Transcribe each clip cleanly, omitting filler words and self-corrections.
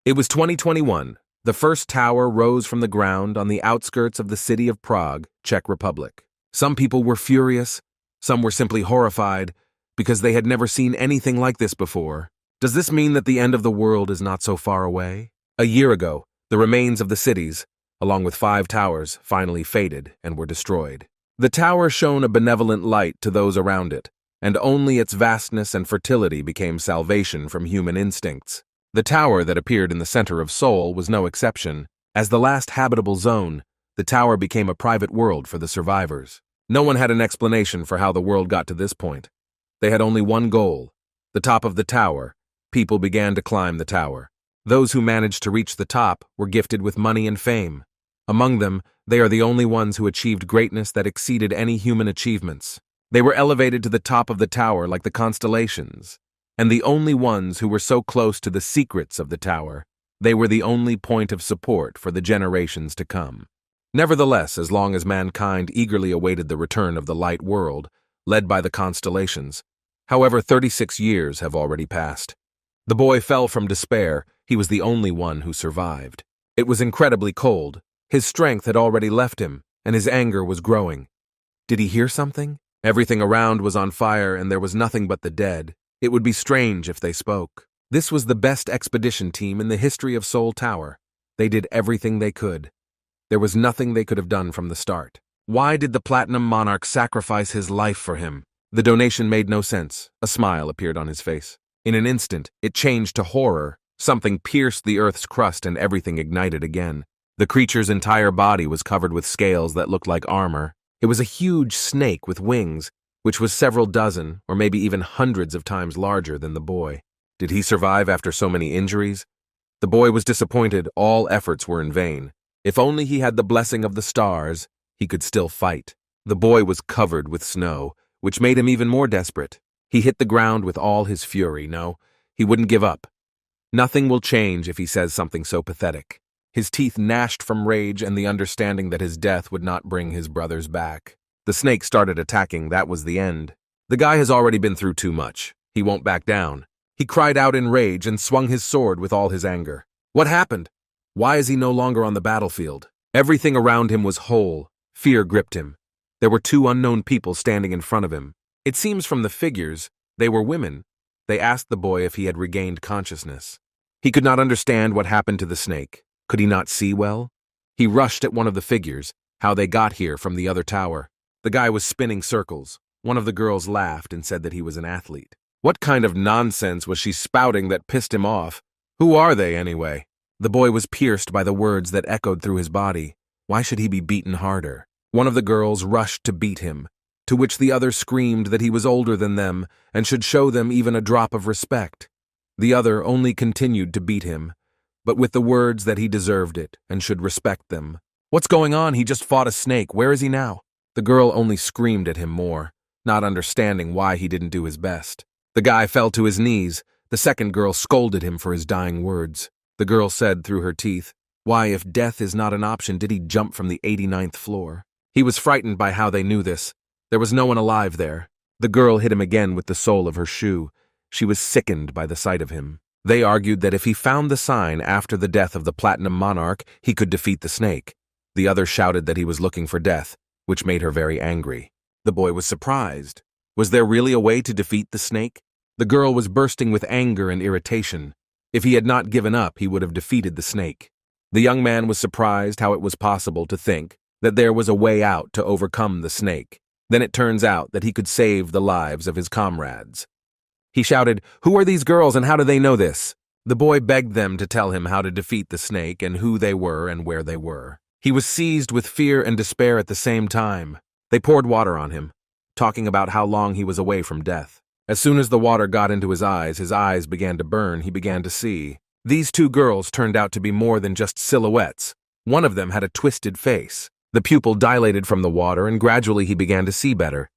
It was 2021. The first tower rose from the ground on the outskirts of the city of Prague, Czech Republic. Some people were furious, some were simply horrified, because they had never seen anything like this before. Does this mean that the end of the world is not so far away? A year ago, the remains of the cities, along with 5 towers, finally faded and were destroyed. The tower shone a benevolent light to those around it, and only its vastness and fertility became salvation from human instincts. The tower that appeared in the center of Seoul was no exception. As the last habitable zone, the tower became a private world for the survivors. No one had an explanation for how the world got to this point. They had only one goal: the top of the tower. People began to climb the tower. Those who managed to reach the top were gifted with money and fame. Among them, they are the only ones who achieved greatness that exceeded any human achievements. They were elevated to the top of the tower like the Constellations, and the only ones who were so close to the secrets of the tower. They were the only point of support for the generations to come. Nevertheless, as long as mankind eagerly awaited the return of the light world, led by the Constellations, however, 36 years have already passed. The boy fell from despair. He was the only one who survived. It was incredibly cold. His strength had already left him, and his anger was growing. Did he hear something? Everything around was on fire, and there was nothing but the dead. It would be strange if they spoke. This was the best expedition team in the history of Seoul Tower. They did everything they could. There was nothing they could have done from the start. Why did the Platinum Monarch sacrifice his life for him? The donation made no sense. A smile appeared on his face. In an instant, it changed to horror. Something pierced the Earth's crust and everything ignited again. The creature's entire body was covered with scales that looked like armor. It was a huge snake with wings, which was several dozen or maybe even hundreds of times larger than the boy. Did he survive after so many injuries? The boy was disappointed. All efforts were in vain. If only he had the blessing of the stars, he could still fight. The boy was covered with snow, which made him even more desperate. He hit the ground with all his fury. No, he wouldn't give up. Nothing will change if he says something so pathetic. His teeth gnashed from rage and the understanding that his death would not bring his brothers back. The snake started attacking. That was the end. The guy has already been through too much. He won't back down. He cried out in rage and swung his sword with all his anger. What happened? Why is he no longer on the battlefield? Everything around him was whole. Fear gripped him. There were 2 unknown people standing in front of him. It seems from the figures, they were women. They asked the boy if he had regained consciousness. He could not understand what happened to the snake. Could he not see well? He rushed at one of the figures, how they got here from the other tower. The guy was spinning circles. One of the girls laughed and said that he was an athlete. What kind of nonsense was she spouting that pissed him off? Who are they, anyway? The boy was pierced by the words that echoed through his body. Why should he be beaten harder? One of the girls rushed to beat him, to which the other screamed that he was older than them and should show them even a drop of respect. The other only continued to beat him, but with the words that he deserved it and should respect them. What's going on? He just fought a snake. Where is he now? The girl only screamed at him more, not understanding why he didn't do his best. The guy fell to his knees. The second girl scolded him for his dying words. The girl said through her teeth, why, if death is not an option, did he jump from the 89th floor? He was frightened by how they knew this. There was no one alive there. The girl hit him again with the sole of her shoe. She was sickened by the sight of him. They argued that if he found the sign after the death of the Platinum Monarch, he could defeat the snake. The other shouted that he was looking for death, which made her very angry. The boy was surprised. Was there really a way to defeat the snake? The girl was bursting with anger and irritation. If he had not given up, he would have defeated the snake. The young man was surprised how it was possible to think that there was a way out to overcome the snake. Then it turns out that he could save the lives of his comrades. He shouted, who are these girls and how do they know this? The boy begged them to tell him how to defeat the snake and who they were and where they were. He was seized with fear and despair at the same time. They poured water on him, talking about how long he was away from death. As soon as the water got into his eyes began to burn. He began to see. These 2 girls turned out to be more than just silhouettes. One of them had a twisted face. The pupil dilated from the water and gradually he began to see better.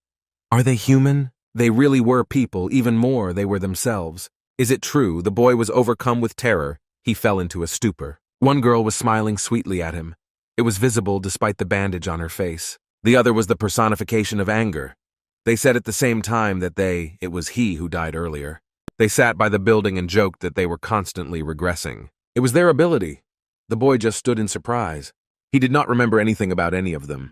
Are they human? They really were people, even more they were themselves. Is it true? The boy was overcome with terror. He fell into a stupor. One girl was smiling sweetly at him. It was visible despite the bandage on her face. The other was the personification of anger. They said at the same time that it was he who died earlier. They sat by the building and joked that they were constantly regressing. It was their ability. The boy just stood in surprise. He did not remember anything about any of them.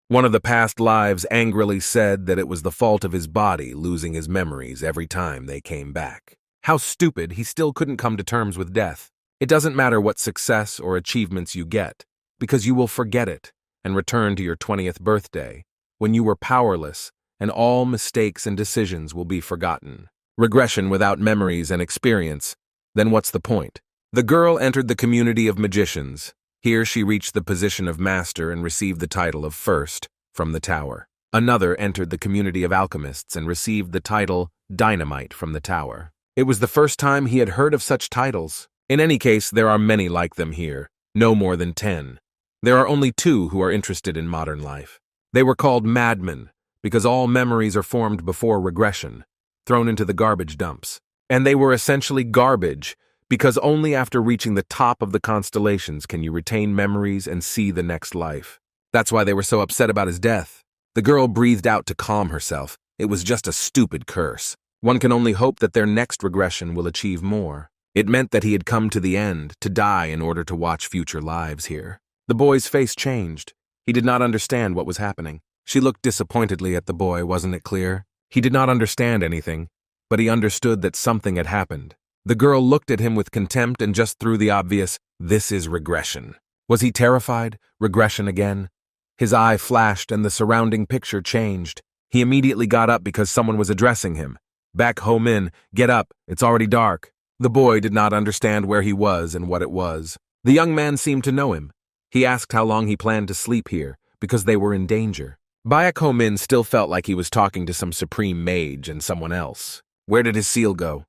One of the past lives angrily said that it was the fault of his body losing his memories every time they came back. How stupid, he still couldn't come to terms with death. It doesn't matter what success or achievements you get, because you will forget it and return to your 20th birthday, when you were powerless and all mistakes and decisions will be forgotten. Regression without memories and experience, then what's the point? The girl entered the community of magicians. Here she reached the position of master and received the title of first from the tower. Another entered the community of alchemists and received the title dynamite from the tower. It was the first time he had heard of such titles. In any case, there are many like them here, no more than 10. There are only 2 who are interested in modern life. They were called madmen, because all memories are formed before regression, thrown into the garbage dumps. And they were essentially garbage, because only after reaching the top of the constellations can you retain memories and see the next life. That's why they were so upset about his death. The girl breathed out to calm herself. It was just a stupid curse. One can only hope that their next regression will achieve more. It meant that he had come to the end, to die in order to watch future lives here. The boy's face changed. He did not understand what was happening. She looked disappointedly at the boy, wasn't it clear? He did not understand anything, but he understood that something had happened. The girl looked at him with contempt and just threw the obvious, "This is regression." Was he terrified? Regression again? His eye flashed and the surrounding picture changed. He immediately got up because someone was addressing him. "Back home in, get up, it's already dark." The boy did not understand where he was and what it was. The young man seemed to know him. He asked how long he planned to sleep here, because they were in danger. Baek Ho-min still felt like he was talking to some supreme mage and someone else. Where did his seal go?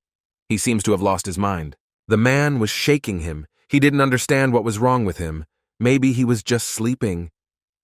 He seems to have lost his mind. The man was shaking him. He didn't understand what was wrong with him. Maybe he was just sleeping.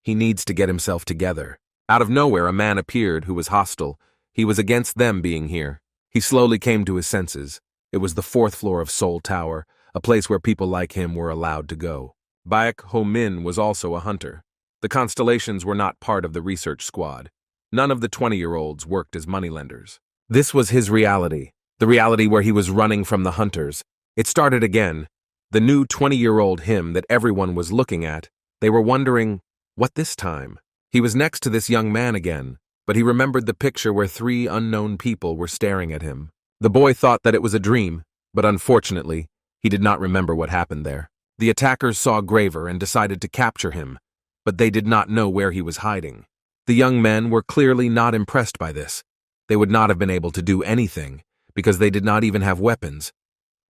He needs to get himself together. Out of nowhere, a man appeared who was hostile. He was against them being here. He slowly came to his senses. It was the 4th floor of Seoul Tower, a place where people like him were allowed to go. Baek Ho-min was also a hunter. The Constellations were not part of the research squad. None of the 20-year-olds worked as moneylenders. This was his reality. The reality where he was running from the hunters. It started again. The new 20-year-old him that everyone was looking at. They were wondering, what this time? He was next to this young man again, but he remembered the picture where 3 unknown people were staring at him. The boy thought that it was a dream, but unfortunately, he did not remember what happened there. The attackers saw Graver and decided to capture him, but they did not know where he was hiding. The young men were clearly not impressed by this. They would not have been able to do anything, because they did not even have weapons.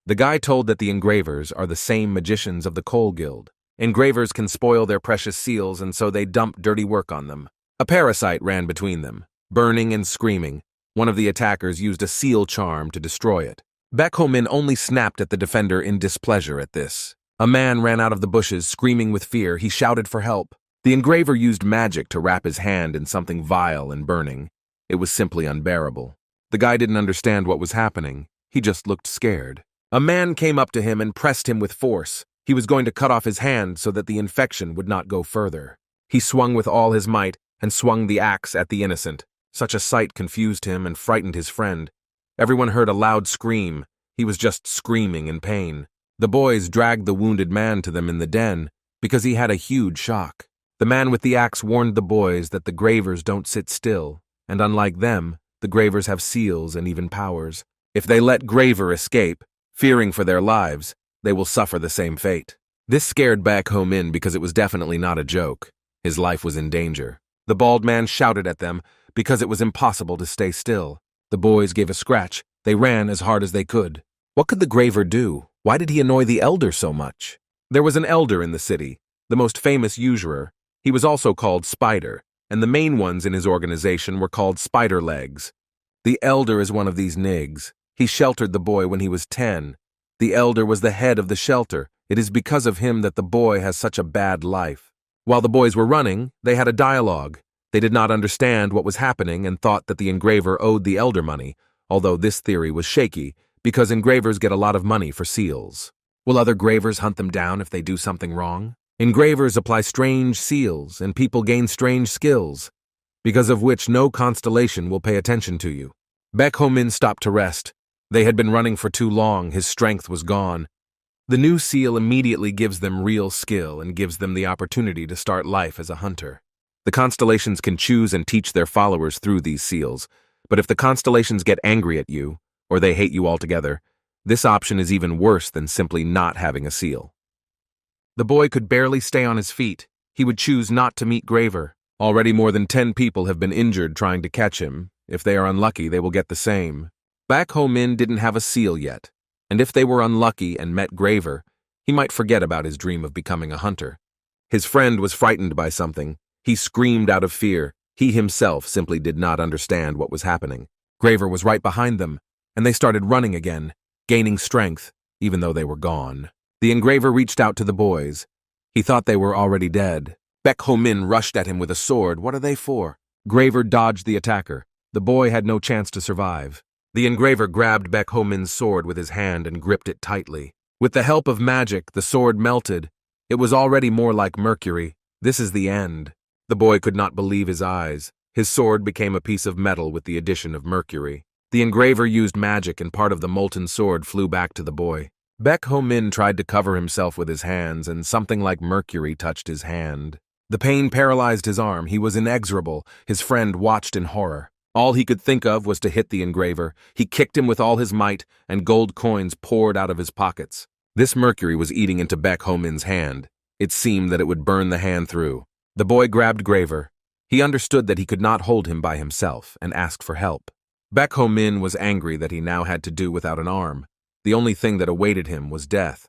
The guy told that the engravers are the same magicians of the Coal Guild. Engravers can spoil their precious seals, and so they dump dirty work on them. A parasite ran between them, burning and screaming. One of the attackers used a seal charm to destroy it. Baek Ho-min only snapped at the defender in displeasure at this. A man ran out of the bushes, screaming with fear. He shouted for help. The engraver used magic to wrap his hand in something vile and burning. It was simply unbearable. The guy didn't understand what was happening. He just looked scared. A man came up to him and pressed him with force. He was going to cut off his hand so that the infection would not go further. He swung with all his might and swung the axe at the innocent. Such a sight confused him and frightened his friend. Everyone heard a loud scream. He was just screaming in pain. The boys dragged the wounded man to them in the den because he had a huge shock. The man with the axe warned the boys that the Gravers don't sit still, and unlike them, the Gravers have seals and even powers. If they let Graver escape, fearing for their lives, they will suffer the same fate. This scared Baek Ho-min because it was definitely not a joke. His life was in danger. The bald man shouted at them because it was impossible to stay still. The boys gave a scratch. They ran as hard as they could. What could the Graver do? Why did he annoy the elder so much? There was an elder in the city, the most famous usurer. He was also called Spider, and the main ones in his organization were called Spider Legs. The elder is one of these nigs. He sheltered the boy when he was 10. The elder was the head of the shelter. It is because of him that the boy has such a bad life. While the boys were running, they had a dialogue. They did not understand what was happening and thought that the engraver owed the elder money, although this theory was shaky, because engravers get a lot of money for seals. Will other gravers hunt them down if they do something wrong? Engravers apply strange seals, and people gain strange skills, because of which no constellation will pay attention to you. Baek Ho-min stopped to rest. They had been running for too long. His strength was gone. The new seal immediately gives them real skill and gives them the opportunity to start life as a hunter. The constellations can choose and teach their followers through these seals, but if the constellations get angry at you, or they hate you altogether, this option is even worse than simply not having a seal. The boy could barely stay on his feet. He would choose not to meet Graver. Already more than 10 people have been injured trying to catch him. If they are unlucky, they will get the same. Back home Min didn't have a seal yet, and if they were unlucky and met Graver, he might forget about his dream of becoming a hunter. His friend was frightened by something. He screamed out of fear. He himself simply did not understand what was happening. Graver was right behind them, and they started running again, gaining strength, even though they were gone. The engraver reached out to the boys. He thought they were already dead. Baek Ho Min rushed at him with a sword. What are they for? Graver dodged the attacker. The boy had no chance to survive. The engraver grabbed Baek Ho Min's sword with his hand and gripped it tightly. With the help of magic, the sword melted. It was already more like mercury. This is the end. The boy could not believe his eyes. His sword became a piece of metal with the addition of mercury. The engraver used magic and part of the molten sword flew back to the boy. Baek Ho Min tried to cover himself with his hands and something like mercury touched his hand. The pain paralyzed his arm. He was inexorable. His friend watched in horror. All he could think of was to hit the engraver. He kicked him with all his might, and gold coins poured out of his pockets. This mercury was eating into Baek Ho Min's hand. It seemed that it would burn the hand through. The boy grabbed Graver. He understood that he could not hold him by himself and asked for help. Baek Ho Min was angry that he now had to do without an arm. The only thing that awaited him was death.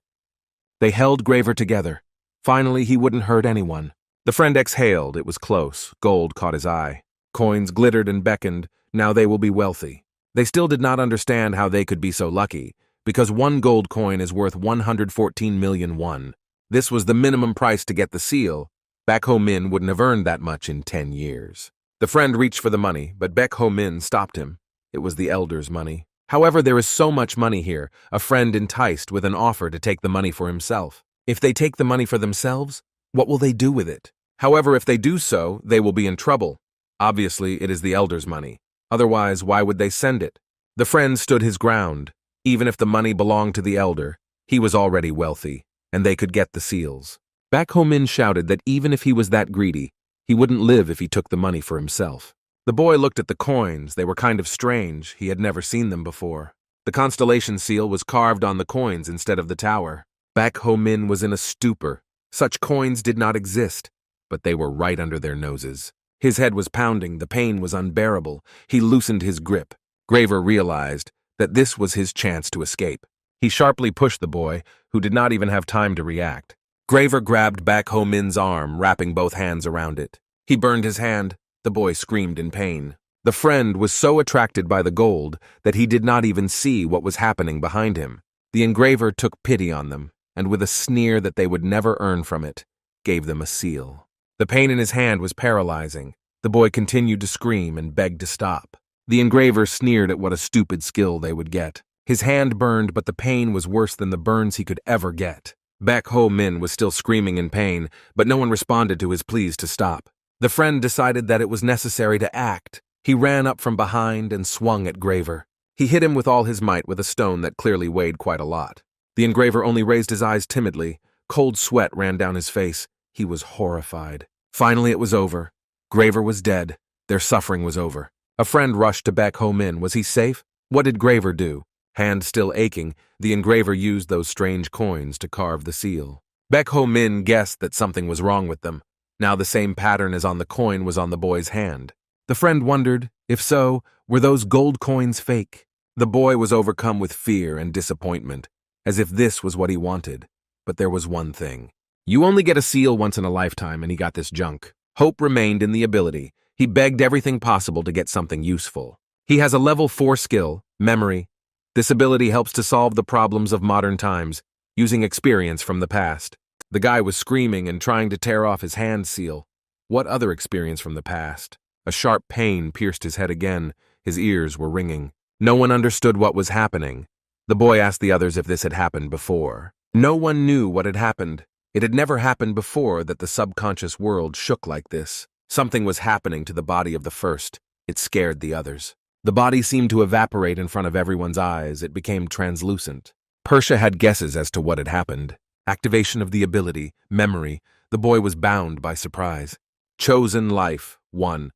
They held Graver together. Finally, he wouldn't hurt anyone. The friend exhaled. It was close. Gold caught his eye. Coins glittered and beckoned. Now they will be wealthy. They still did not understand how they could be so lucky, because one gold coin is worth 114 million won. This was the minimum price to get the seal. Baek Ho Min wouldn't have earned that much in 10 years. The friend reached for the money, but Baek Ho Min stopped him. It was the elder's money. However, there is so much money here, a friend enticed with an offer to take the money for himself. If they take the money for themselves, what will they do with it? However, if they do so, they will be in trouble. Obviously, it is the elder's money. Otherwise, why would they send it? The friend stood his ground. Even if the money belonged to the elder, he was already wealthy, and they could get the seals. Baek Ho Min shouted that even if he was that greedy, he wouldn't live if he took the money for himself. The boy looked at the coins. They were kind of strange. He had never seen them before. The constellation seal was carved on the coins instead of the tower. Baek Ho Min was in a stupor. Such coins did not exist, but they were right under their noses. His head was pounding. The pain was unbearable. He loosened his grip. Graver realized that this was his chance to escape. He sharply pushed the boy, who did not even have time to react. Graver grabbed Baek Ho Min's arm, wrapping both hands around it. He burned his hand. The boy screamed in pain. The friend was so attracted by the gold that he did not even see what was happening behind him. The engraver took pity on them, and with a sneer that they would never earn from it, gave them a seal. The pain in his hand was paralyzing. The boy continued to scream and begged to stop. The engraver sneered at what a stupid skill they would get. His hand burned, but the pain was worse than the burns he could ever get. Baek Ho Min was still screaming in pain, but no one responded to his pleas to stop. The friend decided that it was necessary to act. He ran up from behind and swung at Graver. He hit him with all his might with a stone that clearly weighed quite a lot. The engraver only raised his eyes timidly. Cold sweat ran down his face. He was horrified. Finally, it was over. Graver was dead. Their suffering was over. A friend rushed to Baek Ho Min. Was he safe? What did Graver do? Hand still aching, the engraver used those strange coins to carve the seal. Baek Ho Min guessed that something was wrong with them. Now the same pattern as on the coin was on the boy's hand. The friend wondered, if so, were those gold coins fake? The boy was overcome with fear and disappointment, as if this was what he wanted. But there was one thing. You only get a seal once in a lifetime, and he got this junk. Hope remained in the ability. He begged everything possible to get something useful. He has a level 4 skill, memory. This ability helps to solve the problems of modern times, using experience from the past. The guy was screaming and trying to tear off his hand seal. What other experience from the past? A sharp pain pierced his head again. His ears were ringing. No one understood what was happening. The boy asked the others if this had happened before. No one knew what had happened. It had never happened before that the subconscious world shook like this. Something was happening to the body of the first. It scared the others. The body seemed to evaporate in front of everyone's eyes. It became translucent. Persia had guesses as to what had happened. Activation of the ability, memory. The boy was bound by surprise. Chosen life, 1.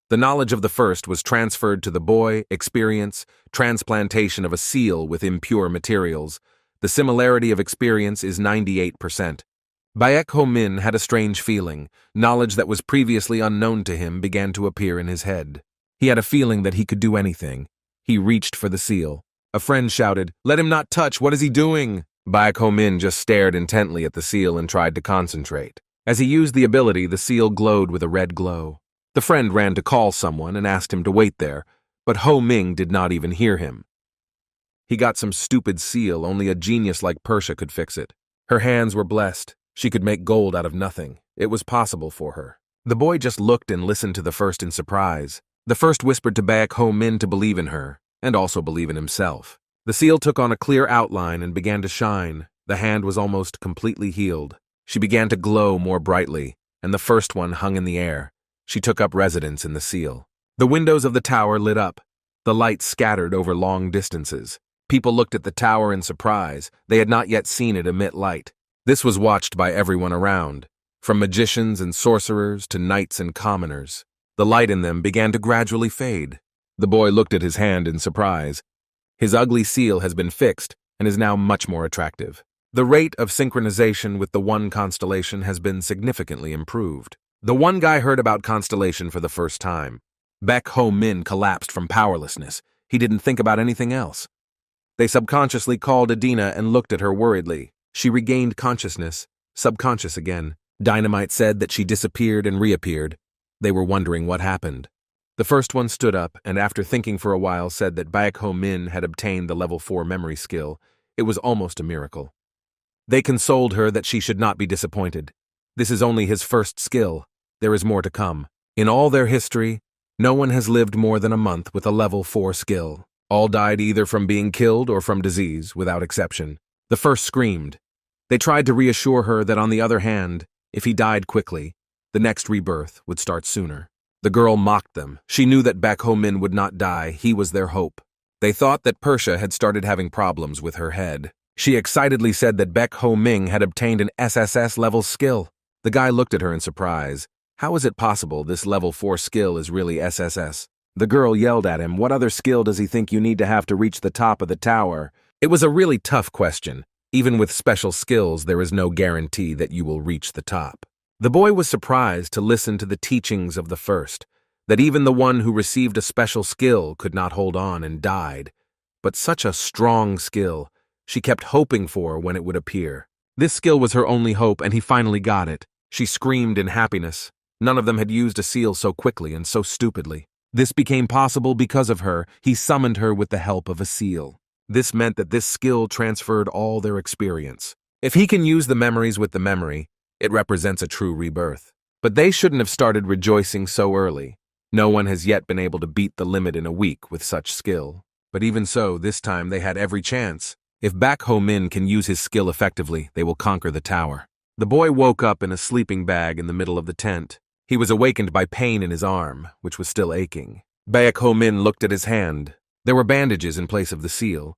The knowledge of the first was transferred to the boy, experience, transplantation of a seal with impure materials. The similarity of experience is 98%. Baek Ho Min had a strange feeling. Knowledge that was previously unknown to him began to appear in his head. He had a feeling that he could do anything. He reached for the seal. A friend shouted, "Let him not touch, what is he doing?" Baek Ho Min just stared intently at the seal and tried to concentrate. As he used the ability, the seal glowed with a red glow. The friend ran to call someone and asked him to wait there, but Ho Ming did not even hear him. He got some stupid seal, only a genius like Persia could fix it. Her hands were blessed. She could make gold out of nothing. It was possible for her. The boy just looked and listened to the first in surprise. The first whispered to Baek Ho Min to believe in her, and also believe in himself. The seal took on a clear outline and began to shine. The hand was almost completely healed. She began to glow more brightly, and the first one hung in the air. She took up residence in the seal. The windows of the tower lit up. The light scattered over long distances. People looked at the tower in surprise. They had not yet seen it emit light. This was watched by everyone around, from magicians and sorcerers to knights and commoners. The light in them began to gradually fade. The boy looked at his hand in surprise. His ugly seal has been fixed and is now much more attractive. The rate of synchronization with the one constellation has been significantly improved. The one guy heard about Constellation for the first time. Baek Ho Min collapsed from powerlessness. He didn't think about anything else. They subconsciously called Adina and looked at her worriedly. She regained consciousness, subconscious again. Dynamite said that she disappeared and reappeared. They were wondering what happened. The first one stood up and after thinking for a while said that Baek Ho Min had obtained the level 4 memory skill. It was almost a miracle. They consoled her that she should not be disappointed. This is only his first skill. There is more to come. In all their history, no one has lived more than a month with a level 4 skill. All died either from being killed or from disease, without exception. The first screamed. They tried to reassure her that on the other hand, if he died quickly, the next rebirth would start sooner. The girl mocked them. She knew that Baek Ho Min would not die. He was their hope. They thought that Persia had started having problems with her head. She excitedly said that Baek Ho Ming had obtained an SSS level skill. The guy looked at her in surprise. How is it possible this level 4 skill is really SSS? The girl yelled at him, "What other skill does he think you need to have to reach the top of the tower?" It was a really tough question. Even with special skills, there is no guarantee that you will reach the top. The boy was surprised to listen to the teachings of the first, that even the one who received a special skill could not hold on and died. But such a strong skill, she kept hoping for when it would appear. This skill was her only hope, and he finally got it. She screamed in happiness. None of them had used a seal so quickly and so stupidly. This became possible because of her. He summoned her with the help of a seal. This meant that this skill transferred all their experience. If he can use the memories with the memory, it represents a true rebirth. But they shouldn't have started rejoicing so early. No one has yet been able to beat the limit in a week with such skill. But even so, this time they had every chance. If Baek Ho Min can use his skill effectively, they will conquer the tower. The boy woke up in a sleeping bag in the middle of the tent. He was awakened by pain in his arm, which was still aching. Baek Ho Min looked at his hand. There were bandages in place of the seal,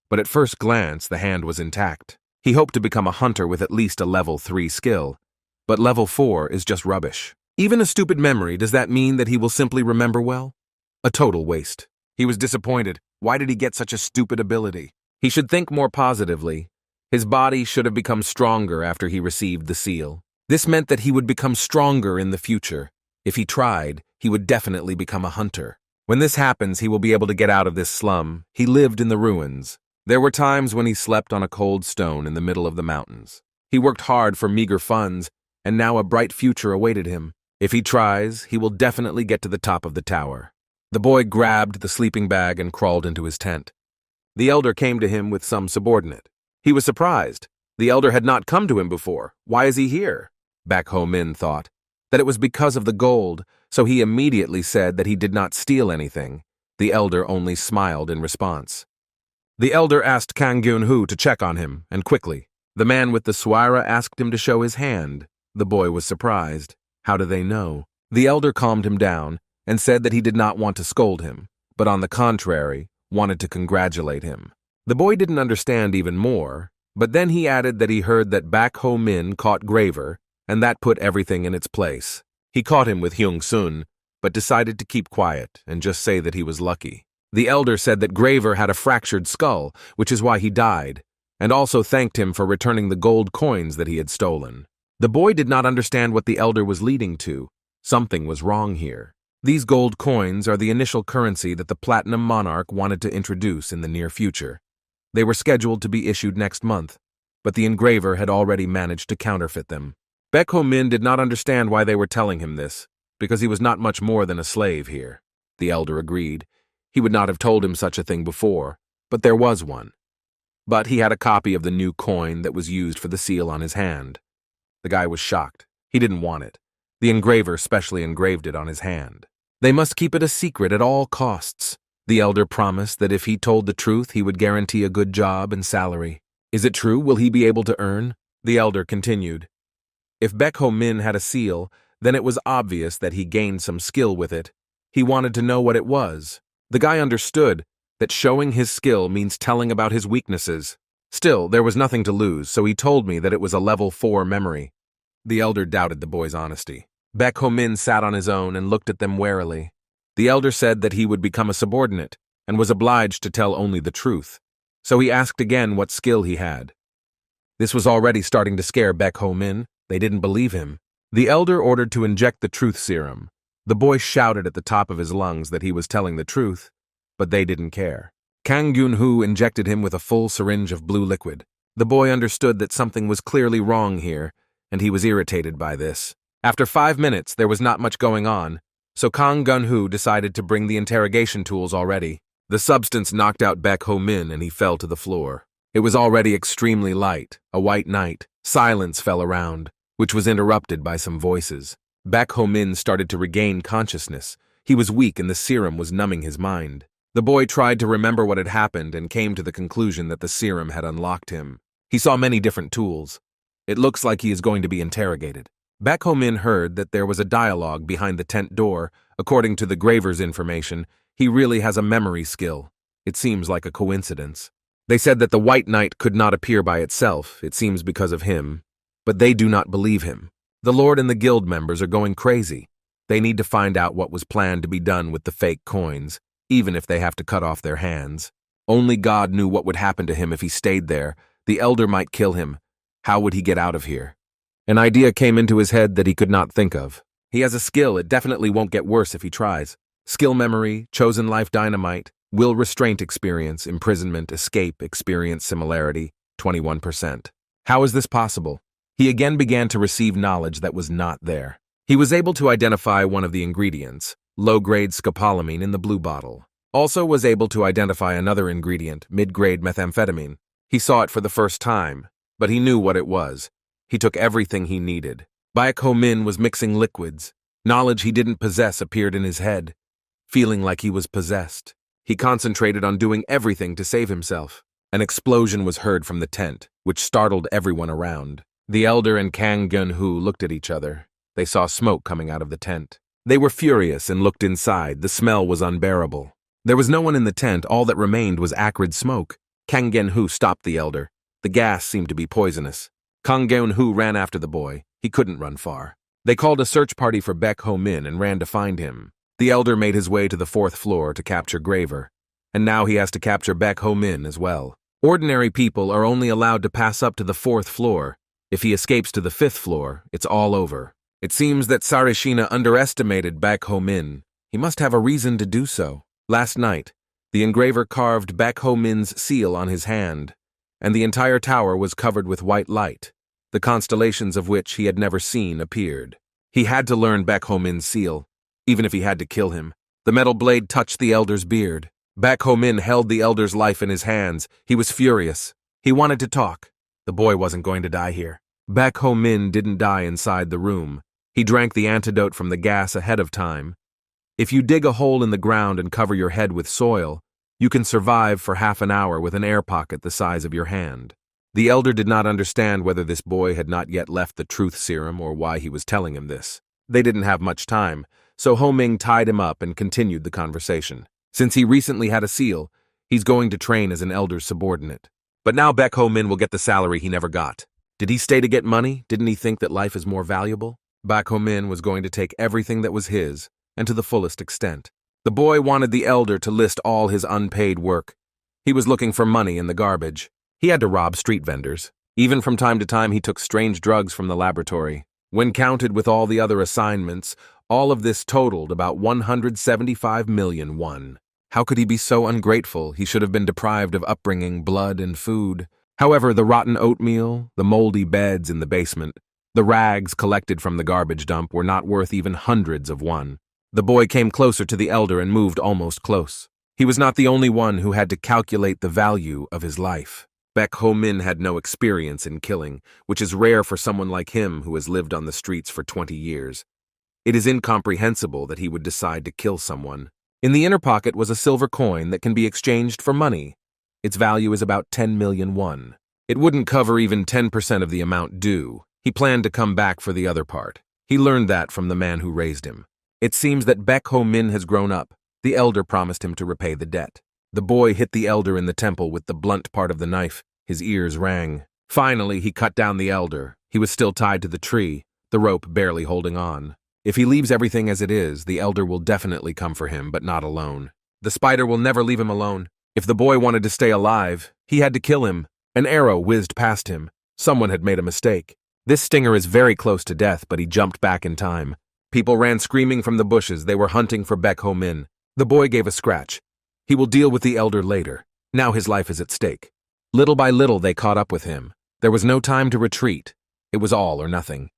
but at first glance the hand was intact. He hoped to become a hunter with at least a level 3 skill, but level 4 is just rubbish. Even a stupid memory, does that mean that he will simply remember well? A total waste. He was disappointed. Why did he get such a stupid ability? He should think more positively. His body should have become stronger after he received the seal. This meant that he would become stronger in the future. If he tried, he would definitely become a hunter. When this happens, he will be able to get out of this slum. He lived in the ruins. There were times when he slept on a cold stone in the middle of the mountains. He worked hard for meager funds, and now a bright future awaited him. If he tries, he will definitely get to the top of the tower. The boy grabbed the sleeping bag and crawled into his tent. The elder came to him with some subordinate. He was surprised. The elder had not come to him before. Why is he here? Baek Ho Min thought that it was because of the gold, so he immediately said that he did not steal anything. The elder only smiled in response. The elder asked Kang Gyun-hoo to check on him, and quickly. The man with the suara asked him to show his hand. The boy was surprised. How do they know? The elder calmed him down and said that he did not want to scold him, but on the contrary, wanted to congratulate him. The boy didn't understand even more, but then he added that he heard that Baek Ho Min caught Graver, and that put everything in its place. He caught him with Hyung Sun, but decided to keep quiet and just say that he was lucky. The elder said that Graver had a fractured skull, which is why he died, and also thanked him for returning the gold coins that he had stolen. The boy did not understand what the elder was leading to. Something was wrong here. These gold coins are the initial currency that the Platinum Monarch wanted to introduce in the near future. They were scheduled to be issued next month, but the engraver had already managed to counterfeit them. Baek Ho Min did not understand why they were telling him this, because he was not much more than a slave here. The elder agreed. He would not have told him such a thing before, but there was one. But he had a copy of the new coin that was used for the seal on his hand. The guy was shocked. He didn't want it. The engraver specially engraved it on his hand. They must keep it a secret at all costs. The elder promised that if he told the truth, he would guarantee a good job and salary. Is it true? Will he be able to earn? The elder continued. If Baek Ho Min had a seal, then it was obvious that he gained some skill with it. He wanted to know what it was. The guy understood that showing his skill means telling about his weaknesses. Still, there was nothing to lose, so he told me that it was a level 4 memory. The elder doubted the boy's honesty. Baek Ho Min sat on his own and looked at them warily. The elder said that he would become a subordinate and was obliged to tell only the truth. So he asked again what skill he had. This was already starting to scare Baek Ho Min. They didn't believe him. The elder ordered to inject the truth serum. The boy shouted at the top of his lungs that he was telling the truth, but they didn't care. Kang Gyun-hoo injected him with a full syringe of blue liquid. The boy understood that something was clearly wrong here, and he was irritated by this. After 5 minutes, there was not much going on, so Kang Gun-hoo decided to bring the interrogation tools already. The substance knocked out Baek Ho Min and he fell to the floor. It was already extremely light, a white night. Silence fell around, which was interrupted by some voices. Baek Ho Min started to regain consciousness. He was weak and the serum was numbing his mind. The boy tried to remember what had happened and came to the conclusion that the serum had unlocked him. He saw many different tools. It looks like he is going to be interrogated. Baek Ho Min heard that there was a dialogue behind the tent door. According to the graver's information, he really has a memory skill. It seems like a coincidence. They said that the White Knight could not appear by itself, it seems because of him. But they do not believe him. The Lord and the guild members are going crazy. They need to find out what was planned to be done with the fake coins, even if they have to cut off their hands. Only God knew what would happen to him if he stayed there. The elder might kill him. How would he get out of here? An idea came into his head that he could not think of. He has a skill, it definitely won't get worse if he tries. Skill memory, chosen life dynamite, will restraint experience, imprisonment, escape, experience similarity, 21%. How is this possible? He again began to receive knowledge that was not there. He was able to identify one of the ingredients, low-grade scopolamine in the blue bottle. Also was able to identify another ingredient, mid-grade methamphetamine. He saw it for the first time, but he knew what it was. He took everything he needed. Baek Ho Min was mixing liquids. Knowledge he didn't possess appeared in his head, feeling like he was possessed. He concentrated on doing everything to save himself. An explosion was heard from the tent, which startled everyone around. The elder and Kang Gyun-hoo looked at each other. They saw smoke coming out of the tent. They were furious and looked inside. The smell was unbearable. There was no one in the tent. All that remained was acrid smoke. Kang Gyun-hoo stopped the elder. The gas seemed to be poisonous. Kang Gyun-hoo ran after the boy. He couldn't run far. They called a search party for Baek Ho Min and ran to find him. The elder made his way to the 4th floor to capture Graver. And now he has to capture Baek Ho Min as well. Ordinary people are only allowed to pass up to the 4th floor. If he escapes to the 5th floor, it's all over. It seems that Sarishina underestimated Baek Ho Min. He must have a reason to do so. Last night, the engraver carved Baek Ho Min's seal on his hand, and the entire tower was covered with white light. The constellations of which he had never seen appeared. He had to learn Baek Ho Min's seal, even if he had to kill him. The metal blade touched the elder's beard. Baek Ho Min held the elder's life in his hands. He was furious. He wanted to talk. The boy wasn't going to die here. Baek Ho Min didn't die inside the room. He drank the antidote from the gas ahead of time. If you dig a hole in the ground and cover your head with soil, you can survive for half an hour with an air pocket the size of your hand. The elder did not understand whether this boy had not yet left the truth serum or why he was telling him this. They didn't have much time, so Ho Ming tied him up and continued the conversation. Since he recently had a seal, He's going to train as an elder's subordinate. But now Baek Ho Min will get the salary he never got. Did he stay to get money? Didn't he think that life is more valuable? Baek Ho Min was going to take everything that was his, and to the fullest extent. The boy wanted the elder to list all his unpaid work. He was looking for money in the garbage. He had to rob street vendors. Even from time to time he took strange drugs from the laboratory. When counted with all the other assignments, all of this totaled about 175 million won. How could he be so ungrateful? He should have been deprived of upbringing, blood, and food. However, the rotten oatmeal, the moldy beds in the basement, the rags collected from the garbage dump were not worth even hundreds of won. The boy came closer to the elder and moved almost close. He was not the only one who had to calculate the value of his life. Baek Ho Min had no experience in killing, which is rare for someone like him who has lived on the streets for 20 years. It is incomprehensible that he would decide to kill someone. In the inner pocket was a silver coin that can be exchanged for money. Its value is about 10 million won. It wouldn't cover even 10% of the amount due. He planned to come back for the other part. He learned that from the man who raised him. It seems that Baek Ho Min has grown up. The elder promised him to repay the debt. The boy hit the elder in the temple with the blunt part of the knife. His ears rang. Finally, he cut down the elder. He was still tied to the tree, the rope barely holding on. If he leaves everything as it is, the elder will definitely come for him, but not alone. The spider will never leave him alone. If the boy wanted to stay alive, he had to kill him. An arrow whizzed past him. Someone had made a mistake. This stinger is very close to death, but he jumped back in time. People ran screaming from the bushes. They were hunting for Baek Ho Min. The boy gave a scratch. He will deal with the elder later. Now his life is at stake. Little by little, they caught up with him. There was no time to retreat. It was all or nothing.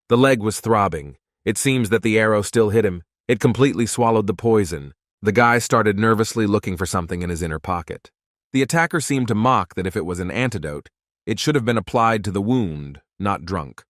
The leg was throbbing. It seems that the arrow still hit him. It completely swallowed the poison. The guy started nervously looking for something in his inner pocket. The attacker seemed to mock that if it was an antidote, it should have been applied to the wound, not drunk.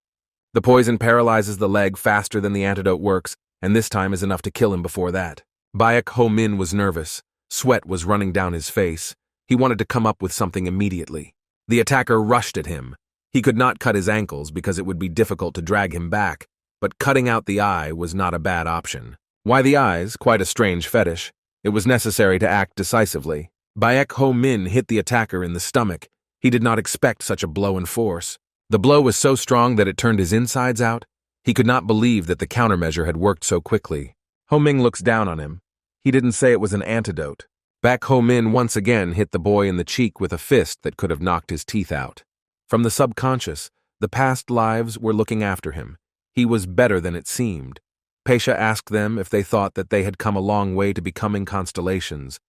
The poison paralyzes the leg faster than the antidote works, and this time is enough to kill him before that. Baek Ho Min was nervous. Sweat was running down his face. He wanted to come up with something immediately. The attacker rushed at him. He could not cut his ankles because it would be difficult to drag him back, but cutting out the eye was not a bad option. Why the eyes? Quite a strange fetish. It was necessary to act decisively. Baek Ho Min hit the attacker in the stomach. He did not expect such a blow in force. The blow was so strong that it turned his insides out. He could not believe that the countermeasure had worked so quickly. Ho Ming looks down on him. He didn't say it was an antidote. Baek Ho Min once again hit the boy in the cheek with a fist that could have knocked his teeth out. From the subconscious, the past lives were looking after him. He was better than it seemed. Pesha asked them if they thought that they had come a long way to becoming constellations,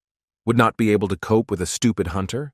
would not be able to cope with a stupid hunter.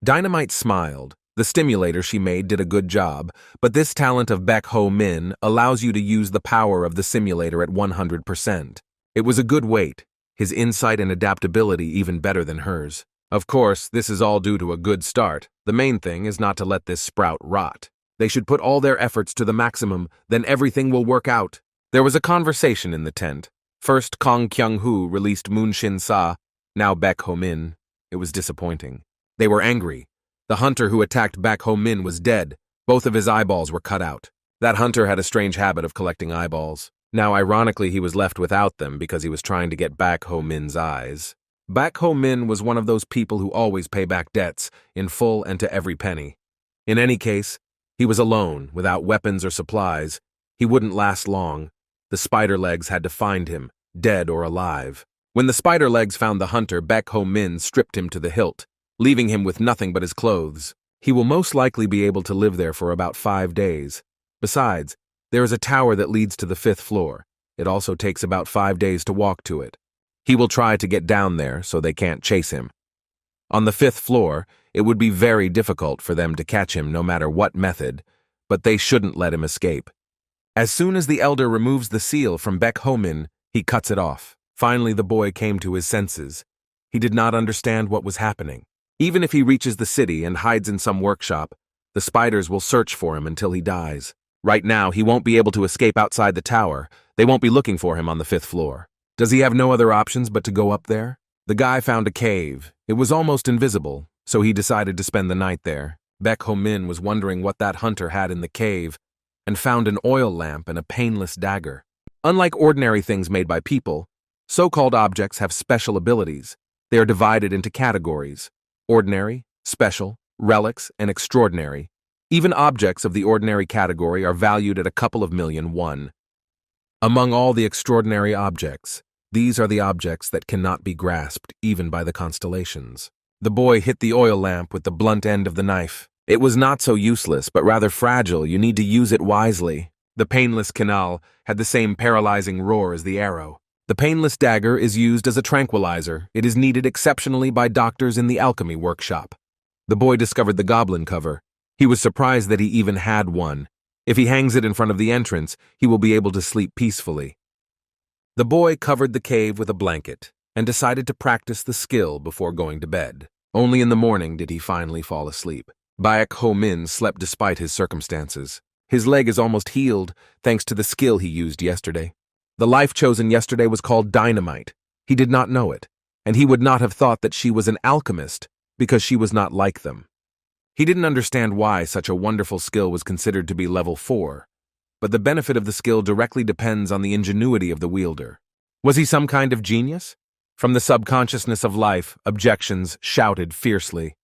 Dynamite smiled. The stimulator she made did a good job, but this talent of Baek Ho Min allows you to use the power of the simulator at 100%. It was a good weight, his insight and adaptability even better than hers. Of course, this is all due to a good start. The main thing is not to let this sprout rot. They should put all their efforts to the maximum, then everything will work out. There was a conversation in the tent. First, Kong Kyung-hoo released Moon Shin Sa, now Baek Ho Min. It was disappointing. They were angry. The hunter who attacked Baek Ho Min was dead. Both of his eyeballs were cut out. That hunter had a strange habit of collecting eyeballs. Now, ironically, he was left without them because he was trying to get Baek Ho Min's eyes. Baek Ho Min was one of those people who always pay back debts, in full and to every penny. In any case, he was alone, without weapons or supplies. He wouldn't last long. The spider legs had to find him, dead or alive. When the spider legs found the hunter, Baek Ho Min stripped him to the hilt, leaving him with nothing but his clothes. He will most likely be able to live there for about 5 days. Besides, there is a tower that leads to the 5th floor. It also takes about 5 days to walk to it. He will try to get down there so they can't chase him. On the 5th floor, it would be very difficult for them to catch him no matter what method, but they shouldn't let him escape. As soon as the elder removes the seal from Baek Ho Min, he cuts it off. Finally, the boy came to his senses. He did not understand what was happening. Even if he reaches the city and hides in some workshop, the spiders will search for him until he dies. Right now, he won't be able to escape outside the tower. They won't be looking for him on the 5th floor. Does he have no other options but to go up there? The guy found a cave. It was almost invisible, so he decided to spend the night there. Baek Ho Min was wondering what that hunter had in the cave, and found an oil lamp and a painless dagger. Unlike ordinary things made by people, so-called objects have special abilities. They are divided into categories: ordinary, special, relics, and extraordinary. Even objects of the ordinary category are valued at a couple of million. Among all the extraordinary objects, these are the objects that cannot be grasped even by the constellations. The boy hit the oil lamp with the blunt end of the knife. It was not so useless, but rather fragile. You need to use it wisely. The painless canal had the same paralyzing roar as the arrow. The painless dagger is used as a tranquilizer. It is needed exceptionally by doctors in the alchemy workshop. The boy discovered the goblin cover. He was surprised that he even had one. If he hangs it in front of the entrance, he will be able to sleep peacefully. The boy covered the cave with a blanket and decided to practice the skill before going to bed. Only in the morning did he finally fall asleep. Baek Ho Min slept despite his circumstances. His leg is almost healed, thanks to the skill he used yesterday. The life chosen yesterday was called Dynamite. He did not know it, and he would not have thought that she was an alchemist because she was not like them. He didn't understand why such a wonderful skill was considered to be level 4, but the benefit of the skill directly depends on the ingenuity of the wielder. Was he some kind of genius? From the subconsciousness of life, objections shouted fiercely.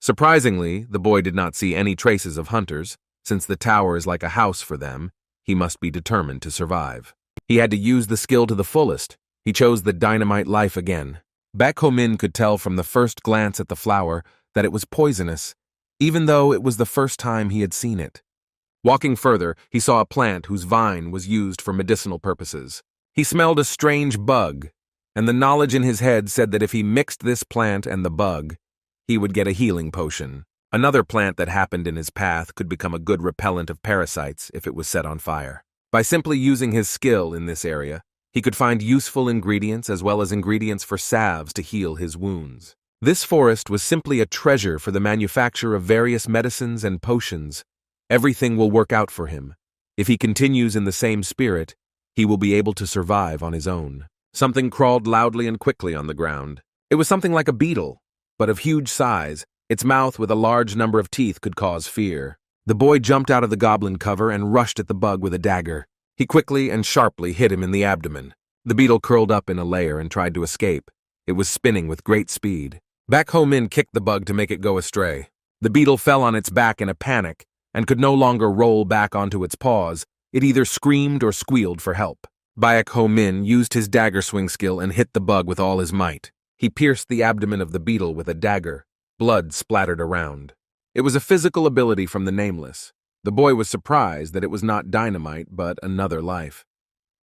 Surprisingly, the boy did not see any traces of hunters. Since the tower is like a house for them, he must be determined to survive. He had to use the skill to the fullest. He chose the dynamite life again. Baek Ho Min could tell from the first glance at the flower that it was poisonous, even though it was the first time he had seen it. Walking further, he saw a plant whose vine was used for medicinal purposes. He smelled a strange bug, and the knowledge in his head said that if he mixed this plant and the bug, he would get a healing potion. Another plant that happened in his path could become a good repellent of parasites if it was set on fire. By simply using his skill in this area, he could find useful ingredients as well as ingredients for salves to heal his wounds. This forest was simply a treasure for the manufacture of various medicines and potions. Everything will work out for him. If he continues in the same spirit, he will be able to survive on his own. Something crawled loudly and quickly on the ground. It was something like a beetle, but of huge size. Its mouth with a large number of teeth could cause fear. The boy jumped out of the goblin cover and rushed at the bug with a dagger. He quickly and sharply hit him in the abdomen. The beetle curled up in a layer and tried to escape. It was spinning with great speed. Baek Ho Min kicked the bug to make it go astray. The beetle fell on its back in a panic and could no longer roll back onto its paws. It either screamed or squealed for help. Baek Ho Min used his dagger swing skill and hit the bug with all his might. He pierced the abdomen of the beetle with a dagger. Blood splattered around. It was a physical ability from the Nameless. The boy was surprised that it was not dynamite, but another life.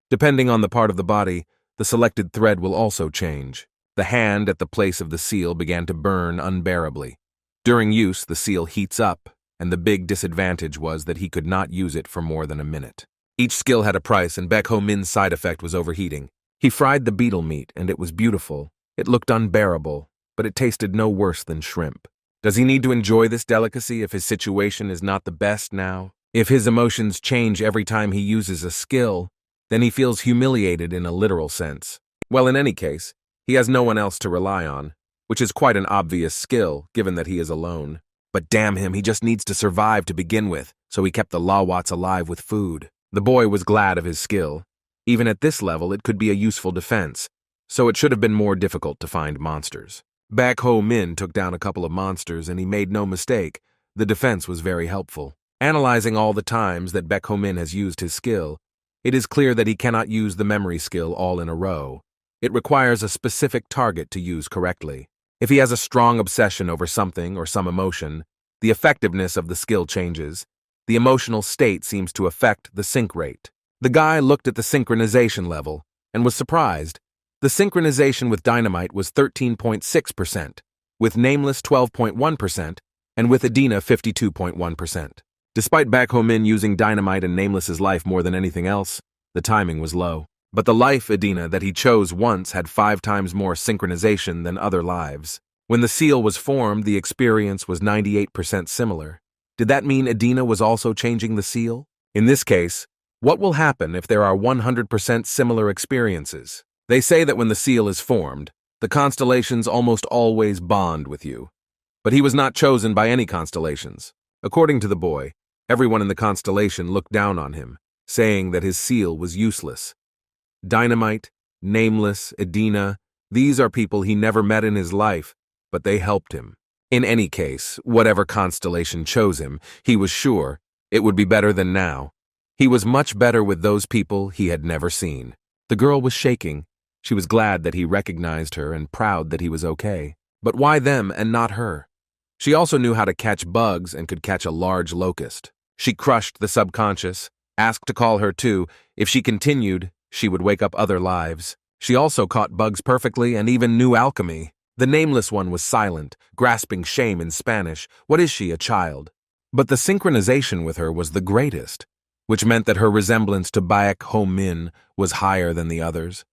Depending on the part of the body, the selected thread will also change. The hand at the place of the seal began to burn unbearably. During use, the seal heats up, and the big disadvantage was that he could not use it for more than a minute. Each skill had a price, and Baek Ho Min's side effect was overheating. He fried the beetle meat, and it was beautiful. It looked unbearable, but it tasted no worse than shrimp. Does he need to enjoy this delicacy if his situation is not the best now? If his emotions change every time he uses a skill, then he feels humiliated in a literal sense. Well, in any case, he has no one else to rely on, which is quite an obvious skill, given that he is alone. But damn him, he just needs to survive to begin with, so he kept the Lawats alive with food. The boy was glad of his skill. Even at this level, it could be a useful defense, so it should have been more difficult to find monsters. Baek Ho Min took down a couple of monsters, and he made no mistake. The defense was very helpful. Analyzing all the times that Baek Ho Min has used his skill, it is clear that he cannot use the memory skill all in a row. It requires a specific target to use correctly. If he has a strong obsession over something or some emotion, the effectiveness of the skill changes. The emotional state seems to affect the sync rate. The guy looked at the synchronization level and was surprised. The synchronization with Dynamite was 13.6%, with Nameless 12.1%, and with Adina 52.1%. Despite Baek Ho Min using Dynamite and Nameless's life more than anything else, the timing was low. But the life Adina that he chose once had 5 times more synchronization than other lives. When the seal was formed, the experience was 98% similar. Did that mean Adina was also changing the seal? In this case, what will happen if there are 100% similar experiences? They say that when the seal is formed, the constellations almost always bond with you. But he was not chosen by any constellations. According to the boy, everyone in the constellation looked down on him, saying that his seal was useless. Dynamite, Nameless, Adina, These are people he never met in his life, but they helped him. In any case, whatever constellation chose him, he was sure it would be better than now. He was much better with those people he had never seen. The girl was shaking. She was glad that he recognized her and proud that he was okay. But why them and not her? She also knew how to catch bugs and could catch a large locust. She crushed the subconscious, asked to call her too. If she continued, she would wake up other lives. She also caught bugs perfectly and even knew alchemy. The nameless one was silent, grasping shame in Spanish. What is she, a child? But the synchronization with her was the greatest, which meant that her resemblance to Baek Ho Min was higher than the others.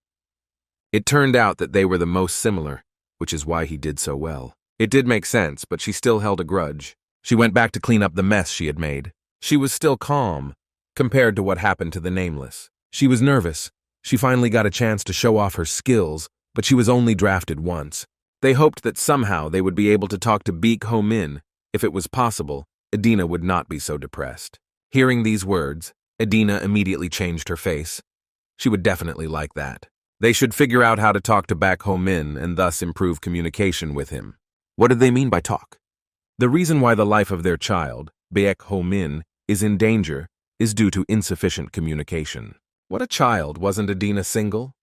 It turned out that they were the most similar, which is why he did so well. It did make sense, but she still held a grudge. She went back to clean up the mess she had made. She was still calm, compared to what happened to the nameless. She was nervous. She finally got a chance to show off her skills, but she was only drafted once. They hoped that somehow they would be able to talk to Baek Ho Min. If it was possible, Edina would not be so depressed. Hearing these words, Edina immediately changed her face. She would definitely like that. They should figure out how to talk to Baek Ho Min and thus improve communication with him. What did they mean by talk? The reason why the life of their child, Baek Ho Min, is in danger is due to insufficient communication. What a child, wasn't Edina single?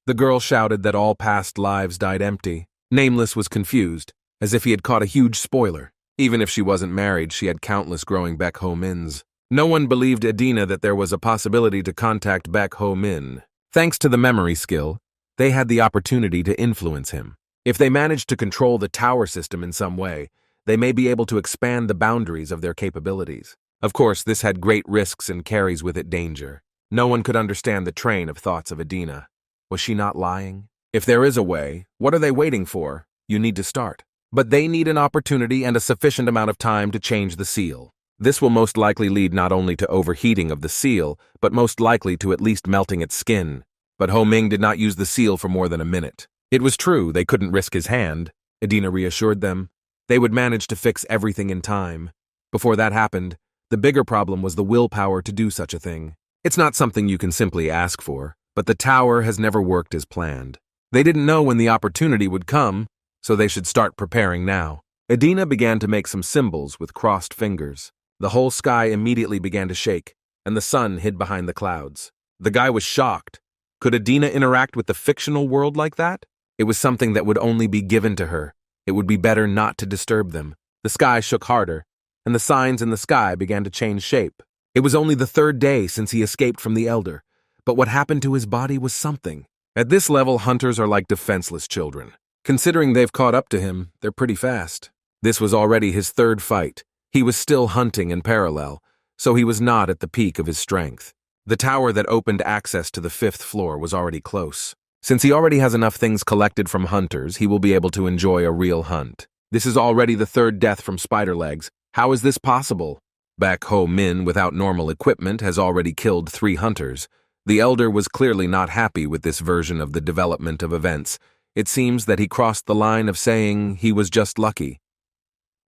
The girl shouted that all past lives died empty. Nameless was confused, as if he had caught a huge spoiler. Even if she wasn't married, she had countless growing Baek Ho Mins. No one believed Edina that there was a possibility to contact Baek Ho Min. Thanks to the memory skill, they had the opportunity to influence him. If they managed to control the tower system in some way, they may be able to expand the boundaries of their capabilities. Of course, this had great risks and carries with it danger. No one could understand the train of thoughts of Edina. Was she not lying? If there is a way, what are they waiting for? You need to start. But they need an opportunity and a sufficient amount of time to change the seal. This will most likely lead not only to overheating of the seal, but most likely to at least melting its skin. But Ho Ming did not use the seal for more than a minute. It was true they couldn't risk his hand. Edina reassured them. They would manage to fix everything in time. Before that happened, the bigger problem was the willpower to do such a thing. It's not something you can simply ask for, but the tower has never worked as planned. They didn't know when the opportunity would come, so they should start preparing now. Edina began to make some symbols with crossed fingers. The whole sky immediately began to shake, and the sun hid behind the clouds. The guy was shocked. Could Edina interact with the fictional world like that? It was something that would only be given to her. It would be better not to disturb them. The sky shook harder, and the signs in the sky began to change shape. It was only the third day since he escaped from the Elder, but what happened to his body was something. At this level, hunters are like defenseless children. Considering they've caught up to him, they're pretty fast. This was already his third fight. He was still hunting in parallel, so he was not at the peak of his strength. The tower that opened access to the 5th floor was already close. Since he already has enough things collected from hunters, he will be able to enjoy a real hunt. This is already the 3rd death from spider legs. How is this possible? Baek Ho Min, without normal equipment, has already killed 3 hunters. The Elder was clearly not happy with this version of the development of events. It seems that he crossed the line of saying he was just lucky.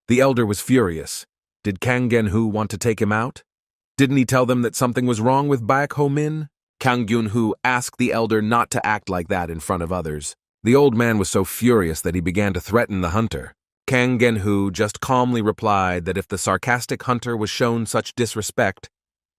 The Elder was furious. Did Kang Gen-hu want to take him out? Didn't he tell them that something was wrong with Baek Ho Min? Kang Gyun-hu asked the Elder not to act like that in front of others. The old man was so furious that he began to threaten the hunter. Kang Gen-hu just calmly replied that if the sarcastic hunter was shown such disrespect,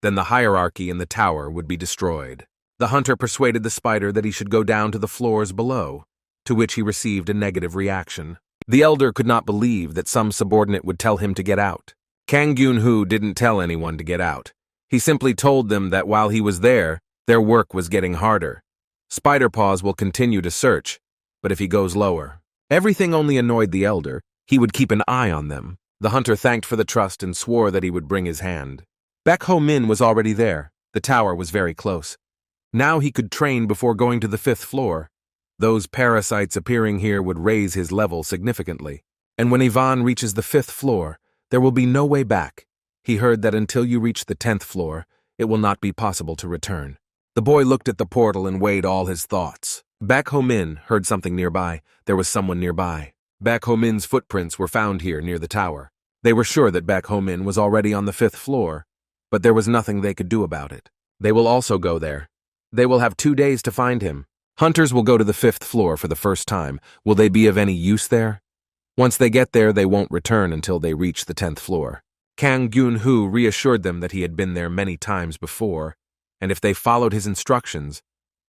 then the hierarchy in the tower would be destroyed. The hunter persuaded the spider that he should go down to the floors below, to which he received a negative reaction. The Elder could not believe that some subordinate would tell him to get out. Kang Gyun-hu didn't tell anyone to get out. He simply told them that while he was there, their work was getting harder. Spider Paws will continue to search, but if he goes lower. Everything only annoyed the Elder. He would keep an eye on them. The hunter thanked for the trust and swore that he would bring his hand. Baek Ho Min was already there. The tower was very close. Now he could train before going to the 5th floor. Those parasites appearing here would raise his level significantly. And when Ivan reaches the 5th floor, there will be no way back. He heard that until you reach the 10th floor, it will not be possible to return. The boy looked at the portal and weighed all his thoughts. Baek Ho Min heard something nearby. There was someone nearby. Baek Ho Min's footprints were found here near the tower. They were sure that Baek Ho Min was already on the 5th floor, but there was nothing they could do about it. They will also go there. They will have 2 days to find him. Hunters will go to the 5th floor for the first time. Will they be of any use there? Once they get there, they won't return until they reach the 10th floor. Kang Gyun-hoo reassured them that he had been there many times before, and if they followed his instructions,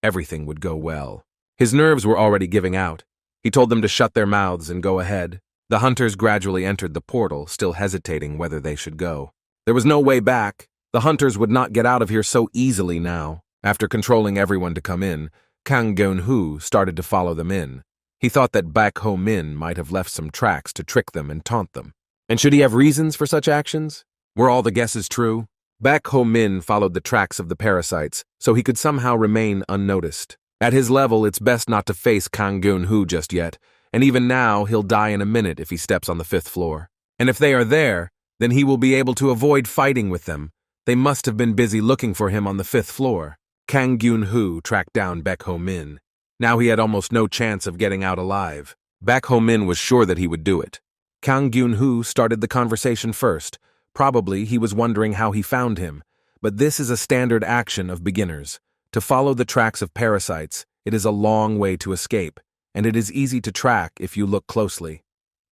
everything would go well. His nerves were already giving out. He told them to shut their mouths and go ahead. The hunters gradually entered the portal, still hesitating whether they should go. There was no way back. The hunters would not get out of here so easily now. After controlling everyone to come in, Kang Gyun-hoo started to follow them in. He thought that Baek Ho-min might have left some tracks to trick them and taunt them. And should he have reasons for such actions? Were all the guesses true? Baek Ho-min followed the tracks of the parasites, so he could somehow remain unnoticed. At his level, it's best not to face Kang Gyun-hoo just yet, and even now he'll die in a minute if he steps on the 5th floor. And if they are there, then he will be able to avoid fighting with them. They must have been busy looking for him on the 5th floor. Kang Gyun-hoo tracked down Baek Ho-min. Now he had almost no chance of getting out alive. Baek Ho-min was sure that he would do it. Kang Gyun-hoo started the conversation first. Probably he was wondering how he found him, but this is a standard action of beginners. To follow the tracks of parasites, it is a long way to escape, and it is easy to track if you look closely.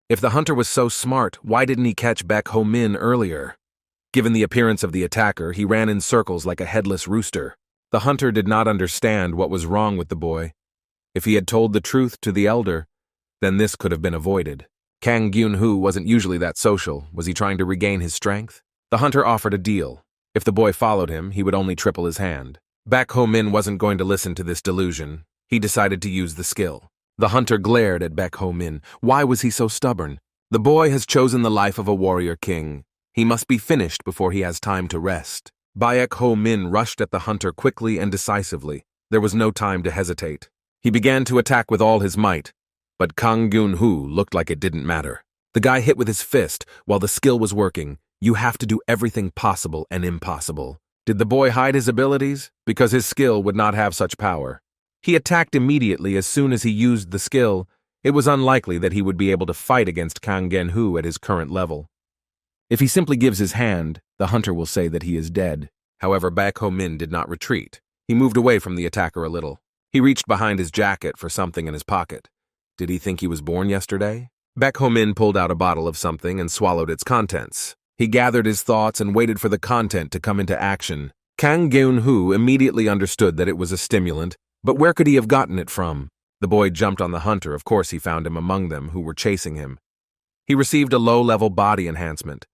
If the hunter was so smart, why didn't he catch Baek Ho-min earlier? Given the appearance of the attacker, he ran in circles like a headless rooster. The hunter did not understand what was wrong with the boy. If he had told the truth to the elder, then this could have been avoided. Kang Gyun-hoo wasn't usually that social. Was he trying to regain his strength? The hunter offered a deal. If the boy followed him, he would only triple his hand. Baek Ho-min wasn't going to listen to this delusion. He decided to use the skill. The hunter glared at Baek Ho-min. Why was he so stubborn? The boy has chosen the life of a warrior king. He must be finished before he has time to rest. Baek Ho-min rushed at the hunter quickly and decisively. There was no time to hesitate. He began to attack with all his might, but Kang Gyun-hoo looked like it didn't matter. The guy hit with his fist while the skill was working. You have to do everything possible and impossible. Did the boy hide his abilities? Because his skill would not have such power. He attacked immediately as soon as he used the skill. It was unlikely that he would be able to fight against Kang Gyun-hoo at his current level. If he simply gives his hand, the hunter will say that he is dead. However, Baek Ho-min did not retreat. He moved away from the attacker a little. He reached behind his jacket for something in his pocket. Did he think he was born yesterday? Baek Ho-min pulled out a bottle of something and swallowed its contents. He gathered his thoughts and waited for the content to come into action. Kang Gyun-hoo immediately understood that it was a stimulant, but where could he have gotten it from? The boy jumped on the hunter. Of course he found him among them who were chasing him. He received a low-level body enhancement.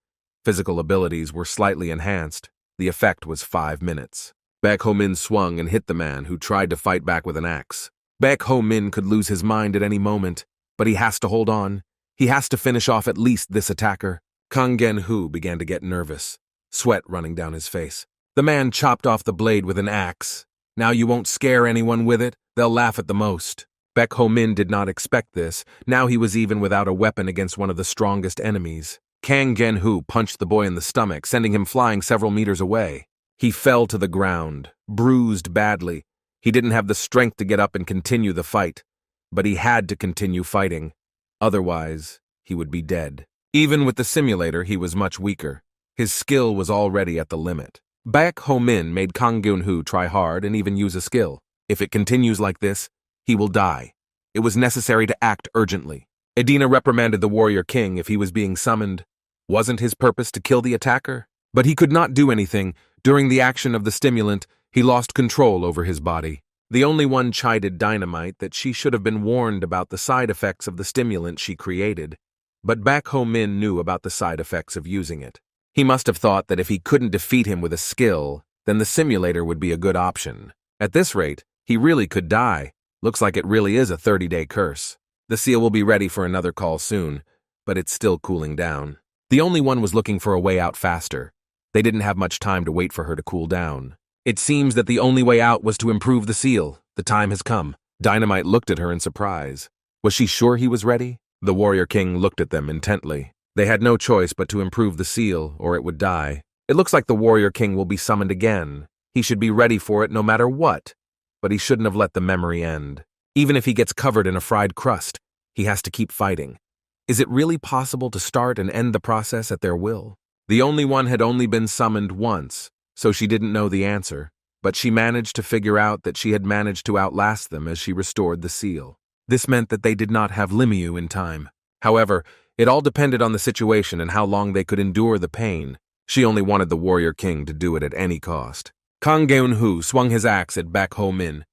Physical abilities were slightly enhanced. The effect was 5 minutes. Baek Ho-min swung and hit the man, who tried to fight back with an axe. Baek Ho-min could lose his mind at any moment, but he has to hold on. He has to finish off at least this attacker. Kang Gyun-hoo began to get nervous, sweat running down his face. The man chopped off the blade with an axe. Now you won't scare anyone with it, they'll laugh at the most. Baek Ho-min did not expect this. Now he was even without a weapon against one of the strongest enemies. Kang Gyun-hoo punched the boy in the stomach, sending him flying several meters away. He fell to the ground, bruised badly. He didn't have the strength to get up and continue the fight, but he had to continue fighting. Otherwise, he would be dead. Even with the simulator, he was much weaker. His skill was already at the limit. Baek Ho-min made Kang Gyun-hoo try hard and even use a skill. If it continues like this, he will die. It was necessary to act urgently. Edina reprimanded the warrior king if he was being summoned. Wasn't his purpose to kill the attacker? But he could not do anything. During the action of the stimulant, he lost control over his body. The only one chided Dynamite that she should have been warned about the side effects of the stimulant she created. But Baek Ho-min knew about the side effects of using it. He must have thought that if he couldn't defeat him with a skill, then the simulator would be a good option. At this rate, he really could die. Looks like it really is a 30-day curse. The seal will be ready for another call soon, but it's still cooling down. The only one was looking for a way out faster. They didn't have much time to wait for her to cool down. It seems that the only way out was to improve the seal. The time has come. Dynamite looked at her in surprise. Was she sure he was ready? The warrior king looked at them intently. They had no choice but to improve the seal, or it would die. It looks like the warrior king will be summoned again. He should be ready for it no matter what. But he shouldn't have let the memory end. Even if he gets covered in a fried crust, he has to keep fighting. Is it really possible to start and end the process at their will? The only one had only been summoned once, so she didn't know the answer. but she managed to figure out that she had managed to outlast them as she restored the seal. This meant that they did not have Limiu in time. However, it all depended on the situation and how long they could endure the pain. She only wanted the warrior king to do it at any cost. Kang Geun-hoo swung his axe at Baek Ho-min.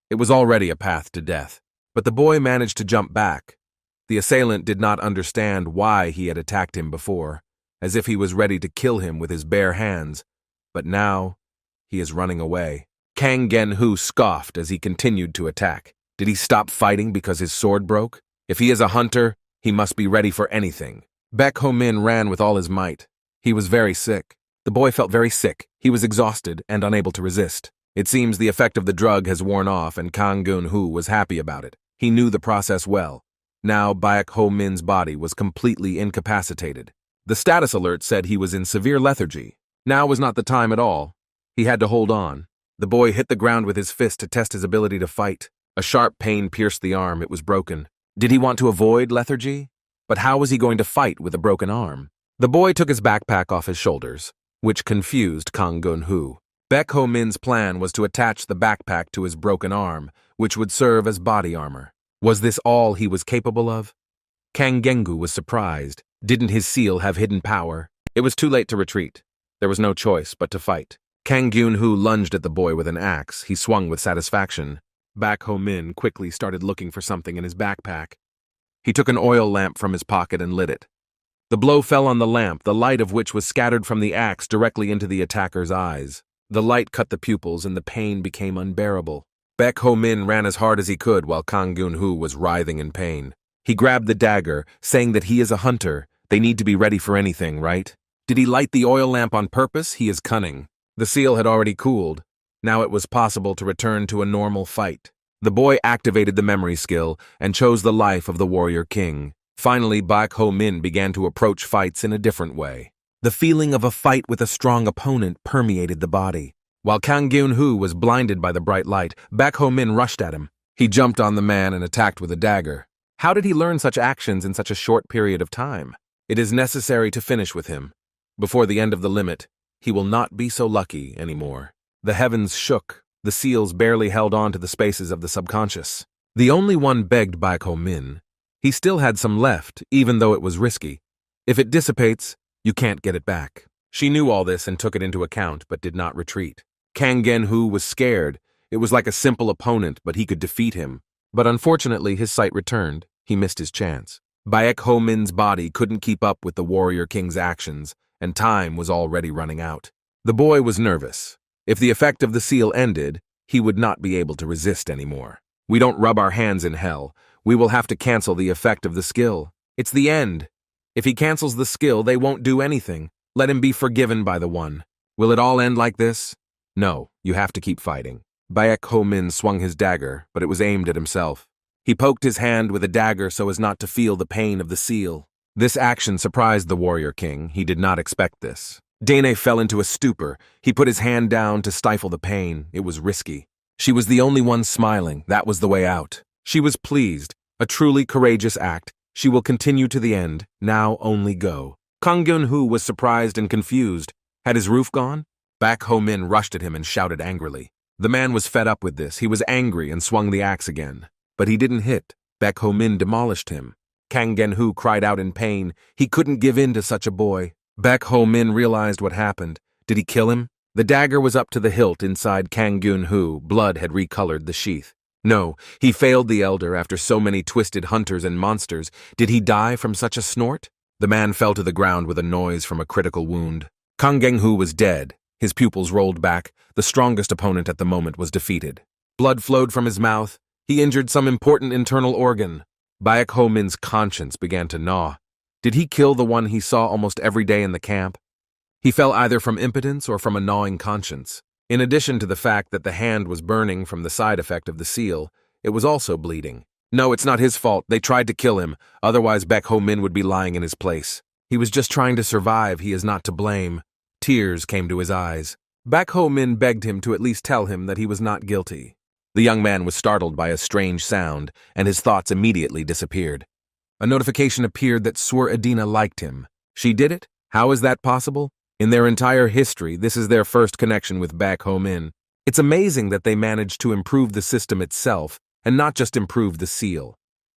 It was already a path to death, but the boy managed to jump back. The assailant did not understand why he had attacked him before, as if he was ready to kill him with his bare hands, but now he is running away. Kang Gen-hoo scoffed as he continued to attack. Did he stop fighting because his sword broke? If he is a hunter, he must be ready for anything. Baek Ho-min ran with all his might. He was very sick. The boy felt very sick. He was exhausted and unable to resist. It seems the effect of the drug has worn off, and Kang Geun-hoo was happy about it. He knew the process well. Now Baek Ho-min's body was completely incapacitated. The status alert said he was in severe lethargy. Now was not the time at all. He had to hold on. The boy hit the ground with his fist to test his ability to fight. A sharp pain pierced the arm. It was broken. Did he want to avoid lethargy? But how was he going to fight with a broken arm? The boy took his backpack off his shoulders, which confused Kang Geun-hoo. Baek Ho-min's plan was to attach the backpack to his broken arm, which would serve as body armor. Was this all he was capable of? Kang Gengu was surprised. Didn't his seal have hidden power? It was too late to retreat. There was no choice but to fight. Kang Geun-hoo lunged at the boy with an axe. He swung with satisfaction. Baek Ho-min quickly started looking for something in his backpack. He took an oil lamp from his pocket and lit it. The blow fell on the lamp, the light of which was scattered from the axe directly into the attacker's eyes. The light cut the pupils and the pain became unbearable. Baek Ho-min ran as hard as he could while Kang Geun-hoo was writhing in pain. He grabbed the dagger, saying that he is a hunter. They need to be ready for anything, right? Did he light the oil lamp on purpose? He is cunning. The seal had already cooled. Now it was possible to return to a normal fight. The boy activated the memory skill and chose the life of the warrior king. Finally, Baek Ho-min began to approach fights in a different way. The feeling of a fight with a strong opponent permeated the body. While Kang Geun-hoo was blinded by the bright light, Baek Ho-min rushed at him. He jumped on the man and attacked with a dagger. How did he learn such actions in such a short period of time? It is necessary to finish with him. Before the end of the limit, he will not be so lucky anymore. The heavens shook. The seals barely held on to the spaces of the subconscious. The only one begged Baek Ho-min. He still had some left, even though it was risky. If it dissipates, you can't get it back. She knew all this and took it into account, but did not retreat. Kang Gen-hoo was scared. It was like a simple opponent, but he could defeat him. But unfortunately, his sight returned. He missed his chance. Baek Ho-min's body couldn't keep up with the warrior king's actions, and time was already running out. The boy was nervous. If the effect of the seal ended, he would not be able to resist anymore. We don't rub our hands in hell. We will have to cancel the effect of the skill. It's the end. If he cancels the skill, they won't do anything. Let him be forgiven by the one. Will it all end like this? No, you have to keep fighting. Baek Ho-min swung his dagger, but it was aimed at himself. He poked his hand with a dagger so as not to feel the pain of the seal. This action surprised the warrior king. He did not expect this. Dane fell into a stupor. He put his hand down to stifle the pain. It was risky. She was the only one smiling. That was the way out. She was pleased. A truly courageous act. She will continue to the end. Now only go. Kang Geun-hoo was surprised and confused. Had his roof gone? Baek Ho-min rushed at him and shouted angrily. The man was fed up with this. He was angry and swung the axe again. But he didn't hit. Baek Ho-min demolished him. Kang Gen-hoo cried out in pain. He couldn't give in to such a boy. Baek Ho-min realized what happened. Did he kill him? The dagger was up to the hilt inside Kang Geun-hoo. Blood had recolored the sheath. No, he failed the elder after so many twisted hunters and monsters. Did he die from such a snort? The man fell to the ground with a noise from a critical wound. Kang Gen-hoo was dead. His pupils rolled back. The strongest opponent at the moment was defeated. Blood flowed from his mouth. He injured some important internal organ. Baek Ho-min's conscience began to gnaw. Did he kill the one he saw almost every day in the camp? He fell either from impotence or from a gnawing conscience. In addition to the fact that the hand was burning from the side effect of the seal, it was also bleeding. No, it's not his fault. They tried to kill him. Otherwise, Baek Ho-min would be lying in his place. He was just trying to survive. He is not to blame. Tears came to his eyes. Baek Ho-min begged him to at least tell him that he was not guilty. The young man was startled by a strange sound, and his thoughts immediately disappeared. A notification appeared that Swur Adina liked him. She did it? How is that possible? In their entire history, this is their first connection with Baek Ho-min. It's amazing that they managed to improve the system itself and not just improve the seal.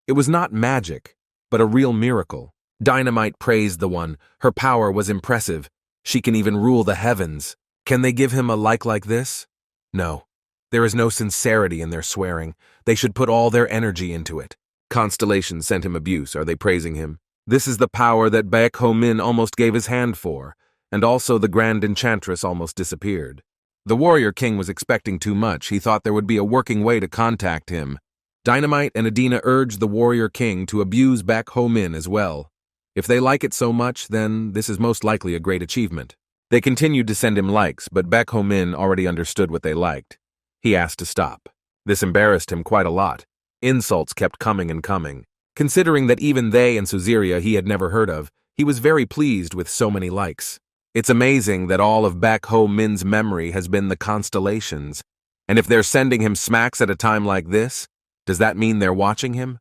It was not magic, but a real miracle. Dynamite praised the one. Her power was impressive. She can even rule the heavens. Can they give him a like this? No. There is no sincerity in their swearing. They should put all their energy into it. Constellations sent him abuse. Are they praising him? This is the power that Baek Ho Min almost gave his hand for, and also the Grand Enchantress almost disappeared. The Warrior King was expecting too much. He thought there would be a working way to contact him. Dynamite and Adina urged the Warrior King to abuse Baek Ho Min as well. If they like it so much, then this is most likely a great achievement. They continued to send him likes, but Baek Ho Min already understood what they liked. He asked to stop. This embarrassed him quite a lot. Insults kept coming and coming. Considering that even they and Suziria he had never heard of, he was very pleased with so many likes. It's amazing that all of Baek Ho Min's memory has been the Constellations. And if they're sending him smacks at a time like this, does that mean they're watching him?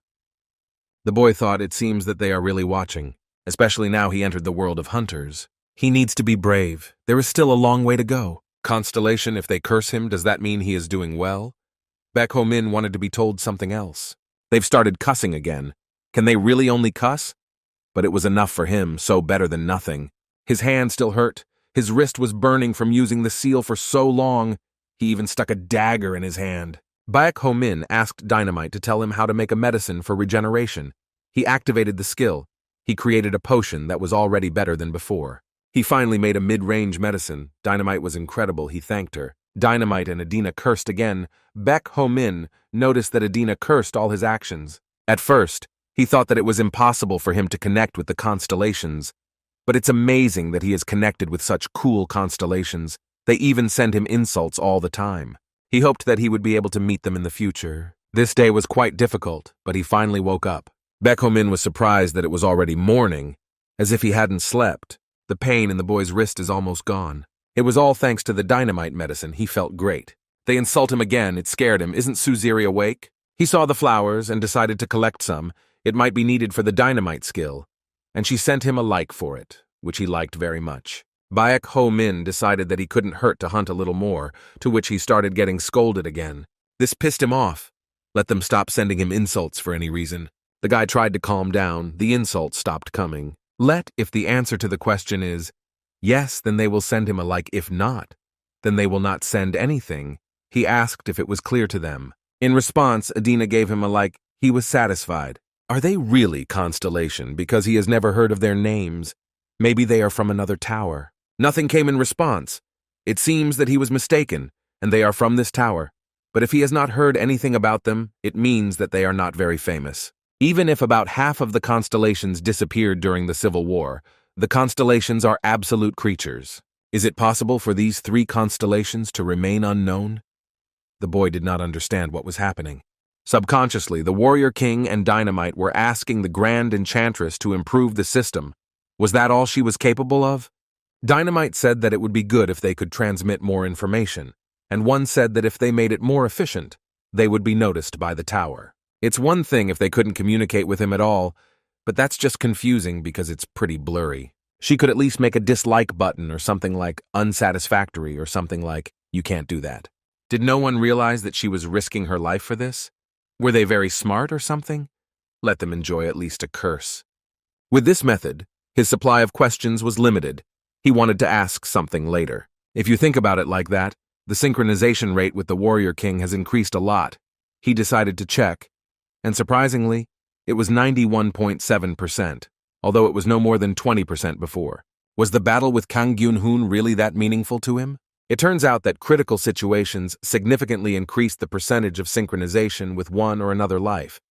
The boy thought it seems that they are really watching, especially now he entered the world of hunters. He needs to be brave. There is still a long way to go. Constellation, if they curse him, does that mean he is doing well? Baek Ho Min wanted to be told something else. They've started cussing again. Can they really only cuss? But it was enough for him, so better than nothing. His hand still hurt. His wrist was burning from using the seal for so long. He even stuck a dagger in his hand. Baek Ho Min asked Dynamite to tell him how to make a medicine for regeneration. He activated the skill. He created a potion that was already better than before. He finally made a mid-range medicine. Dynamite was incredible. He thanked her. Dynamite and Adina cursed again. Baek Ho Min noticed that Adina cursed all his actions. At first, he thought that it was impossible for him to connect with the Constellations. But it's amazing that he is connected with such cool constellations. They even send him insults all the time. He hoped that he would be able to meet them in the future. This day was quite difficult, but he finally woke up. Baek Ho Min was surprised that it was already morning, as if he hadn't slept. The pain in the boy's wrist is almost gone. It was all thanks to the dynamite medicine. He felt great. They insult him again. It scared him. Isn't Suziri awake? He saw the flowers and decided to collect some. It might be needed for the dynamite skill. And she sent him a like for it, which he liked very much. Baek Ho Min decided that he couldn't hurt to hunt a little more, to which he started getting scolded again. This pissed him off. Let them stop sending him insults for any reason. The guy tried to calm down. The insults stopped coming. If the answer to the question is yes, then they will send him a like. If not, then they will not send anything. He asked if it was clear to them. In response, Adina gave him a like. He was satisfied. Are they really Constellation? Because he has never heard of their names. Maybe they are from another tower. Nothing came in response. It seems that he was mistaken, and they are from this tower. But if he has not heard anything about them, it means that they are not very famous. Even if about half of the Constellations disappeared during the Civil War, the Constellations are absolute creatures. Is it possible for these 3 constellations to remain unknown? The boy did not understand what was happening. Subconsciously, the Warrior King and Dynamite were asking the Grand Enchantress to improve the system. Was that all she was capable of? Dynamite said that it would be good if they could transmit more information, and one said that if they made it more efficient, they would be noticed by the tower. It's one thing if they couldn't communicate with him at all, but that's just confusing because it's pretty blurry. She could at least make a dislike button or something like unsatisfactory or something like you can't do that. Did no one realize that she was risking her life for this? Were they very smart or something? Let them enjoy at least a curse. With this method, his supply of questions was limited. He wanted to ask something later. If you think about it like that, the synchronization rate with the Warrior King has increased a lot. He decided to check, and surprisingly, it was 91.7%, although it was no more than 20% before. Was the battle with Kang Gyun-hoon really that meaningful to him? It turns out that critical situations significantly increased the percentage of synchronization with one or another life.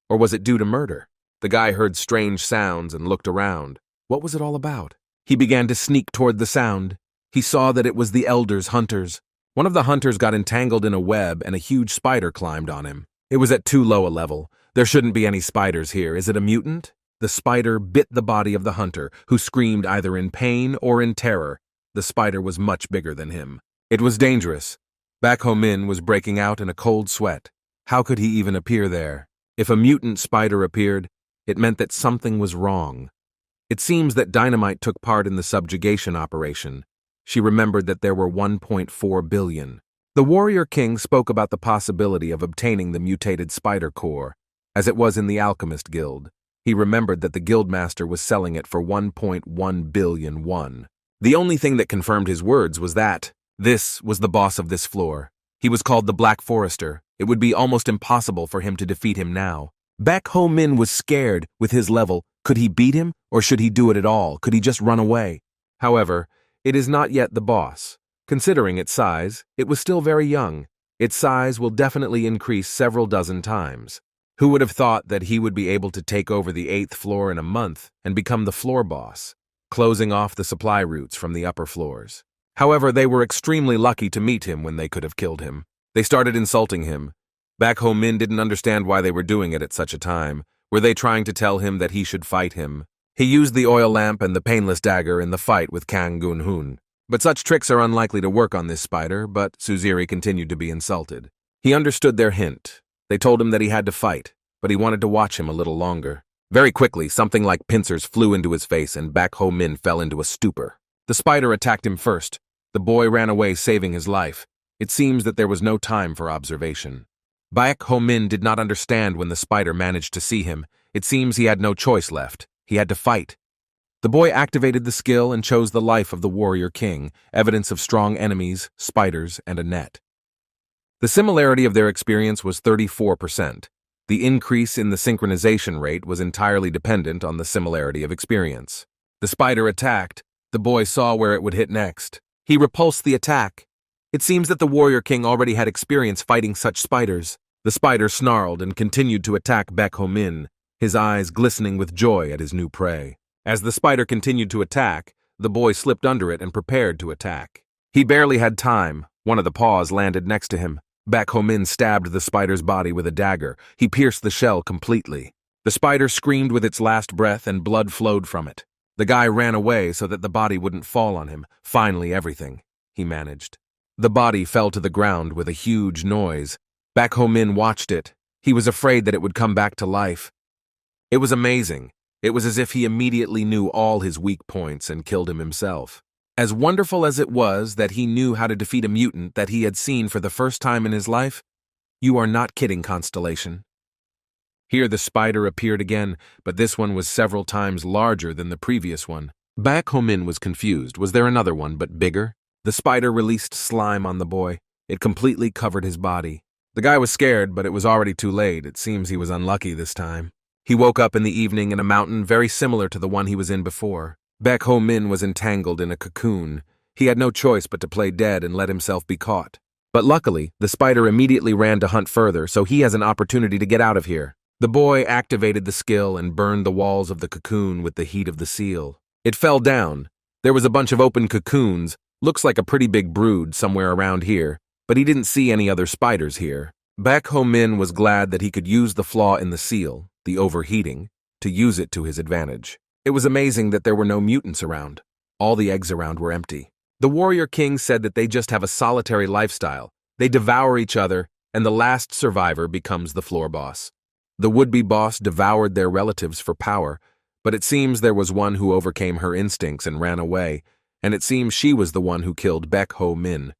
Or was it due to murder? The guy heard strange sounds and looked around. What was it all about? He began to sneak toward the sound. He saw that it was the Elders' hunters. One of the hunters got entangled in a web and a huge spider climbed on him. It was at too low a level. There shouldn't be any spiders here. Is it a mutant? The spider bit the body of the hunter, who screamed either in pain or in terror. The spider was much bigger than him. It was dangerous. Baek Ho Min was breaking out in a cold sweat. How could he even appear there? If a mutant spider appeared, it meant that something was wrong. It seems that Dynamite took part in the subjugation operation. She remembered that there were 1.4 billion. The warrior king spoke about the possibility of obtaining the mutated spider core, as it was in the alchemist guild. He remembered that the guildmaster was selling it for 1.1 billion won. The only thing that confirmed his words was that this was the boss of this floor. He was called the Black Forester. It would be almost impossible for him to defeat him now. Baek Ho Min was scared with his level. Could he beat him, or should he do it at all? Could he just run away? However, it is not yet the boss. Considering its size, it was still very young. Its size will definitely increase several dozen times. Who would have thought that he would be able to take over the 8th floor in a month and become the floor boss, closing off the supply routes from the upper floors? However, they were extremely lucky to meet him when they could have killed him. They started insulting him. Baek Ho Min didn't understand why they were doing it at such a time. Were they trying to tell him that he should fight him? He used the oil lamp and the painless dagger in the fight with Kang Gun-hoon. But such tricks are unlikely to work on this spider, but Suziri continued to be insulted. He understood their hint. They told him that he had to fight, but he wanted to watch him a little longer. Very quickly, something like pincers flew into his face and Baek Ho Min fell into a stupor. The spider attacked him first. The boy ran away, saving his life. It seems that there was no time for observation. Baek Ho Min did not understand when the spider managed to see him. It seems he had no choice left. He had to fight. The boy activated the skill and chose the life of the warrior king, evidence of strong enemies, spiders, and a net. The similarity of their experience was 34%. The increase in the synchronization rate was entirely dependent on the similarity of experience. The spider attacked. The boy saw where it would hit next. He repulsed the attack. It seems that the warrior king already had experience fighting such spiders. The spider snarled and continued to attack Baek Ho Min, his eyes glistening with joy at his new prey. As the spider continued to attack, the boy slipped under it and prepared to attack. He barely had time. One of the paws landed next to him. Baek Ho Min stabbed the spider's body with a dagger. He pierced the shell completely. The spider screamed with its last breath and blood flowed from it. The guy ran away so that the body wouldn't fall on him. Finally, everything, he managed. The body fell to the ground with a huge noise. Baek Ho Min watched it. He was afraid that it would come back to life. It was amazing. It was as if he immediately knew all his weak points and killed him himself. As wonderful as it was that he knew how to defeat a mutant that he had seen for the first time in his life, you are not kidding, Constellation. Here the spider appeared again, but this one was several times larger than the previous one. Baek Ho Min was confused. Was there another one, but bigger? The spider released slime on the boy. It completely covered his body. The guy was scared, but it was already too late. It seems he was unlucky this time. He woke up in the evening in a mountain very similar to the one he was in before. Baek Ho Min was entangled in a cocoon. He had no choice but to play dead and let himself be caught. But luckily, the spider immediately ran to hunt further, so he has an opportunity to get out of here. The boy activated the skill and burned the walls of the cocoon with the heat of the seal. It fell down. There was a bunch of open cocoons. Looks like a pretty big brood somewhere around here, but he didn't see any other spiders here. Baek Ho Min was glad that he could use the flaw in the seal, the overheating, to use it to his advantage. It was amazing that there were no mutants around. All the eggs around were empty. The warrior king said that they just have a solitary lifestyle. They devour each other, and the last survivor becomes the floor boss. The would-be boss devoured their relatives for power, but it seems there was one who overcame her instincts and ran away, and it seems she was the one who killed Baek Ho Min.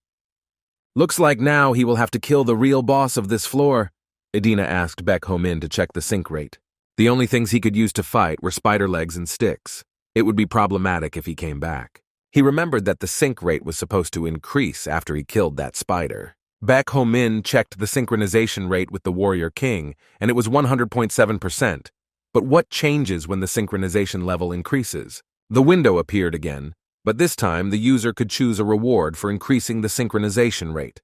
Looks like now he will have to kill the real boss of this floor. Edina asked Baek Ho Min to check the sync rate. The only things he could use to fight were spider legs and sticks. It would be problematic if he came back. He remembered that the sync rate was supposed to increase after he killed that spider. Baek Ho Min checked the synchronization rate with the warrior king, and it was 100.7%. But what changes when the synchronization level increases? The window appeared again, but this time the user could choose a reward for increasing the synchronization rate.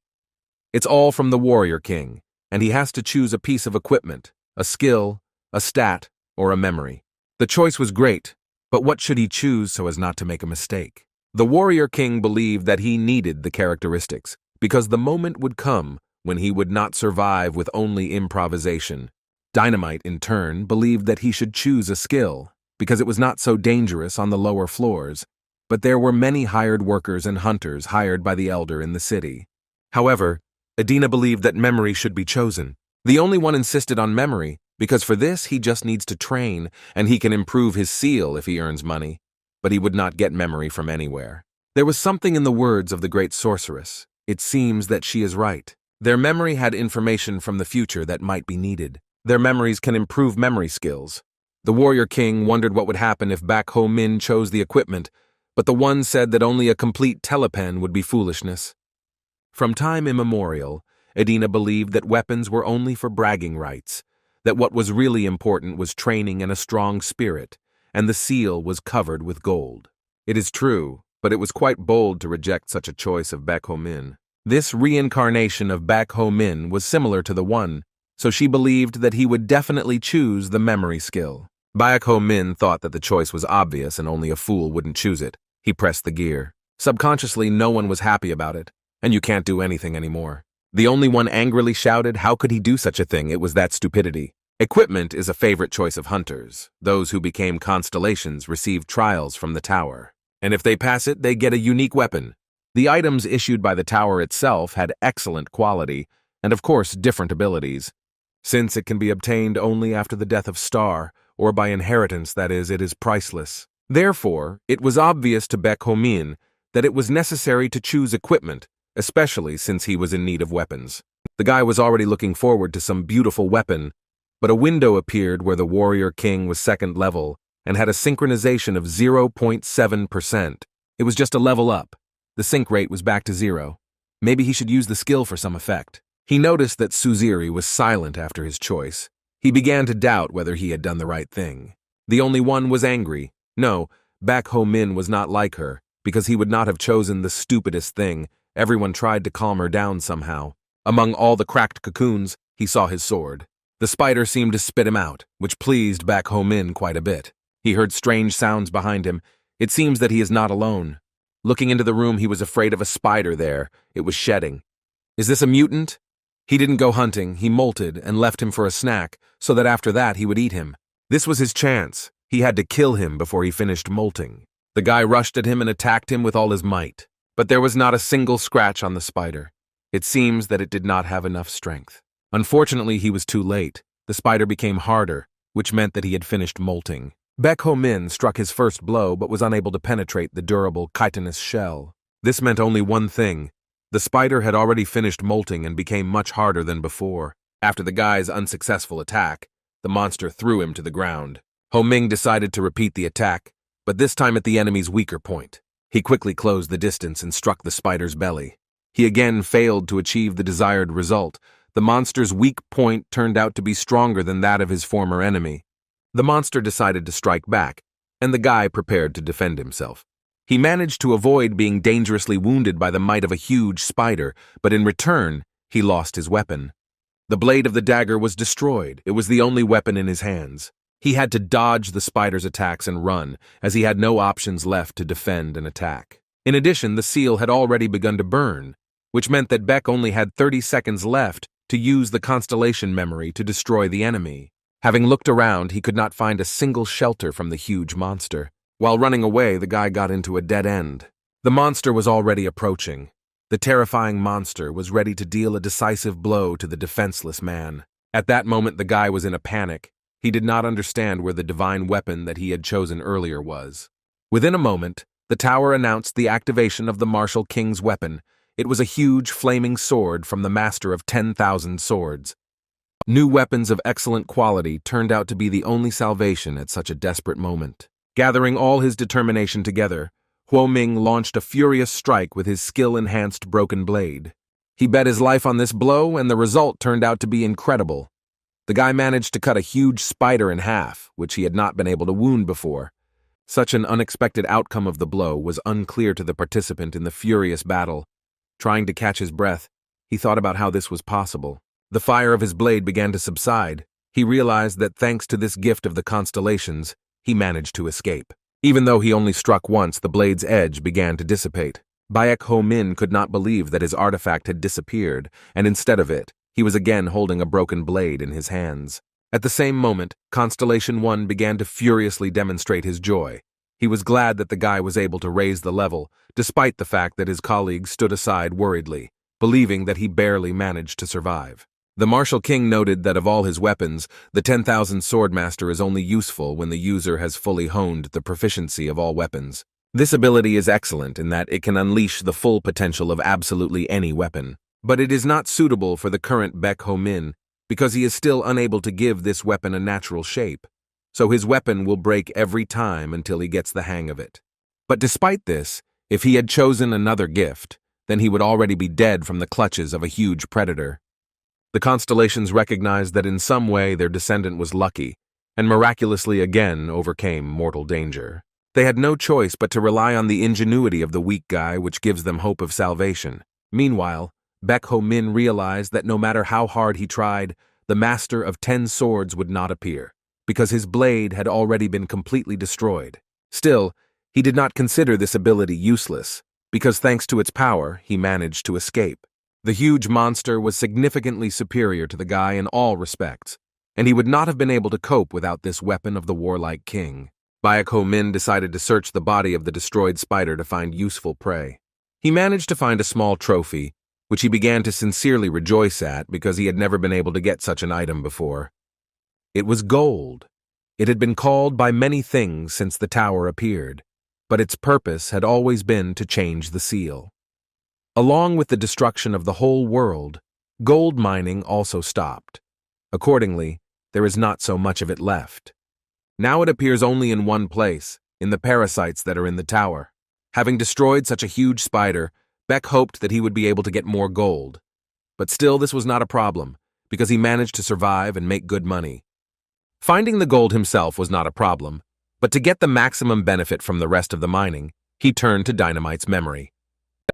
It's all from the warrior king, and he has to choose a piece of equipment, a skill, a stat, or a memory. The choice was great, but what should he choose so as not to make a mistake? The warrior king believed that he needed the characteristics, because the moment would come when he would not survive with only improvisation. Dynamite, in turn, believed that he should choose a skill, because it was not so dangerous on the lower floors, but there were many hired workers and hunters hired by the elder in the city. However, Edina believed that memory should be chosen. The only one insisted on memory, because for this he just needs to train, and he can improve his seal if he earns money. But he would not get memory from anywhere. There was something in the words of the great sorceress. It seems that she is right. Their memory had information from the future that might be needed. Their memories can improve memory skills. The warrior king wondered what would happen if Baek Ho Min chose the equipment, but the one said that only a complete telepen would be foolishness. From time immemorial, Edina believed that weapons were only for bragging rights, that what was really important was training and a strong spirit, and the seal was covered with gold. It is true, but it was quite bold to reject such a choice of Baek Ho Min. This reincarnation of Baek Ho Min was similar to the one, so she believed that he would definitely choose the memory skill. Baek Ho Min thought that the choice was obvious and only a fool wouldn't choose it. He pressed the gear. Subconsciously, no one was happy about it, and you can't do anything anymore. The only one angrily shouted, how could he do such a thing? It was that stupidity. Equipment is a favorite choice of hunters. Those who became constellations receive trials from the tower, and if they pass it, they get a unique weapon. The items issued by the tower itself had excellent quality, and of course different abilities. Since it can be obtained only after the death of Star, or by inheritance, that is, it is priceless. Therefore, it was obvious to Baek Ho Min that it was necessary to choose equipment, especially since he was in need of weapons. The guy was already looking forward to some beautiful weapon, but a window appeared where the warrior king was second level and had a synchronization of 0.7%. It was just a level up. The sync rate was back to 0. Maybe he should use the skill for some effect. He noticed that Suziri was silent after his choice. He began to doubt whether he had done the right thing. The only one was angry. No, Baek Ho Min was not like her, because he would not have chosen the stupidest thing. Everyone tried to calm her down somehow. Among all the cracked cocoons, he saw his sword. The spider seemed to spit him out, which pleased Baek Ho Min quite a bit. He heard strange sounds behind him. It seems that he is not alone. Looking into the room, he was afraid of a spider there. It was shedding. Is this a mutant? He didn't go hunting. He molted and left him for a snack, so that after that he would eat him. This was his chance. He had to kill him before he finished molting. The guy rushed at him and attacked him with all his might. But there was not a single scratch on the spider. It seems that it did not have enough strength. Unfortunately, he was too late. The spider became harder, which meant that he had finished molting. Baek Ho Min struck his first blow but was unable to penetrate the durable chitinous shell. This meant only one thing. The spider had already finished molting and became much harder than before. After the guy's unsuccessful attack, the monster threw him to the ground. Ho Ming decided to repeat the attack, but this time at the enemy's weaker point. He quickly closed the distance and struck the spider's belly. He again failed to achieve the desired result. The monster's weak point turned out to be stronger than that of his former enemy. The monster decided to strike back, and the guy prepared to defend himself. He managed to avoid being dangerously wounded by the might of a huge spider, but in return, he lost his weapon. The blade of the dagger was destroyed. It was the only weapon in his hands. He had to dodge the spider's attacks and run, as he had no options left to defend and attack. In addition, the seal had already begun to burn, which meant that Baek only had 30 seconds left to use the constellation memory to destroy the enemy. Having looked around, he could not find a single shelter from the huge monster. While running away, the guy got into a dead end. The monster was already approaching. The terrifying monster was ready to deal a decisive blow to the defenseless man. At that moment, the guy was in a panic. He did not understand where the divine weapon that he had chosen earlier was. Within a moment, the tower announced the activation of the martial king's weapon. It was a huge flaming sword from the master of 10,000 swords. New weapons of excellent quality turned out to be the only salvation at such a desperate moment. Gathering all his determination together, Huo Ming launched a furious strike with his skill-enhanced broken blade. He bet his life on this blow, and the result turned out to be incredible. The guy managed to cut a huge spider in half, which he had not been able to wound before. Such an unexpected outcome of the blow was unclear to the participant in the furious battle. Trying to catch his breath, he thought about how this was possible. The fire of his blade began to subside. He realized that thanks to this gift of the constellations, he managed to escape. Even though he only struck once, the blade's edge began to dissipate. Baek Ho Min could not believe that his artifact had disappeared, and instead of it, he was again holding a broken blade in his hands. At the same moment, Constellation 1 began to furiously demonstrate his joy. He was glad that the guy was able to raise the level, despite the fact that his colleagues stood aside worriedly, believing that he barely managed to survive. The martial king noted that of all his weapons, the 10,000 swordmaster is only useful when the user has fully honed the proficiency of all weapons. This ability is excellent in that it can unleash the full potential of absolutely any weapon, but it is not suitable for the current Baek Ho-min because he is still unable to give this weapon a natural shape, so his weapon will break every time until he gets the hang of it. But despite this, if he had chosen another gift, then he would already be dead from the clutches of a huge predator. The Constellations recognized that in some way their descendant was lucky, and miraculously again overcame mortal danger. They had no choice but to rely on the ingenuity of the weak guy, which gives them hope of salvation. Meanwhile, Baek Ho-min realized that no matter how hard he tried, the Master of 10 Swords would not appear, because his blade had already been completely destroyed. Still, he did not consider this ability useless, because thanks to its power, he managed to escape. The huge monster was significantly superior to the guy in all respects, and he would not have been able to cope without this weapon of the warlike king. Baek Ho-min decided to search the body of the destroyed spider to find useful prey. He managed to find a small trophy, which he began to sincerely rejoice at because he had never been able to get such an item before. It was gold. It had been called by many things since the tower appeared, but its purpose had always been to change the seal. Along with the destruction of the whole world, gold mining also stopped. Accordingly, there is not so much of it left. Now it appears only in one place, in the parasites that are in the tower. Having destroyed such a huge spider, Baek hoped that he would be able to get more gold. But still this was not a problem, because he managed to survive and make good money. Finding the gold himself was not a problem, but to get the maximum benefit from the rest of the mining, he turned to Dynamite's memory.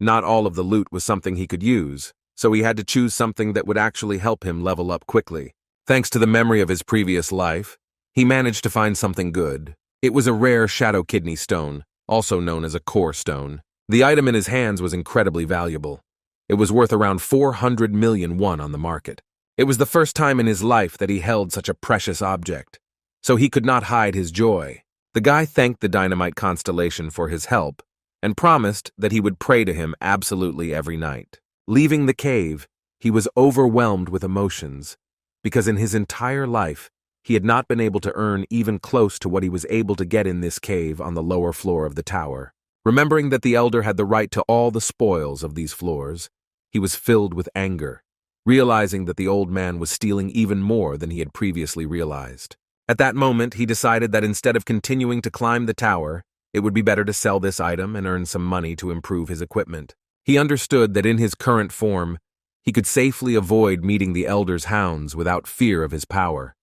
Not all of the loot was something he could use, so he had to choose something that would actually help him level up quickly. Thanks to the memory of his previous life, he managed to find something good. It was a rare shadow kidney stone, also known as a core stone. The item in his hands was incredibly valuable. It was worth around 400 million won on the market. It was the first time in his life that he held such a precious object, so he could not hide his joy. The guy thanked the Dynamite Constellation for his help and promised that he would pray to him absolutely every night. Leaving the cave, he was overwhelmed with emotions, because in his entire life, he had not been able to earn even close to what he was able to get in this cave on the lower floor of the tower. Remembering that the elder had the right to all the spoils of these floors, he was filled with anger, realizing that the old man was stealing even more than he had previously realized. At that moment, he decided that instead of continuing to climb the tower, it would be better to sell this item and earn some money to improve his equipment. He understood that in his current form, he could safely avoid meeting the elder's hounds without fear of his power.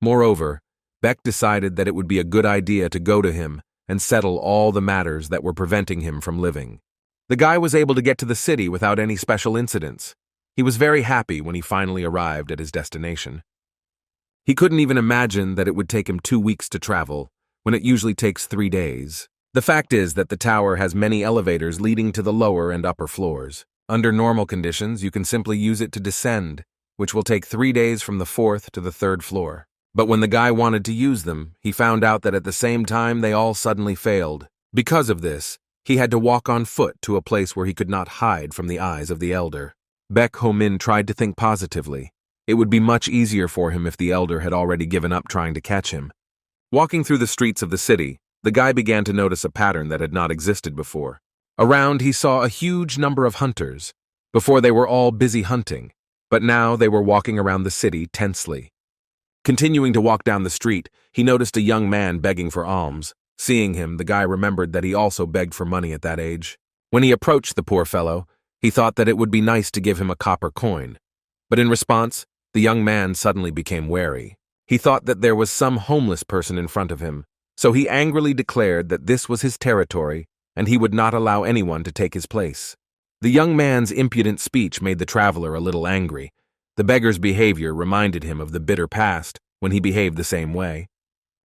Moreover, Baek decided that it would be a good idea to go to him and settle all the matters that were preventing him from living. The guy was able to get to the city without any special incidents. He was very happy when he finally arrived at his destination. He couldn't even imagine that it would take him 2 weeks to travel, when it usually takes 3 days. The fact is that the tower has many elevators leading to the lower and upper floors. Under normal conditions, you can simply use it to descend, which will take 3 days from the 4th to the 3rd floor. But when the guy wanted to use them, he found out that at the same time they all suddenly failed. Because of this, he had to walk on foot to a place where he could not hide from the eyes of the elder. Baek Ho-min tried to think positively. It would be much easier for him if the elder had already given up trying to catch him. Walking through the streets of the city, the guy began to notice a pattern that had not existed before. Around, he saw a huge number of hunters. Before, they were all busy hunting, but now they were walking around the city tensely. Continuing to walk down the street, he noticed a young man begging for alms. Seeing him, the guy remembered that he also begged for money at that age. When he approached the poor fellow, he thought that it would be nice to give him a copper coin. But in response, the young man suddenly became wary. He thought that there was some homeless person in front of him, so he angrily declared that this was his territory and he would not allow anyone to take his place. The young man's impudent speech made the traveler a little angry. The beggar's behavior reminded him of the bitter past when he behaved the same way.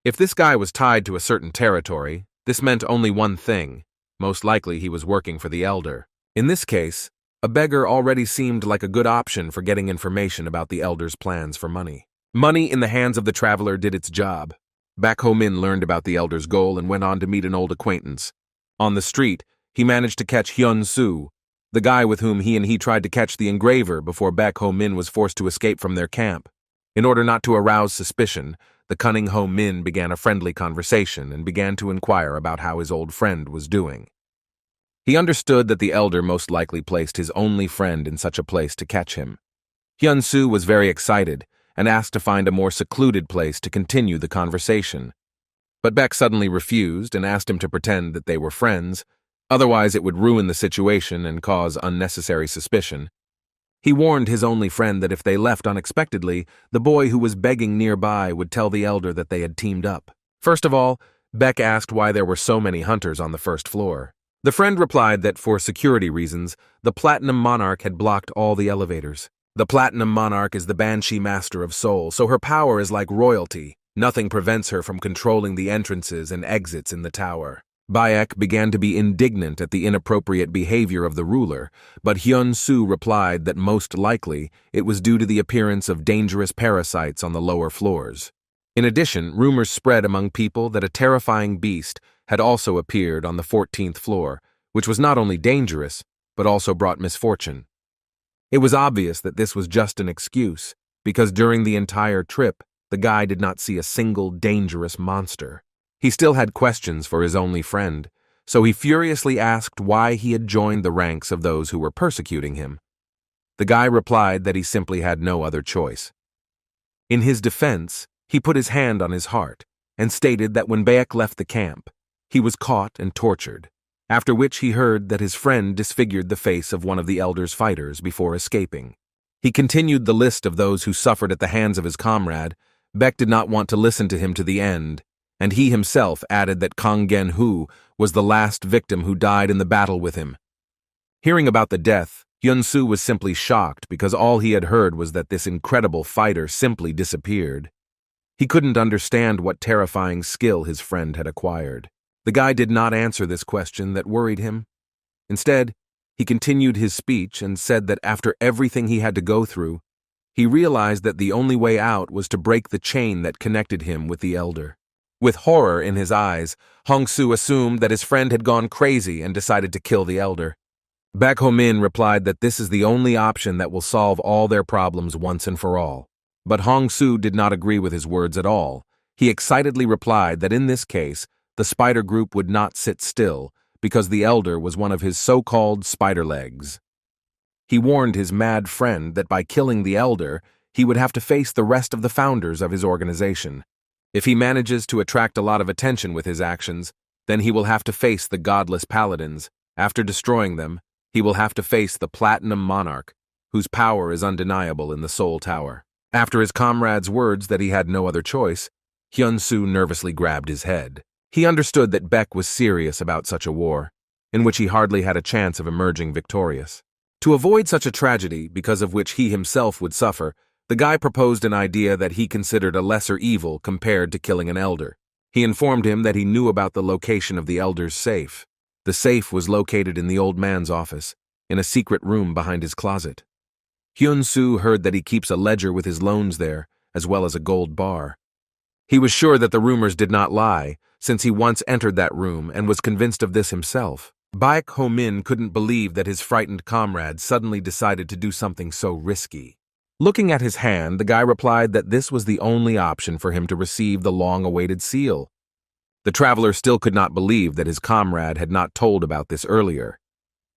If this guy was tied to a certain territory, this meant only one thing. Most likely he was working for the elder. In this case, a beggar already seemed like a good option for getting information about the elder's plans for money. Money in the hands of the traveler did its job. Baek Ho-min learned about the elder's goal and went on to meet an old acquaintance. On the street, he managed to catch Hyun-soo, the guy with whom he tried to catch the engraver before Baek Ho-min was forced to escape from their camp. In order not to arouse suspicion, the cunning Ho Min began a friendly conversation and began to inquire about how his old friend was doing. He understood that the elder most likely placed his only friend in such a place to catch him. Hyun-soo was very excited and asked to find a more secluded place to continue the conversation. But Baek suddenly refused and asked him to pretend that they were friends, otherwise it would ruin the situation and cause unnecessary suspicion. He warned his only friend that if they left unexpectedly, the boy who was begging nearby would tell the elder that they had teamed up. First of all, Baek asked why there were so many hunters on the first floor. The friend replied that for security reasons, the Platinum Monarch had blocked all the elevators. The Platinum Monarch is the Banshee Master of Soul, so her power is like royalty. Nothing prevents her from controlling the entrances and exits in the tower. Baek began to be indignant at the inappropriate behavior of the ruler, but Hyun-soo replied that most likely it was due to the appearance of dangerous parasites on the lower floors. In addition, rumors spread among people that a terrifying beast had also appeared on the 14th floor, which was not only dangerous, but also brought misfortune. It was obvious that this was just an excuse, because during the entire trip, the guy did not see a single dangerous monster. He still had questions for his only friend, so he furiously asked why he had joined the ranks of those who were persecuting him. The guy replied that he simply had no other choice. In his defense, he put his hand on his heart and stated that when Baek left the camp, he was caught and tortured, after which he heard that his friend disfigured the face of one of the elder's fighters before escaping. He continued the list of those who suffered at the hands of his comrade. Baek did not want to listen to him to the end, and he himself added that Kang Gen-hoo was the last victim who died in the battle with him. Hearing about the death, Hyun-soo was simply shocked because all he had heard was that this incredible fighter simply disappeared. He couldn't understand what terrifying skill his friend had acquired. The guy did not answer this question that worried him. Instead, he continued his speech and said that after everything he had to go through, he realized that the only way out was to break the chain that connected him with the elder. With horror in his eyes, Hong-soo assumed that his friend had gone crazy and decided to kill the elder. Baek Ho-min replied that this is the only option that will solve all their problems once and for all. But Hong-soo did not agree with his words at all. He excitedly replied that in this case, the spider group would not sit still because the elder was one of his so-called spider legs. He warned his mad friend that by killing the elder, he would have to face the rest of the founders of his organization. If he manages to attract a lot of attention with his actions, then he will have to face the godless paladins. After destroying them, he will have to face the Platinum Monarch, whose power is undeniable in the Soul Tower. After his comrade's words that he had no other choice, Hyun-soo nervously grabbed his head. He understood that Baek was serious about such a war, in which he hardly had a chance of emerging victorious. To avoid such a tragedy, because of which he himself would suffer, the guy proposed an idea that he considered a lesser evil compared to killing an elder. He informed him that he knew about the location of the elder's safe. The safe was located in the old man's office, in a secret room behind his closet. Hyun-soo heard that he keeps a ledger with his loans there, as well as a gold bar. He was sure that the rumors did not lie, since he once entered that room and was convinced of this himself. Baek Ho-min couldn't believe that his frightened comrade suddenly decided to do something so risky. Looking at his hand, the guy replied that this was the only option for him to receive the long-awaited seal. The traveler still could not believe that his comrade had not told about this earlier.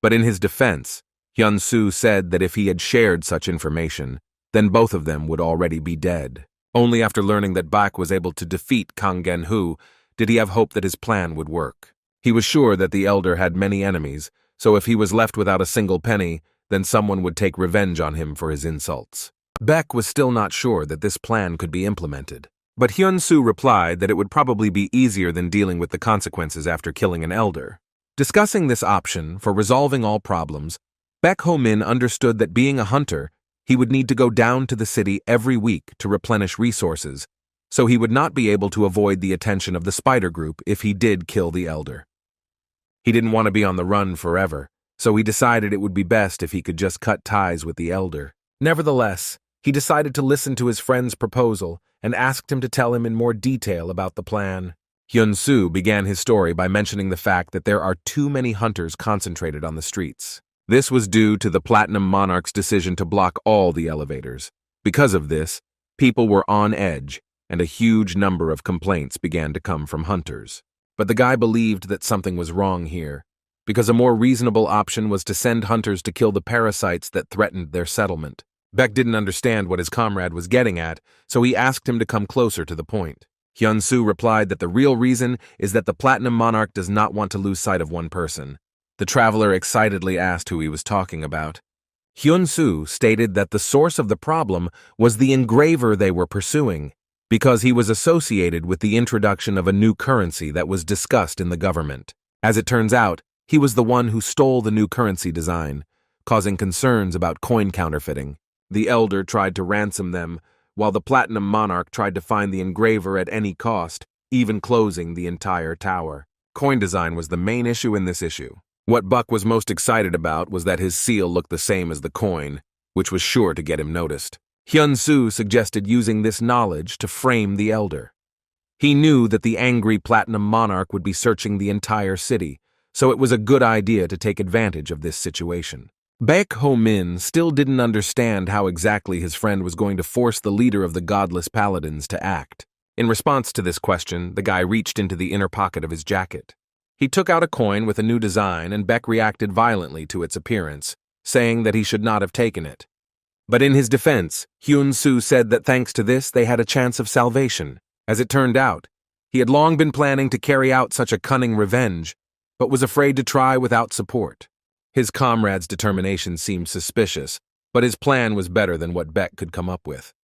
But in his defense, Hyun-soo said that if he had shared such information, then both of them would already be dead. Only after learning that Baek was able to defeat Kang Gen-hoo did he have hope that his plan would work. He was sure that the elder had many enemies, so if he was left without a single penny, then someone would take revenge on him for his insults. Baek was still not sure that this plan could be implemented. But Hyun-soo replied that it would probably be easier than dealing with the consequences after killing an elder. Discussing this option for resolving all problems, Baek Ho-min understood that being a hunter, he would need to go down to the city every week to replenish resources, so he would not be able to avoid the attention of the spider group if he did kill the elder. He didn't want to be on the run forever, so he decided it would be best if he could just cut ties with the elder. Nevertheless, he decided to listen to his friend's proposal and asked him to tell him in more detail about the plan. Hyun-soo began his story by mentioning the fact that there are too many hunters concentrated on the streets. This was due to the Platinum Monarch's decision to block all the elevators. Because of this, people were on edge, and a huge number of complaints began to come from hunters. But the guy believed that something was wrong here, because a more reasonable option was to send hunters to kill the parasites that threatened their settlement. Beck didn't understand what his comrade was getting at, so he asked him to come closer to the point. Hyun-soo replied that the real reason is that the Platinum Monarch does not want to lose sight of one person. The traveler excitedly asked who he was talking about. Hyun-soo stated that the source of the problem was the engraver they were pursuing, because he was associated with the introduction of a new currency that was discussed in the government. As it turns out, he was the one who stole the new currency design, causing concerns about coin counterfeiting. The elder tried to ransom them, while the Platinum Monarch tried to find the engraver at any cost, even closing the entire tower. Coin design was the main issue in this issue. What Buck was most excited about was that his seal looked the same as the coin, which was sure to get him noticed. Hyun-soo suggested using this knowledge to frame the elder. He knew that the angry Platinum Monarch would be searching the entire city, so it was a good idea to take advantage of this situation. Baek Ho-min still didn't understand how exactly his friend was going to force the leader of the godless paladins to act. In response to this question, the guy reached into the inner pocket of his jacket. He took out a coin with a new design, and Beck reacted violently to its appearance, saying that he should not have taken it. But in his defense, Hyun-soo said that thanks to this they had a chance of salvation. As it turned out, he had long been planning to carry out such a cunning revenge, but was afraid to try without support. His comrade's determination seemed suspicious, but his plan was better than what Beck could come up with.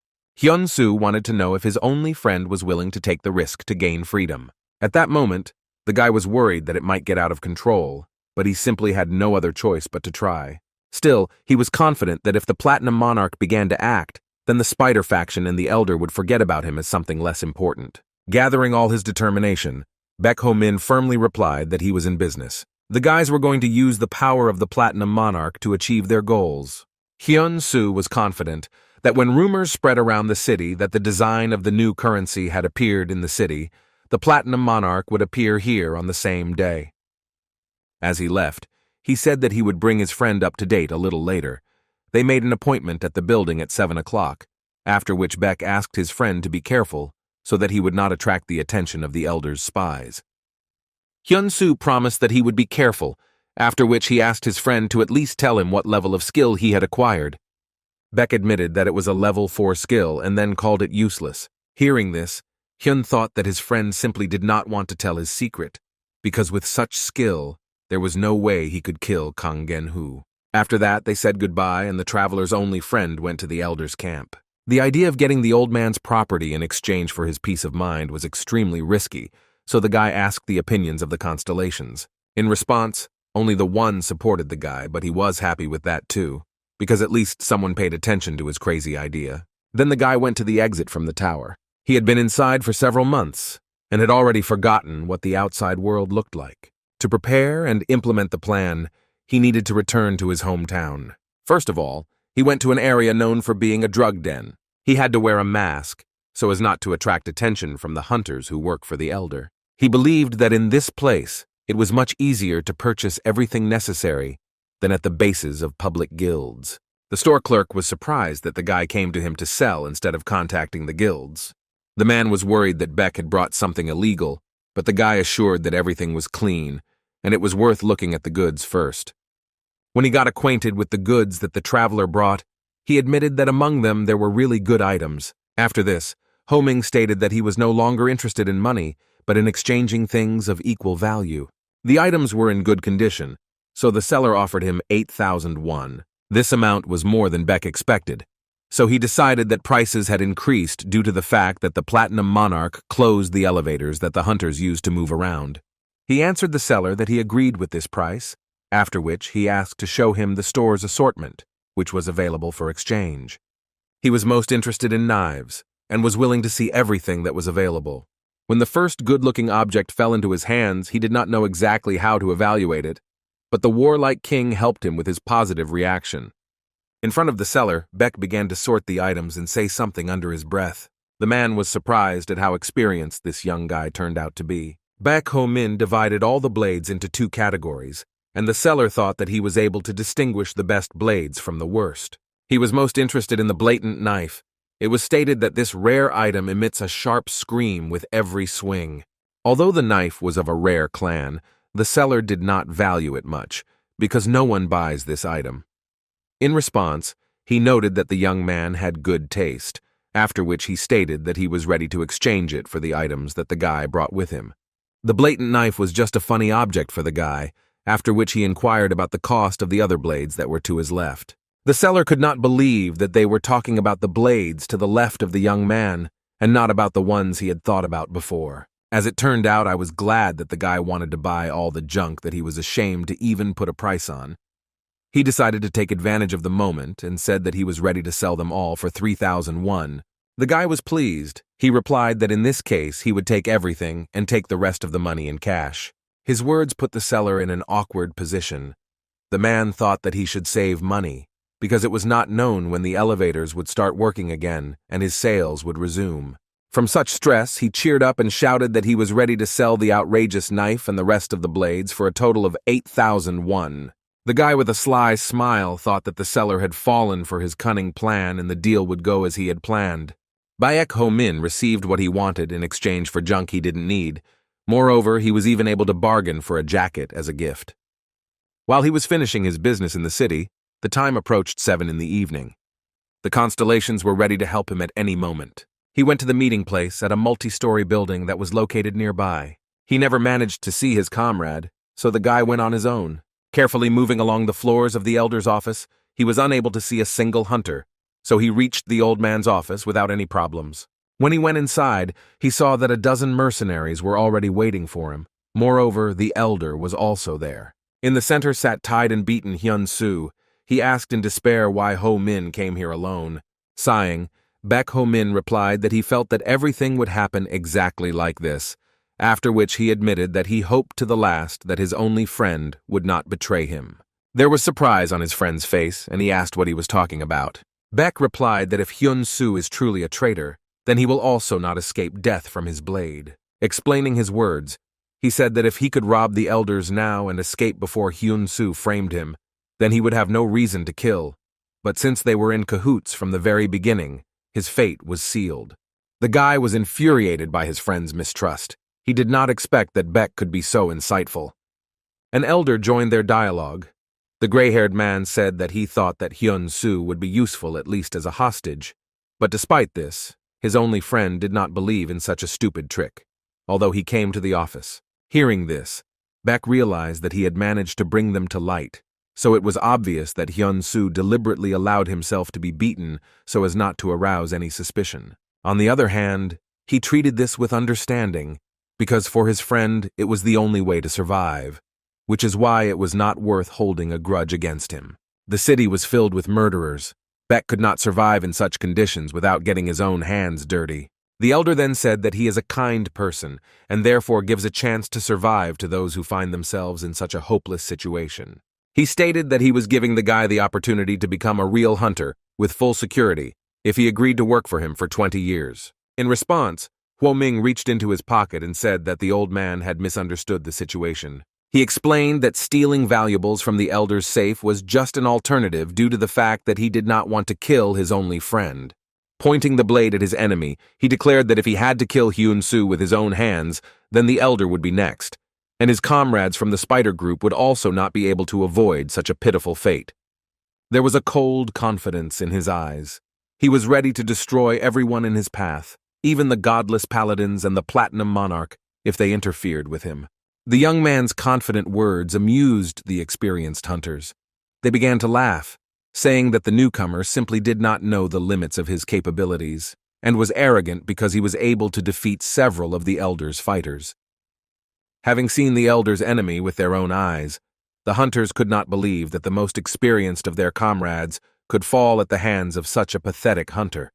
Hyun-soo wanted to know if his only friend was willing to take the risk to gain freedom. At that moment, the guy was worried that it might get out of control, but he simply had no other choice but to try. Still, he was confident that if the Platinum Monarch began to act, then the Spider faction and the Elder would forget about him as something less important. Gathering all his determination, Baek Ho-min firmly replied that he was in business. The guys were going to use the power of the Platinum Monarch to achieve their goals. Hyun-soo was confident that when rumors spread around the city that the design of the new currency had appeared in the city, the Platinum Monarch would appear here on the same day. As he left, he said that he would bring his friend up to date a little later. They made an appointment at the building at 7 o'clock, after which Beck asked his friend to be careful so that he would not attract the attention of the Elder's spies. Hyun-soo promised that he would be careful, after which he asked his friend to at least tell him what level of skill he had acquired. Beck admitted that it was a level 4 skill and then called it useless. Hearing this, Hyun thought that his friend simply did not want to tell his secret, because with such skill, there was no way he could kill Kang Gen-hoo. After that, they said goodbye, and the traveler's only friend went to the Elder's camp. The idea of getting the old man's property in exchange for his peace of mind was extremely risky, so the guy asked the opinions of the Constellations. In response, only the one supported the guy, but he was happy with that too, because at least someone paid attention to his crazy idea. Then the guy went to the exit from the tower. He had been inside for several months, and had already forgotten what the outside world looked like. To prepare and implement the plan, he needed to return to his hometown. First of all, he went to an area known for being a drug den. He had to wear a mask, so as not to attract attention from the hunters who work for the Elder. He believed that in this place, it was much easier to purchase everything necessary than at the bases of public guilds. The store clerk was surprised that the guy came to him to sell instead of contacting the guilds. The man was worried that Beck had brought something illegal, but the guy assured that everything was clean, and it was worth looking at the goods first. When he got acquainted with the goods that the traveler brought, he admitted that among them there were really good items. After this, Ho-ming stated that he was no longer interested in money, but in exchanging things of equal value. The items were in good condition, so the seller offered him 8,000 won. This amount was more than Beck expected, so he decided that prices had increased due to the fact that the Platinum Monarch closed the elevators that the hunters used to move around. He answered the seller that he agreed with this price, after which he asked to show him the store's assortment, which was available for exchange. He was most interested in knives, and was willing to see everything that was available. When the first good-looking object fell into his hands, he did not know exactly how to evaluate it, but the warlike king helped him with his positive reaction. In front of the seller, Beck began to sort the items and say something under his breath. The man was surprised at how experienced this young guy turned out to be. Baek Ho-min divided all the blades into 2 categories, and the seller thought that he was able to distinguish the best blades from the worst. He was most interested in the blatant knife. It was stated that this rare item emits a sharp scream with every swing. Although the knife was of a rare clan, the seller did not value it much, because no one buys this item. In response, he noted that the young man had good taste, after which he stated that he was ready to exchange it for the items that the guy brought with him. The blatant knife was just a funny object for the guy, after which he inquired about the cost of the other blades that were to his left. The seller could not believe that they were talking about the blades to the left of the young man, and not about the ones he had thought about before. As it turned out, I was glad that the guy wanted to buy all the junk that he was ashamed to even put a price on. He decided to take advantage of the moment and said that he was ready to sell them all for 3,001. The guy was pleased. He replied that in this case he would take everything and take the rest of the money in cash. His words put the seller in an awkward position. The man thought that he should save money, because it was not known when the elevators would start working again and his sales would resume. From such stress, he cheered up and shouted that he was ready to sell the outrageous knife and the rest of the blades for a total of 8,001. The guy with a sly smile thought that the seller had fallen for his cunning plan and the deal would go as he had planned. Baek Ho Min received what he wanted in exchange for junk he didn't need. Moreover, he was even able to bargain for a jacket as a gift. While he was finishing his business in the city, the time approached 7 in the evening. The Constellations were ready to help him at any moment. He went to the meeting place at a multi-story building that was located nearby. He never managed to see his comrade, so the guy went on his own. Carefully moving along the floors of the elder's office, he was unable to see a single hunter, so he reached the old man's office without any problems. When he went inside, he saw that a dozen mercenaries were already waiting for him. Moreover, the elder was also there. In the center sat tied and beaten Hyun-soo. He asked in despair why Ho Min came here alone. Sighing, Baek Ho Min replied that he felt that everything would happen exactly like this, after which he admitted that he hoped to the last that his only friend would not betray him. There was surprise on his friend's face, and he asked what he was talking about. Baek replied that if Hyun-soo is truly a traitor, then he will also not escape death from his blade. Explaining his words, he said that if he could rob the elders now and escape before Hyun-soo framed him, then he would have no reason to kill. But since they were in cahoots from the very beginning, his fate was sealed. The guy was infuriated by his friend's mistrust. He did not expect that Baek could be so insightful. An elder joined their dialogue. The gray-haired man said that he thought that Hyun-soo would be useful at least as a hostage. But despite this, his only friend did not believe in such a stupid trick, although he came to the office. Hearing this, Baek realized that he had managed to bring them to light. So it was obvious that Hyun-soo deliberately allowed himself to be beaten so as not to arouse any suspicion. On the other hand, he treated this with understanding, because for his friend it was the only way to survive, which is why it was not worth holding a grudge against him. The city was filled with murderers. Baek could not survive in such conditions without getting his own hands dirty. The elder then said that he is a kind person, and therefore gives a chance to survive to those who find themselves in such a hopeless situation. He stated that he was giving the guy the opportunity to become a real hunter, with full security, if he agreed to work for him for 20 years. In response, Huo Ming reached into his pocket and said that the old man had misunderstood the situation. He explained that stealing valuables from the elder's safe was just an alternative due to the fact that he did not want to kill his only friend. Pointing the blade at his enemy, he declared that if he had to kill Hyun-soo with his own hands, then the elder would be next, and his comrades from the spider group would also not be able to avoid such a pitiful fate. There was a cold confidence in his eyes. He was ready to destroy everyone in his path, even the godless paladins and the platinum monarch, if they interfered with him. The young man's confident words amused the experienced hunters. They began to laugh, saying that the newcomer simply did not know the limits of his capabilities, and was arrogant because he was able to defeat several of the elder's fighters. Having seen the elder's enemy with their own eyes, the hunters could not believe that the most experienced of their comrades could fall at the hands of such a pathetic hunter.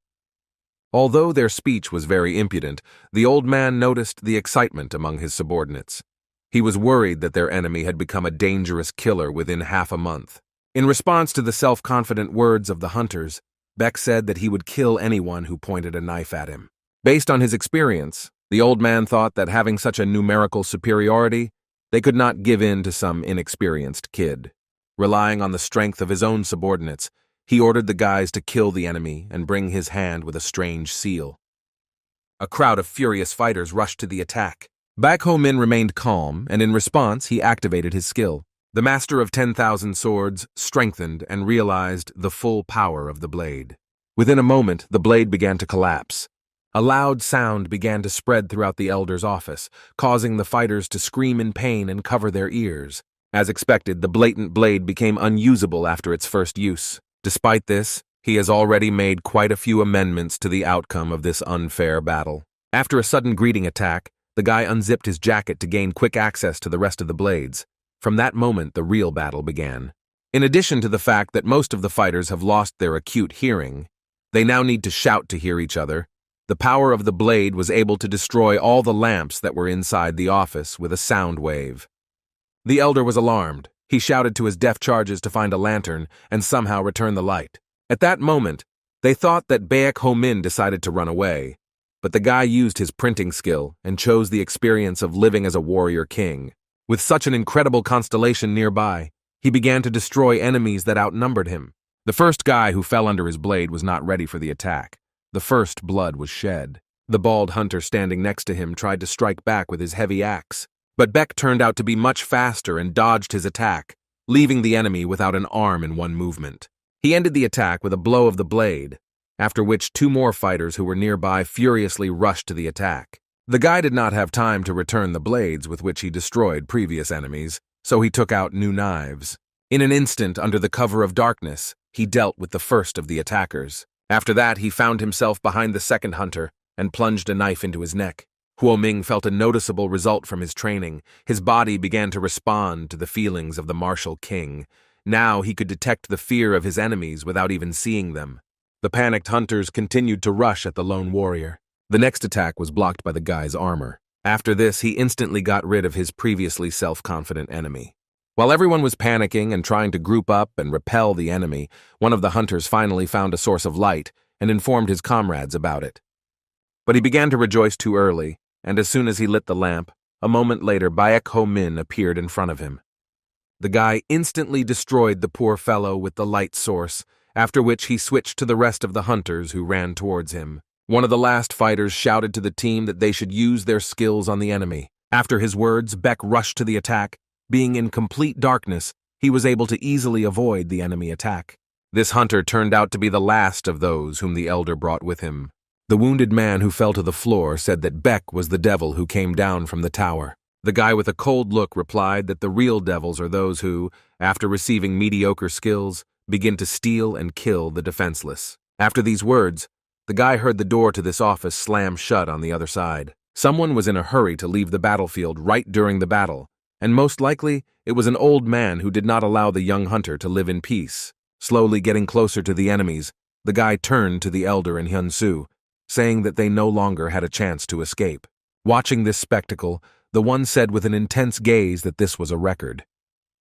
Although their speech was very impudent, the old man noticed the excitement among his subordinates. He was worried that their enemy had become a dangerous killer within half a month. In response to the self-confident words of the hunters, Baek said that he would kill anyone who pointed a knife at him. Based on his experience, the old man thought that having such a numerical superiority, they could not give in to some inexperienced kid. Relying on the strength of his own subordinates, He ordered the guys to kill the enemy and bring his hand with a strange seal. A crowd of furious fighters rushed to the attack. Baek Ho-min remained calm, and in response, he activated his skill. The Master of 10,000 Swords strengthened and realized the full power of the blade. Within a moment, the blade began to collapse. A loud sound began to spread throughout the Elder's office, causing the fighters to scream in pain and cover their ears. As expected, the blatant blade became unusable after its first use. Despite this, he has already made quite a few amendments to the outcome of this unfair battle. After a sudden greeting attack, the guy unzipped his jacket to gain quick access to the rest of the blades. From that moment, the real battle began. In addition to the fact that most of the fighters have lost their acute hearing, they now need to shout to hear each other. The power of the blade was able to destroy all the lamps that were inside the office with a sound wave. The Elder was alarmed. He shouted to his deaf charges to find a lantern and somehow return the light. At that moment, they thought that Baek Ho-min decided to run away, but the guy used his printing skill and chose the experience of living as a warrior king. With such an incredible constellation nearby, he began to destroy enemies that outnumbered him. The first guy who fell under his blade was not ready for the attack. The first blood was shed. The bald hunter standing next to him tried to strike back with his heavy axe, but Baek turned out to be much faster and dodged his attack, leaving the enemy without an arm in one movement. He ended the attack with a blow of the blade, after which two more fighters who were nearby furiously rushed to the attack. The guy did not have time to return the blades with which he destroyed previous enemies, so he took out new knives. In an instant, under the cover of darkness, he dealt with the first of the attackers. After that, he found himself behind the second hunter and plunged a knife into his neck. Huoming felt a noticeable result from his training. His body began to respond to the feelings of the martial king. Now he could detect the fear of his enemies without even seeing them. The panicked hunters continued to rush at the lone warrior. The next attack was blocked by the guy's armor. After this, he instantly got rid of his previously self-confident enemy. While everyone was panicking and trying to group up and repel the enemy, one of the hunters finally found a source of light and informed his comrades about it. But he began to rejoice too early, and as soon as he lit the lamp, a moment later Baek Ho-min appeared in front of him. The guy instantly destroyed the poor fellow with the light source, after which he switched to the rest of the hunters who ran towards him. One of the last fighters shouted to the team that they should use their skills on the enemy. After his words, Baek rushed to the attack. Being in complete darkness, he was able to easily avoid the enemy attack. This hunter turned out to be the last of those whom the Elder brought with him. The wounded man who fell to the floor said that Baek was the devil who came down from the tower. The guy with a cold look replied that the real devils are those who, after receiving mediocre skills, begin to steal and kill the defenseless. After these words, the guy heard the door to this office slam shut on the other side. Someone was in a hurry to leave the battlefield right during the battle, and most likely it was an old man who did not allow the young hunter to live in peace. Slowly getting closer to the enemies, the guy turned to the Elder and Hyun-soo, saying that they no longer had a chance to escape. Watching this spectacle, the one said with an intense gaze that this was a record.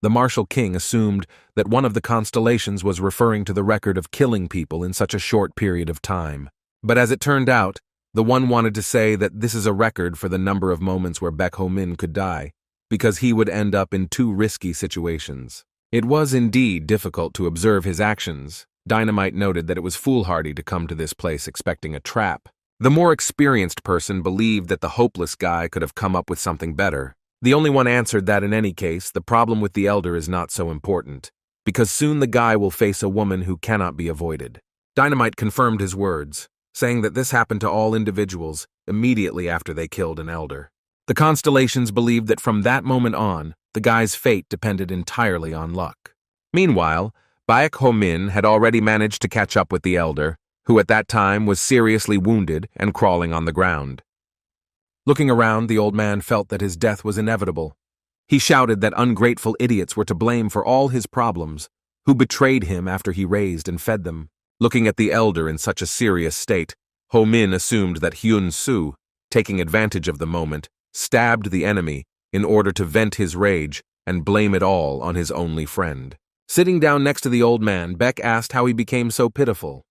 The martial king assumed that one of the constellations was referring to the record of killing people in such a short period of time. But as it turned out, the one wanted to say that this is a record for the number of moments where Baek Ho-min could die, because he would end up in two risky situations. It was indeed difficult to observe his actions. Dynamite noted that it was foolhardy to come to this place expecting a trap. The more experienced person believed that the hopeless guy could have come up with something better. The only one answered that in any case, the problem with the Elder is not so important, because soon the guy will face a woman who cannot be avoided. Dynamite confirmed his words, saying that this happened to all individuals immediately after they killed an Elder. The Constellations believed that from that moment on, the guy's fate depended entirely on luck. Meanwhile, Baek Ho-min had already managed to catch up with the Elder, who at that time was seriously wounded and crawling on the ground. Looking around, the old man felt that his death was inevitable. He shouted that ungrateful idiots were to blame for all his problems, who betrayed him after he raised and fed them. Looking at the Elder in such a serious state, Ho-min assumed that Hyun-soo, taking advantage of the moment, stabbed the enemy in order to vent his rage and blame it all on his only friend. Sitting down next to the old man, Baek asked how he became so pitiful.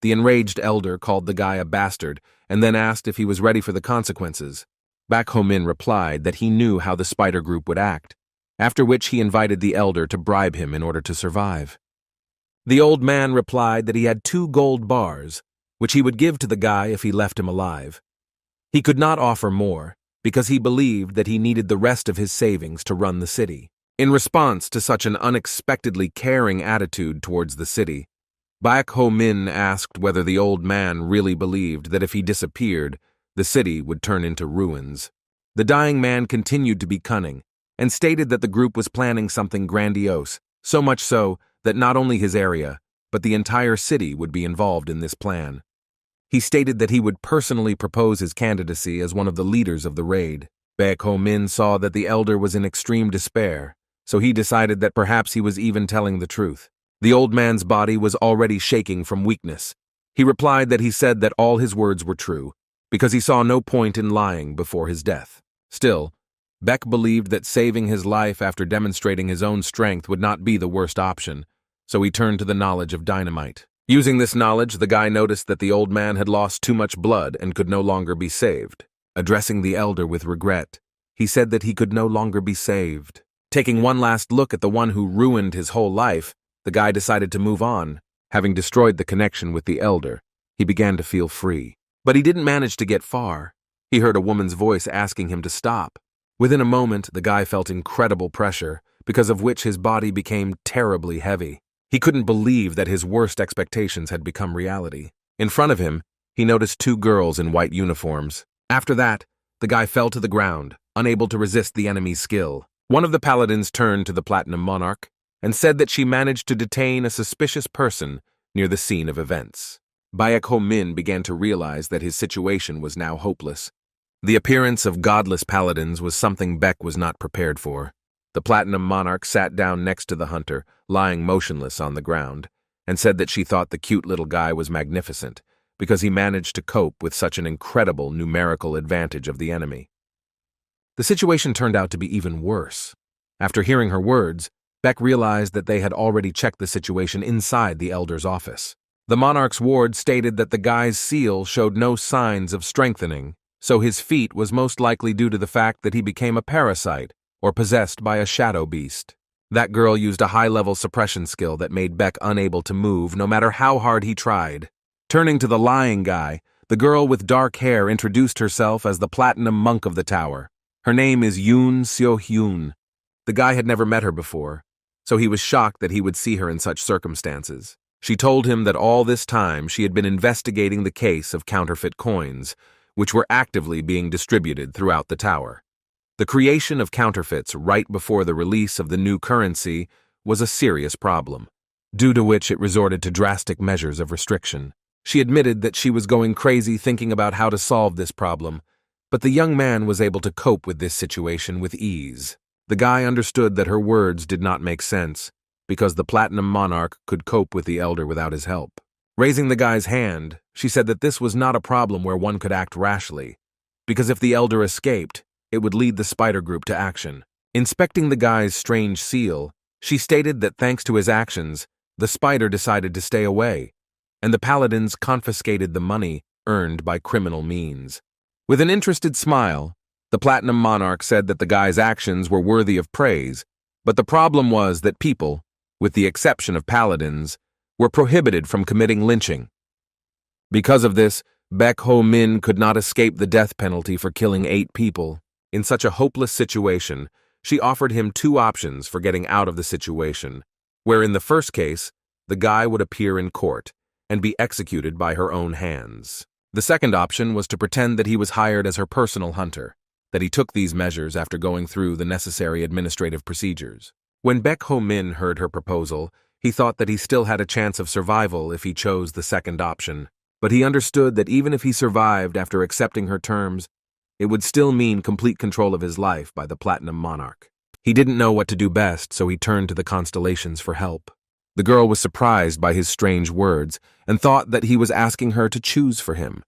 The enraged Elder called the guy a bastard and then asked if he was ready for the consequences. Baek Ho-min replied that he knew how the spider group would act, after which he invited the Elder to bribe him in order to survive. The old man replied that he had 2 gold bars, which he would give to the guy if he left him alive. He could not offer more, because he believed that he needed the rest of his savings to run the city. In response to such an unexpectedly caring attitude towards the city, Baek Ho Min asked whether the old man really believed that if he disappeared, the city would turn into ruins. The dying man continued to be cunning, and stated that the group was planning something grandiose, so much so that not only his area, but the entire city would be involved in this plan. He stated that he would personally propose his candidacy as one of the leaders of the raid. Baek Ho Min saw that the elder was in extreme despair, so he decided that perhaps he was even telling the truth. The old man's body was already shaking from weakness. He replied that he said that all his words were true, because he saw no point in lying before his death. Still, Beck believed that saving his life after demonstrating his own strength would not be the worst option, so he turned to the knowledge of dynamite. Using this knowledge, the guy noticed that the old man had lost too much blood and could no longer be saved. Addressing the elder with regret, he said that he could no longer be saved. Taking one last look at the one who ruined his whole life, the guy decided to move on. Having destroyed the connection with the elder, he began to feel free. But he didn't manage to get far. He heard a woman's voice asking him to stop. Within a moment, the guy felt incredible pressure, because of which his body became terribly heavy. He couldn't believe that his worst expectations had become reality. In front of him, he noticed 2 girls in white uniforms. After that, the guy fell to the ground, unable to resist the enemy's skill. One of the paladins turned to the Platinum Monarch and said that she managed to detain a suspicious person near the scene of events. Baek Ho Min began to realize that his situation was now hopeless. The appearance of godless paladins was something Beck was not prepared for. The Platinum Monarch sat down next to the hunter, lying motionless on the ground, and said that she thought the cute little guy was magnificent, because he managed to cope with such an incredible numerical advantage of the enemy. The situation turned out to be even worse. After hearing her words, Beck realized that they had already checked the situation inside the elder's office. The monarch's ward stated that the guy's seal showed no signs of strengthening, so his feat was most likely due to the fact that he became a parasite or possessed by a shadow beast. That girl used a high-level suppression skill that made Beck unable to move no matter how hard he tried. Turning to the lying guy, the girl with dark hair introduced herself as the Platinum Monk of the Tower. Her name is Yoon Seo-hyun. The guy had never met her before, so he was shocked that he would see her in such circumstances. She told him that all this time she had been investigating the case of counterfeit coins, which were actively being distributed throughout the tower. The creation of counterfeits right before the release of the new currency was a serious problem, due to which it resorted to drastic measures of restriction. She admitted that she was going crazy thinking about how to solve this problem, but the young man was able to cope with this situation with ease. The guy understood that her words did not make sense, because the Platinum Monarch could cope with the elder without his help. Raising the guy's hand, she said that this was not a problem where one could act rashly, because if the elder escaped, it would lead the spider group to action. Inspecting the guy's strange seal, she stated that thanks to his actions, the spider decided to stay away, and the paladins confiscated the money earned by criminal means. With an interested smile, the Platinum Monarch said that the guy's actions were worthy of praise, but the problem was that people, with the exception of paladins, were prohibited from committing lynching. Because of this, Baek Ho Min could not escape the death penalty for killing 8 people. In such a hopeless situation, she offered him 2 options for getting out of the situation, where in the first case, the guy would appear in court and be executed by her own hands. The second option was to pretend that he was hired as her personal hunter, that he took these measures after going through the necessary administrative procedures. When Baek Ho Min heard her proposal, he thought that he still had a chance of survival if he chose the second option, but he understood that even if he survived after accepting her terms, it would still mean complete control of his life by the Platinum Monarch. He didn't know what to do best, so he turned to the Constellations for help. The girl was surprised by his strange words and thought that he was asking her to choose for him.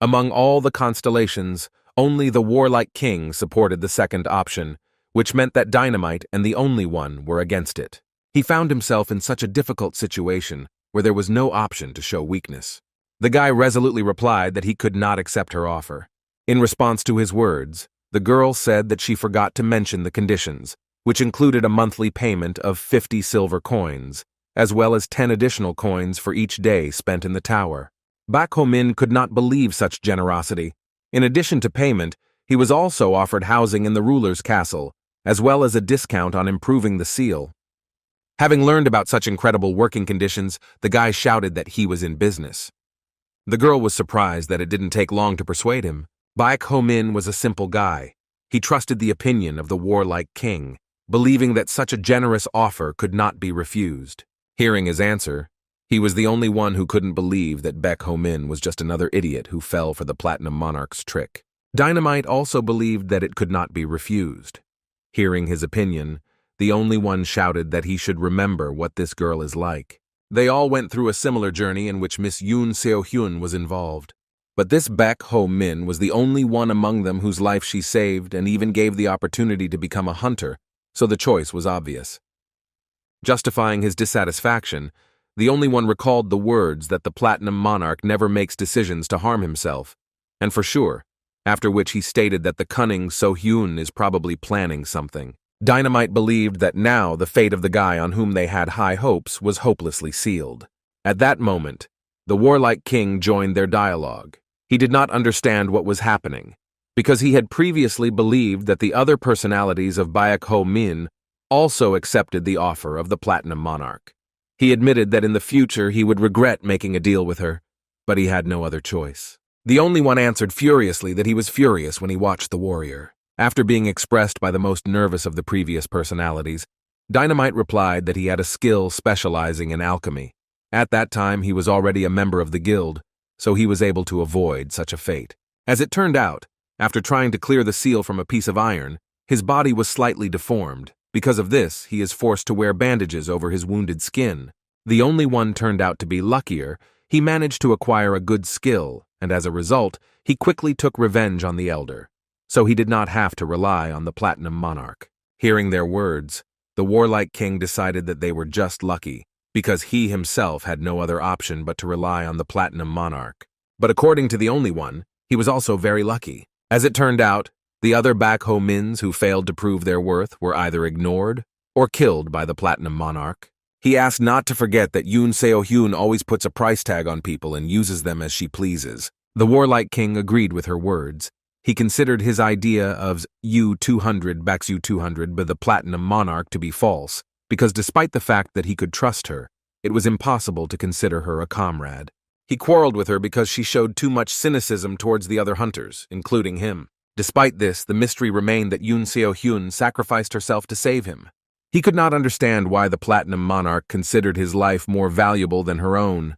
Among all the constellations, only the warlike king supported the second option, which meant that Dynamite and the Only One were against it. He found himself in such a difficult situation where there was no option to show weakness. The guy resolutely replied that he could not accept her offer. In response to his words, the girl said that she forgot to mention the conditions, which included a monthly payment of 50 silver coins, as well as 10 additional coins for each day spent in the tower. Baek Ho-min could not believe such generosity. In addition to payment, he was also offered housing in the ruler's castle, as well as a discount on improving the seal. Having learned about such incredible working conditions, the guy shouted that he was in business. The girl was surprised that it didn't take long to persuade him. Baek Ho-min was a simple guy. He trusted the opinion of the warlike king, believing that such a generous offer could not be refused. Hearing his answer, he was the only one who couldn't believe that Baek Ho-min was just another idiot who fell for the Platinum Monarch's trick. Dynamite also believed that it could not be refused. Hearing his opinion, the only one shouted that he should remember what this girl is like. They all went through a similar journey in which Miss Yoon Seo-hyun was involved. But this Baek Ho-min was the only one among them whose life she saved and even gave the opportunity to become a hunter, so the choice was obvious. Justifying his dissatisfaction, the only one recalled the words that the Platinum Monarch never makes decisions to harm himself, and for sure, after which he stated that the cunning So-hyun is probably planning something. Dynamite believed that now the fate of the guy on whom they had high hopes was hopelessly sealed. At that moment, the warlike king joined their dialogue. He did not understand what was happening, because he had previously believed that the other personalities of Baek Ho-min also accepted the offer of the Platinum Monarch. He admitted that in the future he would regret making a deal with her, but he had no other choice. The only one answered furiously that he was furious when he watched the warrior. After being expressed by the most nervous of the previous personalities, Dynamite replied that he had a skill specializing in alchemy. At that time, he was already a member of the guild, so he was able to avoid such a fate. As it turned out, after trying to clear the seal from a piece of iron, his body was slightly deformed. Because of this, he is forced to wear bandages over his wounded skin. The only one turned out to be luckier. He managed to acquire a good skill, and as a result, he quickly took revenge on the elder. So he did not have to rely on the Platinum Monarch. Hearing their words, the warlike king decided that they were just lucky, because he himself had no other option but to rely on the Platinum Monarch. But according to the only one, he was also very lucky. As it turned out, the other Baek Ho-mins who failed to prove their worth were either ignored or killed by the Platinum Monarch. He asked not to forget that Yoon Seo-hyun always puts a price tag on people and uses them as she pleases. The warlike king agreed with her words. He considered his idea of U-200 Baxu 200 by the Platinum Monarch to be false, because despite the fact that he could trust her, it was impossible to consider her a comrade. He quarreled with her because she showed too much cynicism towards the other hunters, including him. Despite this, the mystery remained that Yoon Seo-hyun sacrificed herself to save him. He could not understand why the Platinum Monarch considered his life more valuable than her own.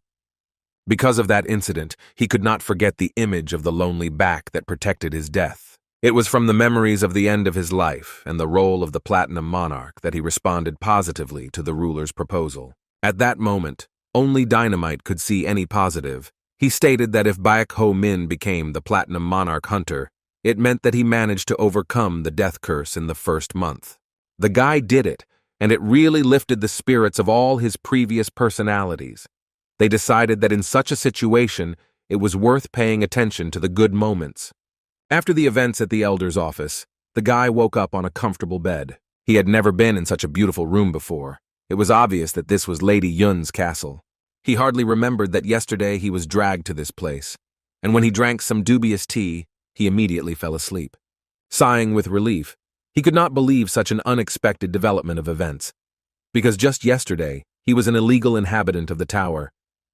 Because of that incident, he could not forget the image of the lonely back that protected his death. It was from the memories of the end of his life and the role of the Platinum Monarch that he responded positively to the ruler's proposal. At that moment, only Dynamite could see any positive. He stated that if Baek Ho-min became the Platinum Monarch hunter, it meant that he managed to overcome the death curse in the first month. The guy did it, and it really lifted the spirits of all his previous personalities. They decided that in such a situation, it was worth paying attention to the good moments. After the events at the elder's office, the guy woke up on a comfortable bed. He had never been in such a beautiful room before. It was obvious that this was Lady Yun's castle. He hardly remembered that yesterday he was dragged to this place, and when he drank some dubious tea, he immediately fell asleep. Sighing with relief, he could not believe such an unexpected development of events, because just yesterday he was an illegal inhabitant of the tower,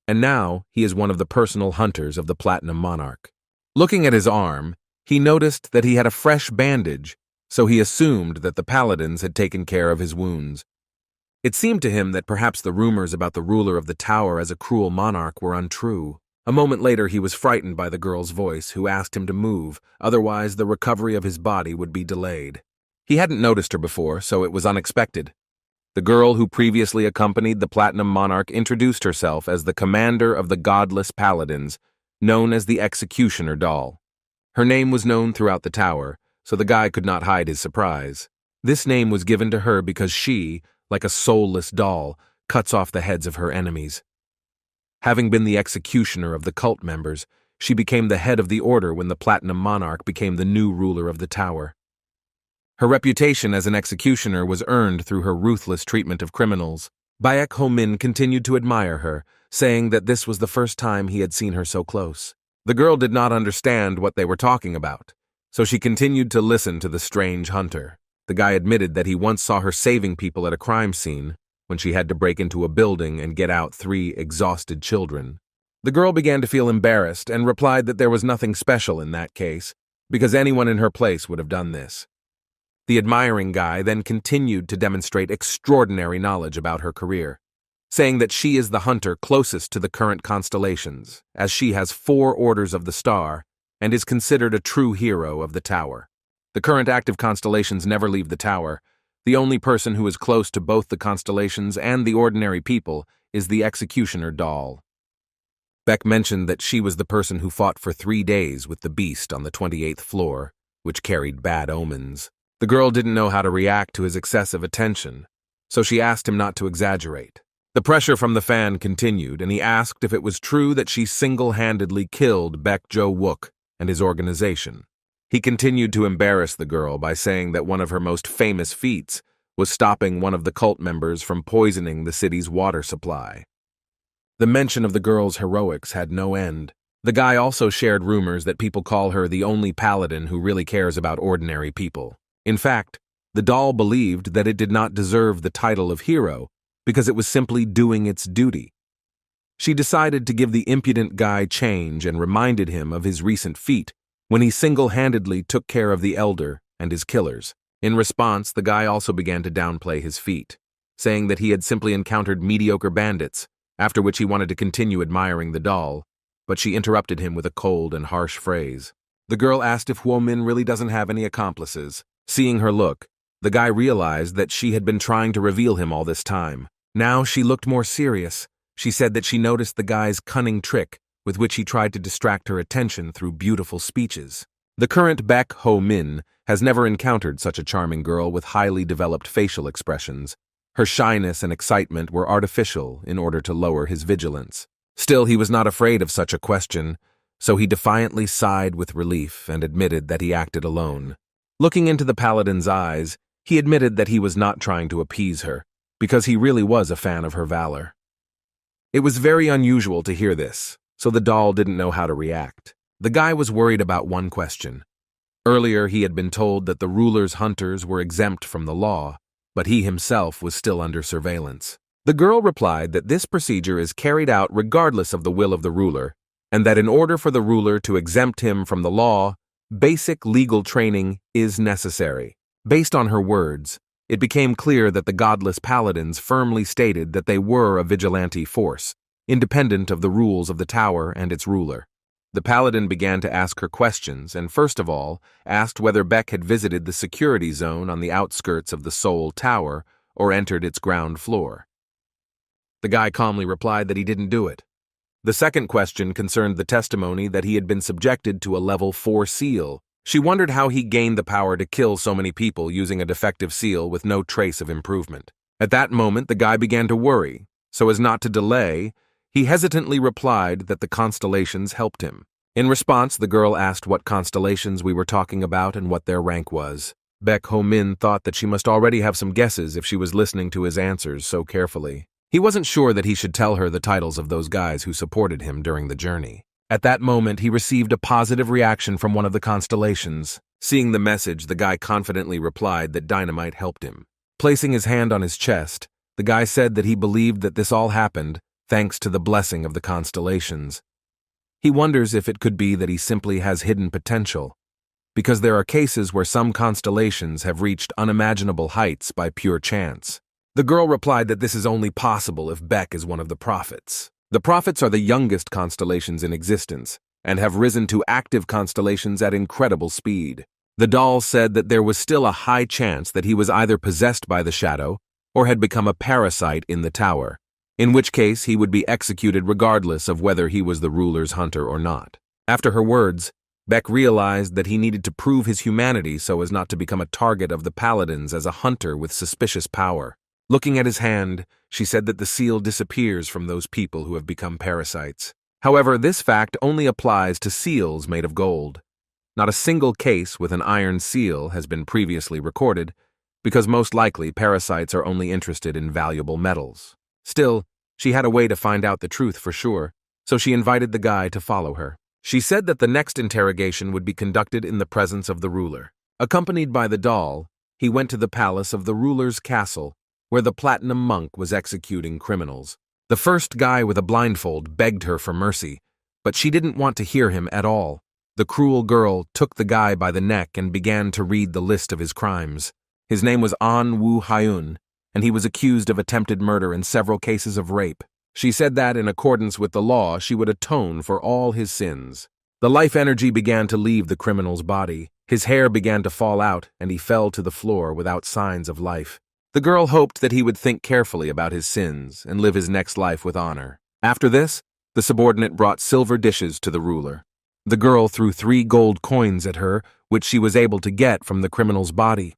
and now he is one of the personal hunters of the Platinum Monarch. Looking at his arm, he noticed that he had a fresh bandage, so he assumed that the paladins had taken care of his wounds. It seemed to him that perhaps the rumors about the ruler of the tower as a cruel monarch were untrue. A moment later he was frightened by the girl's voice, who asked him to move, otherwise the recovery of his body would be delayed. He hadn't noticed her before, so it was unexpected. The girl who previously accompanied the Platinum Monarch introduced herself as the commander of the godless paladins, known as the Executioner Doll. Her name was known throughout the tower, so the guy could not hide his surprise. This name was given to her because she, like a soulless doll, cuts off the heads of her enemies. Having been the executioner of the cult members, she became the head of the order when the Platinum Monarch became the new ruler of the tower. Her reputation as an executioner was earned through her ruthless treatment of criminals. Baek Ho-min continued to admire her, saying that this was the first time he had seen her so close. The girl did not understand what they were talking about, so she continued to listen to the strange hunter. The guy admitted that he once saw her saving people at a crime scene when she had to break into a building and get out 3 exhausted children. The girl began to feel embarrassed and replied that there was nothing special in that case, because anyone in her place would have done this. The admiring guy then continued to demonstrate extraordinary knowledge about her career, saying that she is the hunter closest to the current constellations, as she has 4 orders of the star and is considered a true hero of the tower. The current active constellations never leave the tower. The only person who is close to both the constellations and the ordinary people is the executioner doll. Beck mentioned that she was the person who fought for 3 days with the beast on the 28th floor, which carried bad omens. The girl didn't know how to react to his excessive attention, so she asked him not to exaggerate. The pressure from the fan continued, and he asked if it was true that she single-handedly killed Baek Jo-wook and his organization. He continued to embarrass the girl by saying that one of her most famous feats was stopping one of the cult members from poisoning the city's water supply. The mention of the girl's heroics had no end. The guy also shared rumors that people call her the only paladin who really cares about ordinary people. In fact, the doll believed that it did not deserve the title of hero because it was simply doing its duty. She decided to give the impudent guy change and reminded him of his recent feat when he single-handedly took care of the elder and his killers. In response, the guy also began to downplay his feat, saying that he had simply encountered mediocre bandits, after which he wanted to continue admiring the doll, but she interrupted him with a cold and harsh phrase. The girl asked if Huo-min really doesn't have any accomplices. Seeing her look, the guy realized that she had been trying to reveal him all this time. Now she looked more serious. She said that she noticed the guy's cunning trick with which he tried to distract her attention through beautiful speeches. The current Baek Ho-min has never encountered such a charming girl with highly developed facial expressions. Her shyness and excitement were artificial in order to lower his vigilance. Still, he was not afraid of such a question, so he defiantly sighed with relief and admitted that he acted alone. Looking into the paladin's eyes, he admitted that he was not trying to appease her, because he really was a fan of her valor. It was very unusual to hear this, so the doll didn't know how to react. The guy was worried about one question. Earlier, he had been told that the ruler's hunters were exempt from the law, but he himself was still under surveillance. The girl replied that this procedure is carried out regardless of the will of the ruler, and that in order for the ruler to exempt him from the law, basic legal training is necessary. Based on her words, it became clear that the godless paladins firmly stated that they were a vigilante force, independent of the rules of the tower and its ruler. The paladin began to ask her questions and first of all asked whether Beck had visited the security zone on the outskirts of the Seoul Tower or entered its ground floor. The guy calmly replied that he didn't do it. The second question concerned the testimony that he had been subjected to a level 4 seal. She wondered how he gained the power to kill so many people using a defective seal with no trace of improvement. At that moment, the guy began to worry. So as not to delay, he hesitantly replied that the constellations helped him. In response, the girl asked what constellations we were talking about and what their rank was. Baek Ho-min thought that she must already have some guesses if she was listening to his answers so carefully. He wasn't sure that he should tell her the titles of those guys who supported him during the journey. At that moment, he received a positive reaction from one of the constellations. Seeing the message, the guy confidently replied that dynamite helped him. Placing his hand on his chest, the guy said that he believed that this all happened thanks to the blessing of the constellations. He wonders if it could be that he simply has hidden potential, because there are cases where some constellations have reached unimaginable heights by pure chance. The girl replied that this is only possible if Beck is one of the prophets. The prophets are the youngest constellations in existence and have risen to active constellations at incredible speed. The doll said that there was still a high chance that he was either possessed by the shadow or had become a parasite in the tower, in which case he would be executed regardless of whether he was the ruler's hunter or not. After her words, Beck realized that he needed to prove his humanity so as not to become a target of the paladins as a hunter with suspicious power. Looking at his hand, she said that the seal disappears from those people who have become parasites. However, this fact only applies to seals made of gold. Not a single case with an iron seal has been previously recorded, because most likely parasites are only interested in valuable metals. Still, she had a way to find out the truth for sure, so she invited the guy to follow her. She said that the next interrogation would be conducted in the presence of the ruler. Accompanied by the doll, he went to the palace of the ruler's castle, where the platinum monk was executing criminals. The first guy with a blindfold begged her for mercy, but she didn't want to hear him at all. The cruel girl took the guy by the neck and began to read the list of his crimes. His name was An Woo Hyun, and he was accused of attempted murder and several cases of rape. She said that, in accordance with the law, she would atone for all his sins. The life energy began to leave the criminal's body. His hair began to fall out, and he fell to the floor without signs of life. The girl hoped that he would think carefully about his sins and live his next life with honor. After this, the subordinate brought silver dishes to the ruler. The girl threw 3 gold coins at her, which she was able to get from the criminal's body.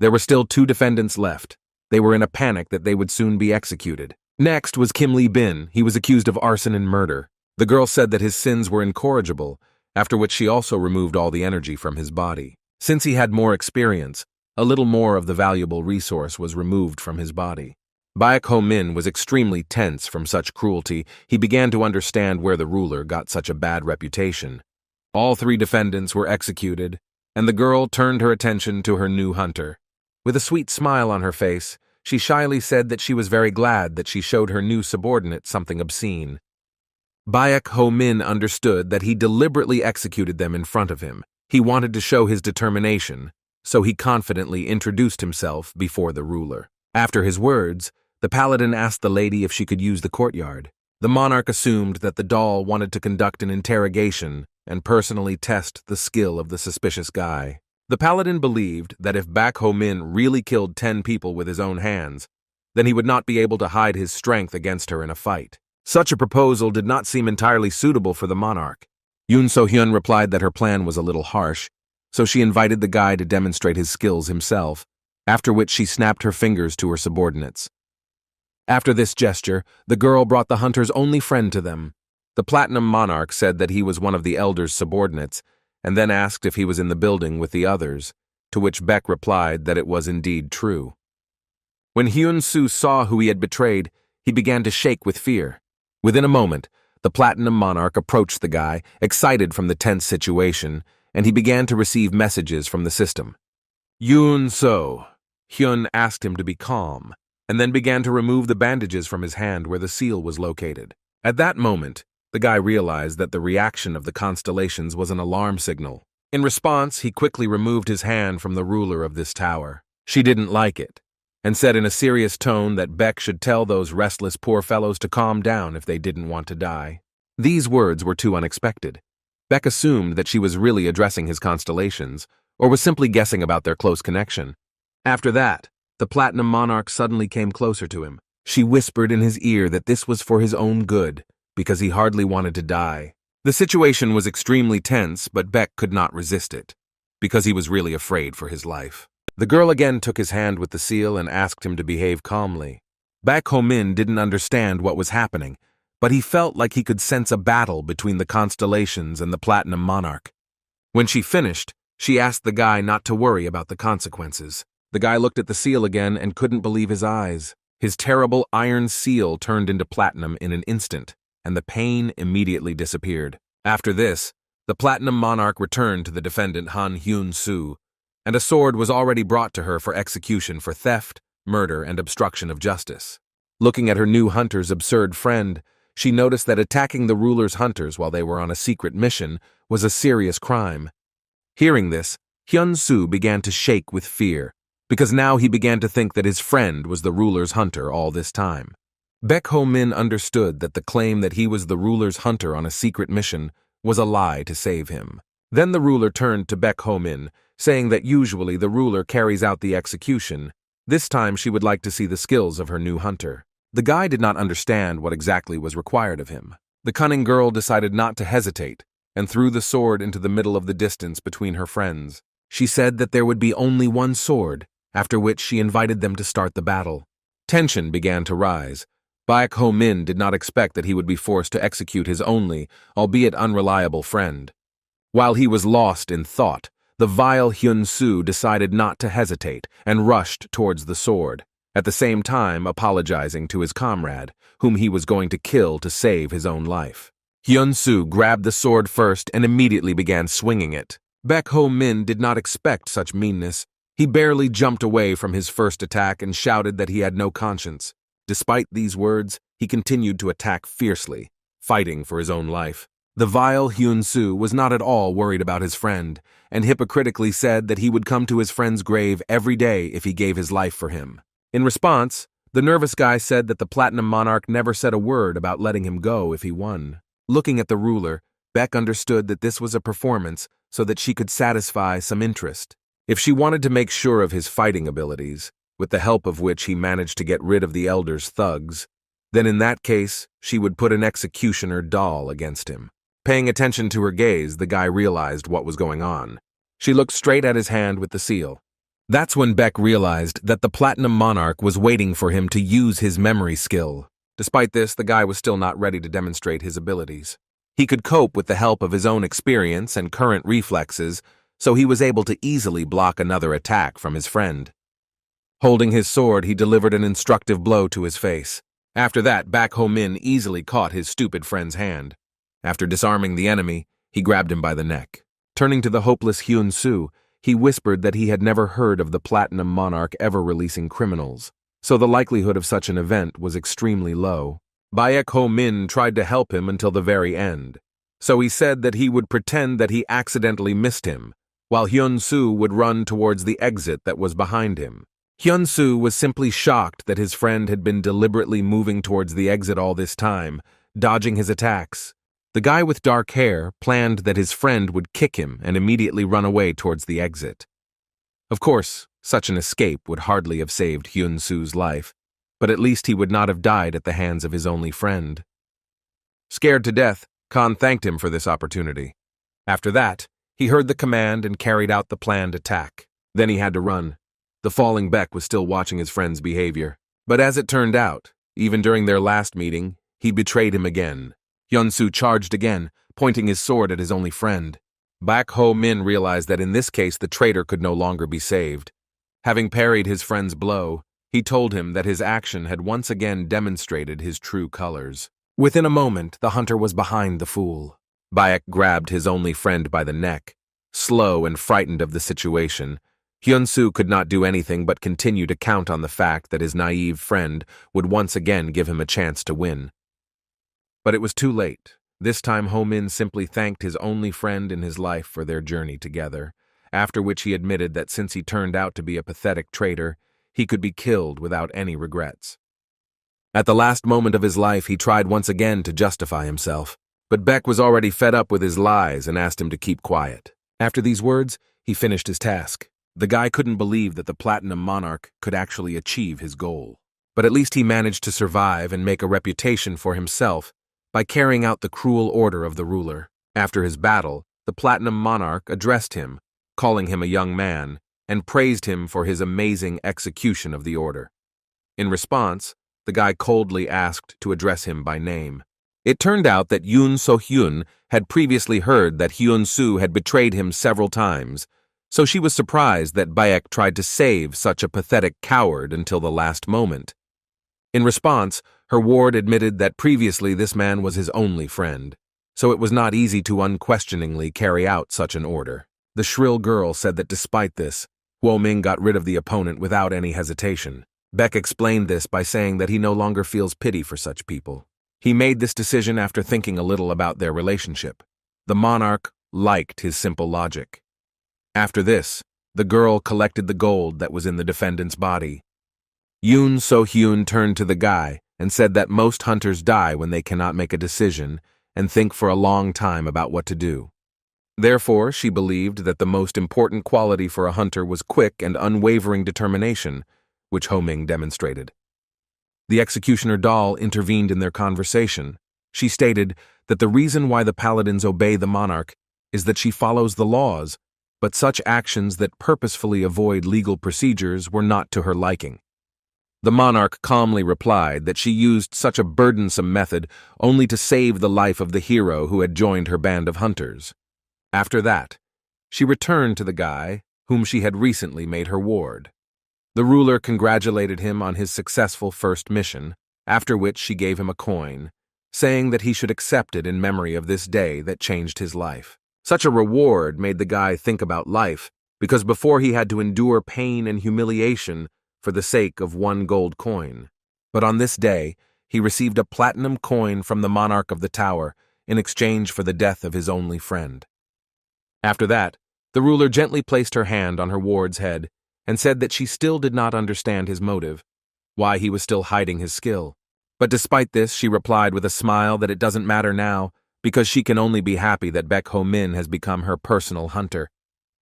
There were still 2 defendants left. They were in a panic that they would soon be executed. Next was Kim Lee Bin. He was accused of arson and murder. The girl said that his sins were incorrigible, after which she also removed all the energy from his body. Since he had more experience, a little more of the valuable resource was removed from his body. Baek Ho Min was extremely tense from such cruelty. He began to understand where the ruler got such a bad reputation. All 3 defendants were executed, and the girl turned her attention to her new hunter. With a sweet smile on her face, she shyly said that she was very glad that she showed her new subordinate something obscene. Baek Ho Min understood that he deliberately executed them in front of him. He wanted to show his determination, so he confidently introduced himself before the ruler. After his words, the paladin asked the lady if she could use the courtyard. The monarch assumed that the doll wanted to conduct an interrogation and personally test the skill of the suspicious guy. The paladin believed that if Baek Ho Min really killed 10 people with his own hands, then he would not be able to hide his strength against her in a fight. Such a proposal did not seem entirely suitable for the monarch. Yoon So-hyun replied that her plan was a little harsh, so she invited the guy to demonstrate his skills himself, after which she snapped her fingers to her subordinates. After this gesture, the girl brought the hunter's only friend to them. The platinum monarch said that he was one of the elder's subordinates, and then asked if he was in the building with the others, to which Beck replied that it was indeed true. When Hyun-soo saw who he had betrayed, he began to shake with fear. Within a moment, the platinum monarch approached the guy, excited from the tense situation, and he began to receive messages from the system. Yoon-so, Hyun asked him to be calm, and then began to remove the bandages from his hand where the seal was located. At that moment, the guy realized that the reaction of the Constellations was an alarm signal. In response, he quickly removed his hand from the ruler of this tower. She didn't like it, and said in a serious tone that Beck should tell those restless poor fellows to calm down if they didn't want to die. These words were too unexpected. Beck assumed that she was really addressing his Constellations, or was simply guessing about their close connection. After that, the Platinum Monarch suddenly came closer to him. She whispered in his ear that this was for his own good, because he hardly wanted to die. The situation was extremely tense, but Beck could not resist it, because he was really afraid for his life. The girl again took his hand with the seal and asked him to behave calmly. Baek Ho Min didn't understand what was happening, but he felt like he could sense a battle between the Constellations and the Platinum Monarch. When she finished, she asked the guy not to worry about the consequences. The guy looked at the seal again and couldn't believe his eyes. His terrible iron seal turned into platinum in an instant, and the pain immediately disappeared. After this, the Platinum Monarch returned to the defendant Han Hyun-soo, and a sword was already brought to her for execution for theft, murder, and obstruction of justice. Looking at her new hunter's absurd friend, she noticed that attacking the ruler's hunters while they were on a secret mission was a serious crime. Hearing this, Hyun-soo began to shake with fear, because now he began to think that his friend was the ruler's hunter all this time. Baek Ho Min understood that the claim that he was the ruler's hunter on a secret mission was a lie to save him. Then the ruler turned to Baek Ho Min, saying that usually the ruler carries out the execution. This time she would like to see the skills of her new hunter. The guy did not understand what exactly was required of him. The cunning girl decided not to hesitate and threw the sword into the middle of the distance between her friends. She said that there would be only one sword, after which she invited them to start the battle. Tension began to rise. Baek Ho Min did not expect that he would be forced to execute his only, albeit unreliable, friend. While he was lost in thought, the vile Hyun-soo decided not to hesitate and rushed towards the sword. at the same time apologizing to his comrade, whom he was going to kill to save his own life. Hyun-soo grabbed the sword first and immediately began swinging it. Baek Ho-min did not expect such meanness. He barely jumped away from his first attack and shouted that he had no conscience. Despite these words, he continued to attack fiercely, fighting for his own life. The vile Hyun-soo was not at all worried about his friend, and hypocritically said that he would come to his friend's grave every day if he gave his life for him. In response, the nervous guy said that the Platinum Monarch never said a word about letting him go if he won. Looking at the ruler, Baek understood that this was a performance so that she could satisfy some interest. If she wanted to make sure of his fighting abilities, with the help of which he managed to get rid of the Elder's thugs, then in that case, she would put an executioner doll against him. Paying attention to her gaze, the guy realized what was going on. She looked straight at his hand with the seal. That's when Baek realized that the Platinum Monarch was waiting for him to use his memory skill. Despite this, the guy was still not ready to demonstrate his abilities. He could cope with the help of his own experience and current reflexes, so he was able to easily block another attack from his friend. Holding his sword, he delivered an instructive blow to his face. After that, Baek Ho-min easily caught his stupid friend's hand. After disarming the enemy, he grabbed him by the neck. Turning to the hopeless Hyun-soo, he whispered that he had never heard of the Platinum Monarch ever releasing criminals, so the likelihood of such an event was extremely low. Baek Ho-min tried to help him until the very end, so he said that he would pretend that he accidentally missed him, while Hyun-soo would run towards the exit that was behind him. Hyun-soo was simply shocked that his friend had been deliberately moving towards the exit all this time, dodging his attacks. The guy with dark hair planned that his friend would kick him and immediately run away towards the exit. Of course, such an escape would hardly have saved Hyun-soo's life, but at least he would not have died at the hands of his only friend. Scared to death, Khan thanked him for this opportunity. After that, he heard the command and carried out the planned attack. Then he had to run. The falling Baek was still watching his friend's behavior. But as it turned out, even during their last meeting, he betrayed him again. Hyun-soo charged again, pointing his sword at his only friend. Baek Ho-min realized that in this case the traitor could no longer be saved. Having parried his friend's blow, he told him that his action had once again demonstrated his true colors. Within a moment, the hunter was behind the fool. Baek grabbed his only friend by the neck. Slow and frightened of the situation, Hyun-soo could not do anything but continue to count on the fact that his naive friend would once again give him a chance to win. But it was too late. This time Ho-min simply thanked his only friend in his life for their journey together, after which he admitted that since he turned out to be a pathetic traitor, he could be killed without any regrets. At the last moment of his life, he tried once again to justify himself, but Baek was already fed up with his lies and asked him to keep quiet. After these words, he finished his task. The guy couldn't believe that the Platinum Monarch could actually achieve his goal. But at least he managed to survive and make a reputation for himself by carrying out the cruel order of the ruler. After his battle, the Platinum Monarch addressed him, calling him a young man, and praised him for his amazing execution of the order. In response, the guy coldly asked to address him by name. It turned out that Yoon So-hyun had previously heard that Hyun-soo had betrayed him several times, so she was surprised that Baek tried to save such a pathetic coward until the last moment. In response, her ward admitted that previously this man was his only friend, so it was not easy to unquestioningly carry out such an order. The shrill girl said that despite this, Huo-ming got rid of the opponent without any hesitation. Baek explained this by saying that he no longer feels pity for such people. He made this decision after thinking a little about their relationship. The monarch liked his simple logic. After this, the girl collected the gold that was in the defendant's body. Yoon So-hyun turned to the guy and said that most hunters die when they cannot make a decision and think for a long time about what to do. Therefore, she believed that the most important quality for a hunter was quick and unwavering determination, which Ho-ming demonstrated. The executioner doll intervened in their conversation. She stated that the reason why the paladins obey the monarch is that she follows the laws, but such actions that purposefully avoid legal procedures were not to her liking. The monarch calmly replied that she used such a burdensome method only to save the life of the hero who had joined her band of hunters. After that, she returned to the guy whom she had recently made her ward. The ruler congratulated him on his successful first mission, after which she gave him a coin, saying that he should accept it in memory of this day that changed his life. Such a reward made the guy think about life, because before he had to endure pain and humiliation for the sake of one gold coin. But on this day, he received a platinum coin from the monarch of the tower in exchange for the death of his only friend. After that, the ruler gently placed her hand on her ward's head and said that she still did not understand his motive, why he was still hiding his skill. But despite this, she replied with a smile that it doesn't matter now, because she can only be happy that Baek Ho Min has become her personal hunter.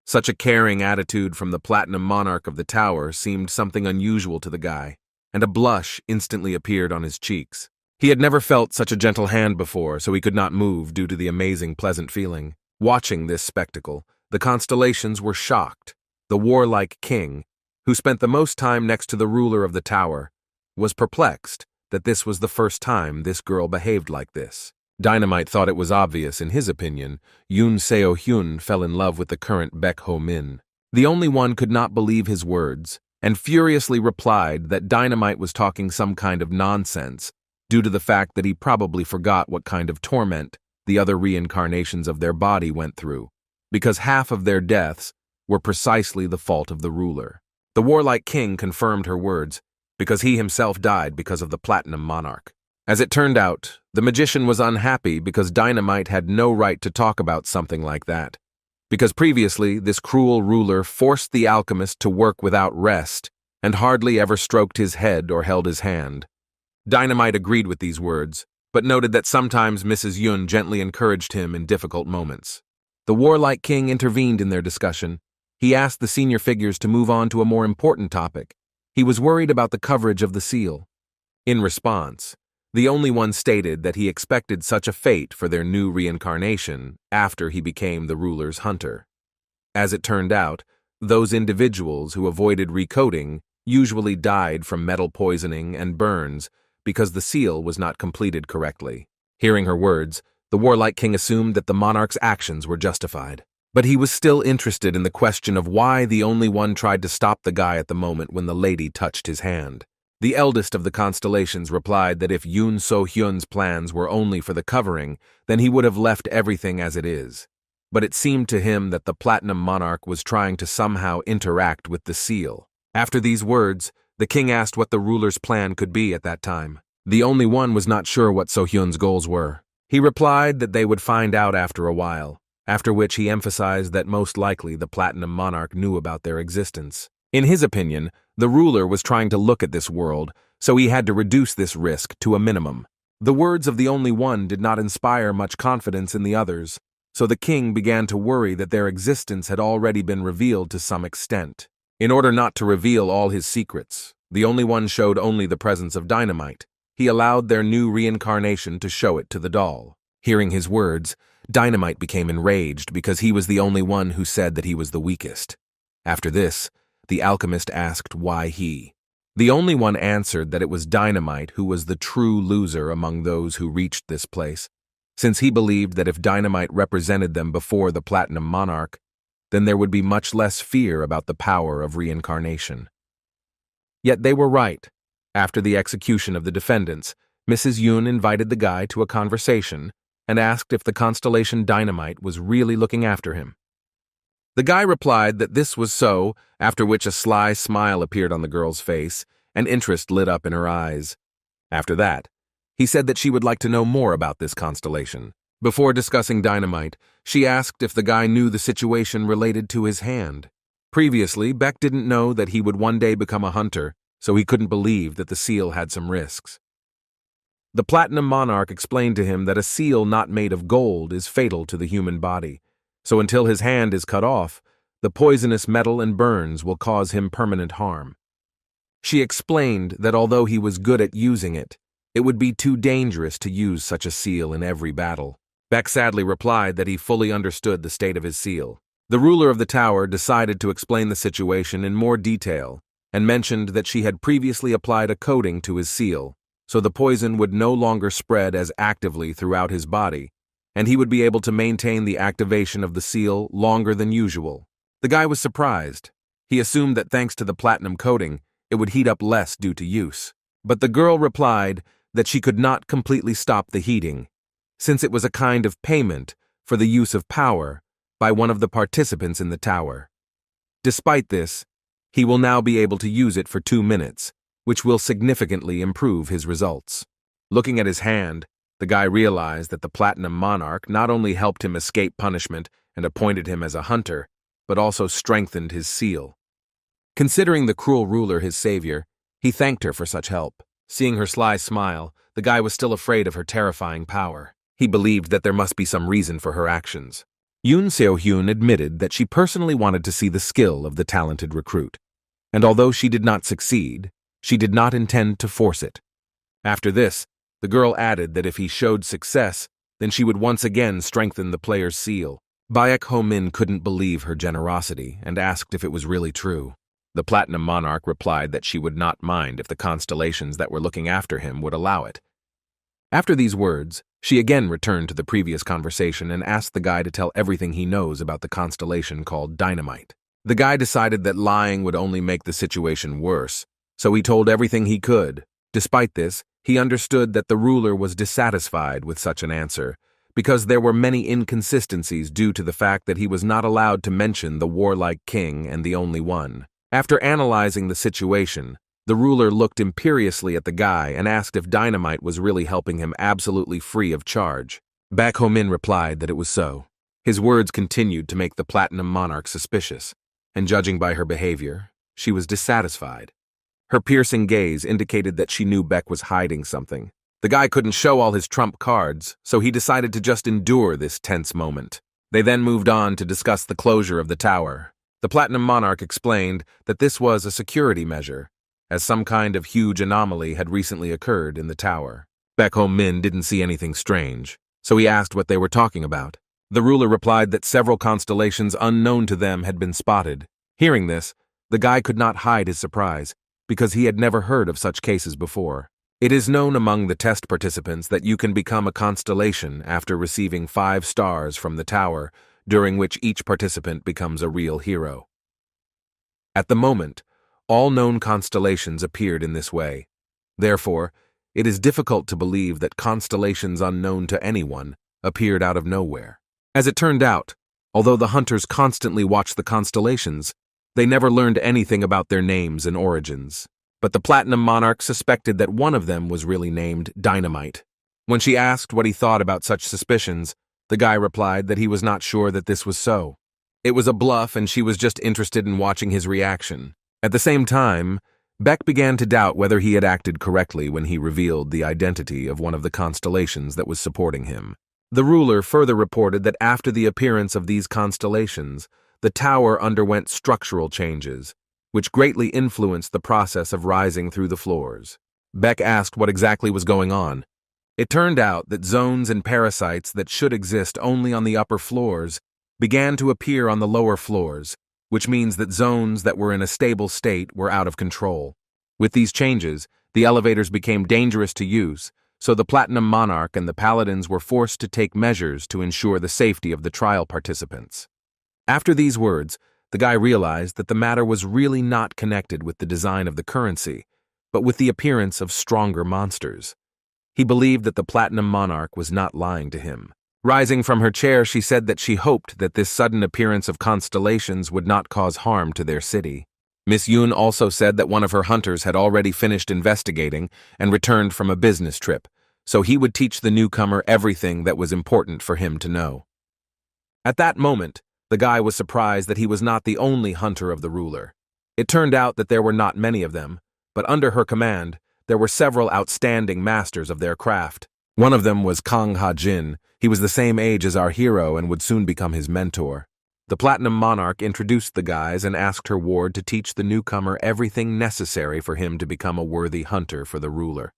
Such a caring attitude from the platinum monarch of the tower seemed something unusual to the guy, and a blush instantly appeared on his cheeks. He had never felt such a gentle hand before, so he could not move due to the amazing pleasant feeling. Watching this spectacle, the Constellations were shocked. The warlike king, who spent the most time next to the ruler of the tower, was perplexed that this was the first time this girl behaved like this. Dynamite thought it was obvious, in his opinion, Yoon Seo Hyun fell in love with the current Baek Ho Min. The only one could not believe his words, and furiously replied that Dynamite was talking some kind of nonsense, due to the fact that he probably forgot what kind of torment the other reincarnations of their body went through, because half of their deaths were precisely the fault of the ruler. The warlike king confirmed her words, because he himself died because of the platinum monarch. As it turned out, the magician was unhappy because Dynamite had no right to talk about something like that, because previously this cruel ruler forced the alchemist to work without rest and hardly ever stroked his head or held his hand. Dynamite agreed with these words, but noted that sometimes Mrs. Yun gently encouraged him in difficult moments. The warlike king intervened in their discussion. He asked the senior figures to move on to a more important topic. He was worried about the coverage of the seal. In response, the only one stated that he expected such a fate for their new reincarnation after he became the ruler's hunter. As it turned out, those individuals who avoided recoding usually died from metal poisoning and burns because the seal was not completed correctly. Hearing her words, the warlike king assumed that the monarch's actions were justified. But he was still interested in the question of why the only one tried to stop the guy at the moment when the lady touched his hand. The eldest of the Constellations replied that if Yoon So Hyun's plans were only for the covering, then he would have left everything as it is. But it seemed to him that the Platinum Monarch was trying to somehow interact with the seal. After these words, the king asked what the ruler's plan could be at that time. The only one was not sure what So Hyun's goals were. He replied that they would find out after a while, after which he emphasized that most likely the Platinum Monarch knew about their existence. In his opinion, the ruler was trying to look at this world, so he had to reduce this risk to a minimum. The words of the only one did not inspire much confidence in the others, so the king began to worry that their existence had already been revealed to some extent. In order not to reveal all his secrets, the only one showed only the presence of Dynamite. He allowed their new reincarnation to show it to the doll. Hearing his words, Dynamite became enraged because he was the only one who said that he was the weakest. After this, the alchemist asked why he. The only one answered that it was Dynamite who was the true loser among those who reached this place, since he believed that if Dynamite represented them before the Platinum Monarch, then there would be much less fear about the power of reincarnation. Yet they were right. After the execution of the defendants, Mrs. Yoon invited the guy to a conversation and asked if the Constellation Dynamite was really looking after him. The guy replied that this was so, after which a sly smile appeared on the girl's face and interest lit up in her eyes. After that, he said that she would like to know more about this constellation. Before discussing Dynamite, she asked if the guy knew the situation related to his hand. Previously, Beck didn't know that he would one day become a hunter, so he couldn't believe that the seal had some risks. The Platinum Monarch explained to him that a seal not made of gold is fatal to the human body, so until his hand is cut off, the poisonous metal and burns will cause him permanent harm. She explained that although he was good at using it, it would be too dangerous to use such a seal in every battle. Beck sadly replied that he fully understood the state of his seal. The ruler of the tower decided to explain the situation in more detail and mentioned that she had previously applied a coating to his seal, so the poison would no longer spread as actively throughout his body, and he would be able to maintain the activation of the seal longer than usual. The guy was surprised. He assumed that thanks to the platinum coating, it would heat up less due to use. But the girl replied that she could not completely stop the heating, since it was a kind of payment for the use of power by one of the participants in the tower. Despite this, he will now be able to use it for 2 minutes, which will significantly improve his results. Looking at his hand, the guy realized that the Platinum Monarch not only helped him escape punishment and appointed him as a hunter, but also strengthened his seal. Considering the cruel ruler his savior, he thanked her for such help. Seeing her sly smile, the guy was still afraid of her terrifying power. He believed that there must be some reason for her actions. Yoon Seo-hyun admitted that she personally wanted to see the skill of the talented recruit, and although she did not succeed, she did not intend to force it. After this, the girl added that if he showed success, then she would once again strengthen the player's seal. Baek Ho-min couldn't believe her generosity and asked if it was really true. The Platinum Monarch replied that she would not mind if the constellations that were looking after him would allow it. After these words, she again returned to the previous conversation and asked the guy to tell everything he knows about the constellation called Dynamite. The guy decided that lying would only make the situation worse, so he told everything he could. Despite this, he understood that the ruler was dissatisfied with such an answer, because there were many inconsistencies due to the fact that he was not allowed to mention the warlike king and the only one. After analyzing the situation, the ruler looked imperiously at the guy and asked if dynamite was really helping him absolutely free of charge. Baek Ho-min replied that it was so. His words continued to make the Platinum Monarch suspicious, and judging by her behavior, she was dissatisfied. Her piercing gaze indicated that she knew Baek was hiding something. The guy couldn't show all his trump cards, so he decided to just endure this tense moment. They then moved on to discuss the closure of the tower. The Platinum Monarch explained that this was a security measure, as some kind of huge anomaly had recently occurred in the tower. Baek Ho-min didn't see anything strange, so he asked what they were talking about. The ruler replied that several constellations unknown to them had been spotted. Hearing this, the guy could not hide his surprise, because he had never heard of such cases before. It is known among the test participants that you can become a constellation after receiving 5 stars from the tower, during which each participant becomes a real hero. At the moment, all known constellations appeared in this way. Therefore, it is difficult to believe that constellations unknown to anyone appeared out of nowhere. As it turned out, although the hunters constantly watched the constellations, they never learned anything about their names and origins. But the Platinum Monarch suspected that one of them was really named Dynamite. When she asked what he thought about such suspicions, the guy replied that he was not sure that this was so. It was a bluff and she was just interested in watching his reaction. At the same time, Baek began to doubt whether he had acted correctly when he revealed the identity of one of the constellations that was supporting him. The ruler further reported that after the appearance of these constellations, the tower underwent structural changes, which greatly influenced the process of rising through the floors. Baek asked what exactly was going on. It turned out that zones and parasites that should exist only on the upper floors began to appear on the lower floors, which means that zones that were in a stable state were out of control. With these changes, the elevators became dangerous to use, so the Platinum Monarch and the Paladins were forced to take measures to ensure the safety of the trial participants. After these words, the guy realized that the matter was really not connected with the design of the currency, but with the appearance of stronger monsters. He believed that the Platinum Monarch was not lying to him. Rising from her chair, she said that she hoped that this sudden appearance of constellations would not cause harm to their city. Miss Yoon also said that one of her hunters had already finished investigating and returned from a business trip, so he would teach the newcomer everything that was important for him to know. At that moment, the guy was surprised that he was not the only hunter of the ruler. It turned out that there were not many of them, but under her command, there were several outstanding masters of their craft. One of them was Kang Ha-jin. He was the same age as our hero and would soon become his mentor. The Platinum Monarch introduced the guys and asked her ward to teach the newcomer everything necessary for him to become a worthy hunter for the ruler.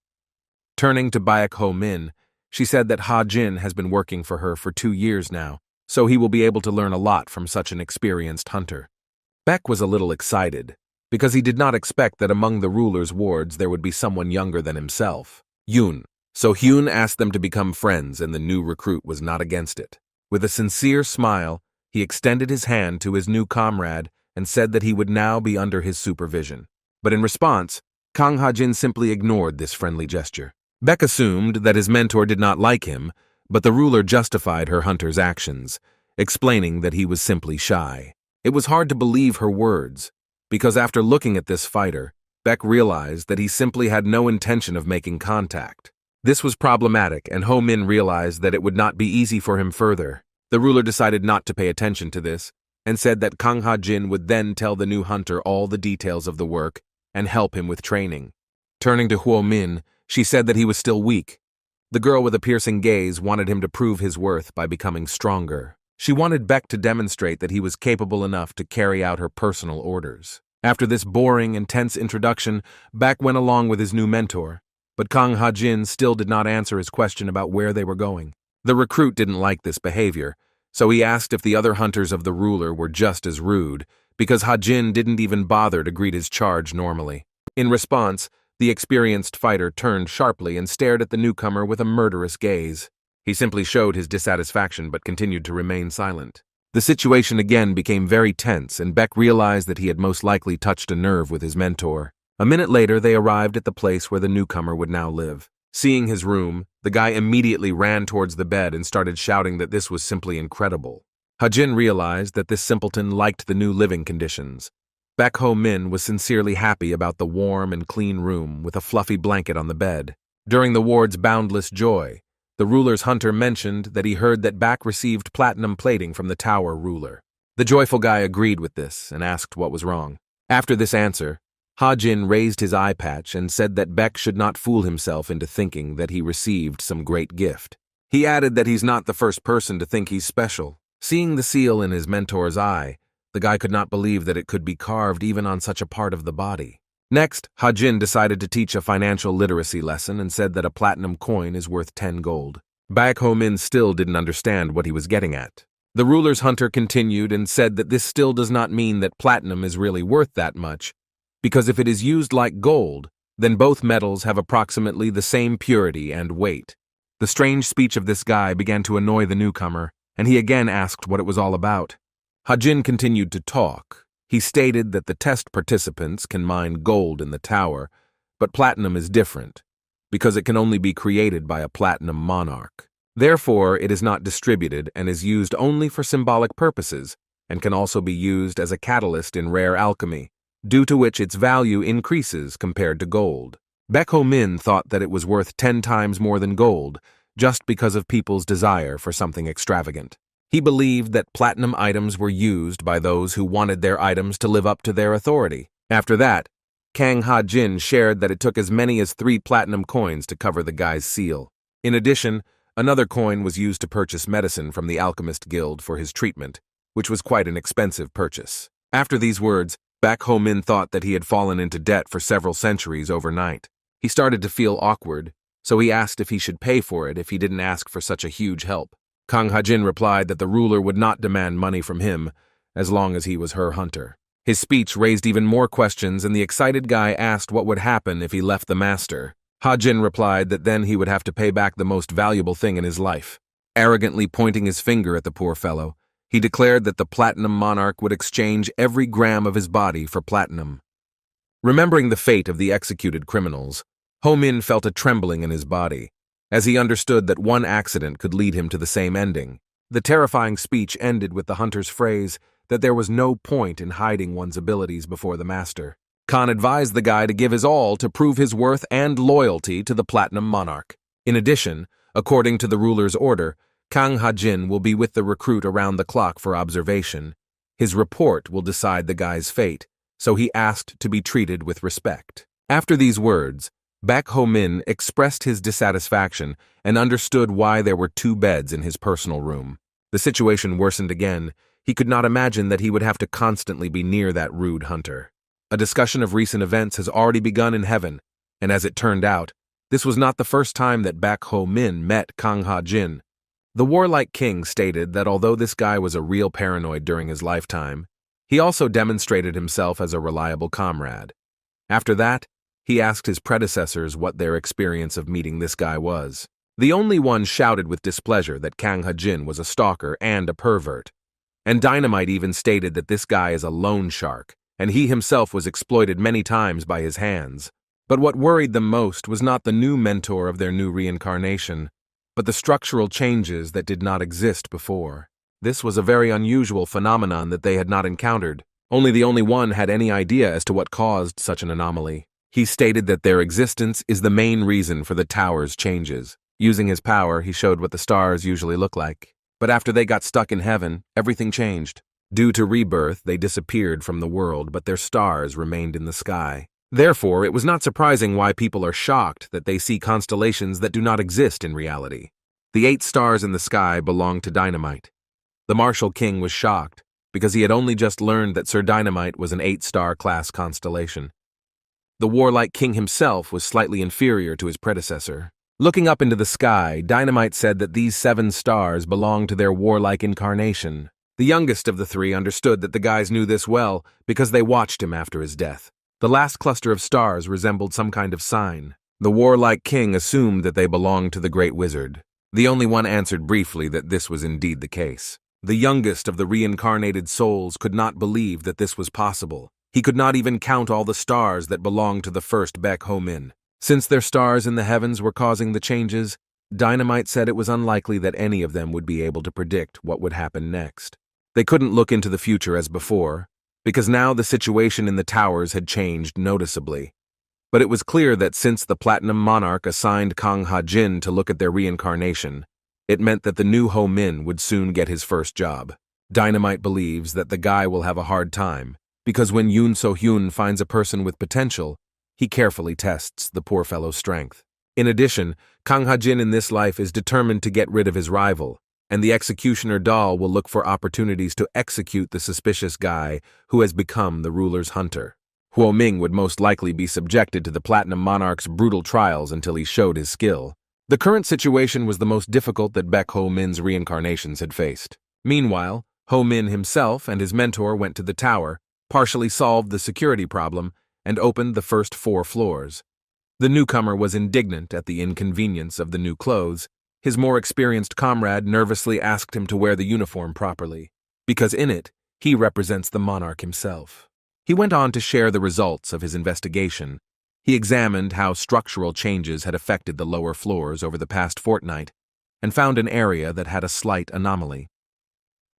Turning to Baek Ho-min, she said that Ha-jin has been working for her for 2 years now, so he will be able to learn a lot from such an experienced hunter. Baek was a little excited, because he did not expect that among the ruler's wards there would be someone younger than himself. So Hyun asked them to become friends, and the new recruit was not against it. With a sincere smile, he extended his hand to his new comrade and said that he would now be under his supervision. But in response, Kang Ha-jin simply ignored this friendly gesture. Beck assumed that his mentor did not like him, but the ruler justified her hunter's actions, explaining that he was simply shy. It was hard to believe her words, because after looking at this fighter, Beck realized that he simply had no intention of making contact. This was problematic, and Ho Min realized that it would not be easy for him further. The ruler decided not to pay attention to this, and said that Kang Ha-jin would then tell the new hunter all the details of the work and help him with training. Turning to Ho Min, she said that he was still weak. The girl with a piercing gaze wanted him to prove his worth by becoming stronger. She wanted Beck to demonstrate that he was capable enough to carry out her personal orders. After this boring and tense introduction, Beck went along with his new mentor, but Kang Ha-jin still did not answer his question about where they were going. The recruit didn't like this behavior, so he asked if the other hunters of the ruler were just as rude, because Ha-jin didn't even bother to greet his charge normally. In response, the experienced fighter turned sharply and stared at the newcomer with a murderous gaze. He simply showed his dissatisfaction but continued to remain silent. The situation again became very tense, and Beck realized that he had most likely touched a nerve with his mentor. A minute later, they arrived at the place where the newcomer would now live. Seeing his room, the guy immediately ran towards the bed and started shouting that this was simply incredible. Ha-jin realized that this simpleton liked the new living conditions. Beck Ho Min was sincerely happy about the warm and clean room with a fluffy blanket on the bed. During the ward's boundless joy, the ruler's hunter mentioned that he heard that Beck received platinum plating from the tower ruler. The joyful guy agreed with this and asked what was wrong. After this answer, Ha-jin raised his eye patch and said that Beck should not fool himself into thinking that he received some great gift. He added that he's not the first person to think he's special. Seeing the seal in his mentor's eye, the guy could not believe that it could be carved even on such a part of the body. Next, Ha-jin decided to teach a financial literacy lesson and said that a platinum coin is worth 10 gold. Beck Ho Min still didn't understand what he was getting at. The ruler's hunter continued and said that this still does not mean that platinum is really worth that much, because if it is used like gold, then both metals have approximately the same purity and weight. The strange speech of this guy began to annoy the newcomer, and he again asked what it was all about. Ha-jin continued to talk. He stated that the test participants can mine gold in the tower, but platinum is different, because it can only be created by a platinum monarch. Therefore, it is not distributed and is used only for symbolic purposes, and can also be used as a catalyst in rare alchemy, due to which its value increases compared to gold. Beck Ho Min thought that it was worth 10 times more than gold, just because of people's desire for something extravagant. He believed that platinum items were used by those who wanted their items to live up to their authority. After that, Kang Ha-jin shared that it took as many as 3 platinum coins to cover the guy's seal. In addition, another coin was used to purchase medicine from the Alchemist Guild for his treatment, which was quite an expensive purchase. After these words, Beck Ho Min thought that he had fallen into debt for several centuries overnight. He started to feel awkward, so he asked if he should pay for it if he didn't ask for such a huge help. Kang Ha-jin replied that the ruler would not demand money from him as long as he was her hunter. His speech raised even more questions, and the excited guy asked what would happen if he left the master. Ha-jin replied that then he would have to pay back the most valuable thing in his life. Arrogantly pointing his finger at the poor fellow, he declared that the platinum monarch would exchange every gram of his body for platinum. Remembering the fate of the executed criminals, Ho Min felt a trembling in his body, as he understood that one accident could lead him to the same ending. The terrifying speech ended with the hunter's phrase that there was no point in hiding one's abilities before the master. Khan advised the guy to give his all to prove his worth and loyalty to the Platinum Monarch. In addition, according to the ruler's order, Kang Ha-jin will be with the recruit around the clock for observation. His report will decide the guy's fate, so he asked to be treated with respect. After these words, Beck Ho Min expressed his dissatisfaction and understood why there were 2 beds in his personal room. The situation worsened again. He could not imagine that he would have to constantly be near that rude hunter. A discussion of recent events has already begun in heaven, and as it turned out, this was not the first time that Beck Ho Min met Kang Ha-jin. The warlike king stated that although this guy was a real paranoid during his lifetime, he also demonstrated himself as a reliable comrade. After that, he asked his predecessors what their experience of meeting this guy was. The only one shouted with displeasure that Kang Ha-jin was a stalker and a pervert. And Dynamite even stated that this guy is a loan shark, and he himself was exploited many times by his hands. But what worried them most was not the new mentor of their new reincarnation, but the structural changes that did not exist before. This was a very unusual phenomenon that they had not encountered. Only the only one had any idea as to what caused such an anomaly. He stated that their existence is the main reason for the tower's changes. Using his power, he showed what the stars usually look like. But after they got stuck in heaven, everything changed. Due to rebirth, they disappeared from the world, but their stars remained in the sky. Therefore, it was not surprising why people are shocked that they see constellations that do not exist in reality. The 8 stars in the sky belonged to Dynamite. The Martial King was shocked, because he had only just learned that Sir Dynamite was an 8-star class constellation. The warlike king himself was slightly inferior to his predecessor. Looking up into the sky, Dynamite said that these 7 stars belonged to their warlike incarnation. The youngest of the 3 understood that the guys knew this well because they watched him after his death. The last cluster of stars resembled some kind of sign. The warlike king assumed that they belonged to the great wizard. The only one answered briefly that this was indeed the case. The youngest of the reincarnated souls could not believe that this was possible. He could not even count all the stars that belonged to the first Baek Ho Min. Since their stars in the heavens were causing the changes, Dynamite said it was unlikely that any of them would be able to predict what would happen next. They couldn't look into the future as before, because now the situation in the towers had changed noticeably. But it was clear that since the Platinum Monarch assigned Kang Ha-jin to look at their reincarnation, it meant that the new Ho Min would soon get his first job. Dynamite believes that the guy will have a hard time, because when Yoon So-hyun finds a person with potential, he carefully tests the poor fellow's strength. In addition, Kang Ha-jin in this life is determined to get rid of his rival, and the executioner doll will look for opportunities to execute the suspicious guy who has become the ruler's hunter. Huo Ming would most likely be subjected to the Platinum Monarch's brutal trials until he showed his skill. The current situation was the most difficult that Baek Ho Min's reincarnations had faced. Meanwhile, Ho Min himself and his mentor went to the tower, partially solved the security problem, and opened the first 4 floors. The newcomer was indignant at the inconvenience of the new clothes. His more experienced comrade nervously asked him to wear the uniform properly, because in it, he represents the monarch himself. He went on to share the results of his investigation. He examined how structural changes had affected the lower floors over the past fortnight, and found an area that had a slight anomaly.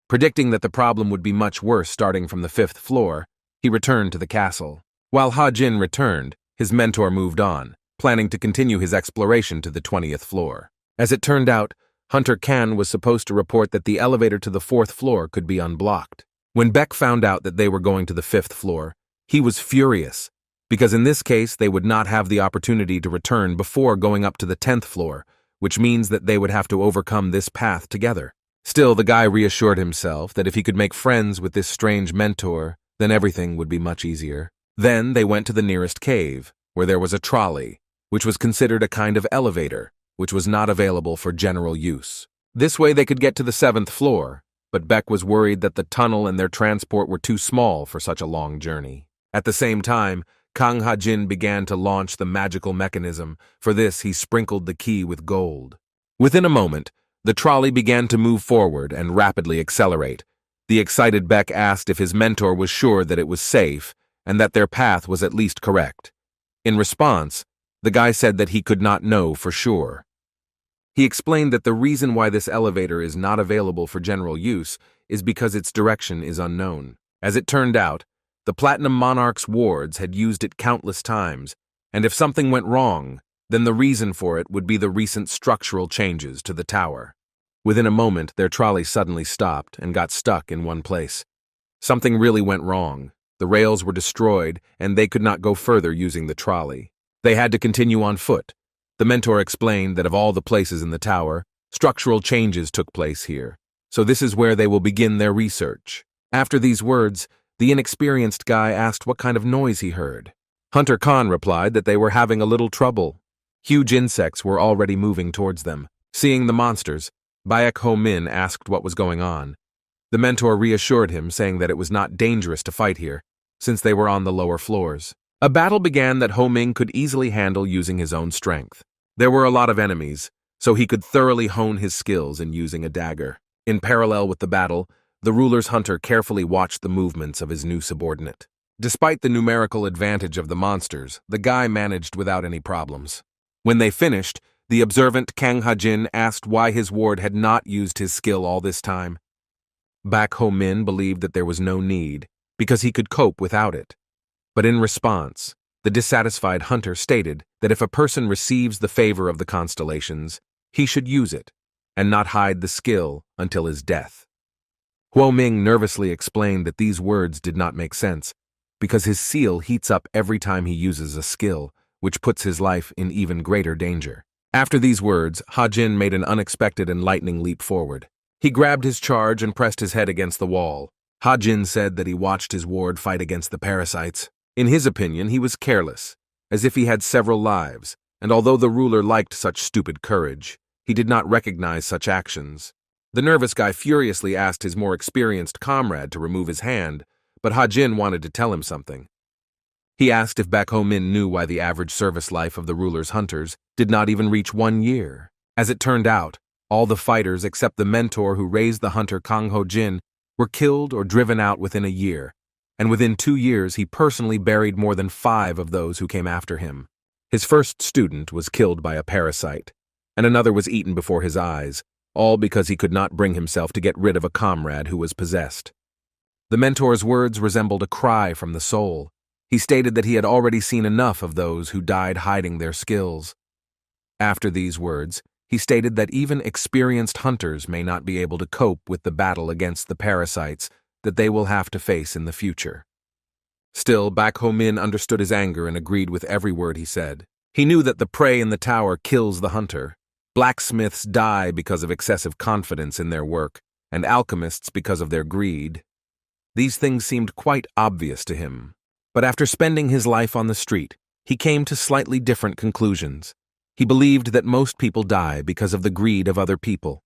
Predicting that the problem would be much worse starting from the 5th floor, he returned to the castle. While Ha-jin returned, his mentor moved on, planning to continue his exploration to the 20th floor. As it turned out, Hunter Kan was supposed to report that the elevator to the 4th floor could be unblocked. When Beck found out that they were going to the 5th floor, he was furious, because in this case they would not have the opportunity to return before going up to the 10th floor, which means that they would have to overcome this path together. Still, the guy reassured himself that if he could make friends with this strange mentor, then everything would be much easier. Then they went to the nearest cave, where there was a trolley, which was considered a kind of elevator, which was not available for general use. This way they could get to the 7th floor, but Beck was worried that the tunnel and their transport were too small for such a long journey. At the same time, Kang Ha-jin began to launch the magical mechanism. For this, he sprinkled the key with gold. Within a moment, the trolley began to move forward and rapidly accelerate. The excited Beck asked if his mentor was sure that it was safe and that their path was at least correct. In response, the guy said that he could not know for sure. He explained that the reason why this elevator is not available for general use is because its direction is unknown. As it turned out, the Platinum Monarch's wards had used it countless times, and if something went wrong, then the reason for it would be the recent structural changes to the tower. Within a moment, their trolley suddenly stopped and got stuck in one place. Something really went wrong. The rails were destroyed, and they could not go further using the trolley. They had to continue on foot. The mentor explained that of all the places in the tower, structural changes took place here, so this is where they will begin their research. After these words, the inexperienced guy asked what kind of noise he heard. Hunter Khan replied that they were having a little trouble. Huge insects were already moving towards them. Seeing the monsters, Baek Ho Min asked what was going on. The mentor reassured him, saying that it was not dangerous to fight here, since they were on the lower floors. A battle began that Ho Ming could easily handle using his own strength. There were a lot of enemies, so he could thoroughly hone his skills in using a dagger. In parallel with the battle, The ruler's hunter carefully watched the movements of his new subordinate. Despite the numerical advantage of the monsters, the guy managed without any problems. When they finished, the observant Kang Ha-jin asked why his ward had not used his skill all this time. Bak Ho-min believed that there was no need, because he could cope without it. But in response, the dissatisfied hunter stated that if a person receives the favor of the constellations, he should use it, and not hide the skill until his death. Huo Ming nervously explained that these words did not make sense, because his seal heats up every time he uses a skill, which puts his life in even greater danger. After these words, Ha-jin made an unexpected and lightning leap forward. He grabbed his charge and pressed his head against the wall. Ha-jin said that he watched his ward fight against the parasites. In his opinion, he was careless, as if he had several lives, and although the ruler liked such stupid courage, he did not recognize such actions. The nervous guy furiously asked his more experienced comrade to remove his hand, but Ha-jin wanted to tell him something. He asked if Bak Ho-min knew why the average service life of the ruler's hunters did not even reach 1 year. As it turned out, all the fighters except the mentor who raised the hunter Kang Ho-jin were killed or driven out within a year, and within 2 years he personally buried more than 5 of those who came after him. His first student was killed by a parasite, and another was eaten before his eyes, all because he could not bring himself to get rid of a comrade who was possessed. The mentor's words resembled a cry from the soul. He stated that he had already seen enough of those who died hiding their skills. After these words, he stated that even experienced hunters may not be able to cope with the battle against the parasites that they will have to face in the future. Still, Bak Ho-min understood his anger and agreed with every word he said. He knew that the prey in the tower kills the hunter. Blacksmiths die because of excessive confidence in their work, and alchemists because of their greed. These things seemed quite obvious to him. But after spending his life on the street, he came to slightly different conclusions. He believed that most people die because of the greed of other people.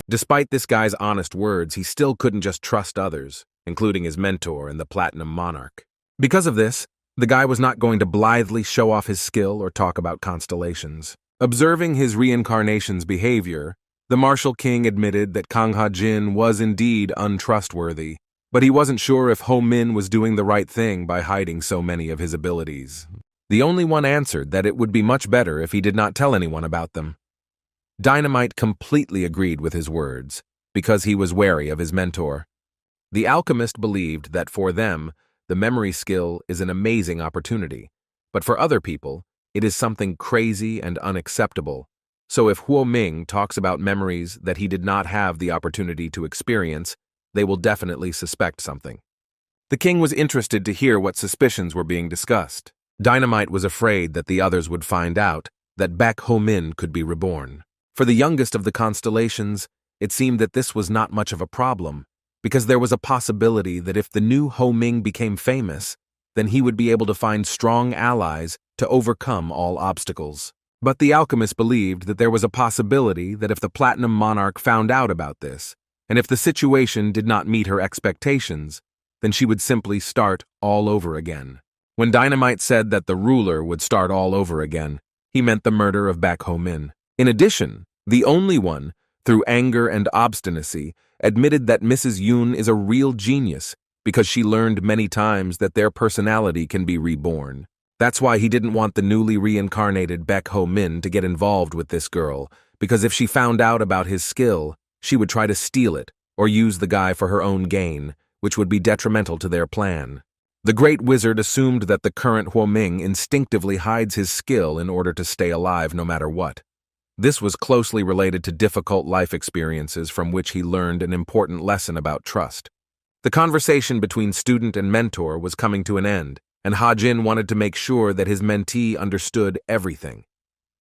Despite this guy's honest words, he still couldn't just trust others, including his mentor and the Platinum Monarch. Because of this, the guy was not going to blithely show off his skill or talk about constellations. Observing his reincarnation's behavior, the Martial King admitted that Kang Ha-jin was indeed untrustworthy, but he wasn't sure if Ho-min was doing the right thing by hiding so many of his abilities. The only one answered that it would be much better if he did not tell anyone about them. Dynamite completely agreed with his words, because he was wary of his mentor. The alchemist believed that for them, the memory skill is an amazing opportunity, but for other people, it is something crazy and unacceptable. So if Huo Ming talks about memories that he did not have the opportunity to experience, they will definitely suspect something. The king was interested to hear what suspicions were being discussed. Dynamite was afraid that the others would find out that Bak Ho-min could be reborn. For the youngest of the constellations, it seemed that this was not much of a problem, because there was a possibility that if the new Ho-ming became famous, then he would be able to find strong allies to overcome all obstacles. But the alchemist believed that there was a possibility that if the Platinum Monarch found out about this, and if the situation did not meet her expectations, then she would simply start all over again. When Dynamite said that the ruler would start all over again, he meant the murder of Bak Ho-min. In addition, the only one, through anger and obstinacy, admitted that Mrs. Yoon is a real genius because she learned many times that their personality can be reborn. That's why he didn't want the newly reincarnated Bak Ho-min to get involved with this girl, because if she found out about his skill, she would try to steal it or use the guy for her own gain, which would be detrimental to their plan. The great wizard assumed that the current Huo Ming instinctively hides his skill in order to stay alive no matter what. This was closely related to difficult life experiences from which he learned an important lesson about trust. The conversation between student and mentor was coming to an end, and Ha-jin wanted to make sure that his mentee understood everything.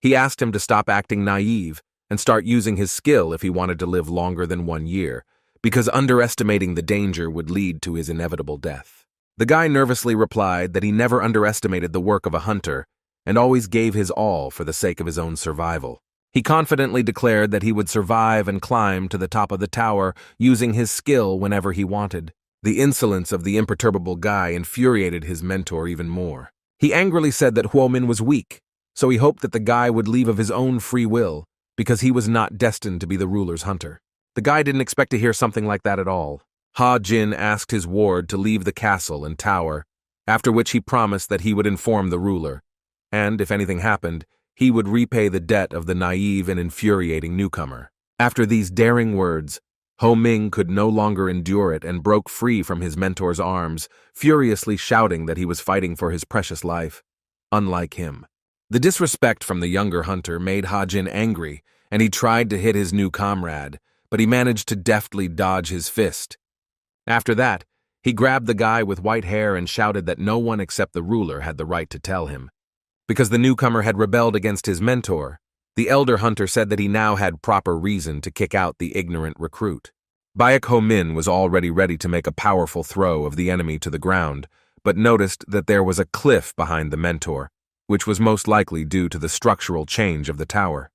He asked him to stop acting naive and start using his skill if he wanted to live longer than 1 year, because underestimating the danger would lead to his inevitable death. The guy nervously replied that he never underestimated the work of a hunter and always gave his all for the sake of his own survival. He confidently declared that he would survive and climb to the top of the tower using his skill whenever he wanted. The insolence of the imperturbable guy infuriated his mentor even more. He angrily said that Huo Min was weak, so he hoped that the guy would leave of his own free will, because he was not destined to be the ruler's hunter. The guy didn't expect to hear something like that at all. Ha Jin asked his ward to leave the castle and tower, after which he promised that he would inform the ruler, and, if anything happened, he would repay the debt of the naive and infuriating newcomer. After these daring words, Ho Ming could no longer endure it and broke free from his mentor's arms, furiously shouting that he was fighting for his precious life, unlike him. The disrespect from the younger hunter made Ha Jin angry, and he tried to hit his new comrade, but he managed to deftly dodge his fist. After that, he grabbed the guy with white hair and shouted that no one except the ruler had the right to tell him. Because the newcomer had rebelled against his mentor, the elder hunter said that he now had proper reason to kick out the ignorant recruit. Baek Ho Min was already ready to make a powerful throw of the enemy to the ground, but noticed that there was a cliff behind the mentor, which was most likely due to the structural change of the tower.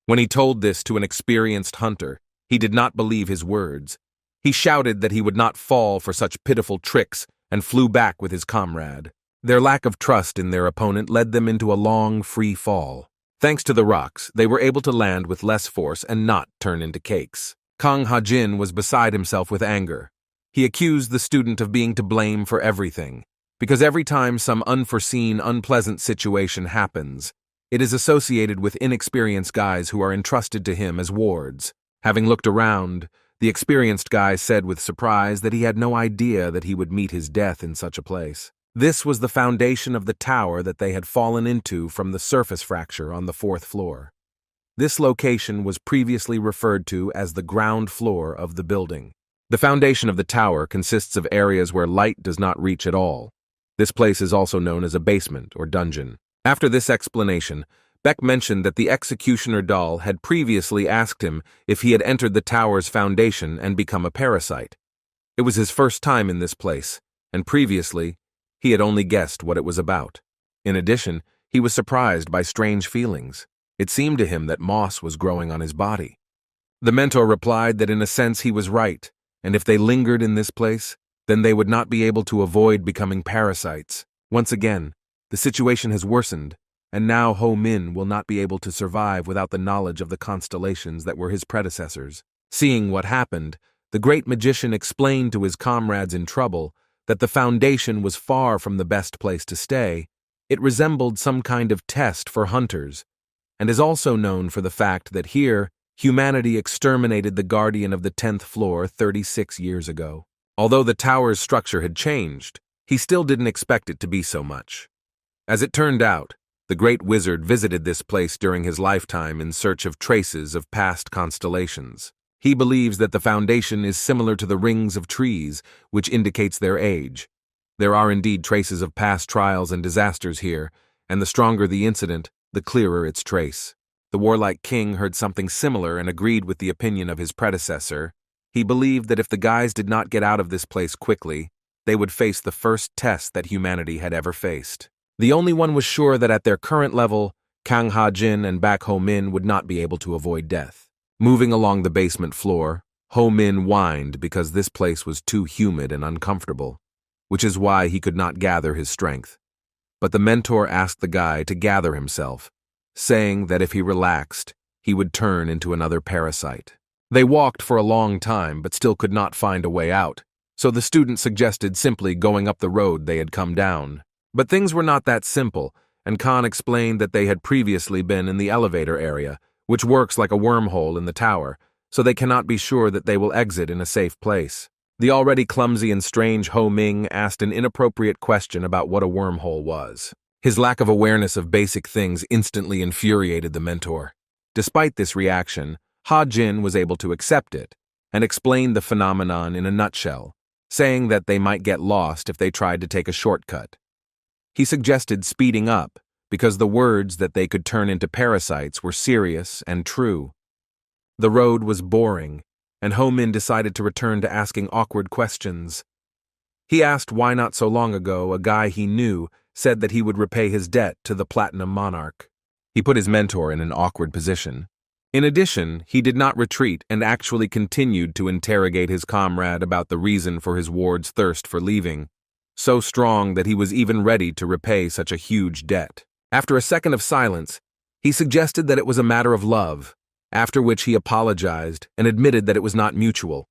When he told this to an experienced hunter, he did not believe his words. He shouted that he would not fall for such pitiful tricks and flew back with his comrade. Their lack of trust in their opponent led them into a long, free fall. Thanks to the rocks, they were able to land with less force and not turn into cakes. Kang Ha-jin was beside himself with anger. He accused the student of being to blame for everything, because every time some unforeseen, unpleasant situation happens, it is associated with inexperienced guys who are entrusted to him as wards. Having looked around, the experienced guy said with surprise that he had no idea that he would meet his death in such a place. This was the foundation of the tower that they had fallen into from the surface fracture on the 4th floor. This location was previously referred to as the ground floor of the building. The foundation of the tower consists of areas where light does not reach at all. This place is also known as a basement or dungeon. After this explanation, Beck mentioned that the executioner doll had previously asked him if he had entered the tower's foundation and become a parasite. It was his first time in this place, and previously, he had only guessed what it was about. In addition, he was surprised by strange feelings. It seemed to him that moss was growing on his body. The mentor replied that in a sense he was right, and if they lingered in this place, then they would not be able to avoid becoming parasites. Once again, the situation has worsened, and now Ho Min will not be able to survive without the knowledge of the constellations that were his predecessors. Seeing what happened, the great magician explained to his comrades in trouble that the foundation was far from the best place to stay. It resembled some kind of test for hunters, and is also known for the fact that here, humanity exterminated the guardian of the 10th floor 36 years ago. Although the tower's structure had changed, he still didn't expect it to be so much. As it turned out, the great wizard visited this place during his lifetime in search of traces of past constellations. He believes that the foundation is similar to the rings of trees, which indicates their age. There are indeed traces of past trials and disasters here, and the stronger the incident, the clearer its trace. The warlike king heard something similar and agreed with the opinion of his predecessor. He believed that if the guys did not get out of this place quickly, they would face the first test that humanity had ever faced. The only one was sure that at their current level, Kang Ha-jin and Baek Ho Min would not be able to avoid death. Moving along the basement floor, Ho Min whined because this place was too humid and uncomfortable, which is why he could not gather his strength. But the mentor asked the guy to gather himself, saying that if he relaxed, he would turn into another parasite. They walked for a long time but still could not find a way out, so the student suggested simply going up the road they had come down. But things were not that simple, and Khan explained that they had previously been in the elevator area, which works like a wormhole in the tower, so they cannot be sure that they will exit in a safe place. The already clumsy and strange Ho Ming asked an inappropriate question about what a wormhole was. His lack of awareness of basic things instantly infuriated the mentor. Despite this reaction, Ha-jin was able to accept it, and explained the phenomenon in a nutshell, saying that they might get lost if they tried to take a shortcut. He suggested speeding up, because the words that they could turn into parasites were serious and true. The road was boring, and Ho Min decided to return to asking awkward questions. He asked why not so long ago a guy he knew said that he would repay his debt to the Platinum Monarch. He put his mentor in an awkward position. In addition, he did not retreat and actually continued to interrogate his comrade about the reason for his ward's thirst for leaving, so strong that he was even ready to repay such a huge debt. After a second of silence, he suggested that it was a matter of love, after which he apologized and admitted that it was not mutual.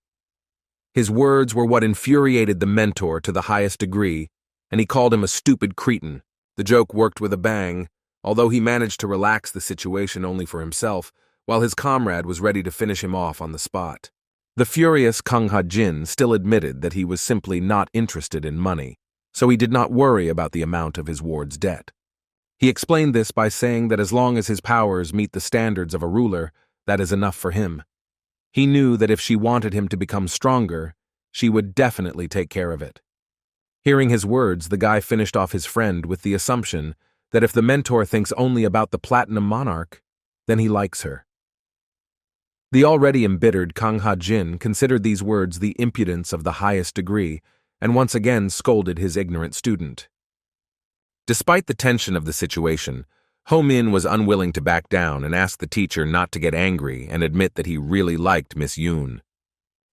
His words were what infuriated the mentor to the highest degree, and he called him a stupid cretin. The joke worked with a bang, although he managed to relax the situation only for himself, while his comrade was ready to finish him off on the spot. The furious Kang Ha-jin still admitted that he was simply not interested in money, so he did not worry about the amount of his ward's debt. He explained this by saying that as long as his powers meet the standards of a ruler, that is enough for him. He knew that if she wanted him to become stronger, she would definitely take care of it. Hearing his words, the guy finished off his friend with the assumption that if the mentor thinks only about the Platinum Monarch, then he likes her. The already embittered Kang Ha-jin considered these words the impudence of the highest degree, and once again scolded his ignorant student. Despite the tension of the situation, Ho-min was unwilling to back down and asked the teacher not to get angry and admit that he really liked Miss Yoon.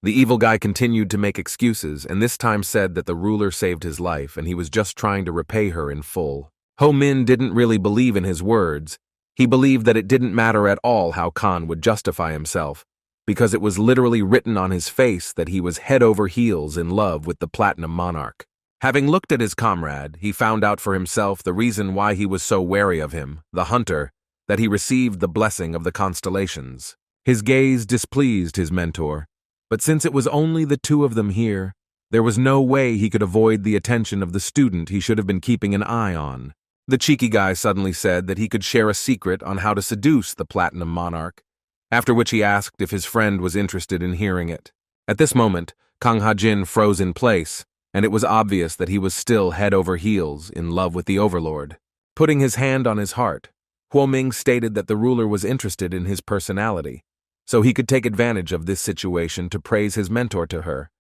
The evil guy continued to make excuses and this time said that the ruler saved his life and he was just trying to repay her in full. Ho-min didn't really believe in his words. He believed that it didn't matter at all how Khan would justify himself, because it was literally written on his face that he was head over heels in love with the Platinum Monarch. Having looked at his comrade, he found out for himself the reason why he was so wary of him, the hunter, that he received the blessing of the Constellations. His gaze displeased his mentor, but since it was only the two of them here, there was no way he could avoid the attention of the student he should have been keeping an eye on. The cheeky guy suddenly said that he could share a secret on how to seduce the Platinum Monarch, after which he asked if his friend was interested in hearing it. At this moment, Kang Ha-jin froze in place, and it was obvious that he was still head over heels in love with the overlord. Putting his hand on his heart, Huoming stated that the ruler was interested in his personality, so he could take advantage of this situation to praise his mentor to her,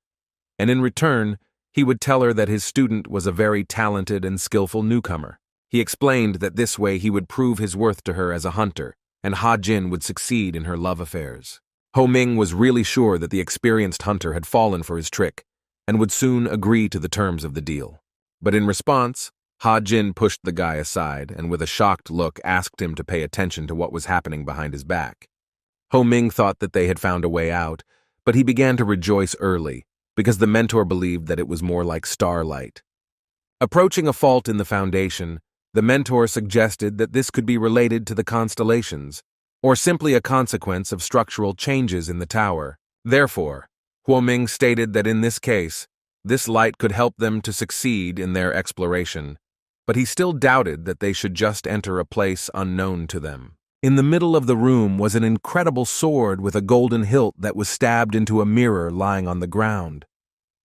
and in return, he would tell her that his student was a very talented and skillful newcomer. He explained that this way he would prove his worth to her as a hunter, and Ha-jin would succeed in her love affairs. Ho-ming was really sure that the experienced hunter had fallen for his trick, and would soon agree to the terms of the deal. But in response, Ha-jin pushed the guy aside and with a shocked look asked him to pay attention to what was happening behind his back. Ho-ming thought that they had found a way out, but he began to rejoice early, because the mentor believed that it was more like starlight. Approaching a fault in the foundation, the mentor suggested that this could be related to the constellations, or simply a consequence of structural changes in the tower. Therefore, Huoming stated that in this case, this light could help them to succeed in their exploration, but he still doubted that they should just enter a place unknown to them. In the middle of the room was an incredible sword with a golden hilt that was stabbed into a mirror lying on the ground.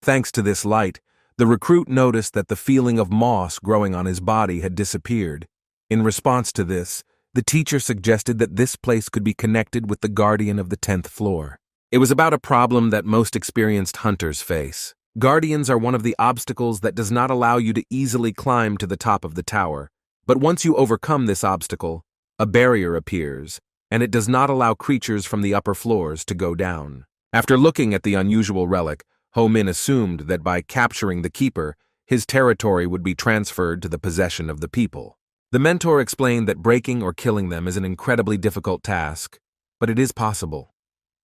Thanks to this light, the recruit noticed that the feeling of moss growing on his body had disappeared. In response to this, the teacher suggested that this place could be connected with the guardian of the 10th floor. It was about a problem that most experienced hunters face. Guardians are one of the obstacles that does not allow you to easily climb to the top of the tower, but once you overcome this obstacle, a barrier appears, and it does not allow creatures from the upper floors to go down. After looking at the unusual relic, Ho-min assumed that by capturing the keeper, his territory would be transferred to the possession of the people. The mentor explained that breaking or killing them is an incredibly difficult task, but it is possible.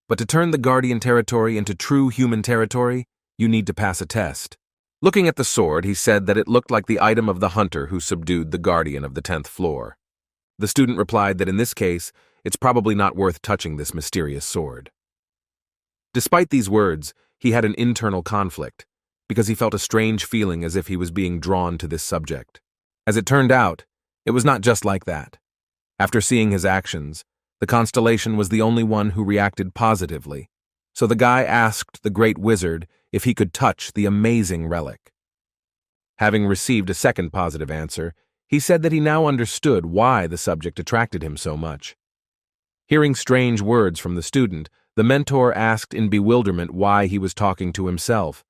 But to turn the guardian territory into true human territory, you need to pass a test. Looking at the sword, he said that it looked like the item of the hunter who subdued the guardian of the 10th floor. The student replied that in this case, it's probably not worth touching this mysterious sword. Despite these words, he had an internal conflict, because he felt a strange feeling as if he was being drawn to this subject. As it turned out, it was not just like that. After seeing his actions, the constellation was the only one who reacted positively, so the guy asked the great wizard if he could touch the amazing relic. Having received a second positive answer, he said that he now understood why the subject attracted him so much. Hearing strange words from the student, the mentor asked in bewilderment why he was talking to himself.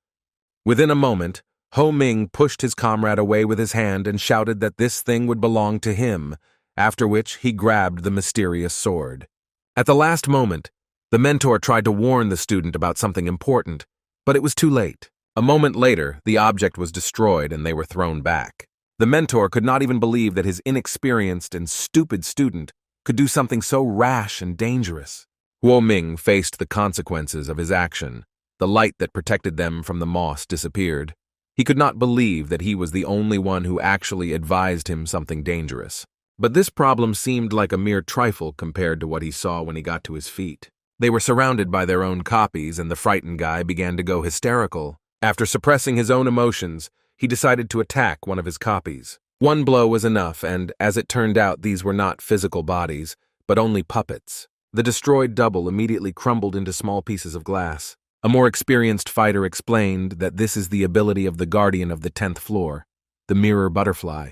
Within a moment, Ho-ming pushed his comrade away with his hand and shouted that this thing would belong to him, after which he grabbed the mysterious sword. At the last moment, the mentor tried to warn the student about something important, but it was too late. A moment later, the object was destroyed and they were thrown back. The mentor could not even believe that his inexperienced and stupid student could do something so rash and dangerous. Huoming faced the consequences of his action, The light that protected them from the moss disappeared. He could not believe that he was the only one who actually advised him something dangerous. But this problem seemed like a mere trifle compared to what he saw when he got to his feet. They were surrounded by their own copies, and the frightened guy began to go hysterical. After suppressing his own emotions, he decided to attack one of his copies. One blow was enough, and as it turned out, these were not physical bodies, but only puppets. The destroyed double immediately crumbled into small pieces of glass. A more experienced fighter explained that this is the ability of the guardian of the 10th floor, the mirror butterfly.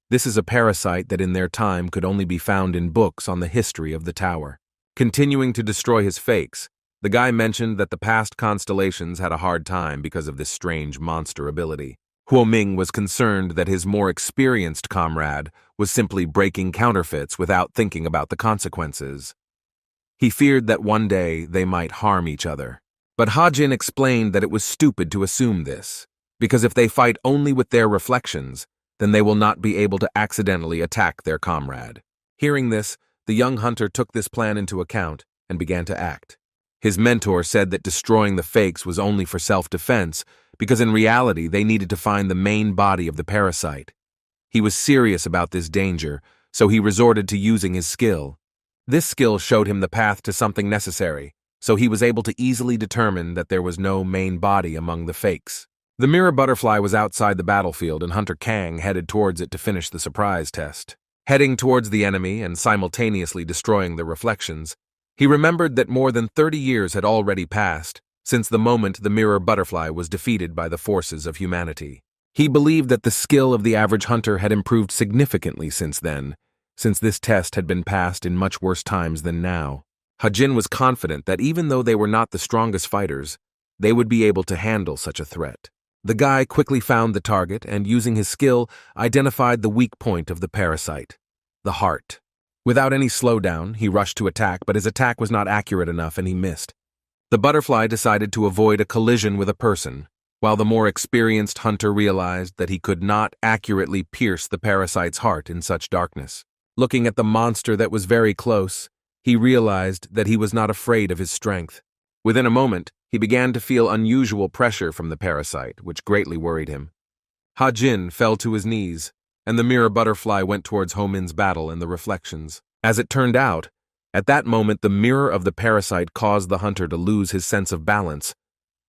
This is a parasite that in their time could only be found in books on the history of the tower. Continuing to destroy his fakes, the guy mentioned that the past constellations had a hard time because of this strange monster ability. Huoming was concerned that his more experienced comrade was simply breaking counterfeits without thinking about the consequences. He feared that one day they might harm each other. But Hajin explained that it was stupid to assume this, because if they fight only with their reflections, then they will not be able to accidentally attack their comrade. Hearing this, the young hunter took this plan into account and began to act. His mentor said that destroying the fakes was only for self-defense, because in reality they needed to find the main body of the parasite. He was serious about this danger, so he resorted to using his skill. This skill showed him the path to something necessary, so he was able to easily determine that there was no main body among the fakes. The mirror butterfly was outside the battlefield, and Hunter Kang headed towards it to finish the surprise test. Heading towards the enemy and simultaneously destroying the reflections, he remembered that more than 30 years had already passed since the moment the mirror butterfly was defeated by the forces of humanity. He believed that the skill of the average hunter had improved significantly since then, since this test had been passed in much worse times than now. Hajin was confident that even though they were not the strongest fighters, they would be able to handle such a threat. The guy quickly found the target and, using his skill, identified the weak point of the parasite, the heart. Without any slowdown, he rushed to attack, but his attack was not accurate enough and he missed. The butterfly decided to avoid a collision with a person, while the more experienced hunter realized that he could not accurately pierce the parasite's heart in such darkness. Looking at the monster that was very close, he realized that he was not afraid of his strength. Within a moment, he began to feel unusual pressure from the parasite, which greatly worried him. Hajin fell to his knees, and the mirror butterfly went towards Homin's battle and the reflections. As it turned out, at that moment the mirror of the parasite caused the hunter to lose his sense of balance.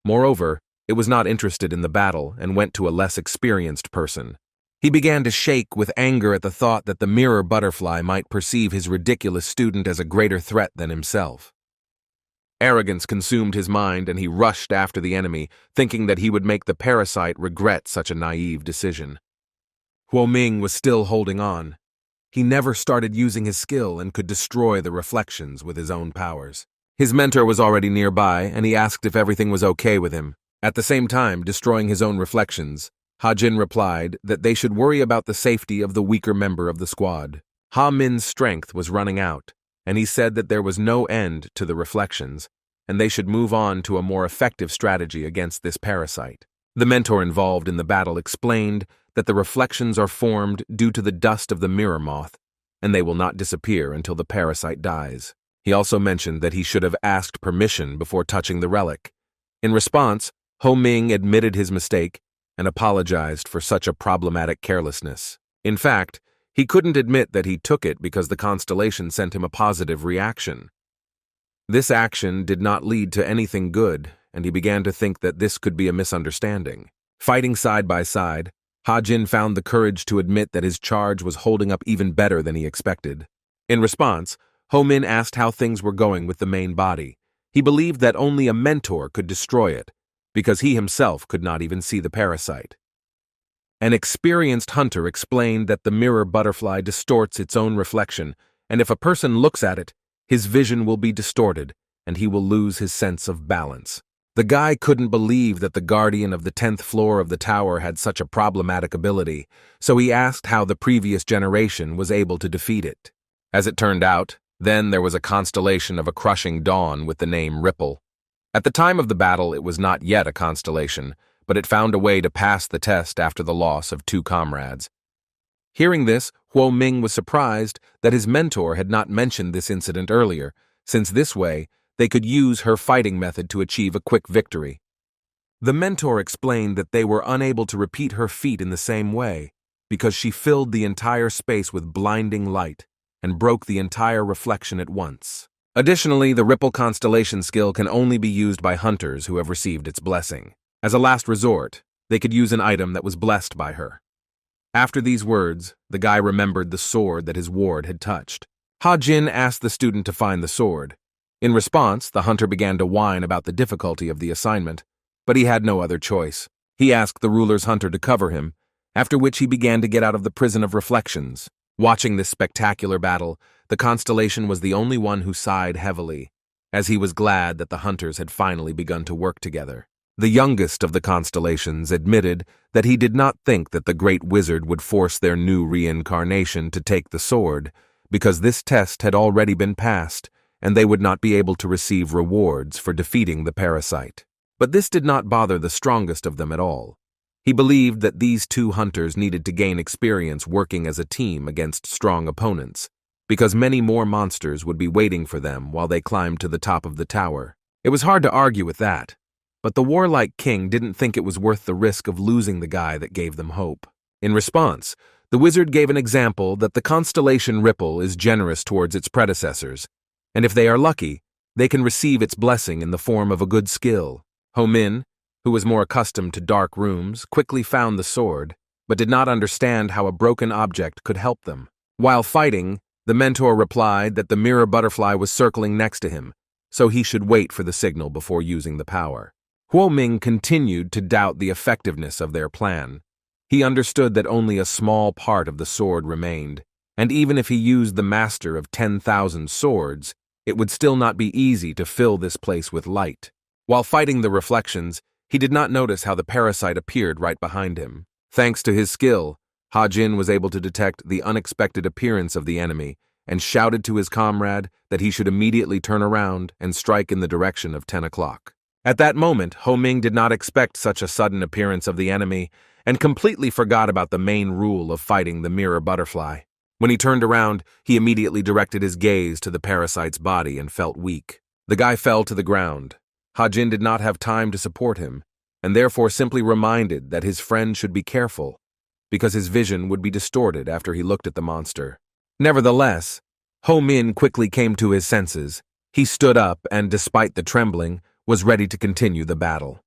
Moreover, it was not interested in the battle and went to a less experienced person. He began to shake with anger at the thought that the mirror butterfly might perceive his ridiculous student as a greater threat than himself. Arrogance consumed his mind, and he rushed after the enemy, thinking that he would make the parasite regret such a naive decision. Huoming was still holding on. He never started using his skill and could destroy the reflections with his own powers. His mentor was already nearby, and he asked if everything was okay with him. At the same time, destroying his own reflections, Hajin replied that they should worry about the safety of the weaker member of the squad. Ha Min's strength was running out, and he said that there was no end to the reflections, and they should move on to a more effective strategy against this parasite. The mentor involved in the battle explained that the reflections are formed due to the dust of the mirror moth, and they will not disappear until the parasite dies. He also mentioned that he should have asked permission before touching the relic. In response, Ho Ming admitted his mistake and apologized for such a problematic carelessness. In fact, he couldn't admit that he took it because the constellation sent him a positive reaction. This action did not lead to anything good, and he began to think that this could be a misunderstanding. Fighting side by side, Hajin found the courage to admit that his charge was holding up even better than he expected. In response, Ho Min asked how things were going with the main body. He believed that only a mentor could destroy it, because he himself could not even see the parasite. An experienced hunter explained that the mirror butterfly distorts its own reflection, and if a person looks at it, his vision will be distorted, and he will lose his sense of balance. The guy couldn't believe that the guardian of the 10th floor of the tower had such a problematic ability, so he asked how the previous generation was able to defeat it. As it turned out, then there was a constellation of a crushing dawn with the name Ripple. At the time of the battle, it was not yet a constellation, but it found a way to pass the test after the loss of 2 comrades. Hearing this, Huoming was surprised that his mentor had not mentioned this incident earlier, since this way, they could use her fighting method to achieve a quick victory. The mentor explained that they were unable to repeat her feat in the same way because she filled the entire space with blinding light and broke the entire reflection at once. Additionally, the Ripple Constellation skill can only be used by hunters who have received its blessing. As a last resort, they could use an item that was blessed by her. After these words, the guy remembered the sword that his ward had touched. Ha-Jin asked the student to find the sword. In response, the hunter began to whine about the difficulty of the assignment, but he had no other choice. He asked the ruler's hunter to cover him, after which he began to get out of the prison of reflections. Watching this spectacular battle, the Constellation was the only one who sighed heavily, as he was glad that the hunters had finally begun to work together. The youngest of the Constellations admitted that he did not think that the Great Wizard would force their new reincarnation to take the sword, because this test had already been passed, and they would not be able to receive rewards for defeating the parasite. But this did not bother the strongest of them at all. He believed that these two hunters needed to gain experience working as a team against strong opponents, because many more monsters would be waiting for them while they climbed to the top of the tower. It was hard to argue with that, but the warlike king didn't think it was worth the risk of losing the guy that gave them hope. In response, the wizard gave an example that the constellation Ripple is generous towards its predecessors, and if they are lucky, they can receive its blessing in the form of a good skill. Ho-Min, who was more accustomed to dark rooms, quickly found the sword, but did not understand how a broken object could help them. While fighting, the mentor replied that the mirror butterfly was circling next to him, so he should wait for the signal before using the power. Huo-Ming continued to doubt the effectiveness of their plan. He understood that only a small part of the sword remained, and even if he used the master of 10,000 swords, it would still not be easy to fill this place with light. While fighting the reflections, he did not notice how the parasite appeared right behind him. Thanks to his skill, Ha-Jin was able to detect the unexpected appearance of the enemy and shouted to his comrade that he should immediately turn around and strike in the direction of 10 o'clock. At that moment, Ho-Ming did not expect such a sudden appearance of the enemy and completely forgot about the main rule of fighting the mirror butterfly. When he turned around, he immediately directed his gaze to the parasite's body and felt weak. The guy fell to the ground. Ha-Jin did not have time to support him, and therefore simply reminded that his friend should be careful, because his vision would be distorted after he looked at the monster. Nevertheless, Ho-Min quickly came to his senses. He stood up and, despite the trembling, was ready to continue the battle.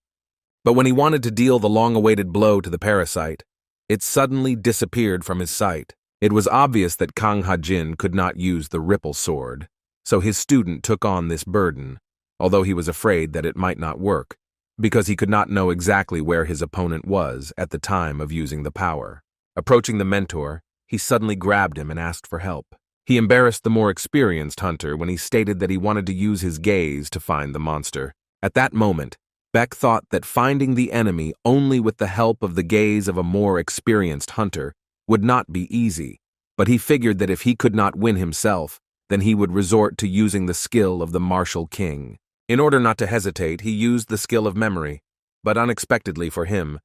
But when he wanted to deal the long-awaited blow to the parasite, it suddenly disappeared from his sight. It was obvious that Kang Ha-Jin could not use the Ripple sword, so his student took on this burden, although he was afraid that it might not work, because he could not know exactly where his opponent was at the time of using the power. Approaching the mentor, he suddenly grabbed him and asked for help. He embarrassed the more experienced hunter when he stated that he wanted to use his gaze to find the monster. At that moment, Beck thought that finding the enemy only with the help of the gaze of a more experienced hunter would not be easy, but he figured that if he could not win himself, then he would resort to using the skill of the martial king. In order not to hesitate, he used the skill of memory, but unexpectedly for him,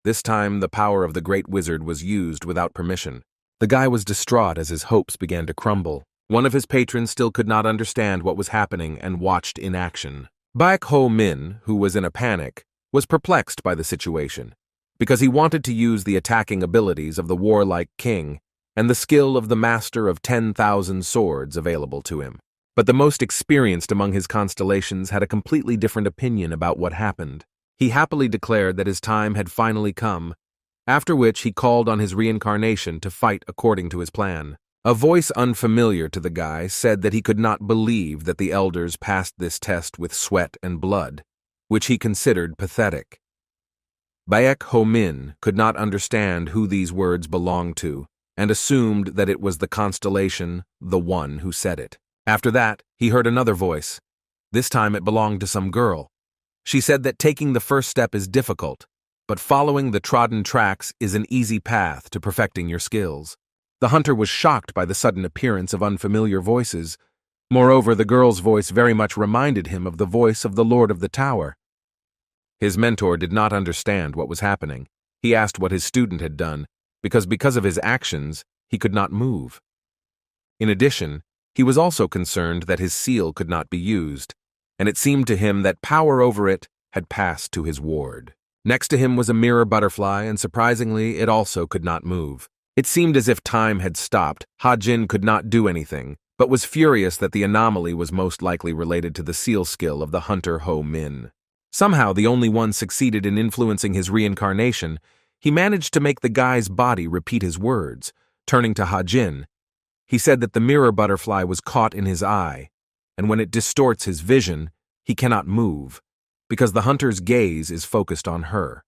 this time the power of the great wizard was used without permission. The guy was distraught as his hopes began to crumble. One of his patrons still could not understand what was happening and watched in action. Baek Ho-Min, who was in a panic, was perplexed by the situation, because he wanted to use the attacking abilities of the warlike king and the skill of the master of 10,000 swords available to him. But the most experienced among his constellations had a completely different opinion about what happened. He happily declared that his time had finally come, after which he called on his reincarnation to fight according to his plan. A voice unfamiliar to the guy said that he could not believe that the elders passed this test with sweat and blood, which he considered pathetic. Baek Ho-Min could not understand who these words belonged to, and assumed that it was the constellation, the one who said it. After that, he heard another voice. This time it belonged to some girl. She said that taking the first step is difficult, but following the trodden tracks is an easy path to perfecting your skills. The hunter was shocked by the sudden appearance of unfamiliar voices. Moreover, the girl's voice very much reminded him of the voice of the Lord of the Tower. His mentor did not understand what was happening. He asked what his student had done, because of his actions, he could not move. In addition, he was also concerned that his seal could not be used. and it seemed to him that power over it had passed to his ward. Next to him was a mirror butterfly, and surprisingly, it also could not move. It seemed as if time had stopped. Ha-Jin could not do anything, but was furious that the anomaly was most likely related to the seal skill of the hunter Ho-Min. Somehow, the only one succeeded in influencing his reincarnation. He managed to make the guy's body repeat his words. Turning to Ha-Jin, he said that the mirror butterfly was caught in his eye, and when it distorts his vision, he cannot move, because the hunter's gaze is focused on her.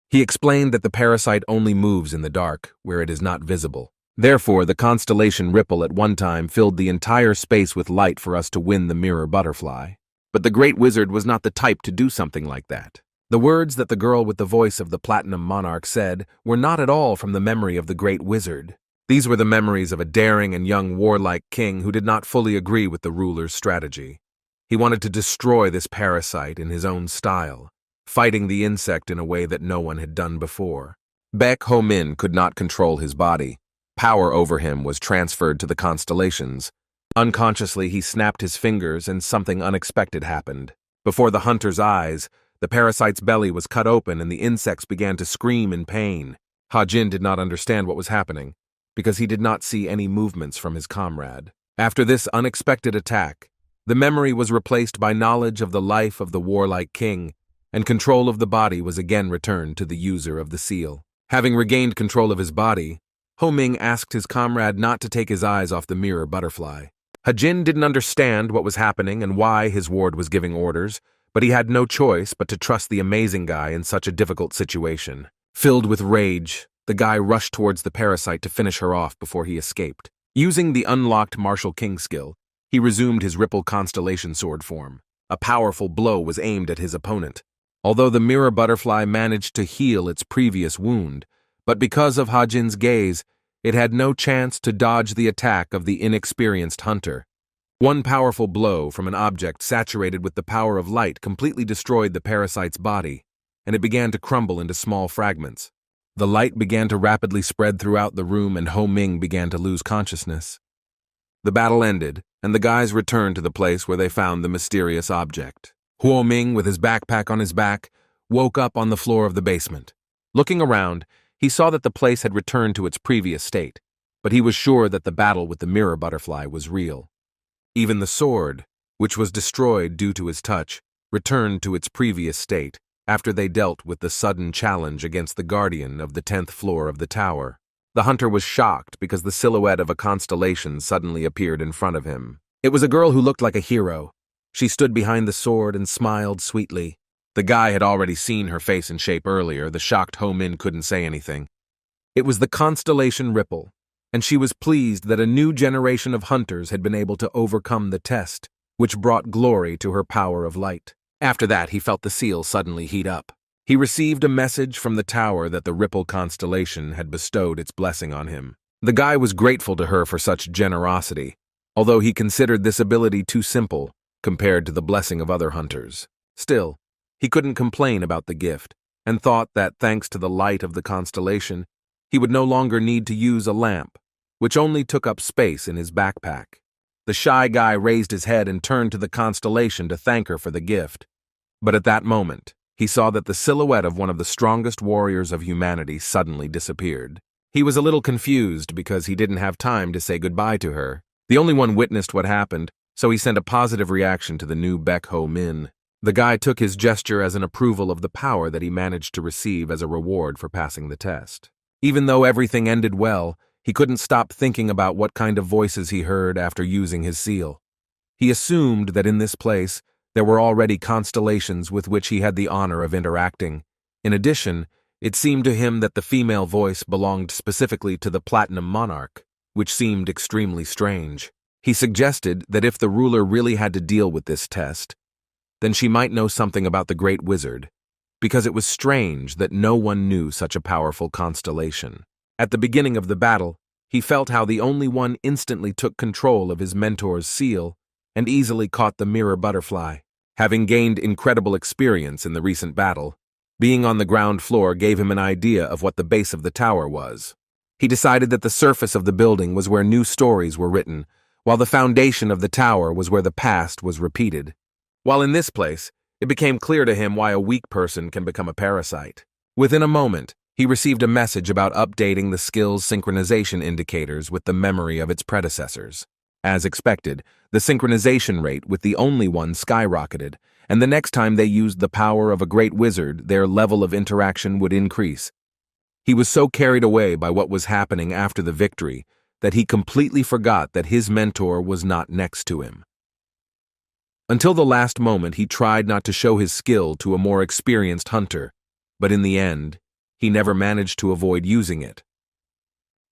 He explained that the parasite only moves in the dark, where it is not visible. Therefore, the constellation ripple at one time filled the entire space with light for us to win the mirror butterfly. But the great wizard was not the type to do something like that. The words that the girl with the voice of the Platinum Monarch said were not at all from the memory of the great wizard. These were the memories of a daring and young warlike king who did not fully agree with the ruler's strategy. He wanted to destroy this parasite in his own style, fighting the insect in a way that no one had done before. Baek Ho-Min could not control his body. Power over him was transferred to the constellations. Unconsciously, he snapped his fingers and something unexpected happened. Before the hunter's eyes, the parasite's belly was cut open and the insects began to scream in pain. Ha-Jin did not understand what was happening, because he did not see any movements from his comrade. After this unexpected attack, the memory was replaced by knowledge of the life of the warlike king, and control of the body was again returned to the user of the seal. Having regained control of his body, Ho-Ming asked his comrade not to take his eyes off the mirror butterfly. Ha-Jin didn't understand what was happening and why his ward was giving orders, but he had no choice but to trust the amazing guy in such a difficult situation. Filled with rage, the guy rushed towards the parasite to finish her off before he escaped. Using the unlocked Martial King skill, he resumed his Ripple Constellation sword form. A powerful blow was aimed at his opponent. Although the mirror butterfly managed to heal its previous wound, but because of Ha-Jin's gaze, it had no chance to dodge the attack of the inexperienced hunter. One powerful blow from an object saturated with the power of light completely destroyed the parasite's body, and it began to crumble into small fragments. The light began to rapidly spread throughout the room and Ho-Ming began to lose consciousness. The battle ended, and the guys returned to the place where they found the mysterious object. Ho-Ming, with his backpack on his back, woke up on the floor of the basement. Looking around, he saw that the place had returned to its previous state, but he was sure that the battle with the mirror butterfly was real. Even the sword, which was destroyed due to his touch, returned to its previous state after they dealt with the sudden challenge against the guardian of the 10th floor of the tower. The hunter was shocked because the silhouette of a constellation suddenly appeared in front of him. It was a girl who looked like a hero. She stood behind the sword and smiled sweetly. The guy had already seen her face and shape earlier. The shocked Ho-Min couldn't say anything. It was the Constellation Ripple, and she was pleased that a new generation of hunters had been able to overcome the test, which brought glory to her power of light. After that, he felt the seal suddenly heat up. He received a message from the tower that the Ripple Constellation had bestowed its blessing on him. The guy was grateful to her for such generosity, although he considered this ability too simple compared to the blessing of other hunters. Still, he couldn't complain about the gift, and thought that thanks to the light of the constellation, he would no longer need to use a lamp, which only took up space in his backpack. The shy guy raised his head and turned to the constellation to thank her for the gift. But at that moment, he saw that the silhouette of one of the strongest warriors of humanity suddenly disappeared. He was a little confused because he didn't have time to say goodbye to her. The only one witnessed what happened, so he sent a positive reaction to the new Baek Ho-Min. The guy took his gesture as an approval of the power that he managed to receive as a reward for passing the test. Even though everything ended well, he couldn't stop thinking about what kind of voices he heard after using his seal. He assumed that in this place, there were already constellations with which he had the honor of interacting. In addition, it seemed to him that the female voice belonged specifically to the Platinum Monarch, which seemed extremely strange. He suggested that if the ruler really had to deal with this test, then she might know something about the Great Wizard, because it was strange that no one knew such a powerful constellation. At the beginning of the battle, he felt how the only one instantly took control of his mentor's seal and easily caught the mirror butterfly. Having gained incredible experience in the recent battle, being on the ground floor gave him an idea of what the base of the tower was. He decided that the surface of the building was where new stories were written, while the foundation of the tower was where the past was repeated. While in this place, it became clear to him why a weak person can become a parasite. Within a moment, he received a message about updating the skill's synchronization indicators with the memory of its predecessors. As expected, the synchronization rate with the only one skyrocketed, and the next time they used the power of a great wizard, their level of interaction would increase. He was so carried away by what was happening after the victory that he completely forgot that his mentor was not next to him. Until the last moment, he tried not to show his skill to a more experienced hunter, but in the end, he never managed to avoid using it.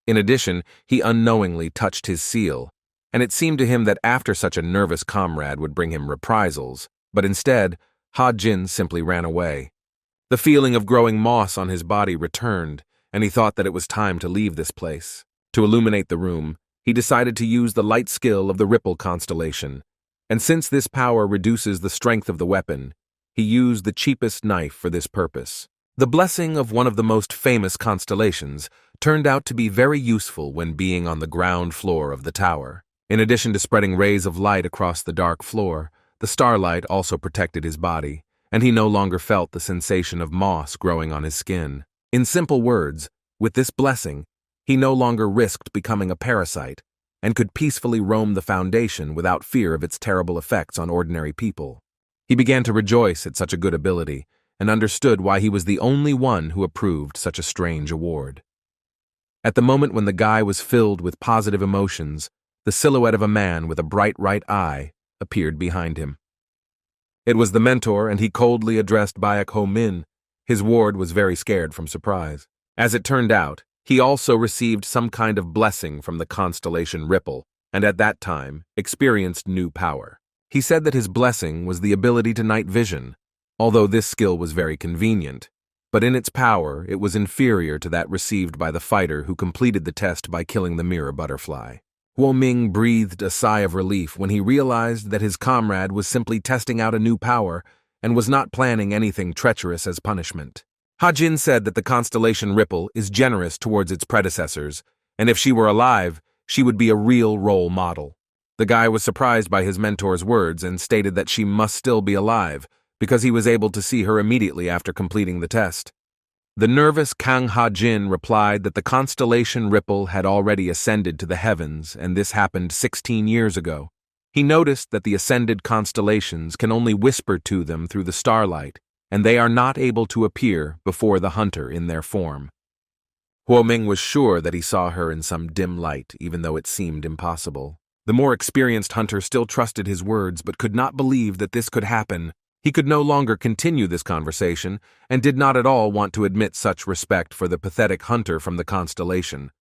In addition, he unknowingly touched his seal, and it seemed to him that after such a nervous comrade would bring him reprisals, but instead, Ha-Jin simply ran away. The feeling of growing moss on his body returned, and he thought that it was time to leave this place. To illuminate the room, he decided to use the light skill of the Ripple constellation, and since this power reduces the strength of the weapon, he used the cheapest knife for this purpose. The blessing of one of the most famous constellations turned out to be very useful when being on the ground floor of the tower. In addition to spreading rays of light across the dark floor, the starlight also protected his body, and he no longer felt the sensation of moss growing on his skin. In simple words, with this blessing, he no longer risked becoming a parasite and could peacefully roam the Foundation without fear of its terrible effects on ordinary people. He began to rejoice at such a good ability and understood why he was the only one who approved such a strange award. At the moment when the guy was filled with positive emotions, the silhouette of a man with a bright right eye appeared behind him. It was the mentor, and he coldly addressed Baek Ho Min. His ward was very scared from surprise. As it turned out, he also received some kind of blessing from the constellation Ripple, and at that time experienced new power. He said that his blessing was the ability to night vision, although this skill was very convenient, but in its power it was inferior to that received by the fighter who completed the test by killing the mirror butterfly. Huo Ming breathed a sigh of relief when he realized that his comrade was simply testing out a new power and was not planning anything treacherous as punishment. Ha-Jin said that the constellation Ripple is generous towards its predecessors, and if she were alive, she would be a real role model. The guy was surprised by his mentor's words and stated that she must still be alive, because he was able to see her immediately after completing the test. The nervous Kang Ha-Jin replied that the constellation Ripple had already ascended to the heavens, and this happened 16 years ago. He noticed that the ascended constellations can only whisper to them through the starlight, and they are not able to appear before the hunter in their form. Huo Ming was sure that he saw her in some dim light, even though it seemed impossible. The more experienced hunter still trusted his words, but could not believe that this could happen. He could no longer continue this conversation, and did not at all want to admit such respect for the pathetic hunter from the constellation.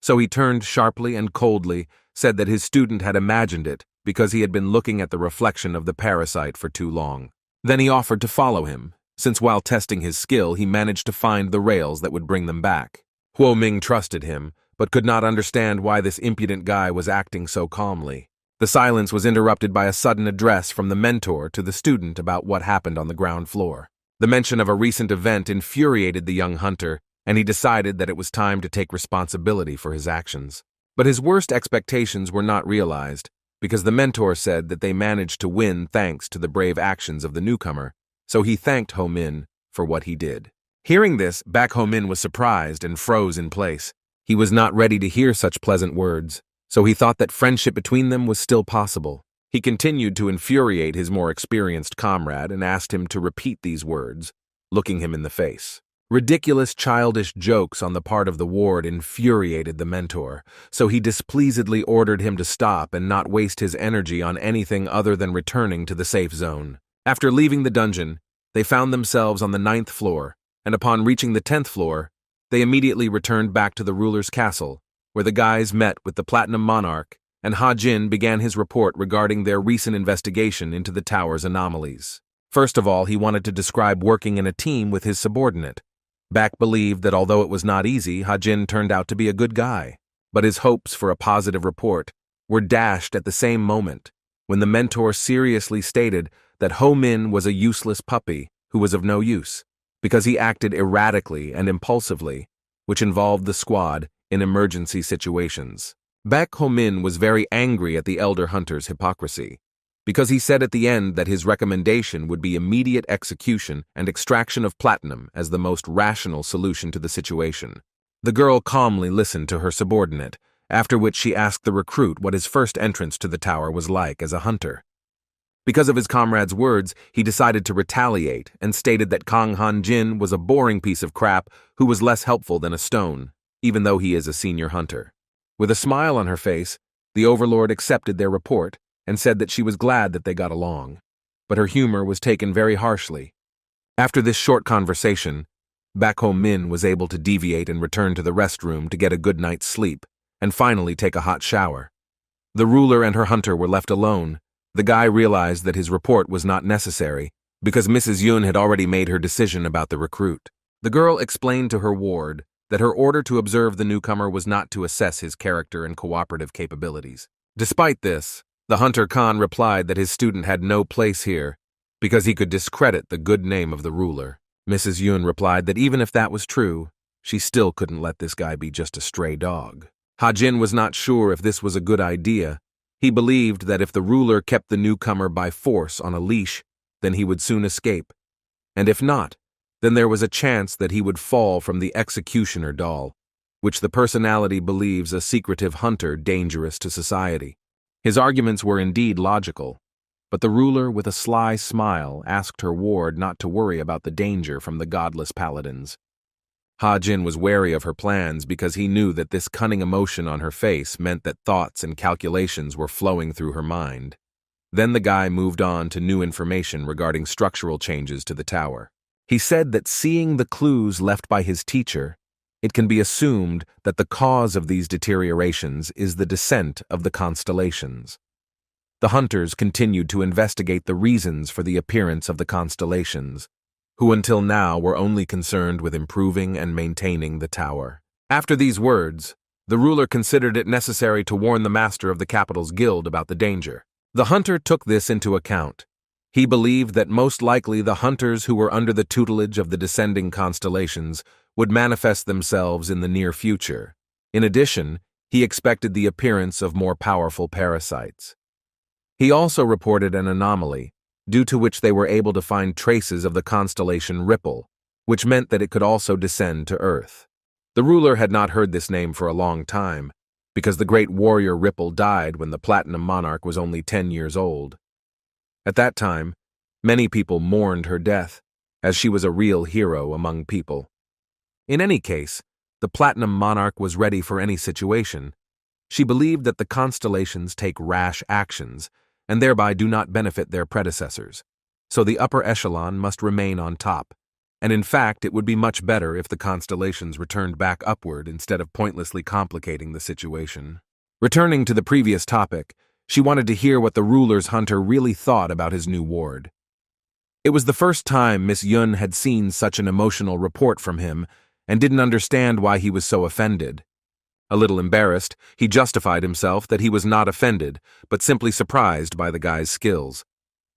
So he turned sharply and coldly, said that his student had imagined it because he had been looking at the reflection of the parasite for too long. Then he offered to follow him, since while testing his skill he managed to find the rails that would bring them back. Huo Ming trusted him, but could not understand why this impudent guy was acting so calmly. The silence was interrupted by a sudden address from the mentor to the student about what happened on the ground floor. The mention of a recent event infuriated the young hunter, and he decided that it was time to take responsibility for his actions. But his worst expectations were not realized, because the mentor said that they managed to win thanks to the brave actions of the newcomer, so he thanked Ho Min for what he did. Hearing this, Baek Ho Min was surprised and froze in place. He was not ready to hear such pleasant words, so he thought that friendship between them was still possible. He continued to infuriate his more experienced comrade and asked him to repeat these words, looking him in the face. Ridiculous, childish jokes on the part of the ward infuriated the mentor, so he displeasedly ordered him to stop and not waste his energy on anything other than returning to the safe zone. After leaving the dungeon, they found themselves on the 9th floor, and upon reaching the 10th floor, they immediately returned back to the ruler's castle, where the guys met with the Platinum Monarch, and Ha-Jin began his report regarding their recent investigation into the tower's anomalies. First of all, he wanted to describe working in a team with his subordinate. Baek believed that although it was not easy, Ha-Jin turned out to be a good guy, but his hopes for a positive report were dashed at the same moment, when the mentor seriously stated that Ho Min was a useless puppy who was of no use, because he acted erratically and impulsively, which involved the squad in emergency situations. Baek Ho Min was very angry at the elder hunter's hypocrisy. because he said at the end that his recommendation would be immediate execution and extraction of platinum as the most rational solution to the situation. The girl calmly listened to her subordinate, after which she asked the recruit what his first entrance to the tower was like as a hunter. Because of his comrade's words, he decided to retaliate and stated that Kang Han Jin was a boring piece of crap who was less helpful than a stone, even though he is a senior hunter. With a smile on her face, the overlord accepted their report and said that she was glad that they got along, but her humor was taken very harshly. After this short conversation, Baekho Min was able to deviate and return to the restroom to get a good night's sleep, and finally take a hot shower. The ruler and her hunter were left alone. The guy realized that his report was not necessary, because Mrs. Yun had already made her decision about the recruit. The girl explained to her ward that her order to observe the newcomer was not to assess his character and cooperative capabilities. Despite this, the hunter Khan replied that his student had no place here, because he could discredit the good name of the ruler. Mrs. Yun replied that even if that was true, she still couldn't let this guy be just a stray dog. Ha Jin was not sure if this was a good idea. He believed that if the ruler kept the newcomer by force on a leash, then he would soon escape. And if not, then there was a chance that he would fall from the executioner doll, which the personality believes a secretive hunter dangerous to society. His arguments were indeed logical, but the ruler with a sly smile asked her ward not to worry about the danger from the godless paladins. Ha Jin was wary of her plans because he knew that this cunning emotion on her face meant that thoughts and calculations were flowing through her mind. Then the guy moved on to new information regarding structural changes to the tower. He said that seeing the clues left by his teacher, it can be assumed that the cause of these deteriorations is the descent of the constellations. The hunters continued to investigate the reasons for the appearance of the constellations, who until now were only concerned with improving and maintaining the tower. After these words, the ruler considered it necessary to warn the master of the capital's guild about the danger. The hunter took this into account. He believed that most likely the hunters who were under the tutelage of the descending constellations would manifest themselves in the near future. In addition, he expected the appearance of more powerful parasites. He also reported an anomaly, due to which they were able to find traces of the constellation Ripple, which meant that it could also descend to Earth. The ruler had not heard this name for a long time, because the great warrior Ripple died when the Platinum Monarch was only 10 years old. At that time, many people mourned her death, as she was a real hero among people. In any case, the Platinum Monarch was ready for any situation. She believed that the constellations take rash actions, and thereby do not benefit their predecessors, so the upper echelon must remain on top, and in fact it would be much better if the constellations returned back upward instead of pointlessly complicating the situation. Returning to the previous topic, she wanted to hear what the ruler's hunter really thought about his new ward. It was the first time Miss Yun had seen such an emotional report from him and didn't understand why he was so offended. A little embarrassed, he justified himself that he was not offended, but simply surprised by the guy's skills.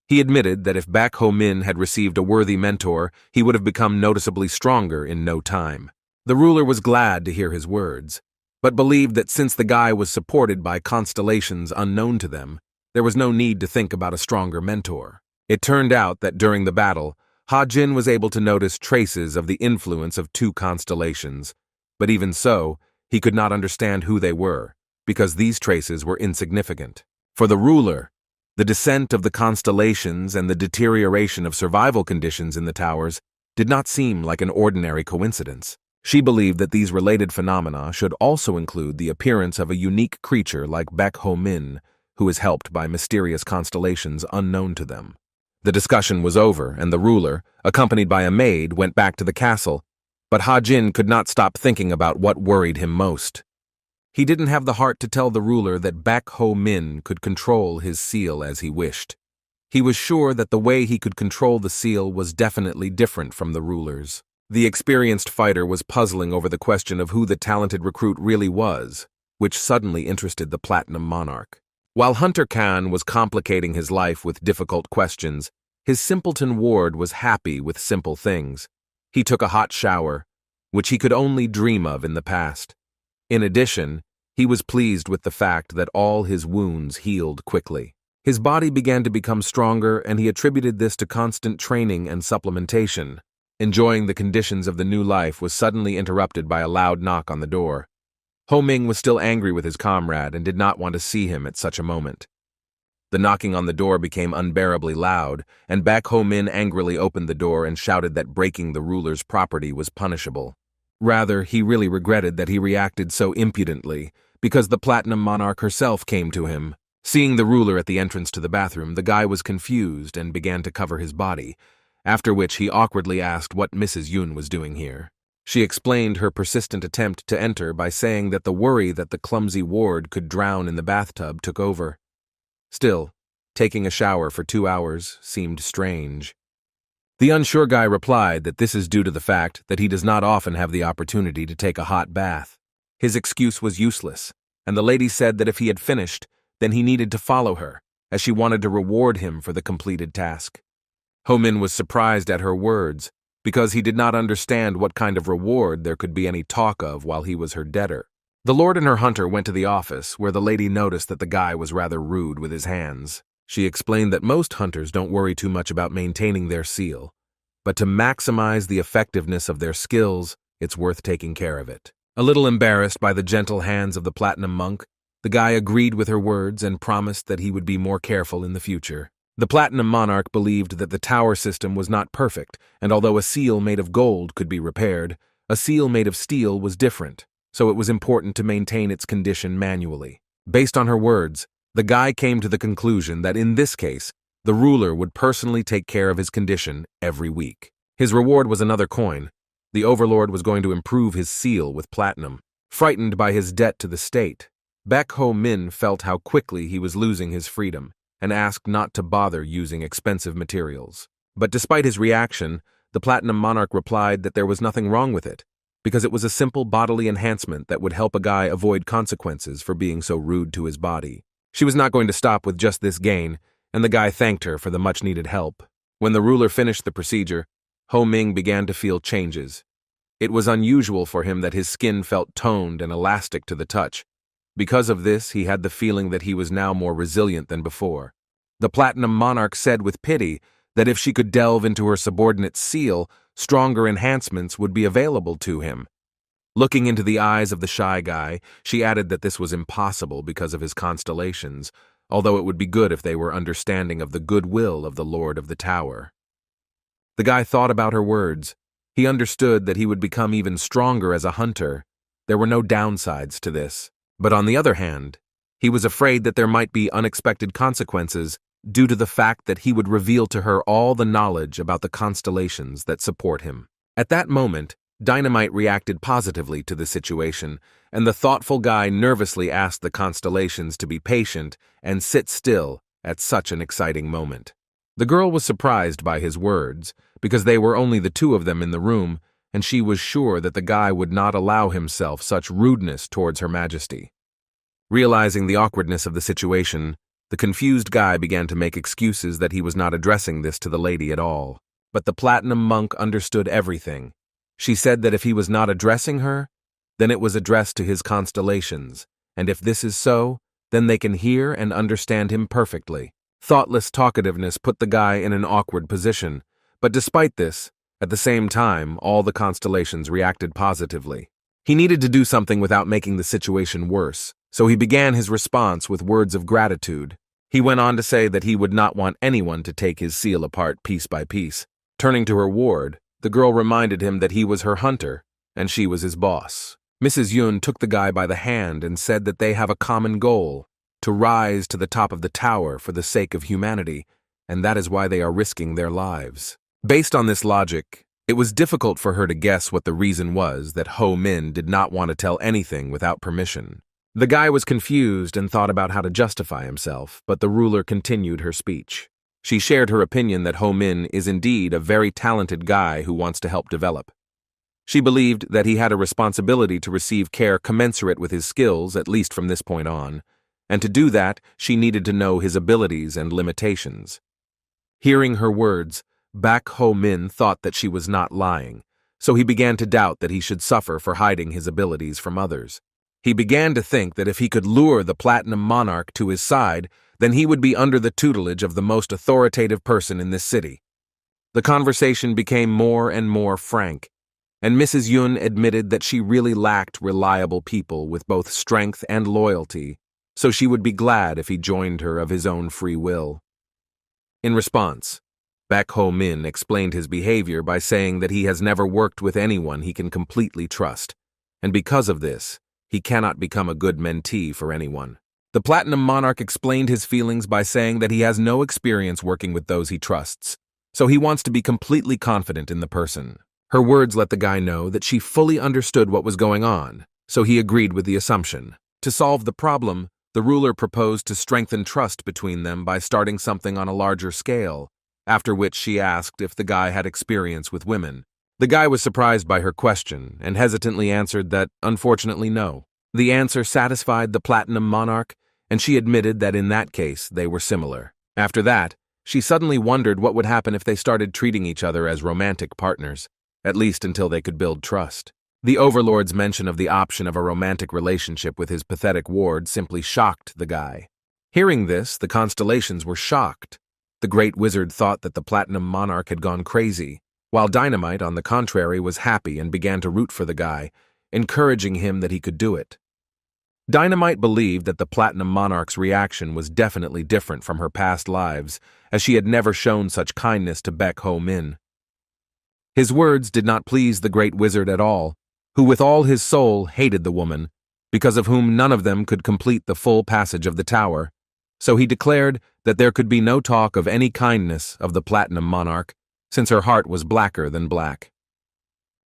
He admitted that if Baekho Min had received a worthy mentor, he would have become noticeably stronger in no time. The ruler was glad to hear his words, but believed that since the guy was supported by constellations unknown to them, there was no need to think about a stronger mentor. It turned out that during the battle, Ha Jin was able to notice traces of the influence of 2 constellations, but even so, he could not understand who they were, because these traces were insignificant. For the ruler, the descent of the constellations and the deterioration of survival conditions in the towers did not seem like an ordinary coincidence. She believed that these related phenomena should also include the appearance of a unique creature like Baekho Min, who is helped by mysterious constellations unknown to them. The discussion was over, and the ruler, accompanied by a maid, went back to the castle, but Ha Jin could not stop thinking about what worried him most. He didn't have the heart to tell the ruler that Baekho Min could control his seal as he wished. He was sure that the way he could control the seal was definitely different from the ruler's. The experienced fighter was puzzling over the question of who the talented recruit really was, which suddenly interested the Platinum Monarch. While Hunter Khan was complicating his life with difficult questions, his simpleton ward was happy with simple things. He took a hot shower, which he could only dream of in the past. In addition, he was pleased with the fact that all his wounds healed quickly. His body began to become stronger, and he attributed this to constant training and supplementation. Enjoying the conditions of the new life was suddenly interrupted by a loud knock on the door. Ho Ming was still angry with his comrade and did not want to see him at such a moment. The knocking on the door became unbearably loud, and Baek Ho Min angrily opened the door and shouted that breaking the ruler's property was punishable. Rather, he really regretted that he reacted so impudently, because the Platinum Monarch herself came to him. Seeing the ruler at the entrance to the bathroom, the guy was confused and began to cover his body, after which he awkwardly asked what Mrs. Yun was doing here. She explained her persistent attempt to enter by saying that the worry that the clumsy ward could drown in the bathtub took over. Still, taking a shower for 2 hours seemed strange. The unsure guy replied that this is due to the fact that he does not often have the opportunity to take a hot bath. His excuse was useless, and the lady said that if he had finished, then he needed to follow her, as she wanted to reward him for the completed task. Ho Min was surprised at her words, because he did not understand what kind of reward there could be any talk of while he was her debtor. The lord and her hunter went to the office, where the lady noticed that the guy was rather rude with his hands. She explained that most hunters don't worry too much about maintaining their seal, but to maximize the effectiveness of their skills, it's worth taking care of it. A little embarrassed by the gentle hands of the Platinum Monk, the guy agreed with her words and promised that he would be more careful in the future. The Platinum Monarch believed that the tower system was not perfect, and although a seal made of gold could be repaired, a seal made of steel was different, so it was important to maintain its condition manually. Based on her words, the guy came to the conclusion that in this case, the ruler would personally take care of his condition every week. His reward was another coin. The overlord was going to improve his seal with platinum. Frightened by his debt to the state, Baek Ho Min felt how quickly he was losing his freedom, and asked not to bother using expensive materials. But despite his reaction, the Platinum Monarch replied that there was nothing wrong with it, because it was a simple bodily enhancement that would help a guy avoid consequences for being so rude to his body. She was not going to stop with just this gain, and the guy thanked her for the much-needed help. When the ruler finished the procedure, Ho Ming began to feel changes. It was unusual for him that his skin felt toned and elastic to the touch. Because of this, he had the feeling that he was now more resilient than before. The Platinum Monarch said with pity that if she could delve into her subordinate's seal, stronger enhancements would be available to him. Looking into the eyes of the shy guy, she added that this was impossible because of his constellations, although it would be good if they were understanding of the goodwill of the Lord of the Tower. The guy thought about her words. He understood that he would become even stronger as a hunter. There were no downsides to this. But on the other hand, he was afraid that there might be unexpected consequences due to the fact that he would reveal to her all the knowledge about the constellations that support him. At that moment, Dynamite reacted positively to the situation, and the thoughtful guy nervously asked the constellations to be patient and sit still at such an exciting moment. The girl was surprised by his words, because they were only the two of them in the room, and she was sure that the guy would not allow himself such rudeness towards Her Majesty. Realizing the awkwardness of the situation, the confused guy began to make excuses that he was not addressing this to the lady at all. But the Platinum Monk understood everything. She said that if he was not addressing her, then it was addressed to his constellations, and if this is so, then they can hear and understand him perfectly. Thoughtless talkativeness put the guy in an awkward position, but despite this, at the same time, all the constellations reacted positively. He needed to do something without making the situation worse, so he began his response with words of gratitude. He went on to say that he would not want anyone to take his seal apart piece by piece. Turning to her ward, the girl reminded him that he was her hunter, and she was his boss. Mrs. Yun took the guy by the hand and said that they have a common goal, to rise to the top of the tower for the sake of humanity, and that is why they are risking their lives. Based on this logic, it was difficult for her to guess what the reason was that Ho Min did not want to tell anything without permission. The guy was confused and thought about how to justify himself, but the ruler continued her speech. She shared her opinion that Ho Min is indeed a very talented guy who wants to help develop. She believed that he had a responsibility to receive care commensurate with his skills, at least from this point on, and to do that, she needed to know his abilities and limitations. Hearing her words, Baek Ho Min thought that she was not lying, so he began to doubt that he should suffer for hiding his abilities from others. He began to think that if he could lure the Platinum Monarch to his side, then he would be under the tutelage of the most authoritative person in this city. The conversation became more and more frank, and Mrs. Yun admitted that she really lacked reliable people with both strength and loyalty, so she would be glad if he joined her of his own free will. In response, Baek Ho Min explained his behavior by saying that he has never worked with anyone he can completely trust, and because of this, he cannot become a good mentee for anyone. The Platinum Monarch explained his feelings by saying that he has no experience working with those he trusts, so he wants to be completely confident in the person. Her words let the guy know that she fully understood what was going on, so he agreed with the assumption. To solve the problem, the ruler proposed to strengthen trust between them by starting something on a larger scale, after which she asked if the guy had experience with women. The guy was surprised by her question and hesitantly answered that, unfortunately, no. The answer satisfied the Platinum Monarch, and she admitted that in that case they were similar. After that, she suddenly wondered what would happen if they started treating each other as romantic partners, at least until they could build trust. The Overlord's mention of the option of a romantic relationship with his pathetic ward simply shocked the guy. Hearing this, the Constellations were shocked. The Great Wizard thought that the Platinum Monarch had gone crazy, while Dynamite, on the contrary, was happy and began to root for the guy, encouraging him that he could do it. Dynamite believed that the Platinum Monarch's reaction was definitely different from her past lives, as she had never shown such kindness to Baek Ho Min. His words did not please the Great Wizard at all, who with all his soul hated the woman, because of whom none of them could complete the full passage of the tower, so he declared that there could be no talk of any kindness of the Platinum Monarch, since her heart was blacker than black.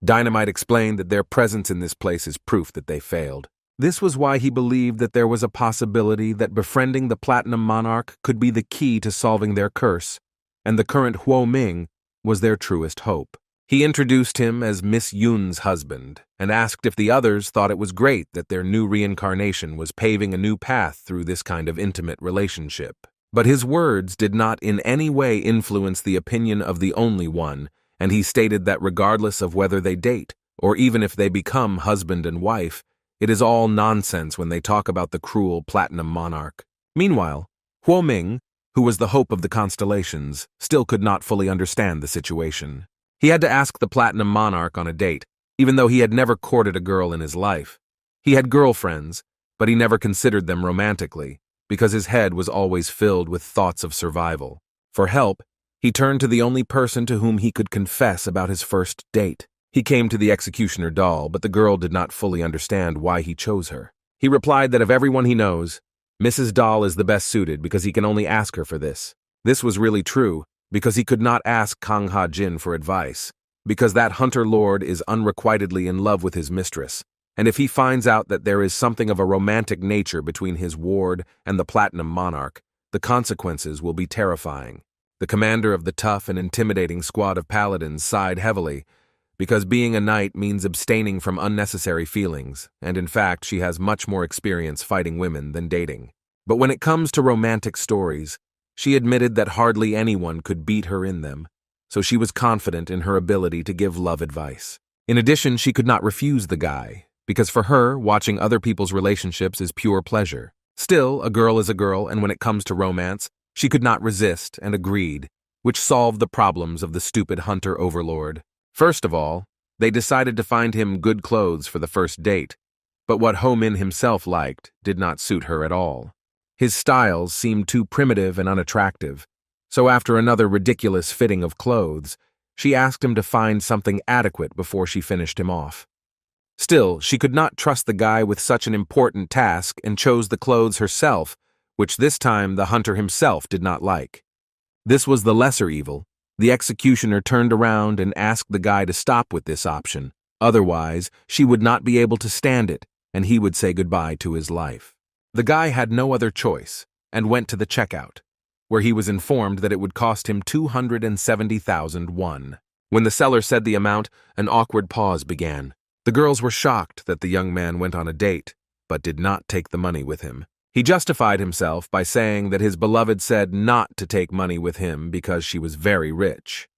Dynamite explained that their presence in this place is proof that they failed. This was why he believed that there was a possibility that befriending the Platinum Monarch could be the key to solving their curse, and the current Huo Ming was their truest hope. He introduced him as Miss Yun's husband, and asked if the others thought it was great that their new reincarnation was paving a new path through this kind of intimate relationship. But his words did not in any way influence the opinion of the Only One, and he stated that regardless of whether they date, or even if they become husband and wife, it is all nonsense when they talk about the cruel Platinum Monarch. Meanwhile, Huo Ming, who was the hope of the Constellations, still could not fully understand the situation. He had to ask the Platinum Monarch on a date, even though he had never courted a girl in his life. He had girlfriends, but he never considered them romantically, because his head was always filled with thoughts of survival. For help, he turned to the only person to whom he could confess about his first date. He came to the executioner doll, but the girl did not fully understand why he chose her. He replied that of everyone he knows, Mrs. Doll is the best suited because he can only ask her for this. This was really true, because he could not ask Kang Ha Jin for advice, because that hunter lord is unrequitedly in love with his mistress, and if he finds out that there is something of a romantic nature between his ward and the Platinum Monarch, the consequences will be terrifying. The commander of the tough and intimidating squad of paladins sighed heavily, because being a knight means abstaining from unnecessary feelings, and in fact she has much more experience fighting women than dating. But when it comes to romantic stories, she admitted that hardly anyone could beat her in them, so she was confident in her ability to give love advice. In addition, she could not refuse the guy, because for her, watching other people's relationships is pure pleasure. Still, a girl is a girl, and when it comes to romance, she could not resist and agreed, which solved the problems of the stupid hunter overlord. First of all, they decided to find him good clothes for the first date, but what Ho Min himself liked did not suit her at all. His styles seemed too primitive and unattractive, so after another ridiculous fitting of clothes, she asked him to find something adequate before she finished him off. Still, she could not trust the guy with such an important task and chose the clothes herself, which this time the hunter himself did not like. This was the lesser evil. The executioner turned around and asked the guy to stop with this option. Otherwise, she would not be able to stand it, and he would say goodbye to his life. The guy had no other choice, and went to the checkout, where he was informed that it would cost him 270,000 won. When the seller said the amount, an awkward pause began. The girls were shocked that the young man went on a date, but did not take the money with him. He justified himself by saying that his beloved said not to take money with him because she was very rich.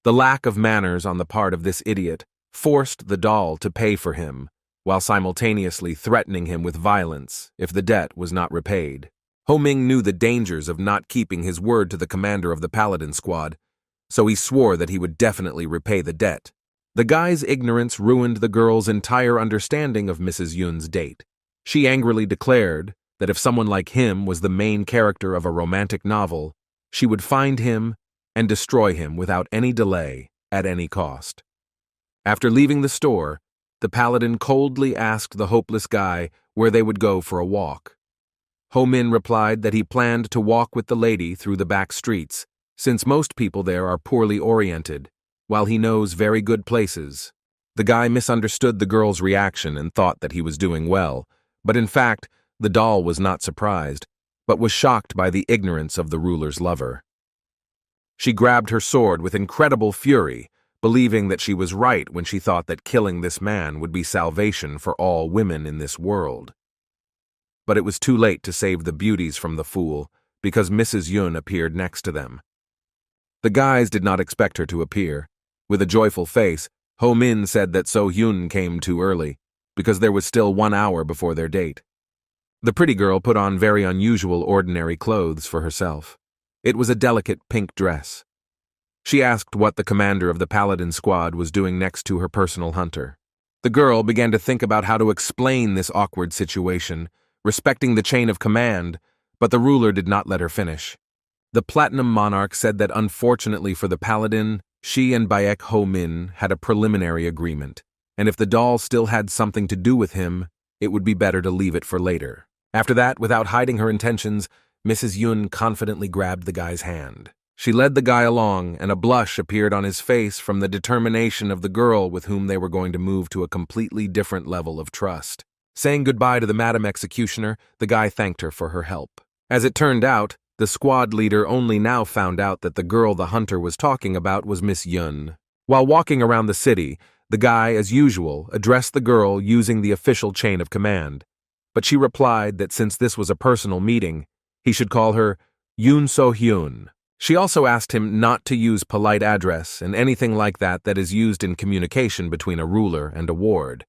The lack of manners on the part of this idiot forced the doll to pay for him, while simultaneously threatening him with violence if the debt was not repaid. Ho Ming knew the dangers of not keeping his word to the commander of the Paladin squad, so he swore that he would definitely repay the debt. The guy's ignorance ruined the girl's entire understanding of Mrs. Yun's date. She angrily declared that if someone like him was the main character of a romantic novel, she would find him and destroy him without any delay, at any cost. After leaving the store, the Paladin coldly asked the hopeless guy where they would go for a walk. Ho Min replied that he planned to walk with the lady through the back streets, since most people there are poorly oriented, while he knows very good places. The guy misunderstood the girl's reaction and thought that he was doing well, but in fact, the doll was not surprised, but was shocked by the ignorance of the ruler's lover. She grabbed her sword with incredible fury, believing that she was right when she thought that killing this man would be salvation for all women in this world. But it was too late to save the beauties from the fool, because Mrs. Yun appeared next to them. The guys did not expect her to appear. With a joyful face, Ho Min said that So Hyun came too early, because there was still 1 hour before their date. The pretty girl put on very unusual ordinary clothes for herself. It was a delicate pink dress. She asked what the commander of the Paladin squad was doing next to her personal hunter. The girl began to think about how to explain this awkward situation, respecting the chain of command, but the ruler did not let her finish. The Platinum Monarch said that unfortunately for the Paladin, she and Bayek Ho Min had a preliminary agreement, and if the doll still had something to do with him, it would be better to leave it for later. After that, without hiding her intentions, Mrs. Yun confidently grabbed the guy's hand. She led the guy along, and a blush appeared on his face from the determination of the girl with whom they were going to move to a completely different level of trust. Saying goodbye to the Madam Executioner, the guy thanked her for her help. As it turned out, the squad leader only now found out that the girl the hunter was talking about was Miss Yun. While walking around the city, the guy, as usual, addressed the girl using the official chain of command, but she replied that since this was a personal meeting, he should call her Yoon So-hyun. She also asked him not to use polite address and anything like that that is used in communication between a ruler and a ward.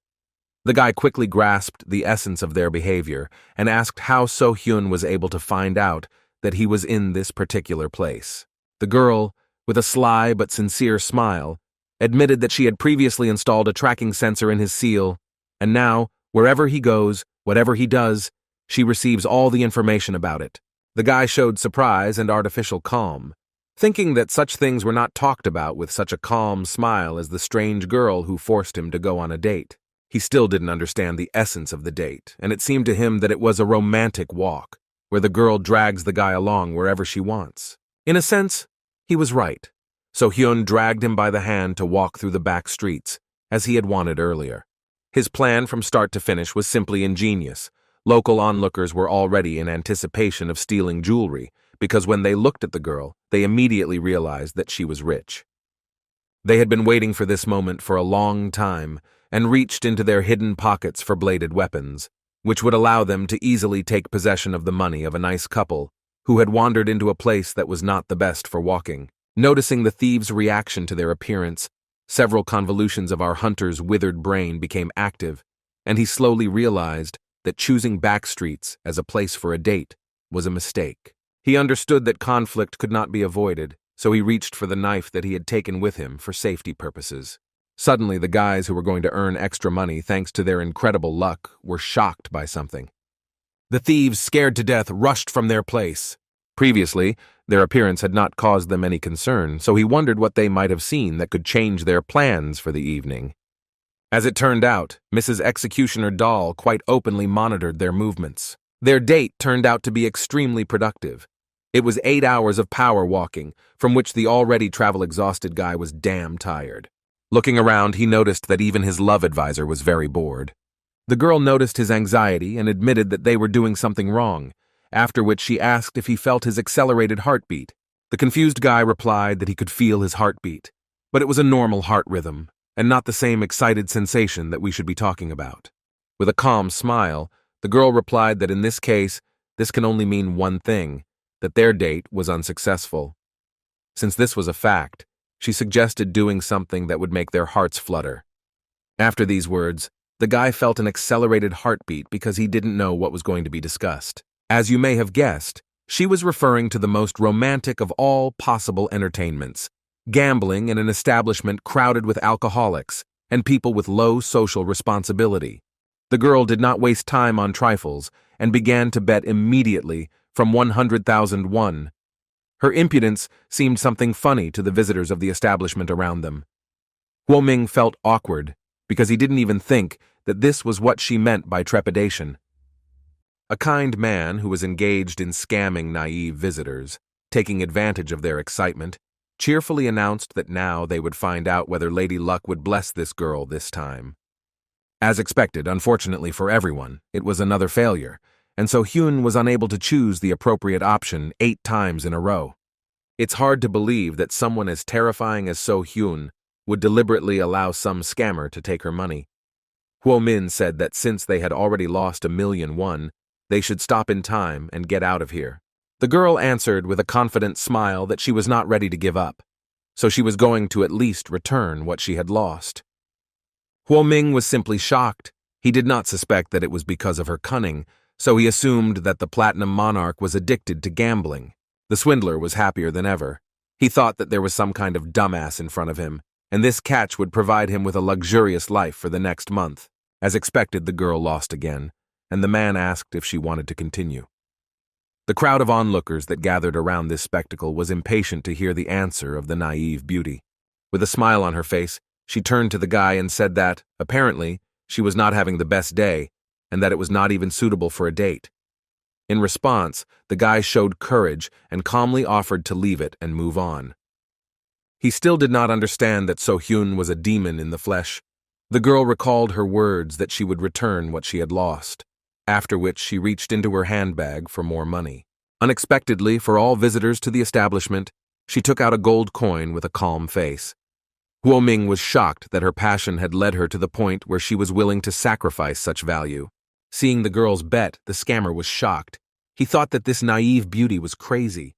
The guy quickly grasped the essence of their behavior and asked how So-hyun was able to find out that he was in this particular place. The girl, with a sly but sincere smile, admitted that she had previously installed a tracking sensor in his seal, and now, wherever he goes, whatever he does, she receives all the information about it. The guy showed surprise and artificial calm, thinking that such things were not talked about with such a calm smile as the strange girl who forced him to go on a date. He still didn't understand the essence of the date, and it seemed to him that it was a romantic walk, where the girl drags the guy along wherever she wants. In a sense, he was right. So Hyun dragged him by the hand to walk through the back streets, as he had wanted earlier. His plan from start to finish was simply ingenious. Local onlookers were already in anticipation of stealing jewelry, because when they looked at the girl, they immediately realized that she was rich. They had been waiting for this moment for a long time, and reached into their hidden pockets for bladed weapons, which would allow them to easily take possession of the money of a nice couple who had wandered into a place that was not the best for walking. Noticing the thieves' reaction to their appearance, several convolutions of our hunter's withered brain became active, and he slowly realized that choosing back streets as a place for a date was a mistake. He understood that conflict could not be avoided, so he reached for the knife that he had taken with him for safety purposes. Suddenly, the guys who were going to earn extra money thanks to their incredible luck were shocked by something. The thieves, scared to death, rushed from their place. Previously, their appearance had not caused them any concern, so he wondered what they might have seen that could change their plans for the evening. As it turned out, Mrs. Executioner Doll quite openly monitored their movements. Their date turned out to be extremely productive. It was 8 hours of power walking, from which the already travel-exhausted guy was damn tired. Looking around, he noticed that even his love advisor was very bored. The girl noticed his anxiety and admitted that they were doing something wrong, after which she asked if he felt his accelerated heartbeat. The confused guy replied that he could feel his heartbeat, but it was a normal heart rhythm, and not the same excited sensation that we should be talking about. With a calm smile, the girl replied that in this case, this can only mean one thing, that their date was unsuccessful. Since this was a fact, she suggested doing something that would make their hearts flutter. After these words, The guy felt an accelerated heartbeat because he didn't know what was going to be discussed. As you may have guessed, she was referring to the most romantic of all possible entertainments, gambling in an establishment crowded with alcoholics and people with low social responsibility. The girl did not waste time on trifles and began to bet immediately from 100,000 won. Her impudence seemed something funny to the visitors of the establishment around them. Huoming felt awkward because he didn't even think that this was what she meant by trepidation. A kind man who was engaged in scamming naive visitors, taking advantage of their excitement, cheerfully announced that now they would find out whether Lady Luck would bless this girl this time. As expected, unfortunately for everyone, it was another failure, and so Hyun was unable to choose the appropriate option 8 times in a row. It's hard to believe that someone as terrifying as So Hyun would deliberately allow some scammer to take her money. Huo Min said that since they had already lost 1,000,000 won, they should stop in time and get out of here. The girl answered with a confident smile that she was not ready to give up, so she was going to at least return what she had lost. Huo Ming was simply shocked. He did not suspect that it was because of her cunning, so he assumed that the Platinum Monarch was addicted to gambling. The swindler was happier than ever. He thought that there was some kind of dumbass in front of him, and this catch would provide him with a luxurious life for the next month. As expected, the girl lost again, and the man asked if she wanted to continue. The crowd of onlookers that gathered around this spectacle was impatient to hear the answer of the naive beauty. With a smile on her face, she turned to the guy and said that, apparently, she was not having the best day, and that it was not even suitable for a date. In response, the guy showed courage and calmly offered to leave it and move on. He still did not understand that So Hyun was a demon in the flesh. The girl recalled her words that she would return what she had lost, after which she reached into her handbag for more money. Unexpectedly, for all visitors to the establishment, she took out a gold coin with a calm face. Huo Ming was shocked that her passion had led her to the point where she was willing to sacrifice such value. Seeing the girl's bet, the scammer was shocked. He thought that this naive beauty was crazy.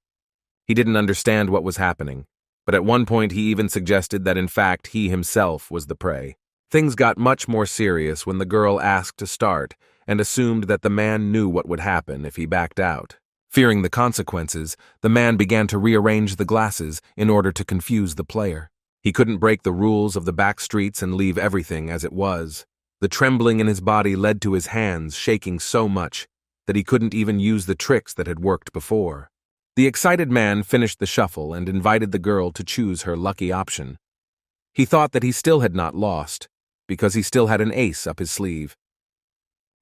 He didn't understand what was happening, but at one point he even suggested that in fact he himself was the prey. Things got much more serious when the girl asked to start and assumed that the man knew what would happen if he backed out. Fearing the consequences, the man began to rearrange the glasses in order to confuse the player. He couldn't break the rules of the back streets and leave everything as it was. The trembling in his body led to his hands shaking so much that he couldn't even use the tricks that had worked before. The excited man finished the shuffle and invited the girl to choose her lucky option. He thought that he still had not lost, because he still had an ace up his sleeve.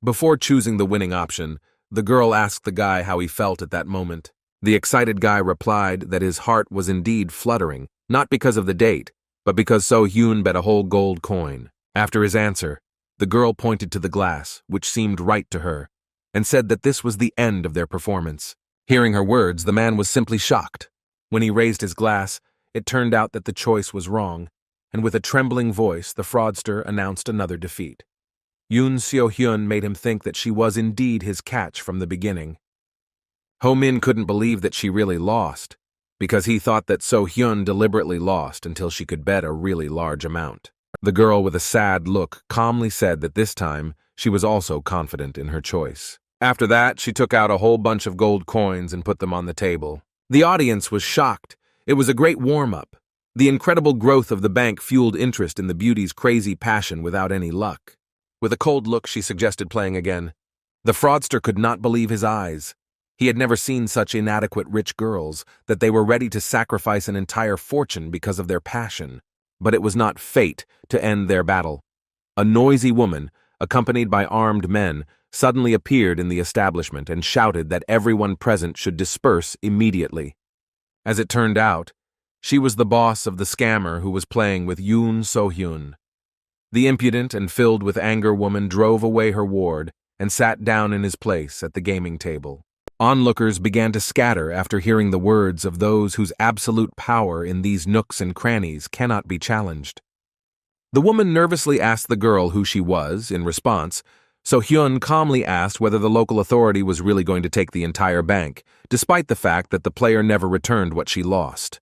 Before choosing the winning option, the girl asked the guy how he felt at that moment. The excited guy replied that his heart was indeed fluttering, not because of the date, but because So Hyun bet a whole gold coin. After his answer, the girl pointed to the glass, which seemed right to her, and said that this was the end of their performance. Hearing her words, the man was simply shocked. When he raised his glass, it turned out that the choice was wrong, and with a trembling voice, the fraudster announced another defeat. Yoon Seo-hyun made him think that she was indeed his catch from the beginning. Ho Min couldn't believe that she really lost, because he thought that So-hyun deliberately lost until she could bet a really large amount. The girl with a sad look calmly said that this time she was also confident in her choice. After that, she took out a whole bunch of gold coins and put them on the table. The audience was shocked. It was a great warm-up. The incredible growth of the bank fueled interest in the beauty's crazy passion without any luck. With a cold look, she suggested playing again. The fraudster could not believe his eyes. He had never seen such inadequate rich girls that they were ready to sacrifice an entire fortune because of their passion. But it was not fate to end their battle. A noisy woman, accompanied by armed men, suddenly appeared in the establishment and shouted that everyone present should disperse immediately. As it turned out, she was the boss of the scammer who was playing with Yoon So-hyun. The impudent and filled with anger woman drove away her ward and sat down in his place at the gaming table. Onlookers began to scatter after hearing the words of those whose absolute power in these nooks and crannies cannot be challenged. The woman nervously asked the girl who she was. In response, So-hyun calmly asked whether the local authority was really going to take the entire bank, despite the fact that the player never returned what she lost.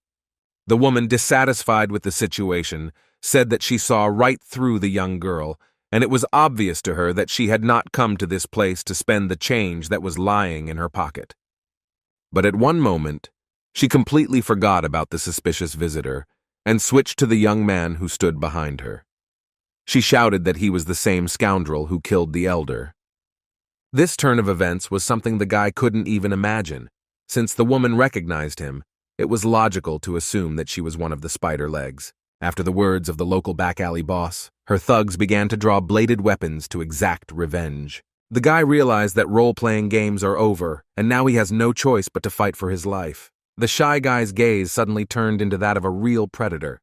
The woman, dissatisfied with the situation, said that she saw right through the young girl and it was obvious to her that she had not come to this place to spend the change that was lying in her pocket. But at one moment, she completely forgot about the suspicious visitor and switched to the young man who stood behind her. She shouted that he was the same scoundrel who killed the elder. This turn of events was something the guy couldn't even imagine. Since the woman recognized him, it was logical to assume that she was one of the spider legs. After the words of the local back alley boss, her thugs began to draw bladed weapons to exact revenge. The guy realized that role-playing games are over, and now he has no choice but to fight for his life. The shy guy's gaze suddenly turned into that of a real predator.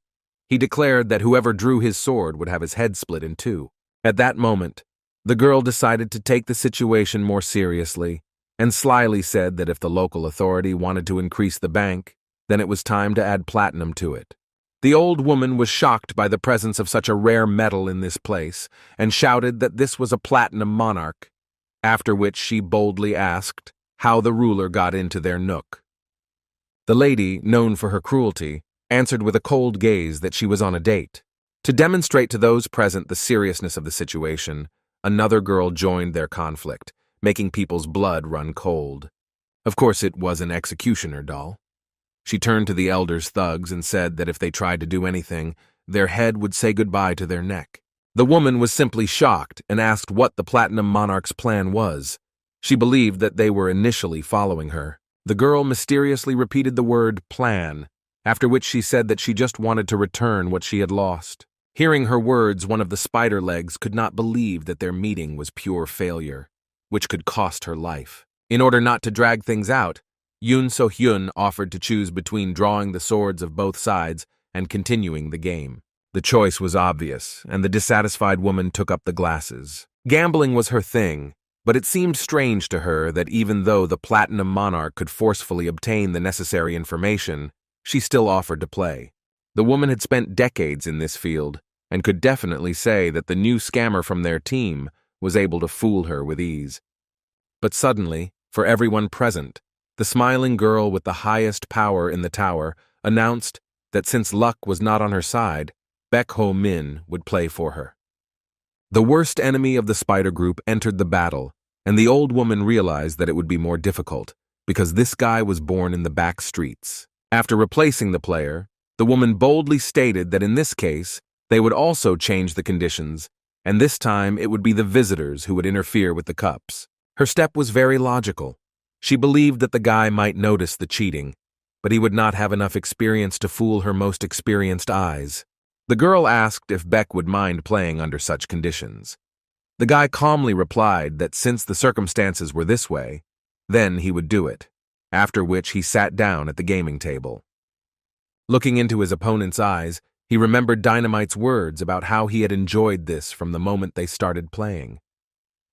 He declared that whoever drew his sword would have his head split in two. At that moment, the girl decided to take the situation more seriously, and slyly said that if the local authority wanted to increase the bank, then it was time to add platinum to it. The old woman was shocked by the presence of such a rare metal in this place, and shouted that this was a platinum monarch, after which she boldly asked how the ruler got into their nook. The lady, known for her cruelty, answered with a cold gaze that she was on a date. To demonstrate to those present the seriousness of the situation, another girl joined their conflict, making people's blood run cold. Of course, it was an executioner doll. She turned to the elder's thugs and said that if they tried to do anything, their head would say goodbye to their neck. The woman was simply shocked and asked what the Platinum Monarch's plan was. She believed that they were initially following her. The girl mysteriously repeated the word plan, after which she said that she just wanted to return what she had lost. Hearing her words, one of the spider legs could not believe that their meeting was pure failure, which could cost her life. In order not to drag things out, Yoon So-hyun offered to choose between drawing the swords of both sides and continuing the game. The choice was obvious, and the dissatisfied woman took up the glasses. Gambling was her thing, but it seemed strange to her that even though the Platinum Monarch could forcefully obtain the necessary information, she still offered to play. The woman had spent decades in this field, and could definitely say that the new scammer from their team was able to fool her with ease. But suddenly, for everyone present, the smiling girl with the highest power in the tower announced that since luck was not on her side, Baek Ho-min would play for her. The worst enemy of the spider group entered the battle, and the old woman realized that it would be more difficult, because this guy was born in the back streets. After replacing the player, the woman boldly stated that in this case, they would also change the conditions, and this time it would be the visitors who would interfere with the cups. Her step was very logical. She believed that the guy might notice the cheating, but he would not have enough experience to fool her most experienced eyes. The girl asked if Beck would mind playing under such conditions. The guy calmly replied that since the circumstances were this way, then he would do it, after which he sat down at the gaming table. Looking into his opponent's eyes, he remembered Dynamite's words about how he had enjoyed this from the moment they started playing.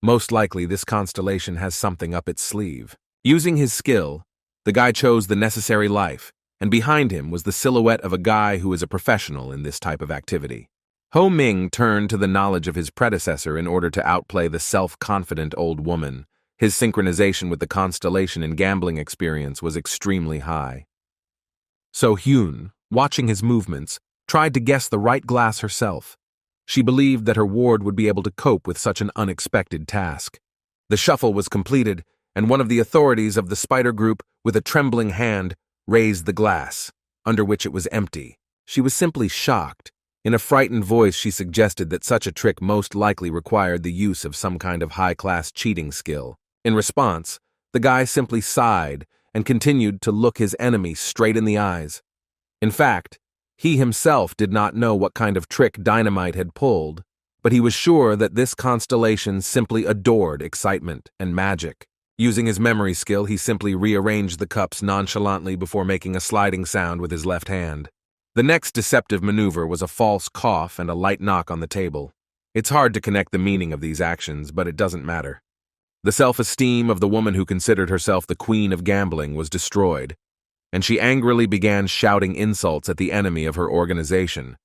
Most likely this constellation has something up its sleeve. Using his skill, the guy chose the necessary life, and behind him was the silhouette of a guy who is a professional in this type of activity. Ho Ming turned to the knowledge of his predecessor in order to outplay the self-confident old woman. His synchronization with the constellation and gambling experience was extremely high. So Hyun, watching his movements, tried to guess the right glass herself. She believed that her ward would be able to cope with such an unexpected task. The shuffle was completed, and one of the authorities of the spider group, with a trembling hand, raised the glass, under which it was empty. She was simply shocked. In a frightened voice, she suggested that such a trick most likely required the use of some kind of high-class cheating skill. In response, the guy simply sighed and continued to look his enemy straight in the eyes. In fact, he himself did not know what kind of trick Dynamite had pulled, but he was sure that this constellation simply adored excitement and magic. Using his memory skill, he simply rearranged the cups nonchalantly before making a sliding sound with his left hand. The next deceptive maneuver was a false cough and a light knock on the table. It's hard to connect the meaning of these actions, but it doesn't matter. The self-esteem of the woman who considered herself the queen of gambling was destroyed, and she angrily began shouting insults at the enemy of her organization.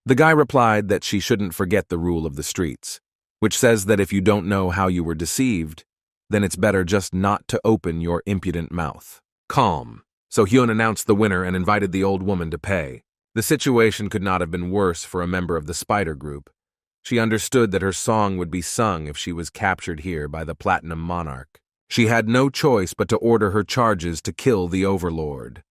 The guy replied that she shouldn't forget the rule of the streets, which says that if you don't know how you were deceived, then it's better just not to open your impudent mouth. Calm. So Hyun announced the winner and invited the old woman to pay. The situation could not have been worse for a member of the spider group. She understood that her song would be sung if she was captured here by the Platinum Monarch. She had no choice but to order her charges to kill the Overlord.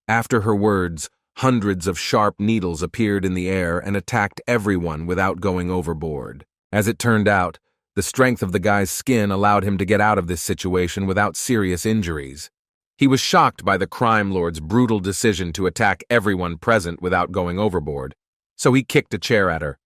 After her words, hundreds of sharp needles appeared in the air and attacked everyone without going overboard. As it turned out, the strength of the guy's skin allowed him to get out of this situation without serious injuries. He was shocked by the crime lord's brutal decision to attack everyone present without going overboard, so he kicked a chair at her.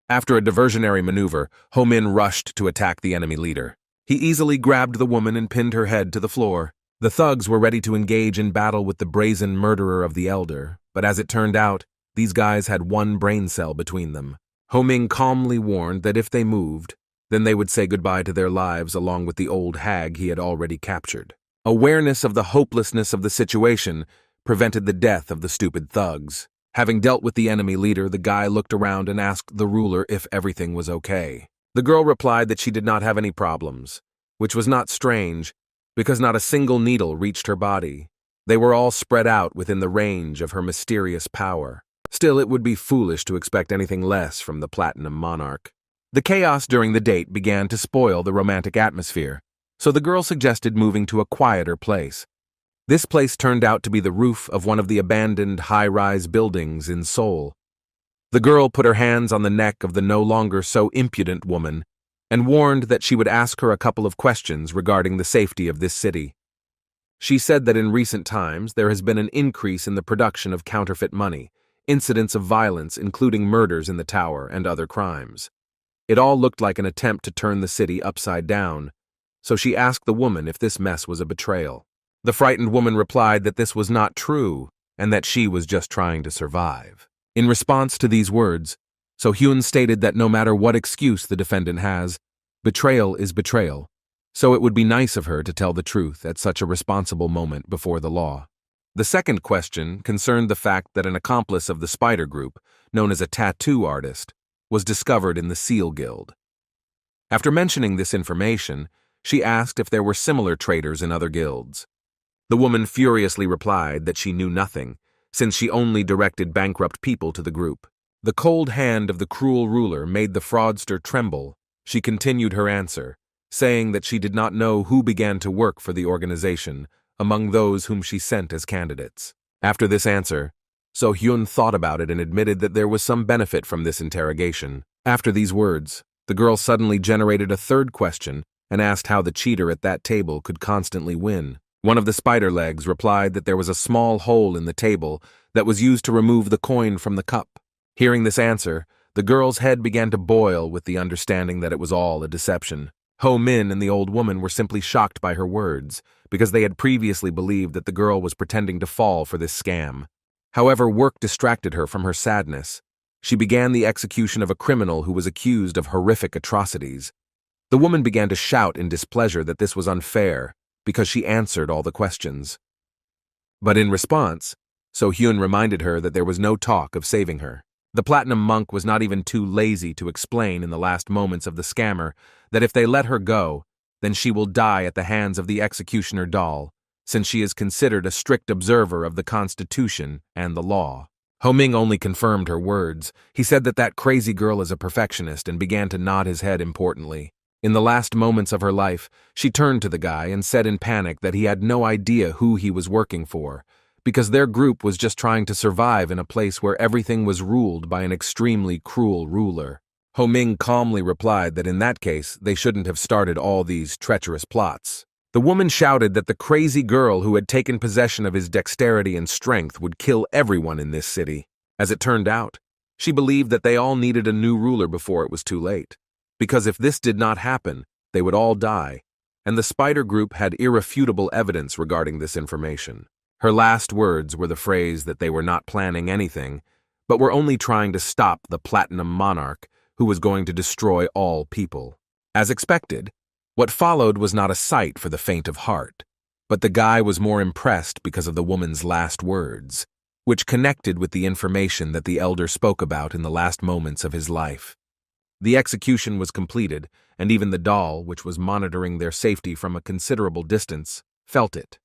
After a diversionary maneuver, Ho Min rushed to attack the enemy leader. He easily grabbed the woman and pinned her head to the floor. The thugs were ready to engage in battle with the brazen murderer of the elder, but as it turned out, these guys had one brain cell between them. Ho Ming calmly warned that if they moved, then they would say goodbye to their lives along with the old hag he had already captured. Awareness of the hopelessness of the situation prevented the death of the stupid thugs. Having dealt with the enemy leader, the guy looked around and asked the ruler if everything was okay. The girl replied that she did not have any problems, which was not strange, because not a single needle reached her body. They were all spread out within the range of her mysterious power. Still, it would be foolish to expect anything less from the Platinum Monarch. The chaos during the date began to spoil the romantic atmosphere, so the girl suggested moving to a quieter place. This place turned out to be the roof of one of the abandoned high-rise buildings in Seoul. The girl put her hands on the neck of the no longer so impudent woman and warned that she would ask her a couple of questions regarding the safety of this city. She said that in recent times there has been an increase in the production of counterfeit money, incidents of violence including murders in the tower and other crimes. It all looked like an attempt to turn the city upside down, so she asked the woman if this mess was a betrayal. The frightened woman replied that this was not true and that she was just trying to survive. In response to these words, So Hyun stated that no matter what excuse the defendant has, betrayal is betrayal, so it would be nice of her to tell the truth at such a responsible moment before the law. The second question concerned the fact that an accomplice of the Spider Group, known as a tattoo artist, was discovered in the Seal Guild. After mentioning this information, she asked if there were similar traitors in other guilds. The woman furiously replied that she knew nothing, since she only directed bankrupt people to the group. The cold hand of the cruel ruler made the fraudster tremble. She continued her answer, saying that she did not know who began to work for the organization among those whom she sent as candidates. After this answer, So Hyun thought about it and admitted that there was some benefit from this interrogation. After these words, the girl suddenly generated a third question and asked how the cheater at that table could constantly win. One of the spider legs replied that there was a small hole in the table that was used to remove the coin from the cup. Hearing this answer, the girl's head began to boil with the understanding that it was all a deception. Ho Min and the old woman were simply shocked by her words, because they had previously believed that the girl was pretending to fall for this scam. However, work distracted her from her sadness. She began the execution of a criminal who was accused of horrific atrocities. The woman began to shout in displeasure that this was unfair, because she answered all the questions. But in response, So Hyun reminded her that there was no talk of saving her. The Platinum Monk was not even too lazy to explain in the last moments of the scammer that if they let her go, then she will die at the hands of the executioner doll, since she is considered a strict observer of the Constitution and the law. Ho Ming only confirmed her words. He said that that crazy girl is a perfectionist and began to nod his head importantly. In the last moments of her life, she turned to the guy and said in panic that he had no idea who he was working for, because their group was just trying to survive in a place where everything was ruled by an extremely cruel ruler. Ho Ming calmly replied that in that case, they shouldn't have started all these treacherous plots. The woman shouted that the crazy girl who had taken possession of his dexterity and strength would kill everyone in this city. As it turned out, she believed that they all needed a new ruler before it was too late, because if this did not happen, they would all die, and the Spider Group had irrefutable evidence regarding this information. Her last words were the phrase that they were not planning anything, but were only trying to stop the Platinum Monarch, who was going to destroy all people. As expected, what followed was not a sight for the faint of heart, but the guy was more impressed because of the woman's last words, which connected with the information that the elder spoke about in the last moments of his life. The execution was completed, and even the doll, which was monitoring their safety from a considerable distance, felt it.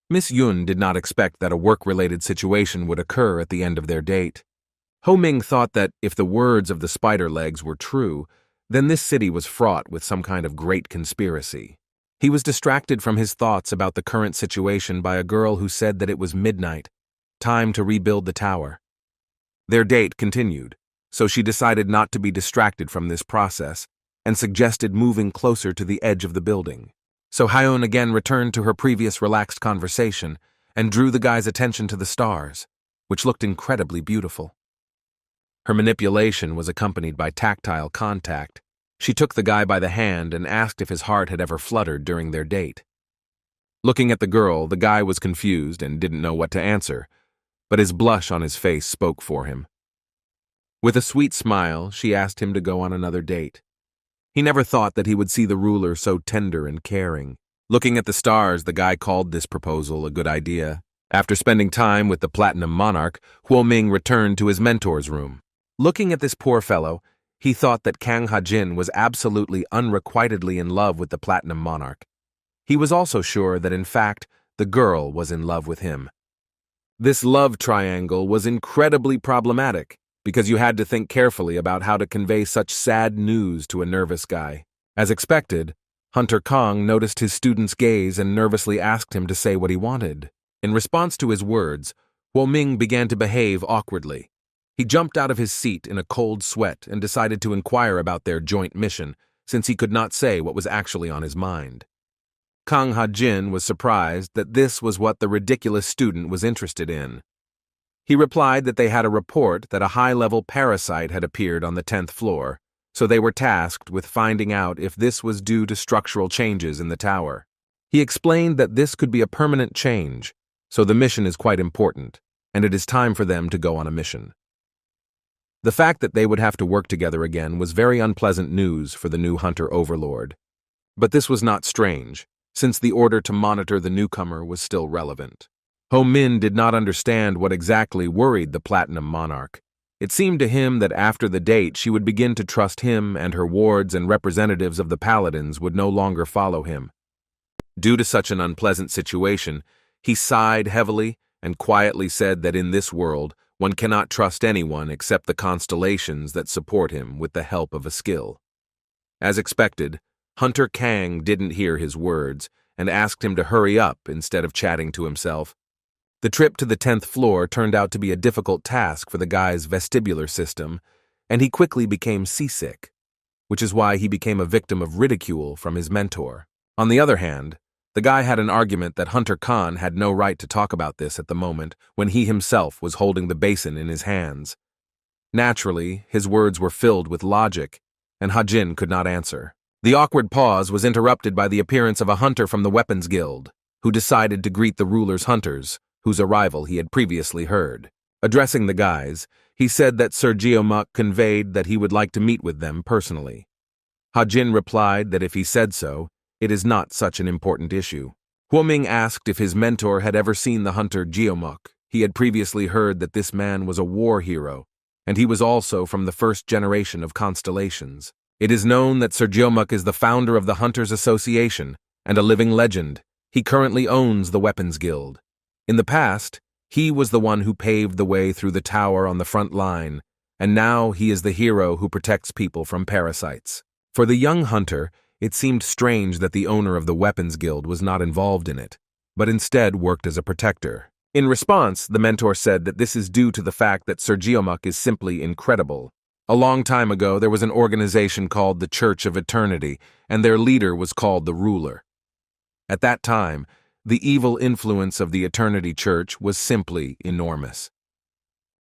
Miss Yun did not expect that a work-related situation would occur at the end of their date. Ho Ming thought that if the words of the spider legs were true, then this city was fraught with some kind of great conspiracy. He was distracted from his thoughts about the current situation by a girl who said that it was midnight, time to rebuild the tower. Their date continued, so she decided not to be distracted from this process and suggested moving closer to the edge of the building. So Hyeon again returned to her previous relaxed conversation and drew the guy's attention to the stars, which looked incredibly beautiful. Her manipulation was accompanied by tactile contact. She took the guy by the hand and asked if his heart had ever fluttered during their date. Looking at the girl, the guy was confused and didn't know what to answer, but his blush on his face spoke for him. With a sweet smile, she asked him to go on another date. He never thought that he would see the ruler so tender and caring. Looking at the stars, the guy called this proposal a good idea. After spending time with the Platinum Monarch, Huo Ming returned to his mentor's room. Looking at this poor fellow, he thought that Kang Ha-jin was absolutely unrequitedly in love with the Platinum Monarch. He was also sure that, in fact, the girl was in love with him. This love triangle was incredibly problematic, because you had to think carefully about how to convey such sad news to a nervous guy. As expected, Hunter Kong noticed his student's gaze and nervously asked him to say what he wanted. In response to his words, Huo Ming began to behave awkwardly. He jumped out of his seat in a cold sweat and decided to inquire about their joint mission, since he could not say what was actually on his mind. Kang Ha-jin was surprised that this was what the ridiculous student was interested in. He replied that they had a report that a high-level parasite had appeared on the 10th floor, so they were tasked with finding out if this was due to structural changes in the tower. He explained that this could be a permanent change, so the mission is quite important, and it is time for them to go on a mission. The fact that they would have to work together again was very unpleasant news for the new Hunter Overlord. But this was not strange, since the order to monitor the newcomer was still relevant. Ho Min did not understand what exactly worried the Platinum Monarch. It seemed to him that after the date she would begin to trust him, and her wards and representatives of the Paladins would no longer follow him. Due to such an unpleasant situation, he sighed heavily and quietly said that in this world, one cannot trust anyone except the constellations that support him with the help of a skill. As expected, Hunter Kang didn't hear his words and asked him to hurry up instead of chatting to himself. The trip to the 10th floor turned out to be a difficult task for the guy's vestibular system, and he quickly became seasick, which is why he became a victim of ridicule from his mentor. On the other hand, the guy had an argument that Hunter Khan had no right to talk about this at the moment when he himself was holding the basin in his hands. Naturally, his words were filled with logic, and Ha-jin could not answer. The awkward pause was interrupted by the appearance of a hunter from the Weapons Guild, who decided to greet the ruler's hunters, whose arrival he had previously heard. Addressing the guys, he said that Sir Geomuk conveyed that he would like to meet with them personally. Ha-jin replied that if he said so, it is not such an important issue. Huo Ming asked if his mentor had ever seen the hunter Geomuk. He had previously heard that this man was a war hero, and he was also from the first generation of Constellations. It is known that Sir Geomuk is the founder of the Hunters Association and a living legend. He currently owns the Weapons Guild. In the past, he was the one who paved the way through the tower on the front line, and now he is the hero who protects people from parasites. For the young hunter, it seemed strange that the owner of the Weapons Guild was not involved in it, but instead worked as a protector. In response, the mentor said that this is due to the fact that Sir Geomuk is simply incredible. A long time ago, there was an organization called the Church of Eternity, and their leader was called the Ruler. At that time, the evil influence of the Eternity Church was simply enormous.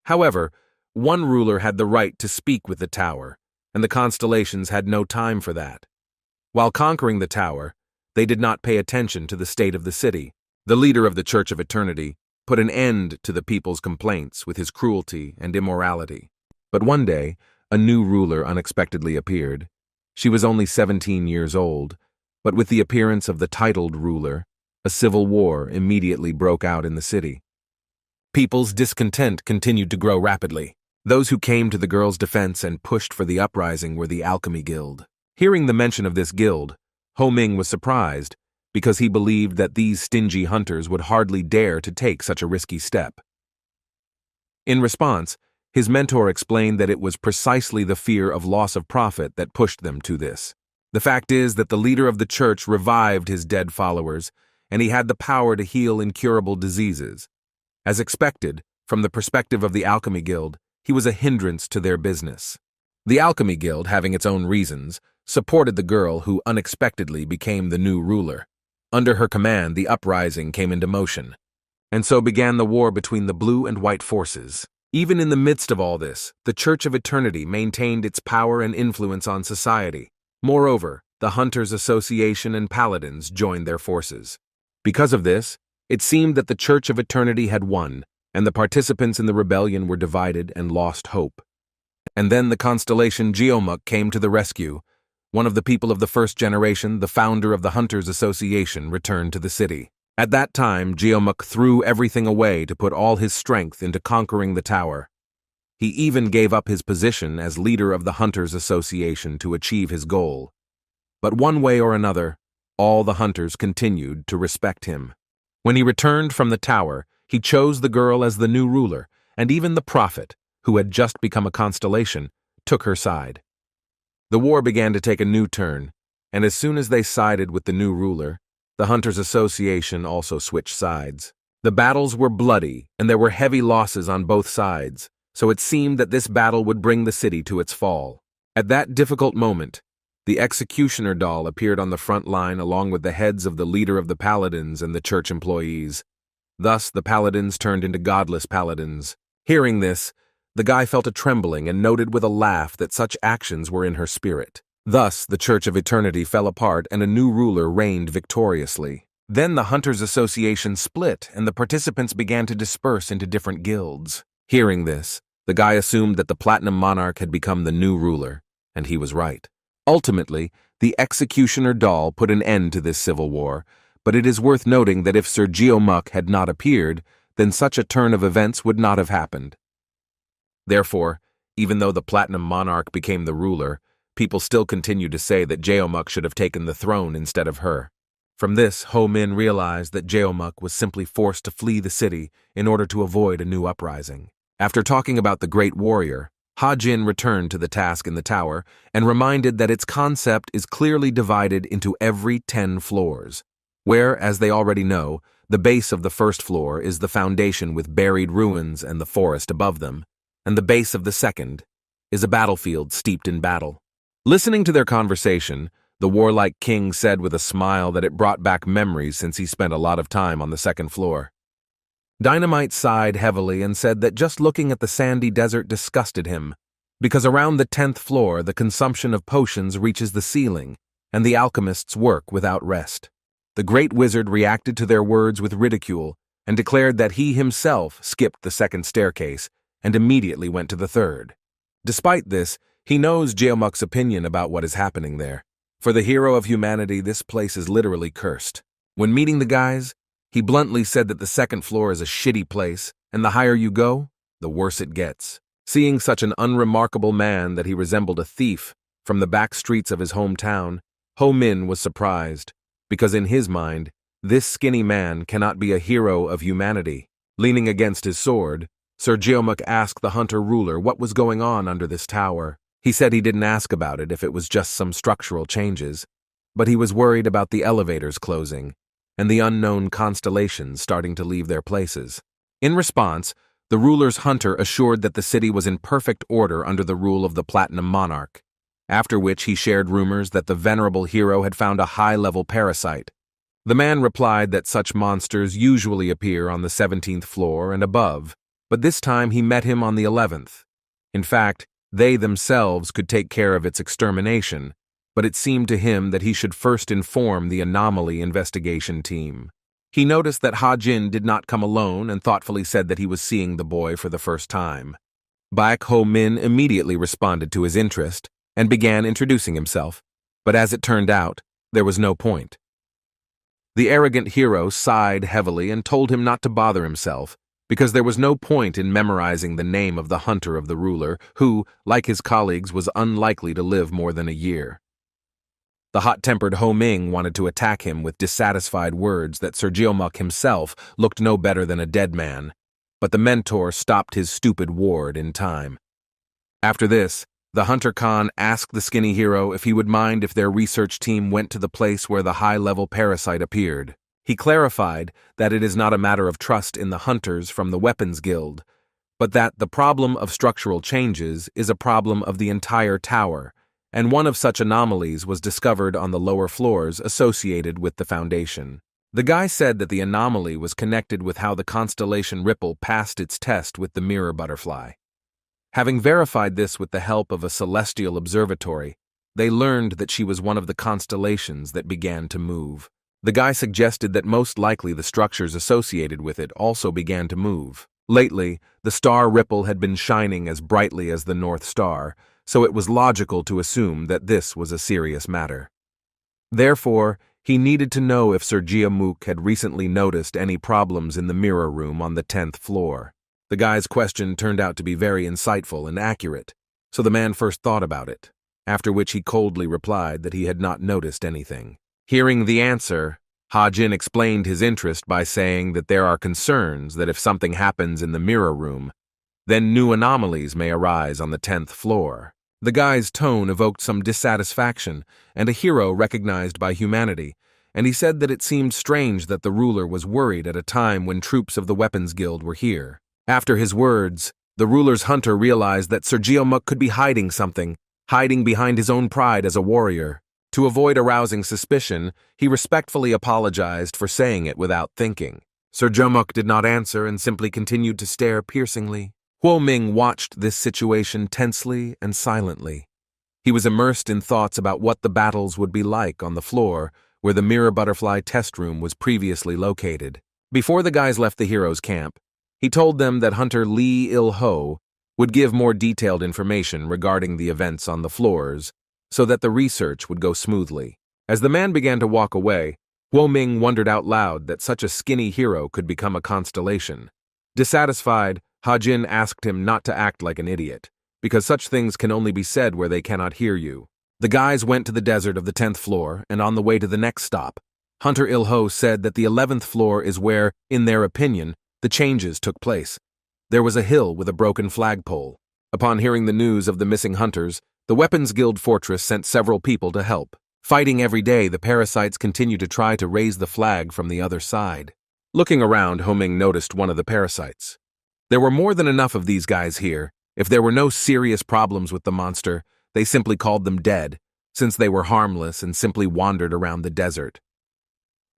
However, one ruler had the right to speak with the tower, and the Constellations had no time for that. While conquering the tower, they did not pay attention to the state of the city. The leader of the Church of Eternity put an end to the people's complaints with his cruelty and immorality. But one day, a new ruler unexpectedly appeared. She was only 17 years old, but with the appearance of the titled ruler, a civil war immediately broke out in the city. People's discontent continued to grow rapidly. Those who came to the girl's defense and pushed for the uprising were the Alchemy Guild. Hearing the mention of this guild, Ho Ming was surprised because he believed that these stingy hunters would hardly dare to take such a risky step. In response, His mentor explained that it was precisely the fear of loss of profit that pushed them to this. The fact is that the leader of the church revived his dead followers, and he had the power to heal incurable diseases. As expected, from the perspective of the Alchemy Guild, he was a hindrance to their business. The Alchemy Guild, having its own reasons, supported the girl who unexpectedly became the new ruler. Under her command, the uprising came into motion. And so began the war between the blue and white forces. Even in the midst of all this, the Church of Eternity maintained its power and influence on society. Moreover, the Hunters Association and Paladins joined their forces. Because of this, it seemed that the Church of Eternity had won, and the participants in the rebellion were divided and lost hope. And then the constellation Geomuk came to the rescue. One of the people of the first generation, the founder of the Hunters Association, returned to the city. At that time, Geomuk threw everything away to put all his strength into conquering the tower. He even gave up his position as leader of the Hunters Association to achieve his goal. But one way or another, all the hunters continued to respect him. When he returned from the tower, he chose the girl as the new ruler, and even the prophet, who had just become a constellation, took her side. The war began to take a new turn, and as soon as they sided with the new ruler, the Hunters Association also switched sides. The battles were bloody, and there were heavy losses on both sides, so it seemed that this battle would bring the city to its fall. At that difficult moment, the executioner doll appeared on the front line along with the heads of the leader of the paladins and the church employees. Thus, the paladins turned into godless paladins. Hearing this, the guy felt a trembling and noted with a laugh that such actions were in her spirit. Thus, the Church of Eternity fell apart and a new ruler reigned victoriously. Then the Hunters Association split and the participants began to disperse into different guilds. Hearing this, the guy assumed that the Platinum Monarch had become the new ruler, and he was right. Ultimately, the Executioner doll put an end to this civil war, but it is worth noting that if Sir Geomuk had not appeared, then such a turn of events would not have happened. Therefore, even though the Platinum Monarch became the ruler, people still continued to say that Geomuk should have taken the throne instead of her. From this, Ho Min realized that Geomuk was simply forced to flee the city in order to avoid a new uprising. After talking about the great warrior, Ha Jin returned to the task in the tower and reminded that its concept is clearly divided into every 10 floors, where, as they already know, the base of the first floor is the foundation with buried ruins and the forest above them, and the base of the second is a battlefield steeped in battle. Listening to their conversation, the warlike king said with a smile that it brought back memories since he spent a lot of time on the second floor. Dynamite sighed heavily and said that just looking at the sandy desert disgusted him, because around the 10th floor the consumption of potions reaches the ceiling, and the alchemists work without rest. The great wizard reacted to their words with ridicule and declared that he himself skipped the second staircase and immediately went to the third. Despite this, he knows Geomuk's opinion about what is happening there. For the hero of humanity, this place is literally cursed. When meeting the guys, he bluntly said that the second floor is a shitty place, and the higher you go, the worse it gets. Seeing such an unremarkable man that he resembled a thief from the back streets of his hometown, Ho Min was surprised, because in his mind, this skinny man cannot be a hero of humanity. Leaning against his sword, Sir Geomuk asked the hunter ruler what was going on under this tower. He said he didn't ask about it if it was just some structural changes, but he was worried about the elevators closing and the unknown constellations starting to leave their places. In response, the ruler's hunter assured that the city was in perfect order under the rule of the Platinum Monarch, after which he shared rumors that the venerable hero had found a high-level parasite. The man replied that such monsters usually appear on the 17th floor and above, but this time he met him on the 11th. In fact, they themselves could take care of its extermination, but it seemed to him that he should first inform the anomaly investigation team. He noticed that Ha Jin did not come alone and thoughtfully said that he was seeing the boy for the first time. Baek Ho Min immediately responded to his interest and began introducing himself, but as it turned out, there was no point. The arrogant hero sighed heavily and told him not to bother himself, because there was no point in memorizing the name of the hunter of the ruler, who, like his colleagues, was unlikely to live more than a year. The hot-tempered Ho Ming wanted to attack him with dissatisfied words that Sir Geomuk himself looked no better than a dead man, but the mentor stopped his stupid ward in time. After this, the Hunter Khan asked the skinny hero if he would mind if their research team went to the place where the high-level parasite appeared. He clarified that it is not a matter of trust in the hunters from the Weapons Guild, but that the problem of structural changes is a problem of the entire tower, and one of such anomalies was discovered on the lower floors associated with the foundation. The guy said that the anomaly was connected with how the constellation Ripple passed its test with the mirror butterfly. Having verified this with the help of a celestial observatory, they learned that she was one of the constellations that began to move. The guy suggested that most likely the structures associated with it also began to move. Lately, the star Ripple had been shining as brightly as the North Star, so it was logical to assume that this was a serious matter. Therefore, he needed to know if Sir Jiamook had recently noticed any problems in the mirror room on the 10th floor. The guy's question turned out to be very insightful and accurate, so the man first thought about it, after which he coldly replied that he had not noticed anything. Hearing the answer, Ha-Jin explained his interest by saying that there are concerns that if something happens in the mirror room, then new anomalies may arise on the 10th floor. The guy's tone evoked some dissatisfaction and a hero recognized by humanity, and he said that it seemed strange that the ruler was worried at a time when troops of the Weapons Guild were here. After his words, the ruler's hunter realized that Sir Jiamook could be hiding something, hiding behind his own pride as a warrior. To avoid arousing suspicion, he respectfully apologized for saying it without thinking. Sir Jiamook did not answer and simply continued to stare piercingly. Huo Ming watched this situation tensely and silently. He was immersed in thoughts about what the battles would be like on the floor where the mirror butterfly test room was previously located. Before the guys left the hero's camp, he told them that Hunter Li Il-ho would give more detailed information regarding the events on the floors so that the research would go smoothly. As the man began to walk away, Huo Ming wondered out loud that such a skinny hero could become a constellation. Dissatisfied, Ha-Jin asked him not to act like an idiot, because such things can only be said where they cannot hear you. The guys went to the desert of the 10th floor, and on the way to the next stop, Hunter Il-ho said that the 11th floor is where, in their opinion, the changes took place. There was a hill with a broken flagpole. Upon hearing the news of the missing hunters, the Weapons Guild fortress sent several people to help. Fighting every day, the parasites continued to try to raise the flag from the other side. Looking around, Huo Ming noticed one of the parasites. There were more than enough of these guys here. If there were no serious problems with the monster, they simply called them dead, since they were harmless and simply wandered around the desert.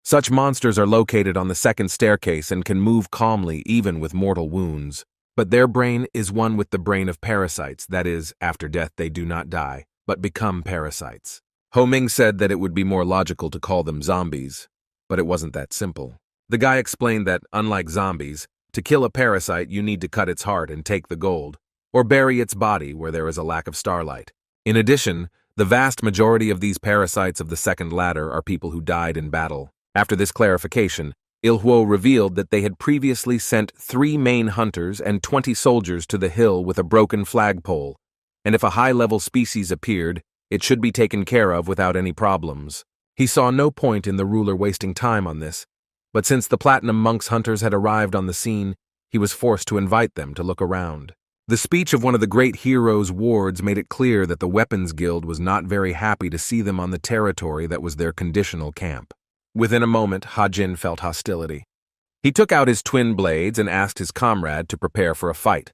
Such monsters are located on the second staircase and can move calmly even with mortal wounds. But their brain is one with the brain of parasites, that is, after death they do not die, but become parasites. Huo Ming said that it would be more logical to call them zombies, but it wasn't that simple. The guy explained that, unlike zombies, to kill a parasite you need to cut its heart and take the gold, or bury its body where there is a lack of starlight. In addition, the vast majority of these parasites of the second ladder are people who died in battle. After this clarification, Il-Huo revealed that they had previously sent 3 main hunters and 20 soldiers to the hill with a broken flagpole, and if a high-level species appeared, it should be taken care of without any problems. He saw no point in the ruler wasting time on this, but since the Platinum Monk's hunters had arrived on the scene, he was forced to invite them to look around. The speech of one of the great hero's wards made it clear that the Weapons Guild was not very happy to see them on the territory that was their conditional camp. Within a moment, Ha-Jin felt hostility. He took out his twin blades and asked his comrade to prepare for a fight.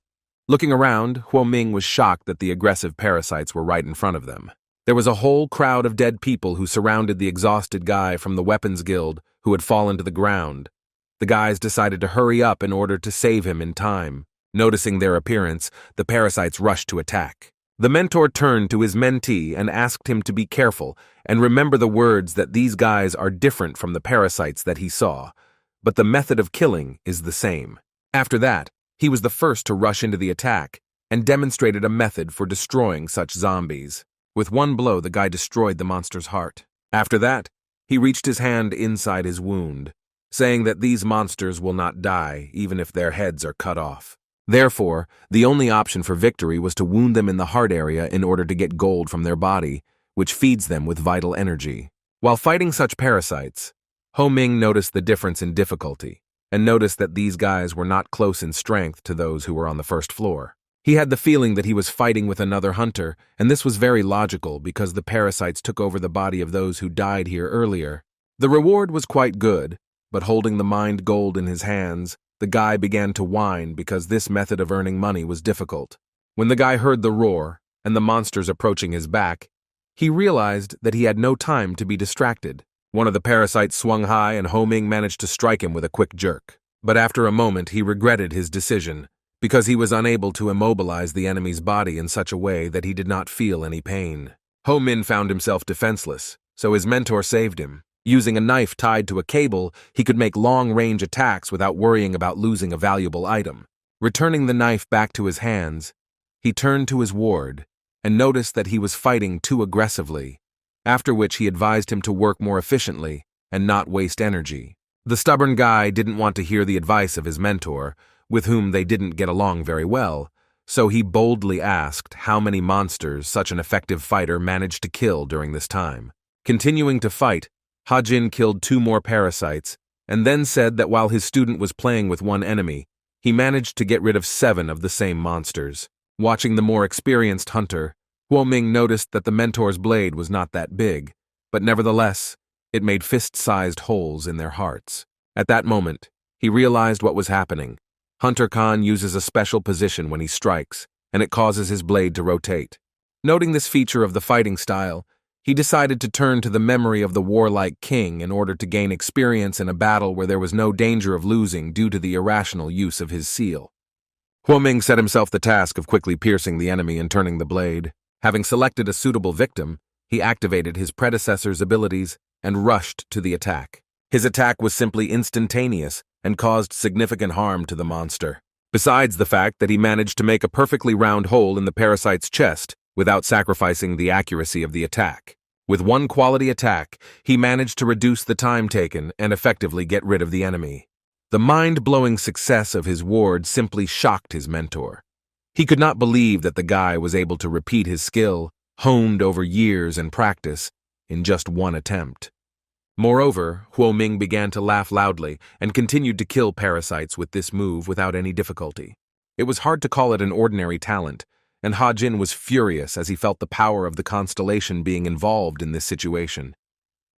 Looking around, Huo Ming was shocked that the aggressive parasites were right in front of them. There was a whole crowd of dead people who surrounded the exhausted guy from the Weapons Guild who had fallen to the ground. The guys decided to hurry up in order to save him in time. Noticing their appearance, the parasites rushed to attack. The mentor turned to his mentee and asked him to be careful and remember the words that these guys are different from the parasites that he saw, but the method of killing is the same. After that, he was the first to rush into the attack and demonstrated a method for destroying such zombies. With one blow, the guy destroyed the monster's heart. After that, he reached his hand inside his wound, saying that these monsters will not die even if their heads are cut off. Therefore, the only option for victory was to wound them in the heart area in order to get gold from their body, which feeds them with vital energy. While fighting such parasites, Huo Ming noticed the difference in difficulty. and noticed that these guys were not close in strength to those who were on the first floor. He had the feeling that he was fighting with another hunter, and this was very logical because the parasites took over the body of those who died here earlier. The reward was quite good, but holding the mind gold in his hands, the guy began to whine because this method of earning money was difficult. When the guy heard the roar and the monsters approaching his back, he realized that he had no time to be distracted. One of the parasites swung high and Ho Ming managed to strike him with a quick jerk. But after a moment he regretted his decision, because he was unable to immobilize the enemy's body in such a way that he did not feel any pain. Ho Min found himself defenseless, so his mentor saved him. Using a knife tied to a cable, he could make long-range attacks without worrying about losing a valuable item. Returning the knife back to his hands, he turned to his ward and noticed that he was fighting too aggressively, after which he advised him to work more efficiently and not waste energy. The stubborn guy didn't want to hear the advice of his mentor, with whom they didn't get along very well, so he boldly asked how many monsters such an effective fighter managed to kill during this time. Continuing to fight, Ha-Jin killed 2 more parasites, and then said that while his student was playing with one enemy, he managed to get rid of 7 of the same monsters. Watching the more experienced hunter, Huo Ming noticed that the mentor's blade was not that big, but nevertheless, it made fist-sized holes in their hearts. At that moment, he realized what was happening. Hunter Khan uses a special position when he strikes, and it causes his blade to rotate. Noting this feature of the fighting style, he decided to turn to the memory of the warlike king in order to gain experience in a battle where there was no danger of losing due to the irrational use of his seal. Huo Ming set himself the task of quickly piercing the enemy and turning the blade. Having selected a suitable victim, he activated his predecessor's abilities and rushed to the attack. His attack was simply instantaneous and caused significant harm to the monster, besides the fact that he managed to make a perfectly round hole in the parasite's chest without sacrificing the accuracy of the attack. With one quality attack, he managed to reduce the time taken and effectively get rid of the enemy. The mind-blowing success of his ward simply shocked his mentor. He could not believe that the guy was able to repeat his skill, honed over years and practice, in just one attempt. Moreover, Huo Ming began to laugh loudly and continued to kill parasites with this move without any difficulty. It was hard to call it an ordinary talent, and Ha-Jin was furious as he felt the power of the constellation being involved in this situation.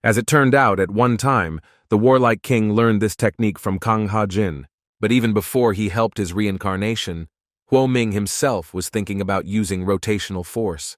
As it turned out, at one time, the warlike king learned this technique from Kang Ha-Jin, but even before he helped his reincarnation, Huo Ming himself was thinking about using rotational force.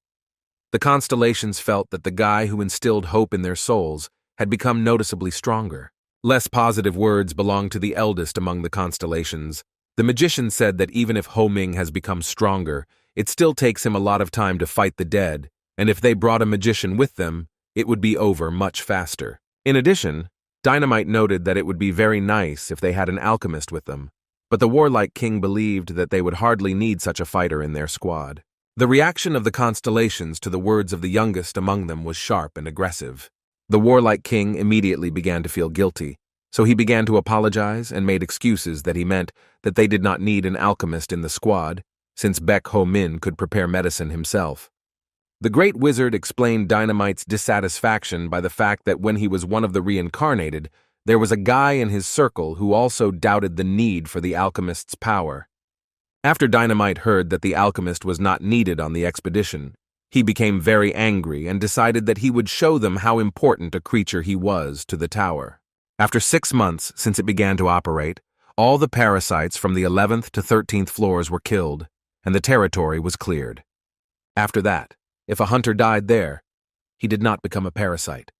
The constellations felt that the guy who instilled hope in their souls had become noticeably stronger. Less positive words belong to the eldest among the constellations. The magician said that even if Ho Ming has become stronger, it still takes him a lot of time to fight the dead, and if they brought a magician with them, it would be over much faster. In addition, Dynamite noted that it would be very nice if they had an alchemist with them, but the warlike king believed that they would hardly need such a fighter in their squad. The reaction of the constellations to the words of the youngest among them was sharp and aggressive. The warlike king immediately began to feel guilty, so he began to apologize and made excuses that he meant that they did not need an alchemist in the squad, since Baek Ho Min could prepare medicine himself. The great wizard explained Dynamite's dissatisfaction by the fact that when he was one of the reincarnated, there was a guy in his circle who also doubted the need for the alchemist's power. After Dynamite heard that the alchemist was not needed on the expedition, he became very angry and decided that he would show them how important a creature he was to the tower. After 6 months since it began to operate, all the parasites from the 11th to 13th floors were killed, and the territory was cleared. After that, if a hunter died there, he did not become a parasite.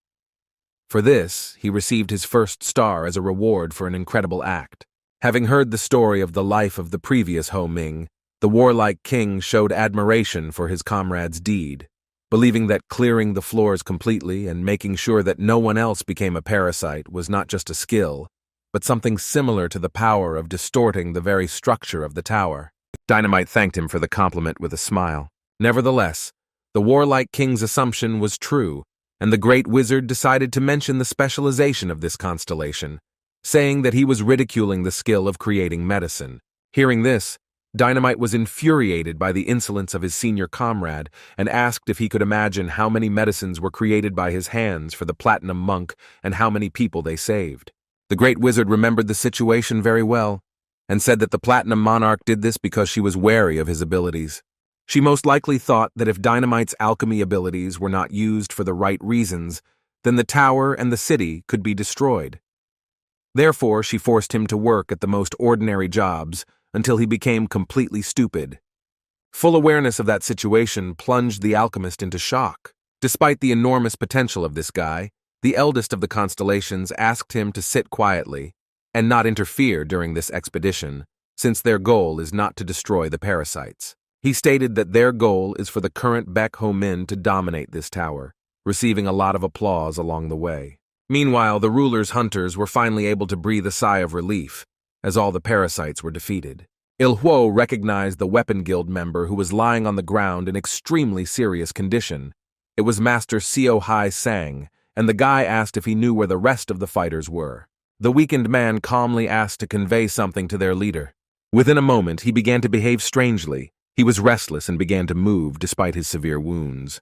For this, he received his first star as a reward for an incredible act. Having heard the story of the life of the previous Ho Ming, the warlike king showed admiration for his comrade's deed, believing that clearing the floors completely and making sure that no one else became a parasite was not just a skill, but something similar to the power of distorting the very structure of the tower. Dynamite thanked him for the compliment with a smile. Nevertheless, the warlike king's assumption was true, and the great wizard decided to mention the specialization of this constellation, saying that he was ridiculing the skill of creating medicine. Hearing this, Dynamite was infuriated by the insolence of his senior comrade and asked if he could imagine how many medicines were created by his hands for the platinum monk and how many people they saved. The great wizard remembered the situation very well, and said that the Platinum Monarch did this because she was wary of his abilities. She most likely thought that if Dynamite's alchemy abilities were not used for the right reasons, then the tower and the city could be destroyed. Therefore, she forced him to work at the most ordinary jobs until he became completely stupid. Full awareness of that situation plunged the alchemist into shock. Despite the enormous potential of this guy, the eldest of the Constellations asked him to sit quietly and not interfere during this expedition, since their goal is not to destroy the parasites. He stated that their goal is for the current Baek Ho Min to dominate this tower, receiving a lot of applause along the way. Meanwhile, the ruler's hunters were finally able to breathe a sigh of relief, as all the parasites were defeated. Il-Huo recognized the Weapon Guild member who was lying on the ground in extremely serious condition. It was Master Seo Hai Sang, and the guy asked if he knew where the rest of the fighters were. The weakened man calmly asked to convey something to their leader. Within a moment, he began to behave strangely. He was restless and began to move despite his severe wounds.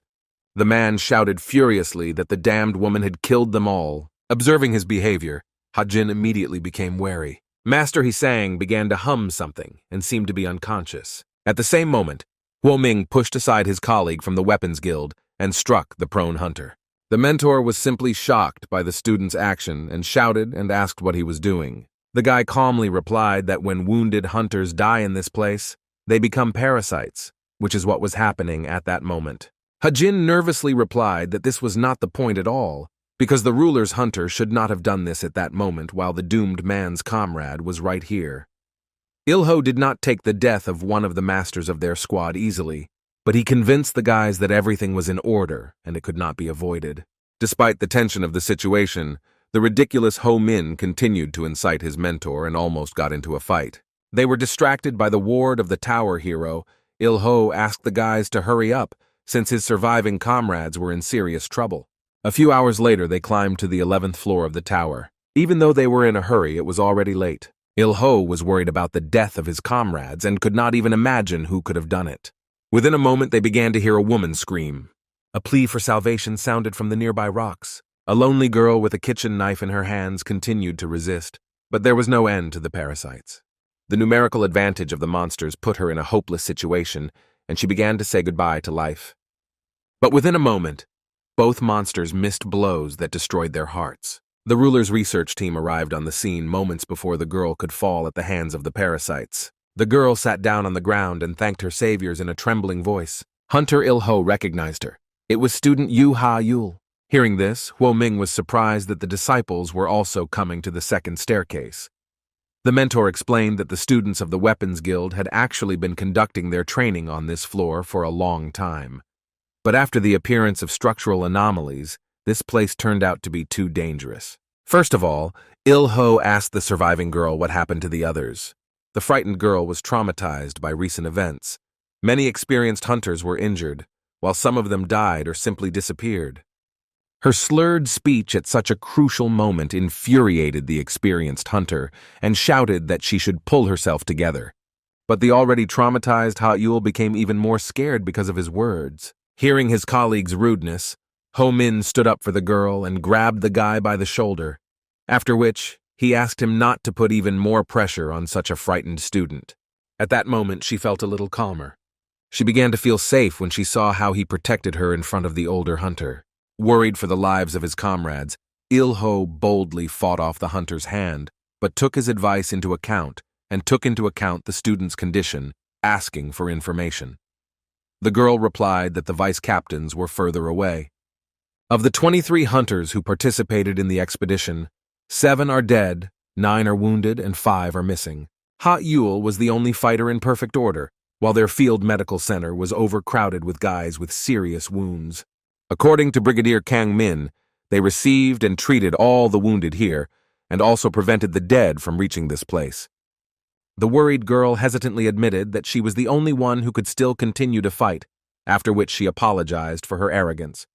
The man shouted furiously that the damned woman had killed them all. Observing his behavior, Hajin immediately became wary. Master Hisang began to hum something and seemed to be unconscious. At the same moment, Huo Ming pushed aside his colleague from the Weapons Guild and struck the prone hunter. The mentor was simply shocked by the student's action and shouted and asked what he was doing. The guy calmly replied that when wounded hunters die in this place, they become parasites, which is what was happening at that moment. Hajin nervously replied that this was not the point at all, because the ruler's hunter should not have done this at that moment while the doomed man's comrade was right here. Il-Ho did not take the death of one of the masters of their squad easily, but he convinced the guys that everything was in order and it could not be avoided. Despite the tension of the situation, the ridiculous Ho Min continued to incite his mentor and almost got into a fight. They were distracted by the ward of the tower hero. Il-Ho asked the guys to hurry up, since his surviving comrades were in serious trouble. A few hours later, they climbed to the 11th floor of the tower. Even though they were in a hurry, it was already late. Il-Ho was worried about the death of his comrades and could not even imagine who could have done it. Within a moment, they began to hear a woman scream. A plea for salvation sounded from the nearby rocks. A lonely girl with a kitchen knife in her hands continued to resist, but there was no end to the parasites. The numerical advantage of the monsters put her in a hopeless situation, and she began to say goodbye to life. But within a moment, both monsters missed blows that destroyed their hearts. The ruler's research team arrived on the scene moments before the girl could fall at the hands of the parasites. The girl sat down on the ground and thanked her saviors in a trembling voice. Hunter Il-Ho recognized her. It was student Yu Ha-Yul. Hearing this, Huo Ming was surprised that the disciples were also coming to the second staircase. The mentor explained that the students of the Weapons Guild had actually been conducting their training on this floor for a long time. But after the appearance of structural anomalies, this place turned out to be too dangerous. First of all, Il-Ho asked the surviving girl what happened to the others. The frightened girl was traumatized by recent events. Many experienced hunters were injured, while some of them died or simply disappeared. Her slurred speech at such a crucial moment infuriated the experienced hunter and shouted that she should pull herself together. But the already traumatized Ha-Yul became even more scared because of his words. Hearing his colleague's rudeness, Ho Min stood up for the girl and grabbed the guy by the shoulder, after which he asked him not to put even more pressure on such a frightened student. At that moment, she felt a little calmer. She began to feel safe when she saw how he protected her in front of the older hunter. Worried for the lives of his comrades, Il-Ho boldly fought off the hunter's hand, but took his advice into account and took into account the student's condition, asking for information. The girl replied that the vice-captains were further away. Of the 23 hunters who participated in the expedition, 7 are dead, 9 are wounded, and 5 are missing. Ha-Yul was the only fighter in perfect order, while their field medical center was overcrowded with guys with serious wounds. According to Brigadier Kang Min, they received and treated all the wounded here, and also prevented the dead from reaching this place. The worried girl hesitantly admitted that she was the only one who could still continue to fight, after which she apologized for her arrogance.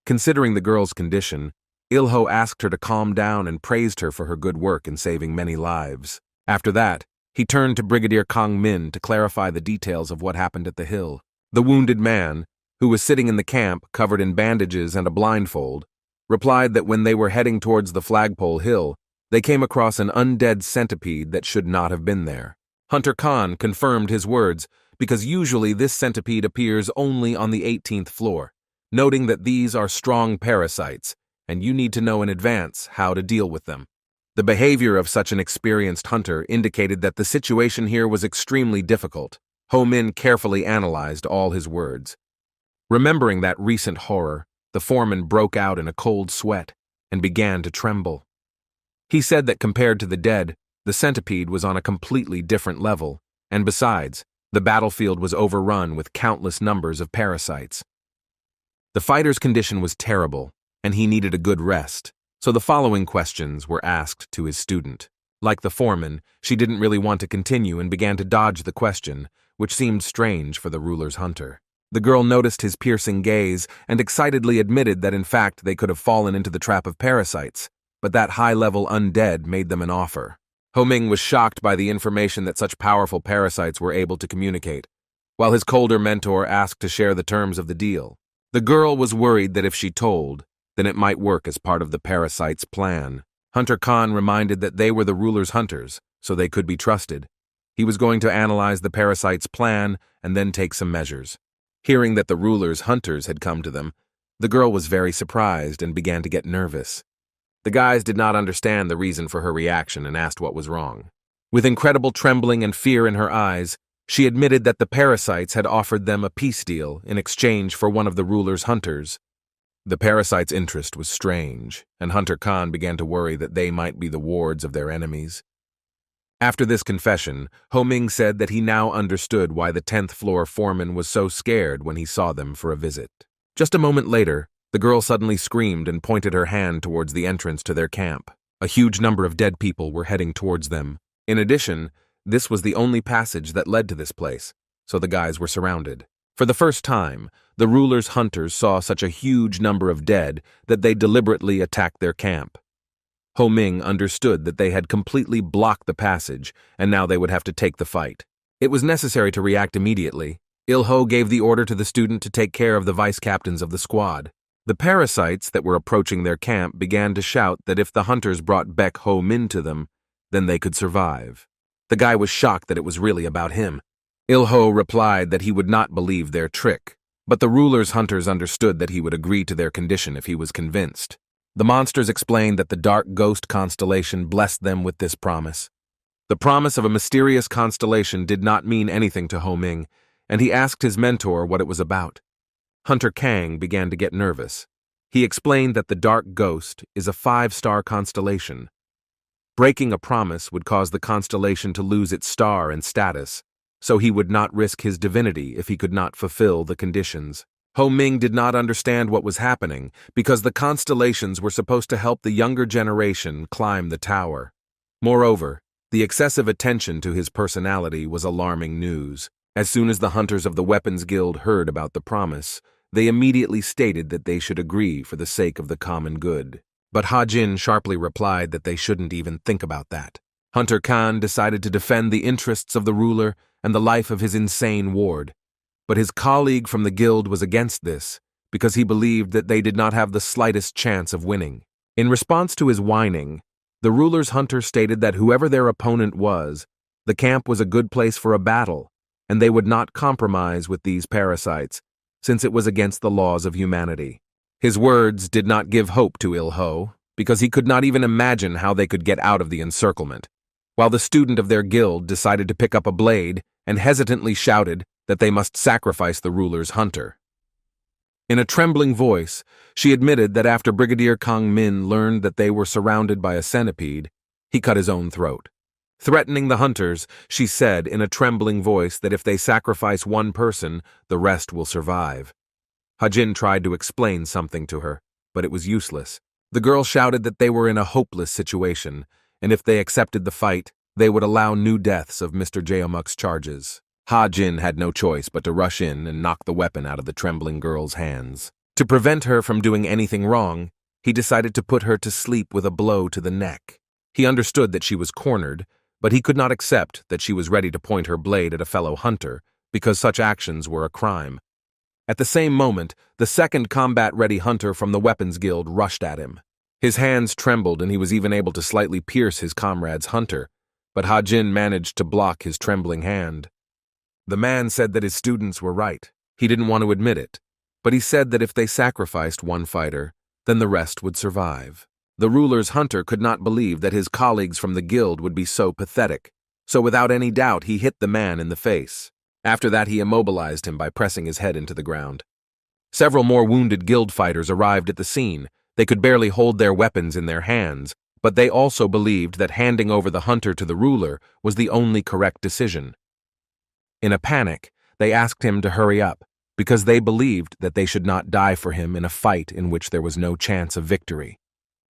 Considering the girl's condition, Il-Ho asked her to calm down and praised her for her good work in saving many lives. After that, he turned to Brigadier Kang Min to clarify the details of what happened at the hill. The wounded man, who was sitting in the camp covered in bandages and a blindfold, replied that when they were heading towards the flagpole hill, they came across an undead centipede that should not have been there. Hunter Khan confirmed his words, because usually this centipede appears only on the 18th floor, noting that these are strong parasites, and you need to know in advance how to deal with them. The behavior of such an experienced hunter indicated that the situation here was extremely difficult. Ho Min carefully analyzed all his words. Remembering that recent horror, the foreman broke out in a cold sweat and began to tremble. He said that compared to the dead, the centipede was on a completely different level, and besides, the battlefield was overrun with countless numbers of parasites. The fighter's condition was terrible, and he needed a good rest, so the following questions were asked to his student. Like the foreman, she didn't really want to continue and began to dodge the question, which seemed strange for the ruler's hunter. The girl noticed his piercing gaze and excitedly admitted that in fact they could have fallen into the trap of parasites, but that high-level undead made them an offer. Ho Ming was shocked by the information that such powerful parasites were able to communicate, while his colder mentor asked to share the terms of the deal. The girl was worried that if she told, then it might work as part of the parasite's plan. Hunter Khan reminded that they were the ruler's hunters, so they could be trusted. He was going to analyze the parasite's plan and then take some measures. Hearing that the ruler's hunters had come to them, the girl was very surprised and began to get nervous. The guys did not understand the reason for her reaction and asked what was wrong. With incredible trembling and fear in her eyes, she admitted that the parasites had offered them a peace deal in exchange for one of the ruler's hunters. The parasite's interest was strange, and Hunter Khan began to worry that they might be the wards of their enemies. After this confession, Ho Ming said that he now understood why the 10th floor foreman was so scared when he saw them for a visit. Just a moment later, the girl suddenly screamed and pointed her hand towards the entrance to their camp. A huge number of dead people were heading towards them. In addition, this was the only passage that led to this place, so the guys were surrounded. For the first time, the ruler's hunters saw such a huge number of dead that they deliberately attacked their camp. Ho Ming understood that they had completely blocked the passage, and now they would have to take the fight. It was necessary to react immediately. Il-ho gave the order to the student to take care of the vice-captains of the squad. The parasites that were approaching their camp began to shout that if the hunters brought Baek Ho Min to them, then they could survive. The guy was shocked that it was really about him. Il-ho replied that he would not believe their trick, but the ruler's hunters understood that he would agree to their condition if he was convinced. The monsters explained that the dark ghost constellation blessed them with this promise. The promise of a mysterious constellation did not mean anything to Ho Ming, and he asked his mentor what it was about. Hunter Kang began to get nervous. He explained that the dark ghost is a 5-star constellation. Breaking a promise would cause the constellation to lose its star and status, so he would not risk his divinity if he could not fulfill the conditions. Ho Ming did not understand what was happening because the constellations were supposed to help the younger generation climb the tower. Moreover, the excessive attention to his personality was alarming news. As soon as the hunters of the Weapons Guild heard about the promise, they immediately stated that they should agree for the sake of the common good. But Ha Jin sharply replied that they shouldn't even think about that. Hunter Khan decided to defend the interests of the ruler and the life of his insane ward. But his colleague from the guild was against this because he believed that they did not have the slightest chance of winning. In response to his whining, the ruler's hunter stated that whoever their opponent was, the camp was a good place for a battle, and they would not compromise with these parasites, since it was against the laws of humanity. His words did not give hope to Il-ho, because he could not even imagine how they could get out of the encirclement, while the student of their guild decided to pick up a blade and hesitantly shouted that they must sacrifice the ruler's hunter. In a trembling voice, she admitted that after Brigadier Kang Min learned that they were surrounded by a centipede, he cut his own throat. Threatening the hunters, she said in a trembling voice that if they sacrifice one person, the rest will survive. Ha-jin tried to explain something to her, but it was useless. The girl shouted that they were in a hopeless situation, and if they accepted the fight, they would allow new deaths of Mr. Jeomuk's charges. Ha-jin had no choice but to rush in and knock the weapon out of the trembling girl's hands. To prevent her from doing anything wrong, he decided to put her to sleep with a blow to the neck. He understood that she was cornered, but he could not accept that she was ready to point her blade at a fellow hunter, because such actions were a crime. At the same moment, the second combat-ready hunter from the Weapons Guild rushed at him. His hands trembled and he was even able to slightly pierce his comrade's hunter, but Ha-Jin managed to block his trembling hand. The man said that his students were right. He didn't want to admit it, but he said that if they sacrificed one fighter, then the rest would survive. The ruler's hunter could not believe that his colleagues from the guild would be so pathetic, so without any doubt he hit the man in the face. After that he immobilized him by pressing his head into the ground. Several more wounded guild fighters arrived at the scene. They could barely hold their weapons in their hands, but they also believed that handing over the hunter to the ruler was the only correct decision. In a panic, they asked him to hurry up, because they believed that they should not die for him in a fight in which there was no chance of victory.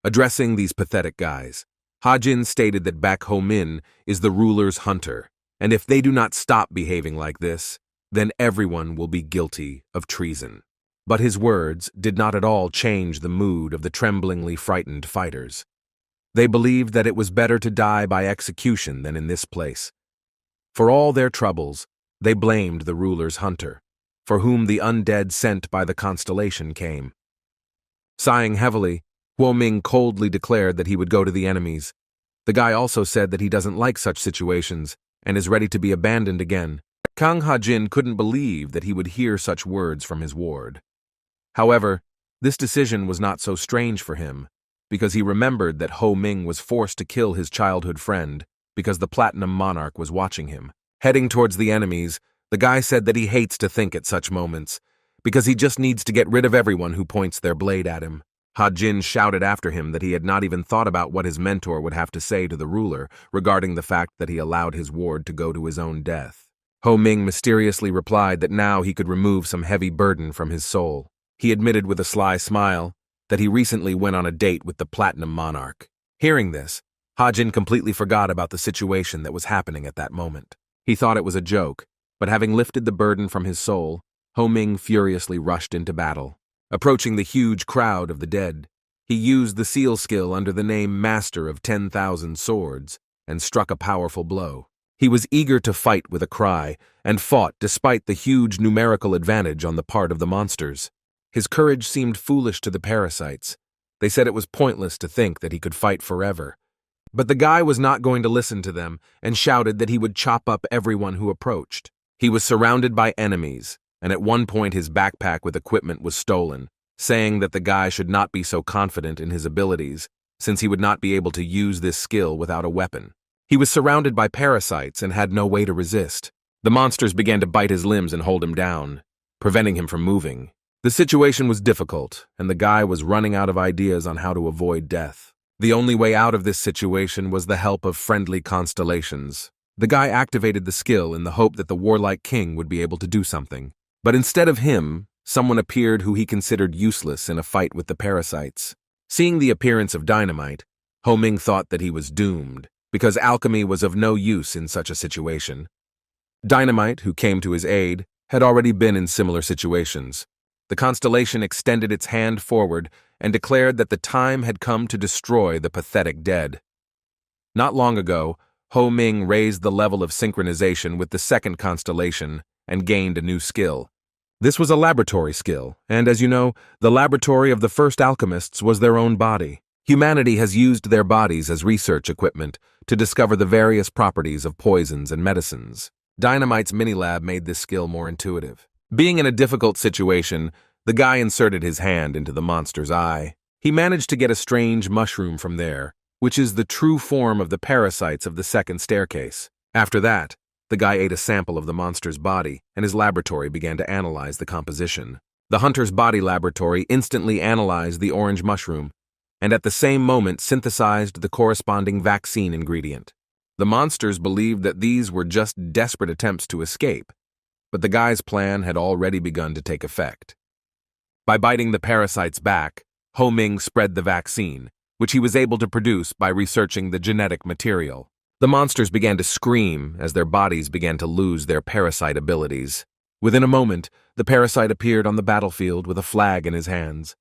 Addressing these pathetic guys, Ha-Jin stated that Baek Ho-min is the ruler's hunter, and if they do not stop behaving like this, then everyone will be guilty of treason. But his words did not at all change the mood of the tremblingly frightened fighters. They believed that it was better to die by execution than in this place. For all their troubles, they blamed the ruler's hunter, for whom the undead sent by the constellation came. Sighing heavily, Huo-Ming coldly declared that he would go to the enemies. The guy also said that he doesn't like such situations and is ready to be abandoned again. Kang Ha-Jin couldn't believe that he would hear such words from his ward. However, this decision was not so strange for him, because he remembered that Ho-Ming was forced to kill his childhood friend because the Platinum Monarch was watching him. Heading towards the enemies, the guy said that he hates to think at such moments, because he just needs to get rid of everyone who points their blade at him. Ha-Jin shouted after him that he had not even thought about what his mentor would have to say to the ruler regarding the fact that he allowed his ward to go to his own death. Ho-Ming mysteriously replied that now he could remove some heavy burden from his soul. He admitted with a sly smile that he recently went on a date with the Platinum Monarch. Hearing this, Ha-Jin completely forgot about the situation that was happening at that moment. He thought it was a joke, but having lifted the burden from his soul, Ho-Ming furiously rushed into battle. Approaching the huge crowd of the dead, he used the seal skill under the name Master of 10,000 Swords and struck a powerful blow. He was eager to fight with a cry and fought despite the huge numerical advantage on the part of the monsters. His courage seemed foolish to the parasites. They said it was pointless to think that he could fight forever. But the guy was not going to listen to them and shouted that he would chop up everyone who approached. He was surrounded by enemies, and at one point his backpack with equipment was stolen, saying that the guy should not be so confident in his abilities, since he would not be able to use this skill without a weapon. He was surrounded by parasites and had no way to resist. The monsters began to bite his limbs and hold him down, preventing him from moving. The situation was difficult, and the guy was running out of ideas on how to avoid death. The only way out of this situation was the help of friendly constellations. The guy activated the skill in the hope that the warlike king would be able to do something. But instead of him, someone appeared who he considered useless in a fight with the parasites. Seeing the appearance of Dynamite, Ho-Ming thought that he was doomed, because alchemy was of no use in such a situation. Dynamite, who came to his aid, had already been in similar situations. The constellation extended its hand forward and declared that the time had come to destroy the pathetic dead. Not long ago, Ho-Ming raised the level of synchronization with the second constellation and gained a new skill. This was a laboratory skill, and as you know, the laboratory of the first alchemists was their own body. Humanity has used their bodies as research equipment to discover the various properties of poisons and medicines. Dynamite's mini-lab made this skill more intuitive. Being in a difficult situation, the guy inserted his hand into the monster's eye. He managed to get a strange mushroom from there, which is the true form of the parasites of the second staircase. After that, the guy ate a sample of the monster's body, and his laboratory began to analyze the composition. The hunter's body laboratory instantly analyzed the orange mushroom, and at the same moment synthesized the corresponding vaccine ingredient. The monsters believed that these were just desperate attempts to escape, but the guy's plan had already begun to take effect. By biting the parasites back, Ho-Ming spread the vaccine, which he was able to produce by researching the genetic material. The monsters began to scream as their bodies began to lose their parasite abilities. Within a moment, the parasite appeared on the battlefield with a flag in his hands.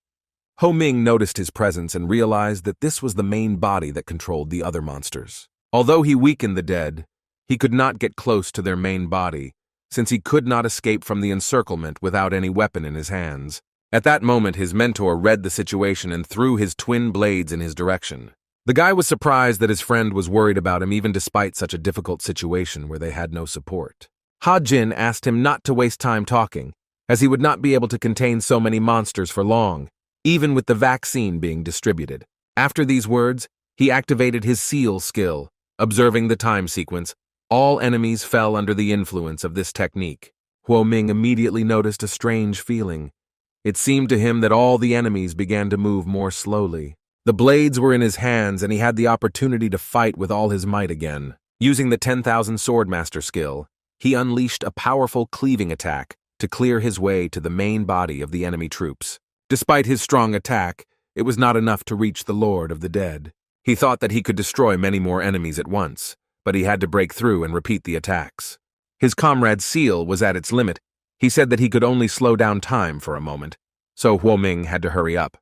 Ho-Ming noticed his presence and realized that this was the main body that controlled the other monsters. Although he weakened the dead, he could not get close to their main body, since he could not escape from the encirclement without any weapon in his hands. At that moment, his mentor read the situation and threw his twin blades in his direction. The guy was surprised that his friend was worried about him even despite such a difficult situation where they had no support. Ha-Jin asked him not to waste time talking, as he would not be able to contain so many monsters for long, even with the vaccine being distributed. After these words, he activated his seal skill. Observing the time sequence, all enemies fell under the influence of this technique. Huo Ming immediately noticed a strange feeling. It seemed to him that all the enemies began to move more slowly. The blades were in his hands and he had the opportunity to fight with all his might again. Using the 10,000 Swordmaster skill, he unleashed a powerful cleaving attack to clear his way to the main body of the enemy troops. Despite his strong attack, it was not enough to reach the Lord of the Dead. He thought that he could destroy many more enemies at once, but he had to break through and repeat the attacks. His comrade's seal was at its limit. He said that he could only slow down time for a moment, so Huo Ming had to hurry up.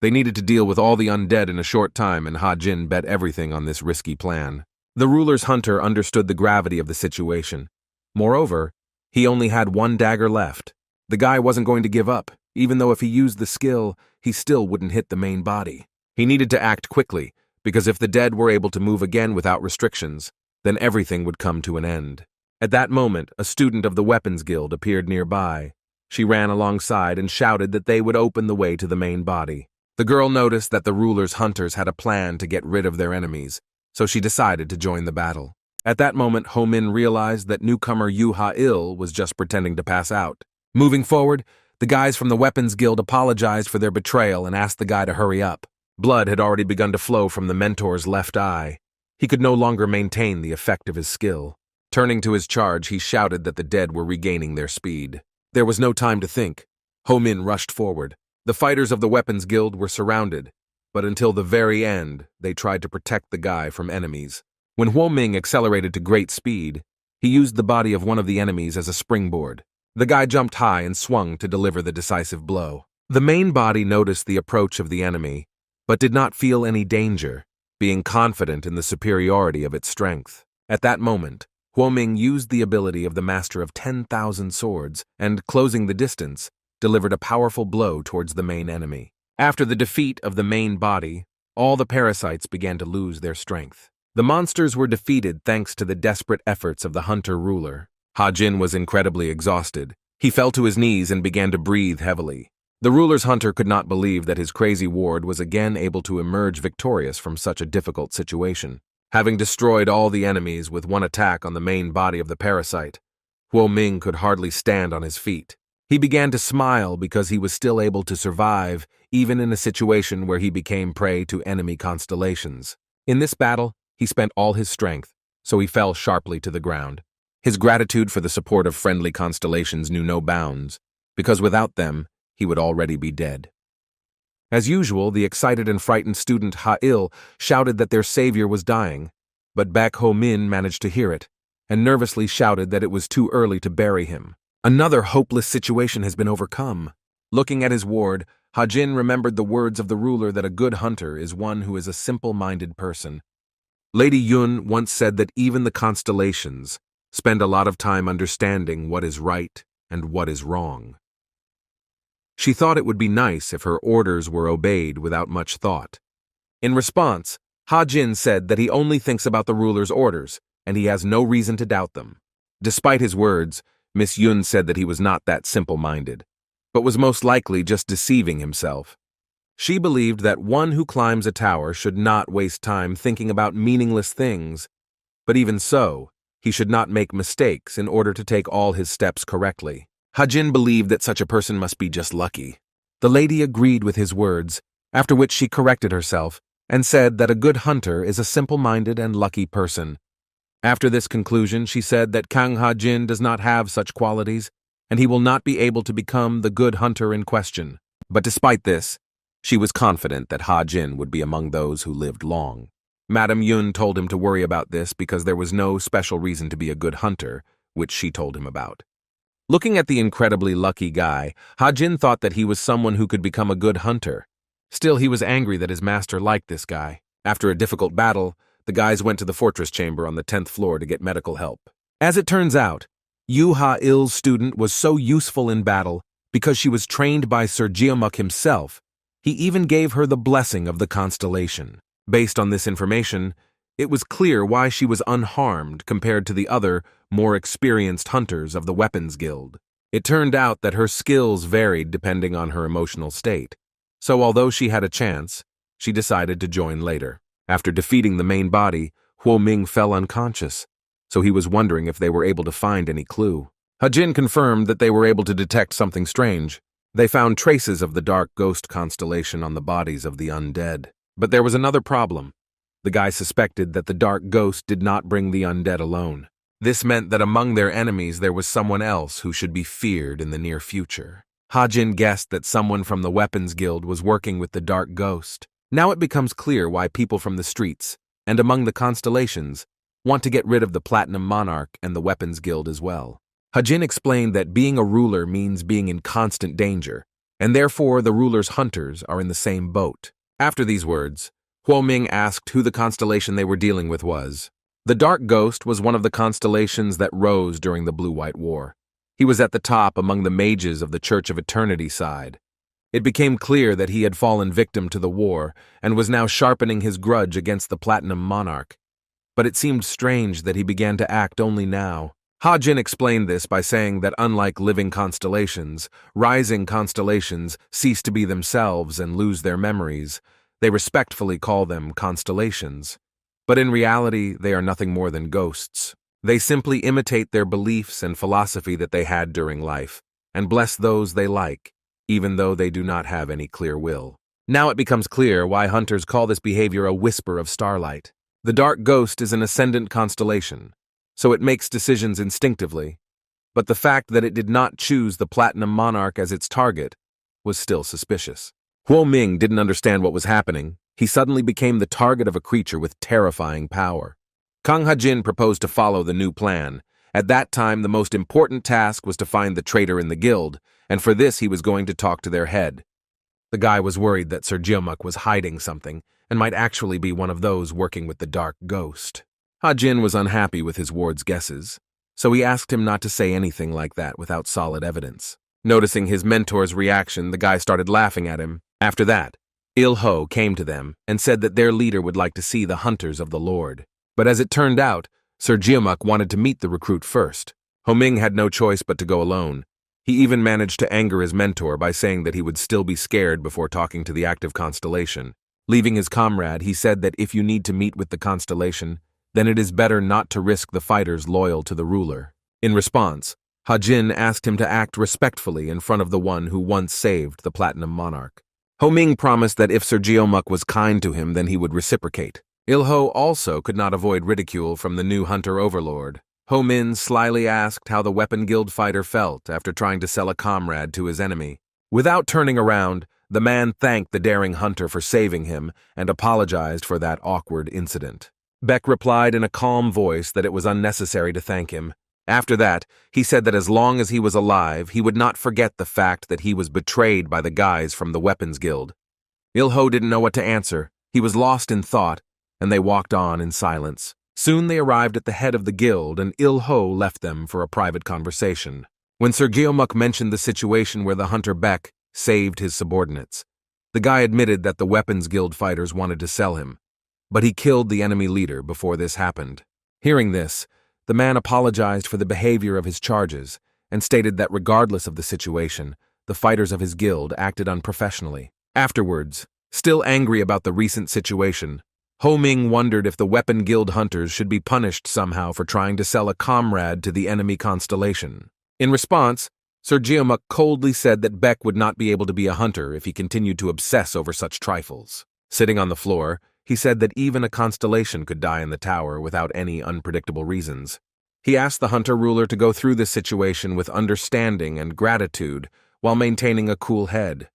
They needed to deal with all the undead in a short time, and Ha-Jin bet everything on this risky plan. The ruler's hunter understood the gravity of the situation. Moreover, he only had one dagger left. The guy wasn't going to give up, even though if he used the skill, he still wouldn't hit the main body. He needed to act quickly, because if the dead were able to move again without restrictions, then everything would come to an end. At that moment, a student of the Weapons Guild appeared nearby. She ran alongside and shouted that they would open the way to the main body. The girl noticed that the ruler's hunters had a plan to get rid of their enemies, so she decided to join the battle. At that moment, Ho Min realized that newcomer Yu Ha-Il was just pretending to pass out. Moving forward, the guys from the Weapons Guild apologized for their betrayal and asked the guy to hurry up. Blood had already begun to flow from the mentor's left eye. He could no longer maintain the effect of his skill. Turning to his charge, he shouted that the dead were regaining their speed. There was no time to think. Ho Min rushed forward. The fighters of the Weapons Guild were surrounded, but until the very end, they tried to protect the guy from enemies. When Huo Ming accelerated to great speed, he used the body of one of the enemies as a springboard. The guy jumped high and swung to deliver the decisive blow. The main body noticed the approach of the enemy, but did not feel any danger, being confident in the superiority of its strength. At that moment, Huo Ming used the ability of the Master of 10,000 Swords and, closing the distance, delivered a powerful blow towards the main enemy. After the defeat of the main body, all the parasites began to lose their strength. The monsters were defeated thanks to the desperate efforts of the hunter ruler. Ha-Jin was incredibly exhausted. He fell to his knees and began to breathe heavily. The ruler's hunter could not believe that his crazy ward was again able to emerge victorious from such a difficult situation. Having destroyed all the enemies with one attack on the main body of the parasite, Huo Ming could hardly stand on his feet. He began to smile because he was still able to survive, even in a situation where he became prey to enemy constellations. In this battle, he spent all his strength, so he fell sharply to the ground. His gratitude for the support of friendly constellations knew no bounds, because without them, he would already be dead. As usual, the excited and frightened student Ha-Il shouted that their savior was dying, but Baek Ho Min managed to hear it, and nervously shouted that it was too early to bury him. Another hopeless situation has been overcome. Looking at his ward, Ha-Jin remembered the words of the ruler that a good hunter is one who is a simple-minded person. Lady Yun once said that even the constellations spend a lot of time understanding what is right and what is wrong. She thought it would be nice if her orders were obeyed without much thought. In response, Ha-Jin said that he only thinks about the ruler's orders, and he has no reason to doubt them. Despite his words, Miss Yun said that he was not that simple-minded, but was most likely just deceiving himself. She believed that one who climbs a tower should not waste time thinking about meaningless things, but even so, he should not make mistakes in order to take all his steps correctly. Ha-Jin believed that such a person must be just lucky. The lady agreed with his words, after which she corrected herself and said that a good hunter is a simple-minded and lucky person. After this conclusion, she said that Kang Ha-Jin does not have such qualities, and he will not be able to become the good hunter in question. But despite this, she was confident that Ha-Jin would be among those who lived long. Madame Yun told him to worry about this because there was no special reason to be a good hunter, which she told him about. Looking at the incredibly lucky guy, Ha-Jin thought that he was someone who could become a good hunter. Still, he was angry that his master liked this guy. After a difficult battle, the guys went to the fortress chamber on the 10th floor to get medical help. As it turns out, Yu Ha-Il's student was so useful in battle Because she was trained by Sir Geomuk himself, he even gave her the blessing of the constellation. Based on this information, it was clear why she was unharmed compared to the other, more experienced hunters of the Weapons Guild. It turned out that her skills varied depending on her emotional state. So although she had a chance, she decided to join later. After defeating the main body, Huo Ming fell unconscious, so he was wondering if they were able to find any clue. Hajin confirmed that they were able to detect something strange. They found traces of the dark ghost constellation on the bodies of the undead. But there was another problem. The guy suspected that the dark ghost did not bring the undead alone. This meant that among their enemies there was someone else who should be feared in the near future. Hajin guessed that someone from the Weapons Guild was working with the dark ghost. Now it becomes clear why people from the streets, and among the Constellations, want to get rid of the Platinum Monarch and the Weapons Guild as well. Hajin explained that being a ruler means being in constant danger, and therefore the ruler's hunters are in the same boat. After these words, Huo Ming asked who the constellation they were dealing with was. The Dark Ghost was one of the constellations that rose during the Blue-White War. He was at the top among the mages of the Church of Eternity side. It became clear that he had fallen victim to the war and was now sharpening his grudge against the Platinum Monarch. But it seemed strange that he began to act only now. Hajin explained this by saying that unlike living constellations, rising constellations cease to be themselves and lose their memories. They respectfully call them constellations. But in reality, they are nothing more than ghosts. They simply imitate their beliefs and philosophy that they had during life, and bless those they like, even though they do not have any clear will. Now it becomes clear why hunters call this behavior a whisper of starlight. The Dark Ghost is an ascendant constellation, so it makes decisions instinctively, but the fact that it did not choose the Platinum Monarch as its target was still suspicious. Huo Ming didn't understand what was happening. He suddenly became the target of a creature with terrifying power. Kang Hajin proposed to follow the new plan. At that time, the most important task was to find the traitor in the guild, and for this he was going to talk to their head. The guy was worried that Sir Geomuk was hiding something, and might actually be one of those working with the Dark Ghost. Hajin was unhappy with his ward's guesses, so he asked him not to say anything like that without solid evidence. Noticing his mentor's reaction, the guy started laughing at him. After that, Il-ho came to them and said that their leader would like to see the hunters of the Lord. But as it turned out, Sir Geomuk wanted to meet the recruit first. Huo Ming had no choice but to go alone. He even managed to anger his mentor by saying that he would still be scared before talking to the active constellation. Leaving his comrade, he said that if you need to meet with the constellation, then it is better not to risk the fighters loyal to the ruler. In response, Hajin asked him to act respectfully in front of the one who once saved the Platinum Monarch. Huo Ming promised that if Sir Geomuk was kind to him, then he would reciprocate. Il-ho also could not avoid ridicule from the new hunter overlord. Huo Ming slyly asked how the Weapon Guild fighter felt after trying to sell a comrade to his enemy. Without turning around, the man thanked the daring hunter for saving him and apologized for that awkward incident. Beck replied in a calm voice that it was unnecessary to thank him. After that, he said that as long as he was alive, he would not forget the fact that he was betrayed by the guys from the Weapons Guild. Il-ho didn't know what to answer. He was lost in thought, and they walked on in silence. Soon they arrived at the head of the guild, and Il-ho left them for a private conversation. When Sir Geomuk mentioned the situation where the hunter Beck saved his subordinates, the guy admitted that the Weapons Guild fighters wanted to sell him, but he killed the enemy leader before this happened. Hearing this, the man apologized for the behavior of his charges and stated that regardless of the situation, the fighters of his guild acted unprofessionally. Afterwards, still angry about the recent situation, Huo Ming wondered if the Weapon Guild hunters should be punished somehow for trying to sell a comrade to the enemy constellation. In response, Sir Geomuk coldly said that Beck would not be able to be a hunter if he continued to obsess over such trifles. Sitting on the floor, he said that even a constellation could die in the tower without any unpredictable reasons. He asked the hunter ruler to go through this situation with understanding and gratitude while maintaining a cool head.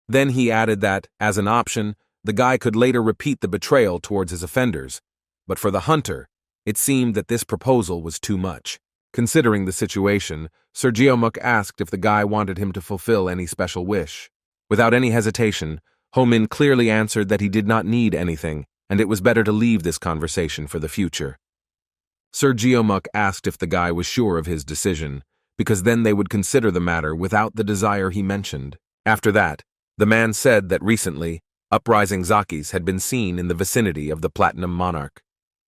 Then he added that, as an option, the guy could later repeat the betrayal towards his offenders, but for the hunter, it seemed that this proposal was too much. Considering the situation, Sir Geomuk asked if the guy wanted him to fulfill any special wish. Without any hesitation, Huo Ming clearly answered that he did not need anything, and it was better to leave this conversation for the future. Sir Geomuk asked if the guy was sure of his decision, because then they would consider the matter without the desire he mentioned. After that, the man said that recently, uprising Zakis had been seen in the vicinity of the Platinum Monarch.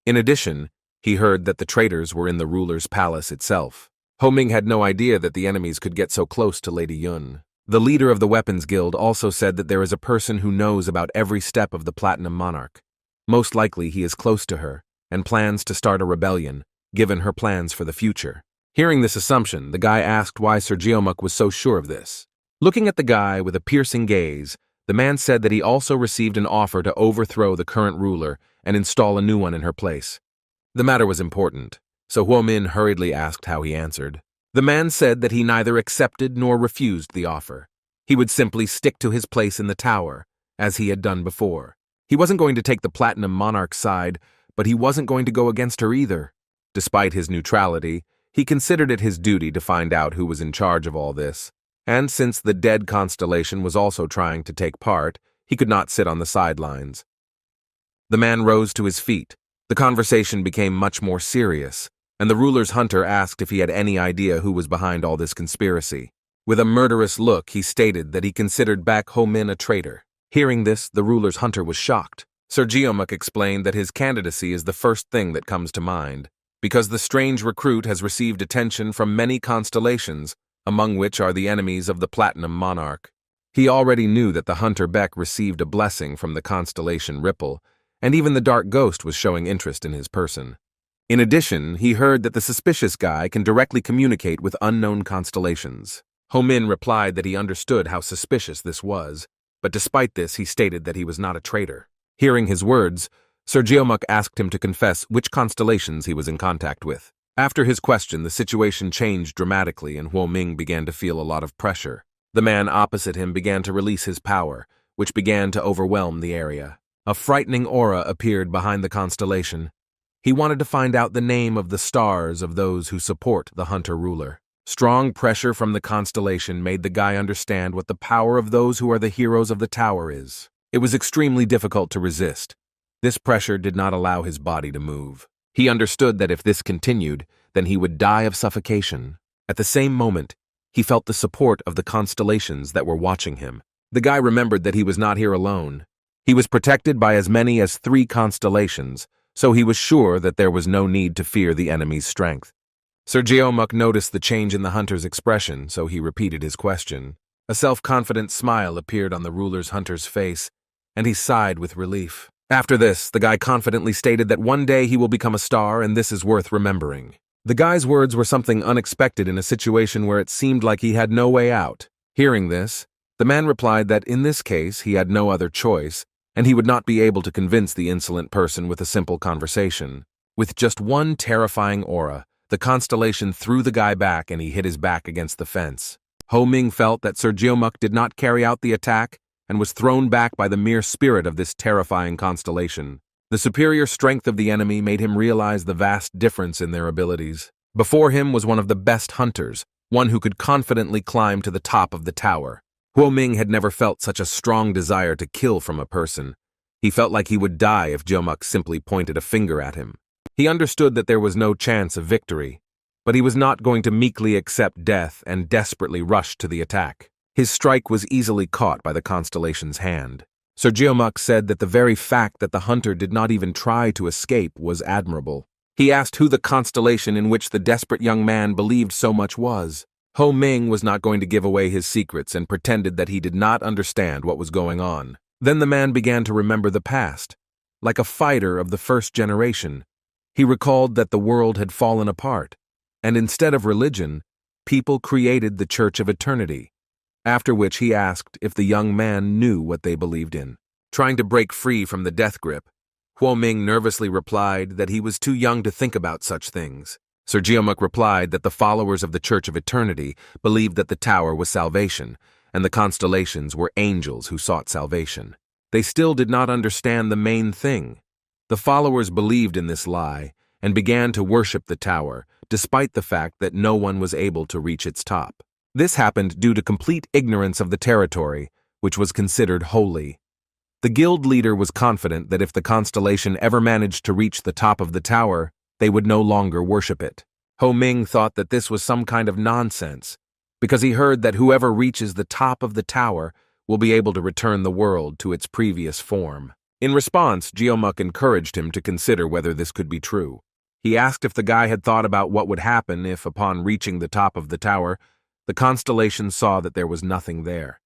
In addition, he heard that the traitors were in the ruler's palace itself. Ho Ming had no idea that the enemies could get so close to Lady Yun. The leader of the Weapons Guild also said that there is a person who knows about every step of the Platinum Monarch. Most likely he is close to her, and plans to start a rebellion, given her plans for the future. Hearing this assumption, the guy asked why Sir Geomuk was so sure of this. Looking at the guy with a piercing gaze, the man said that he also received an offer to overthrow the current ruler and install a new one in her place. The matter was important, so Huo Min hurriedly asked how he answered. The man said that he neither accepted nor refused the offer. He would simply stick to his place in the tower, as he had done before. He wasn't going to take the Platinum Monarch's side, but he wasn't going to go against her either. Despite his neutrality, he considered it his duty to find out who was in charge of all this. And since the dead Constellation was also trying to take part, he could not sit on the sidelines. The man rose to his feet. The conversation became much more serious, and the ruler's hunter asked if he had any idea who was behind all this conspiracy. With a murderous look, he stated that he considered Baek Ho Min a traitor. Hearing this, the ruler's hunter was shocked. Sir Geomuk explained that his candidacy is the first thing that comes to mind, because the strange recruit has received attention from many constellations, among which are the enemies of the Platinum Monarch. He already knew that the hunter Beck received a blessing from the constellation Ripple, and even the Dark Ghost was showing interest in his person. In addition, he heard that the suspicious guy can directly communicate with unknown constellations. Ho Min replied that he understood how suspicious this was, but despite this he stated that he was not a traitor. Hearing his words, Sir Geomuk asked him to confess which constellations he was in contact with. After his question, the situation changed dramatically and Huo Ming began to feel a lot of pressure. The man opposite him began to release his power, which began to overwhelm the area. A frightening aura appeared behind the constellation. He wanted to find out the name of the stars of those who support the hunter ruler. Strong pressure from the constellation made the guy understand what the power of those who are the heroes of the tower is. It was extremely difficult to resist. This pressure did not allow his body to move. He understood that if this continued, then he would die of suffocation. At the same moment, he felt the support of the constellations that were watching him. The guy remembered that he was not here alone. He was protected by as many as 3 constellations, so he was sure that there was no need to fear the enemy's strength. Sir Geomuk noticed the change in the hunter's expression, so he repeated his question. A self-confident smile appeared on the ruler's hunter's face, and he sighed with relief. After this, the guy confidently stated that one day he will become a star and this is worth remembering. The guy's words were something unexpected in a situation where it seemed like he had no way out. Hearing this, the man replied that in this case he had no other choice, and he would not be able to convince the insolent person with a simple conversation. With just one terrifying aura, the constellation threw the guy back and he hit his back against the fence. Ho Ming felt that Sir Geomuk did not carry out the attack, and was thrown back by the mere spirit of this terrifying constellation. The superior strength of the enemy made him realize the vast difference in their abilities. Before him was one of the best hunters, one who could confidently climb to the top of the tower. Huo Ming had never felt such a strong desire to kill from a person. He felt like he would die if Geomuk simply pointed a finger at him. He understood that there was no chance of victory, but he was not going to meekly accept death and desperately rush to the attack. His strike was easily caught by the constellation's hand. Sir Geomuk said that the very fact that the hunter did not even try to escape was admirable. He asked who the constellation in which the desperate young man believed so much was. Ho Ming was not going to give away his secrets and pretended that he did not understand what was going on. Then the man began to remember the past. Like a fighter of the first generation, he recalled that the world had fallen apart, and instead of religion, people created the Church of Eternity. After which he asked if the young man knew what they believed in. Trying to break free from the death grip, Huo Ming nervously replied that he was too young to think about such things. Sir Geomuk replied that the followers of the Church of Eternity believed that the tower was salvation, and the constellations were angels who sought salvation. They still did not understand the main thing. The followers believed in this lie and began to worship the tower, despite the fact that no one was able to reach its top. This happened due to complete ignorance of the territory, which was considered holy. The guild leader was confident that if the constellation ever managed to reach the top of the tower, they would no longer worship it. Ho Ming thought that this was some kind of nonsense, because he heard that whoever reaches the top of the tower will be able to return the world to its previous form. In response, Geomuk encouraged him to consider whether this could be true. He asked if the guy had thought about what would happen if, upon reaching the top of the tower, the Constellations saw that there was nothing there.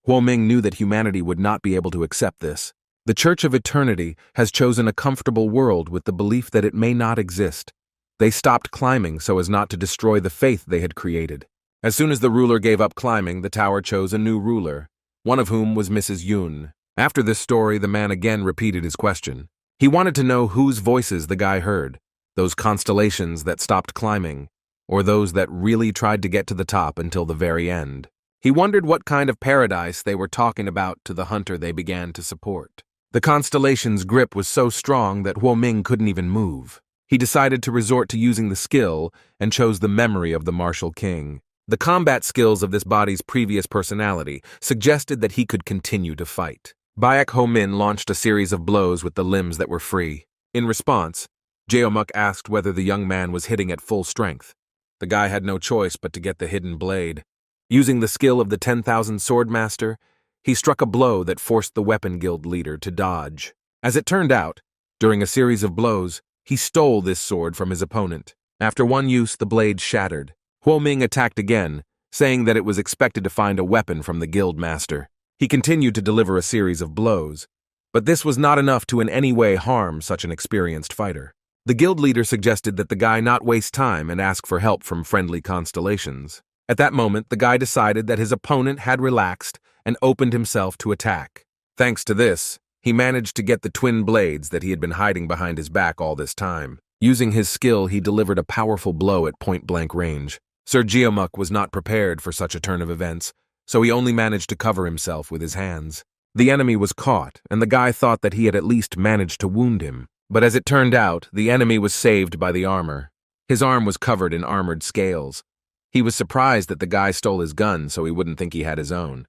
Huo Ming knew that humanity would not be able to accept this. The Church of Eternity has chosen a comfortable world with the belief that it may not exist. They stopped climbing so as not to destroy the faith they had created. As soon as the ruler gave up climbing, the tower chose a new ruler, one of whom was Mrs. Yun. After this story, the man again repeated his question. He wanted to know whose voices the guy heard, those constellations that stopped climbing, or those that really tried to get to the top until the very end. He wondered what kind of paradise they were talking about to the hunter they began to support. The Constellation's grip was so strong that Huo Ming couldn't even move. He decided to resort to using the skill and chose the memory of the martial king. The combat skills of this body's previous personality suggested that he could continue to fight. Baek Ho Min launched a series of blows with the limbs that were free. In response, Geomuk asked whether the young man was hitting at full strength. The guy had no choice but to get the hidden blade. Using the skill of the 10,000 Sword Master, he struck a blow that forced the Weapon Guild leader to dodge. As it turned out, during a series of blows, he stole this sword from his opponent. After one use, the blade shattered. Huo Ming attacked again, saying that it was expected to find a weapon from the guild master. He continued to deliver a series of blows, but this was not enough to in any way harm such an experienced fighter. The guild leader suggested that the guy not waste time and ask for help from friendly constellations. At that moment, the guy decided that his opponent had relaxed and opened himself to attack. Thanks to this, he managed to get the twin blades that he had been hiding behind his back all this time. Using his skill, he delivered a powerful blow at point-blank range. Sir Geomuk was not prepared for such a turn of events, so he only managed to cover himself with his hands. The enemy was caught, and the guy thought that he had at least managed to wound him. But as it turned out, the enemy was saved by the armor. His arm was covered in armored scales. He was surprised that the guy stole his gun so he wouldn't think he had his own.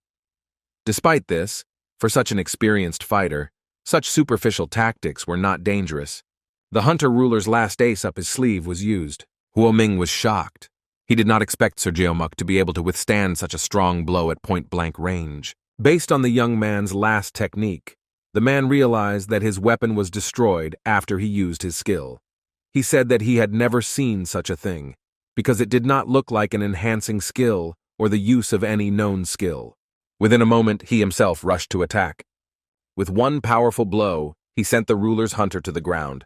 Despite this, for such an experienced fighter, such superficial tactics were not dangerous. The hunter ruler's last ace up his sleeve was used. Huo Ming was shocked. He did not expect Sir Geomuk to be able to withstand such a strong blow at point-blank range. Based on the young man's last technique, the man realized that his weapon was destroyed after he used his skill. He said that he had never seen such a thing, because it did not look like an enhancing skill or the use of any known skill. Within a moment, he himself rushed to attack. With one powerful blow, he sent the ruler's hunter to the ground.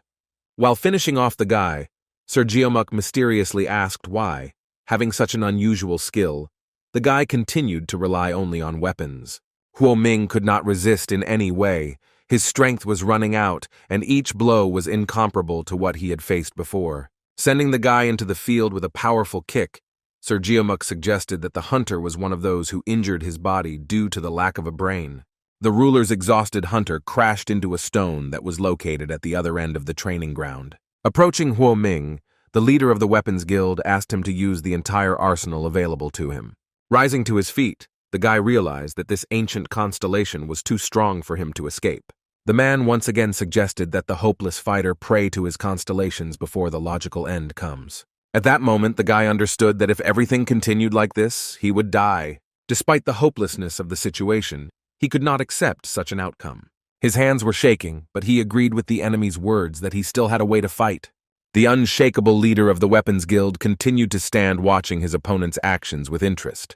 While finishing off the guy, Sir Geomuk mysteriously asked why, having such an unusual skill, the guy continued to rely only on weapons. Huo Ming could not resist in any way. His strength was running out, and each blow was incomparable to what he had faced before. Sending the guy into the field with a powerful kick, Sir Geomuk suggested that the hunter was one of those who injured his body due to the lack of a brain. The ruler's exhausted hunter crashed into a stone that was located at the other end of the training ground. Approaching Huo Ming, the leader of the Weapons Guild asked him to use the entire arsenal available to him. Rising to his feet, the guy realized that this ancient constellation was too strong for him to escape. The man once again suggested that the hopeless fighter pray to his constellations before the logical end comes. At that moment, the guy understood that if everything continued like this, he would die. Despite the hopelessness of the situation, he could not accept such an outcome. His hands were shaking, but he agreed with the enemy's words that he still had a way to fight. The unshakable leader of the Weapons Guild continued to stand watching his opponent's actions with interest.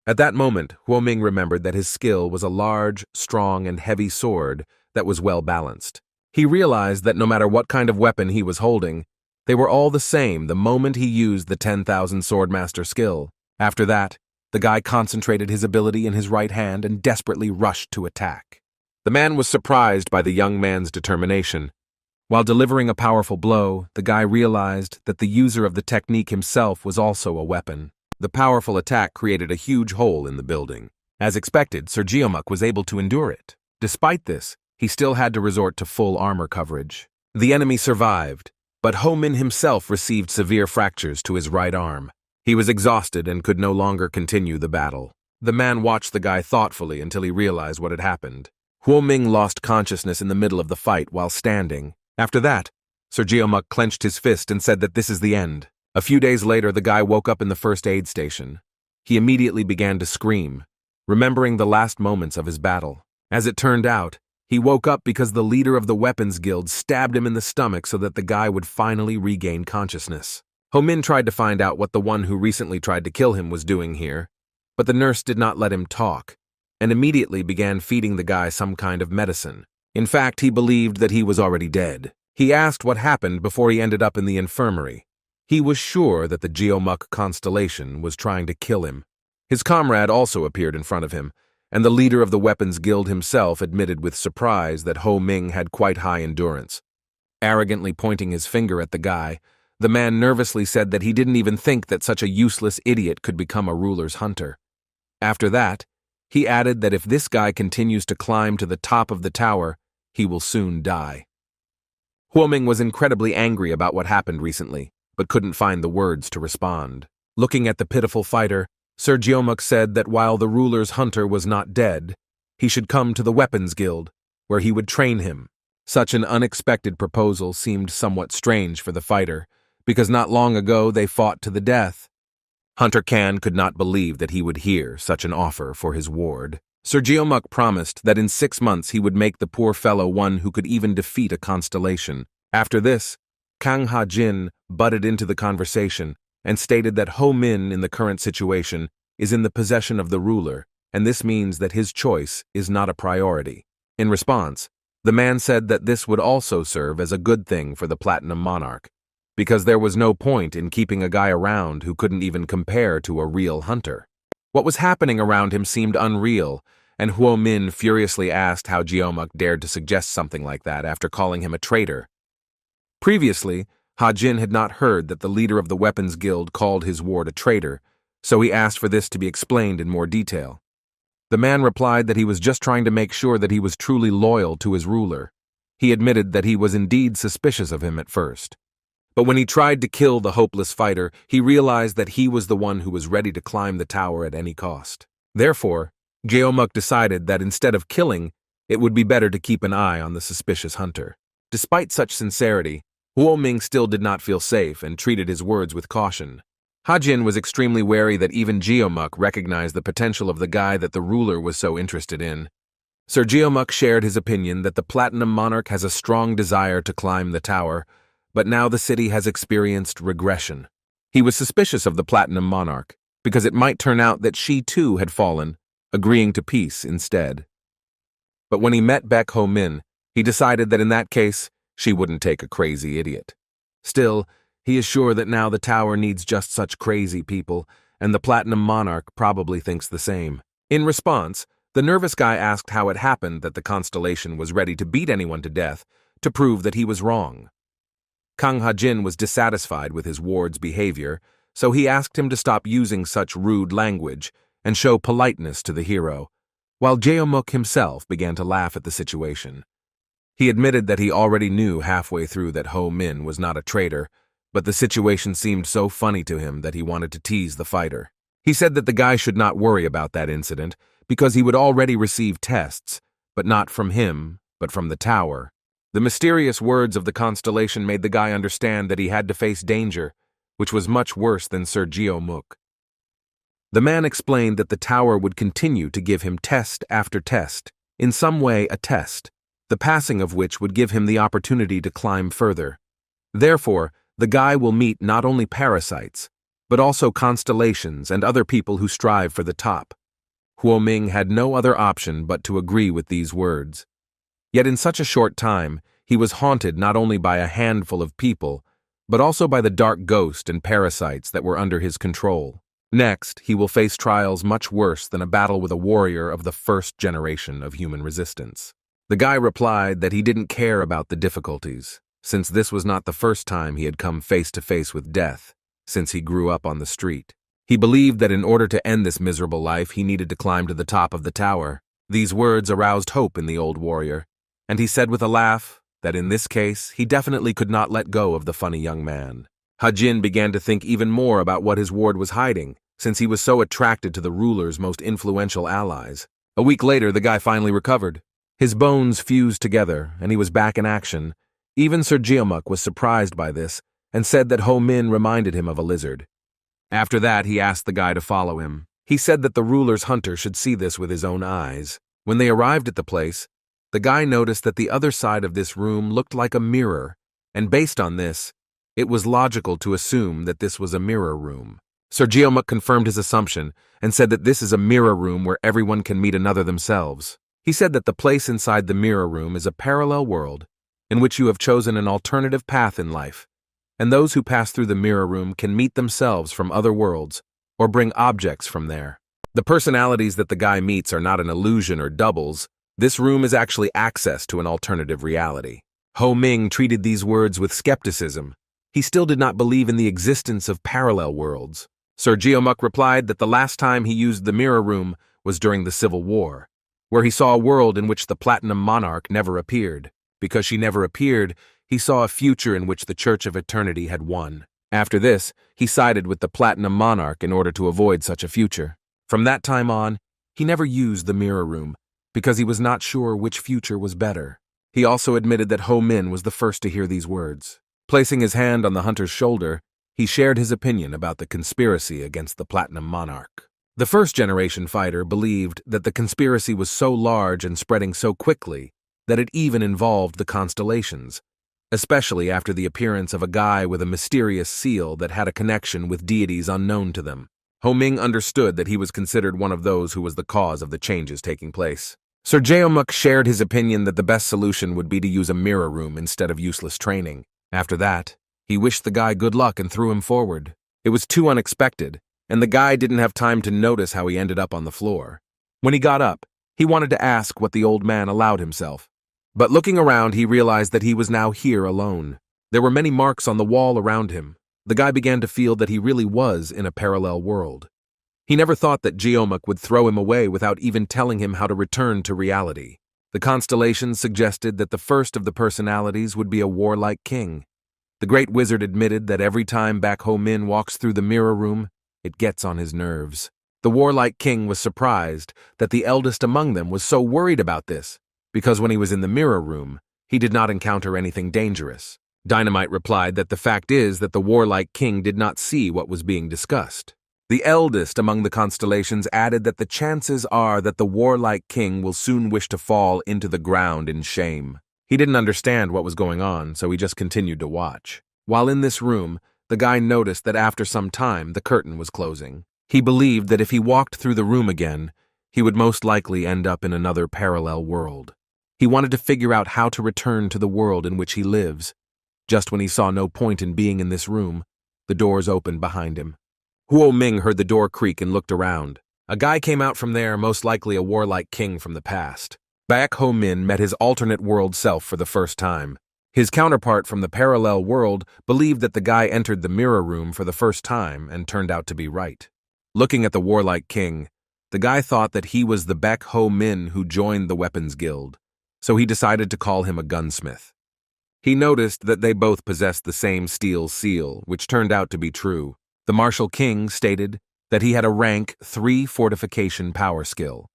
At that moment, Huo Ming remembered that his skill was a large, strong, and heavy sword that was well balanced. He realized that no matter what kind of weapon he was holding, they were all the same the moment he used the 10,000 Swordmaster skill. After that, the guy concentrated his ability in his right hand and desperately rushed to attack. The man was surprised by the young man's determination. While delivering a powerful blow, the guy realized that the user of the technique himself was also a weapon. The powerful attack created a huge hole in the building. As expected, Sir Geomuk was able to endure it. Despite this, he still had to resort to full armor coverage. The enemy survived, but Ho Min himself received severe fractures to his right arm. He was exhausted and could no longer continue the battle. The man watched the guy thoughtfully until he realized what had happened. Huo Ming lost consciousness in the middle of the fight while standing. After that, Sir Geomuk clenched his fist and said that this is the end. A few days later, the guy woke up in the first aid station. He immediately began to scream, remembering the last moments of his battle. As it turned out, he woke up because the leader of the weapons guild stabbed him in the stomach so that the guy would finally regain consciousness. Ho-min tried to find out what the one who recently tried to kill him was doing here, but the nurse did not let him talk, and immediately began feeding the guy some kind of medicine. In fact, he believed that he was already dead. He asked what happened before he ended up in the infirmary. He was sure that the Geomuk Constellation was trying to kill him. His comrade also appeared in front of him, and the leader of the Weapons Guild himself admitted with surprise that Ho Ming had quite high endurance. Arrogantly pointing his finger at the guy, the man nervously said that he didn't even think that such a useless idiot could become a ruler's hunter. After that, he added that if this guy continues to climb to the top of the tower, he will soon die. Huoming was incredibly angry about what happened recently, but couldn't find the words to respond. Looking at the pitiful fighter, Sir Geomuk said that while the ruler's hunter was not dead, he should come to the Weapons Guild, where he would train him. Such an unexpected proposal seemed somewhat strange for the fighter, because not long ago they fought to the death. Hunter Kan could not believe that he would hear such an offer for his ward. Sir Geomuk promised that in 6 months he would make the poor fellow one who could even defeat a constellation. After this, Kang Ha-jin butted into the conversation and stated that Ho Min in the current situation is in the possession of the ruler, and this means that his choice is not a priority. In response, the man said that this would also serve as a good thing for the Platinum Monarch, because there was no point in keeping a guy around who couldn't even compare to a real hunter. What was happening around him seemed unreal, and Huo Min furiously asked how Geomuk dared to suggest something like that after calling him a traitor. Previously, Ha-jin had not heard that the leader of the Weapons Guild called his ward a traitor, so he asked for this to be explained in more detail. The man replied that he was just trying to make sure that he was truly loyal to his ruler. He admitted that he was indeed suspicious of him at first. But when he tried to kill the hopeless fighter, he realized that he was the one who was ready to climb the tower at any cost. Therefore, Geomuk decided that instead of killing, it would be better to keep an eye on the suspicious hunter. Despite such sincerity, Huo Ming still did not feel safe and treated his words with caution. Ha-jin was extremely wary that even Geomuk recognized the potential of the guy that the ruler was so interested in. Sir Geomuk shared his opinion that the Platinum Monarch has a strong desire to climb the tower, but now the city has experienced regression. He was suspicious of the Platinum Monarch, because it might turn out that she too had fallen, agreeing to peace instead. But when he met Baek Ho Min, he decided that in that case, she wouldn't take a crazy idiot. Still, he is sure that now the tower needs just such crazy people, and the Platinum Monarch probably thinks the same. In response, the nervous guy asked how it happened that the Constellation was ready to beat anyone to death to prove that he was wrong. Kang Ha-jin was dissatisfied with his ward's behavior, so he asked him to stop using such rude language and show politeness to the hero, while Geomuk himself began to laugh at the situation. He admitted that he already knew halfway through that Ho Min was not a traitor, but the situation seemed so funny to him that he wanted to tease the fighter. He said that the guy should not worry about that incident because he would already receive tests, but not from him, but from the tower. The mysterious words of the Constellation made the guy understand that he had to face danger, which was much worse than Sir Geomuk. The man explained that the tower would continue to give him test after test, in some way a test, the passing of which would give him the opportunity to climb further. Therefore, the guy will meet not only parasites, but also constellations and other people who strive for the top. Huo Ming had no other option but to agree with these words. Yet in such a short time, he was haunted not only by a handful of people, but also by the dark ghost and parasites that were under his control. Next, he will face trials much worse than a battle with a warrior of the first generation of human resistance. The guy replied that he didn't care about the difficulties, since this was not the first time he had come face to face with death, since he grew up on the street. He believed that in order to end this miserable life, he needed to climb to the top of the tower. These words aroused hope in the old warrior, and he said with a laugh that in this case, he definitely could not let go of the funny young man. Ha-jin began to think even more about what his ward was hiding, since he was so attracted to the ruler's most influential allies. A week later, the guy finally recovered. His bones fused together, and he was back in action, Even Sir Geomuk was surprised by this and said that Ho Min reminded him of a lizard. After that, he asked the guy to follow him. He said that the ruler's hunter should see this with his own eyes. When they arrived at the place, the guy noticed that the other side of this room looked like a mirror, and based on this, it was logical to assume that this was a mirror room. Sir Geomuk confirmed his assumption and said that this is a mirror room where everyone can meet another themselves. He said that the place inside the mirror room is a parallel world in which you have chosen an alternative path in life, and those who pass through the mirror room can meet themselves from other worlds or bring objects from there. The personalities that the guy meets are not an illusion or doubles. This room is actually access to an alternative reality. Ho Ming treated these words with skepticism. He still did not believe in the existence of parallel worlds. Sir Geomuk replied that the last time he used the mirror room was during the Civil War, where he saw a world in which the Platinum Monarch never appeared. Because she never appeared, he saw a future in which the Church of Eternity had won. After this, he sided with the Platinum Monarch in order to avoid such a future. From that time on, he never used the mirror room because he was not sure which future was better. He also admitted that Ho Min was the first to hear these words. Placing his hand on the hunter's shoulder, he shared his opinion about the conspiracy against the Platinum Monarch. The first-generation fighter believed that the conspiracy was so large and spreading so quickly that it even involved the Constellations, especially after the appearance of a guy with a mysterious seal that had a connection with deities unknown to them. Ho Ming understood that he was considered one of those who was the cause of the changes taking place. Sir Geomuk shared his opinion that the best solution would be to use a mirror room instead of useless training. After that, he wished the guy good luck and threw him forward. It was too unexpected, and the guy didn't have time to notice how he ended up on the floor. When he got up, he wanted to ask what the old man allowed himself. But looking around, he realized that he was now here alone. There were many marks on the wall around him. The guy began to feel that he really was in a parallel world. He never thought that Geomuk would throw him away without even telling him how to return to reality. The Constellations suggested that the first of the personalities would be a warlike king. The great wizard admitted that every time Baek Ho Min walks through the mirror room, it gets on his nerves. The warlike king was surprised that the eldest among them was so worried about this, because when he was in the mirror room, he did not encounter anything dangerous. Dynamite replied that the fact is that the warlike king did not see what was being discussed. The eldest among the Constellations added that the chances are that the warlike king will soon wish to fall into the ground in shame. He didn't understand what was going on, so he just continued to watch. While in this room, the guy noticed that after some time the curtain was closing. He believed that if he walked through the room again, he would most likely end up in another parallel world. He wanted to figure out how to return to the world in which he lives. Just when he saw no point in being in this room, the doors opened behind him. Huo Ming heard the door creak and looked around. A guy came out from there, most likely a warlike king from the past. Baek Ho Min met his alternate world self for the first time. His counterpart from the parallel world believed that the guy entered the mirror room for the first time and turned out to be right. Looking at the warlike king, the guy thought that he was the Baek Ho Min who joined the weapons guild, so he decided to call him a gunsmith. He noticed that they both possessed the same steel seal, which turned out to be true. The martial king stated that he had a rank 3 fortification power skill.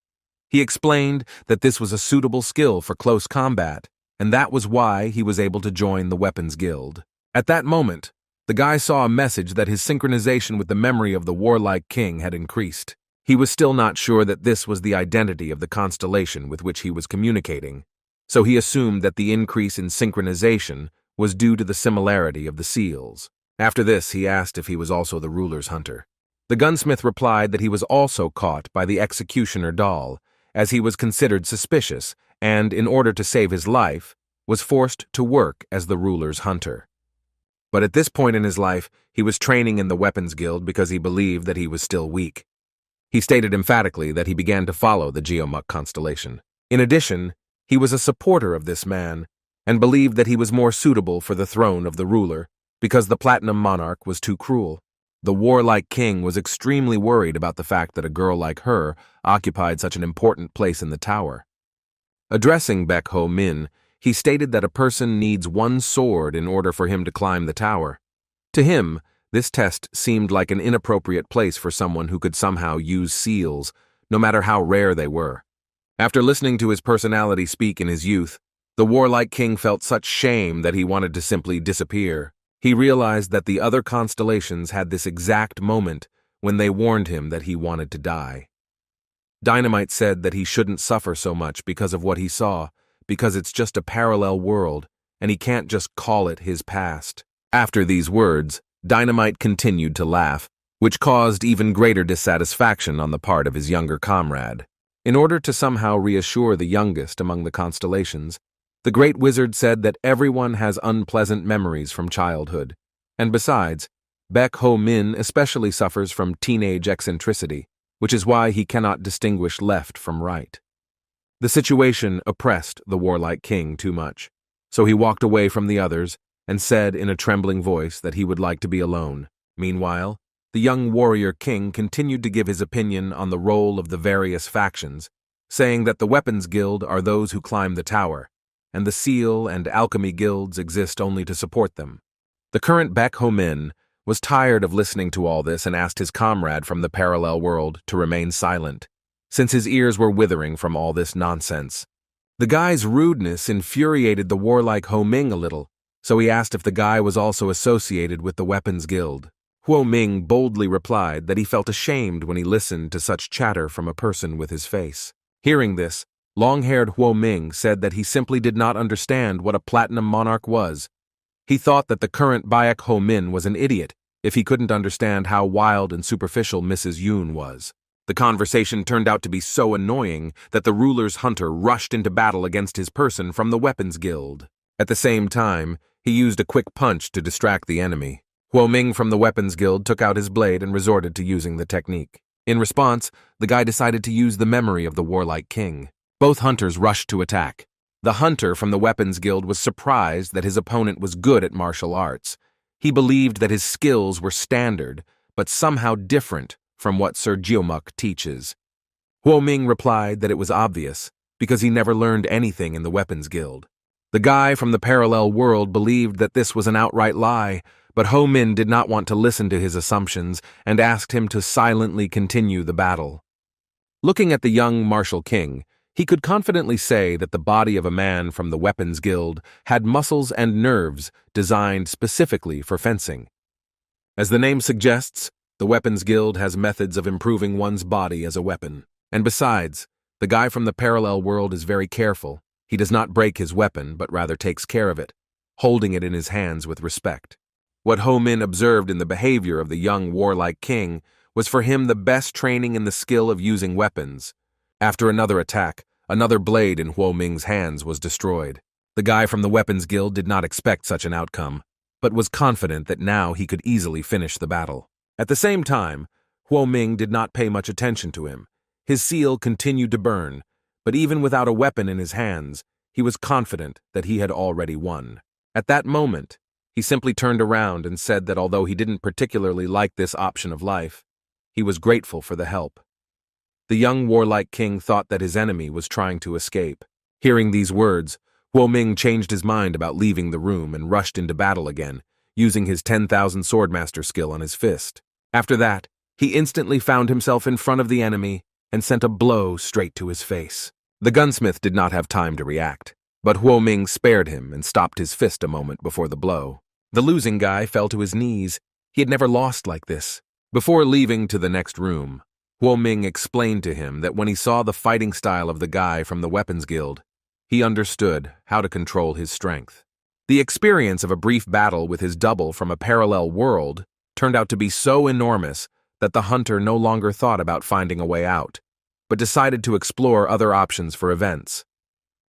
He explained that this was a suitable skill for close combat, and that was why he was able to join the weapons guild. At that moment, the guy saw a message that his synchronization with the memory of the warlike king had increased. He was still not sure that this was the identity of the constellation with which he was communicating, so he assumed that the increase in synchronization was due to the similarity of the seals. After this, he asked if he was also the ruler's hunter. The gunsmith replied that he was also caught by the executioner doll, as he was considered suspicious and, in order to save his life, was forced to work as the ruler's hunter. But at this point in his life, he was training in the weapons guild because he believed that he was still weak. He stated emphatically that he began to follow the Geomuk constellation. In addition, he was a supporter of this man and believed that he was more suitable for the throne of the ruler because the Platinum Monarch was too cruel. The warlike king was extremely worried about the fact that a girl like her occupied such an important place in the tower. Addressing Baek Ho Min, he stated that a person needs one sword in order for him to climb the tower. To him, this test seemed like an inappropriate place for someone who could somehow use seals, no matter how rare they were. After listening to his personality speak in his youth, The warlike king felt such shame that he wanted to simply disappear. He realized that the other constellations had this exact moment when they warned him that he wanted to die. Dynamite said that he shouldn't suffer so much because of what he saw, because it's just a parallel world, and he can't just call it his past. After these words, Dynamite continued to laugh, which caused even greater dissatisfaction on the part of his younger comrade. In order to somehow reassure the youngest among the constellations, the great wizard said that everyone has unpleasant memories from childhood, and besides, Baek Ho Min especially suffers from teenage eccentricity, which is why he cannot distinguish left from right. The situation oppressed the warlike king too much, so he walked away from the others and said in a trembling voice that he would like to be alone. Meanwhile, the young warrior king continued to give his opinion on the role of the various factions, saying that the Weapons Guild are those who climb the tower, and the Seal and Alchemy guilds exist only to support them. The current Baek Ho Min was tired of listening to all this and asked his comrade from the parallel world to remain silent, since his ears were withering from all this nonsense. The guy's rudeness infuriated the warlike Ho Ming a little, so he asked if the guy was also associated with the Weapons Guild. Huo Ming boldly replied that he felt ashamed when he listened to such chatter from a person with his face. Hearing this, long-haired Huo Ming said that he simply did not understand what a platinum monarch was. He thought that the current Baek Ho Min was an idiot if he couldn't understand how wild and superficial Mrs. Yoon was. The conversation turned out to be so annoying that the ruler's hunter rushed into battle against his person from the Weapons Guild. At the same time, he used a quick punch to distract the enemy. Huo Ming from the Weapons Guild took out his blade and resorted to using the technique. In response, the guy decided to use the memory of the warlike king. Both hunters rushed to attack. The hunter from the Weapons Guild was surprised that his opponent was good at martial arts. He believed that his skills were standard, but somehow different from what Sir Geomuk teaches. Huo Ming replied that it was obvious, because he never learned anything in the Weapons Guild. The guy from the parallel world believed that this was an outright lie, but Ho Min did not want to listen to his assumptions and asked him to silently continue the battle. Looking at the young martial king, he could confidently say that the body of a man from the Weapons Guild had muscles and nerves designed specifically for fencing. As the name suggests, the Weapons Guild has methods of improving one's body as a weapon. And besides, the guy from the parallel world is very careful. He does not break his weapon, but rather takes care of it, holding it in his hands with respect. What Ho Min observed in the behavior of the young warlike king was for him the best training in the skill of using weapons. After another attack, another blade in Huo Ming's hands was destroyed. The guy from the Weapons Guild did not expect such an outcome, but was confident that now he could easily finish the battle. At the same time, Huo Ming did not pay much attention to him. His seal continued to burn, but even without a weapon in his hands, he was confident that he had already won. At that moment, he simply turned around and said that although he didn't particularly like this option of life, he was grateful for the help. The young warlike king thought that his enemy was trying to escape. Hearing these words, Huo Ming changed his mind about leaving the room and rushed into battle again, using his 10,000 swordmaster skill on his fist. After that, he instantly found himself in front of the enemy and sent a blow straight to his face. The gunsmith did not have time to react, but Huo Ming spared him and stopped his fist a moment before the blow. The losing guy fell to his knees. He had never lost like this. Before leaving to the next room, Huo Ming explained to him that when he saw the fighting style of the guy from the Weapons Guild, he understood how to control his strength. The experience of a brief battle with his double from a parallel world turned out to be so enormous that the hunter no longer thought about finding a way out, but decided to explore other options for events.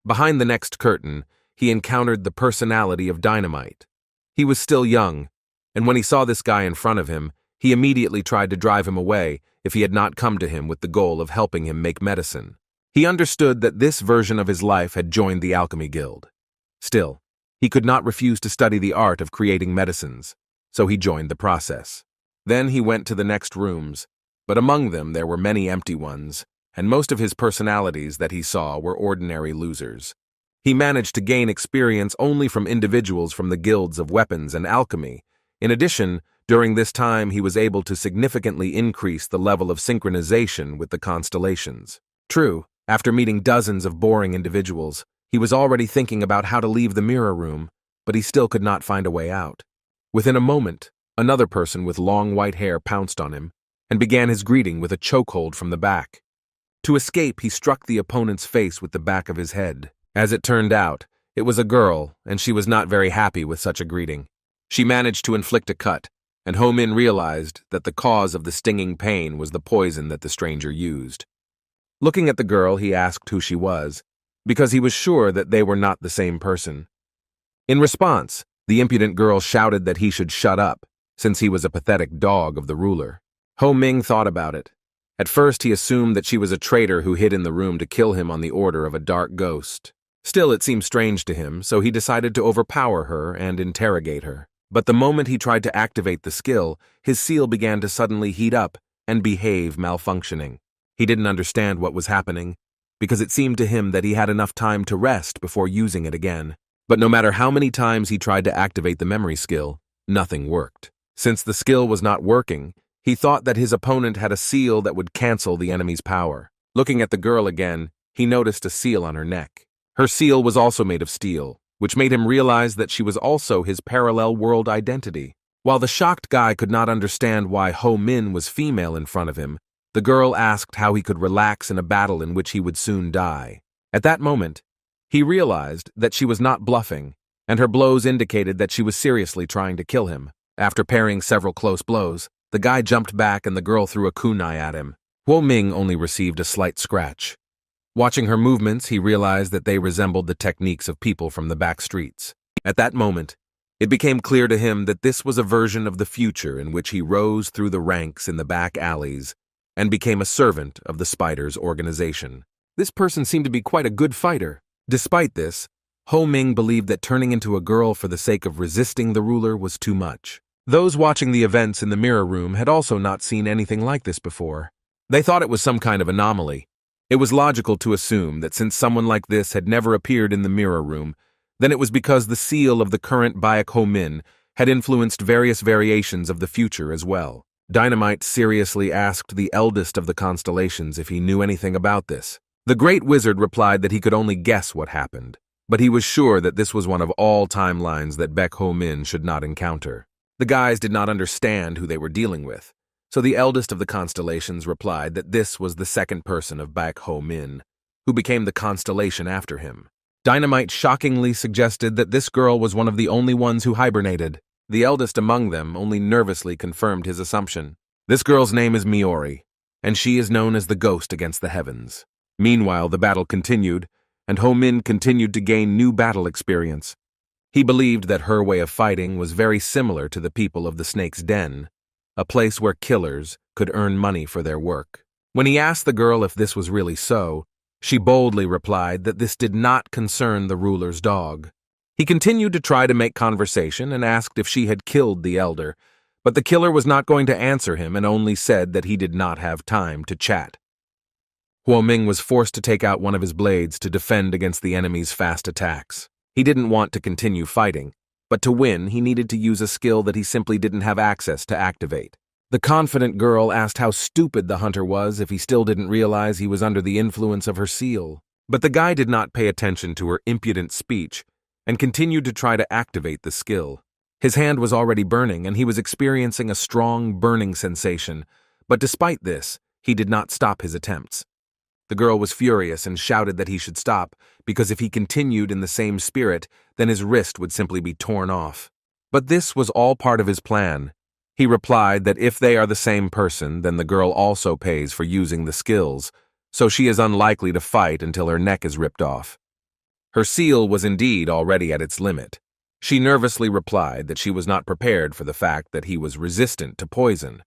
Behind the next curtain, he encountered the personality of Dynamite. He was still young, and when he saw this guy in front of him, he immediately tried to drive him away if he had not come to him with the goal of helping him make medicine. He understood that this version of his life had joined the Alchemy Guild. Still, he could not refuse to study the art of creating medicines, so he joined the process. Then he went to the next rooms, but among them there were many empty ones, and most of his personalities that he saw were ordinary losers. He managed to gain experience only from individuals from the guilds of weapons and alchemy. In addition, during this time he was able to significantly increase the level of synchronization with the constellations. True, after meeting dozens of boring individuals, He was already thinking about how to leave the mirror room, but he still could not find a way out. Within a moment, another person with long white hair pounced on him and began his greeting with a chokehold from the back. To escape, he struck the opponent's face with the back of his head. As it turned out, it was a girl, and she was not very happy with such a greeting. She managed to inflict a cut, and Ho-min realized that the cause of the stinging pain was the poison that the stranger used. Looking at the girl, he asked who she was, because he was sure that they were not the same person. In response, the impudent girl shouted that he should shut up, since he was a pathetic dog of the ruler. Ho-ming thought about it. At first, he assumed that she was a traitor who hid in the room to kill him on the order of a dark ghost. Still, it seemed strange to him, so he decided to overpower her and interrogate her. But the moment he tried to activate the skill, his seal began to suddenly heat up and behave malfunctioning. He didn't understand what was happening, because it seemed to him that he had enough time to rest before using it again. But no matter how many times he tried to activate the memory skill, nothing worked. Since the skill was not working, he thought that his opponent had a seal that would cancel the enemy's power. Looking at the girl again, he noticed a seal on her neck. Her seal was also made of steel, which made him realize that she was also his parallel world identity. While the shocked guy could not understand why Ho-min was female in front of him, the girl asked how he could relax in a battle in which he would soon die. At that moment, he realized that she was not bluffing, and her blows indicated that she was seriously trying to kill him. After parrying several close blows, the guy jumped back and the girl threw a kunai at him. Ho-ming only received a slight scratch. Watching her movements, he realized that they resembled the techniques of people from the back streets. At that moment, it became clear to him that this was a version of the future in which he rose through the ranks in the back alleys and became a servant of the Spider's organization. This person seemed to be quite a good fighter. Despite this, Ho-ming believed that turning into a girl for the sake of resisting the ruler was too much. Those watching the events in the mirror room had also not seen anything like this before. They thought it was some kind of anomaly. It was logical to assume that since someone like this had never appeared in the mirror room, then it was because the seal of the current Baek Ho-min had influenced various variations of the future as well. Dynamite seriously asked the eldest of the Constellations if he knew anything about this. The great wizard replied that he could only guess what happened, but he was sure that this was one of all timelines that Baek Ho-min should not encounter. The guys did not understand who they were dealing with, so the eldest of the Constellations replied that this was the second person of Baek Ho-min, who became the constellation after him. Dynamite shockingly suggested that this girl was one of the only ones who hibernated. The eldest among them only nervously confirmed his assumption. This girl's name is Miori, and she is known as the Ghost Against the Heavens. Meanwhile, the battle continued, and Ho-min continued to gain new battle experience. He believed that her way of fighting was very similar to the people of the Snake's Den, a place where killers could earn money for their work. When he asked the girl if this was really so, she boldly replied that this did not concern the ruler's dog. He continued to try to make conversation and asked if she had killed the elder, but the killer was not going to answer him and only said that he did not have time to chat. Ho-ming was forced to take out one of his blades to defend against the enemy's fast attacks. He didn't want to continue fighting, but to win, he needed to use a skill that he simply didn't have access to activate. The confident girl asked how stupid the hunter was if he still didn't realize he was under the influence of her seal. But the guy did not pay attention to her impudent speech and continued to try to activate the skill. His hand was already burning and he was experiencing a strong burning sensation, but despite this, he did not stop his attempts. The girl was furious and shouted that he should stop, because if he continued in the same spirit, then his wrist would simply be torn off. But this was all part of his plan. He replied that if they are the same person, then the girl also pays for using the skills, so she is unlikely to fight until her neck is ripped off. Her seal was indeed already at its limit. She nervously replied that she was not prepared for the fact that he was resistant to poison.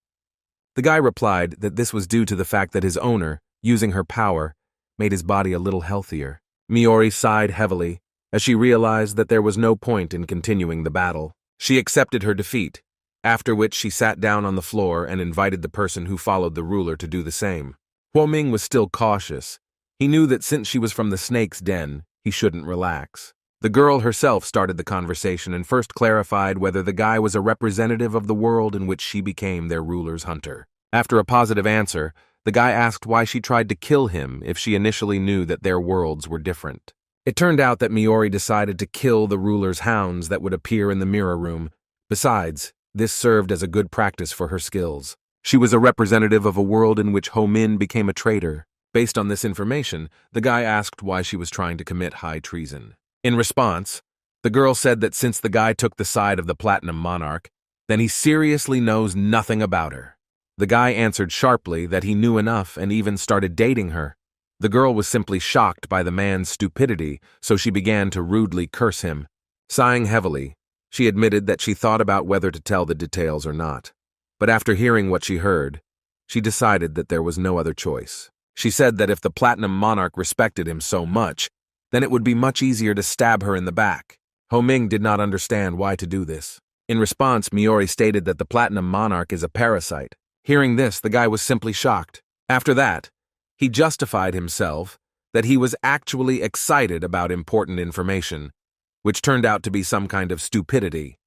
The guy replied that this was due to the fact that his owner, using her power, made his body a little healthier. Miori sighed heavily as she realized that there was no point in continuing the battle. She accepted her defeat, after which she sat down on the floor and invited the person who followed the ruler to do the same. Ho-ming was still cautious. He knew that since she was from the Snake's Den, he shouldn't relax. The girl herself started the conversation and first clarified whether the guy was a representative of the world in which she became their ruler's hunter. After a positive answer, the guy asked why she tried to kill him if she initially knew that their worlds were different. It turned out that Miori decided to kill the ruler's hounds that would appear in the mirror room. Besides, this served as a good practice for her skills. She was a representative of a world in which Ho-Min became a traitor. Based on this information, the guy asked why she was trying to commit high treason. In response, the girl said that since the guy took the side of the Platinum Monarch, then he seriously knows nothing about her. The guy answered sharply that he knew enough and even started dating her. The girl was simply shocked by the man's stupidity, so she began to rudely curse him. Sighing heavily, she admitted that she thought about whether to tell the details or not. But after hearing what she heard, she decided that there was no other choice. She said that if the Platinum Monarch respected him so much, then it would be much easier to stab her in the back. Ho-Ming did not understand why to do this. In response, Miori stated that the Platinum Monarch is a parasite. Hearing this, the guy was simply shocked. After that, he justified himself that he was actually excited about important information, which turned out to be some kind of stupidity.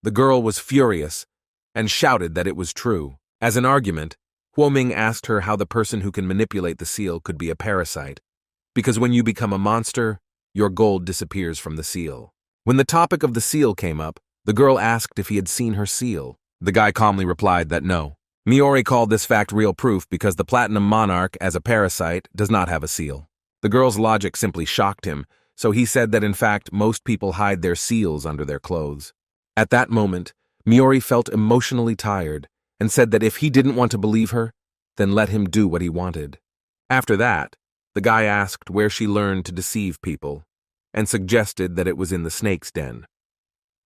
The girl was furious and shouted that it was true. As an argument, Ho-Ming asked her how the person who can manipulate the seal could be a parasite, because when you become a monster, your gold disappears from the seal. When the topic of the seal came up, the girl asked if he had seen her seal. The guy calmly replied that no. Miori called this fact real proof because the Platinum Monarch, as a parasite, does not have a seal. The girl's logic simply shocked him, so he said that in fact most people hide their seals under their clothes. At that moment, Miori felt emotionally tired and said that if he didn't want to believe her, then let him do what he wanted. After that, the guy asked where she learned to deceive people and suggested that it was in the snake's den.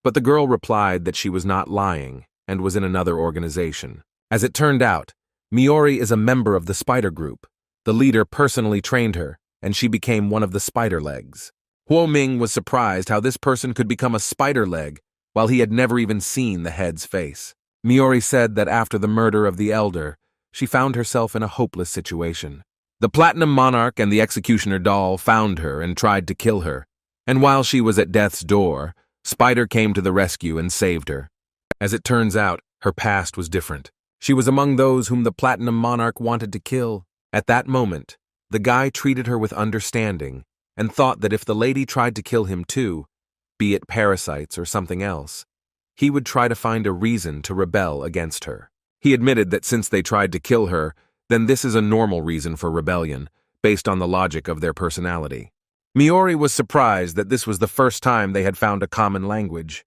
But the girl replied that she was not lying and was in another organization. As it turned out, Miori is a member of the Spider Group. The leader personally trained her, and she became one of the Spider Legs. Ho-Ming was surprised how this person could become a spider leg while he had never even seen the head's face. Miori said that after the murder of the elder, she found herself in a hopeless situation. The Platinum Monarch and the Executioner doll found her and tried to kill her, and while she was at death's door, Spider came to the rescue and saved her. As it turns out, her past was different. She was among those whom the Platinum Monarch wanted to kill. At that moment, the guy treated her with understanding and thought that if the lady tried to kill him too, be it parasites or something else, he would try to find a reason to rebel against her. He admitted that since they tried to kill her, then this is a normal reason for rebellion, based on the logic of their personality. Miori was surprised that this was the first time they had found a common language.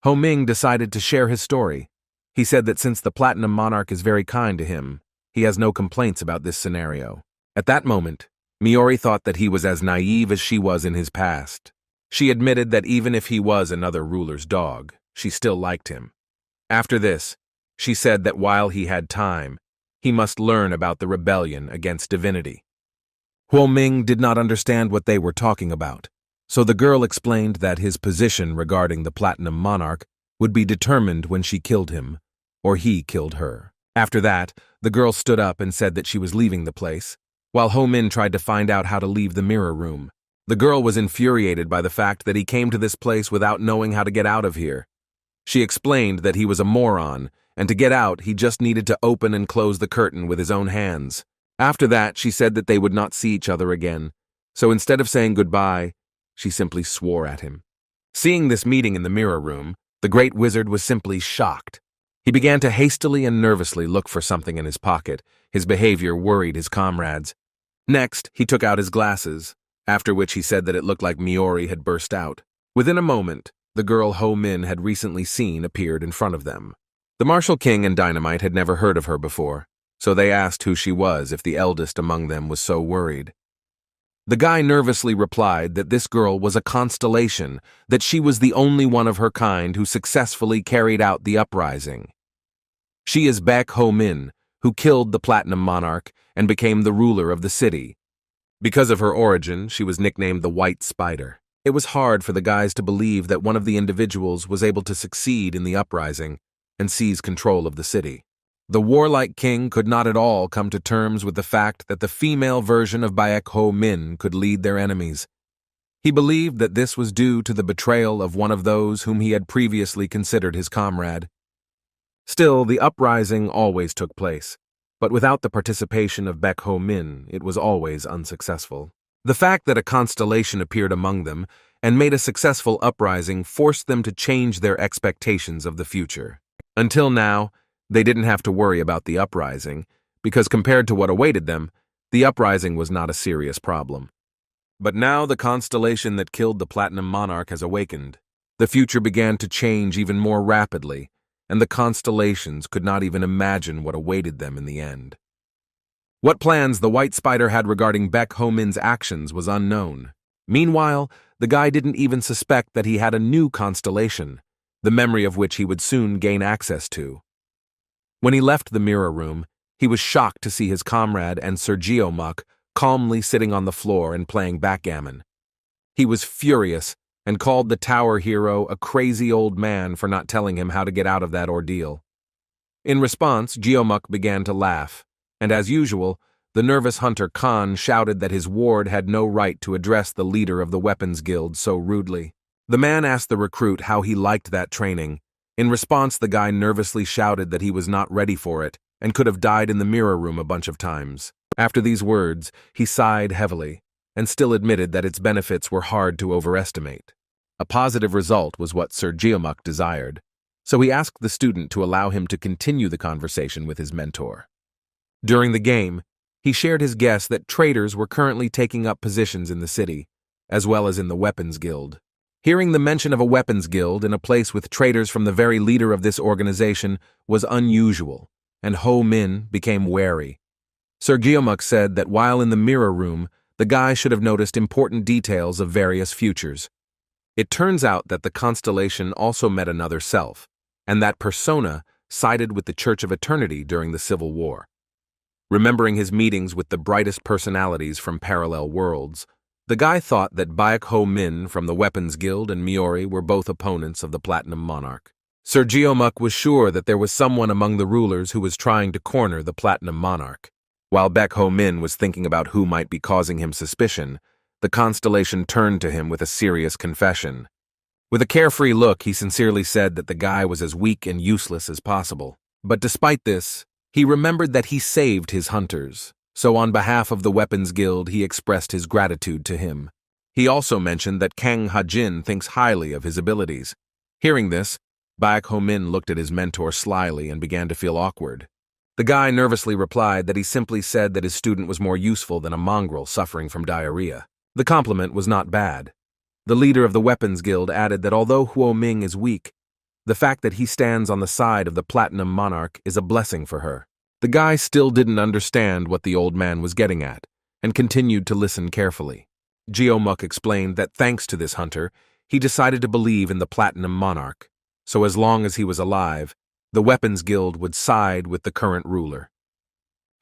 Ho-Ming decided to share his story. He said that since the Platinum Monarch is very kind to him, he has no complaints about this scenario. At that moment, Miori thought that he was as naive as she was in his past. She admitted that even if he was another ruler's dog, she still liked him. After this, she said that while he had time, he must learn about the rebellion against divinity. Ho-Ming did not understand what they were talking about, so the girl explained that his position regarding the Platinum Monarch would be determined when she killed him, or he killed her. After that, the girl stood up and said that she was leaving the place, while Ho-Min tried to find out how to leave the mirror room. The girl was infuriated by the fact that he came to this place without knowing how to get out of here. She explained that he was a moron, and to get out, he just needed to open and close the curtain with his own hands. After that, she said that they would not see each other again, so instead of saying goodbye, she simply swore at him. Seeing this meeting in the mirror room, the Great Wizard was simply shocked. He began to hastily and nervously look for something in his pocket. His behavior worried his comrades. Next, he took out his glasses, after which he said that it looked like Miori had burst out. Within a moment, the girl Ho-Min had recently seen appeared in front of them. The Martial King and Dynamite had never heard of her before, so they asked who she was if the eldest among them was so worried. The guy nervously replied that this girl was a constellation, that she was the only one of her kind who successfully carried out the uprising. She is Baek Ho-Min, who killed the Platinum Monarch and became the ruler of the city. Because of her origin, she was nicknamed the White Spider. It was hard for the guys to believe that one of the individuals was able to succeed in the uprising and seize control of the city. The warlike king could not at all come to terms with the fact that the female version of Baek Ho-Min could lead their enemies. He believed that this was due to the betrayal of one of those whom he had previously considered his comrade. Still, the uprising always took place, but without the participation of Baek Ho-Min, it was always unsuccessful. The fact that a constellation appeared among them and made a successful uprising forced them to change their expectations of the future. Until now, they didn't have to worry about the uprising, because compared to what awaited them, the uprising was not a serious problem. But now the constellation that killed the Platinum Monarch has awakened. The future began to change even more rapidly, and the constellations could not even imagine what awaited them in the end. What plans the White Spider had regarding Baek Ho-min's actions was unknown. Meanwhile, the guy didn't even suspect that he had a new constellation, the memory of which he would soon gain access to. When he left the mirror room, he was shocked to see his comrade and Sir Geomuk calmly sitting on the floor and playing backgammon. He was furious and called the tower hero a crazy old man for not telling him how to get out of that ordeal. In response, Geomuk began to laugh, and as usual, the nervous hunter Khan shouted that his ward had no right to address the leader of the Weapons Guild so rudely. The man asked the recruit how he liked that training. In response, the guy nervously shouted that he was not ready for it and could have died in the mirror room a bunch of times. After these words, he sighed heavily and still admitted that its benefits were hard to overestimate. A positive result was what Sir Geomuk desired, so he asked the student to allow him to continue the conversation with his mentor. During the game, he shared his guess that traitors were currently taking up positions in the city, as well as in the Weapons Guild. Hearing the mention of a Weapons Guild in a place with traitors from the very leader of this organization was unusual, and Ho-min became wary. Sir Geomuk said that while in the mirror room, the guy should have noticed important details of various futures. It turns out that the constellation also met another self, and that persona sided with the Church of Eternity during the Civil War. Remembering his meetings with the brightest personalities from parallel worlds, the guy thought that Baek Ho-min from the Weapons Guild and Miori were both opponents of the Platinum Monarch. Sir Geomuk was sure that there was someone among the rulers who was trying to corner the Platinum Monarch. While Baek Ho-min was thinking about who might be causing him suspicion, the constellation turned to him with a serious confession. With a carefree look, he sincerely said that the guy was as weak and useless as possible. But despite this, he remembered that he saved his hunters, so on behalf of the Weapons Guild he expressed his gratitude to him. He also mentioned that Kang Ha-jin thinks highly of his abilities. Hearing this, Baek Ho-min looked at his mentor slyly and began to feel awkward. The guy nervously replied that he simply said that his student was more useful than a mongrel suffering from diarrhea. The compliment was not bad. The leader of the Weapons Guild added that although Huo Ming is weak, the fact that he stands on the side of the Platinum Monarch is a blessing for her. The guy still didn't understand what the old man was getting at, and continued to listen carefully. Geomuk explained that thanks to this hunter, he decided to believe in the Platinum Monarch, so as long as he was alive, the Weapons Guild would side with the current ruler.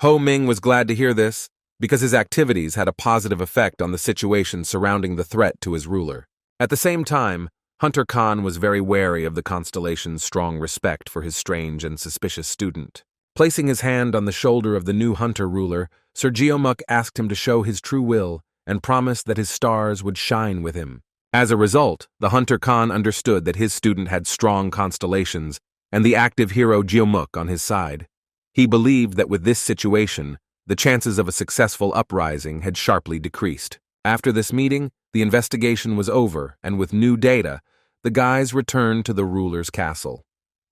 Ho Ming was glad to hear this, because his activities had a positive effect on the situation surrounding the threat to his ruler. At the same time, Hunter Khan was very wary of the constellation's strong respect for his strange and suspicious student. Placing his hand on the shoulder of the new hunter ruler, Sir Geomuk asked him to show his true will and promised that his stars would shine with him. As a result, the Hunter Khan understood that his student had strong constellations and the active hero Geomuk on his side. He believed that with this situation, the chances of a successful uprising had sharply decreased. After this meeting, the investigation was over, and with new data, the guys returned to the ruler's castle.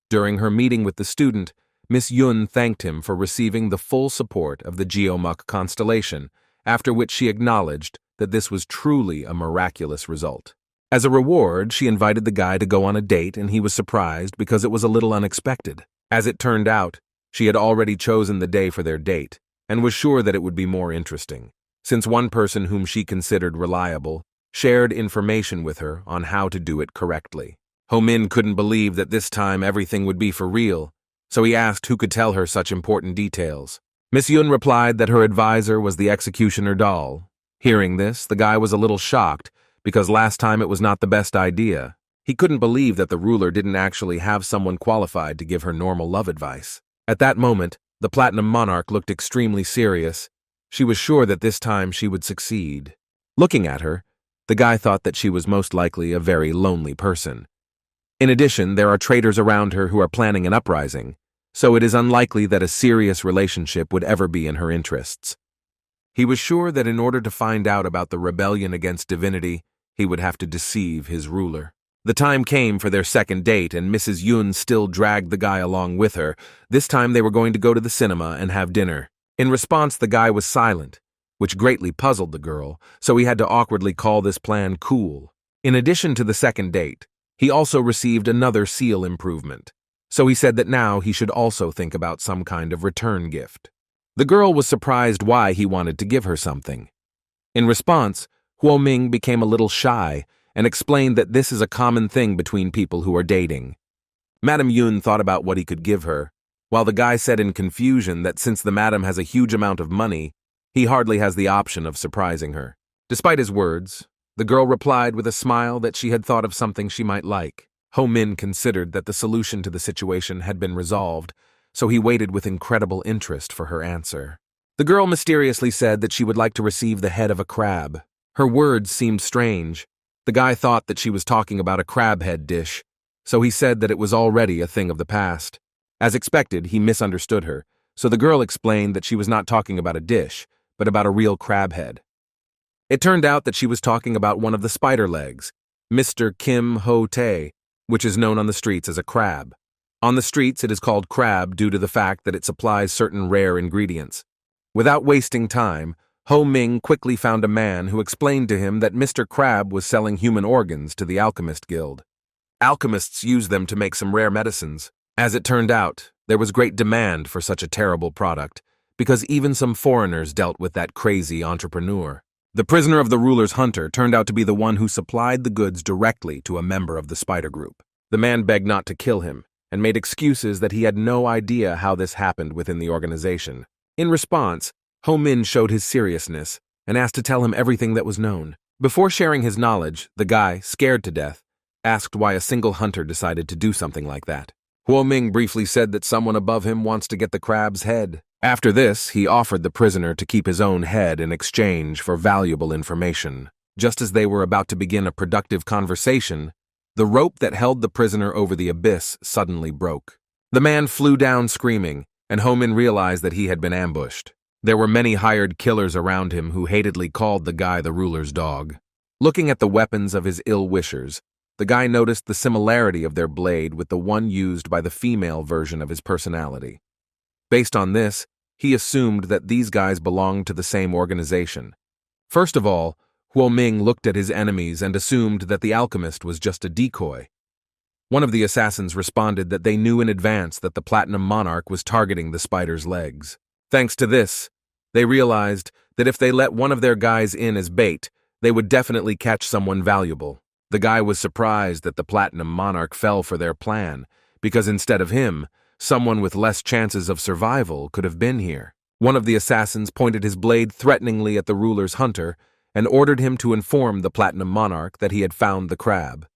During her meeting with the student, Miss Yun thanked him for receiving the full support of the Geomuk constellation, after which she acknowledged that this was truly a miraculous result. As a reward, she invited the guy to go on a date, and he was surprised because it was a little unexpected. As it turned out, she had already chosen the day for their date, and was sure that it would be more interesting, since one person whom she considered reliable shared information with her on how to do it correctly. Ho-min couldn't believe that this time everything would be for real, so he asked who could tell her such important details. Miss Yun replied that her advisor was the executioner doll. Hearing this, the guy was a little shocked, because last time it was not the best idea. He couldn't believe that the ruler didn't actually have someone qualified to give her normal love advice. At that moment, the Platinum Monarch looked extremely serious. She was sure that this time she would succeed. Looking at her, the guy thought that she was most likely a very lonely person. In addition, there are traitors around her who are planning an uprising, so it is unlikely that a serious relationship would ever be in her interests. He was sure that in order to find out about the rebellion against divinity, he would have to deceive his ruler. The time came for their second date, and Mrs. Yun still dragged the guy along with her. This time they were going to go to the cinema and have dinner. In response, the guy was silent, which greatly puzzled the girl, so he had to awkwardly call this plan cool. In addition to the second date, he also received another seal improvement, so he said that now he should also think about some kind of return gift. The girl was surprised why he wanted to give her something. In response, Huo Ming became a little shy and explained that this is a common thing between people who are dating. Madame Yun thought about what he could give her, while the guy said in confusion that since the madam has a huge amount of money, he hardly has the option of surprising her. Despite his words, the girl replied with a smile that she had thought of something she might like. Ho Min considered that the solution to the situation had been resolved, so he waited with incredible interest for her answer. The girl mysteriously said that she would like to receive the head of a crab. Her words seemed strange. The guy thought that she was talking about a crab head dish, so he said that it was already a thing of the past. As expected, he misunderstood her, so the girl explained that she was not talking about a dish, but about a real crab head. It turned out that she was talking about one of the spider legs, Mr. Kim Ho Tae, which is known on the streets as a crab. On the streets, it is called crab due to the fact that it supplies certain rare ingredients. Without wasting time, Ho Ming quickly found a man who explained to him that Mr. Crab was selling human organs to the Alchemist Guild. Alchemists use them to make some rare medicines. As it turned out, there was great demand for such a terrible product, because even some foreigners dealt with that crazy entrepreneur. The prisoner of the ruler's hunter turned out to be the one who supplied the goods directly to a member of the spider group. The man begged not to kill him, and made excuses that he had no idea how this happened within the organization. In response, Ho Min showed his seriousness and asked to tell him everything that was known. Before sharing his knowledge, the guy, scared to death, asked why a single hunter decided to do something like that. Huo Ming briefly said that someone above him wants to get the crab's head. After this, he offered the prisoner to keep his own head in exchange for valuable information. Just as they were about to begin a productive conversation, the rope that held the prisoner over the abyss suddenly broke. The man flew down screaming, and Ho Min realized that he had been ambushed. There were many hired killers around him who hatedly called the guy the ruler's dog. Looking at the weapons of his ill-wishers, the guy noticed the similarity of their blade with the one used by the female version of his personality. Based on this, he assumed that these guys belonged to the same organization. First of all, Huo Ming looked at his enemies and assumed that the alchemist was just a decoy. One of the assassins responded that they knew in advance that the Platinum Monarch was targeting the spider's legs. Thanks to this, they realized that if they let one of their guys in as bait, they would definitely catch someone valuable. The guy was surprised that the Platinum Monarch fell for their plan, because instead of him, someone with less chances of survival could have been here. One of the assassins pointed his blade threateningly at the ruler's hunter and ordered him to inform the Platinum Monarch that he had found the crab.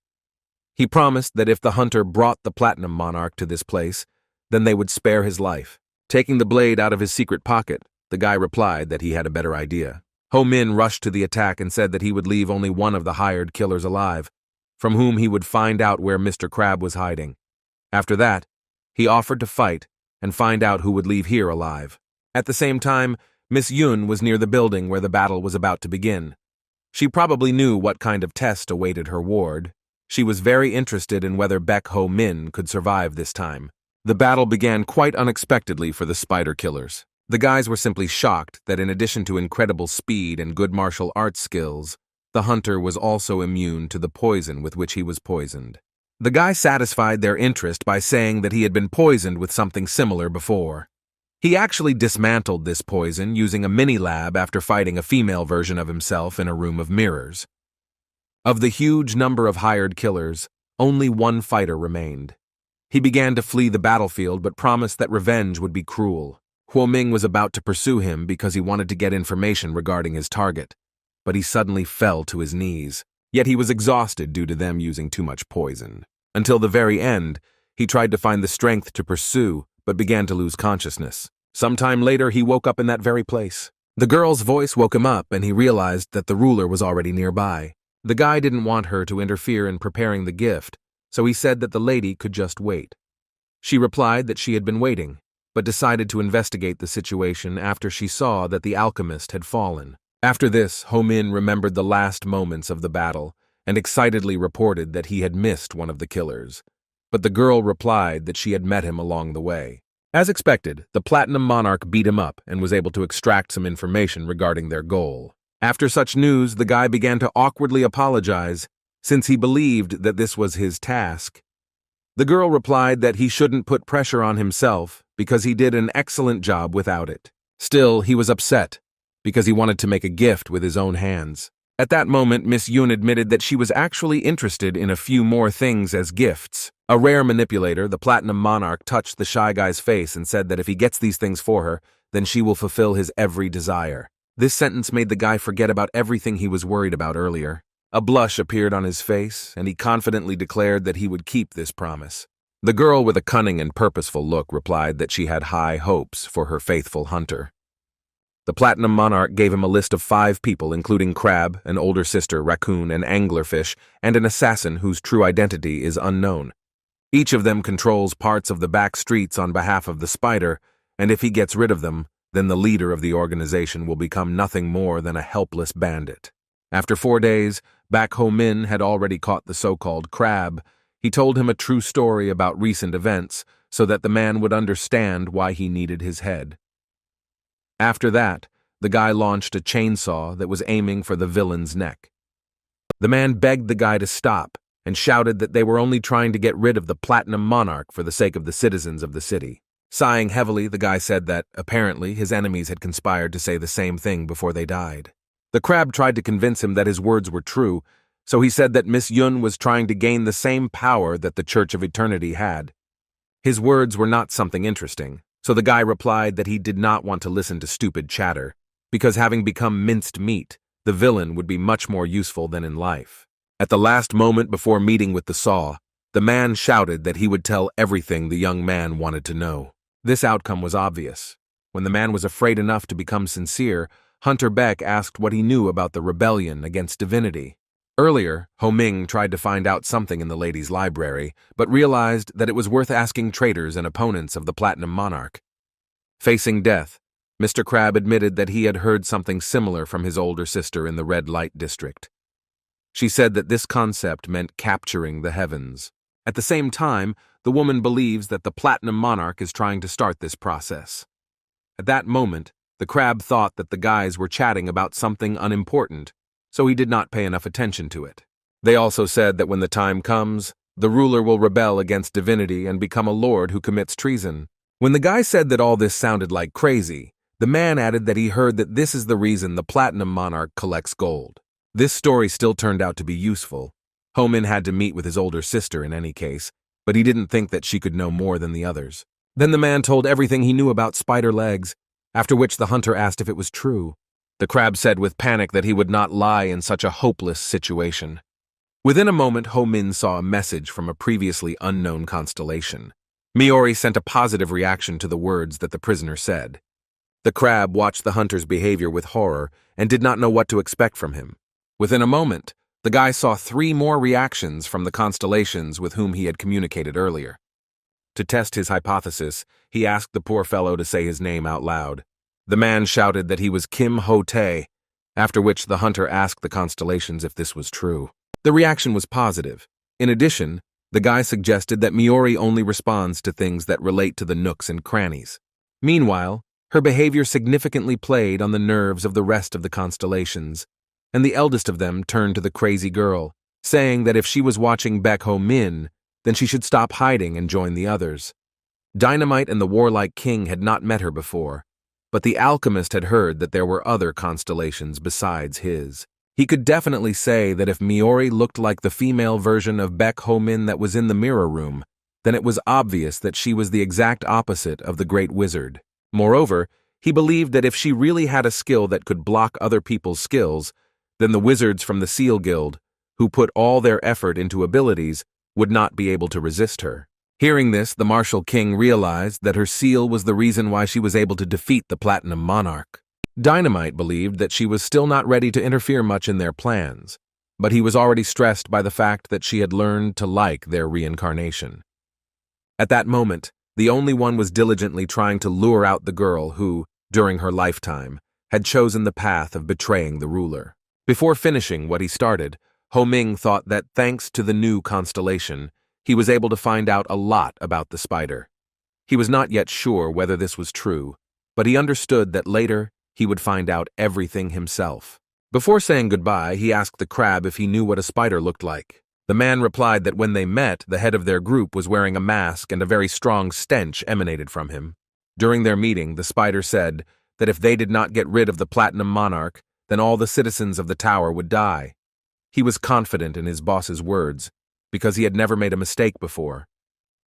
He promised that if the hunter brought the Platinum Monarch to this place, then they would spare his life. Taking the blade out of his secret pocket, the guy replied that he had a better idea. Ho Min rushed to the attack and said that he would leave only one of the hired killers alive, from whom he would find out where Mr. Crab was hiding. After that, he offered to fight and find out who would leave here alive. At the same time, Miss Yun was near the building where the battle was about to begin. She probably knew what kind of test awaited her ward. She was very interested in whether Baek Ho Min could survive this time. The battle began quite unexpectedly for the spider killers. The guys were simply shocked that in addition to incredible speed and good martial arts skills, the hunter was also immune to the poison with which he was poisoned. The guy satisfied their interest by saying that he had been poisoned with something similar before. He actually dismantled this poison using a mini-lab after fighting a female version of himself in a room of mirrors. Of the huge number of hired killers, only one fighter remained. He began to flee the battlefield but promised that revenge would be cruel. Huo Ming was about to pursue him because he wanted to get information regarding his target, but he suddenly fell to his knees. Yet he was exhausted due to them using too much poison. Until the very end, he tried to find the strength to pursue, but began to lose consciousness. Sometime later, he woke up in that very place. The girl's voice woke him up, and he realized that the ruler was already nearby. The guy didn't want her to interfere in preparing the gift, so he said that the lady could just wait. She replied that she had been waiting, but decided to investigate the situation after she saw that the alchemist had fallen. After this, Ho-min remembered the last moments of the battle and excitedly reported that he had missed one of the killers. But the girl replied that she had met him along the way. As expected, the Platinum Monarch beat him up and was able to extract some information regarding their goal. After such news, the guy began to awkwardly apologize, since he believed that this was his task. The girl replied that he shouldn't put pressure on himself because he did an excellent job without it. Still, he was upset because he wanted to make a gift with his own hands. At that moment, Miss Yun admitted that she was actually interested in a few more things as gifts. A rare manipulator, the Platinum Monarch touched the shy guy's face and said that if he gets these things for her, then she will fulfill his every desire. This sentence made the guy forget about everything he was worried about earlier. A blush appeared on his face, and he confidently declared that he would keep this promise. The girl with a cunning and purposeful look replied that she had high hopes for her faithful hunter. The Platinum Monarch gave him a list of 5 people, including Crab, an older sister, Raccoon, an anglerfish, and an assassin whose true identity is unknown. Each of them controls parts of the back streets on behalf of the Spider, and if he gets rid of them, then the leader of the organization will become nothing more than a helpless bandit. After 4 days, Baek Ho-min had already caught the so-called Crab. He told him a true story about recent events so that the man would understand why he needed his head. After that, the guy launched a chainsaw that was aiming for the villain's neck. The man begged the guy to stop and shouted that they were only trying to get rid of the Platinum Monarch for the sake of the citizens of the city. Sighing heavily, the guy said that, apparently, his enemies had conspired to say the same thing before they died. The Crab tried to convince him that his words were true, so he said that Miss Yun was trying to gain the same power that the Church of Eternity had. His words were not something interesting, so the guy replied that he did not want to listen to stupid chatter, because having become minced meat, the villain would be much more useful than in life. At the last moment before meeting with the Saw, the man shouted that he would tell everything the young man wanted to know. This outcome was obvious. When the man was afraid enough to become sincere, Hunter Beck asked what he knew about the rebellion against divinity. Earlier, Ho Ming tried to find out something in the ladies' library, but realized that it was worth asking traitors and opponents of the Platinum Monarch. Facing death, Mr. Crab admitted that he had heard something similar from his older sister in the Red Light District. She said that this concept meant capturing the heavens. At the same time, the woman believes that the Platinum Monarch is trying to start this process. At that moment, the Crab thought that the guys were chatting about something unimportant, so he did not pay enough attention to it. They also said that when the time comes, the ruler will rebel against divinity and become a lord who commits treason. When the guy said that all this sounded like crazy, the man added that he heard that this is the reason the Platinum Monarch collects gold. This story still turned out to be useful. Ho-min had to meet with his older sister in any case, but he didn't think that she could know more than the others. Then the man told everything he knew about spider legs, after which the hunter asked if it was true. The Crab said with panic that he would not lie in such a hopeless situation. Within a moment, Ho-min saw a message from a previously unknown constellation. Miori sent a positive reaction to the words that the prisoner said. The Crab watched the hunter's behavior with horror and did not know what to expect from him. Within a moment, the guy saw 3 more reactions from the constellations with whom he had communicated earlier. To test his hypothesis, he asked the poor fellow to say his name out loud. The man shouted that he was Kim Ho-tae, after which the hunter asked the constellations if this was true. The reaction was positive. In addition, the guy suggested that Miori only responds to things that relate to the nooks and crannies. Meanwhile, her behavior significantly played on the nerves of the rest of the constellations, and the eldest of them turned to the crazy girl, saying that if she was watching Baek Ho-min, then she should stop hiding and join the others. Dynamite and the warlike king had not met her before, but the alchemist had heard that there were other constellations besides his. He could definitely say that if Miori looked like the female version of Baek Ho-min that was in the mirror room, then it was obvious that she was the exact opposite of the great wizard. Moreover, he believed that if she really had a skill that could block other people's skills, then the wizards from the Seal Guild, who put all their effort into abilities, would not be able to resist her. Hearing this, the martial king realized that her seal was the reason why she was able to defeat the Platinum Monarch. Dynamite believed that she was still not ready to interfere much in their plans, but he was already stressed by the fact that she had learned to like their reincarnation. At that moment, The only one was diligently trying to lure out the girl who, during her lifetime, had chosen the path of betraying the ruler. Before finishing what he started, Ho Ming thought that thanks to the new constellation, he was able to find out a lot about the spider. He was not yet sure whether this was true, but he understood that later he would find out everything himself. Before saying goodbye, he asked the crab if he knew what a spider looked like. The man replied that when they met, the head of their group was wearing a mask and a very strong stench emanated from him. During their meeting, the spider said that if they did not get rid of the Platinum Monarch, then all the citizens of the tower would die. He was confident in his boss's words, because he had never made a mistake before.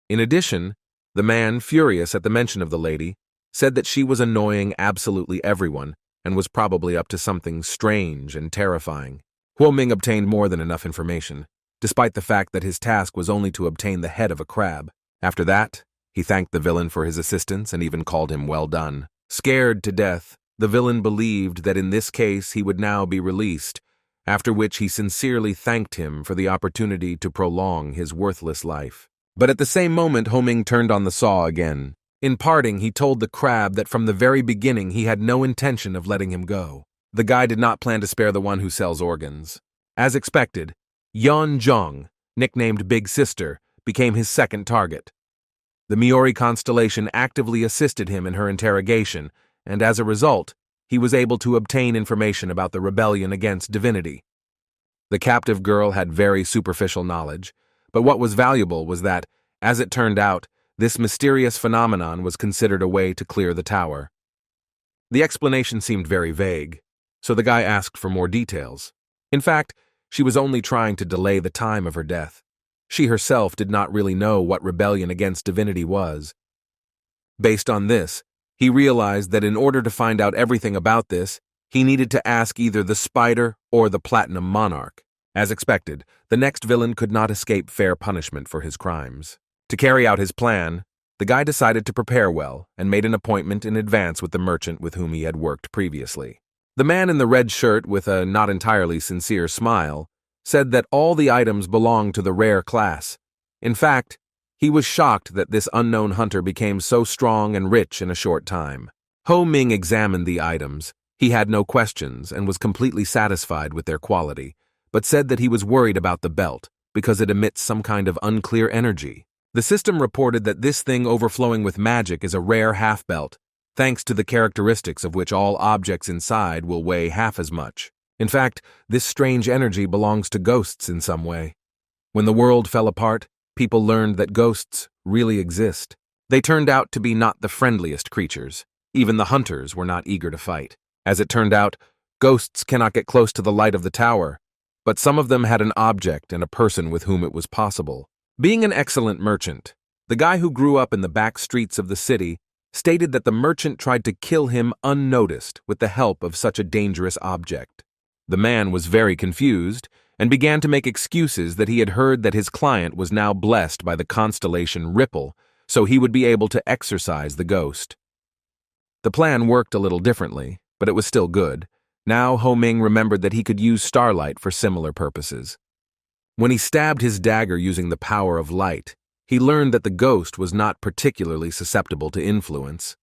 In addition, the man, furious at the mention of the lady, said that she was annoying absolutely everyone and was probably up to something strange and terrifying. Ho Ming obtained more than enough information, despite the fact that his task was only to obtain the head of a crab. After that, he thanked the villain for his assistance and even called him well done. Scared to death, the villain believed that in this case he would now be released, after which he sincerely thanked him for the opportunity to prolong his worthless life. But at the same moment, Ho Ming turned on the saw again. In parting, he told the crab that from the very beginning he had no intention of letting him go. The guy did not plan to spare the one who sells organs. As expected, Yeon Jong, nicknamed Big Sister, became his second target. The Miori constellation actively assisted him in her interrogation, and as a result, he was able to obtain information about the rebellion against divinity. The captive girl had very superficial knowledge, but what was valuable was that, as it turned out, this mysterious phenomenon was considered a way to clear the tower. The explanation seemed very vague, so the guy asked for more details. In fact, she was only trying to delay the time of her death. She herself did not really know what rebellion against divinity was. Based on this, he realized that in order to find out everything about this, he needed to ask either the spider or the Platinum Monarch. As expected, the next villain could not escape fair punishment for his crimes. To carry out his plan, the guy decided to prepare well and made an appointment in advance with the merchant with whom he had worked previously. The man in the red shirt, with a not entirely sincere smile, said that all the items belonged to the rare class. In fact, he was shocked that this unknown hunter became so strong and rich in a short time. Ho Ming examined the items. He had no questions and was completely satisfied with their quality, but said that he was worried about the belt because it emits some kind of unclear energy. The system reported that this thing overflowing with magic is a rare half-belt, thanks to the characteristics of which all objects inside will weigh half as much. In fact, this strange energy belongs to ghosts in some way. When the world fell apart, people learned that ghosts really exist. They turned out to be not the friendliest creatures. Even the hunters were not eager to fight. As it turned out, ghosts cannot get close to the light of the tower, but some of them had an object and a person with whom it was possible. Being an excellent merchant, the guy who grew up in the back streets of the city stated that the merchant tried to kill him unnoticed with the help of such a dangerous object. The man was very confused and began to make excuses that he had heard that his client was now blessed by the constellation Ripple, so he would be able to exorcise the ghost. The plan worked a little differently, but it was still good. Now Ho Ming remembered that he could use starlight for similar purposes. When he stabbed his dagger using the power of light, he learned that the ghost was not particularly susceptible to influence.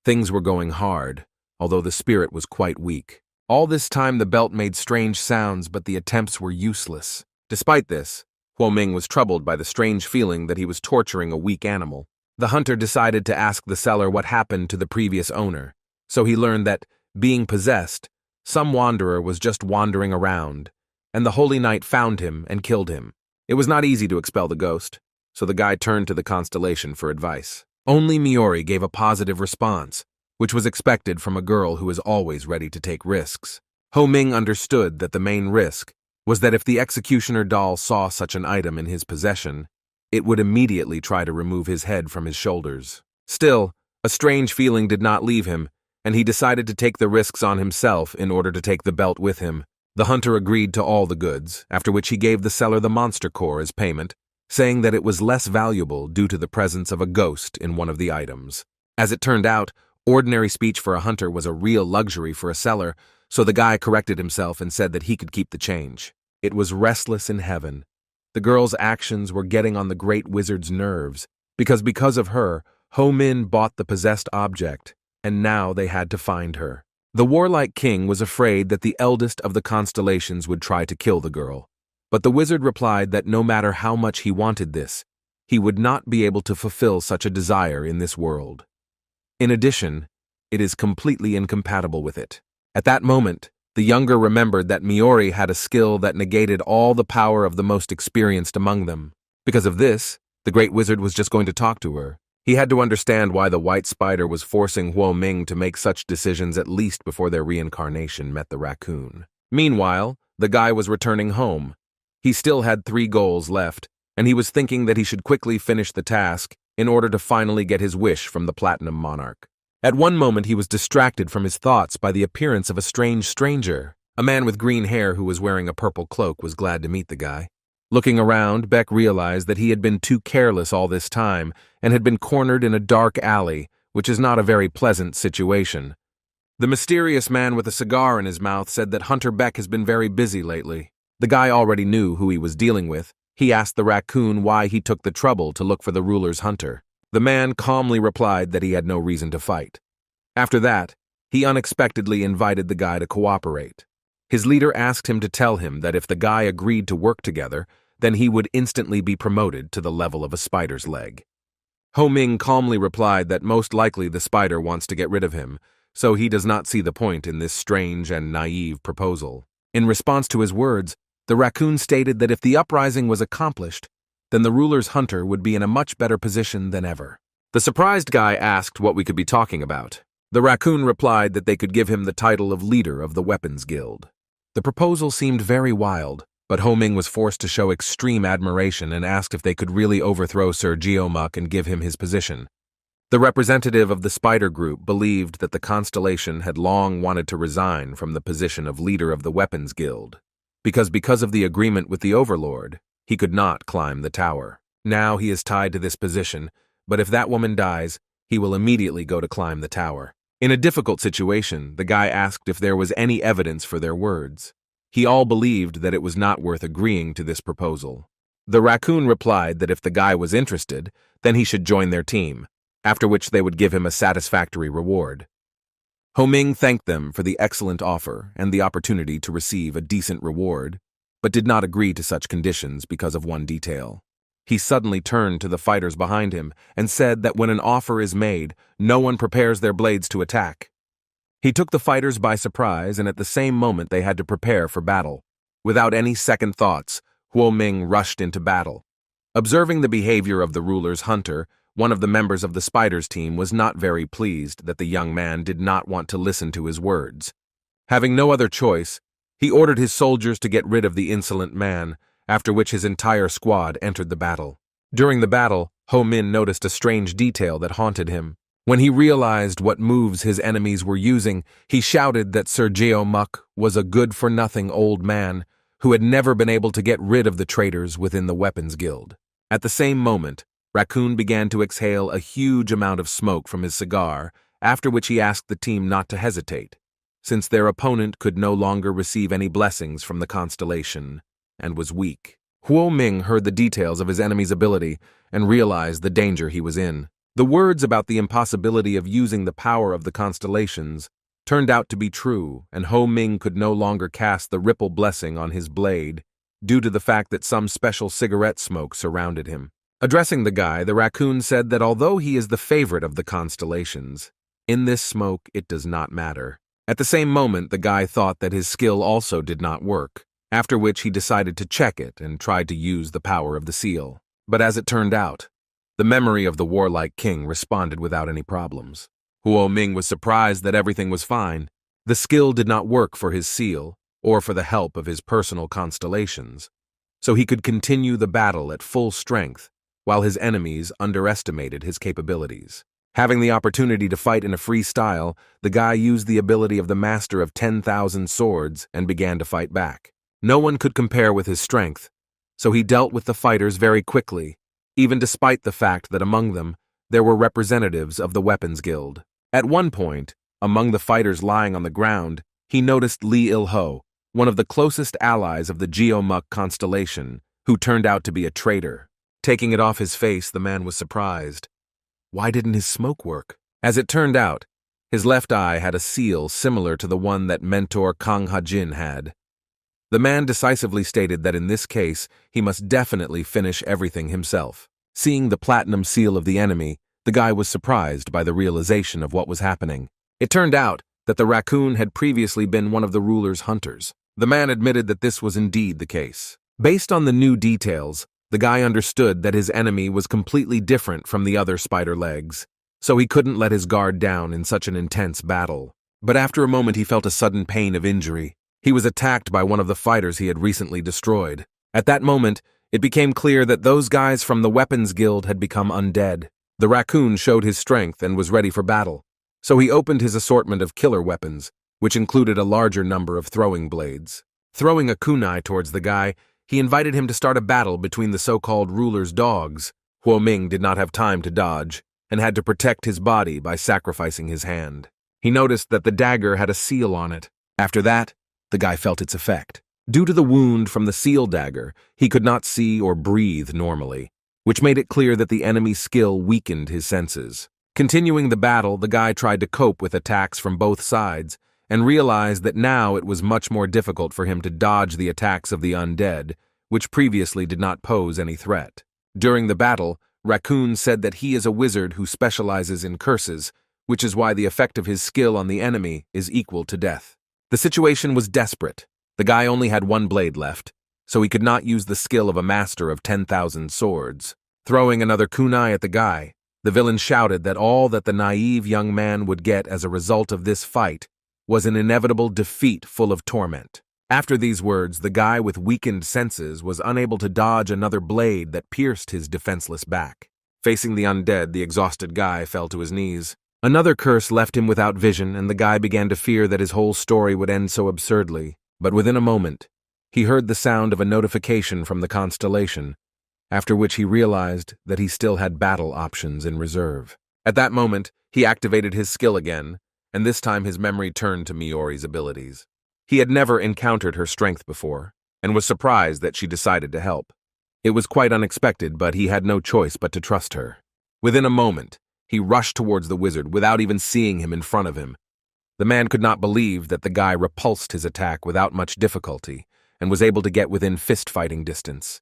Things were going hard, although the spirit was quite weak. All this time the belt made strange sounds, but the attempts were useless. Despite this, Ho Ming was troubled by the strange feeling that he was torturing a weak animal. The hunter decided to ask the seller what happened to the previous owner, so he learned that, being possessed, some wanderer was just wandering around, and the Holy Knight found him and killed him. It was not easy to expel the ghost, so the guy turned to the constellation for advice. Only Miori gave a positive response, which was expected from a girl who is always ready to take risks. Ho Ming understood that the main risk was that if the executioner doll saw such an item in his possession, it would immediately try to remove his head from his shoulders. Still, a strange feeling did not leave him, and he decided to take the risks on himself in order to take the belt with him. The hunter agreed to all the goods, after which he gave the seller the monster core as payment, saying that it was less valuable due to the presence of a ghost in one of the items. As it turned out, ordinary speech for a hunter was a real luxury for a seller, so the guy corrected himself and said that he could keep the change. It was restless in heaven. The girl's actions were getting on the great wizard's nerves, because of her, Ho Min bought the possessed object, and now they had to find her. The warlike king was afraid that the eldest of the constellations would try to kill the girl, but the wizard replied that no matter how much he wanted this, he would not be able to fulfill such a desire in this world. In addition, it is completely incompatible with it. At that moment, the younger remembered that Miori had a skill that negated all the power of the most experienced among them. Because of this, the great wizard was just going to talk to her. He had to understand why the white spider was forcing Huo Ming to make such decisions at least before their reincarnation met the raccoon. Meanwhile, the guy was returning home. He still had 3 goals left, and he was thinking that he should quickly finish the task in order to finally get his wish from the Platinum Monarch. At one moment he was distracted from his thoughts by the appearance of a strange stranger. A man with green hair who was wearing a purple cloak was glad to meet the guy. Looking around, Beck realized that he had been too careless all this time and had been cornered in a dark alley, which is not a very pleasant situation. The mysterious man with a cigar in his mouth said that Hunter Beck has been very busy lately. The guy already knew who he was dealing with. He asked the raccoon why he took the trouble to look for the ruler's hunter. The man calmly replied that he had no reason to fight. After that, he unexpectedly invited the guy to cooperate. His leader asked him to tell him that if the guy agreed to work together, then he would instantly be promoted to the level of a spider's leg. Ho Ming calmly replied that most likely the spider wants to get rid of him, so he does not see the point in this strange and naive proposal. In response to his words, the raccoon stated that if the uprising was accomplished, then the ruler's hunter would be in a much better position than ever. The surprised guy asked what we could be talking about. The raccoon replied that they could give him the title of leader of the Weapons Guild. The proposal seemed very wild, but Ho Ming was forced to show extreme admiration and asked if they could really overthrow Sir Geomuk and give him his position. The representative of the Spider Group believed that the Constellation had long wanted to resign from the position of leader of the Weapons Guild, because of the agreement with the Overlord, he could not climb the tower. Now he is tied to this position, but if that woman dies, he will immediately go to climb the tower. In a difficult situation, the guy asked if there was any evidence for their words. He all believed that it was not worth agreeing to this proposal. The raccoon replied that if the guy was interested, then he should join their team, after which they would give him a satisfactory reward. Ho Ming thanked them for the excellent offer and the opportunity to receive a decent reward, but did not agree to such conditions because of one detail. He suddenly turned to the fighters behind him and said that when an offer is made, no one prepares their blades to attack. He took the fighters by surprise, and at the same moment they had to prepare for battle. Without any second thoughts, Huo Ming rushed into battle. Observing the behavior of the ruler's hunter, one of the members of the Spiders team was not very pleased that the young man did not want to listen to his words. Having no other choice, he ordered his soldiers to get rid of the insolent man, after which his entire squad entered the battle. During the battle, Ho Min noticed a strange detail that haunted him. When he realized what moves his enemies were using, he shouted that Sir Geomuk was a good-for-nothing old man who had never been able to get rid of the traitors within the Weapons Guild. At the same moment, Raccoon began to exhale a huge amount of smoke from his cigar, after which he asked the team not to hesitate, since their opponent could no longer receive any blessings from the Constellation and was weak. Huo Ming heard the details of his enemy's ability and realized the danger he was in. The words about the impossibility of using the power of the Constellations turned out to be true, and Ho Ming could no longer cast the ripple blessing on his blade due to the fact that some special cigarette smoke surrounded him. Addressing the guy, the raccoon said that although he is the favorite of the Constellations, in this smoke it does not matter. At the same moment, the guy thought that his skill also did not work, after which he decided to check it and tried to use the power of the seal. But as it turned out, the memory of the warlike king responded without any problems. Huo Ming was surprised that everything was fine. The skill did not work for his seal or for the help of his personal constellations, so he could continue the battle at full strength while his enemies underestimated his capabilities. Having the opportunity to fight in a free style, the guy used the ability of the master of 10,000 swords and began to fight back. No one could compare with his strength, so he dealt with the fighters very quickly, even despite the fact that among them there were representatives of the Weapons Guild. At one point, among the fighters lying on the ground, he noticed Li Il-ho, one of the closest allies of the Geomuk constellation, who turned out to be a traitor. Taking it off his face, the man was surprised. Why didn't his smoke work? As it turned out, his left eye had a seal similar to the one that mentor Kang Ha-jin had. The man decisively stated that in this case, he must definitely finish everything himself. Seeing the platinum seal of the enemy, the guy was surprised by the realization of what was happening. It turned out that the raccoon had previously been one of the ruler's hunters. The man admitted that this was indeed the case. Based on the new details, the guy understood that his enemy was completely different from the other spider legs, so he couldn't let his guard down in such an intense battle. But after a moment he felt a sudden pain of injury. He was attacked by one of the fighters he had recently destroyed. At that moment, it became clear that those guys from the Weapons Guild had become undead. The raccoon showed his strength and was ready for battle, so he opened his assortment of killer weapons, which included a larger number of throwing blades. Throwing a kunai towards the guy, he invited him to start a battle between the so-called ruler's dogs. Huo Ming did not have time to dodge, and had to protect his body by sacrificing his hand. He noticed that the dagger had a seal on it. After that, the guy felt its effect. Due to the wound from the seal dagger, he could not see or breathe normally, which made it clear that the enemy's skill weakened his senses. Continuing the battle, the guy tried to cope with attacks from both sides, and realized that now it was much more difficult for him to dodge the attacks of the undead, which previously did not pose any threat. During the battle, Raccoon said that he is a wizard who specializes in curses, which is why the effect of his skill on the enemy is equal to death. The situation was desperate. The guy only had one blade left, so he could not use the skill of a master of 10,000 swords. Throwing another kunai at the guy, the villain shouted that all that the naive young man would get as a result of this fight was an inevitable defeat full of torment. After these words, the guy with weakened senses was unable to dodge another blade that pierced his defenseless back. Facing the undead, the exhausted guy fell to his knees. Another curse left him without vision, and the guy began to fear that his whole story would end so absurdly. But within a moment, he heard the sound of a notification from the Constellation, after which he realized that he still had battle options in reserve. At that moment, he activated his skill again, and this time his memory turned to Miori's abilities. He had never encountered her strength before, and was surprised that she decided to help. It was quite unexpected, but he had no choice but to trust her. Within a moment, he rushed towards the wizard without even seeing him in front of him. The man could not believe that the guy repulsed his attack without much difficulty, and was able to get within fist-fighting distance.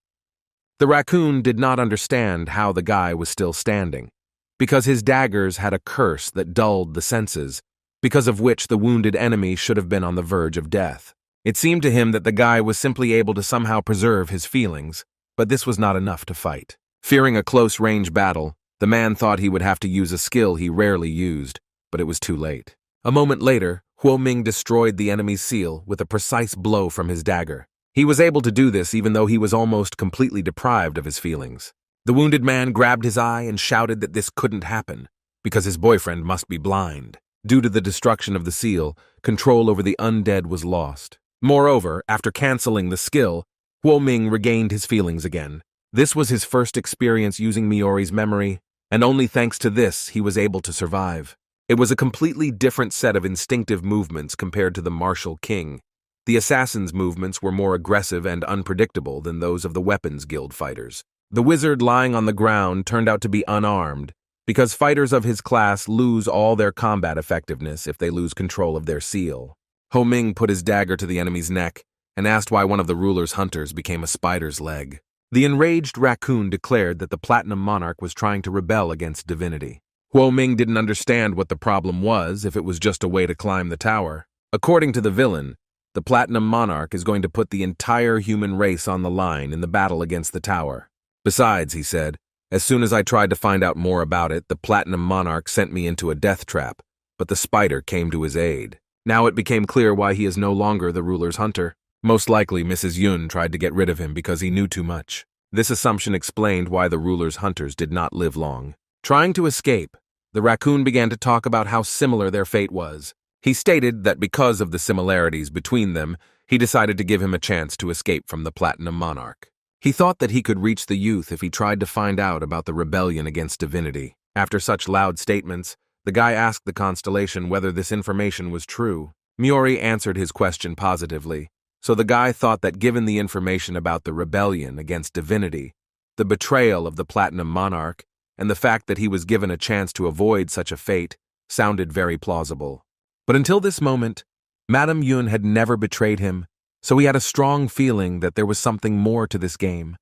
The raccoon did not understand how the guy was still standing, because his daggers had a curse that dulled the senses, because of which the wounded enemy should have been on the verge of death. It seemed to him that the guy was simply able to somehow preserve his feelings, but this was not enough to fight. Fearing a close-range battle, the man thought he would have to use a skill he rarely used, but it was too late. A moment later, Huo Ming destroyed the enemy's seal with a precise blow from his dagger. He was able to do this even though he was almost completely deprived of his feelings. The wounded man grabbed his eye and shouted that this couldn't happen, because his boyfriend must be blind. Due to the destruction of the seal, control over the undead was lost. Moreover, after canceling the skill, Huo Ming regained his feelings again. This was his first experience using Miori's memory, and only thanks to this he was able to survive. It was a completely different set of instinctive movements compared to the martial king. The assassin's movements were more aggressive and unpredictable than those of the Weapons Guild fighters. The wizard lying on the ground turned out to be unarmed, because fighters of his class lose all their combat effectiveness if they lose control of their seal. Ho Ming put his dagger to the enemy's neck and asked why one of the ruler's hunters became a spider's leg. The enraged raccoon declared that the Platinum Monarch was trying to rebel against divinity. Huo Ming didn't understand what the problem was if it was just a way to climb the tower. According to the villain, the Platinum Monarch is going to put the entire human race on the line in the battle against the tower. Besides, he said, as soon as I tried to find out more about it, the Platinum Monarch sent me into a death trap, but the spider came to his aid. Now it became clear why he is no longer the ruler's hunter. Most likely Mrs. Yun tried to get rid of him because he knew too much. This assumption explained why the ruler's hunters did not live long. Trying to escape, the raccoon began to talk about how similar their fate was. He stated that because of the similarities between them, he decided to give him a chance to escape from the Platinum Monarch. He thought that he could reach the youth if he tried to find out about the rebellion against divinity. After such loud statements, the guy asked the Constellation whether this information was true. Miori answered his question positively, so the guy thought that given the information about the rebellion against divinity, the betrayal of the Platinum Monarch, and the fact that he was given a chance to avoid such a fate sounded very plausible. But until this moment, Madame Yun had never betrayed him, so he had a strong feeling that there was something more to this game.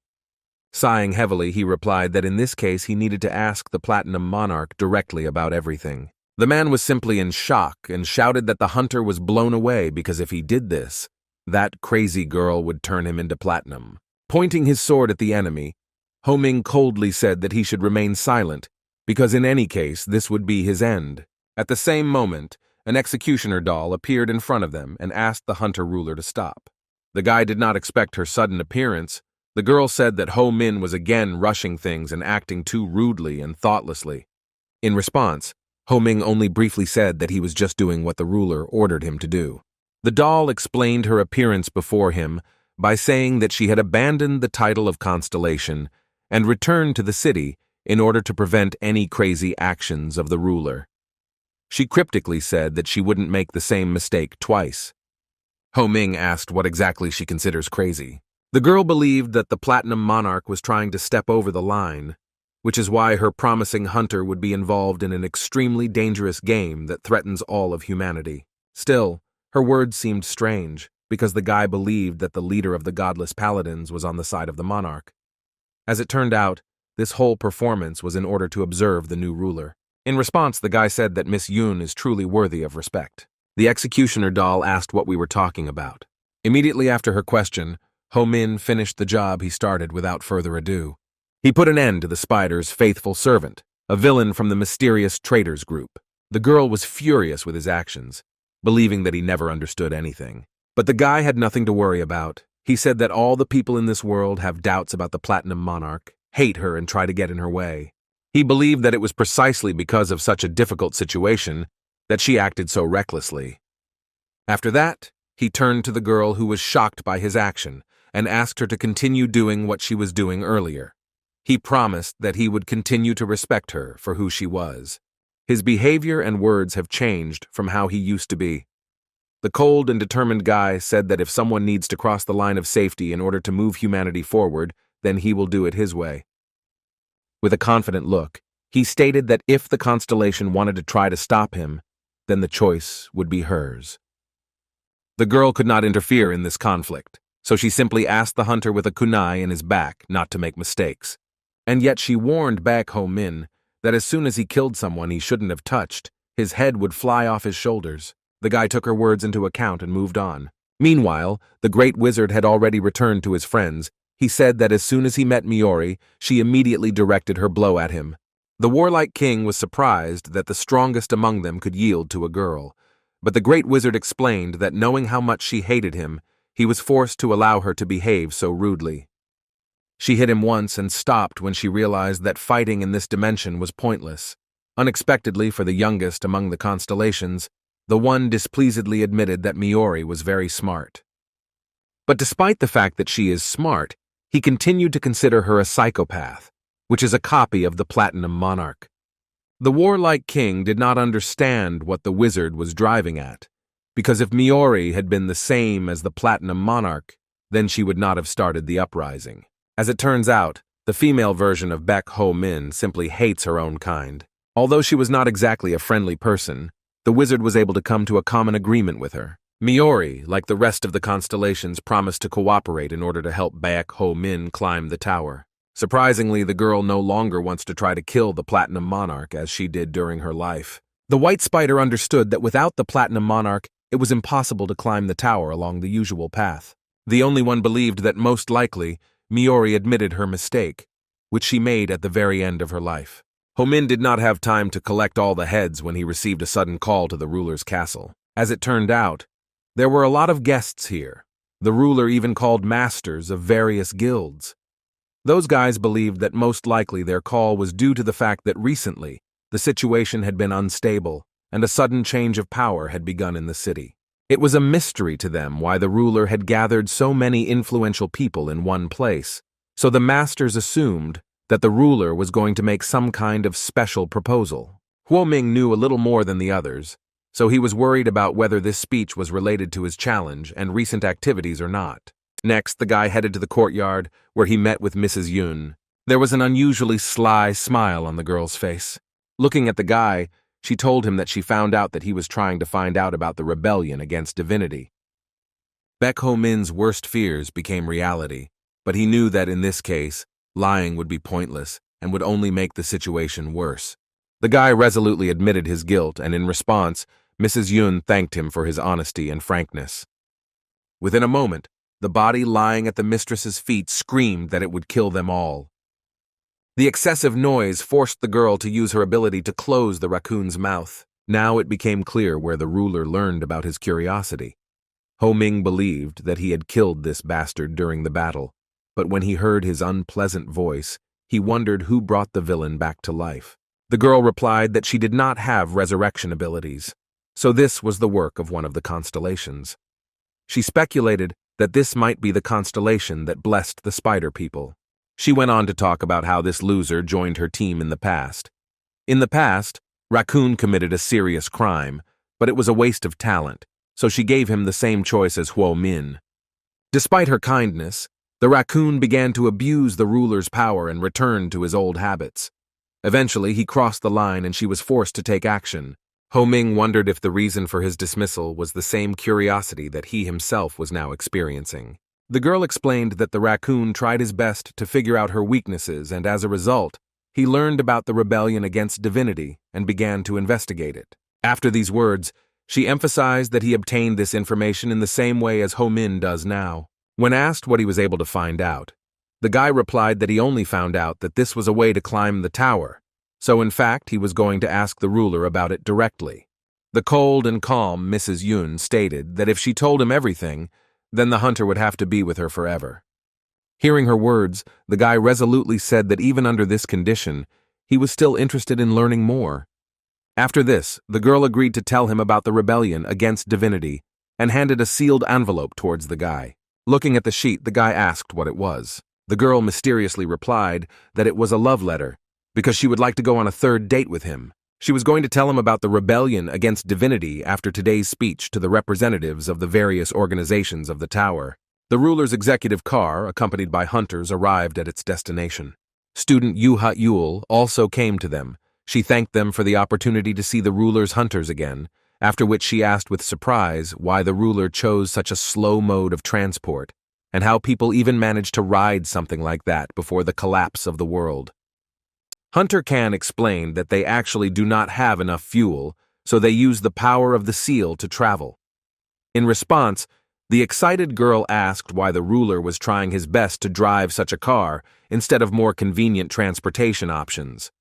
Sighing heavily, he replied that in this case he needed to ask the Platinum Monarch directly about everything. The man was simply in shock and shouted that the hunter was blown away because if he did this, that crazy girl would turn him into platinum. Pointing his sword at the enemy, Ho Ming coldly said that he should remain silent because in any case this would be his end. At the same moment, an executioner doll appeared in front of them and asked the hunter ruler to stop. The guy did not expect her sudden appearance. The girl said that Ho Min was again rushing things and acting too rudely and thoughtlessly. In response, Ho Ming only briefly said that he was just doing what the ruler ordered him to do. The doll explained her appearance before him by saying that she had abandoned the title of Constellation and returned to the city in order to prevent any crazy actions of the ruler. She cryptically said that she wouldn't make the same mistake twice. Ho Ming asked what exactly she considers crazy. The girl believed that the Platinum Monarch was trying to step over the line, which is why her promising hunter would be involved in an extremely dangerous game that threatens all of humanity. Still, her words seemed strange, because the guy believed that the leader of the godless paladins was on the side of the monarch. As it turned out, this whole performance was in order to observe the new ruler. In response, the guy said that Miss Yun is truly worthy of respect. The executioner doll asked what we were talking about. Immediately after her question, Ho Min finished the job he started without further ado. He put an end to the spider's faithful servant, a villain from the mysterious traitors group. The girl was furious with his actions, believing that he never understood anything. But the guy had nothing to worry about. He said that all the people in this world have doubts about the Platinum Monarch, hate her and try to get in her way. He believed that it was precisely because of such a difficult situation that she acted so recklessly. After that, he turned to the girl who was shocked by his action and asked her to continue doing what she was doing earlier. He promised that he would continue to respect her for who she was. His behavior and words have changed from how he used to be. The cold and determined guy said that if someone needs to cross the line of safety in order to move humanity forward, then he will do it his way. With a confident look, he stated that if the Constellation wanted to try to stop him, then the choice would be hers. The girl could not interfere in this conflict, so she simply asked the hunter with a kunai in his back not to make mistakes. And yet she warned back Ho Min that as soon as he killed someone he shouldn't have touched, his head would fly off his shoulders. The guy took her words into account and moved on. Meanwhile, the great wizard had already returned to his friends. He said that as soon as he met Miori, she immediately directed her blow at him. The warlike king was surprised that the strongest among them could yield to a girl, but the great wizard explained that knowing how much she hated him, he was forced to allow her to behave so rudely. She hit him once and stopped when she realized that fighting in this dimension was pointless. Unexpectedly for the youngest among the Constellations, the one displeasedly admitted that Miori was very smart. But despite the fact that she is smart, he continued to consider her a psychopath, which is a copy of the Platinum Monarch. The warlike king did not understand what the wizard was driving at, because if Miori had been the same as the Platinum Monarch, then she would not have started the uprising. As it turns out, the female version of Baek Ho Min simply hates her own kind. Although she was not exactly a friendly person, the wizard was able to come to a common agreement with her. Miori, like the rest of the Constellations, promised to cooperate in order to help Baek Ho Min climb the tower. Surprisingly, the girl no longer wants to try to kill the Platinum Monarch as she did during her life. The white spider understood that without the Platinum Monarch, it was impossible to climb the tower along the usual path. The only one believed that most likely, Miori admitted her mistake, which she made at the very end of her life. Ho Min did not have time to collect all the heads when he received a sudden call to the ruler's castle. As it turned out, there were a lot of guests here. The ruler even called masters of various guilds. Those guys believed that most likely their call was due to the fact that recently, the situation had been unstable and a sudden change of power had begun in the city. It was a mystery to them why the ruler had gathered so many influential people in one place, so the masters assumed that the ruler was going to make some kind of special proposal. Huo Ming knew a little more than the others, so he was worried about whether this speech was related to his challenge and recent activities or not. Next, the guy headed to the courtyard, where he met with Mrs. Yun. There was an unusually sly smile on the girl's face. Looking at the guy, she told him that she found out that he was trying to find out about the rebellion against divinity. Baek Ho-min's worst fears became reality, but he knew that in this case, lying would be pointless and would only make the situation worse. The guy resolutely admitted his guilt, and in response, Mrs. Yun thanked him for his honesty and frankness. Within a moment, the body lying at the mistress's feet screamed that it would kill them all. The excessive noise forced the girl to use her ability to close the raccoon's mouth. Now it became clear where the ruler learned about his curiosity. Ho-ming believed that he had killed this bastard during the battle, but when he heard his unpleasant voice, he wondered who brought the villain back to life. The girl replied that she did not have resurrection abilities, so this was the work of one of the constellations. She speculated that this might be the constellation that blessed the spider people. She went on to talk about how this loser joined her team in the past. In the past, Raccoon committed a serious crime, but it was a waste of talent, so she gave him the same choice as Ho-min. Despite her kindness, the raccoon began to abuse the ruler's power and returned to his old habits. Eventually, he crossed the line and she was forced to take action. Ho-ming wondered if the reason for his dismissal was the same curiosity that he himself was now experiencing. The girl explained that the raccoon tried his best to figure out her weaknesses, and as a result, he learned about the rebellion against divinity and began to investigate it. After these words, she emphasized that he obtained this information in the same way as Ho-min does now. When asked what he was able to find out, the guy replied that he only found out that this was a way to climb the tower, so in fact he was going to ask the ruler about it directly. The cold and calm Mrs. Yun stated that if she told him everything, then the hunter would have to be with her forever. Hearing her words, the guy resolutely said that even under this condition, he was still interested in learning more. After this, the girl agreed to tell him about the rebellion against divinity and handed a sealed envelope towards the guy. Looking at the sheet, the guy asked what it was. The girl mysteriously replied that it was a love letter, because she would like to go on a third date with him. She was going to tell him about the rebellion against divinity after today's speech to the representatives of the various organizations of the tower. The ruler's executive car, accompanied by hunters, arrived at its destination. Student Yul also came to them. She thanked them for the opportunity to see the ruler's hunters again, after which she asked with surprise why the ruler chose such a slow mode of transport, and how people even managed to ride something like that before the collapse of the world. Hunter Khan explained that they actually do not have enough fuel, so they use the power of the seal to travel. In response, the excited girl asked why the ruler was trying his best to drive such a car instead of more convenient transportation options.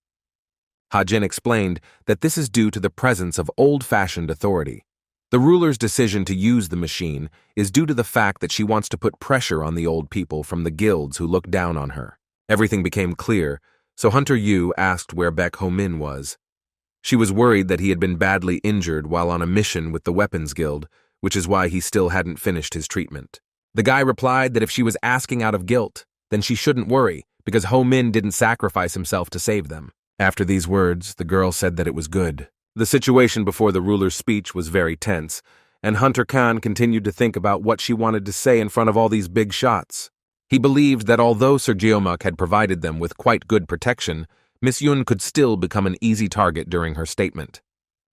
Ha-jin explained that this is due to the presence of old-fashioned authority. The ruler's decision to use the machine is due to the fact that she wants to put pressure on the old people from the guilds who look down on her. Everything became clear, so Hunter Yu asked where Baek Ho-min was. She was worried that he had been badly injured while on a mission with the Weapons Guild, which is why he still hadn't finished his treatment. The guy replied that if she was asking out of guilt, then she shouldn't worry, because Ho-min didn't sacrifice himself to save them. After these words, the girl said that it was good. The situation before the ruler's speech was very tense, and Hunter Khan continued to think about what she wanted to say in front of all these big shots. He believed that although Sir Geomuk had provided them with quite good protection, Miss Yun could still become an easy target during her statement.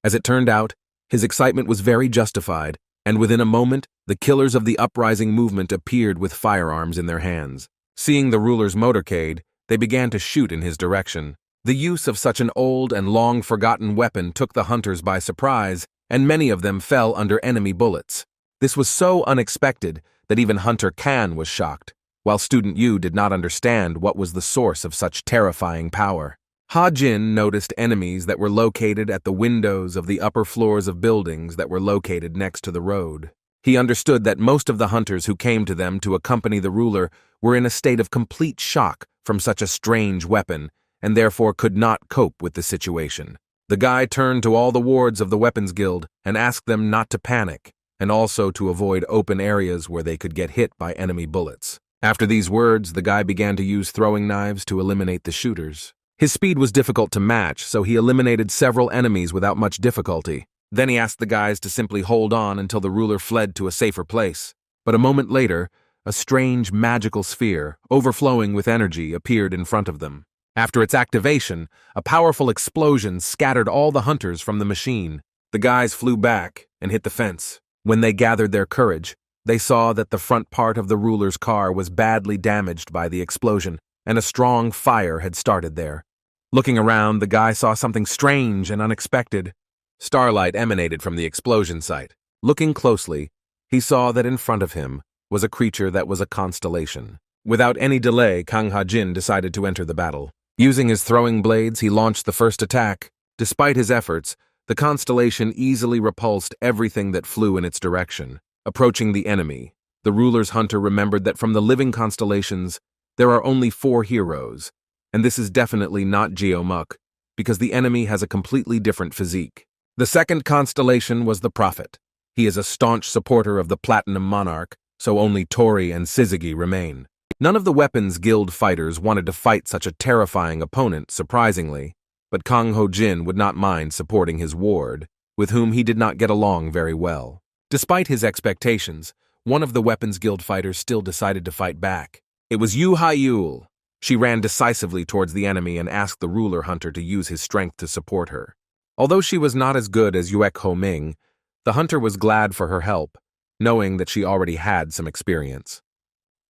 As it turned out, his excitement was very justified, and within a moment, the killers of the uprising movement appeared with firearms in their hands. Seeing the ruler's motorcade, they began to shoot in his direction. The use of such an old and long-forgotten weapon took the hunters by surprise, and many of them fell under enemy bullets. This was so unexpected that even Hunter Khan was shocked, while Student Yu did not understand what was the source of such terrifying power. Ha-jin noticed enemies that were located at the windows of the upper floors of buildings that were located next to the road. He understood that most of the hunters who came to them to accompany the ruler were in a state of complete shock from such a strange weapon, and therefore could not cope with the situation. The guy turned to all the wards of the Weapons Guild and asked them not to panic, and also to avoid open areas where they could get hit by enemy bullets. After these words, the guy began to use throwing knives to eliminate the shooters. His speed was difficult to match, so he eliminated several enemies without much difficulty. Then he asked the guys to simply hold on until the ruler fled to a safer place. But a moment later, a strange magical sphere, overflowing with energy, appeared in front of them. After its activation, a powerful explosion scattered all the hunters from the machine. The guys flew back and hit the fence. When they gathered their courage, they saw that the front part of the ruler's car was badly damaged by the explosion, and a strong fire had started there. Looking around, the guy saw something strange and unexpected. Starlight emanated from the explosion site. Looking closely, he saw that in front of him was a creature that was a constellation. Without any delay, Kang Ha-jin decided to enter the battle. Using his throwing blades, he launched the first attack. Despite his efforts, the constellation easily repulsed everything that flew in its direction. Approaching the enemy, the ruler's hunter remembered that from the living constellations, there are only 4 heroes, and this is definitely not Geomuk, because the enemy has a completely different physique. The second constellation was the Prophet. He is a staunch supporter of the Platinum Monarch, so only Tori and Syzygy remain. None of the Weapons Guild fighters wanted to fight such a terrifying opponent, surprisingly, but Kang Ho-jin would not mind supporting his ward, with whom he did not get along very well. Despite his expectations, one of the Weapons Guild fighters still decided to fight back. It was Yu Ha-yul. She ran decisively towards the enemy and asked the ruler hunter to use his strength to support her. Although she was not as good as Yuek Ho-ming, the hunter was glad for her help, knowing that she already had some experience.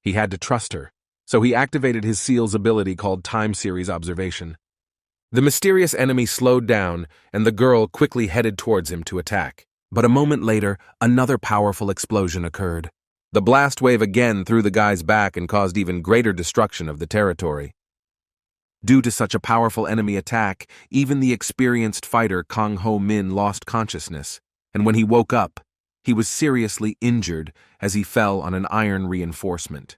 He had to trust her, so he activated his seal's ability called Time Series Observation. The mysterious enemy slowed down, and the girl quickly headed towards him to attack. But a moment later, another powerful explosion occurred. The blast wave again threw the guy's back and caused even greater destruction of the territory. Due to such a powerful enemy attack, even the experienced fighter Kang Ho-min lost consciousness, and when he woke up, he was seriously injured as he fell on an iron reinforcement.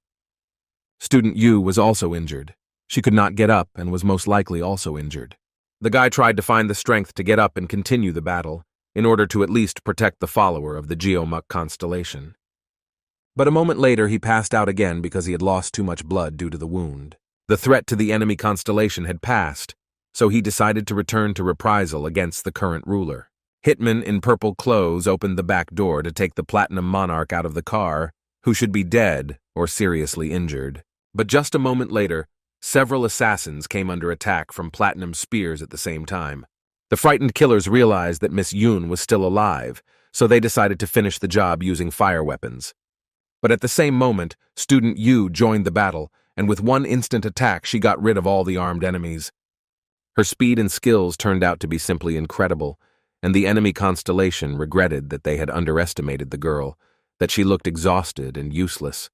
Student Yu was also injured. She could not get up and was most likely also injured. The guy tried to find the strength to get up and continue the battle, in order to at least protect the follower of the Geomuk constellation. But a moment later he passed out again because he had lost too much blood due to the wound. The threat to the enemy constellation had passed, so he decided to return to reprisal against the current ruler. Hitman in purple clothes opened the back door to take the Platinum Monarch out of the car, who should be dead or seriously injured. But just a moment later, several assassins came under attack from Platinum spears at the same time. The frightened killers realized that Miss Yoon was still alive, so they decided to finish the job using fire weapons. But at the same moment, Student Yu joined the battle, and with one instant attack she got rid of all the armed enemies. Her speed and skills turned out to be simply incredible, and the enemy constellation regretted that they had underestimated the girl, that she looked exhausted and useless.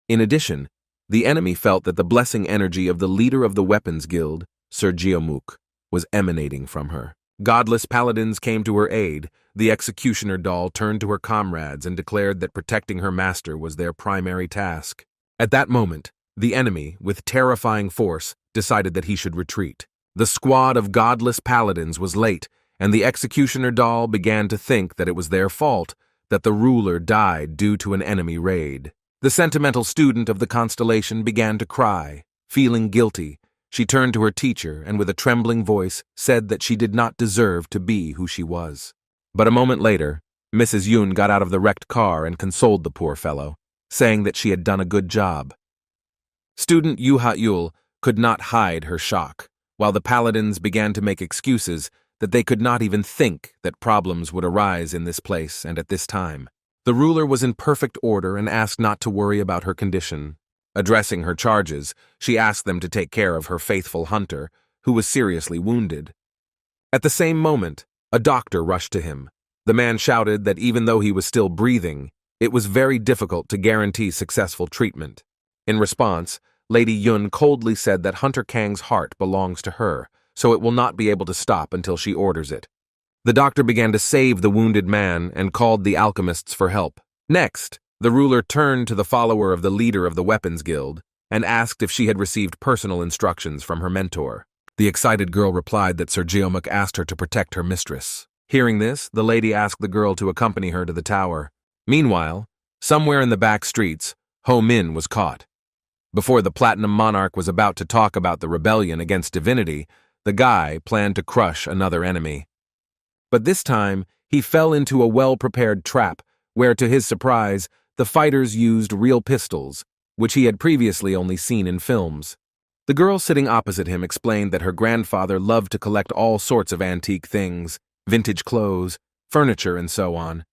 In addition, the enemy felt that the blessing energy of the leader of the Weapons Guild, Sir Geomuk, was emanating from her. Godless paladins came to her aid. The executioner doll turned to her comrades and declared that protecting her master was their primary task. At that moment, the enemy, with terrifying force, decided that he should retreat. The squad of godless paladins was late, and the executioner doll began to think that it was their fault that the ruler died due to an enemy raid. The sentimental student of the constellation began to cry. Feeling guilty, she turned to her teacher and with a trembling voice said that she did not deserve to be who she was. But a moment later, Mrs. Yoon got out of the wrecked car and consoled the poor fellow, saying that she had done a good job. Student Yu Ha-yul could not hide her shock, while the paladins began to make excuses that they could not even think that problems would arise in this place and at this time. The ruler was in perfect order and asked not to worry about her condition. Addressing her charges, she asked them to take care of her faithful hunter, who was seriously wounded. At the same moment, a doctor rushed to him. The man shouted that even though he was still breathing, it was very difficult to guarantee successful treatment. In response, Lady Yun coldly said that Hunter Kang's heart belongs to her, so it will not be able to stop until she orders it. The doctor began to save the wounded man and called the alchemists for help. Next, the ruler turned to the follower of the leader of the Weapons Guild and asked if she had received personal instructions from her mentor. The excited girl replied that Sir Geomuk asked her to protect her mistress. Hearing this, the lady asked the girl to accompany her to the tower. Meanwhile, somewhere in the back streets, Ho Min was caught. Before the Platinum Monarch was about to talk about the rebellion against divinity, the guy planned to crush another enemy. But this time, he fell into a well-prepared trap where, to his surprise, the fighters used real pistols, which he had previously only seen in films. The girl sitting opposite him explained that her grandfather loved to collect all sorts of antique things, vintage clothes, furniture, and so on.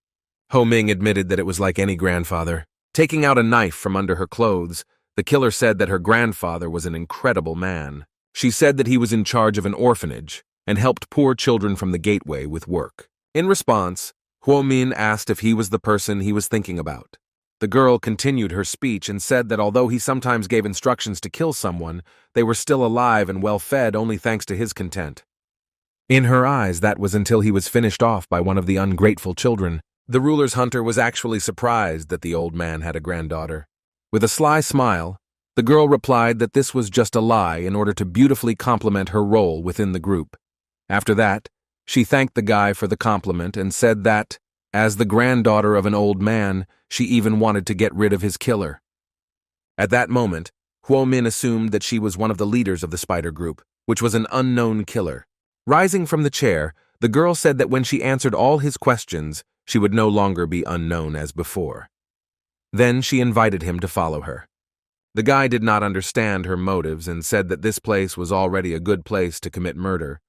Ho Ming admitted that it was like any grandfather. Taking out a knife from under her clothes, the killer said that her grandfather was an incredible man. She said that he was in charge of an orphanage and helped poor children from the gateway with work. In response, Ho Min asked if he was the person he was thinking about. The girl continued her speech and said that although he sometimes gave instructions to kill someone, they were still alive and well-fed only thanks to his content. In her eyes, that was until he was finished off by one of the ungrateful children. The ruler's hunter was actually surprised that the old man had a granddaughter. With a sly smile, the girl replied that this was just a lie in order to beautifully complement her role within the group. After that, she thanked the guy for the compliment and said that, as the granddaughter of an old man, she even wanted to get rid of his killer. At that moment, Huo Min assumed that she was one of the leaders of the spider group, which was an unknown killer. Rising from the chair, the girl said that when she answered all his questions, she would no longer be unknown as before. Then she invited him to follow her. The guy did not understand her motives and said that this place was already a good place to commit murder,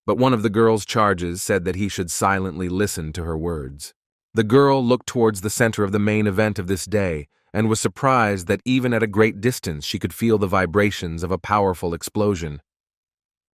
but one of the girl's charges said that he should silently listen to her words. The girl looked towards the center of the main event of this day and was surprised that even at a great distance she could feel the vibrations of a powerful explosion.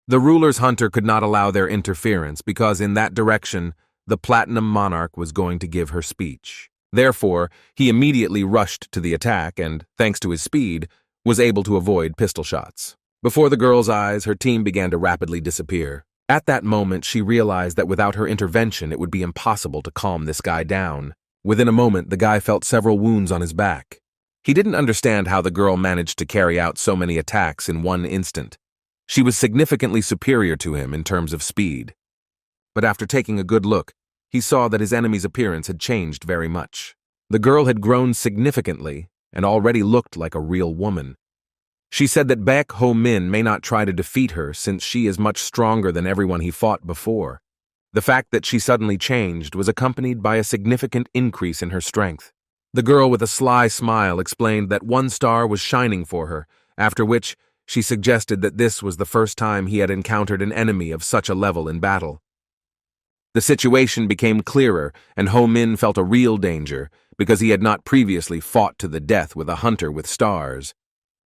The ruler's hunter could not allow their interference because in that direction, the Platinum Monarch was going to give her speech. Therefore, he immediately rushed to the attack and, thanks to his speed, was able to avoid pistol shots. Before the girl's eyes, her team began to rapidly disappear. At that moment, she realized that without her intervention, it would be impossible to calm this guy down. Within a moment, the guy felt several wounds on his back. He didn't understand how the girl managed to carry out so many attacks in one instant. She was significantly superior to him in terms of speed. But after taking a good look, he saw that his enemy's appearance had changed very much. The girl had grown significantly and already looked like a real woman. She said that Baek Ho Min may not try to defeat her since she is much stronger than everyone he fought before. The fact that she suddenly changed was accompanied by a significant increase in her strength. The girl with a sly smile explained that 1 star was shining for her, after which she suggested that this was the first time he had encountered an enemy of such a level in battle. The situation became clearer, and Ho Min felt a real danger because he had not previously fought to the death with a hunter with stars.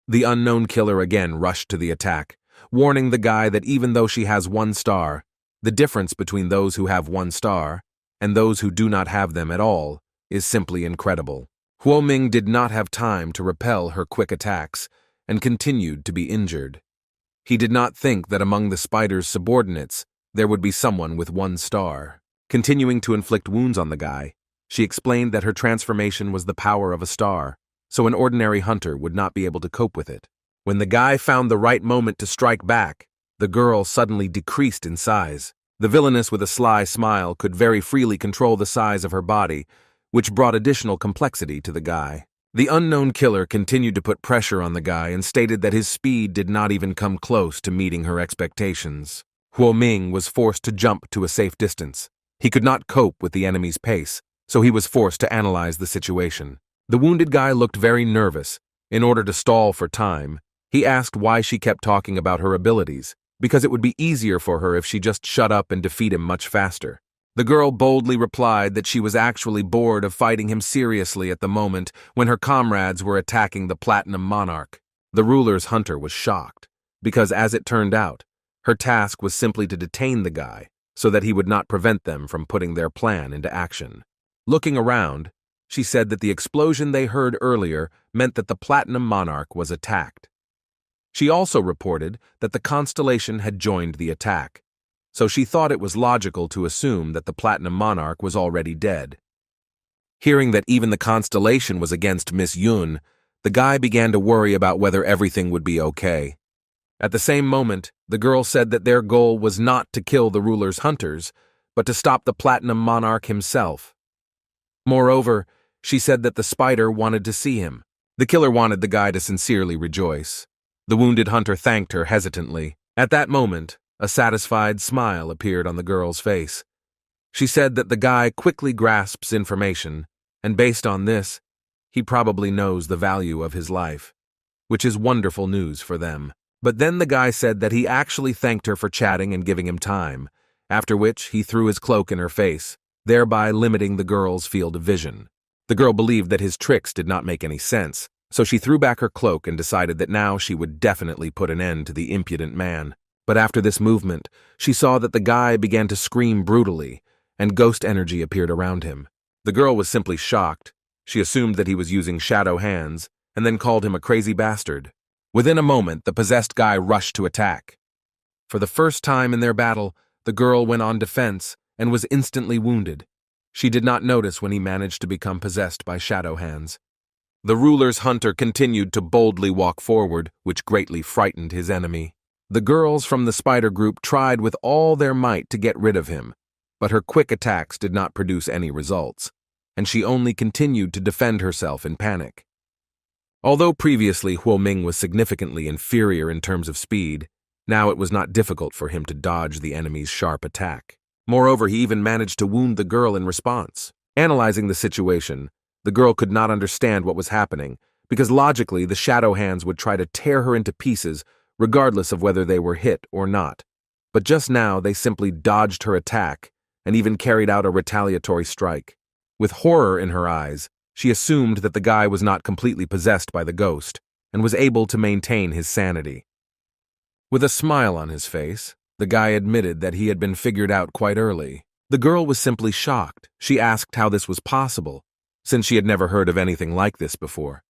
The unknown killer again rushed to the attack, warning the guy that even though she has 1 star, the difference between those who have 1 star and those who do not have them at all is simply incredible. Huo Ming did not have time to repel her quick attacks and continued to be injured. He did not think that among the spider's subordinates there would be someone with 1 star. Continuing to inflict wounds on the guy, she explained that her transformation was the power of a star, so an ordinary hunter would not be able to cope with it. When the guy found the right moment to strike back, the girl suddenly decreased in size. The villainess with a sly smile could very freely control the size of her body, which brought additional complexity to the guy. The unknown killer continued to put pressure on the guy and stated that his speed did not even come close to meeting her expectations. Huo Ming was forced to jump to a safe distance. He could not cope with the enemy's pace, so he was forced to analyze the situation. The wounded guy looked very nervous. In order to stall for time, he asked why she kept talking about her abilities, because it would be easier for her if she just shut up and defeat him much faster. The girl boldly replied that she was actually bored of fighting him seriously at the moment when her comrades were attacking the Platinum Monarch. The ruler's hunter was shocked, because as it turned out, her task was simply to detain the guy so that he would not prevent them from putting their plan into action. Looking around, she said that the explosion they heard earlier meant that the Platinum Monarch was attacked. She also reported that the Constellation had joined the attack, so she thought it was logical to assume that the Platinum Monarch was already dead. Hearing that even the Constellation was against Miss Yun, the guy began to worry about whether everything would be okay. At the same moment, the girl said that their goal was not to kill the ruler's hunters, but to stop the Platinum Monarch himself. Moreover, she said that the spider wanted to see him. The killer wanted the guy to sincerely rejoice. The wounded hunter thanked her hesitantly. At that moment, a satisfied smile appeared on the girl's face. She said that the guy quickly grasps information, and based on this, he probably knows the value of his life, which is wonderful news for them. But then the guy said that he actually thanked her for chatting and giving him time, after which he threw his cloak in her face, thereby limiting the girl's field of vision. The girl believed that his tricks did not make any sense, so she threw back her cloak and decided that now she would definitely put an end to the impudent man. But after this movement, she saw that the guy began to scream brutally, and ghost energy appeared around him. The girl was simply shocked. She assumed that he was using shadow hands, and then called him a crazy bastard. Within a moment, the possessed guy rushed to attack. For the first time in their battle, the girl went on defense and was instantly wounded. She did not notice when he managed to become possessed by shadow hands. The ruler's hunter continued to boldly walk forward, which greatly frightened his enemy. The girls from the spider group tried with all their might to get rid of him, but her quick attacks did not produce any results, and she only continued to defend herself in panic. Although previously Huo Ming was significantly inferior in terms of speed, now it was not difficult for him to dodge the enemy's sharp attack. Moreover, he even managed to wound the girl in response. Analyzing the situation, the girl could not understand what was happening, because logically the shadow hands would try to tear her into pieces regardless of whether they were hit or not. But just now they simply dodged her attack and even carried out a retaliatory strike. With horror in her eyes, she assumed that the guy was not completely possessed by the ghost and was able to maintain his sanity. With a smile on his face, the guy admitted that he had been figured out quite early. The girl was simply shocked. She asked how this was possible, since she had never heard of anything like this before.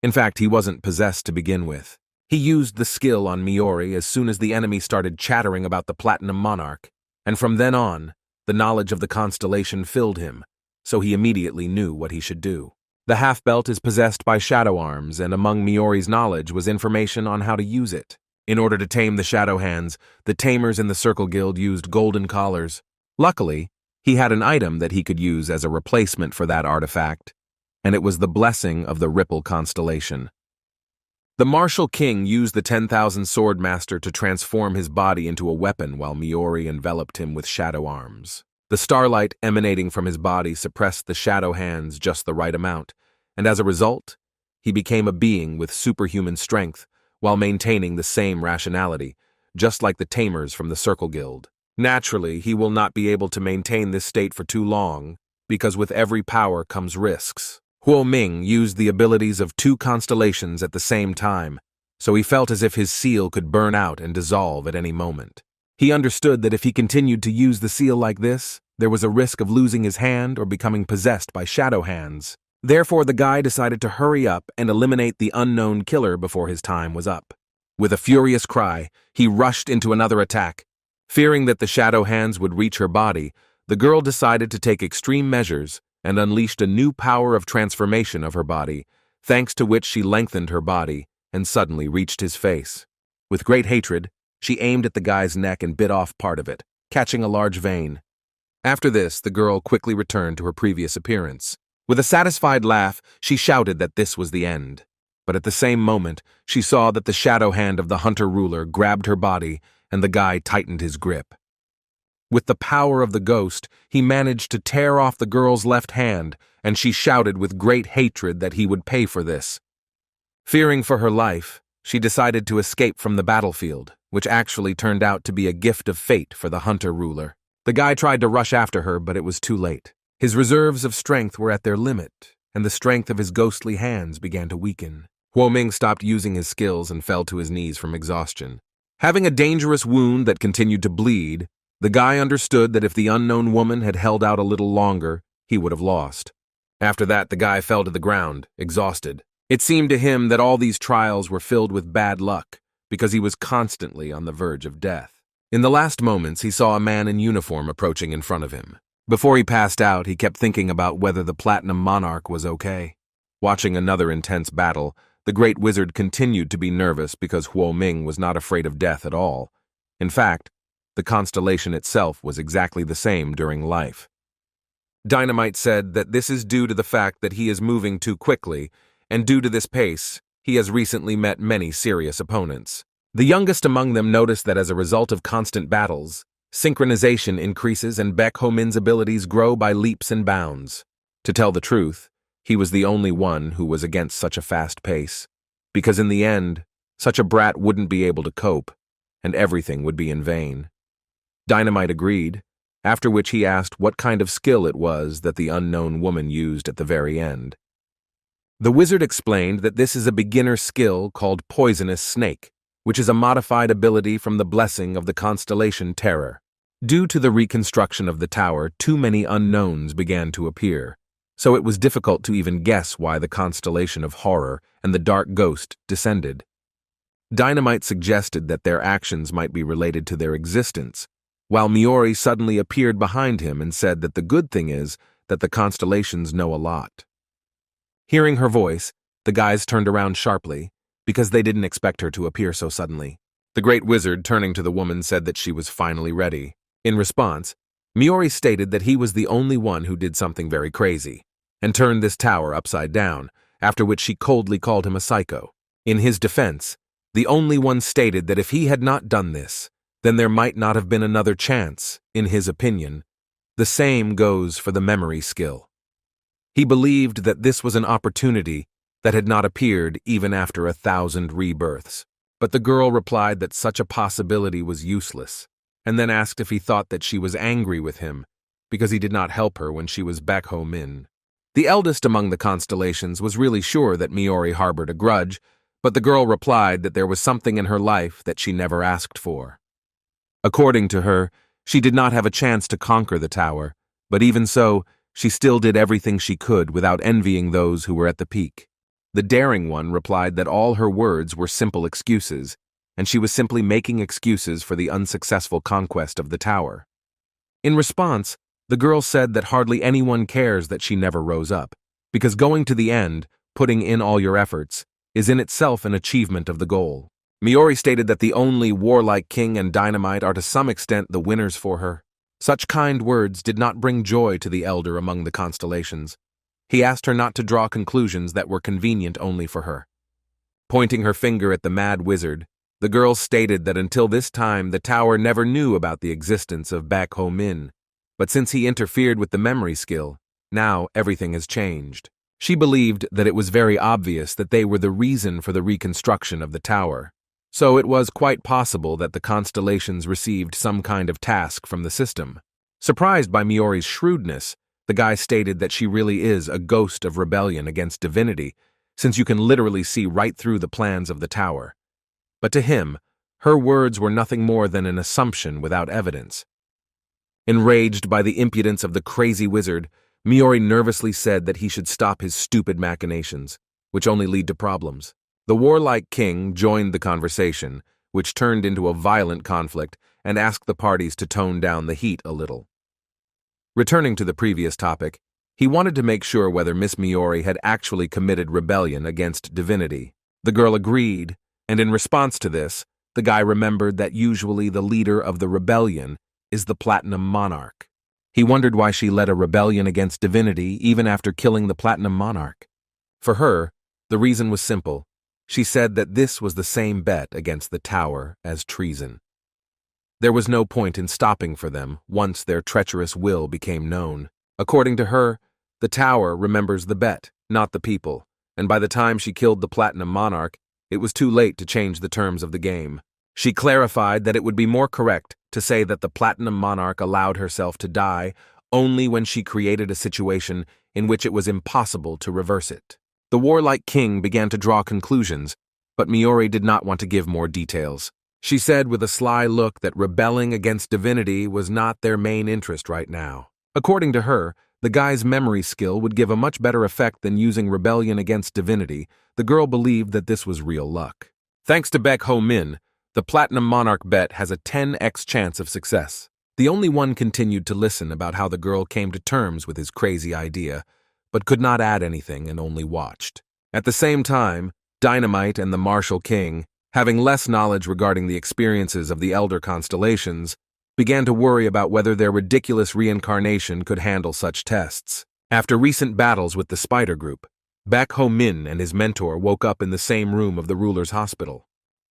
In fact, he wasn't possessed to begin with. He used the skill on Miori as soon as the enemy started chattering about the Platinum Monarch, and from then on, the knowledge of the constellation filled him, so he immediately knew what he should do. The half-belt is possessed by shadow arms, and among Miori's knowledge was information on how to use it. In order to tame the shadow hands, the tamers in the Circle Guild used golden collars. Luckily, he had an item that he could use as a replacement for that artifact, and it was the blessing of the Ripple Constellation. The Martial King used the 10,000 Sword Master to transform his body into a weapon while Miori enveloped him with shadow arms. The starlight emanating from his body suppressed the shadow hands just the right amount, and as a result, he became a being with superhuman strength while maintaining the same rationality, just like the tamers from the Circle Guild. Naturally, he will not be able to maintain this state for too long, because with every power comes risks. Huo Ming used the abilities of 2 constellations at the same time, so he felt as if his seal could burn out and dissolve at any moment. He understood that if he continued to use the seal like this, there was a risk of losing his hand or becoming possessed by shadow hands. Therefore, the guy decided to hurry up and eliminate the unknown killer before his time was up. With a furious cry, he rushed into another attack. Fearing that the shadow hands would reach her body, the girl decided to take extreme measures and unleashed a new power of transformation of her body, thanks to which she lengthened her body and suddenly reached his face. With great hatred, she aimed at the guy's neck and bit off part of it, catching a large vein. After this, the girl quickly returned to her previous appearance. With a satisfied laugh, she shouted that this was the end. But at the same moment, she saw that the shadow hand of the hunter ruler grabbed her body and the guy tightened his grip. With the power of the ghost, he managed to tear off the girl's left hand, and she shouted with great hatred that he would pay for this. Fearing for her life, she decided to escape from the battlefield, which actually turned out to be a gift of fate for the hunter ruler. The guy tried to rush after her, but it was too late. His reserves of strength were at their limit, and the strength of his ghostly hands began to weaken. Huo Ming stopped using his skills and fell to his knees from exhaustion. Having a dangerous wound that continued to bleed, the guy understood that if the unknown woman had held out a little longer, he would have lost. After that, the guy fell to the ground, exhausted. It seemed to him that all these trials were filled with bad luck, because he was constantly on the verge of death. In the last moments, he saw a man in uniform approaching in front of him. Before he passed out, he kept thinking about whether the Platinum Monarch was okay. Watching another intense battle, the Great Wizard continued to be nervous because Huo Ming was not afraid of death at all. In fact, the constellation itself was exactly the same during life. Dynamite said that this is due to the fact that he is moving too quickly, and due to this pace, he has recently met many serious opponents. The youngest among them noticed that as a result of constant battles, synchronization increases and Baek Ho Min's abilities grow by leaps and bounds. To tell the truth, he was the only one who was against such a fast pace, because in the end, such a brat wouldn't be able to cope, and everything would be in vain. Dynamite agreed, after which he asked what kind of skill it was that the unknown woman used at the very end. The wizard explained that this is a beginner skill called Poisonous Snake, which is a modified ability from the blessing of the constellation Terror. Due to the reconstruction of the tower, too many unknowns began to appear, so it was difficult to even guess why the constellation of Horror and the Dark Ghost descended. Dynamite suggested that their actions might be related to their existence, while Miori suddenly appeared behind him and said that the good thing is that the constellations know a lot. Hearing her voice, the guys turned around sharply, because they didn't expect her to appear so suddenly. The great wizard, turning to the woman, said that she was finally ready. In response, Miori stated that he was the only one who did something very crazy, and turned this tower upside down, after which she coldly called him a psycho. In his defense, the only one stated that if he had not done this, then there might not have been another chance, in his opinion. The same goes for the memory skill. He believed that this was an opportunity that had not appeared even after 1,000 rebirths. But the girl replied that such a possibility was useless, and then asked if he thought that she was angry with him because he did not help her when she was back home in. The eldest among the constellations was really sure that Miori harbored a grudge, but the girl replied that there was something in her life that she never asked for. According to her, she did not have a chance to conquer the tower, but even so, she still did everything she could without envying those who were at the peak. The daring one replied that all her words were simple excuses, and she was simply making excuses for the unsuccessful conquest of the tower. In response, the girl said that hardly anyone cares that she never rose up, because going to the end, putting in all your efforts, is in itself an achievement of the goal. Miori stated that the only warlike king and Dynamite are to some extent the winners for her. Such kind words did not bring joy to the elder among the constellations. He asked her not to draw conclusions that were convenient only for her. Pointing her finger at the mad wizard, the girl stated that until this time the tower never knew about the existence of Baekho Min, but since he interfered with the memory skill, now everything has changed. She believed that it was very obvious that they were the reason for the reconstruction of the tower, so it was quite possible that the constellations received some kind of task from the system. Surprised by Miori's shrewdness, the guy stated that she really is a ghost of rebellion against divinity, since you can literally see right through the plans of the tower. But to him, her words were nothing more than an assumption without evidence. Enraged by the impudence of the crazy wizard, Miori nervously said that he should stop his stupid machinations, which only lead to problems. The warlike king joined the conversation, which turned into a violent conflict, and asked the parties to tone down the heat a little. Returning to the previous topic, he wanted to make sure whether Miss Miori had actually committed rebellion against divinity. The girl agreed, and in response to this, the guy remembered that usually the leader of the rebellion is the Platinum Monarch. He wondered why she led a rebellion against divinity even after killing the Platinum Monarch. For her, the reason was simple. She said that this was the same bet against the tower as treason. There was no point in stopping for them once their treacherous will became known. According to her, the tower remembers the bet, not the people, and by the time she killed the Platinum Monarch, it was too late to change the terms of the game. She clarified that it would be more correct to say that the Platinum Monarch allowed herself to die only when she created a situation in which it was impossible to reverse it. The warlike king began to draw conclusions, but Miori did not want to give more details. She said with a sly look that rebelling against divinity was not their main interest right now. According to her, the guy's memory skill would give a much better effect than using rebellion against divinity. The girl believed that this was real luck. Thanks to Baekho Min, the Platinum Monarch bet has a 10x chance of success. The only one continued to listen about how the girl came to terms with his crazy idea, but could not add anything and only watched. At the same time, Dynamite and the Martial King, having less knowledge regarding the experiences of the elder constellations, began to worry about whether their ridiculous reincarnation could handle such tests. After recent battles with the Spider Group, Baekho Min and his mentor woke up in the same room of the ruler's hospital.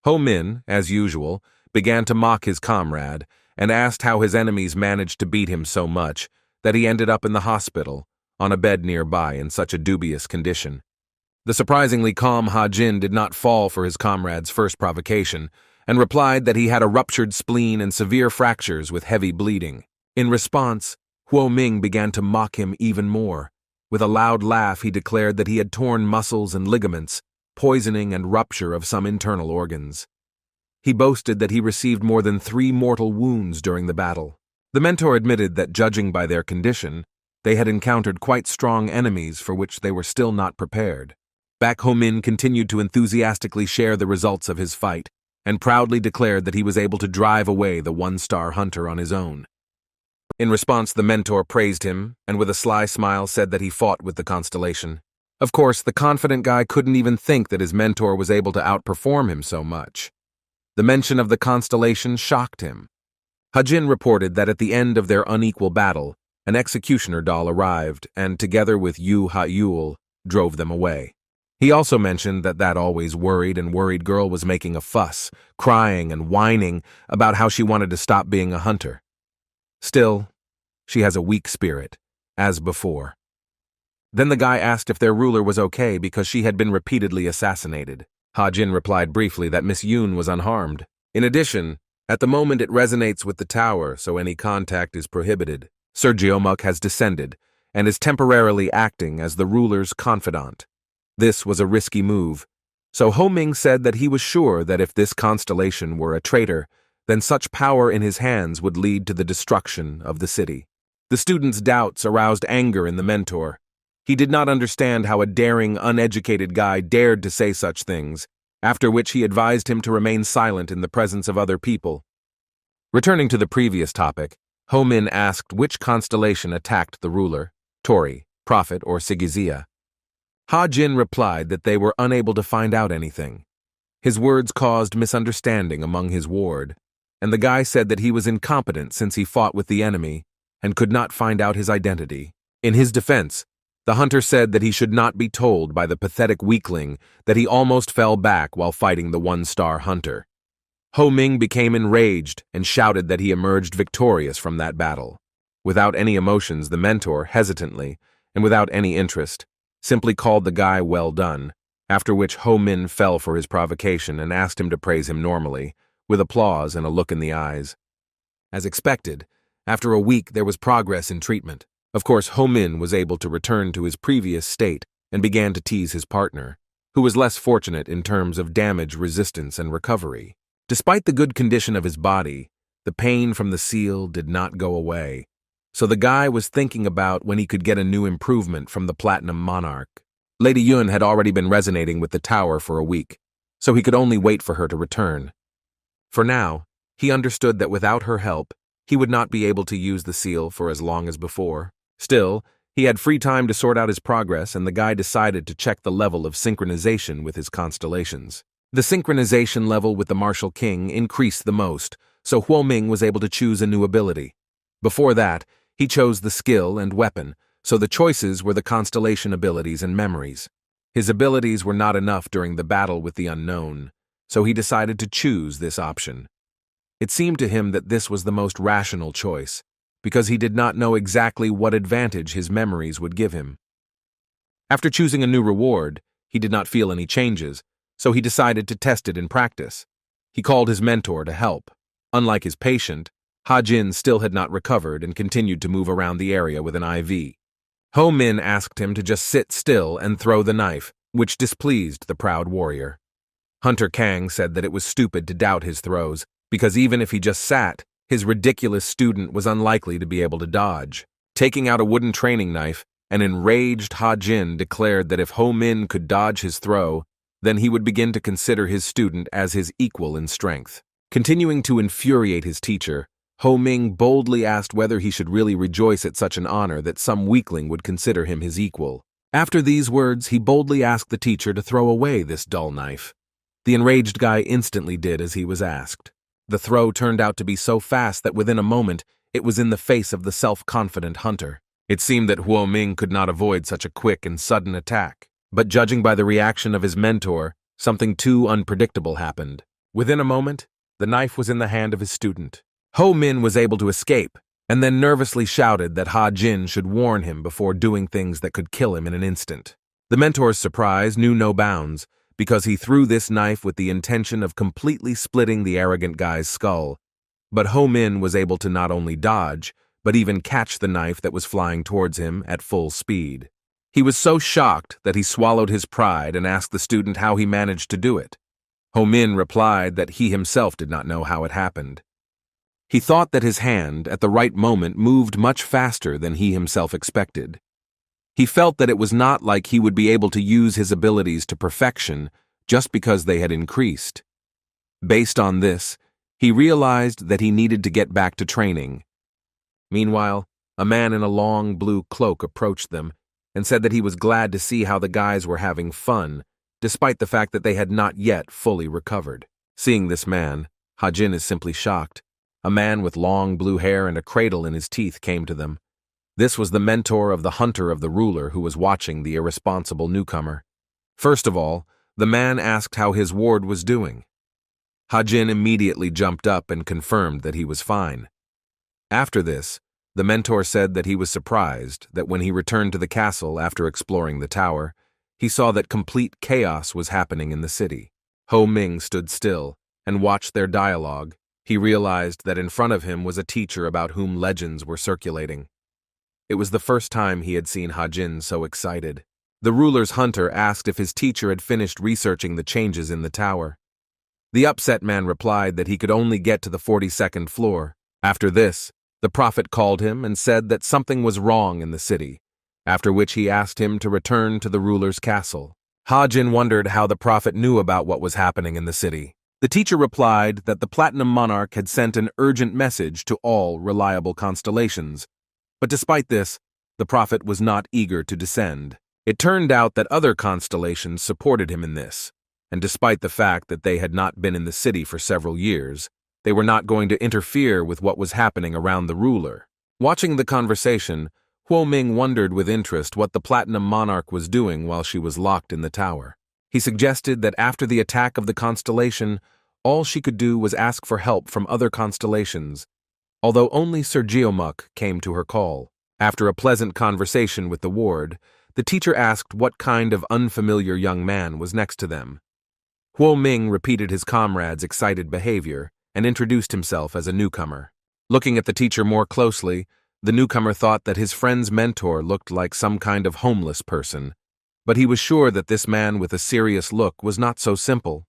Ho Min, as usual, began to mock his comrade and asked how his enemies managed to beat him so much that he ended up in the hospital, on a bed nearby in such a dubious condition. The surprisingly calm Ha-Jin did not fall for his comrade's first provocation, and replied that he had a ruptured spleen and severe fractures with heavy bleeding. In response, Huo Ming began to mock him even more. With a loud laugh, he declared that he had torn muscles and ligaments, poisoning and rupture of some internal organs. He boasted that he received more than 3 mortal wounds during the battle. The mentor admitted that, judging by their condition, they had encountered quite strong enemies for which they were still not prepared. Baek Ho-min continued to enthusiastically share the results of his fight, and proudly declared that he was able to drive away the 1-star hunter on his own. In response, the mentor praised him, and with a sly smile said that he fought with the Constellation. Of course, the confident guy couldn't even think that his mentor was able to outperform him so much. The mention of the Constellation shocked him. Ha-Jin reported that at the end of their unequal battle, an executioner doll arrived and, together with Yu Ha-Yul, drove them away. He also mentioned that that always worried girl was making a fuss, crying and whining about how she wanted to stop being a hunter. Still, she has a weak spirit, as before. Then the guy asked if their ruler was okay because she had been repeatedly assassinated. Ha-Jin replied briefly that Miss Yoon was unharmed. In addition, at the moment it resonates with the tower, so any contact is prohibited. Sir Geomuk has descended and is temporarily acting as the ruler's confidant. This was a risky move, so Ho Ming said that he was sure that if this constellation were a traitor, then such power in his hands would lead to the destruction of the city. The student's doubts aroused anger in the mentor. He did not understand how a daring, uneducated guy dared to say such things, after which he advised him to remain silent in the presence of other people. Returning to the previous topic, Ho Min asked which constellation attacked the ruler, Tori, Prophet, or Sigizia. Ha-Jin replied that they were unable to find out anything. His words caused misunderstanding among his ward, and the guy said that he was incompetent since he fought with the enemy and could not find out his identity. In his defense, the hunter said that he should not be told by the pathetic weakling that he almost fell back while fighting the 1-star hunter. Ho Ming became enraged and shouted that he emerged victorious from that battle. Without any emotions, the mentor, hesitantly, and without any interest, simply called the guy well done, after which Ho Min fell for his provocation and asked him to praise him normally, with applause and a look in the eyes. As expected, after a week there was progress in treatment. Of course, Ho Min was able to return to his previous state and began to tease his partner, who was less fortunate in terms of damage resistance and recovery. Despite the good condition of his body, the pain from the seal did not go away, so the guy was thinking about when he could get a new improvement from the Platinum Monarch. Lady Yun had already been resonating with the tower for a week, so he could only wait for her to return. For now, he understood that without her help, he would not be able to use the seal for as long as before. Still, he had free time to sort out his progress, and the guy decided to check the level of synchronization with his constellations. The synchronization level with the Martial King increased the most, so Huo Ming was able to choose a new ability. Before that, he chose the skill and weapon, so the choices were the constellation abilities and memories. His abilities were not enough during the battle with the unknown, so he decided to choose this option. It seemed to him that this was the most rational choice, because he did not know exactly what advantage his memories would give him. After choosing a new reward, he did not feel any changes, so he decided to test it in practice. He called his mentor to help. Unlike his patient, Ha-Jin still had not recovered and continued to move around the area with an IV. Ho Min asked him to just sit still and throw the knife, which displeased the proud warrior. Hunter Kang said that it was stupid to doubt his throws, because even if he just sat, his ridiculous student was unlikely to be able to dodge. Taking out a wooden training knife, an enraged Ha-Jin declared that if Ho Min could dodge his throw, then he would begin to consider his student as his equal in strength. Continuing to infuriate his teacher, Ho Ming boldly asked whether he should really rejoice at such an honor that some weakling would consider him his equal. After these words, he boldly asked the teacher to throw away this dull knife. The enraged guy instantly did as he was asked. The throw turned out to be so fast that within a moment, it was in the face of the self-confident hunter. It seemed that Huo Ming could not avoid such a quick and sudden attack. But judging by the reaction of his mentor, something too unpredictable happened. Within a moment, the knife was in the hand of his student. Ho Min was able to escape, and then nervously shouted that Ha-Jin should warn him before doing things that could kill him in an instant. The mentor's surprise knew no bounds, because he threw this knife with the intention of completely splitting the arrogant guy's skull. But Ho-Min was able to not only dodge, but even catch the knife that was flying towards him at full speed. He was so shocked that he swallowed his pride and asked the student how he managed to do it. Ho-Min replied that he himself did not know how it happened. He thought that his hand, at the right moment, moved much faster than he himself expected. He felt that it was not like he would be able to use his abilities to perfection just because they had increased. Based on this, he realized that he needed to get back to training. Meanwhile, a man in a long blue cloak approached them and said that he was glad to see how the guys were having fun, despite the fact that they had not yet fully recovered. Seeing this man, Ha-Jin is simply shocked. A man with long blue hair and a cradle in his teeth came to them. This was the mentor of the hunter of the ruler who was watching the irresponsible newcomer. First of all, the man asked how his ward was doing. Ha-Jin immediately jumped up and confirmed that he was fine. After this, the mentor said that he was surprised that when he returned to the castle after exploring the tower, he saw that complete chaos was happening in the city. Ho-Ming stood still and watched their dialogue. He realized that in front of him was a teacher about whom legends were circulating. It was the first time he had seen Ha-Jin so excited. The ruler's hunter asked if his teacher had finished researching the changes in the tower. The upset man replied that he could only get to the 42nd floor. After this, the prophet called him and said that something was wrong in the city, after which he asked him to return to the ruler's castle. Ha-Jin wondered how the prophet knew about what was happening in the city. The teacher replied that the Platinum Monarch had sent an urgent message to all reliable constellations. But despite this, the prophet was not eager to descend. It turned out that other constellations supported him in this, and despite the fact that they had not been in the city for several years, they were not going to interfere with what was happening around the ruler. Watching the conversation, Huo-Ming wondered with interest what the Platinum Monarch was doing while she was locked in the tower. He suggested that after the attack of the constellation, all she could do was ask for help from other constellations, although only Sir Geomuk came to her call. After a pleasant conversation with the ward, the teacher asked what kind of unfamiliar young man was next to them. Huo-Ming repeated his comrade's excited behavior and introduced himself as a newcomer. Looking at the teacher more closely, the newcomer thought that his friend's mentor looked like some kind of homeless person, but he was sure that this man with a serious look was not so simple.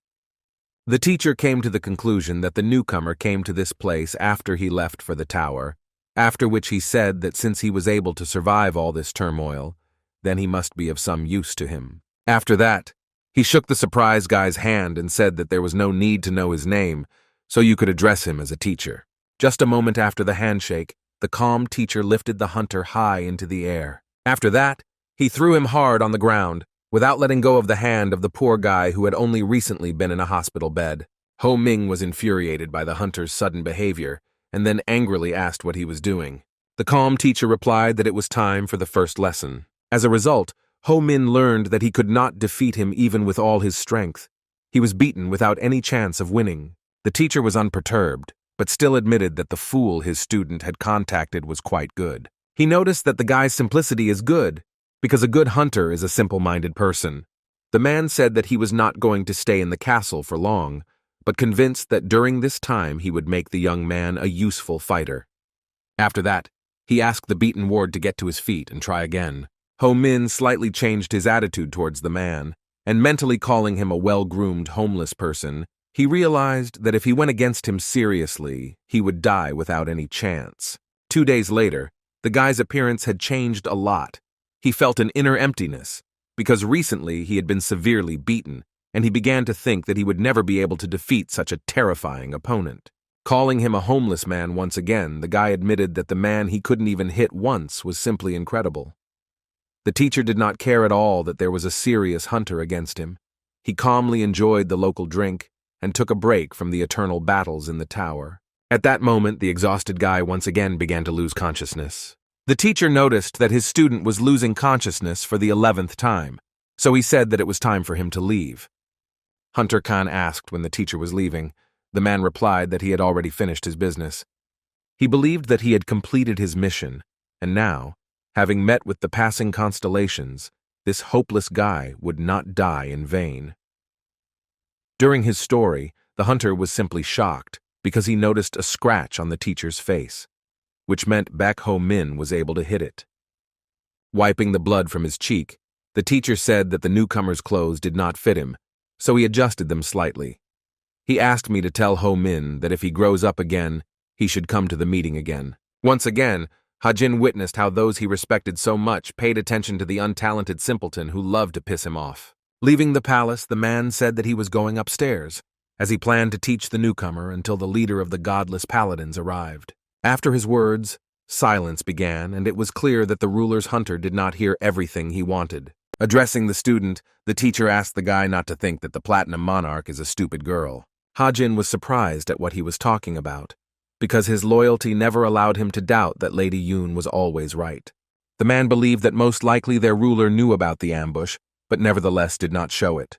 The teacher came to the conclusion that the newcomer came to this place after he left for the tower, after which he said that since he was able to survive all this turmoil, then he must be of some use to him. After that, he shook the surprised guy's hand and said that there was no need to know his name, so you could address him as a teacher. Just a moment after the handshake, the calm teacher lifted the hunter high into the air. After that, he threw him hard on the ground, without letting go of the hand of the poor guy who had only recently been in a hospital bed. Ho-Ming was infuriated by the hunter's sudden behavior, and then angrily asked what he was doing. The calm teacher replied that it was time for the first lesson. As a result, Ho-Min learned that he could not defeat him even with all his strength. He was beaten without any chance of winning. The teacher was unperturbed, but still admitted that the fool his student had contacted was quite good. He noticed that the guy's simplicity is good, because a good hunter is a simple-minded person. The man said that he was not going to stay in the castle for long, but convinced that during this time he would make the young man a useful fighter. After that, he asked the beaten ward to get to his feet and try again. Ho-Min slightly changed his attitude towards the man, and mentally calling him a well-groomed homeless person, he realized that if he went against him seriously, he would die without any chance. 2 days later, the guy's appearance had changed a lot. He felt an inner emptiness, because recently he had been severely beaten, and he began to think that he would never be able to defeat such a terrifying opponent. Calling him a homeless man once again, the guy admitted that the man he couldn't even hit once was simply incredible. The teacher did not care at all that there was a serious hunter against him. He calmly enjoyed the local drink and took a break from the eternal battles in the tower. At that moment, the exhausted guy once again began to lose consciousness. The teacher noticed that his student was losing consciousness for the 11th time, so he said that it was time for him to leave. Hunter Khan asked when the teacher was leaving. The man replied that he had already finished his business. He believed that he had completed his mission, and now, having met with the passing constellations, this hopeless guy would not die in vain. During his story, the hunter was simply shocked because he noticed a scratch on the teacher's face, which meant Baek Ho Min was able to hit it. Wiping the blood from his cheek, the teacher said that the newcomer's clothes did not fit him, so he adjusted them slightly. He asked me to tell Ho Min that if he grows up again, he should come to the meeting again. Once again, Ha-jin witnessed how those he respected so much paid attention to the untalented simpleton who loved to piss him off. Leaving the palace, the man said that he was going upstairs, as he planned to teach the newcomer until the leader of the godless paladins arrived. After his words, silence began, and it was clear that the ruler's hunter did not hear everything he wanted. Addressing the student, the teacher asked the guy not to think that the Platinum Monarch is a stupid girl. Ha-jin was surprised at what he was talking about, because his loyalty never allowed him to doubt that Lady Yoon was always right. The man believed that most likely their ruler knew about the ambush, but nevertheless did not show it.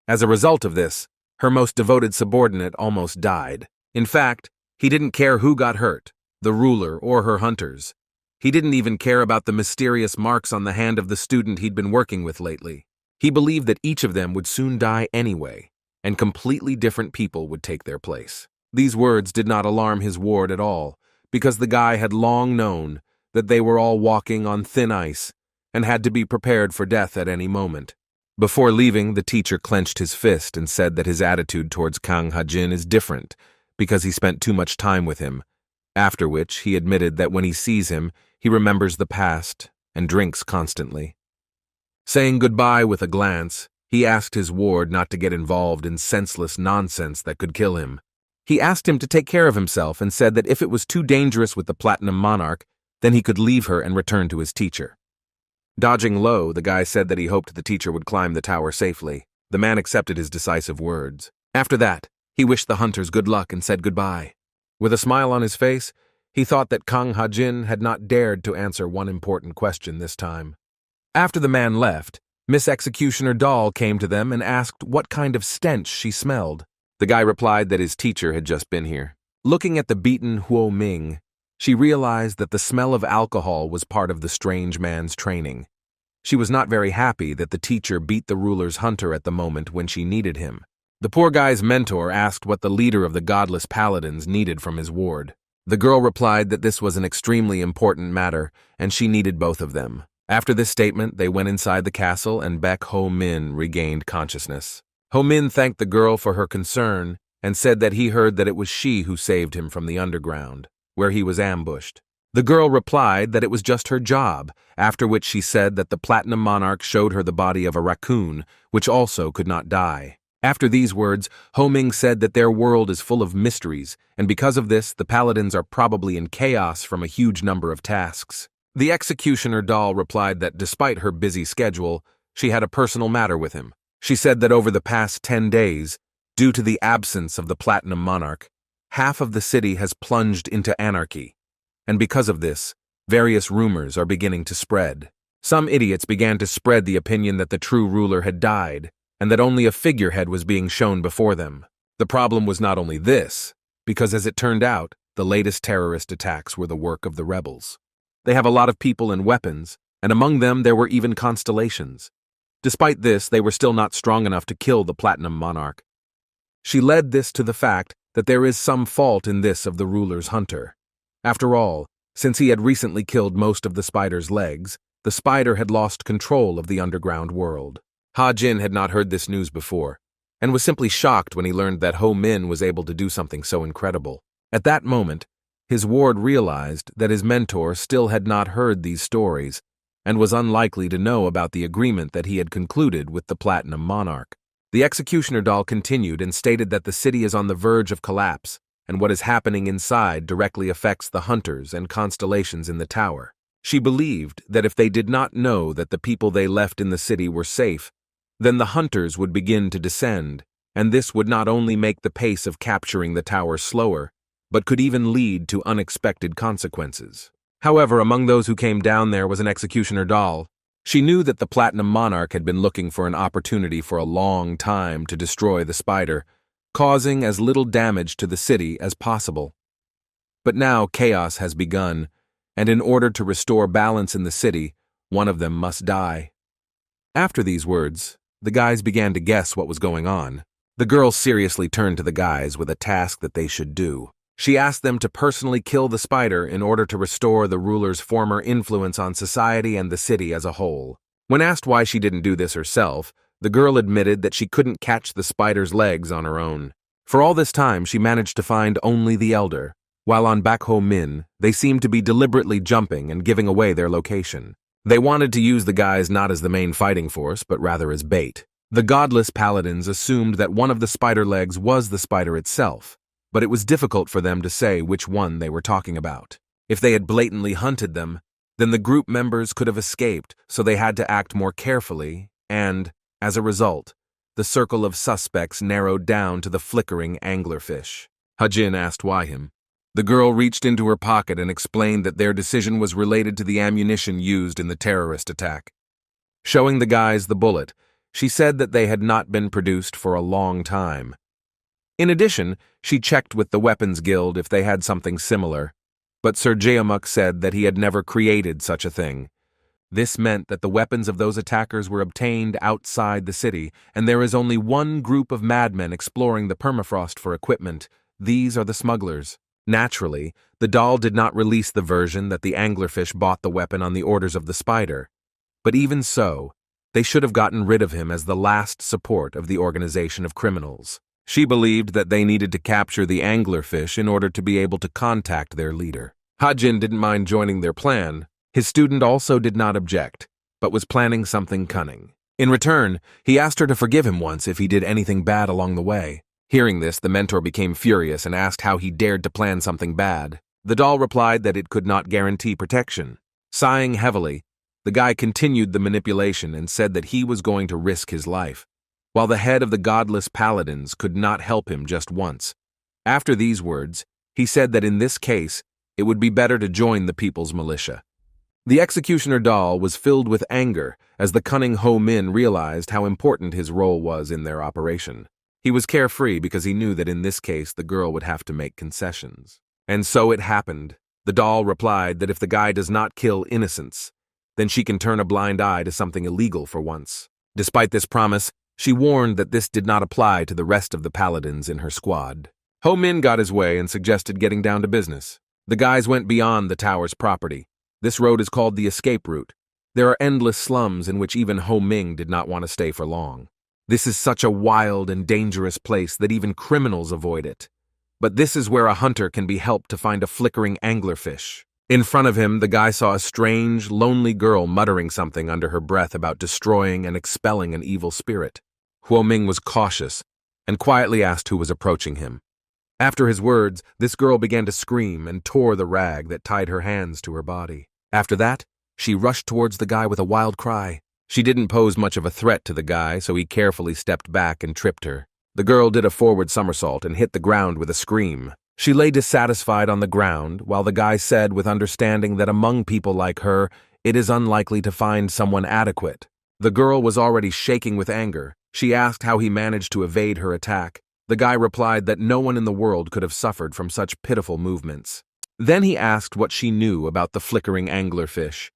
As a result of this, her most devoted subordinate almost died. In fact, he didn't care who got hurt, the ruler or her hunters. He didn't even care about the mysterious marks on the hand of the student he'd been working with lately. He believed that each of them would soon die anyway, and completely different people would take their place. These words did not alarm his ward at all, because the guy had long known that they were all walking on thin ice and had to be prepared for death at any moment. Before leaving, the teacher clenched his fist and said that his attitude towards Kang Ha-jin is different because he spent too much time with him, after which he admitted that when he sees him, he remembers the past and drinks constantly. Saying goodbye with a glance, he asked his ward not to get involved in senseless nonsense that could kill him. He asked him to take care of himself and said that if it was too dangerous with the Platinum Monarch, then he could leave her and return to his teacher. Dodging low, the guy said that he hoped the teacher would climb the tower safely. The man accepted his decisive words. After that, he wished the hunters good luck and said goodbye. With a smile on his face, he thought that Kang Ha-jin had not dared to answer one important question this time. After the man left, Miss Executioner Doll came to them and asked what kind of stench she smelled. The guy replied that his teacher had just been here. Looking at the beaten Huo Ming, she realized that the smell of alcohol was part of the strange man's training. She was not very happy that the teacher beat the ruler's hunter at the moment when she needed him. The poor guy's mentor asked what the leader of the godless paladins needed from his ward. The girl replied that this was an extremely important matter, and she needed both of them. After this statement, they went inside the castle and Baek Ho Min regained consciousness. Ho Min thanked the girl for her concern and said that he heard that it was she who saved him from the underground, where he was ambushed. The girl replied that it was just her job, after which she said that the Platinum Monarch showed her the body of a raccoon, which also could not die. After these words, Ho Ming said that their world is full of mysteries, and because of this, the paladins are probably in chaos from a huge number of tasks. The Executioner Doll replied that despite her busy schedule, she had a personal matter with him. She said that over the past 10 days, due to the absence of the Platinum Monarch, half of the city has plunged into anarchy, and because of this, various rumors are beginning to spread. Some idiots began to spread the opinion that the true ruler had died, and that only a figurehead was being shown before them. The problem was not only this, because as it turned out, the latest terrorist attacks were the work of the rebels. They have a lot of people and weapons, and among them there were even constellations. Despite this, they were still not strong enough to kill the Platinum Monarch. She led this to the fact that there is some fault in this of the ruler's hunter. After all, since he had recently killed most of the spider's legs, the spider had lost control of the underground world. Ha-jin had not heard this news before, and was simply shocked when he learned that Ho Min was able to do something so incredible. At that moment, his ward realized that his mentor still had not heard these stories, and was unlikely to know about the agreement that he had concluded with the Platinum Monarch. The Executioner Doll continued and stated that the city is on the verge of collapse, and what is happening inside directly affects the hunters and constellations in the tower. She believed that if they did not know that the people they left in the city were safe, then the hunters would begin to descend, and this would not only make the pace of capturing the tower slower, but could even lead to unexpected consequences. However, among those who came down there was an Executioner Doll. She knew that the Platinum Monarch had been looking for an opportunity for a long time to destroy the spider, causing as little damage to the city as possible. But now chaos has begun, and in order to restore balance in the city, one of them must die. After these words, the guys began to guess what was going on. The girl seriously turned to the guys with a task that they should do. She asked them to personally kill the spider in order to restore the ruler's former influence on society and the city as a whole. When asked why she didn't do this herself, the girl admitted that she couldn't catch the spider's legs on her own. For all this time, she managed to find only the elder. While on Bakho Min, they seemed to be deliberately jumping and giving away their location. They wanted to use the guys not as the main fighting force, but rather as bait. The godless paladins assumed that one of the spider legs was the spider itself, but it was difficult for them to say which one they were talking about. If they had blatantly hunted them, then the group members could have escaped, so they had to act more carefully, and, as a result, the circle of suspects narrowed down to the flickering anglerfish. Hajin asked why him. The girl reached into her pocket and explained that their decision was related to the ammunition used in the terrorist attack. Showing the guys the bullet, she said that they had not been produced for a long time. In addition, she checked with the Weapons Guild if they had something similar, but Sir Jeomuk said that he had never created such a thing. This meant that the weapons of those attackers were obtained outside the city, and there is only one group of madmen exploring the permafrost for equipment. These are the smugglers. Naturally, the doll did not release the version that the anglerfish bought the weapon on the orders of the spider. But even so, they should have gotten rid of him as the last support of the organization of criminals. She believed that they needed to capture the anglerfish in order to be able to contact their leader. Hajin didn't mind joining their plan. His student also did not object, but was planning something cunning. In return, he asked her to forgive him once if he did anything bad along the way. Hearing this, the mentor became furious and asked how he dared to plan something bad. The doll replied that it could not guarantee protection. Sighing heavily, the guy continued the manipulation and said that he was going to risk his life, while the head of the godless paladins could not help him just once. After these words, he said that in this case, it would be better to join the people's militia. The executioner doll was filled with anger as the cunning Ho Min realized how important his role was in their operation. He was carefree because he knew that in this case the girl would have to make concessions. And so it happened. The doll replied that if the guy does not kill innocents, then she can turn a blind eye to something illegal for once. Despite this promise, she warned that this did not apply to the rest of the paladins in her squad. Ho Min got his way and suggested getting down to business. The guys went beyond the tower's property. This road is called the escape route. There are endless slums in which even Ho Ming did not want to stay for long. This is such a wild and dangerous place that even criminals avoid it. But this is where a hunter can be helped to find a flickering anglerfish. In front of him, the guy saw a strange, lonely girl muttering something under her breath about destroying and expelling an evil spirit. Huo Ming was cautious and quietly asked who was approaching him. After his words, this girl began to scream and tore the rag that tied her hands to her body. After that, she rushed towards the guy with a wild cry. She didn't pose much of a threat to the guy, so he carefully stepped back and tripped her. The girl did a forward somersault and hit the ground with a scream. She lay dissatisfied on the ground, while the guy said with understanding that among people like her, it is unlikely to find someone adequate. The girl was already shaking with anger. She asked how he managed to evade her attack. The guy replied that no one in the world could have suffered from such pitiful movements. Then he asked what she knew about the flickering anglerfish.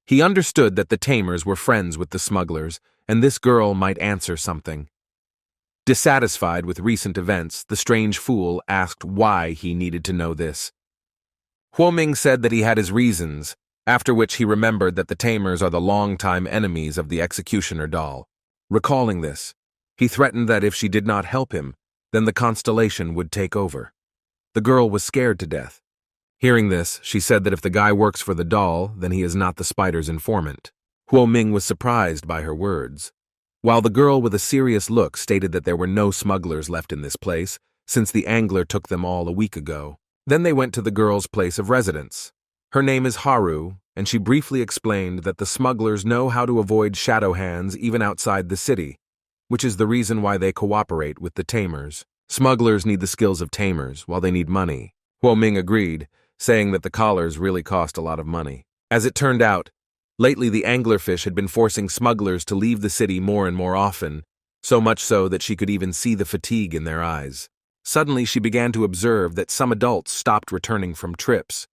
He understood that the tamers were friends with the smugglers, and this girl might answer something. Dissatisfied with recent events, the strange fool asked why he needed to know this. Huo Ming said that he had his reasons, after which he remembered that the tamers are the longtime enemies of the executioner doll. Recalling this, he threatened that if she did not help him, then the Constellation would take over. The girl was scared to death. Hearing this, she said that if the guy works for the doll, then he is not the spider's informant. Huo Ming was surprised by her words, while the girl with a serious look stated that there were no smugglers left in this place, since the angler took them all a week ago. Then they went to the girl's place of residence. Her name is Haru, and she briefly explained that the smugglers know how to avoid shadow hands even outside the city, which is the reason why they cooperate with the tamers. Smugglers need the skills of tamers, while they need money. Huo Ming agreed, saying that the collars really cost a lot of money. As it turned out, lately the anglerfish had been forcing smugglers to leave the city more and more often, so much so that she could even see the fatigue in their eyes. Suddenly she began to observe that some adults stopped returning from trips.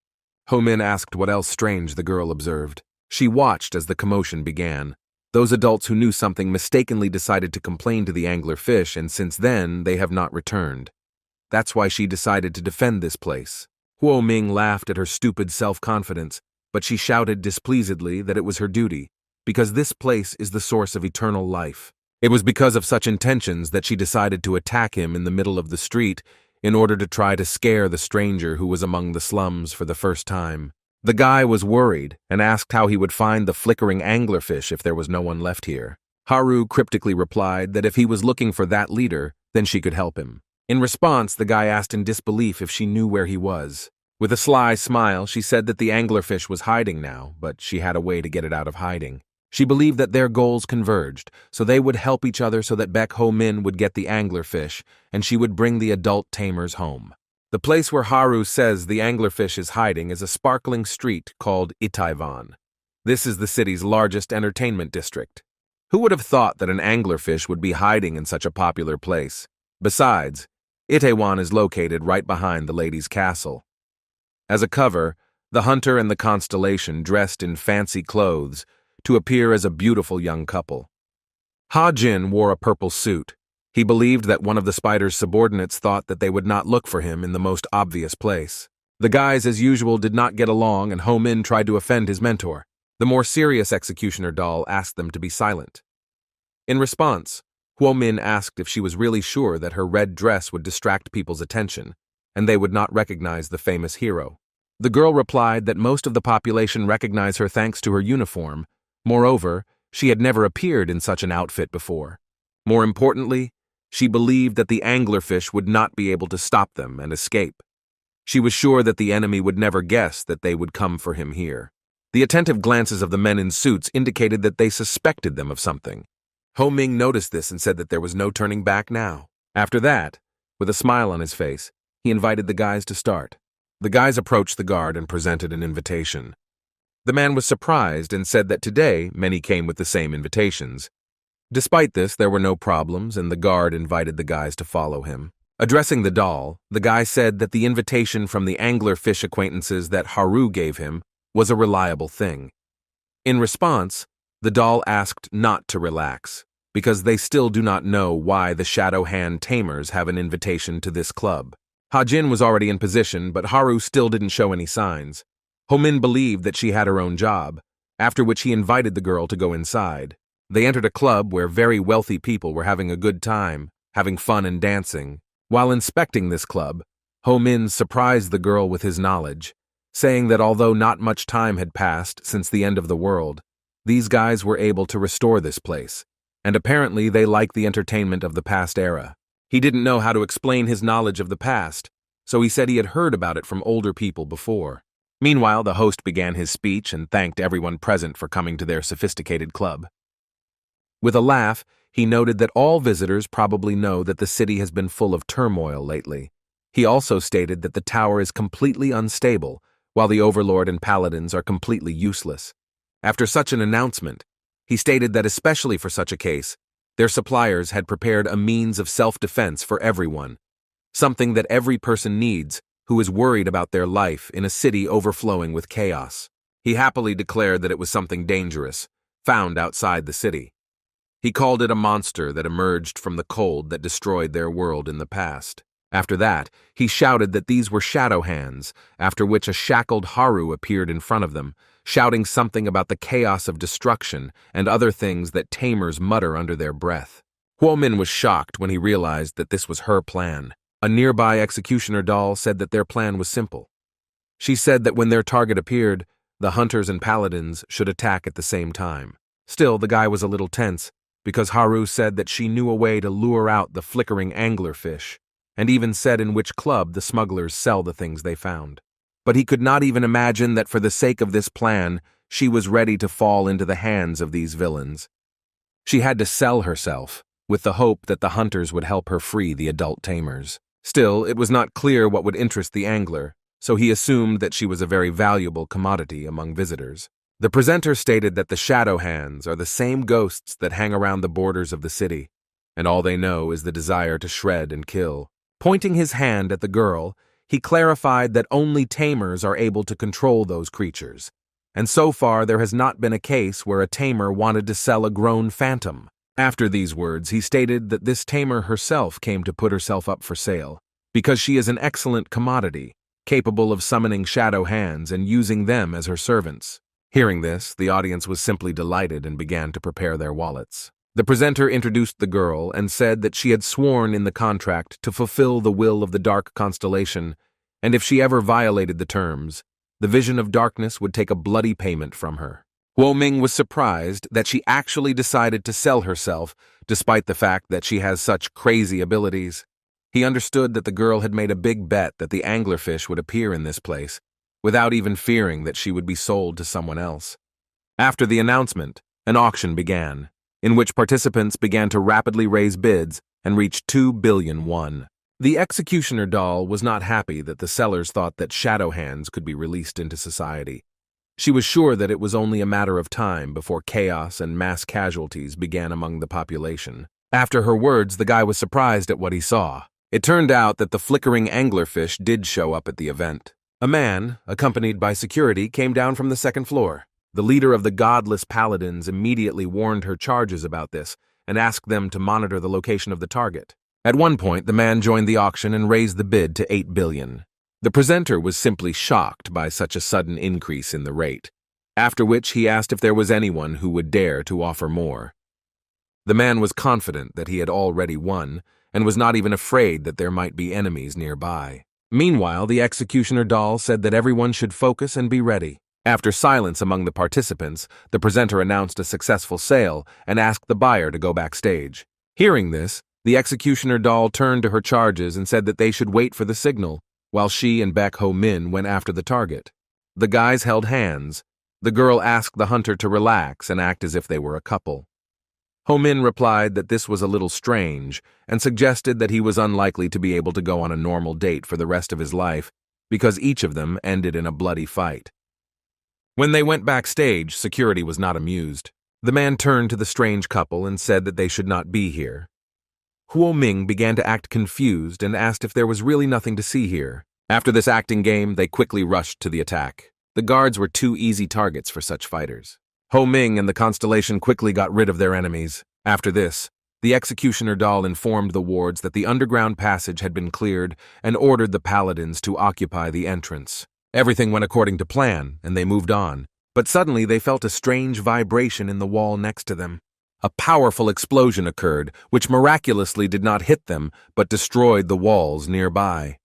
Ho-min asked what else strange the girl observed. She watched as the commotion began. Those adults who knew something mistakenly decided to complain to the anglerfish, and since then they have not returned. That's why she decided to defend this place. Huo Ming laughed at her stupid self-confidence, but she shouted displeasedly that it was her duty, because this place is the source of eternal life. It was because of such intentions that she decided to attack him in the middle of the street in order to try to scare the stranger who was among the slums for the first time. The guy was worried and asked how he would find the flickering anglerfish if there was no one left here. Haru cryptically replied that if he was looking for that leader, then she could help him. In response, the guy asked in disbelief if she knew where he was. With a sly smile, she said that the anglerfish was hiding now, but she had a way to get it out of hiding. She believed that their goals converged, so they would help each other so that Baek Ho-min would get the anglerfish, and she would bring the adult tamers home. The place where Haru says the anglerfish is hiding is a sparkling street called Itaewon. This is the city's largest entertainment district. Who would have thought that an anglerfish would be hiding in such a popular place? Besides, Itaewon is located right behind the lady's castle. As a cover, the hunter and the Constellation dressed in fancy clothes to appear as a beautiful young couple. Ha Jin wore a purple suit. He believed that one of the spider's subordinates thought that they would not look for him in the most obvious place. The guys, as usual, did not get along, and Ho-min tried to offend his mentor. The more serious executioner doll asked them to be silent. In response, Huo-min asked if she was really sure that her red dress would distract people's attention, and they would not recognize the famous hero. The girl replied that most of the population recognized her thanks to her uniform. Moreover, she had never appeared in such an outfit before. More importantly, she believed that the anglerfish would not be able to stop them and escape. She was sure that the enemy would never guess that they would come for him here. The attentive glances of the men in suits indicated that they suspected them of something. Ho-ming noticed this and said that there was no turning back now. After that, with a smile on his face, he invited the guys to start. The guys approached the guard and presented an invitation. The man was surprised and said that today many came with the same invitations. Despite this, there were no problems, and the guard invited the guys to follow him. Addressing the doll, the guy said that the invitation from the anglerfish acquaintances that Haru gave him was a reliable thing. In response, the doll asked not to relax, because they still do not know why the Shadow Hand Tamers have an invitation to this club. Ha-jin was already in position, but Haru still didn't show any signs. Ho-min believed that she had her own job, after which he invited the girl to go inside. They entered a club where very wealthy people were having a good time, having fun and dancing. While inspecting this club, Ho-min surprised the girl with his knowledge, saying that although not much time had passed since the end of the world, these guys were able to restore this place, and apparently they liked the entertainment of the past era. He didn't know how to explain his knowledge of the past, so he said he had heard about it from older people before. Meanwhile, the host began his speech and thanked everyone present for coming to their sophisticated club. With a laugh, he noted that all visitors probably know that the city has been full of turmoil lately. He also stated that the tower is completely unstable, while the Overlord and Paladins are completely useless. After such an announcement, he stated that especially for such a case, their suppliers had prepared a means of self-defense for everyone, something that every person needs who is worried about their life in a city overflowing with chaos. He happily declared that it was something dangerous, found outside the city. He called it a monster that emerged from the cold that destroyed their world in the past. After that, he shouted that these were shadow hands, after which a shackled Haru appeared in front of them, shouting something about the chaos of destruction and other things that tamers mutter under their breath. Huo-min was shocked when he realized that this was her plan. A nearby executioner doll said that their plan was simple. She said that when their target appeared, the hunters and paladins should attack at the same time. Still, the guy was a little tense, because Haru said that she knew a way to lure out the flickering anglerfish, and even said in which club the smugglers sell the things they found. But he could not even imagine that for the sake of this plan, she was ready to fall into the hands of these villains. She had to sell herself, with the hope that the hunters would help her free the adult tamers. Still, it was not clear what would interest the angler, so he assumed that she was a very valuable commodity among visitors. The presenter stated that the shadow hands are the same ghosts that hang around the borders of the city, and all they know is the desire to shred and kill. Pointing his hand at the girl, he clarified that only tamers are able to control those creatures, and so far there has not been a case where a tamer wanted to sell a grown phantom. After these words, he stated that this tamer herself came to put herself up for sale, because she is an excellent commodity, capable of summoning shadow hands and using them as her servants. Hearing this, the audience was simply delighted and began to prepare their wallets. The presenter introduced the girl and said that she had sworn in the contract to fulfill the will of the Dark Constellation, and if she ever violated the terms, the Vision of Darkness would take a bloody payment from her. Huo Ming was surprised that she actually decided to sell herself, despite the fact that she has such crazy abilities. He understood that the girl had made a big bet that the anglerfish would appear in this place, without even fearing that she would be sold to someone else. After the announcement, an auction began, in which participants began to rapidly raise bids and reach 2 billion won. The executioner doll was not happy that the sellers thought that shadow hands could be released into society. She was sure that it was only a matter of time before chaos and mass casualties began among the population. After her words, the guy was surprised at what he saw. It turned out that the flickering anglerfish did show up at the event. A man, accompanied by security, came down from the second floor. The leader of the godless paladins immediately warned her charges about this and asked them to monitor the location of the target. At one point, the man joined the auction and raised the bid to 8 billion. The presenter was simply shocked by such a sudden increase in the rate, after which he asked if there was anyone who would dare to offer more. The man was confident that he had already won and was not even afraid that there might be enemies nearby. Meanwhile, the executioner doll said that everyone should focus and be ready. After silence among the participants, the presenter announced a successful sale and asked the buyer to go backstage. Hearing this, the executioner doll turned to her charges and said that they should wait for the signal, while she and Baek Ho Min went after the target. The guys held hands. The girl asked the hunter to relax and act as if they were a couple. Ho Min replied that this was a little strange and suggested that he was unlikely to be able to go on a normal date for the rest of his life because each of them ended in a bloody fight. When they went backstage, security was not amused. The man turned to the strange couple and said that they should not be here. Huo Ming began to act confused and asked if there was really nothing to see here. After this acting game, they quickly rushed to the attack. The guards were two easy targets for such fighters. Ho Ming and the Constellation quickly got rid of their enemies. After this, the executioner doll informed the wards that the underground passage had been cleared and ordered the paladins to occupy the entrance. Everything went according to plan, and they moved on. But suddenly they felt a strange vibration in the wall next to them. A powerful explosion occurred, which miraculously did not hit them, but destroyed the walls nearby.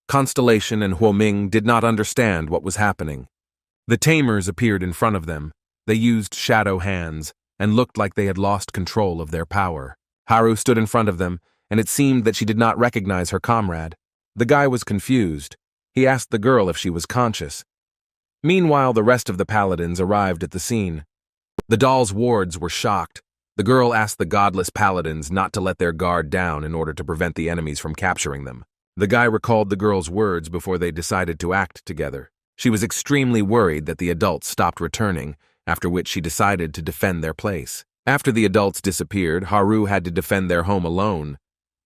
Constellation and Huo Ming did not understand what was happening. The tamers appeared in front of them. They used shadow hands, and looked like they had lost control of their power. Haru stood in front of them, and it seemed that she did not recognize her comrade. The guy was confused. He asked the girl if she was conscious. Meanwhile, the rest of the paladins arrived at the scene. The doll's wards were shocked. The girl asked the godless paladins not to let their guard down in order to prevent the enemies from capturing them. The guy recalled the girl's words before they decided to act together. She was extremely worried that the adults stopped returning, after which she decided to defend their place. After the adults disappeared, Haru had to defend their home alone.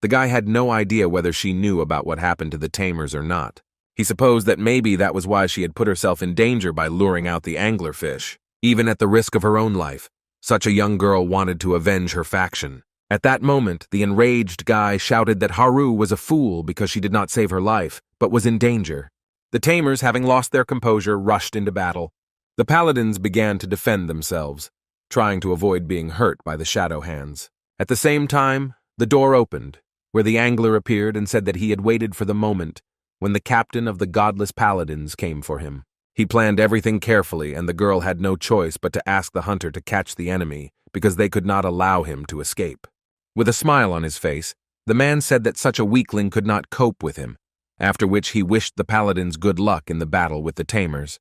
The guy had no idea whether she knew about what happened to the tamers or not. He supposed that maybe that was why she had put herself in danger by luring out the anglerfish. Even at the risk of her own life, such a young girl wanted to avenge her faction. At that moment, the enraged guy shouted that Haru was a fool because she did not save her life, but was in danger. The tamers, having lost their composure, rushed into battle. The paladins began to defend themselves, trying to avoid being hurt by the shadow hands. At the same time, the door opened, where the angler appeared and said that he had waited for the moment when the captain of the godless paladins came for him. He planned everything carefully, and the girl had no choice but to ask the hunter to catch the enemy because they could not allow him to escape. With a smile on his face, the man said that such a weakling could not cope with him, after which he wished the paladins good luck in the battle with the tamers.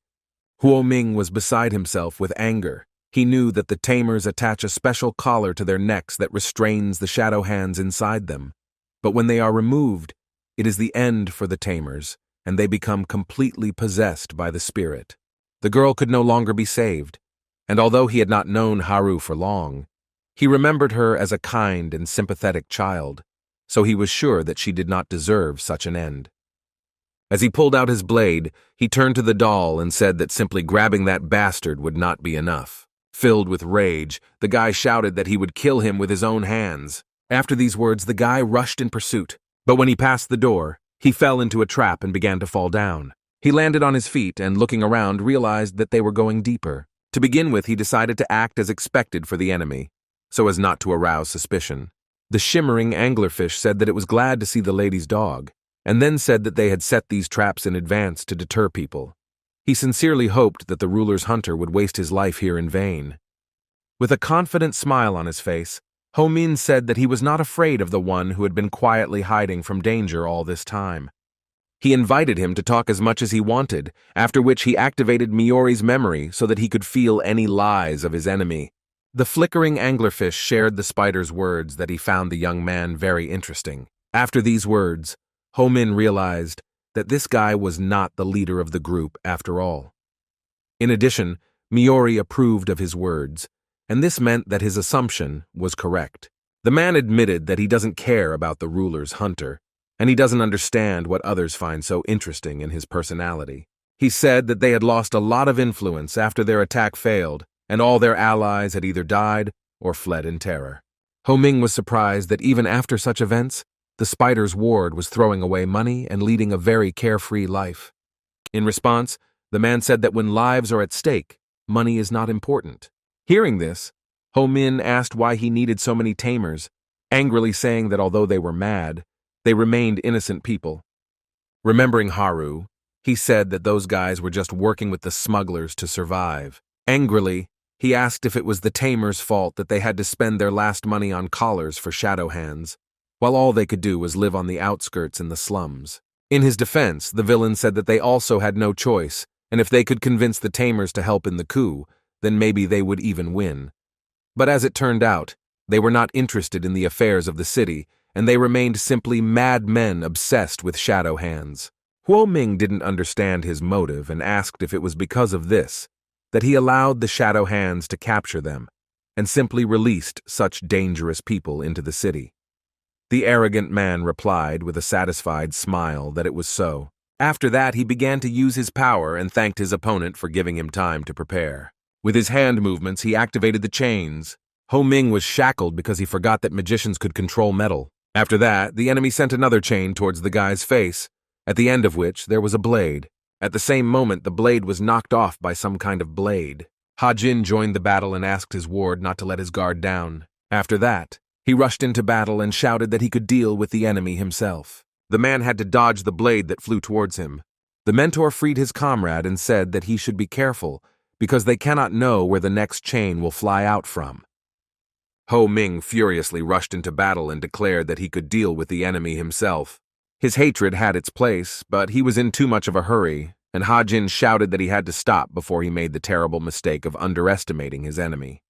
Huo Ming was beside himself with anger. He knew that the tamers attach a special collar to their necks that restrains the shadow hands inside them. But when they are removed, it is the end for the tamers, and they become completely possessed by the spirit. The girl could no longer be saved, and although he had not known Haru for long, he remembered her as a kind and sympathetic child. so he was sure that she did not deserve such an end. As he pulled out his blade, he turned to the doll and said that simply grabbing that bastard would not be enough. Filled with rage, the guy shouted that he would kill him with his own hands. After these words, the guy rushed in pursuit, but when he passed the door, he fell into a trap and began to fall down. He landed on his feet and, looking around, realized that they were going deeper. To begin with, he decided to act as expected for the enemy, so as not to arouse suspicion. The shimmering anglerfish said that it was glad to see the lady's dog, and then said that they had set these traps in advance to deter people. He sincerely hoped that the ruler's hunter would waste his life here in vain. With a confident smile on his face, Ho-min said that he was not afraid of the one who had been quietly hiding from danger all this time. He invited him to talk as much as he wanted, after which he activated Miori's memory so that he could feel any lies of his enemy. The flickering anglerfish shared the spider's words that he found the young man very interesting. After these words, Ho-min realized that this guy was not the leader of the group after all. In addition, Miori approved of his words, and this meant that his assumption was correct. The man admitted that he doesn't care about the ruler's hunter, and he doesn't understand what others find so interesting in his personality. He said that they had lost a lot of influence after their attack failed, and all their allies had either died or fled in terror. Ho-min was surprised that even after such events, the spider's ward was throwing away money and leading a very carefree life. In response, the man said that when lives are at stake, money is not important. Hearing this, Ho-min asked why he needed so many tamers, angrily saying that although they were mad, they remained innocent people. Remembering Haru, he said that those guys were just working with the smugglers to survive. Angrily, he asked if it was the tamers' fault that they had to spend their last money on collars for shadow hands, while all they could do was live on the outskirts in the slums. In his defense, the villain said that they also had no choice, and if they could convince the tamers to help in the coup, then maybe they would even win. But as it turned out, they were not interested in the affairs of the city, and they remained simply mad men obsessed with shadow hands. Ho-min didn't understand his motive and asked if it was because of this that he allowed the shadow hands to capture them and simply released such dangerous people into the city. The arrogant man replied with a satisfied smile that it was so. After that, he began to use his power and thanked his opponent for giving him time to prepare. With his hand movements, he activated the chains. Ho-min was shackled because he forgot that magicians could control metal. After that, the enemy sent another chain towards the guy's face, at the end of which there was a blade. At the same moment, the blade was knocked off by some kind of blade. Ha-jin joined the battle and asked his ward not to let his guard down. After that, he rushed into battle and shouted that he could deal with the enemy himself. The man had to dodge the blade that flew towards him. The mentor freed his comrade and said that he should be careful because they cannot know where the next chain will fly out from. Ho-min furiously rushed into battle and declared that he could deal with the enemy himself. His hatred had its place, but he was in too much of a hurry, and Ha-jin shouted that he had to stop before he made the terrible mistake of underestimating his enemy.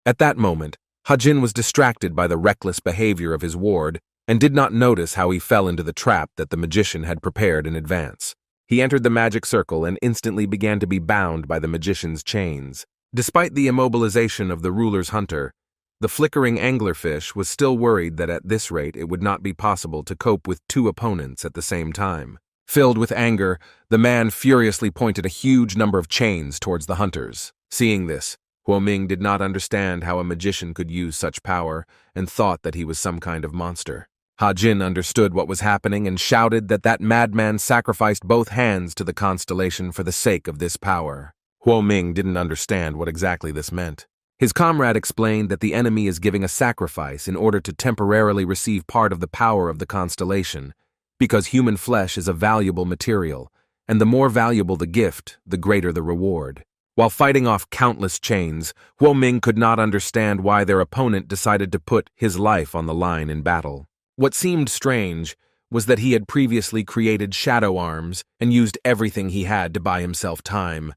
At that moment, Ha-jin was distracted by the reckless behavior of his ward and did not notice how he fell into the trap that the magician had prepared in advance. He entered the magic circle and instantly began to be bound by the magician's chains. Despite the immobilization of the ruler's hunter, the flickering anglerfish was still worried that at this rate it would not be possible to cope with two opponents at the same time. Filled with anger, the man furiously pointed a huge number of chains towards the hunters. Seeing this, Ho-min did not understand how a magician could use such power and thought that he was some kind of monster. Ha-jin understood what was happening and shouted that that madman sacrificed both hands to the constellation for the sake of this power. Ho-min didn't understand what exactly this meant. His comrade explained that the enemy is giving a sacrifice in order to temporarily receive part of the power of the constellation, because human flesh is a valuable material, and the more valuable the gift, the greater the reward. While fighting off countless chains, Ho-min could not understand why their opponent decided to put his life on the line in battle. What seemed strange was that he had previously created shadow arms and used everything he had to buy himself time.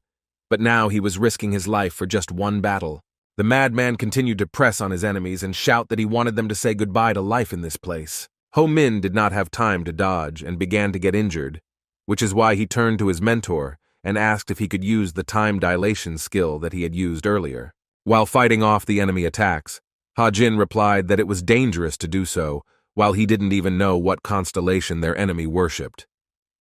But now he was risking his life for just one battle. The madman continued to press on his enemies and shout that he wanted them to say goodbye to life in this place. Ho-min did not have time to dodge and began to get injured, which is why he turned to his mentor and asked if he could use the time dilation skill that he had used earlier. While fighting off the enemy attacks, Ha-jin replied that it was dangerous to do so, while he didn't even know what constellation their enemy worshipped.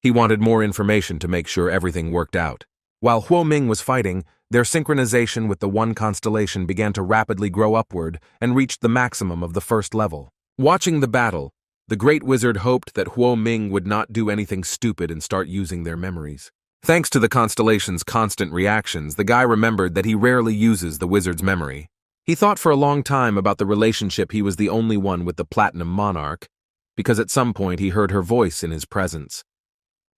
He wanted more information to make sure everything worked out. While Huo Ming was fighting, their synchronization with the one constellation began to rapidly grow upward and reached the maximum of the first level. Watching the battle, the Great Wizard hoped that Huo Ming would not do anything stupid and start using their memories. Thanks to the constellation's constant reactions, the guy remembered that he rarely uses the wizard's memory. He thought for a long time about the relationship he was the only one with the Platinum Monarch, because at some point he heard her voice in his presence.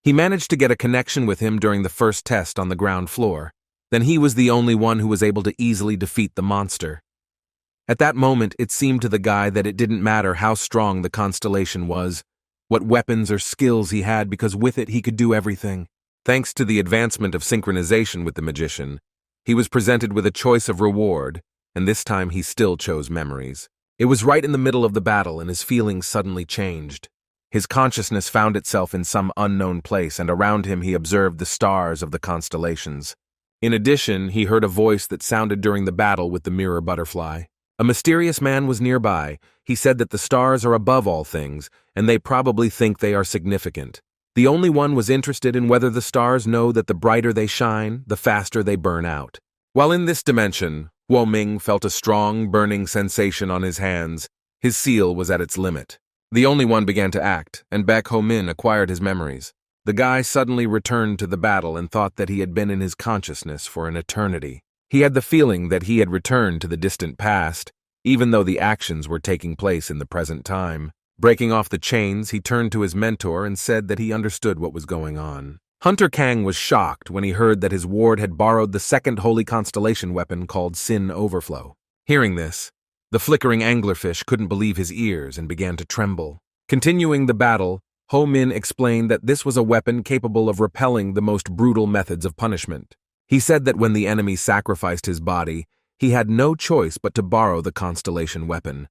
He managed to get a connection with him during the first test on the ground floor. Then he was the only one who was able to easily defeat the monster. At that moment, it seemed to the guy that it didn't matter how strong the constellation was, what weapons or skills he had, because with it he could do everything. Thanks to the advancement of synchronization with the magician, he was presented with a choice of reward, and this time he still chose memories. It was right in the middle of the battle, and his feelings suddenly changed. His consciousness found itself in some unknown place, and around him he observed the stars of the constellations. In addition, he heard a voice that sounded during the battle with the mirror butterfly. A mysterious man was nearby. He said that the stars are above all things, and they probably think they are significant. The only one was interested in whether the stars know that the brighter they shine, the faster they burn out. While in this dimension, Huo Ming felt a strong, burning sensation on his hands. His seal was at its limit. The only one began to act, and Baek Ho Min acquired his memories. The guy suddenly returned to the battle and thought that he had been in his consciousness for an eternity. He had the feeling that he had returned to the distant past, even though the actions were taking place in the present time. Breaking off the chains, he turned to his mentor and said that he understood what was going on. Hunter Kang was shocked when he heard that his ward had borrowed the second holy constellation weapon called Sin Overflow. Hearing this, the flickering anglerfish couldn't believe his ears and began to tremble. Continuing the battle, Ho Min explained that this was a weapon capable of repelling the most brutal methods of punishment. He said that when the enemy sacrificed his body, he had no choice but to borrow the constellation weapon.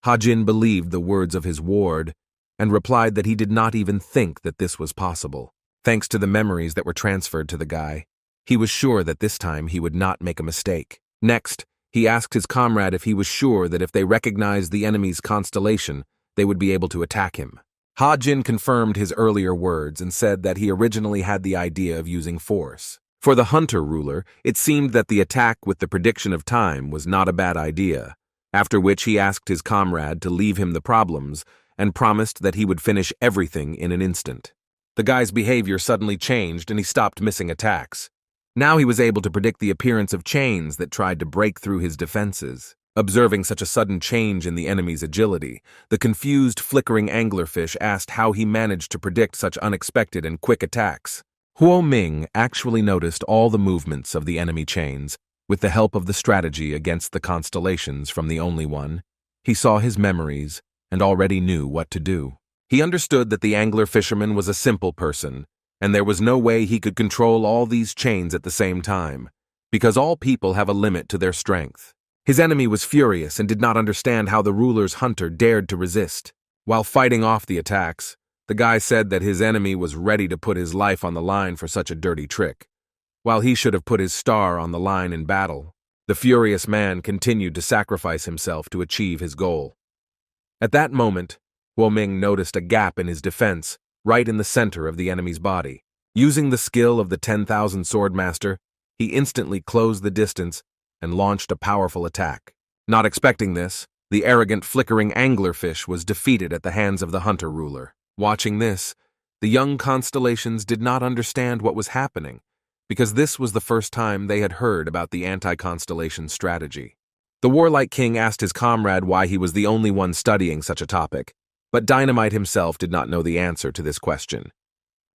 Ha Jin believed the words of his ward and replied that he did not even think that this was possible. Thanks to the memories that were transferred to the guy, he was sure that this time he would not make a mistake. Next, he asked his comrade if he was sure that if they recognized the enemy's constellation, they would be able to attack him. Ha Jin confirmed his earlier words and said that he originally had the idea of using force. For the hunter ruler, it seemed that the attack with the prediction of time was not a bad idea, after which he asked his comrade to leave him the problems and promised that he would finish everything in an instant. The guy's behavior suddenly changed and he stopped missing attacks. Now he was able to predict the appearance of chains that tried to break through his defenses. Observing such a sudden change in the enemy's agility, the confused, flickering anglerfish asked how he managed to predict such unexpected and quick attacks. Huo Ming actually noticed all the movements of the enemy chains. With the help of the strategy against the constellations from the Only One, he saw his memories and already knew what to do. He understood that the angler fisherman was a simple person, and there was no way he could control all these chains at the same time, because all people have a limit to their strength. His enemy was furious and did not understand how the ruler's hunter dared to resist. While fighting off the attacks, the guy said that his enemy was ready to put his life on the line for such a dirty trick, while he should have put his star on the line in battle. The furious man continued to sacrifice himself to achieve his goal. At that moment, Huo Ming noticed a gap in his defense right in the center of the enemy's body. Using the skill of the 10,000 Swordmaster, he instantly closed the distance and launched a powerful attack. Not expecting this, the arrogant, flickering anglerfish was defeated at the hands of the hunter ruler. Watching this, the young Constellations did not understand what was happening, because this was the first time they had heard about the anti-constellation strategy. The warlike king asked his comrade why he was the only one studying such a topic, but Dynamite himself did not know the answer to this question.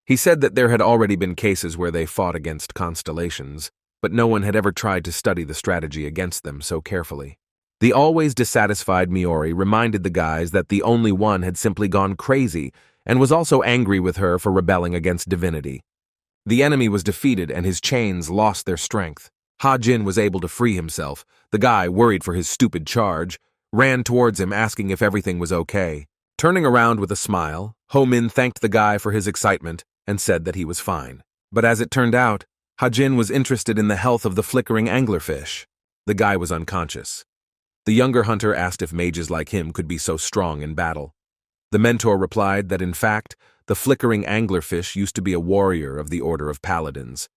He said that there had already been cases where they fought against constellations, but no one had ever tried to study the strategy against them so carefully. The always dissatisfied Miori reminded the guys that the Only One had simply gone crazy and was also angry with her for rebelling against divinity. The enemy was defeated and his chains lost their strength. Ha Jin was able to free himself. The guy, worried for his stupid charge, ran towards him asking if everything was okay. Turning around with a smile, Ho Min thanked the guy for his excitement and said that he was fine. But as it turned out, Ha Jin was interested in the health of the flickering anglerfish. The guy was unconscious. The younger hunter asked if mages like him could be so strong in battle. The mentor replied that in fact, the flickering anglerfish used to be a warrior of the Order of Paladins.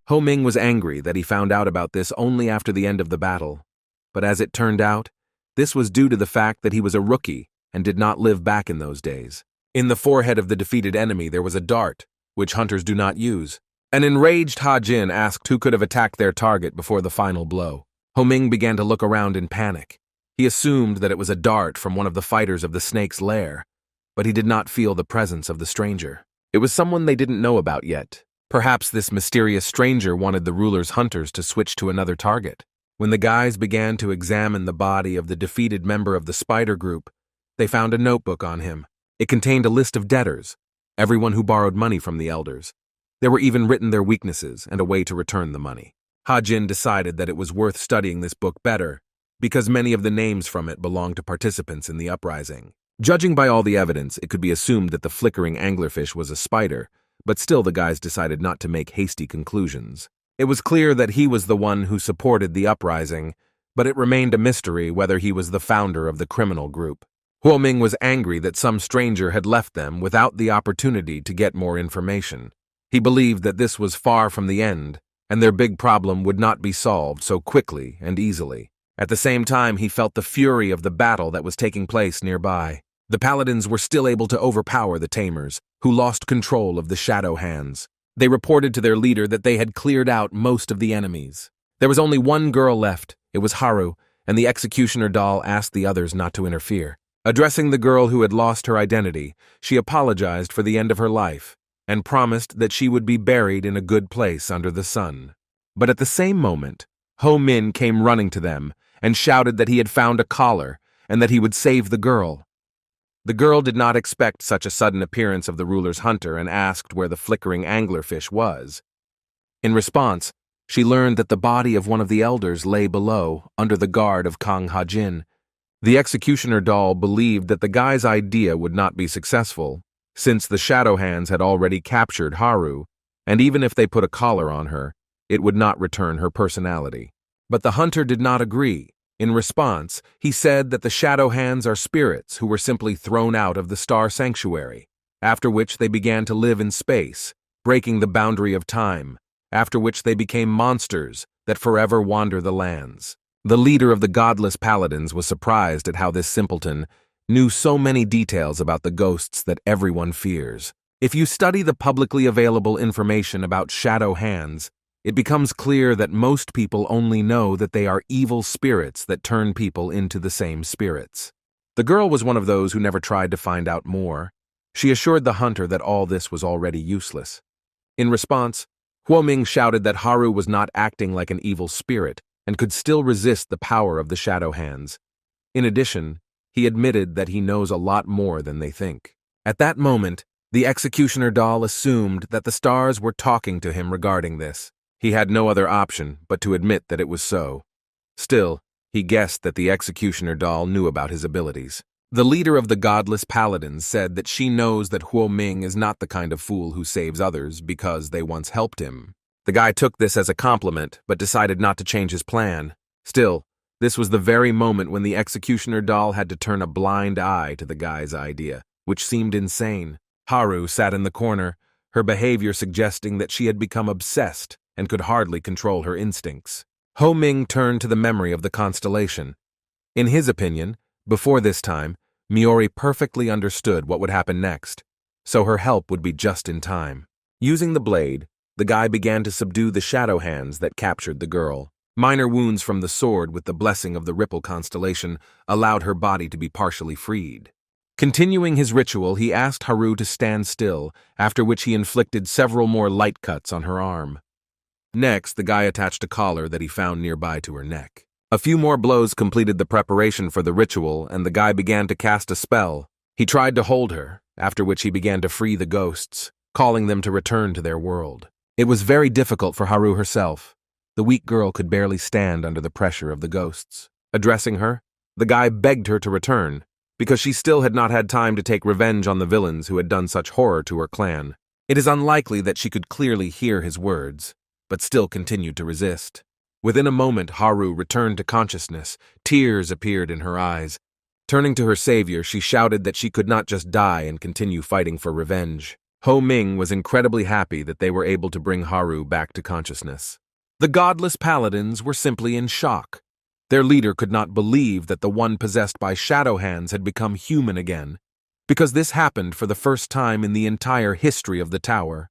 Ho Ming was angry that he found out about this only after the end of the battle. But as it turned out, this was due to the fact that he was a rookie and did not live back in those days. In the forehead of the defeated enemy there was a dart, which hunters do not use. An enraged Ha Jin asked who could have attacked their target before the final blow. Ho Ming began to look around in panic. He assumed that it was a dart from one of the fighters of the snake's lair, but he did not feel the presence of the stranger. It was someone they didn't know about yet. Perhaps this mysterious stranger wanted the ruler's hunters to switch to another target. When the guys began to examine the body of the defeated member of the spider group, they found a notebook on him. It contained a list of debtors, everyone who borrowed money from the elders. There were even written their weaknesses and a way to return the money. Ha Jin decided that it was worth studying this book better, because many of the names from it belonged to participants in the uprising. Judging by all the evidence, it could be assumed that the flickering anglerfish was a spider, but still the guys decided not to make hasty conclusions. It was clear that he was the one who supported the uprising, but it remained a mystery whether he was the founder of the criminal group. Huo Ming was angry that some stranger had left them without the opportunity to get more information. He believed that this was far from the end, and their big problem would not be solved so quickly and easily. At the same time, he felt the fury of the battle that was taking place nearby. The paladins were still able to overpower the tamers, who lost control of the shadow hands. They reported to their leader that they had cleared out most of the enemies. There was only one girl left. It was Haru, and the executioner doll asked the others not to interfere. Addressing the girl who had lost her identity, she apologized for the end of her life and promised that she would be buried in a good place under the sun. But at the same moment, Ho Min came running to them and shouted that he had found a collar and that he would save the girl. The girl did not expect such a sudden appearance of the ruler's hunter and asked where the flickering anglerfish was. In response, she learned that the body of one of the elders lay below, under the guard of Kang Ha Jin. The executioner doll believed that the guy's idea would not be successful, since the shadow hands had already captured Haru, and even if they put a collar on her, it would not return her personality. But the hunter did not agree. In response, he said that the shadow hands are spirits who were simply thrown out of the star sanctuary, after which they began to live in space, breaking the boundary of time, after which they became monsters that forever wander the lands. The leader of the godless paladins was surprised at how this simpleton knew so many details about the ghosts that everyone fears. If you study the publicly available information about shadow hands, it becomes clear that most people only know that they are evil spirits that turn people into the same spirits. The girl was one of those who never tried to find out more. She assured the hunter that all this was already useless. In response, Huo Ming shouted that Haru was not acting like an evil spirit and could still resist the power of the shadow hands. In addition, he admitted that he knows a lot more than they think. At that moment, the executioner doll assumed that the stars were talking to him regarding this. He had no other option but to admit that it was so. Still, he guessed that the executioner doll knew about his abilities. The leader of the godless paladins said that she knows that Huo Ming is not the kind of fool who saves others because they once helped him. The guy took this as a compliment, but decided not to change his plan. Still, this was the very moment when the executioner doll had to turn a blind eye to the guy's idea, which seemed insane. Haru sat in the corner, her behavior suggesting that she had become obsessed and could hardly control her instincts. Ho Ming turned to the memory of the constellation. In his opinion, before this time, Miori perfectly understood what would happen next, so her help would be just in time. Using the blade, the guy began to subdue the shadow hands that captured the girl. Minor wounds from the sword with the blessing of the Ripple constellation allowed her body to be partially freed. Continuing his ritual, he asked Haru to stand still, after which he inflicted several more light cuts on her arm. Next, the guy attached a collar that he found nearby to her neck. A few more blows completed the preparation for the ritual, and the guy began to cast a spell. He tried to hold her, after which he began to free the ghosts, calling them to return to their world. It was very difficult for Haru herself. The weak girl could barely stand under the pressure of the ghosts. Addressing her, the guy begged her to return, because she still had not had time to take revenge on the villains who had done such horror to her clan. It is unlikely that she could clearly hear his words, but still continued to resist. Within a moment, Haru returned to consciousness. Tears appeared in her eyes. Turning to her savior, she shouted that she could not just die and continue fighting for revenge. Ho Ming was incredibly happy that they were able to bring Haru back to consciousness. The godless paladins were simply in shock. Their leader could not believe that the one possessed by shadow hands had become human again, because this happened for the first time in the entire history of the tower.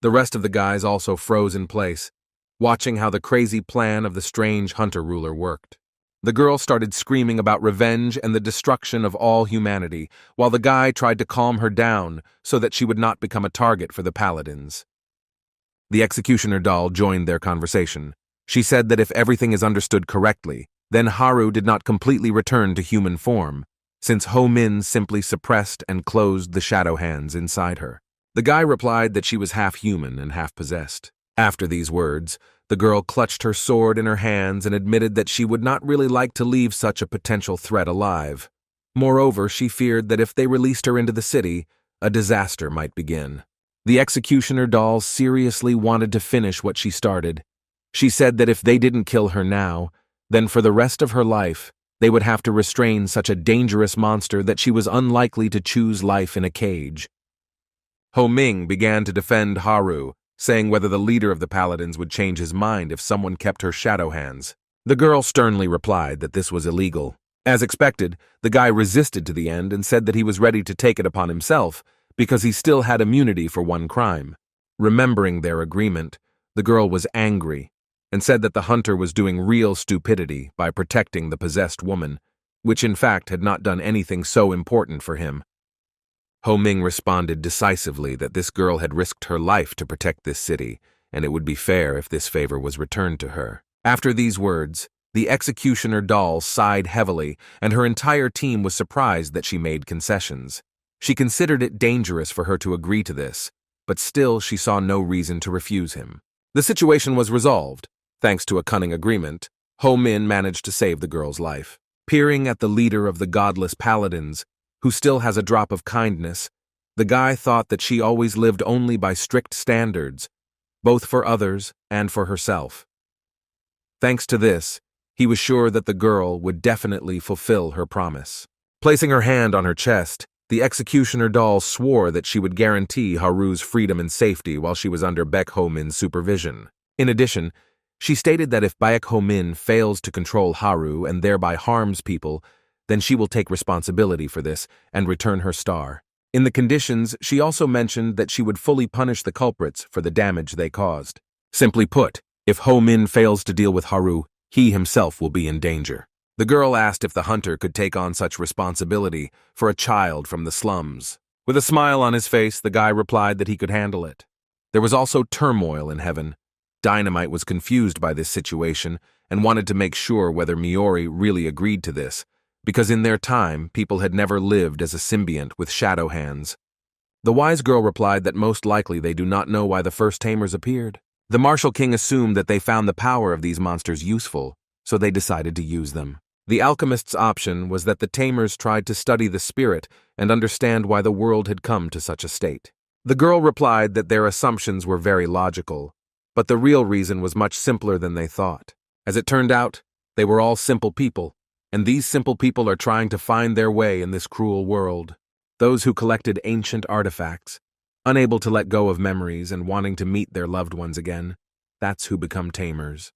The rest of the guys also froze in place, watching how the crazy plan of the strange hunter ruler worked. The girl started screaming about revenge and the destruction of all humanity, while the guy tried to calm her down so that she would not become a target for the paladins. The executioner doll joined their conversation. She said that if everything is understood correctly, then Haru did not completely return to human form, since Ho Min simply suppressed and closed the shadow hands inside her. The guy replied that she was half human and half possessed. After these words, the girl clutched her sword in her hands and admitted that she would not really like to leave such a potential threat alive. Moreover, she feared that if they released her into the city, a disaster might begin. The executioner doll seriously wanted to finish what she started. She said that if they didn't kill her now, then for the rest of her life, they would have to restrain such a dangerous monster that she was unlikely to choose life in a cage. Ho Ming began to defend Haru, saying whether the leader of the paladins would change his mind if someone kept her shadow hands. The girl sternly replied that this was illegal. As expected, the guy resisted to the end and said that he was ready to take it upon himself because he still had immunity for one crime. Remembering their agreement, the girl was angry and said that the hunter was doing real stupidity by protecting the possessed woman, which in fact had not done anything so important for him. Ho Ming responded decisively that this girl had risked her life to protect this city, and it would be fair if this favor was returned to her. After these words, the executioner doll sighed heavily, and her entire team was surprised that she made concessions. She considered it dangerous for her to agree to this, but still she saw no reason to refuse him. The situation was resolved. Thanks to a cunning agreement, Ho Min managed to save the girl's life. Peering at the leader of the godless paladins, who still has a drop of kindness, the guy thought that she always lived only by strict standards, both for others and for herself. Thanks to this, he was sure that the girl would definitely fulfill her promise. Placing her hand on her chest, the executioner doll swore that she would guarantee Haru's freedom and safety while she was under Baek Ho Min's supervision. In addition, she stated that if Baek Ho Min fails to control Haru and thereby harms people, then she will take responsibility for this and return her star. In the conditions, she also mentioned that she would fully punish the culprits for the damage they caused. Simply put, if Ho Min fails to deal with Haru, he himself will be in danger. The girl asked if the hunter could take on such responsibility for a child from the slums. With a smile on his face, the guy replied that he could handle it. There was also turmoil in heaven. Dynamite was confused by this situation and wanted to make sure whether Miori really agreed to this, because in their time, people had never lived as a symbiont with shadow hands. The wise girl replied that most likely they do not know why the first tamers appeared. The martial king assumed that they found the power of these monsters useful, so they decided to use them. The alchemist's option was that the tamers tried to study the spirit and understand why the world had come to such a state. The girl replied that their assumptions were very logical, but the real reason was much simpler than they thought. As it turned out, they were all simple people, and these simple people are trying to find their way in this cruel world. Those who collected ancient artifacts, unable to let go of memories and wanting to meet their loved ones again, that's who become tamers.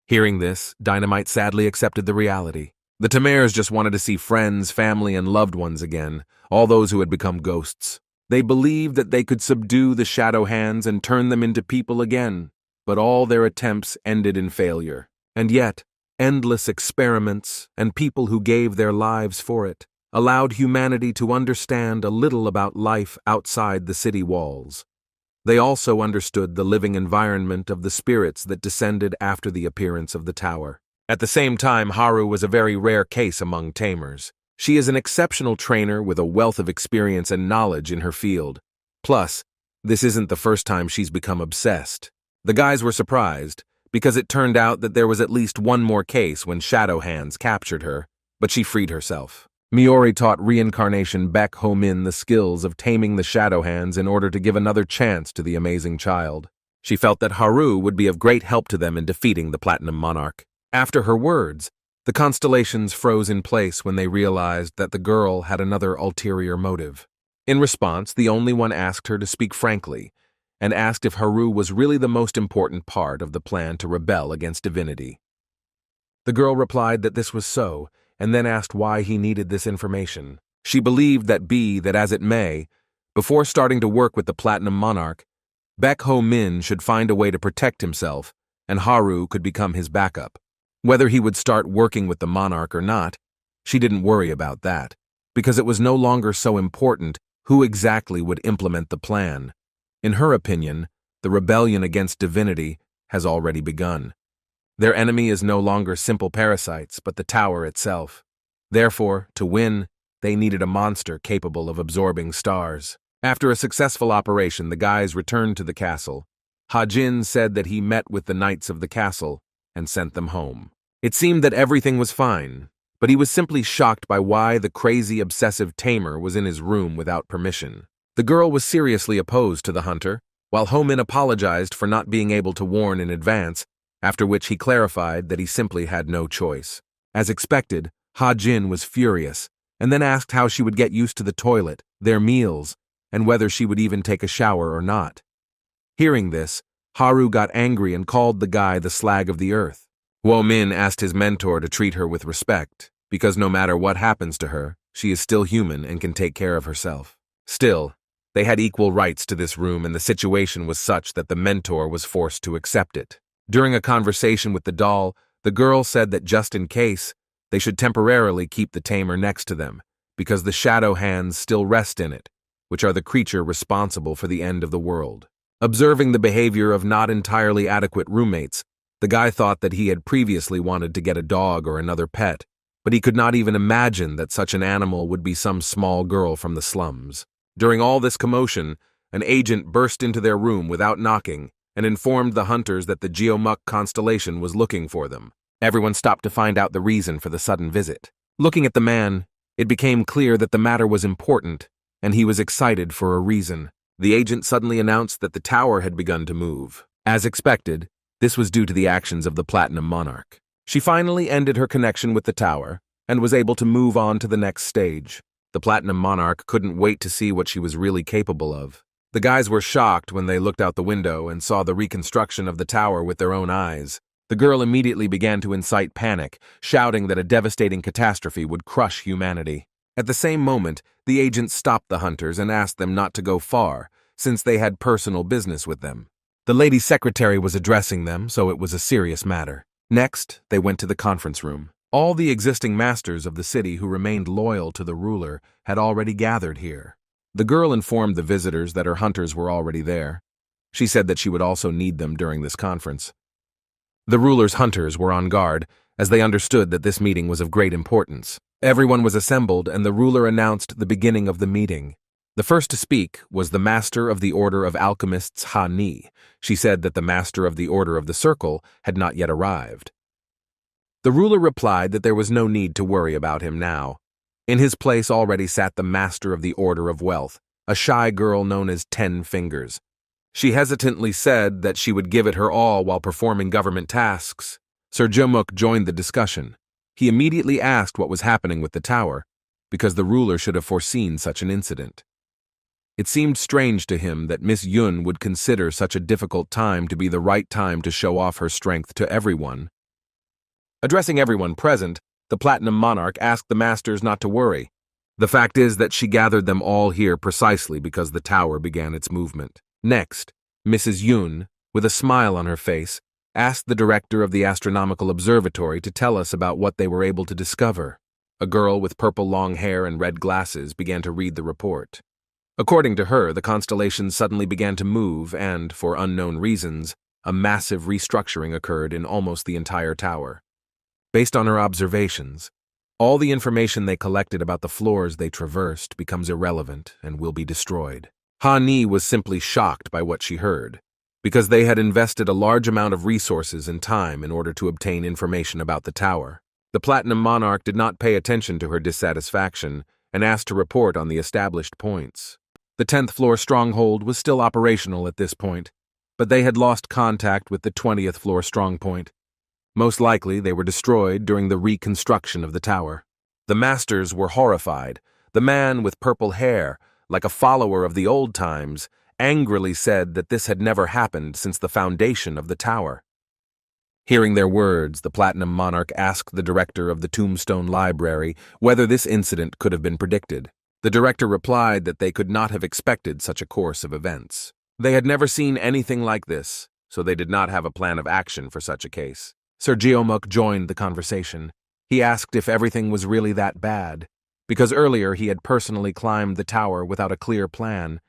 Hearing this, Dynamite sadly accepted the reality. The tamers just wanted to see friends, family, and loved ones again, all those who had become ghosts. They believed that they could subdue the shadow hands and turn them into people again, but all their attempts ended in failure. And yet, endless experiments and people who gave their lives for it allowed humanity to understand a little about life outside the city walls. They also understood the living environment of the spirits that descended after the appearance of the tower. At the same time, Haru was a very rare case among tamers. She is an exceptional trainer with a wealth of experience and knowledge in her field. Plus, this isn't the first time she's become obsessed. The guys were surprised, because it turned out that there was at least one more case when shadow hands captured her, but she freed herself. Miori taught reincarnation Baek Ho Min the skills of taming the shadow hands in order to give another chance to the amazing child. She felt that Haru would be of great help to them in defeating the Platinum Monarch. After her words, The Constellations froze in place when they realized that the girl had another ulterior motive. In response, the only one asked her to speak frankly, and asked if Haru was really the most important part of the plan to rebel against divinity. The girl replied that this was so, and then asked why he needed this information. She believed that be that as it may, before starting to work with the Platinum Monarch, Baek Ho Min should find a way to protect himself, and Haru could become his backup. Whether he would start working with the monarch or not, she didn't worry about that, because it was no longer so important who exactly would implement the plan. In her opinion, the rebellion against divinity has already begun. Their enemy is no longer simple parasites, but the tower itself. Therefore, to win, they needed a monster capable of absorbing stars. After a successful operation, the guys returned to the castle. Ha-Jin said that he met with the knights of the castle and sent them home. It seemed that everything was fine, but he was simply shocked by why the crazy, obsessive tamer was in his room without permission. The girl was seriously opposed to the hunter, while Ho-Min apologized for not being able to warn in advance, after which he clarified that he simply had no choice. As expected, Ha-Jin was furious, and then asked how she would get used to the toilet, their meals, and whether she would even take a shower or not. Hearing this, Haru got angry and called the guy the slag of the earth. Wo-Min asked his mentor to treat her with respect, because no matter what happens to her, she is still human and can take care of herself. Still, they had equal rights to this room, and the situation was such that the mentor was forced to accept it. During a conversation with the doll, the girl said that just in case, they should temporarily keep the tamer next to them, because the shadow hands still rest in it, which are the creature responsible for the end of the world. Observing the behavior of not entirely adequate roommates, the guy thought that he had previously wanted to get a dog or another pet, but he could not even imagine that such an animal would be some small girl from the slums. During all this commotion, an agent burst into their room without knocking and informed the hunters that the Geomuk constellation was looking for them. Everyone stopped to find out the reason for the sudden visit. Looking at the man, it became clear that the matter was important, and he was excited for a reason. The agent suddenly announced that the tower had begun to move. As expected, this was due to the actions of the Platinum Monarch. She finally ended her connection with the tower and was able to move on to the next stage. The Platinum Monarch couldn't wait to see what she was really capable of. The guys were shocked when they looked out the window and saw the reconstruction of the tower with their own eyes. The girl immediately began to incite panic, shouting that a devastating catastrophe would crush humanity. At the same moment, the agent stopped the hunters and asked them not to go far, since they had personal business with them. The lady secretary was addressing them, so it was a serious matter. Next, they went to the conference room. All the existing masters of the city who remained loyal to the ruler had already gathered here. The girl informed the visitors that her hunters were already there. She said that she would also need them during this conference. The ruler's hunters were on guard, as they understood that this meeting was of great importance. Everyone was assembled, and the ruler announced the beginning of the meeting. The first to speak was the Master of the Order of Alchemists Ha-Ni. She said that the Master of the Order of the Circle had not yet arrived. The ruler replied that there was no need to worry about him now. In his place already sat the Master of the Order of Wealth, a shy girl known as 10 Fingers. She hesitantly said that she would give it her all while performing government tasks. Sir Jomuk joined the discussion. He immediately asked what was happening with the tower, because the ruler should have foreseen such an incident. It seemed strange to him that Miss Yun would consider such a difficult time to be the right time to show off her strength to everyone. Addressing everyone present, the Platinum Monarch asked the masters not to worry. The fact is that she gathered them all here precisely because the tower began its movement. Next, Mrs. Yun, with a smile on her face, asked the director of the astronomical observatory to tell us about what they were able to discover. A girl with purple long hair and red glasses began to read the report. According to her, the constellations suddenly began to move and, for unknown reasons, a massive restructuring occurred in almost the entire tower. Based on her observations, all the information they collected about the floors they traversed becomes irrelevant and will be destroyed. Ha-Ni was simply shocked by what she heard, because they had invested a large amount of resources and time in order to obtain information about the tower. The Platinum Monarch did not pay attention to her dissatisfaction and asked to report on the established points. The 10th floor stronghold was still operational at this point, but they had lost contact with the 20th floor strongpoint. Most likely, they were destroyed during the reconstruction of the tower. The masters were horrified. The man with purple hair, like a follower of the old times, angrily said that this had never happened since the foundation of the tower. Hearing their words, the Platinum Monarch asked the director of the Tombstone Library whether this incident could have been predicted. The director replied that they could not have expected such a course of events. They had never seen anything like this, so they did not have a plan of action for such a case. Sir Geomuk joined the conversation. He asked if everything was really that bad, because earlier he had personally climbed the tower without a clear plan.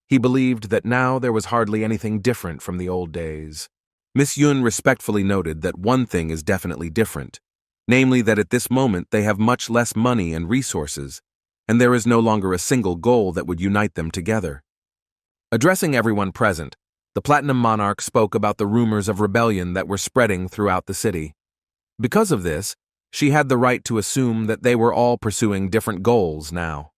He believed that now there was hardly anything different from the old days. Miss Yun respectfully noted that one thing is definitely different, namely that at this moment they have much less money and resources, and there is no longer a single goal that would unite them together. Addressing everyone present, the Platinum Monarch spoke about the rumors of rebellion that were spreading throughout the city. Because of this, she had the right to assume that they were all pursuing different goals now.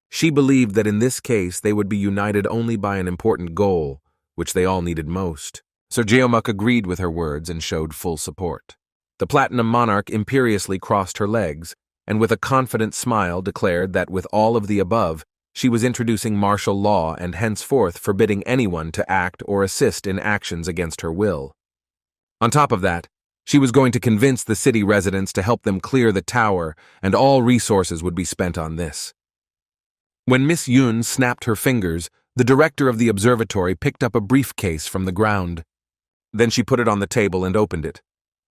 She believed that in this case they would be united only by an important goal, which they all needed most. Sir Geomuk agreed with her words and showed full support. The Platinum Monarch imperiously crossed her legs, and with a confident smile declared that with all of the above, she was introducing martial law and henceforth forbidding anyone to act or assist in actions against her will. On top of that, she was going to convince the city residents to help them clear the tower, and all resources would be spent on this. When Miss Yun snapped her fingers, the director of the observatory picked up a briefcase from the ground. Then she put it on the table and opened it.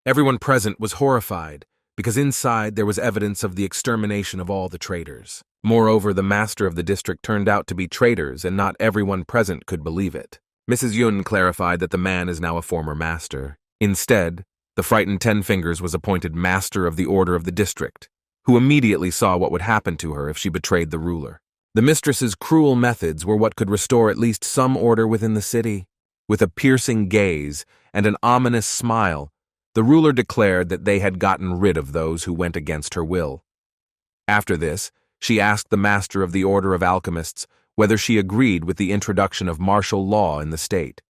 Everyone present was horrified, because inside there was evidence of the extermination of all the traitors. Moreover, the master of the district turned out to be traitors, and not everyone present could believe it. Mrs. Yun clarified that the man is now a former master. Instead, the frightened Ten Fingers was appointed master of the order of the district, who immediately saw what would happen to her if she betrayed the ruler. The mistress's cruel methods were what could restore at least some order within the city. With a piercing gaze and an ominous smile, the ruler declared that they had gotten rid of those who went against her will. After this, she asked the master of the Order of Alchemists whether she agreed with the introduction of martial law in the state.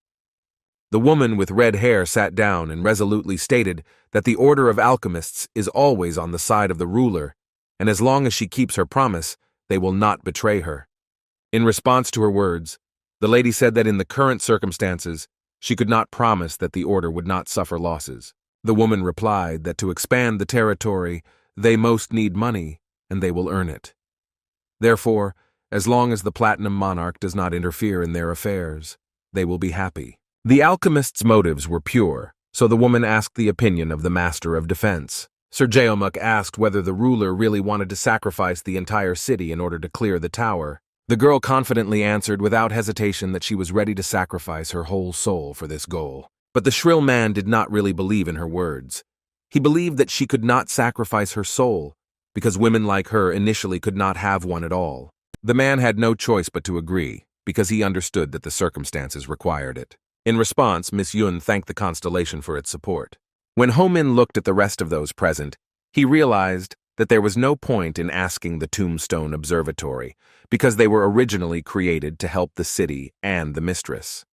The woman with red hair sat down and resolutely stated that the Order of Alchemists is always on the side of the ruler, and as long as she keeps her promise, they will not betray her. In response to her words, the lady said that in the current circumstances, she could not promise that the order would not suffer losses. The woman replied that to expand the territory, they most need money, and they will earn it. Therefore, as long as the Platinum Monarch does not interfere in their affairs, they will be happy. The alchemist's motives were pure, so the woman asked the opinion of the Master of Defense. Sir Geomuk asked whether the ruler really wanted to sacrifice the entire city in order to clear the tower. The girl confidently answered without hesitation that she was ready to sacrifice her whole soul for this goal. But the shrill man did not really believe in her words. He believed that she could not sacrifice her soul, because women like her initially could not have one at all. The man had no choice but to agree, because he understood that the circumstances required it. In response, Miss Yun thanked the Constellation for its support. When Ho-Min looked at the rest of those present, he realized that there was no point in asking the Tombstone Observatory, because they were originally created to help the city and the mistress.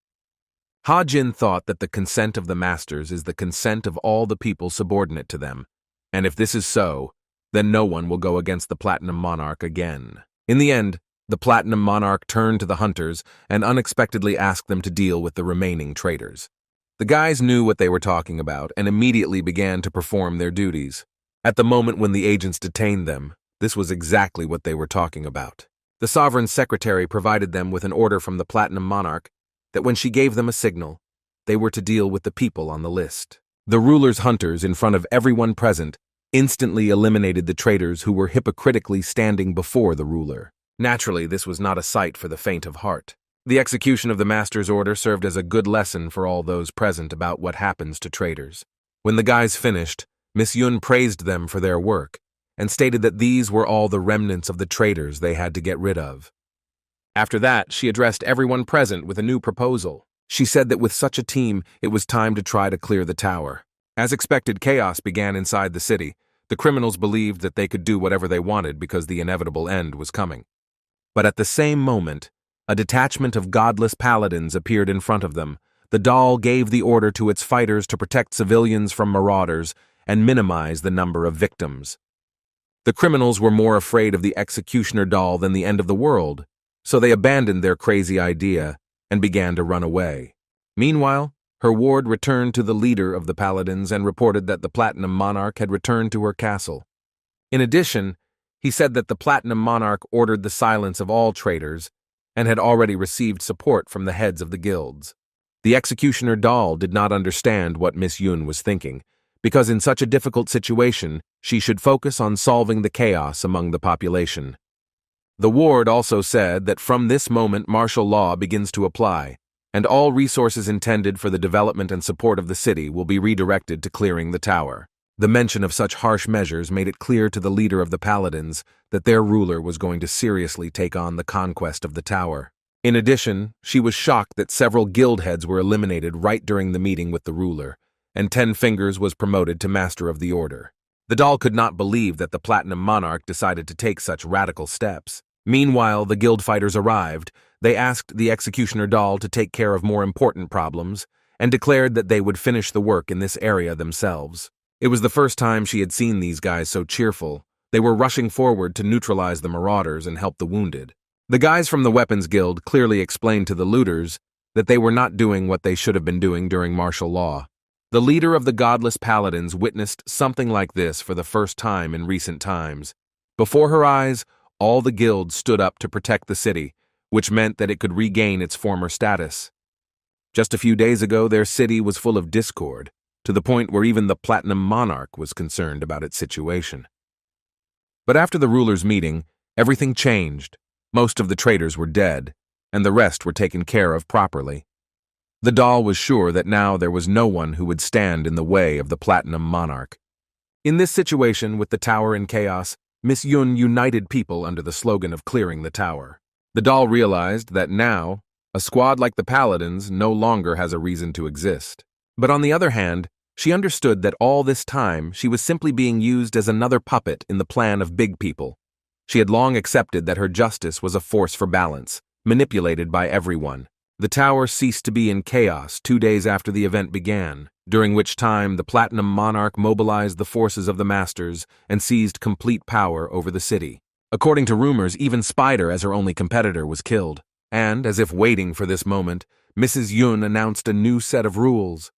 Ha-Jin thought that the consent of the masters is the consent of all the people subordinate to them, and if this is so, then no one will go against the Platinum Monarch again. In the end, the Platinum Monarch turned to the hunters and unexpectedly asked them to deal with the remaining traitors. The guys knew what they were talking about and immediately began to perform their duties. At the moment when the agents detained them, this was exactly what they were talking about. The Sovereign Secretary provided them with an order from the Platinum Monarch that when she gave them a signal, they were to deal with the people on the list. The ruler's hunters, in front of everyone present, instantly eliminated the traitors who were hypocritically standing before the ruler. Naturally, this was not a sight for the faint of heart. The execution of the master's order served as a good lesson for all those present about what happens to traitors. When the guys finished, Miss Yun praised them for their work and stated that these were all the remnants of the traitors they had to get rid of. After that, she addressed everyone present with a new proposal. She said that with such a team, it was time to try to clear the tower. As expected, chaos began inside the city. The criminals believed that they could do whatever they wanted because the inevitable end was coming. But at the same moment, a detachment of godless paladins appeared in front of them, the doll gave the order to its fighters to protect civilians from marauders and minimize the number of victims. The criminals were more afraid of the executioner doll than the end of the world, so they abandoned their crazy idea and began to run away. Meanwhile, her ward returned to the leader of the paladins and reported that the Platinum Monarch had returned to her castle. In addition, he said that the Platinum Monarch ordered the silence of all traitors and had already received support from the heads of the guilds. The executioner doll did not understand what Miss Yun was thinking, because in such a difficult situation, she should focus on solving the chaos among the population. The ward also said that from this moment martial law begins to apply, and all resources intended for the development and support of the city will be redirected to clearing the tower. The mention of such harsh measures made it clear to the leader of the paladins that their ruler was going to seriously take on the conquest of the tower. In addition, she was shocked that several guild heads were eliminated right during the meeting with the ruler, and 10 Fingers was promoted to Master of the Order. The doll could not believe that the Platinum Monarch decided to take such radical steps. Meanwhile, the guild fighters arrived. They asked the executioner doll to take care of more important problems, and declared that they would finish the work in this area themselves. It was the first time she had seen these guys so cheerful. They were rushing forward to neutralize the marauders and help the wounded. The guys from the Weapons Guild clearly explained to the looters that they were not doing what they should have been doing during martial law. The leader of the godless paladins witnessed something like this for the first time in recent times. Before her eyes, all the guilds stood up to protect the city, which meant that it could regain its former status. Just a few days ago, their city was full of discord, to the point where even the Platinum Monarch was concerned about its situation. But after the ruler's meeting, everything changed. Most of the traitors were dead, and the rest were taken care of properly. The doll was sure that now there was no one who would stand in the way of the Platinum Monarch. In this situation, with the tower in chaos, Miss Yun united people under the slogan of clearing the tower. The doll realized that now, a squad like the Paladins no longer has a reason to exist. But on the other hand, she understood that all this time she was simply being used as another puppet in the plan of big people. She had long accepted that her justice was a force for balance, manipulated by everyone. The tower ceased to be in chaos 2 days after the event began, during which time the Platinum Monarch mobilized the forces of the Masters and seized complete power over the city. According to rumors, even Spider, as her only competitor, was killed. And, as if waiting for this moment, Mrs. Yun announced a new set of rules.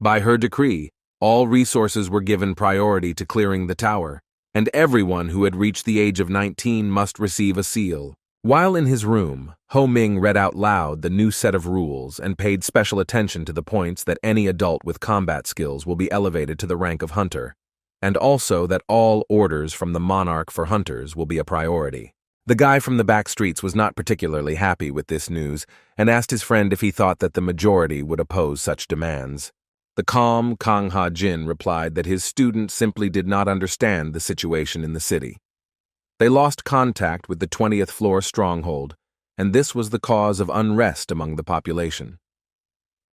By her decree, all resources were given priority to clearing the tower, and everyone who had reached the age of 19 must receive a seal. While in his room, Ho Ming read out loud the new set of rules and paid special attention to the points that any adult with combat skills will be elevated to the rank of hunter, and also that all orders from the monarch for hunters will be a priority. The guy from the back streets was not particularly happy with this news and asked his friend if he thought that the majority would oppose such demands. The calm Kang Ha Jin replied that his student simply did not understand the situation in the city. They lost contact with the 20th floor stronghold, and this was the cause of unrest among the population.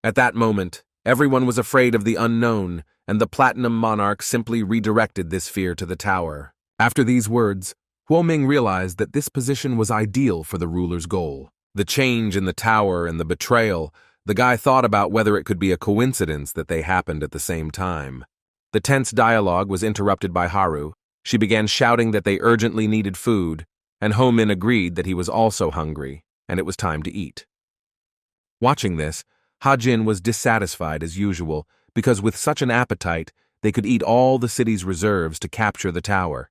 At that moment, everyone was afraid of the unknown, and the Platinum Monarch simply redirected this fear to the tower. After these words, Huo Ming realized that this position was ideal for the ruler's goal. The change in the tower and the betrayal, the guy thought about whether it could be a coincidence that they happened at the same time. The tense dialogue was interrupted by Haru. She began shouting that they urgently needed food, and Ho Min agreed that he was also hungry, and it was time to eat. Watching this, Ha Jin was dissatisfied as usual, because with such an appetite, they could eat all the city's reserves to capture the tower.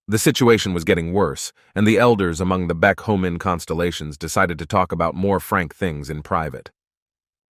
The situation was getting worse, and the elders among the Baek Ho Min constellations decided to talk about more frank things in private.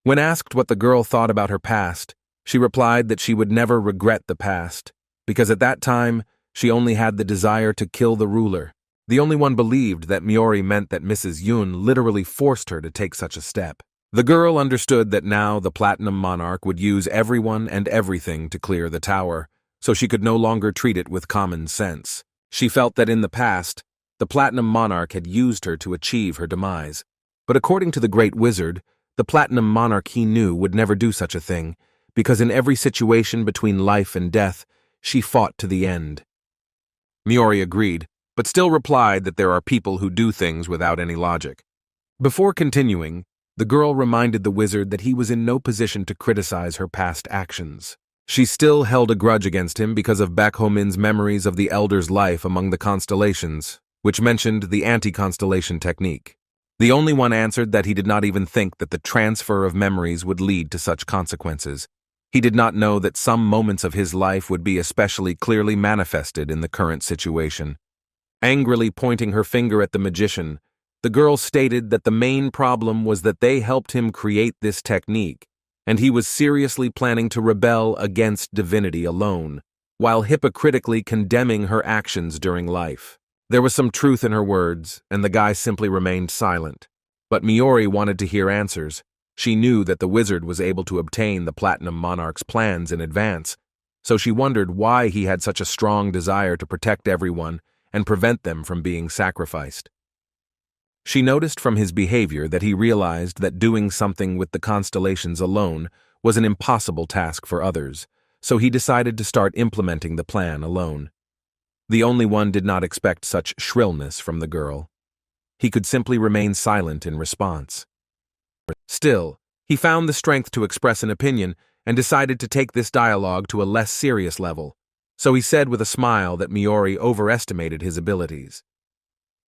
When asked what the girl thought about her past, she replied that she would never regret the past, because at that time, she only had the desire to kill the ruler. The only one believed that Miori meant that Mrs. Yun literally forced her to take such a step. The girl understood that now the Platinum Monarch would use everyone and everything to clear the tower, so she could no longer treat it with common sense. She felt that in the past, the Platinum Monarch had used her to achieve her demise. But according to the Great Wizard, the Platinum Monarch he knew would never do such a thing, because in every situation between life and death, she fought to the end. Miori agreed, but still replied that there are people who do things without any logic. Before continuing, The girl reminded the wizard that he was in no position to criticize her past actions. She still held a grudge against him because of Baek Ho-min's memories of the elder's life among the constellations, which mentioned the anti-constellation technique. The only one answered that he did not even think that the transfer of memories would lead to such consequences. He did not know that some moments of his life would be especially clearly manifested in the current situation. Angrily pointing her finger at the magician, the girl stated that the main problem was that they helped him create this technique, and he was seriously planning to rebel against divinity alone, while hypocritically condemning her actions during life. There was some truth in her words, and the guy simply remained silent. But Miori wanted to hear answers. She knew that the wizard was able to obtain the Platinum Monarch's plans in advance, so she wondered why he had such a strong desire to protect everyone and prevent them from being sacrificed. She noticed from his behavior that he realized that doing something with the constellations alone was an impossible task for others, so he decided to start implementing the plan alone. The only one did not expect such shrillness from the girl. He could simply remain silent in response. Still, he found the strength to express an opinion and decided to take this dialogue to a less serious level, so he said with a smile that Miori overestimated his abilities.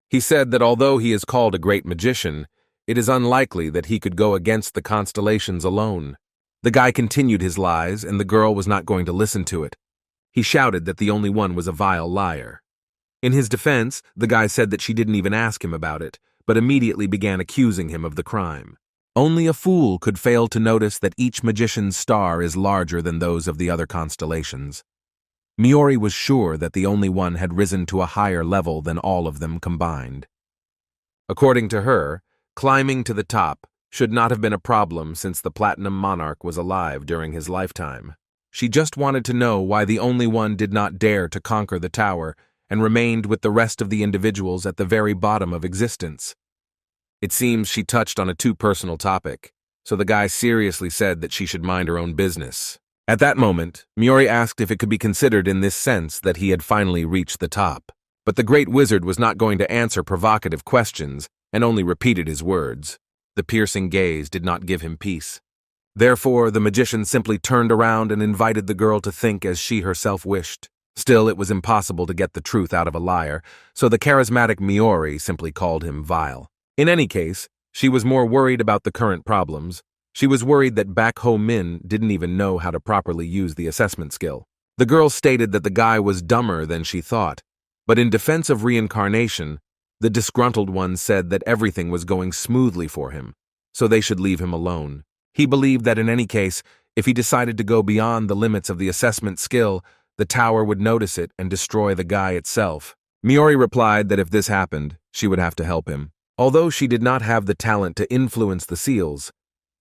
He said that although he is called a great magician, it is unlikely that he could go against the constellations alone. The guy continued his lies, and the girl was not going to listen to it. He shouted that the only one was a vile liar. In his defense, the guy said that she didn't even ask him about it, but immediately began accusing him of the crime. Only a fool could fail to notice that each magician's star is larger than those of the other constellations. Miori was sure that the only one had risen to a higher level than all of them combined. According to her, climbing to the top should not have been a problem since the Platinum Monarch was alive during his lifetime. She just wanted to know why the only one did not dare to conquer the tower and remained with the rest of the individuals at the very bottom of existence. It seems she touched on a too personal topic, so the guy seriously said that she should mind her own business. At that moment, Miori asked if it could be considered in this sense that he had finally reached the top. But the great wizard was not going to answer provocative questions and only repeated his words. The piercing gaze did not give him peace. Therefore, the magician simply turned around and invited the girl to think as she herself wished. Still, it was impossible to get the truth out of a liar, so the charismatic Miori simply called him vile. In any case, she was more worried about the current problems. She was worried that Baek Ho-min didn't even know how to properly use the assessment skill. The girl stated that the guy was dumber than she thought, but in defense of reincarnation, the disgruntled one said that everything was going smoothly for him, so they should leave him alone. He believed that in any case, if he decided to go beyond the limits of the assessment skill, the tower would notice it and destroy the guy itself. Miori replied that if this happened, she would have to help him. Although she did not have the talent to influence the seals,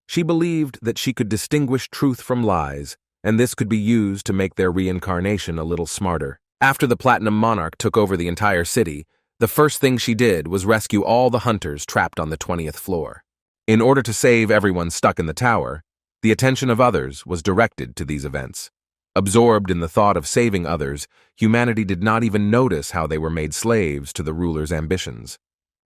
she believed that she could distinguish truth from lies, and this could be used to make their reincarnation a little smarter. After the Platinum Monarch took over the entire city, the first thing she did was rescue all the hunters trapped on the 20th floor. In order to save everyone stuck in the tower, the attention of others was directed to these events. Absorbed in the thought of saving others, humanity did not even notice how they were made slaves to the ruler's ambitions.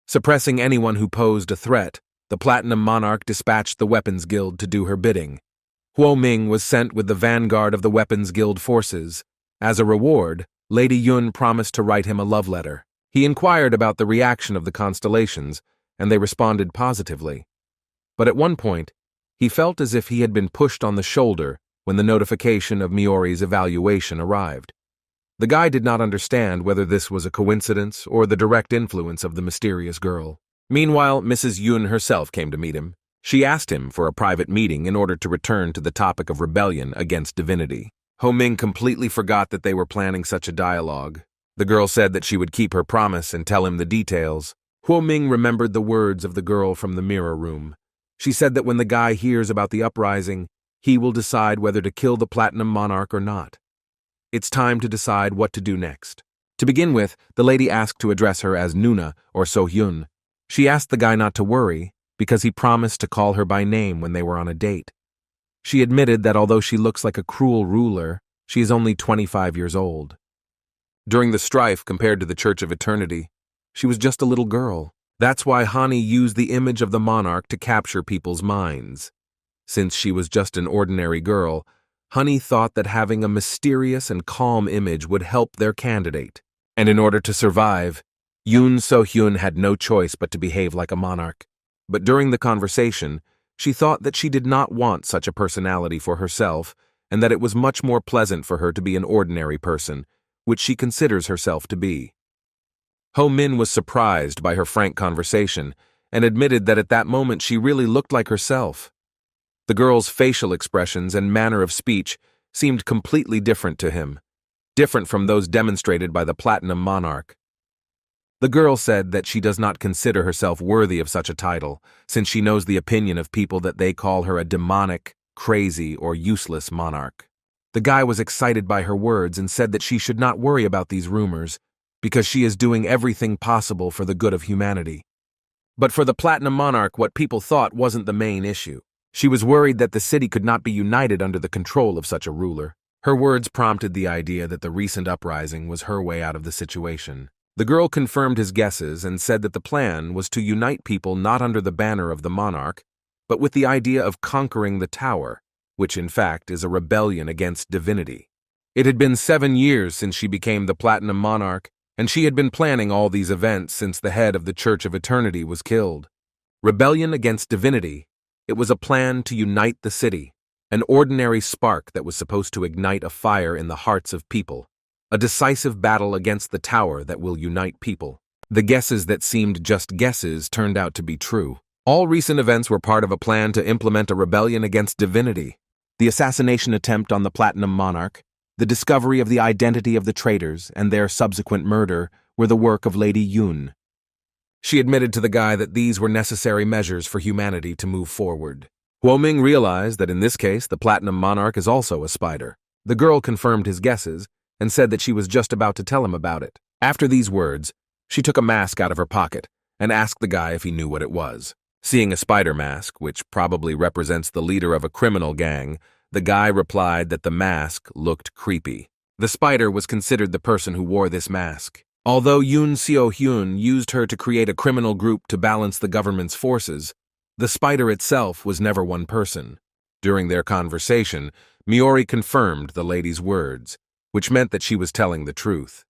Suppressing anyone who posed a threat, the Platinum Monarch dispatched the Weapons Guild to do her bidding. Huo Ming was sent with the vanguard of the Weapons Guild forces. As a reward, Lady Yun promised to write him a love letter. He inquired about the reaction of the constellations, and they responded positively. But at one point, he felt as if he had been pushed on the shoulder when the notification of Miori's evaluation arrived. The guy did not understand whether this was a coincidence or the direct influence of the mysterious girl. Meanwhile, Mrs. Yun herself came to meet him. She asked him for a private meeting in order to return to the topic of rebellion against divinity. Ho Ming completely forgot that they were planning such a dialogue. The girl said that she would keep her promise and tell him the details. Ho Ming remembered the words of the girl from the mirror room. She said that when the guy hears about the uprising, he will decide whether to kill the Platinum Monarch or not. It's time to decide what to do next. To begin with, the lady asked to address her as Nuna or So-hyun. She asked the guy not to worry, because he promised to call her by name when they were on a date. She admitted that although she looks like a cruel ruler, she is only 25 years old. During the strife compared to the Church of Eternity, she was just a little girl. That's why Hani used the image of the monarch to capture people's minds. Since she was just an ordinary girl, Hani thought that having a mysterious and calm image would help their candidate. And in order to survive, Yoon So-hyun had no choice but to behave like a monarch. But during the conversation, she thought that she did not want such a personality for herself, and that it was much more pleasant for her to be an ordinary person, which she considers herself to be. Ho-min was surprised by her frank conversation and admitted that at that moment she really looked like herself. The girl's facial expressions and manner of speech seemed completely different to him, different from those demonstrated by the Platinum Monarch. The girl said that she does not consider herself worthy of such a title, since she knows the opinion of people that they call her a demonic, crazy, or useless monarch. The guy was excited by her words and said that she should not worry about these rumors, because she is doing everything possible for the good of humanity. But for the Platinum Monarch, what people thought wasn't the main issue. She was worried that the city could not be united under the control of such a ruler. Her words prompted the idea that the recent uprising was her way out of the situation. The girl confirmed his guesses and said that the plan was to unite people not under the banner of the monarch, but with the idea of conquering the tower, which in fact is a rebellion against divinity. It had been 7 years since she became the Platinum Monarch, and she had been planning all these events since the head of the Church of Eternity was killed. Rebellion against divinity. It was a plan to unite the city, an ordinary spark that was supposed to ignite a fire in the hearts of people, a decisive battle against the tower that will unite people. The guesses that seemed just guesses turned out to be true. All recent events were part of a plan to implement a rebellion against divinity. The assassination attempt on the Platinum Monarch, the discovery of the identity of the traitors, and their subsequent murder were the work of Lady Yoon. She admitted to the guy that these were necessary measures for humanity to move forward. Huoming realized that in this case the Platinum Monarch is also a spider. The girl confirmed his guesses and said that she was just about to tell him about it. After these words, she took a mask out of her pocket and asked the guy if he knew what it was. Seeing a spider mask, which probably represents the leader of a criminal gang, the guy replied that the mask looked creepy. The spider was considered the person who wore this mask. Although Yoon So-hyun used her to create a criminal group to balance the government's forces, the spider itself was never one person. During their conversation, Miori confirmed the lady's words, which meant that she was telling the truth.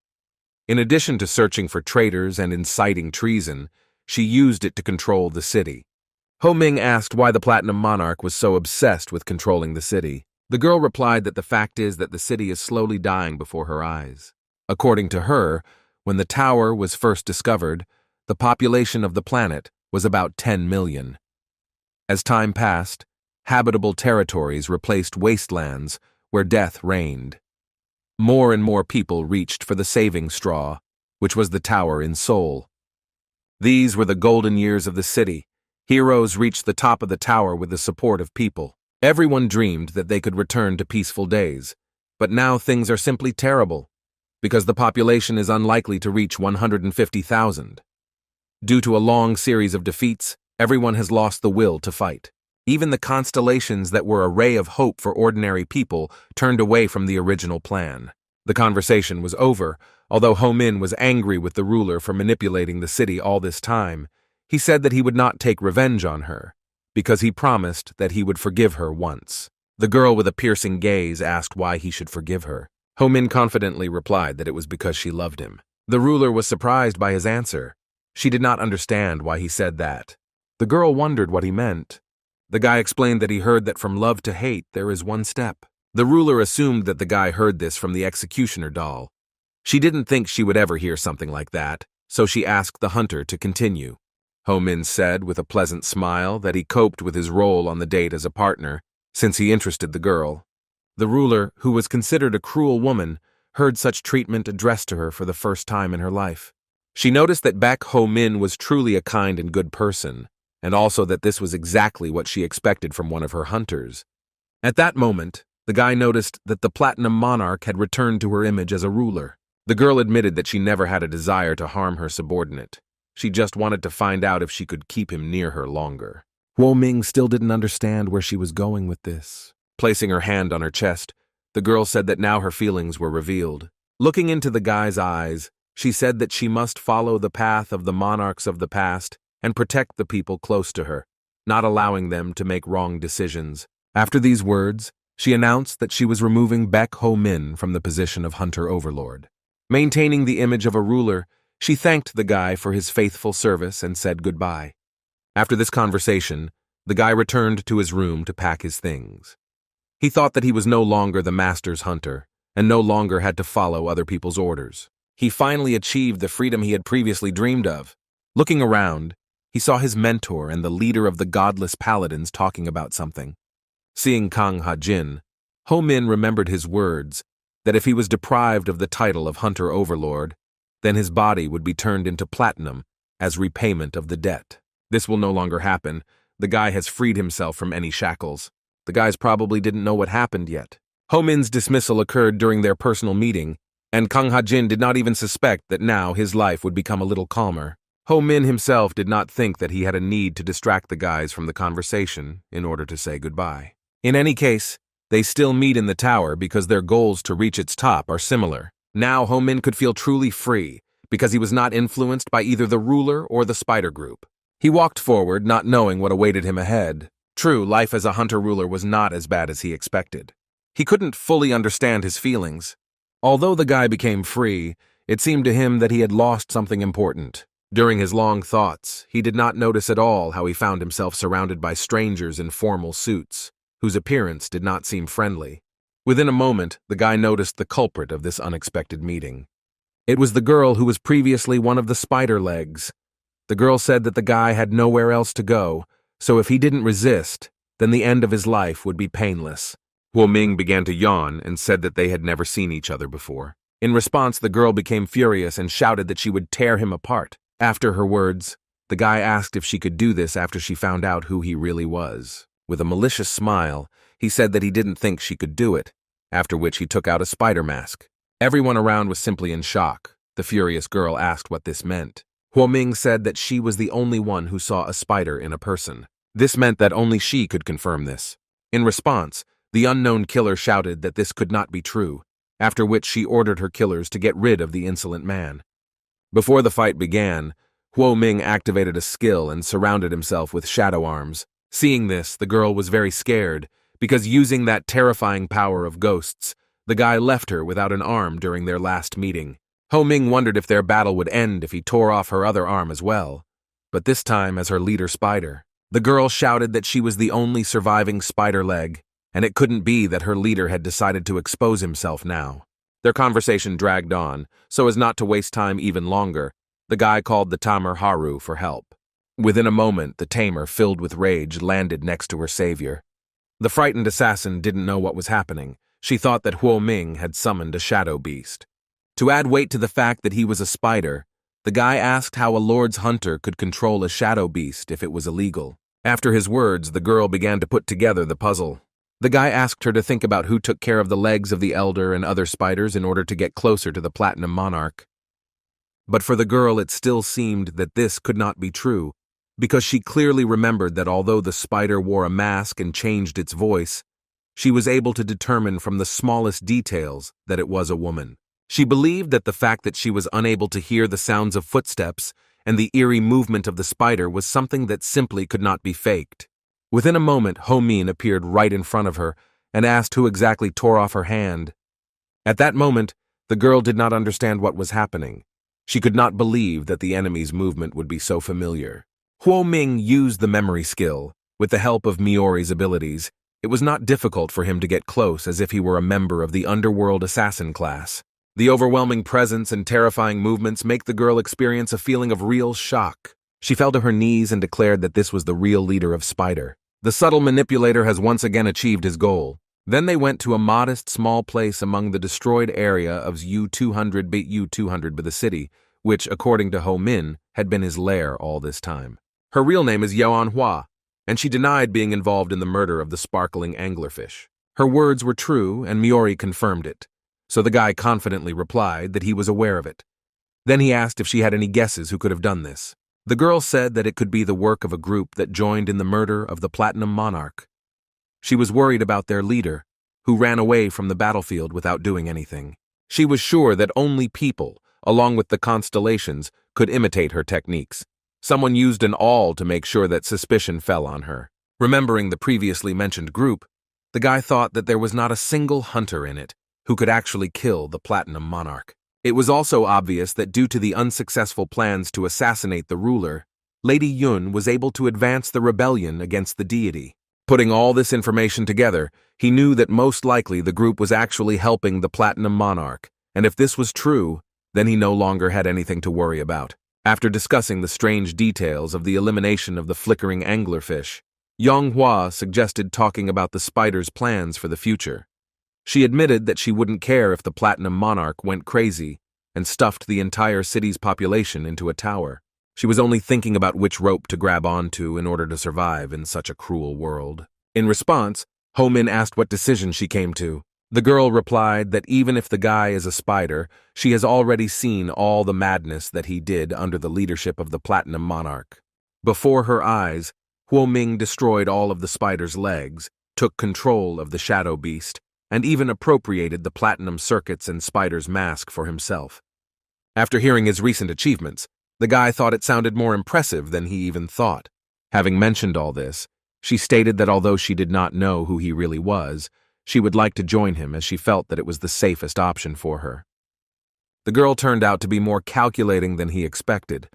In addition to searching for traitors and inciting treason, she used it to control the city. Ho-ming asked why the Platinum Monarch was so obsessed with controlling the city. The girl replied that the fact is that the city is slowly dying before her eyes. According to her, when the tower was first discovered, the population of the planet was about 10 million. As time passed, habitable territories replaced wastelands where death reigned. More and more people reached for the saving straw, which was the tower in Seoul. These were the golden years of the city. Heroes reached the top of the tower with the support of people. Everyone dreamed that they could return to peaceful days, but now things are simply terrible, because the population is unlikely to reach 150,000. Due to a long series of defeats, everyone has lost the will to fight. Even the constellations that were a ray of hope for ordinary people turned away from the original plan. The conversation was over. Although Ho-min was angry with the ruler for manipulating the city all this time, he said that he would not take revenge on her, because he promised that he would forgive her once. The girl with a piercing gaze asked why he should forgive her. Ho-min confidently replied that it was because she loved him. The ruler was surprised by his answer. She did not understand why he said that. The girl wondered what he meant. The guy explained that he heard that from love to hate there is one step. The ruler assumed that the guy heard this from the executioner doll. She didn't think she would ever hear something like that, so she asked the hunter to continue. Ho-min said with a pleasant smile that he coped with his role on the date as a partner, since he interested the girl. The ruler, who was considered a cruel woman, heard such treatment addressed to her for the first time in her life. She noticed that Baek Ho-min was truly a kind and good person, and also that this was exactly what she expected from one of her hunters. At that moment, the guy noticed that the Platinum Monarch had returned to her image as a ruler. The girl admitted that she never had a desire to harm her subordinate. She just wanted to find out if she could keep him near her longer. Huoming still didn't understand where she was going with this. Placing her hand on her chest, the girl said that now her feelings were revealed. Looking into the guy's eyes, She said that she must follow the path of the monarchs of the past and protect the people close to her, not allowing them to make wrong decisions. After these words, she announced that she was removing Baek Ho-min from the position of Hunter Overlord. Maintaining the image of a ruler, she thanked the guy for his faithful service and said goodbye. After this conversation, the guy returned to his room to pack his things. He thought that he was no longer the master's hunter and no longer had to follow other people's orders. He finally achieved the freedom he had previously dreamed of. Looking around, he saw his mentor and the leader of the godless paladins talking about something. Seeing Kang Ha-jin, Ho-min remembered his words that if he was deprived of the title of Hunter Overlord, then his body would be turned into platinum as repayment of the debt. This will no longer happen. The guy has freed himself from any shackles. The guys probably didn't know what happened yet. Ho-min's dismissal occurred during their personal meeting, and Kang Ha-jin did not even suspect that now his life would become a little calmer. Ho-min himself did not think that he had a need to distract the guys from the conversation in order to say goodbye. In any case, they still meet in the tower because their goals to reach its top are similar. Now Ho-min could feel truly free because he was not influenced by either the ruler or the spider group. He walked forward, not knowing what awaited him ahead. True, life as a hunter ruler was not as bad as he expected. He couldn't fully understand his feelings. Although the guy became free, it seemed to him that he had lost something important. During his long thoughts, he did not notice at all how he found himself surrounded by strangers in formal suits, whose appearance did not seem friendly. Within a moment, the guy noticed the culprit of this unexpected meeting. It was the girl who was previously one of the spider legs. The girl said that the guy had nowhere else to go, so if he didn't resist, then the end of his life would be painless. Huo-ming began to yawn and said that they had never seen each other before. In response, the girl became furious and shouted that she would tear him apart. After her words, the guy asked if she could do this after she found out who he really was. With a malicious smile, he said that he didn't think she could do it, after which he took out a spider mask. Everyone around was simply in shock. The furious girl asked what this meant. Huo-ming said that she was the only one who saw a spider in a person. This meant that only she could confirm this. In response, the unknown killer shouted that this could not be true, after which she ordered her killers to get rid of the insolent man. Before the fight began, Huo-ming activated a skill and surrounded himself with shadow arms. Seeing this, the girl was very scared, because using that terrifying power of ghosts, the guy left her without an arm during their last meeting. Ho-ming wondered if their battle would end if he tore off her other arm as well, but this time as her leader spider. The girl shouted that she was the only surviving spider leg, and it couldn't be that her leader had decided to expose himself now. Their conversation dragged on, so as not to waste time even longer, the guy called the tamer Haru for help. Within a moment, the tamer, filled with rage, landed next to her savior. The frightened assassin didn't know what was happening. She thought that Huo-ming had summoned a shadow beast. To add weight to the fact that he was a spider, the guy asked how a lord's hunter could control a shadow beast if it was illegal. After his words, the girl began to put together the puzzle. The guy asked her to think about who took care of the legs of the elder and other spiders in order to get closer to the platinum monarch. But for the girl, it still seemed that this could not be true, because she clearly remembered that although the spider wore a mask and changed its voice, she was able to determine from the smallest details that it was a woman. She believed that the fact that she was unable to hear the sounds of footsteps and the eerie movement of the spider was something that simply could not be faked. Within a moment, Ho-min appeared right in front of her and asked who exactly tore off her hand. At that moment, the girl did not understand what was happening. She could not believe that the enemy's movement would be so familiar. Huo-ming used the memory skill. With the help of Miori's abilities, it was not difficult for him to get close as if he were a member of the underworld assassin class. The overwhelming presence and terrifying movements make the girl experience a feeling of real shock. She fell to her knees and declared that this was the real leader of Spider. The subtle manipulator has once again achieved his goal. Then they went to a modest small place among the destroyed area of U-200 by the city, which, according to Ho-min, had been his lair all this time. Her real name is Yeonhwa, and she denied being involved in the murder of the sparkling anglerfish. Her words were true, and Miori confirmed it, so the guy confidently replied that he was aware of it. Then he asked if she had any guesses who could have done this. The girl said that it could be the work of a group that joined in the murder of the Platinum Monarch. She was worried about their leader, who ran away from the battlefield without doing anything. She was sure that only people, along with the Constellations, could imitate her techniques. Someone used an awl to make sure that suspicion fell on her. Remembering the previously mentioned group, the guy thought that there was not a single hunter in it who could actually kill the Platinum Monarch. It was also obvious that due to the unsuccessful plans to assassinate the ruler, Lady Yun was able to advance the rebellion against the deity. Putting all this information together, he knew that most likely the group was actually helping the Platinum Monarch, and if this was true, then he no longer had anything to worry about. After discussing the strange details of the elimination of the flickering anglerfish, Manhwa suggested talking about the spider's plans for the future. She admitted that she wouldn't care if the Platinum Monarch went crazy and stuffed the entire city's population into a tower. She was only thinking about which rope to grab onto in order to survive in such a cruel world. In response, Ho-min asked what decision she came to. The girl replied that even if the guy is a spider, she has already seen all the madness that he did under the leadership of the Platinum Monarch. Before her eyes, Huoming destroyed all of the spider's legs, took control of the shadow beast, and even appropriated the platinum circuits and spider's mask for himself. After hearing his recent achievements, the guy thought it sounded more impressive than he even thought. Having mentioned all this, she stated that although she did not know who he really was, she would like to join him as she felt that it was the safest option for her. The girl turned out to be more calculating than he expected.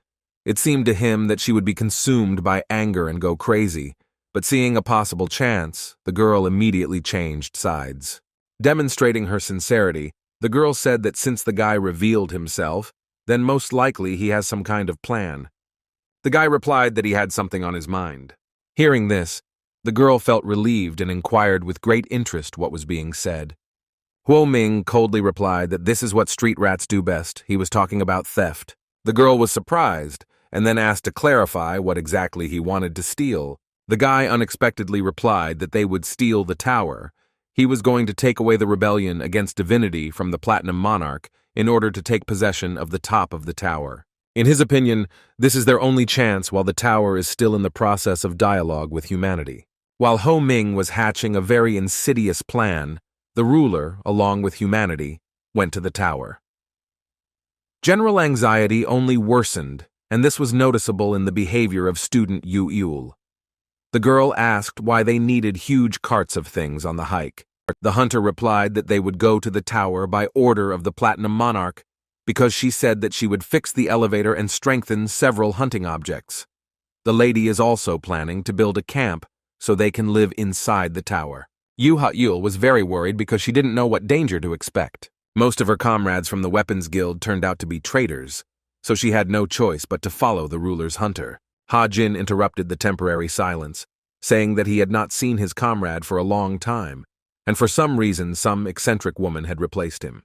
It seemed to him that she would be consumed by anger and go crazy, but seeing a possible chance, the girl immediately changed sides. Demonstrating her sincerity, the girl said that since the guy revealed himself, then most likely he has some kind of plan. The guy replied that he had something on his mind. Hearing this, the girl felt relieved and inquired with great interest what was being said. Huoming coldly replied that this is what street rats do best. He was talking about theft. The girl was surprised and then asked to clarify what exactly he wanted to steal. The guy unexpectedly replied that they would steal the tower. He was going to take away the rebellion against divinity from the Platinum Monarch in order to take possession of the top of the tower. In his opinion, this is their only chance while the tower is still in the process of dialogue with humanity. While Ho Ming was hatching a very insidious plan, the ruler, along with humanity, went to the tower. General anxiety only worsened, and this was noticeable in the behavior of student Yu Yul. The girl asked why they needed huge carts of things on the hike. The hunter replied that they would go to the tower by order of the Platinum Monarch because she said that she would fix the elevator and strengthen several hunting objects. The lady is also planning to build a camp so they can live inside the tower. Yu Ha-yul was very worried because she didn't know what danger to expect. Most of her comrades from the Weapons Guild turned out to be traitors, so she had no choice but to follow the ruler's hunter. Ha-jin interrupted the temporary silence, saying that he had not seen his comrade for a long time, and for some reason some eccentric woman had replaced him.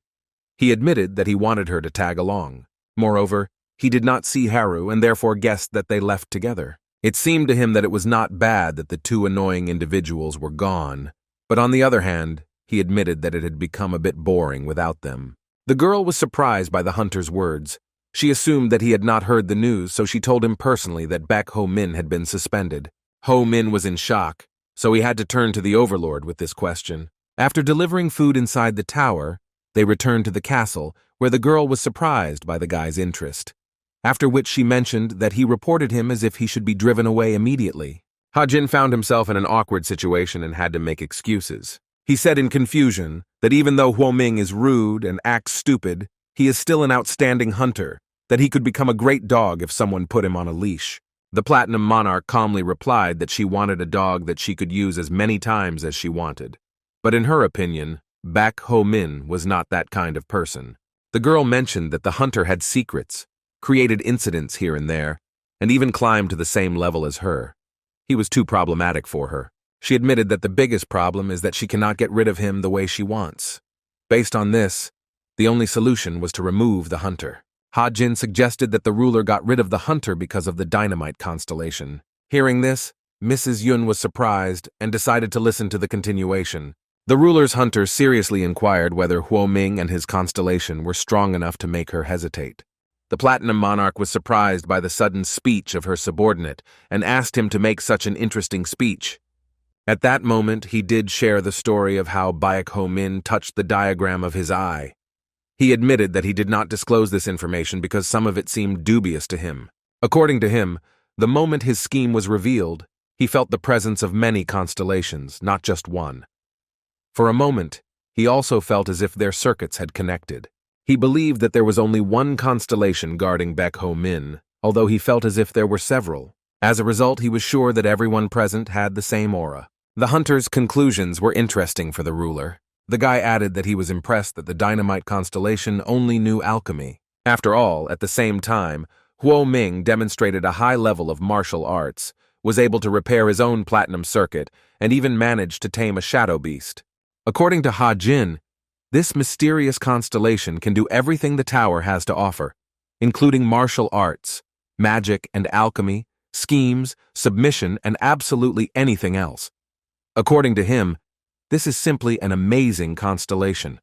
He admitted that he wanted her to tag along. Moreover, he did not see Haru and therefore guessed that they left together. It seemed to him that it was not bad that the two annoying individuals were gone, but on the other hand, he admitted that it had become a bit boring without them. The girl was surprised by the hunter's words. She assumed that he had not heard the news, so she told him personally that Baek Ho-min had been suspended. Ho-min was in shock, so he had to turn to the overlord with this question. After delivering food inside the tower, they returned to the castle, where the girl was surprised by the guy's interest. After which she mentioned that he reported him as if he should be driven away immediately. Ha-jin found himself in an awkward situation and had to make excuses. He said in confusion that even though Huoming is rude and acts stupid, he is still an outstanding hunter, that he could become a great dog if someone put him on a leash. The Platinum Monarch calmly replied that she wanted a dog that she could use as many times as she wanted. But in her opinion, Baek Ho-min was not that kind of person. The girl mentioned that the hunter had secrets, created incidents here and there, and even climbed to the same level as her. He was too problematic for her. She admitted that the biggest problem is that she cannot get rid of him the way she wants. Based on this, the only solution was to remove the hunter. Ha-jin suggested that the ruler got rid of the hunter because of the dynamite constellation. Hearing this, Mrs. Yun was surprised and decided to listen to the continuation. The ruler's hunter seriously inquired whether Huoming and his constellation were strong enough to make her hesitate. The Platinum Monarch was surprised by the sudden speech of her subordinate and asked him to make such an interesting speech. At that moment, he did share the story of how Baek Ho-min touched the diagram of his eye. He admitted that he did not disclose this information because some of it seemed dubious to him. According to him, the moment his scheme was revealed, he felt the presence of many constellations, not just one. For a moment, he also felt as if their circuits had connected. He believed that there was only one constellation guarding Baek Ho Min, although he felt as if there were several. As a result, he was sure that everyone present had the same aura. The hunter's conclusions were interesting for the ruler. The guy added that he was impressed that the dynamite constellation only knew alchemy. After all, at the same time, Huo Ming demonstrated a high level of martial arts, was able to repair his own platinum circuit, and even managed to tame a shadow beast. According to Ha Jin, this mysterious constellation can do everything the tower has to offer, including martial arts, magic and alchemy, schemes, submission, and absolutely anything else. According to him, this is simply an amazing constellation.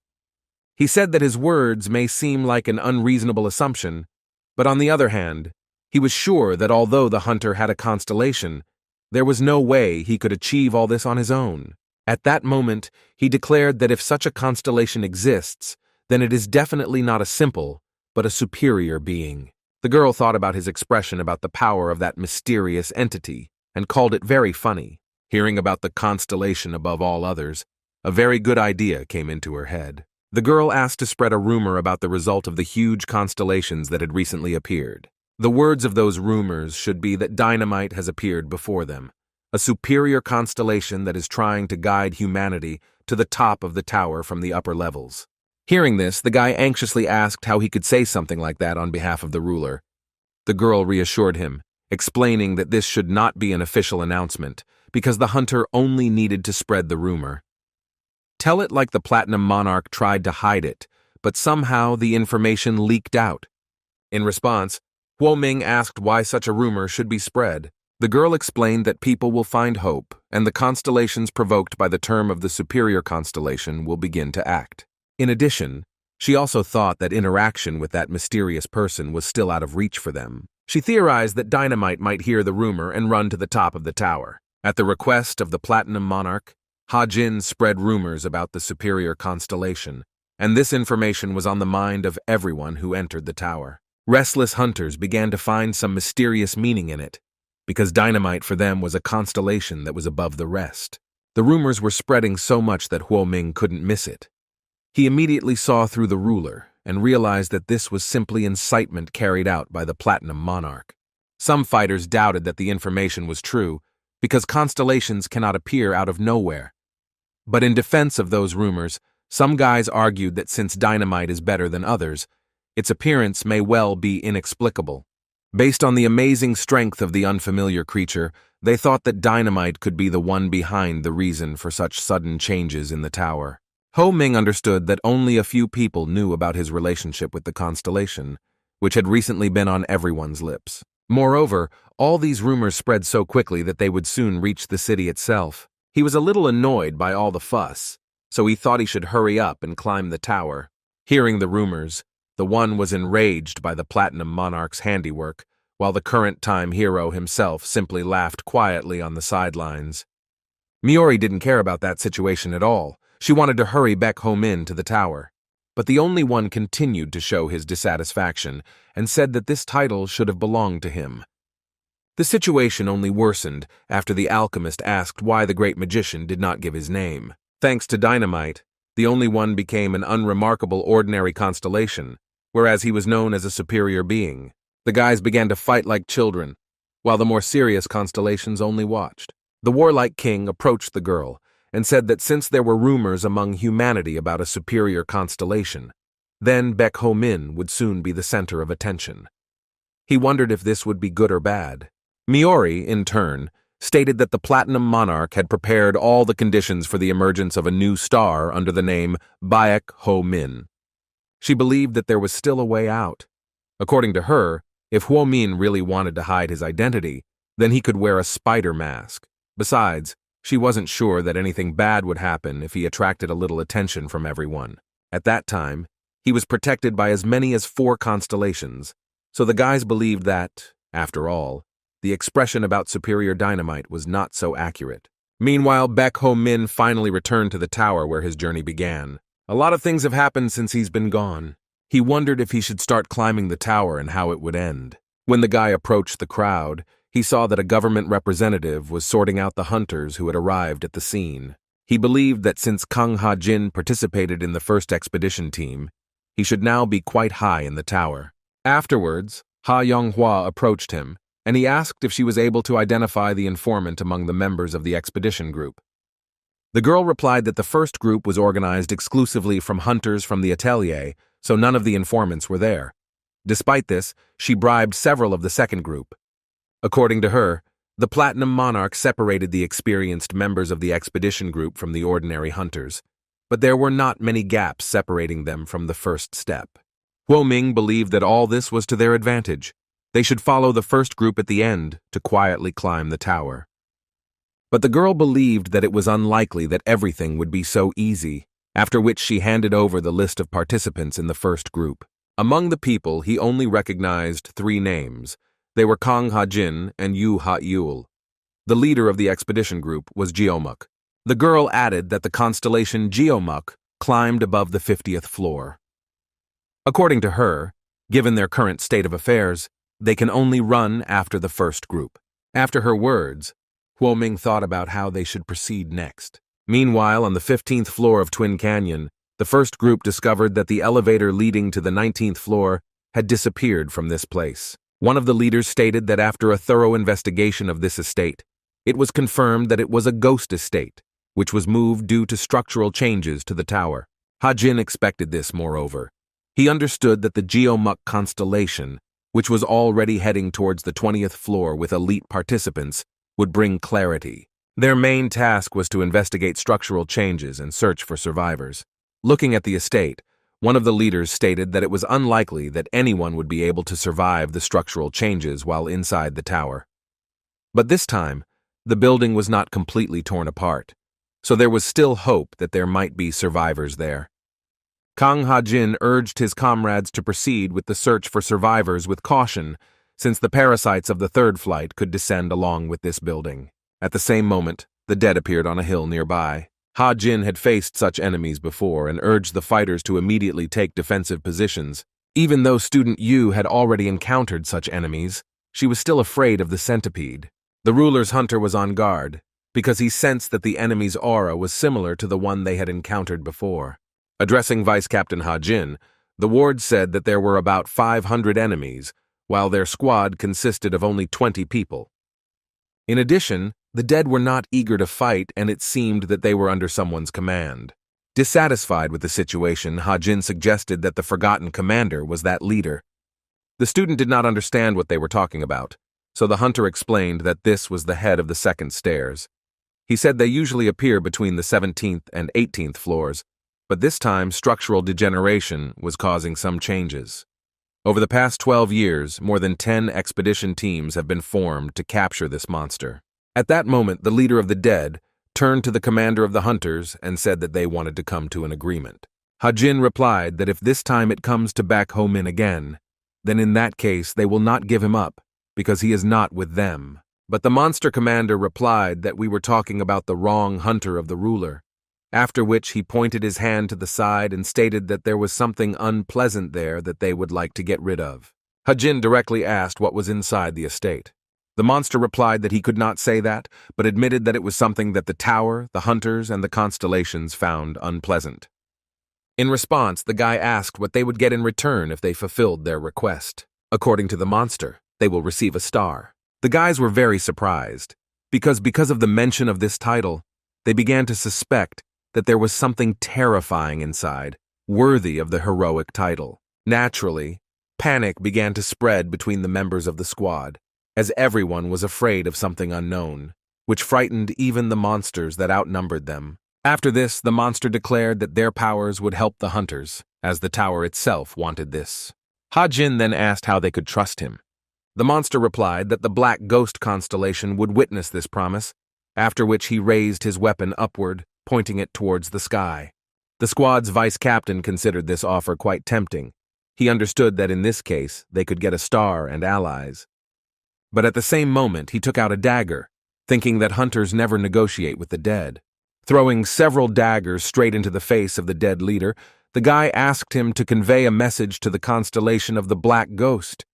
He said that his words may seem like an unreasonable assumption, but on the other hand, he was sure that although the hunter had a constellation, there was no way he could achieve all this on his own. At that moment, he declared that if such a constellation exists, then it is definitely not a simple, but a superior being. The girl thought about his expression about the power of that mysterious entity and called it very funny. Hearing about the constellation above all others, a very good idea came into her head. The girl asked to spread a rumor about the result of the huge constellations that had recently appeared. The words of those rumors should be that dynamite has appeared before them, a superior constellation that is trying to guide humanity to the top of the tower from the upper levels. Hearing this, the guy anxiously asked how he could say something like that on behalf of the ruler. The girl reassured him, explaining that this should not be an official announcement, because the hunter only needed to spread the rumor. Tell it like the Platinum Monarch tried to hide it, but somehow the information leaked out. In response, Huo Ming asked why such a rumor should be spread. The girl explained that people will find hope, and the constellations provoked by the term of the superior constellation will begin to act. In addition, she also thought that interaction with that mysterious person was still out of reach for them. She theorized that dynamite might hear the rumor and run to the top of the tower. At the request of the Platinum Monarch, Ha Jin spread rumors about the superior constellation, and this information was on the mind of everyone who entered the tower. Restless hunters began to find some mysterious meaning in it, because dynamite for them was a constellation that was above the rest. The rumors were spreading so much that Huo Ming couldn't miss it. He immediately saw through the ruler and realized that this was simply incitement carried out by the Platinum Monarch. Some fighters doubted that the information was true, because constellations cannot appear out of nowhere. But in defense of those rumors, some guys argued that since dynamite is better than others, its appearance may well be inexplicable. Based on the amazing strength of the unfamiliar creature, they thought that dynamite could be the one behind the reason for such sudden changes in the tower. Ho Ming understood that only a few people knew about his relationship with the constellation, which had recently been on everyone's lips. Moreover, all these rumors spread so quickly that they would soon reach the city itself. He was a little annoyed by all the fuss, so he thought he should hurry up and climb the tower. Hearing the rumors, the one was enraged by the Platinum Monarch's handiwork, while the current-time hero himself simply laughed quietly on the sidelines. Miori didn't care about that situation at all. She wanted to hurry Baek Ho Min to the tower. But the only one continued to show his dissatisfaction and said that this title should have belonged to him. The situation only worsened after the alchemist asked why the great magician did not give his name. Thanks to dynamite, the only one became an unremarkable ordinary constellation, whereas he was known as a superior being. The guys began to fight like children, while the more serious constellations only watched. The warlike king approached the girl and said that since there were rumors among humanity about a superior constellation, then Baek Ho Min would soon be the center of attention. He wondered if this would be good or bad. Miori, in turn, stated that the Platinum Monarch had prepared all the conditions for the emergence of a new star under the name Baek Ho Min. She believed that there was still a way out. According to her, if Huo Min really wanted to hide his identity, then he could wear a spider mask. Besides, she wasn't sure that anything bad would happen if he attracted a little attention from everyone. At that time, he was protected by as many as 4 constellations, so the guys believed that, after all, the expression about superior dynamite was not so accurate. Meanwhile, Baek Ho Min finally returned to the tower where his journey began. A lot of things have happened since he's been gone. He wondered if he should start climbing the tower and how it would end. When the guy approached the crowd, he saw that a government representative was sorting out the hunters who had arrived at the scene. He believed that since Kang Ha-jin participated in the first expedition team, he should now be quite high in the tower. Afterwards, Ha Yonghua approached him, and he asked if she was able to identify the informant among the members of the expedition group. The girl replied that the first group was organized exclusively from hunters from the atelier, so none of the informants were there. Despite this, she bribed several of the second group. According to her, the Platinum Monarch separated the experienced members of the expedition group from the ordinary hunters, but there were not many gaps separating them from the first step. Huo Ming believed that all this was to their advantage. They should follow the first group at the end to quietly climb the tower. But the girl believed that it was unlikely that everything would be so easy, after which she handed over the list of participants in the first group. Among the people, he only recognized 3 names. They were Kang Ha-jin and Yu Ha-yul. The leader of the expedition group was Geomuk. The girl added that the constellation Geomuk climbed above the 50th floor. According to her, given their current state of affairs, they can only run after the first group. After her words, Huo Ming thought about how they should proceed next. Meanwhile, on the 15th floor of Twin Canyon, the first group discovered that the elevator leading to the 19th floor had disappeared from this place. One of the leaders stated that after a thorough investigation of this estate, it was confirmed that it was a ghost estate, which was moved due to structural changes to the tower. Ha-jin expected this, moreover. He understood that the Geomuk constellation, which was already heading towards the 20th floor with elite participants, would bring clarity. Their main task was to investigate structural changes and search for survivors. Looking at the estate, one of the leaders stated that it was unlikely that anyone would be able to survive the structural changes while inside the tower. But this time, the building was not completely torn apart, so there was still hope that there might be survivors there. Kang Ha-jin urged his comrades to proceed with the search for survivors with caution, since the parasites of the third flight could descend along with this building. At the same moment, the dead appeared on a hill nearby. Ha-jin had faced such enemies before and urged the fighters to immediately take defensive positions. Even though Student Yu had already encountered such enemies, she was still afraid of the centipede. The ruler's hunter was on guard, because he sensed that the enemy's aura was similar to the one they had encountered before. Addressing Vice Captain Ha-jin, the ward said that there were about 500 enemies, while their squad consisted of only 20 people. In addition, the dead were not eager to fight, and it seemed that they were under someone's command. Dissatisfied with the situation, Ha-jin suggested that the forgotten commander was that leader. The student did not understand what they were talking about, so the hunter explained that this was the head of the second stairs. He said they usually appear between the 17th and 18th floors, but this time structural degeneration was causing some changes. Over the past 12 years, more than 10 expedition teams have been formed to capture this monster. At that moment, the leader of the dead turned to the commander of the hunters and said that they wanted to come to an agreement. Ha-jin replied that if this time it comes to back Ho-min again, then in that case they will not give him up, because he is not with them. But the monster commander replied that we were talking about the wrong hunter of the ruler, after which he pointed his hand to the side and stated that there was something unpleasant there that they would like to get rid of. Ha-jin directly asked what was inside the estate. The monster replied that he could not say that, but admitted that it was something that the tower, the hunters, and the constellations found unpleasant. In response, the guy asked what they would get in return if they fulfilled their request. According to the monster, they will receive a star. The guys were very surprised, because of the mention of this title, they began to suspect that there was something terrifying inside, worthy of the heroic title. Naturally, panic began to spread between the members of the squad, as everyone was afraid of something unknown, which frightened even the monsters that outnumbered them. After this, the monster declared that their powers would help the hunters, as the tower itself wanted this. Ha-jin then asked how they could trust him. The monster replied that the Black Ghost constellation would witness this promise, after which he raised his weapon upward, pointing it towards the sky. The squad's vice captain considered this offer quite tempting. He understood that in this case, they could get a star and allies. But at the same moment, he took out a dagger, thinking that hunters never negotiate with the dead. Throwing several daggers straight into the face of the dead leader, the guy asked him to convey a message to the constellation of the Black Ghost.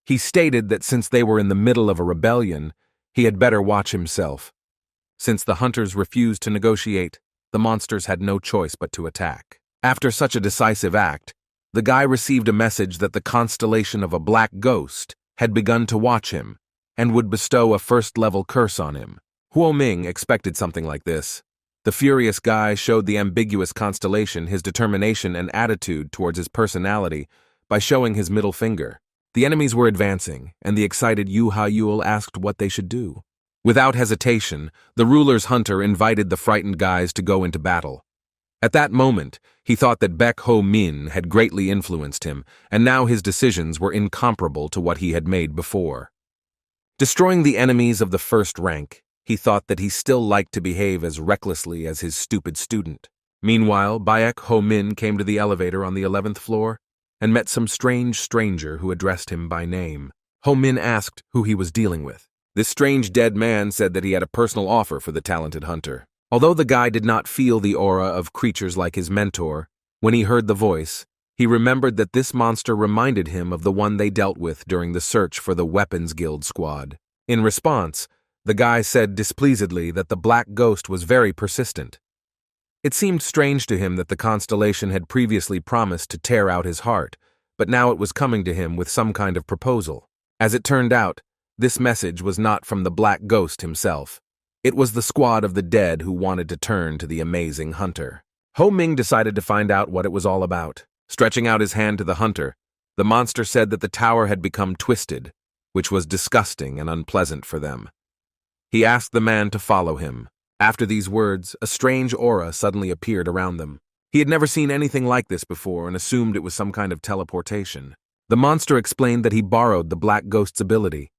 He stated that since they were in the middle of a rebellion, he had better watch himself. Since the hunters refused to negotiate, the monsters had no choice but to attack. After such a decisive act, the guy received a message that the constellation of a Black Ghost had begun to watch him and would bestow a first-level curse on him. Huo Ming expected something like this. The furious guy showed the ambiguous constellation his determination and attitude towards his personality by showing his middle finger. The enemies were advancing, and the excited Yahello asked what they should do. Without hesitation, the ruler's hunter invited the frightened guys to go into battle. At that moment, he thought that Baek Ho Min had greatly influenced him, and now his decisions were incomparable to what he had made before. Destroying the enemies of the first rank, he thought that he still liked to behave as recklessly as his stupid student. Meanwhile, Baek Ho Min came to the elevator on the 11th floor and met some strange stranger who addressed him by name. Ho Min asked who he was dealing with. This strange dead man said that he had a personal offer for the talented hunter. Although the guy did not feel the aura of creatures like his mentor, when he heard the voice, he remembered that this monster reminded him of the one they dealt with during the search for the Weapons Guild squad. In response, the guy said displeasedly that the Black Ghost was very persistent. It seemed strange to him that the constellation had previously promised to tear out his heart, but now it was coming to him with some kind of proposal. As it turned out, this message was not from the Black Ghost himself. It was the squad of the dead who wanted to turn to the amazing hunter. Ho Ming decided to find out what it was all about. Stretching out his hand to the hunter, the monster said that the tower had become twisted, which was disgusting and unpleasant for them. He asked the man to follow him. After these words, a strange aura suddenly appeared around them. He had never seen anything like this before and assumed it was some kind of teleportation. The monster explained that he borrowed the Black Ghost's ability.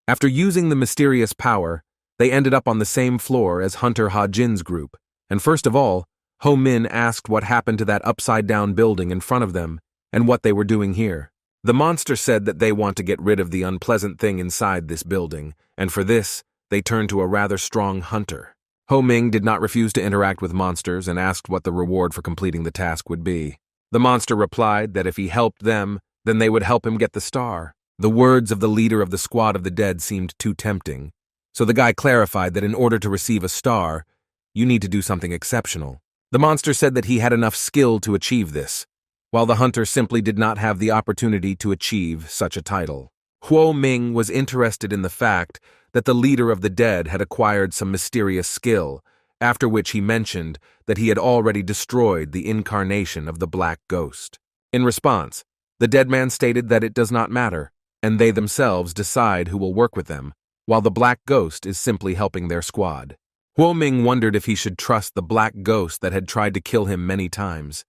After using the mysterious power, they ended up on the same floor as Hunter Ha Jin's group, and first of all, Ho Min asked what happened to that upside-down building in front of them and what they were doing here. The monster said that they want to get rid of the unpleasant thing inside this building, and for this, they turned to a rather strong hunter. Ho Ming did not refuse to interact with monsters and asked what the reward for completing the task would be. The monster replied that if he helped them, then they would help him get the star. The words of the leader of the squad of the dead seemed too tempting, so the guy clarified that in order to receive a star, you need to do something exceptional. The monster said that he had enough skill to achieve this, while the hunter simply did not have the opportunity to achieve such a title. Huo Ming was interested in the fact that the leader of the dead had acquired some mysterious skill, after which he mentioned that he had already destroyed the incarnation of the Black Ghost. In response, the dead man stated that it does not matter, and they themselves decide who will work with them, while the Black Ghost is simply helping their squad. Huo Ming wondered if he should trust the Black Ghost that had tried to kill him many times.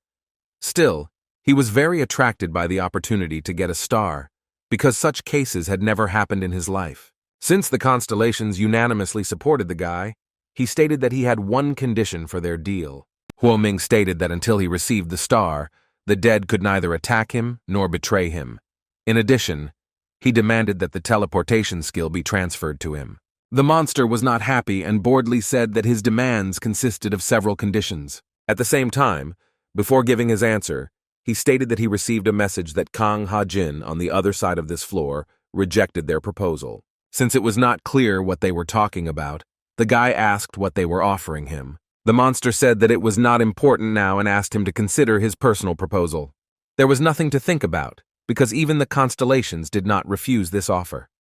Still, he was very attracted by the opportunity to get a star, because such cases had never happened in his life. Since the Constellations unanimously supported the guy, he stated that he had one condition for their deal. Huo Ming stated that until he received the star, the dead could neither attack him nor betray him. In addition, he demanded that the teleportation skill be transferred to him. The monster was not happy and boredly said that his demands consisted of several conditions. At the same time, before giving his answer, he stated that he received a message that Kang Ha Jin on the other side of this floor rejected their proposal. Since it was not clear what they were talking about, the guy asked what they were offering him. The monster said that it was not important now and asked him to consider his personal proposal. There was nothing to think about, because even the Constellations did not refuse this offer.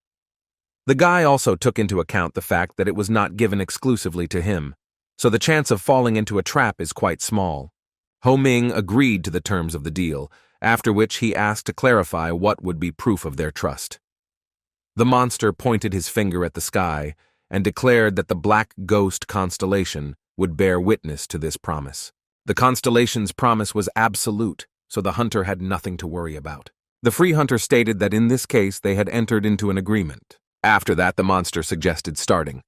The guy also took into account the fact that it was not given exclusively to him, so the chance of falling into a trap is quite small. Ho Ming agreed to the terms of the deal, after which he asked to clarify what would be proof of their trust. The monster pointed his finger at the sky and declared that the Black Ghost constellation would bear witness to this promise. The constellation's promise was absolute, so the hunter had nothing to worry about. The free hunter stated that in this case they had entered into an agreement. After that, the monster suggested starting.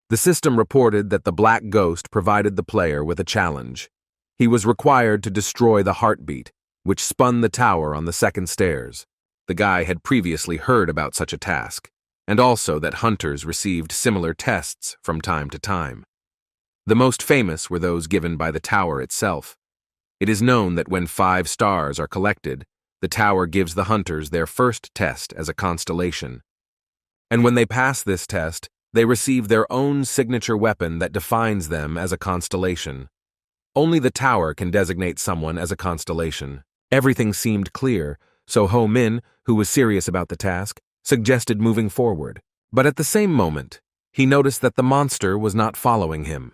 The system reported that the Black Ghost provided the player with a challenge. He was required to destroy the heartbeat, which spun the tower on the second stairs. The guy had previously heard about such a task, and also that hunters received similar tests from time to time. The most famous were those given by the tower itself. It is known that when 5 stars are collected, the tower gives the hunters their first test as a constellation. And when they pass this test, they receive their own signature weapon that defines them as a constellation. Only the tower can designate someone as a constellation. Everything seemed clear, so Ho Min, who was serious about the task, suggested moving forward. But at the same moment, he noticed that the monster was not following him.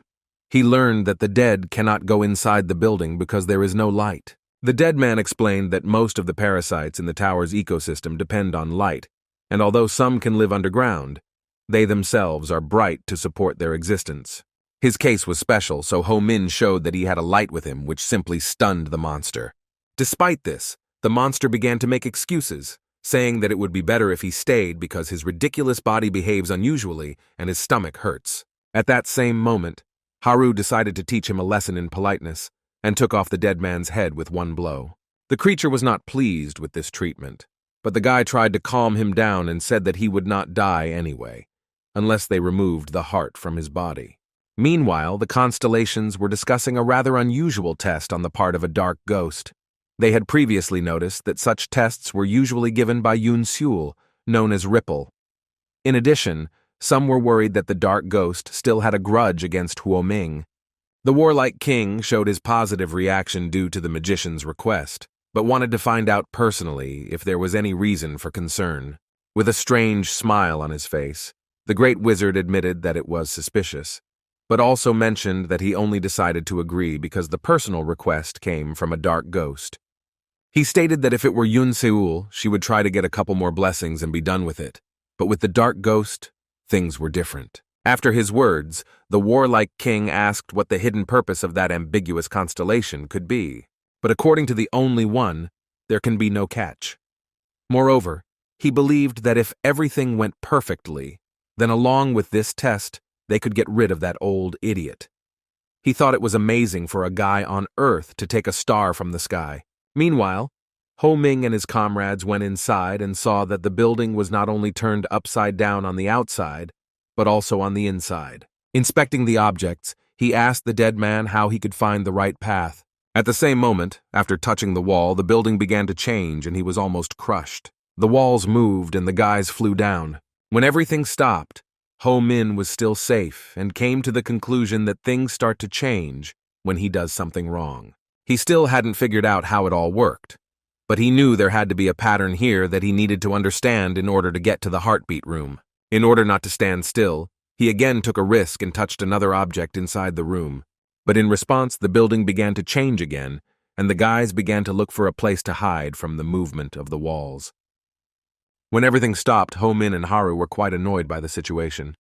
He learned that the dead cannot go inside the building because there is no light. The dead man explained that most of the parasites in the tower's ecosystem depend on light, and although some can live underground, they themselves are bright to support their existence. His case was special, so Ho Min showed that he had a light with him, which simply stunned the monster. Despite this, the monster began to make excuses, saying that it would be better if he stayed because his ridiculous body behaves unusually and his stomach hurts. At that same moment, Haru decided to teach him a lesson in politeness and took off the dead man's head with one blow. The creature was not pleased with this treatment, but the guy tried to calm him down and said that he would not die anyway, unless they removed the heart from his body. Meanwhile, the Constellations were discussing a rather unusual test on the part of a dark ghost. They had previously noticed that such tests were usually given by Yun Seul, known as Ripple. In addition, some were worried that the dark ghost still had a grudge against Huo Ming. The warlike king showed his positive reaction due to the magician's request, but wanted to find out personally if there was any reason for concern. With a strange smile on his face, the great wizard admitted that it was suspicious, but also mentioned that he only decided to agree because the personal request came from a dark ghost. He stated that if it were Yun Seul, she would try to get a couple more blessings and be done with it, but with the dark ghost, things were different. After his words, the warlike king asked what the hidden purpose of that ambiguous constellation could be, but according to the only one, there can be no catch. Moreover, he believed that if everything went perfectly, then along with this test, they could get rid of that old idiot. He thought it was amazing for a guy on Earth to take a star from the sky. Meanwhile, Ho Ming and his comrades went inside and saw that the building was not only turned upside down on the outside, but also on the inside. Inspecting the objects, he asked the dead man how he could find the right path. At the same moment, after touching the wall, the building began to change and he was almost crushed. The walls moved and the guys flew down. When everything stopped, Ho Min was still safe and came to the conclusion that things start to change when he does something wrong. He still hadn't figured out how it all worked, but he knew there had to be a pattern here that he needed to understand in order to get to the heartbeat room. In order not to stand still, he again took a risk and touched another object inside the room. But in response, the building began to change again, and the guys began to look for a place to hide from the movement of the walls. When everything stopped, Ho Min and Haru were quite annoyed by the situation.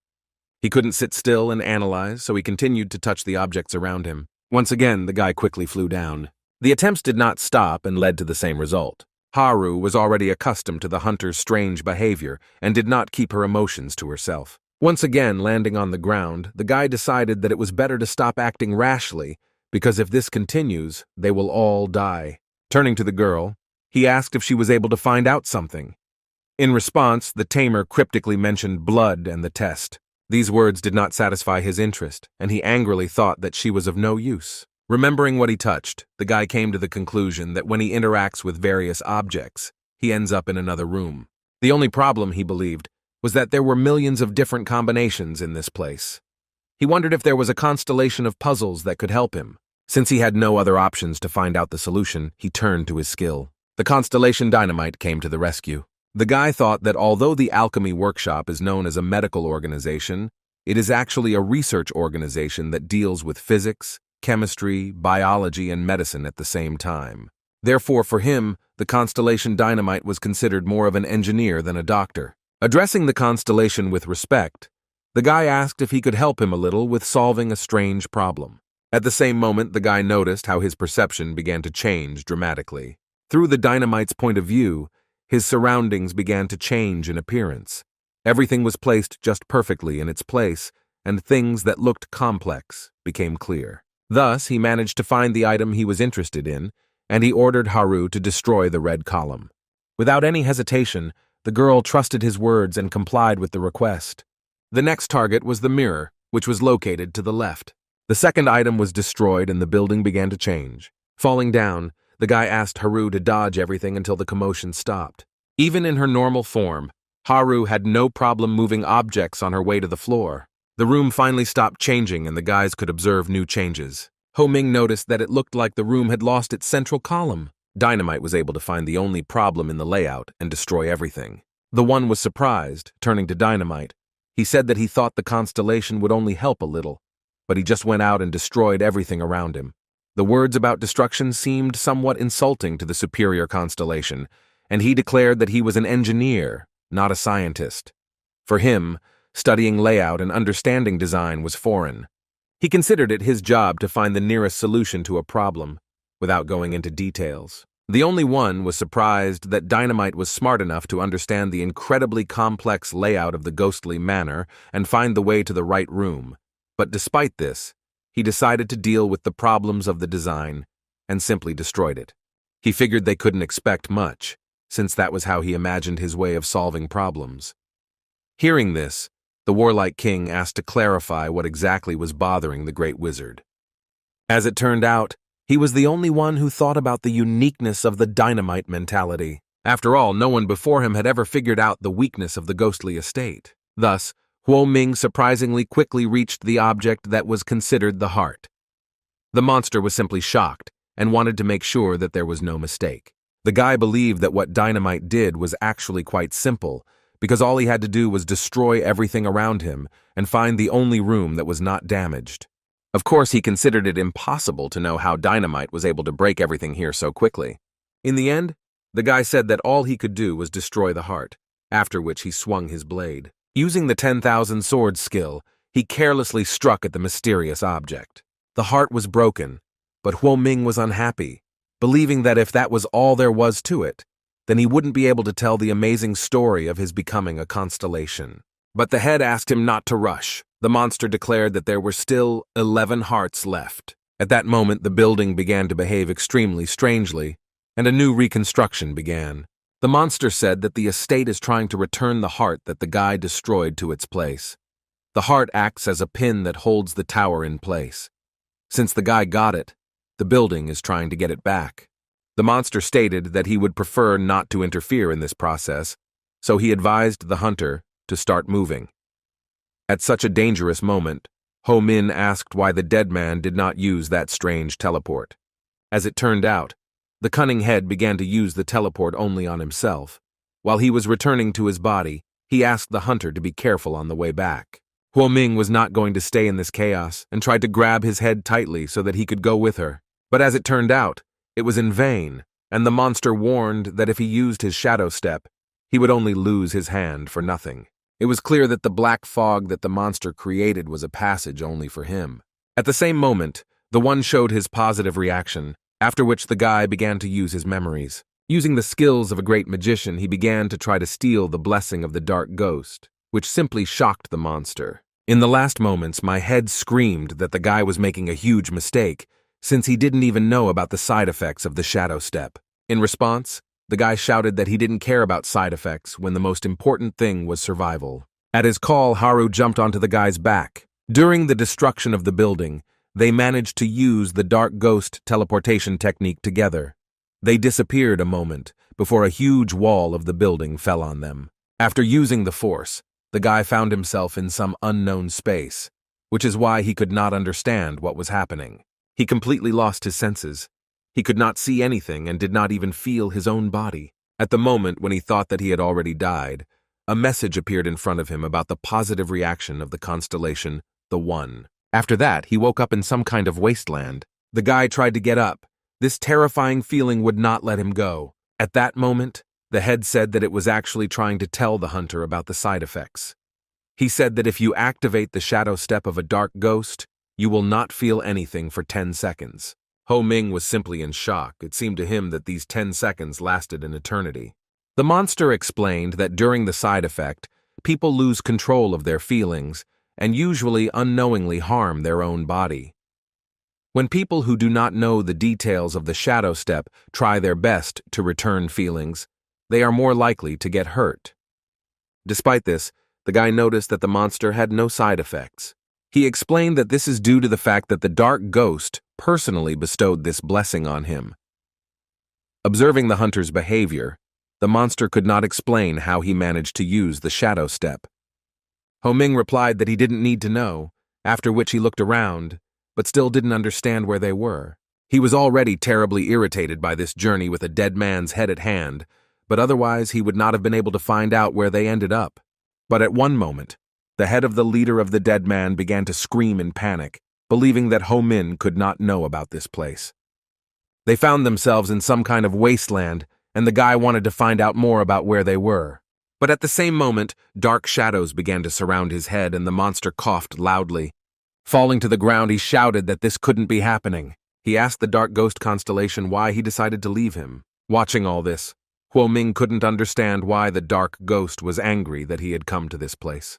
He couldn't sit still and analyze, so he continued to touch the objects around him. Once again, the guy quickly flew down. The attempts did not stop and led to the same result. Haru was already accustomed to the hunter's strange behavior and did not keep her emotions to herself. Once again landing on the ground, the guy decided that it was better to stop acting rashly, because if this continues, they will all die. Turning to the girl, he asked if she was able to find out something. In response, the tamer cryptically mentioned blood and the test. These words did not satisfy his interest, and he angrily thought that she was of no use. Remembering what he touched, the guy came to the conclusion that when he interacts with various objects, he ends up in another room. The only problem, he believed, was that there were millions of different combinations in this place. He wondered if there was a constellation of puzzles that could help him. Since he had no other options to find out the solution, he turned to his skill. The Constellation Dynamite came to the rescue. The guy thought that although the Alchemy Workshop is known as a medical organization, it is actually a research organization that deals with physics, chemistry, biology, and medicine at the same time. Therefore, for him, the Constellation Dynamite was considered more of an engineer than a doctor. Addressing the constellation with respect, the guy asked if he could help him a little with solving a strange problem. At the same moment, the guy noticed how his perception began to change dramatically. Through the dynamite's point of view, his surroundings began to change in appearance. Everything was placed just perfectly in its place, and things that looked complex became clear. Thus, he managed to find the item he was interested in, and he ordered Haru to destroy the red column. Without any hesitation, the girl trusted his words and complied with the request. The next target was the mirror, which was located to the left. The second item was destroyed and the building began to change. Falling down, the guy asked Haru to dodge everything until the commotion stopped. Even in her normal form, Haru had no problem moving objects on her way to the floor. The room finally stopped changing and the guys could observe new changes. Ho Ming noticed that it looked like the room had lost its central column. Dynamite was able to find the only problem in the layout and destroy everything. The one was surprised, turning to Dynamite. He said that he thought the Constellation would only help a little, but he just went out and destroyed everything around him. The words about destruction seemed somewhat insulting to the superior Constellation, and he declared that he was an engineer, not a scientist. For him, studying layout and understanding design was foreign. He considered it his job to find the nearest solution to a problem, without going into details. The only one was surprised that Dynamite was smart enough to understand the incredibly complex layout of the ghostly manor and find the way to the right room. But despite this, he decided to deal with the problems of the design and simply destroyed it. He figured they couldn't expect much, since that was how he imagined his way of solving problems. Hearing this, the warlike king asked to clarify what exactly was bothering the great wizard. As it turned out, he was the only one who thought about the uniqueness of the Dynamite mentality. After all, no one before him had ever figured out the weakness of the ghostly estate. Thus, Ho Ming surprisingly quickly reached the object that was considered the heart. The monster was simply shocked and wanted to make sure that there was no mistake. The guy believed that what Dynamite did was actually quite simple, because all he had to do was destroy everything around him and find the only room that was not damaged. Of course, he considered it impossible to know how Dynamite was able to break everything here so quickly. In the end, the guy said that all he could do was destroy the heart, after which he swung his blade. Using the 10,000 sword skill, he carelessly struck at the mysterious object. The heart was broken, but Ho Ming was unhappy, believing that if that was all there was to it, then he wouldn't be able to tell the amazing story of his becoming a constellation. But the head asked him not to rush. The monster declared that there were still 11 hearts left. At that moment, the building began to behave extremely strangely, and a new reconstruction began. The monster said that the estate is trying to return the heart that the guy destroyed to its place. The heart acts as a pin that holds the tower in place. Since the guy got it, the building is trying to get it back. The monster stated that he would prefer not to interfere in this process, so he advised the hunter to start moving. At such a dangerous moment, Ho Min asked why the dead man did not use that strange teleport. As it turned out, the cunning head began to use the teleport only on himself. While he was returning to his body, he asked the hunter to be careful on the way back. Ho Ming was not going to stay in this chaos and tried to grab his head tightly so that he could go with her. But as it turned out, it was in vain, and the monster warned that if he used his shadow step, he would only lose his hand for nothing. It was clear that the black fog that the monster created was a passage only for him. At the same moment, the one showed his positive reaction, after which the guy began to use his memories. Using the skills of a great magician, he began to try to steal the blessing of the dark ghost, which simply shocked the monster. In the last moments, my head screamed that the guy was making a huge mistake, since he didn't even know about the side effects of the shadow step. In response, the guy shouted that he didn't care about side effects when the most important thing was survival. At his call, Haru jumped onto the guy's back. During the destruction of the building, they managed to use the dark ghost teleportation technique together. They disappeared a moment before a huge wall of the building fell on them. After using the force, the guy found himself in some unknown space, which is why he could not understand what was happening. He completely lost his senses. He could not see anything and did not even feel his own body. At the moment when he thought that he had already died, a message appeared in front of him about the positive reaction of the constellation, the One. After that, he woke up in some kind of wasteland. The guy tried to get up. This terrifying feeling would not let him go. At that moment, the head said that it was actually trying to tell the hunter about the side effects. He said that if you activate the shadow step of a dark ghost, you will not feel anything for 10 seconds. Ho Ming was simply in shock. It seemed to him that these 10 seconds lasted an eternity. The monster explained that during the side effect, people lose control of their feelings and usually unknowingly harm their own body. When people who do not know the details of the shadow step try their best to return feelings, they are more likely to get hurt. Despite this, the guy noticed that the monster had no side effects. He explained that this is due to the fact that the dark ghost personally bestowed this blessing on him. Observing the hunter's behavior, the monster could not explain how he managed to use the shadow step. Ho Ming replied that he didn't need to know, after which he looked around, but still didn't understand where they were. He was already terribly irritated by this journey with a dead man's head at hand, but otherwise he would not have been able to find out where they ended up. But at one moment, the head of the leader of the dead man began to scream in panic, believing that Ho Min could not know about this place. They found themselves in some kind of wasteland, and the guy wanted to find out more about where they were. But at the same moment, dark shadows began to surround his head and the monster coughed loudly. Falling to the ground, he shouted that this couldn't be happening. He asked the dark ghost constellation why he decided to leave him. Watching all this, Huo Ming couldn't understand why the dark ghost was angry that he had come to this place.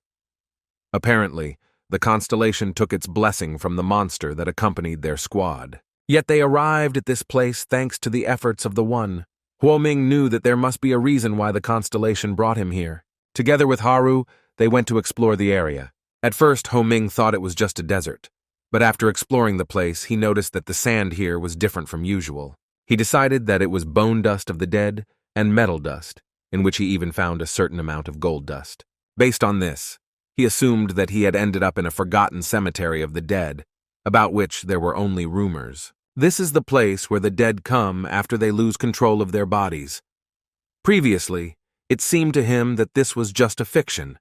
Apparently, the constellation took its blessing from the monster that accompanied their squad. Yet they arrived at this place thanks to the efforts of the One. Huo Ming knew that there must be a reason why the constellation brought him here. Together with Haru, they went to explore the area. At first, Ho Ming thought it was just a desert, but after exploring the place, he noticed that the sand here was different from usual. He decided that it was bone dust of the dead and metal dust, in which he even found a certain amount of gold dust. Based on this, he assumed that he had ended up in a forgotten cemetery of the dead, about which there were only rumors. This is the place where the dead come after they lose control of their bodies. Previously, it seemed to him that this was just a fiction,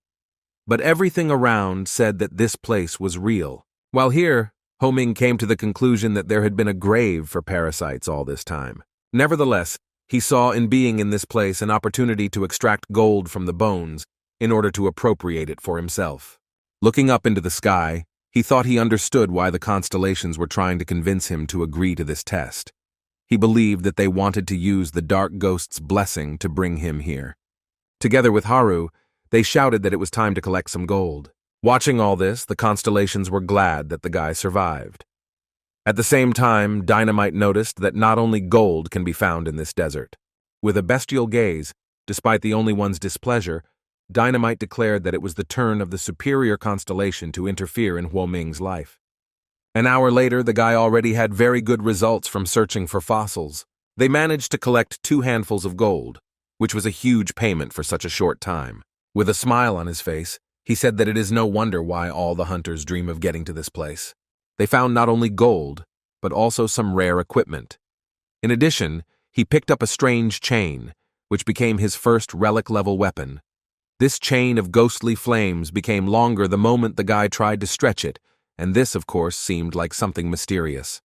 but everything around said that this place was real. While here, Ho Ming came to the conclusion that there had been a grave for parasites all this time. Nevertheless, he saw in being in this place an opportunity to extract gold from the bones in order to appropriate it for himself. Looking up into the sky, he thought he understood why the constellations were trying to convince him to agree to this test. He believed that they wanted to use the dark ghost's blessing to bring him here. Together with Haru, they shouted that it was time to collect some gold. Watching all this, the constellations were glad that the guy survived. At the same time, Dynamite noticed that not only gold can be found in this desert. With a bestial gaze, despite the only one's displeasure, Dynamite declared that it was the turn of the superior constellation to interfere in Huo Ming's life. An hour later, the guy already had very good results from searching for fossils. They managed to collect 2 handfuls of gold, which was a huge payment for such a short time. With a smile on his face, he said that it is no wonder why all the hunters dream of getting to this place. They found not only gold, but also some rare equipment. In addition, he picked up a strange chain, which became his first relic-level weapon. This chain of ghostly flames became longer the moment the guy tried to stretch it, and this, of course, seemed like something mysterious.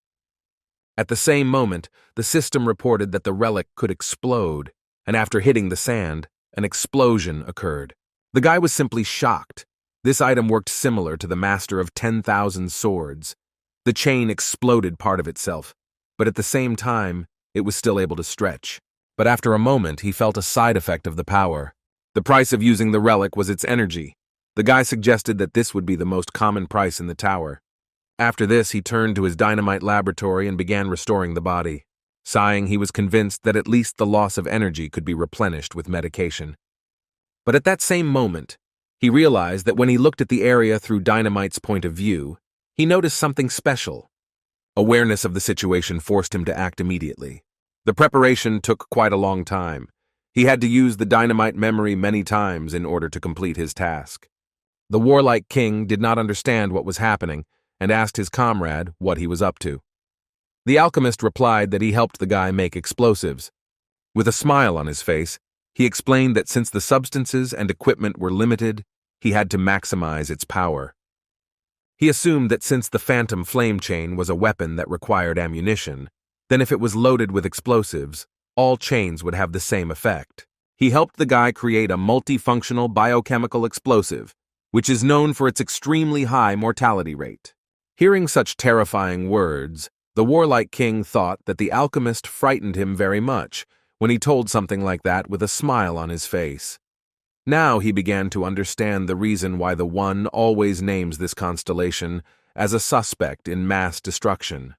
At the same moment, the system reported that the relic could explode, and after hitting the sand, an explosion occurred. The guy was simply shocked. This item worked similar to the Master of 10,000 Swords. The chain exploded part of itself, but at the same time, it was still able to stretch. But after a moment, he felt a side effect of the power. The price of using the relic was its energy. The guy suggested that this would be the most common price in the tower. After this, he turned to his dynamite laboratory and began restoring the body. Sighing, he was convinced that at least the loss of energy could be replenished with medication. But at that same moment, he realized that when he looked at the area through Dynamite's point of view, he noticed something special. Awareness of the situation forced him to act immediately. The preparation took quite a long time. He had to use the dynamite memory many times in order to complete his task. The warlike king did not understand what was happening and asked his comrade what he was up to. The alchemist replied that he helped the guy make explosives. With a smile on his face, he explained that since the substances and equipment were limited, he had to maximize its power. He assumed that since the phantom flame chain was a weapon that required ammunition, then if it was loaded with explosives, all chains would have the same effect. He helped the guy create a multifunctional biochemical explosive, which is known for its extremely high mortality rate. Hearing such terrifying words, the warlike king thought that the alchemist frightened him very much when he told something like that with a smile on his face. Now he began to understand the reason why the One always names this constellation as a suspect in mass destruction.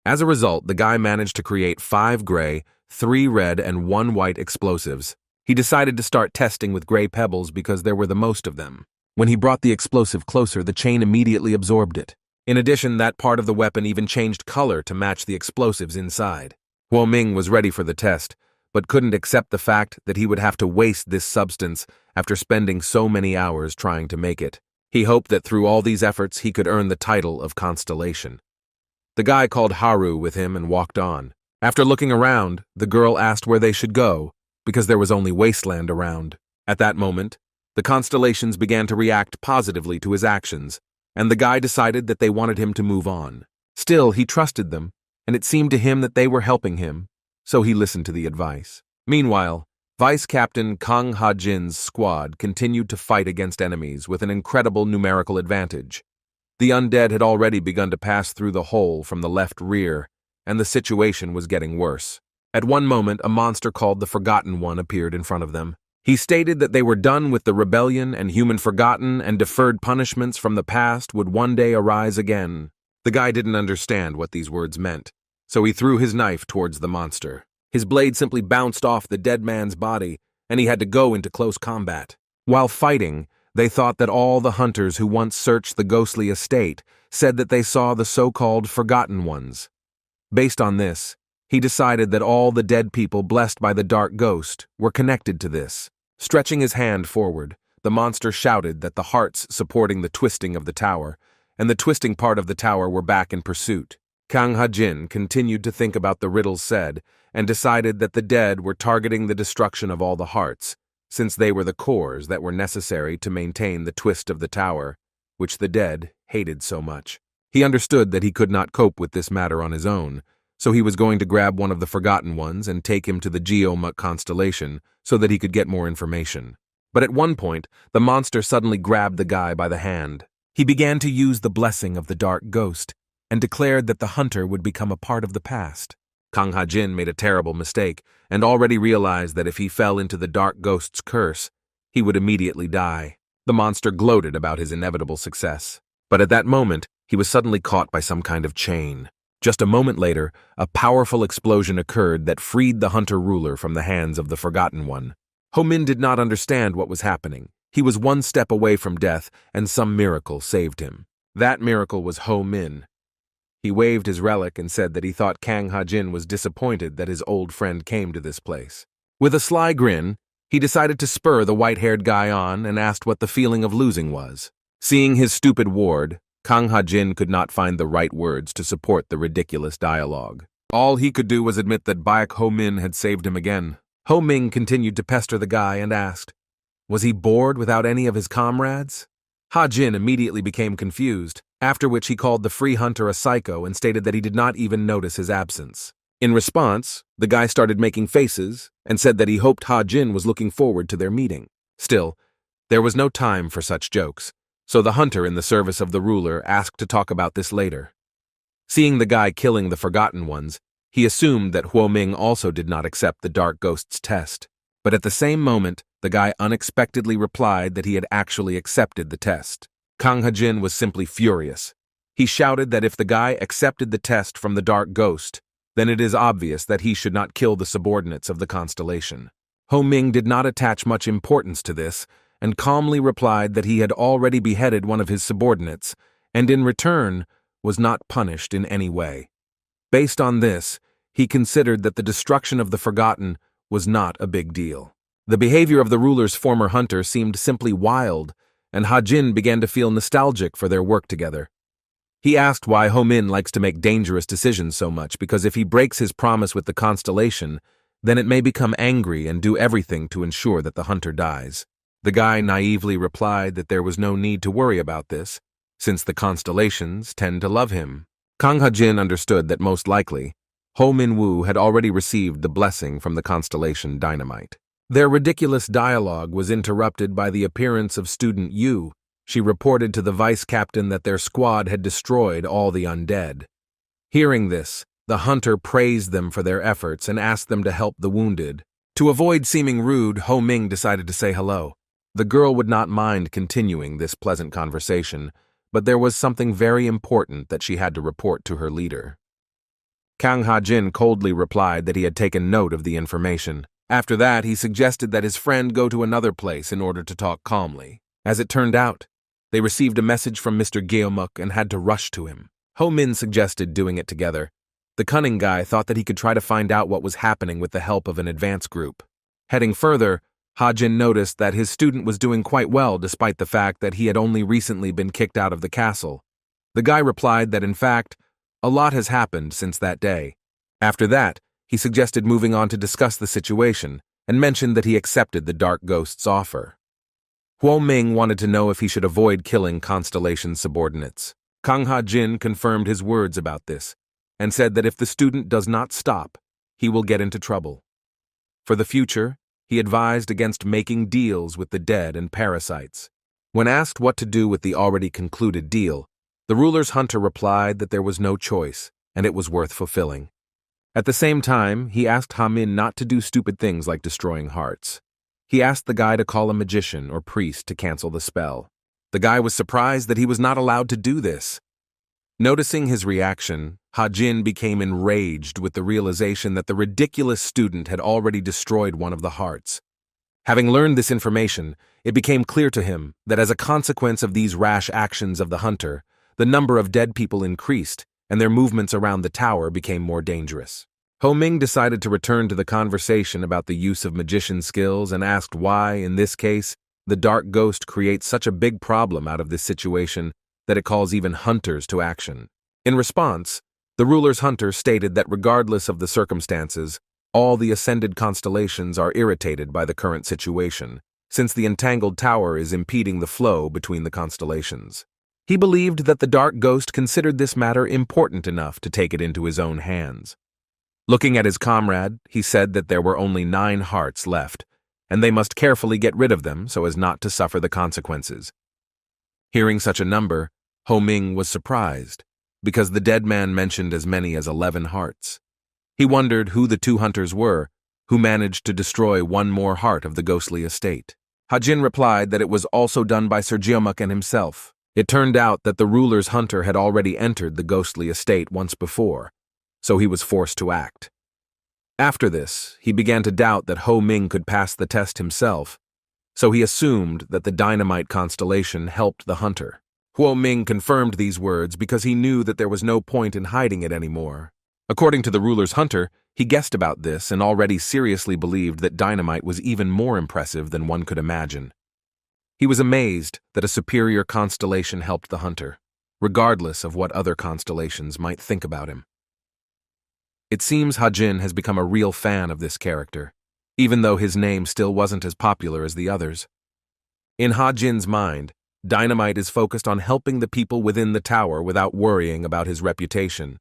As a result, the guy managed to create 5 gray, 3 red, and 1 white explosives. He decided to start testing with gray pebbles because there were the most of them. When he brought the explosive closer, the chain immediately absorbed it. In addition, that part of the weapon even changed color to match the explosives inside. Huo Ming was ready for the test, but couldn't accept the fact that he would have to waste this substance after spending so many hours trying to make it. He hoped that through all these efforts he could earn the title of Constellation. The guy called Haru with him and walked on. After looking around, the girl asked where they should go, because there was only wasteland around. At that moment, the Constellations began to react positively to his actions, and the guy decided that they wanted him to move on. Still, he trusted them, and it seemed to him that they were helping him, so he listened to the advice. Meanwhile, Vice Captain Kang Ha-jin's squad continued to fight against enemies with an incredible numerical advantage. The undead had already begun to pass through the hole from the left rear, and the situation was getting worse. At one moment, a monster called the Forgotten One appeared in front of them. He stated that they were done with the rebellion and human forgotten and deferred punishments from the past would one day arise again. The guy didn't understand what these words meant, so he threw his knife towards the monster. His blade simply bounced off the dead man's body, and he had to go into close combat. While fighting, they thought that all the hunters who once searched the ghostly estate said that they saw the so-called Forgotten Ones. Based on this, he decided that all the dead people blessed by the dark ghost were connected to this. Stretching his hand forward, the monster shouted that the hearts supporting the twisting of the tower and the twisting part of the tower were back in pursuit. Kang Ha-jin continued to think about the riddles said and decided that the dead were targeting the destruction of all the hearts, since they were the cores that were necessary to maintain the twist of the tower, which the dead hated so much. He understood that he could not cope with this matter on his own, so he was going to grab one of the Forgotten Ones and take him to the Geomut constellation so that he could get more information. But at one point, the monster suddenly grabbed the guy by the hand. He began to use the blessing of the dark ghost and declared that the hunter would become a part of the past. Kang Ha-jin made a terrible mistake and already realized that if he fell into the dark ghost's curse, he would immediately die. The monster gloated about his inevitable success. But at that moment, he was suddenly caught by some kind of chain. Just a moment later, a powerful explosion occurred that freed the hunter ruler from the hands of the Forgotten One. Ho-min did not understand what was happening. He was one step away from death, and some miracle saved him. That miracle was Ho-min. He waved his relic and said that he thought Kang Ha-jin was disappointed that his old friend came to this place. With a sly grin, he decided to spur the white-haired guy on and asked what the feeling of losing was. Seeing his stupid ward, Kang Ha-jin could not find the right words to support the ridiculous dialogue. All he could do was admit that Baek Ho-min had saved him again. Ho-ming continued to pester the guy and asked, was he bored without any of his comrades? Ha-jin immediately became confused, after which he called the free hunter a psycho and stated that he did not even notice his absence. In response, the guy started making faces and said that he hoped Ha-jin was looking forward to their meeting. Still, there was no time for such jokes, so the hunter in the service of the ruler asked to talk about this later. Seeing the guy killing the Forgotten Ones, he assumed that Huo Ming also did not accept the Dark Ghost's test. But at the same moment, the guy unexpectedly replied that he had actually accepted the test. Kang Ha-jin was simply furious. He shouted that if the guy accepted the test from the Dark Ghost, then it is obvious that he should not kill the subordinates of the constellation. Ho Ming did not attach much importance to this, and calmly replied that he had already beheaded one of his subordinates, and in return was not punished in any way. Based on this, he considered that the destruction of the Forgotten was not a big deal. The behavior of the ruler's former hunter seemed simply wild, and Ha-jin began to feel nostalgic for their work together. He asked why Ho-min likes to make dangerous decisions so much, because if he breaks his promise with the constellation, then it may become angry and do everything to ensure that the hunter dies. The guy naively replied that there was no need to worry about this, since the constellations tend to love him. Kang Ha-jin understood that most likely, Ho Min-woo had already received the blessing from the constellation Dynamite. Their ridiculous dialogue was interrupted by the appearance of student Yu. She reported to the vice captain that their squad had destroyed all the undead. Hearing this, the hunter praised them for their efforts and asked them to help the wounded. To avoid seeming rude, Ho Ming decided to say hello. The girl would not mind continuing this pleasant conversation, but there was something very important that she had to report to her leader. Kang Ha-jin coldly replied that he had taken note of the information. After that, he suggested that his friend go to another place in order to talk calmly. As it turned out, They received a message from Mr. Geomuk and had to rush to him. Ho Min suggested doing it together. The cunning guy thought that he could try to find out what was happening with the help of an advance group. Heading further, Ha-jin noticed that his student was doing quite well despite the fact that he had only recently been kicked out of the castle. The guy replied that in fact, a lot has happened since that day. After that, he suggested moving on to discuss the situation and mentioned that he accepted the Dark Ghost's offer. Huo Ming wanted to know if he should avoid killing Constellation's subordinates. Kang Ha-jin confirmed his words about this and said that if the student does not stop, he will get into trouble. For the future, he advised against making deals with the dead and parasites. When asked what to do with the already concluded deal, the ruler's hunter replied that there was no choice and it was worth fulfilling. At the same time, he asked Ha-min not to do stupid things like destroying hearts. He asked the guy to call a magician or priest to cancel the spell. The guy was surprised that he was not allowed to do this. Noticing his reaction, Ha-jin became enraged with the realization that the ridiculous student had already destroyed one of the hearts. Having learned this information, it became clear to him that as a consequence of these rash actions of the hunter, the number of dead people increased and their movements around the tower became more dangerous. Ho Ming decided to return to the conversation about the use of magician skills and asked why, in this case, the Dark Ghost creates such a big problem out of this situation that it calls even hunters to action. In response, the ruler's hunter stated that regardless of the circumstances, all the ascended constellations are irritated by the current situation, since the entangled tower is impeding the flow between the constellations. He believed that the Dark Ghost considered this matter important enough to take it into his own hands. Looking at his comrade, he said that there were only 9 hearts left, and they must carefully get rid of them so as not to suffer the consequences. Hearing such a number, Ho Ming was surprised, because the dead man mentioned as many as 11 hearts. He wondered who the 2 hunters were, who managed to destroy one more heart of the ghostly estate. Ha-jin replied that it was also done by Sir Geomuk and himself. It turned out that the ruler's hunter had already entered the ghostly estate once before, so he was forced to act. After this, he began to doubt that Ho Ming could pass the test himself, so he assumed that the dynamite constellation helped the hunter. Huo Ming confirmed these words because he knew that there was no point in hiding it anymore. According to the ruler's hunter, he guessed about this and already seriously believed that dynamite was even more impressive than one could imagine. He was amazed that a superior constellation helped the hunter, regardless of what other constellations might think about him. It seems Ha-jin has become a real fan of this character, even though his name still wasn't as popular as the others. In Ha-jin's mind, Dynamite is focused on helping the people within the tower without worrying about his reputation.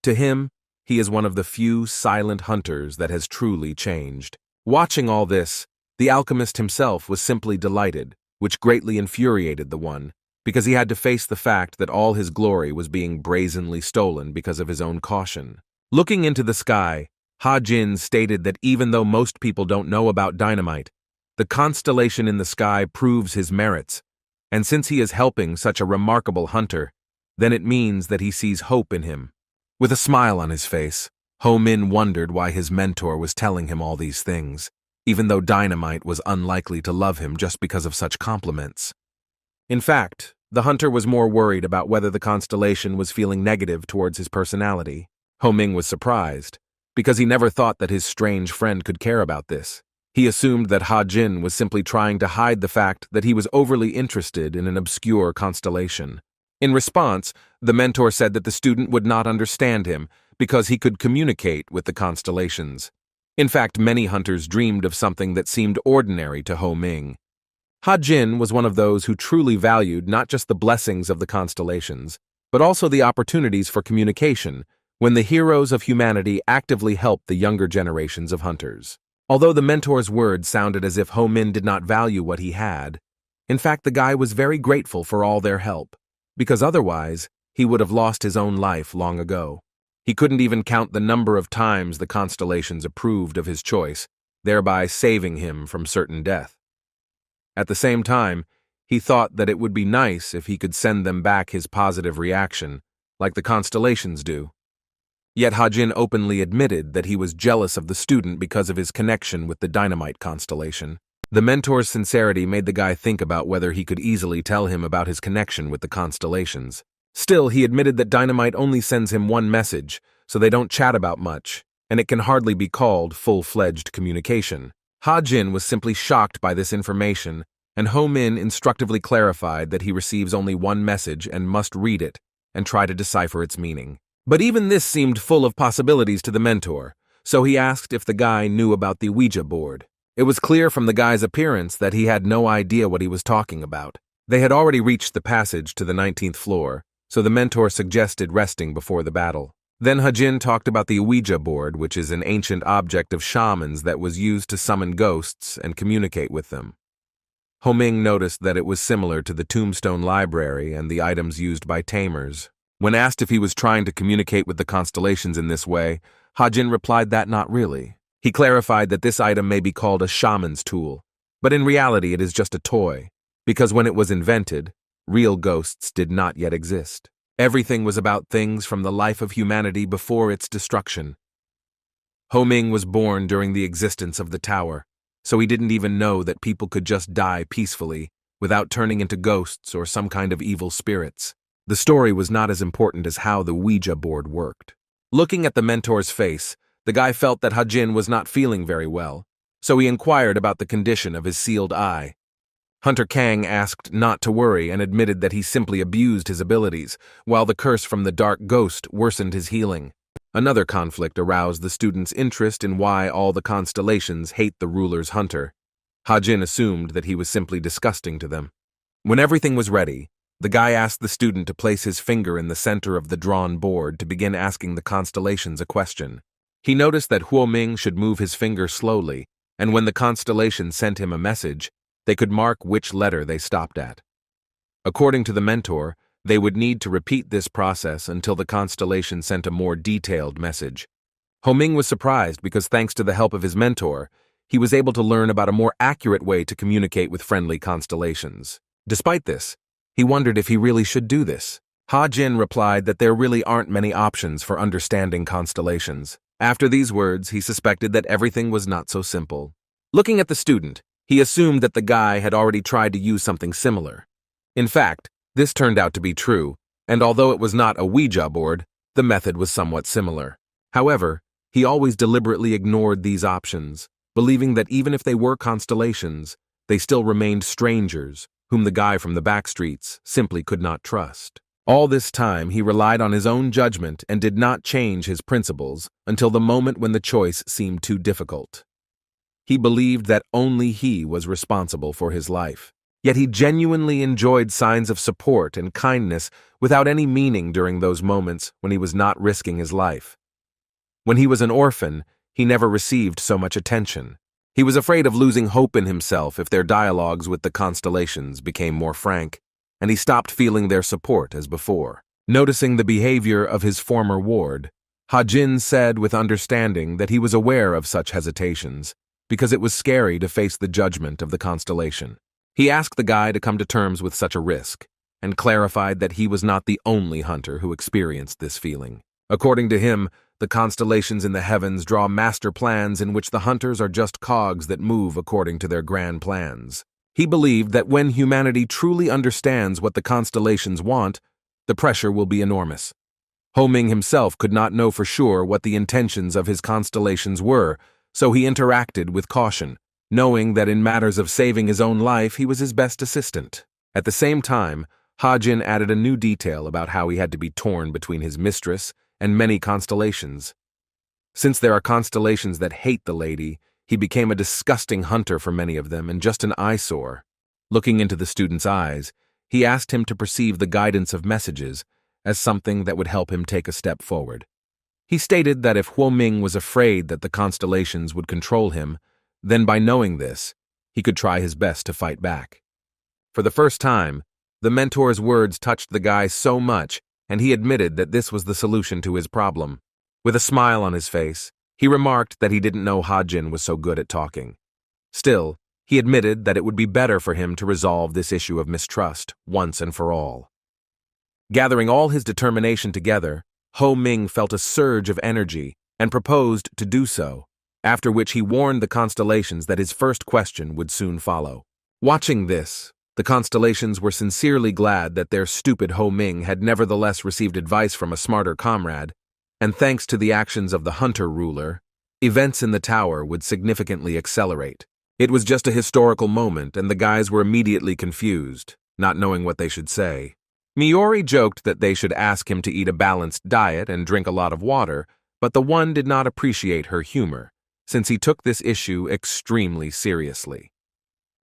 To him, he is one of the few silent hunters that has truly changed. Watching all this, the alchemist himself was simply delighted, which greatly infuriated the one, because he had to face the fact that all his glory was being brazenly stolen because of his own caution. Looking into the sky, Ha-jin stated that even though most people don't know about dynamite, the constellation in the sky proves his merits, and since he is helping such a remarkable hunter, then it means that he sees hope in him. With a smile on his face, Ho Min wondered why his mentor was telling him all these things, even though dynamite was unlikely to love him just because of such compliments. In fact, the hunter was more worried about whether the constellation was feeling negative towards his personality. Ho Ming was surprised, because he never thought that his strange friend could care about this. He assumed that Ha-jin was simply trying to hide the fact that he was overly interested in an obscure constellation. In response, the mentor said that the student would not understand him because he could communicate with the constellations. In fact, many hunters dreamed of something that seemed ordinary to Ho Ming. Ha-jin was one of those who truly valued not just the blessings of the constellations, but also the opportunities for communication when the heroes of humanity actively helped the younger generations of hunters. Although the mentor's words sounded as if Ho Min did not value what he had, in fact the guy was very grateful for all their help, because otherwise he would have lost his own life long ago. He couldn't even count the number of times the constellations approved of his choice, thereby saving him from certain death. At the same time, he thought that it would be nice if he could send them back his positive reaction, like the constellations do. Yet Ha-jin openly admitted that he was jealous of the student because of his connection with the dynamite constellation. The mentor's sincerity made the guy think about whether he could easily tell him about his connection with the constellations. Still, he admitted that Dynamite only sends him one message, so they don't chat about much, and it can hardly be called full-fledged communication. Ha-Jin was simply shocked by this information, and Ho-Min instructively clarified that he receives only one message and must read it and try to decipher its meaning. But even this seemed full of possibilities to the mentor, so he asked if the guy knew about the Ouija board. It was clear from the guy's appearance that he had no idea what he was talking about. They had already reached the passage to the 19th floor, so the mentor suggested resting before the battle. Then Ha-Jin talked about the Ouija board, which is an ancient object of shamans that was used to summon ghosts and communicate with them. Ho-Ming noticed that it was similar to the Tombstone Library and the items used by tamers. When asked if he was trying to communicate with the constellations in this way, Ha-Jin replied that not really. He clarified that this item may be called a shaman's tool, but in reality it is just a toy, because when it was invented, real ghosts did not yet exist. Everything was about things from the life of humanity before its destruction. Ho-Ming was born during the existence of the tower, so he didn't even know that people could just die peacefully without turning into ghosts or some kind of evil spirits. The story was not as important as how the Ouija board worked. Looking at the mentor's face, the guy felt that Ha-Jin was not feeling very well, so he inquired about the condition of his sealed eye. Hunter Kang asked not to worry and admitted that he simply abused his abilities, while the curse from the dark ghost worsened his healing. Another conflict aroused the student's interest in why all the constellations hate the ruler's hunter. Ha-Jin assumed that he was simply disgusting to them. When everything was ready, the guy asked the student to place his finger in the center of the drawn board to begin asking the constellations a question. He noticed that Huo-Ming should move his finger slowly, and when the constellation sent him a message, they could mark which letter they stopped at. According to the mentor, they would need to repeat this process until the constellation sent a more detailed message. Ho-Ming was surprised because thanks to the help of his mentor, he was able to learn about a more accurate way to communicate with friendly constellations. Despite this, he wondered if he really should do this. Ha-Jin replied that there really aren't many options for understanding constellations. After these words, he suspected that everything was not so simple. Looking at the student, he assumed that the guy had already tried to use something similar. In fact, this turned out to be true, and although it was not a Ouija board, the method was somewhat similar. However, he always deliberately ignored these options, believing that even if they were constellations, they still remained strangers, whom the guy from the back streets simply could not trust. All this time, he relied on his own judgment and did not change his principles until the moment when the choice seemed too difficult. He believed that only he was responsible for his life, yet he genuinely enjoyed signs of support and kindness without any meaning during those moments when he was not risking his life. When he was an orphan, he never received so much attention. He was afraid of losing hope in himself if their dialogues with the constellations became more frank, and he stopped feeling their support as before. Noticing the behavior of his former ward, Ha-Jin said with understanding that he was aware of such hesitations, because it was scary to face the judgment of the constellation. He asked the guy to come to terms with such a risk, and clarified that he was not the only hunter who experienced this feeling. According to him, the constellations in the heavens draw master plans in which the hunters are just cogs that move according to their grand plans. He believed that when humanity truly understands what the constellations want, the pressure will be enormous. Ho-Ming himself could not know for sure what the intentions of his constellations were, so he interacted with caution, knowing that in matters of saving his own life he was his best assistant. At the same time, Ha-Jin added a new detail about how he had to be torn between his mistress and many constellations. Since there are constellations that hate the lady, he became a disgusting hunter for many of them and just an eyesore. Looking into the student's eyes, he asked him to perceive the guidance of messages as something that would help him take a step forward. He stated that if Huo-Ming was afraid that the constellations would control him, then by knowing this, he could try his best to fight back. For the first time, the mentor's words touched the guy so much, and he admitted that this was the solution to his problem. With a smile on his face, he remarked that he didn't know Ha-Jin was so good at talking. Still, he admitted that it would be better for him to resolve this issue of mistrust once and for all. Gathering all his determination together, Ho-Ming felt a surge of energy and proposed to do so, after which he warned the Constellations that his first question would soon follow. Watching this, the Constellations were sincerely glad that their stupid Ho Ming had nevertheless received advice from a smarter comrade, and thanks to the actions of the Hunter ruler, events in the tower would significantly accelerate. It was just a historical moment, and the guys were immediately confused, not knowing what they should say. Miori joked that they should ask him to eat a balanced diet and drink a lot of water, but the one did not appreciate her humor, since he took this issue extremely seriously.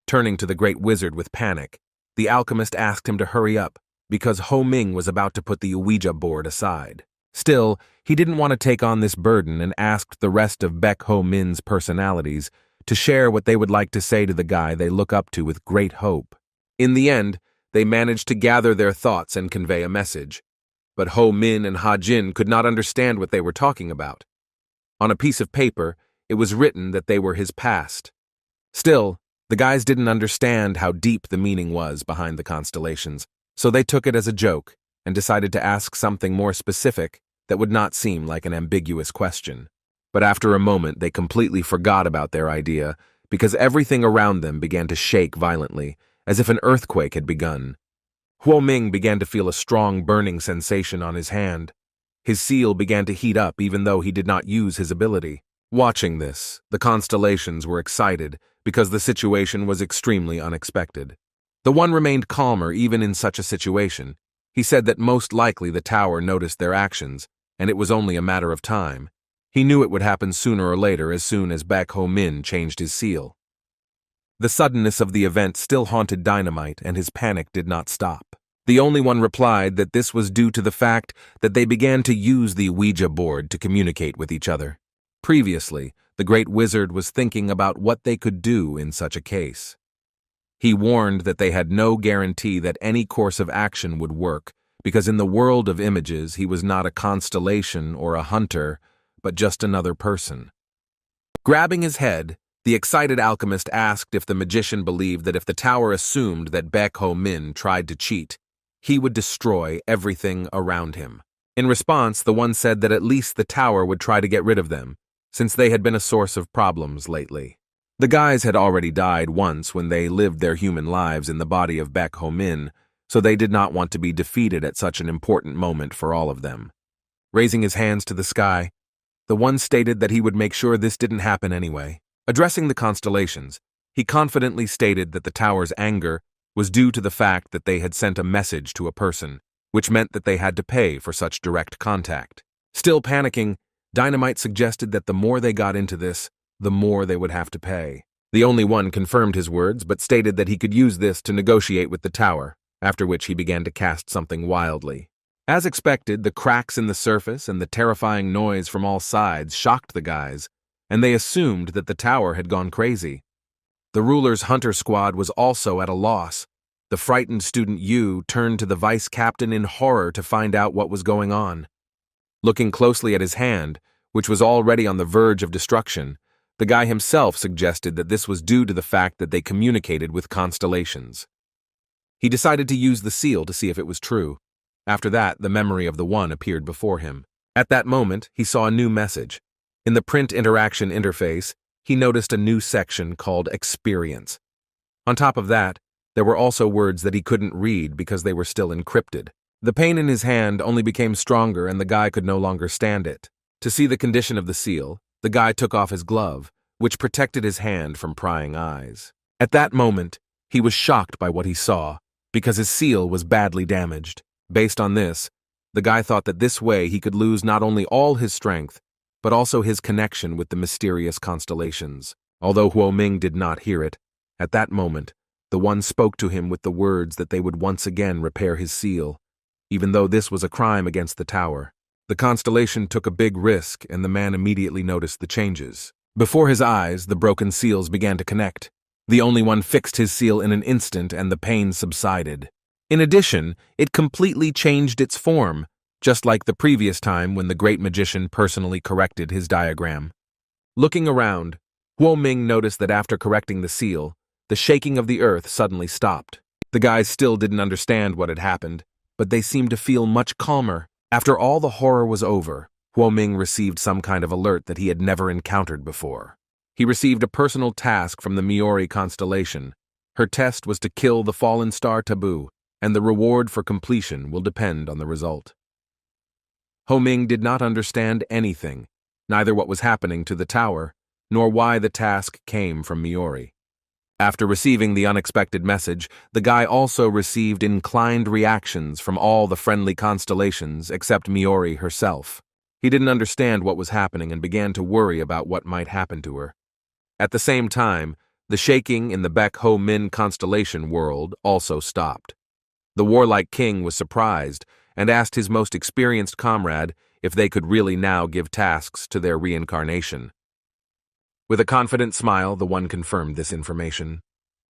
Turning to the great wizard with panic, the alchemist asked him to hurry up, because Ho Ming was about to put the Ouija board aside. Still, he didn't want to take on this burden and asked the rest of Baek Ho Min's personalities to share what they would like to say to the guy they look up to with great hope. In the end, they managed to gather their thoughts and convey a message. But Ho Min and Ha Jin could not understand what they were talking about. On a piece of paper, it was written that they were his past. Still, the guys didn't understand how deep the meaning was behind the Constellations, so they took it as a joke and decided to ask something more specific that would not seem like an ambiguous question. But after a moment, they completely forgot about their idea because everything around them began to shake violently, as if an earthquake had begun. Huo Ming began to feel a strong burning sensation on his hand. His seal began to heat up even though he did not use his ability. Watching this, the Constellations were excited because the situation was extremely unexpected. The one remained calmer even in such a situation. He said that most likely the tower noticed their actions, and it was only a matter of time. He knew it would happen sooner or later as soon as Baek Ho Min changed his seal. The suddenness of the event still haunted Dynamite, and his panic did not stop. The only one replied that this was due to the fact that they began to use the Ouija board to communicate with each other. Previously, the great wizard was thinking about what they could do in such a case. He warned that they had no guarantee that any course of action would work, because in the world of images he was not a constellation or a hunter, but just another person. Grabbing his head, the excited alchemist asked if the magician believed that if the tower assumed that Baek Ho Min tried to cheat, he would destroy everything around him. In response, the one said that at least the tower would try to get rid of them, since they had been a source of problems lately. The guys had already died once when they lived their human lives in the body of Baek Ho Min, so they did not want to be defeated at such an important moment for all of them. Raising his hands to the sky, the one stated that he would make sure this didn't happen anyway. Addressing the Constellations, he confidently stated that the tower's anger was due to the fact that they had sent a message to a person, which meant that they had to pay for such direct contact. Still panicking, Dynamite suggested that the more they got into this, the more they would have to pay. The only one confirmed his words, but stated that he could use this to negotiate with the tower, after which he began to cast something wildly. As expected, the cracks in the surface and the terrifying noise from all sides shocked the guys, and they assumed that the tower had gone crazy. The ruler's hunter squad was also at a loss. The frightened student Yu turned to the vice captain in horror to find out what was going on. Looking closely at his hand, which was already on the verge of destruction, the guy himself suggested that this was due to the fact that they communicated with Constellations. He decided to use the seal to see if it was true. After that, the memory of the one appeared before him. At that moment, he saw a new message. In the print interaction interface, he noticed a new section called Experience. On top of that, there were also words that he couldn't read because they were still encrypted. The pain in his hand only became stronger and the guy could no longer stand it. To see the condition of the seal, the guy took off his glove, which protected his hand from prying eyes. At that moment, he was shocked by what he saw, because his seal was badly damaged. Based on this, the guy thought that this way he could lose not only all his strength, but also his connection with the mysterious Constellations. Although Huo Ming did not hear it, at that moment, the one spoke to him with the words that they would once again repair his seal, even though this was a crime against the tower. The Constellation took a big risk, and the man immediately noticed the changes. Before his eyes, the broken seals began to connect. The only one fixed his seal in an instant, and the pain subsided. In addition, it completely changed its form, just like the previous time when the great magician personally corrected his diagram. Looking around, Huo Ming noticed that after correcting the seal, the shaking of the earth suddenly stopped. The guys still didn't understand what had happened, but they seemed to feel much calmer. After all the horror was over, Huoming received some kind of alert that he had never encountered before. He received a personal task from the Miori constellation. Her test was to kill the fallen star Taboo, and the reward for completion will depend on the result. Huoming did not understand anything, neither what was happening to the tower, nor why the task came from Miori. After receiving the unexpected message, the guy also received inclined reactions from all the friendly constellations except Miori herself. He didn't understand what was happening and began to worry about what might happen to her. At the same time, the shaking in the Baek Ho Min constellation world also stopped. The warlike king was surprised and asked his most experienced comrade if they could really now give tasks to their reincarnation. With a confident smile, the one confirmed this information.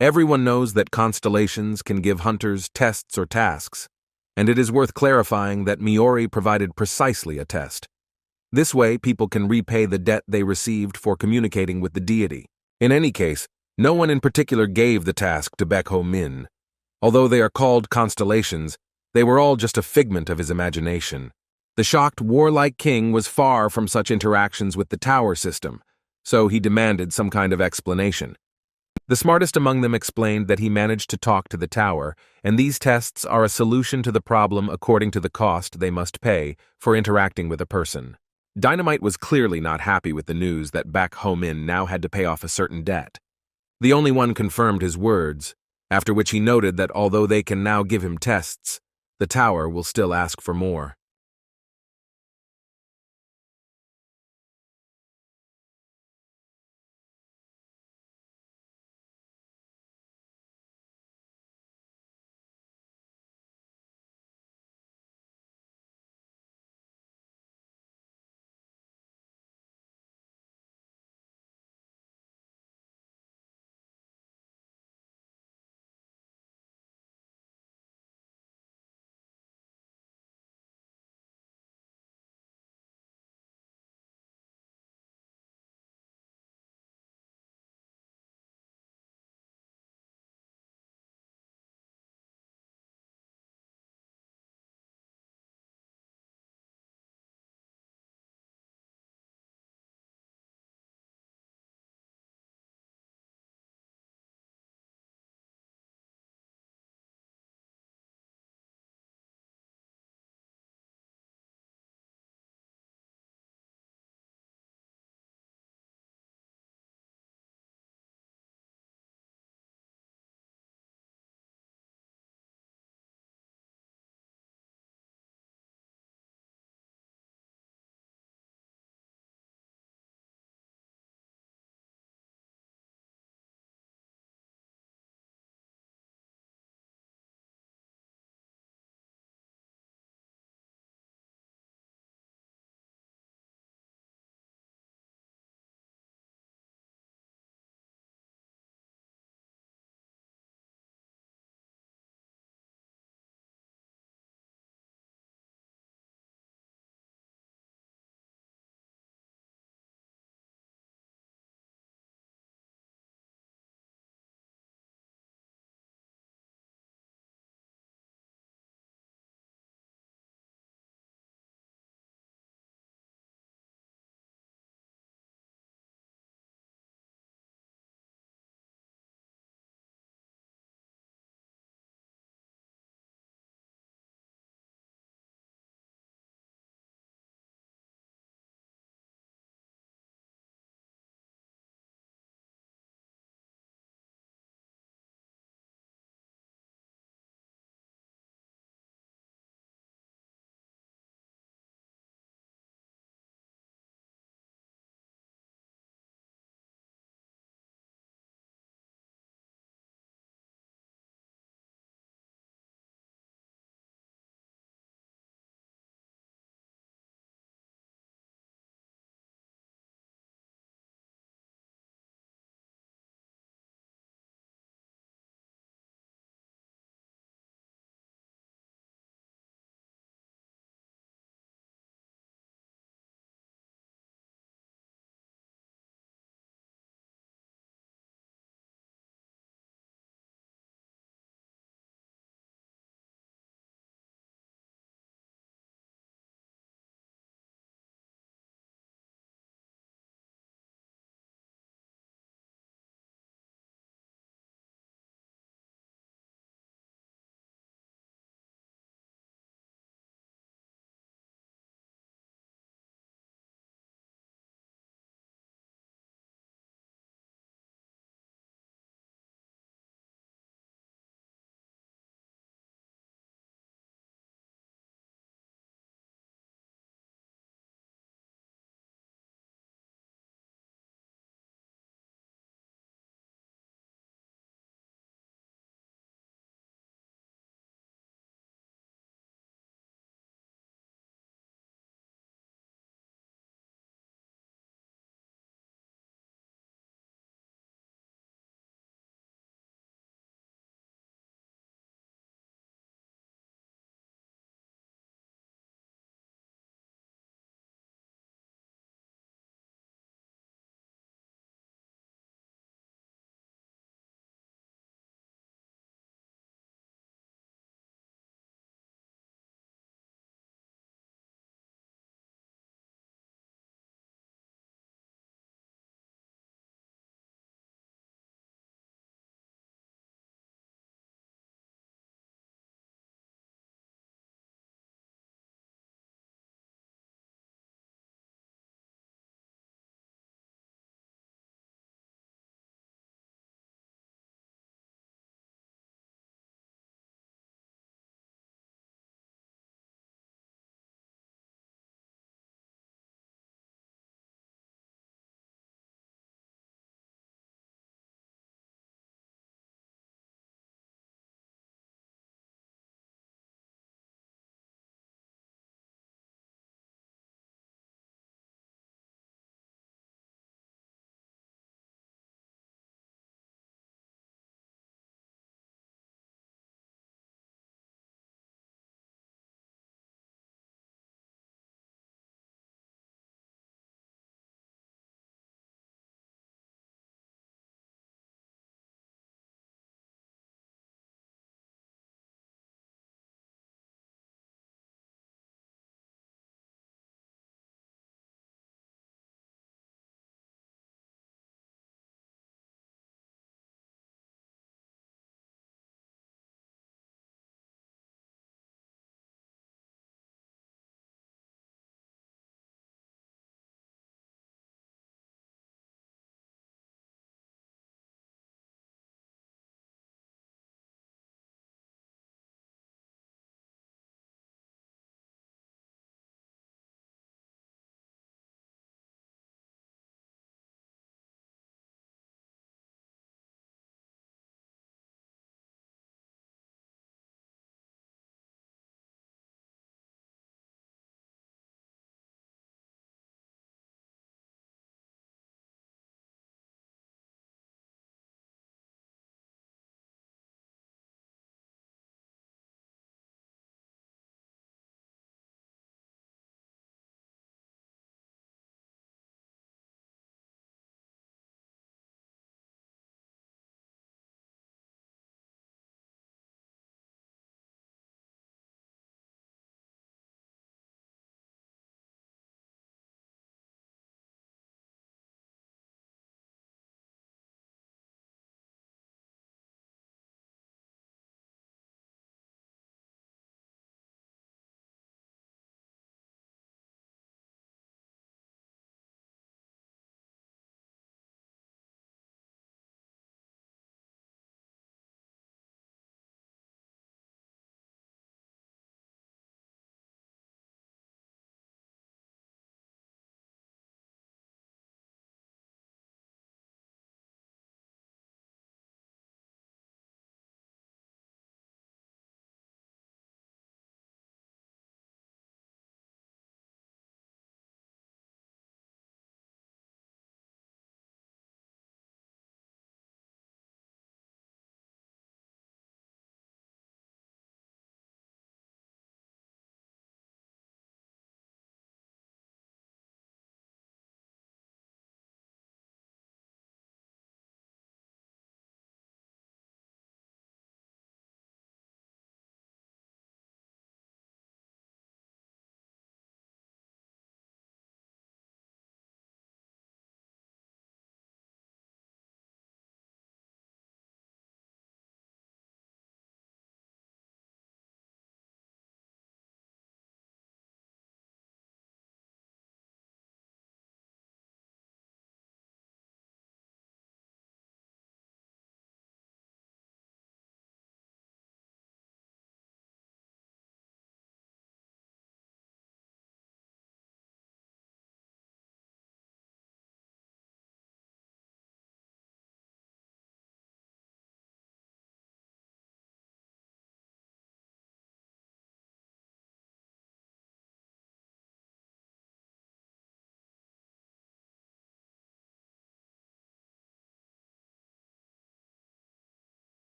Everyone knows that constellations can give hunters tests or tasks, and it is worth clarifying that Miori provided precisely a test. This way, people can repay the debt they received for communicating with the deity. In any case, no one in particular gave the task to Baek Ho Min. Although they are called constellations, they were all just a figment of his imagination. The shocked warlike king was far from such interactions with the tower system, so he demanded some kind of explanation. The smartest among them explained that he managed to talk to the tower, and these tests are a solution to the problem according to the cost they must pay for interacting with a person. Dynamite was clearly not happy with the news that Baek Ho Min now had to pay off a certain debt. The only one confirmed his words, after which he noted that although they can now give him tests, the tower will still ask for more.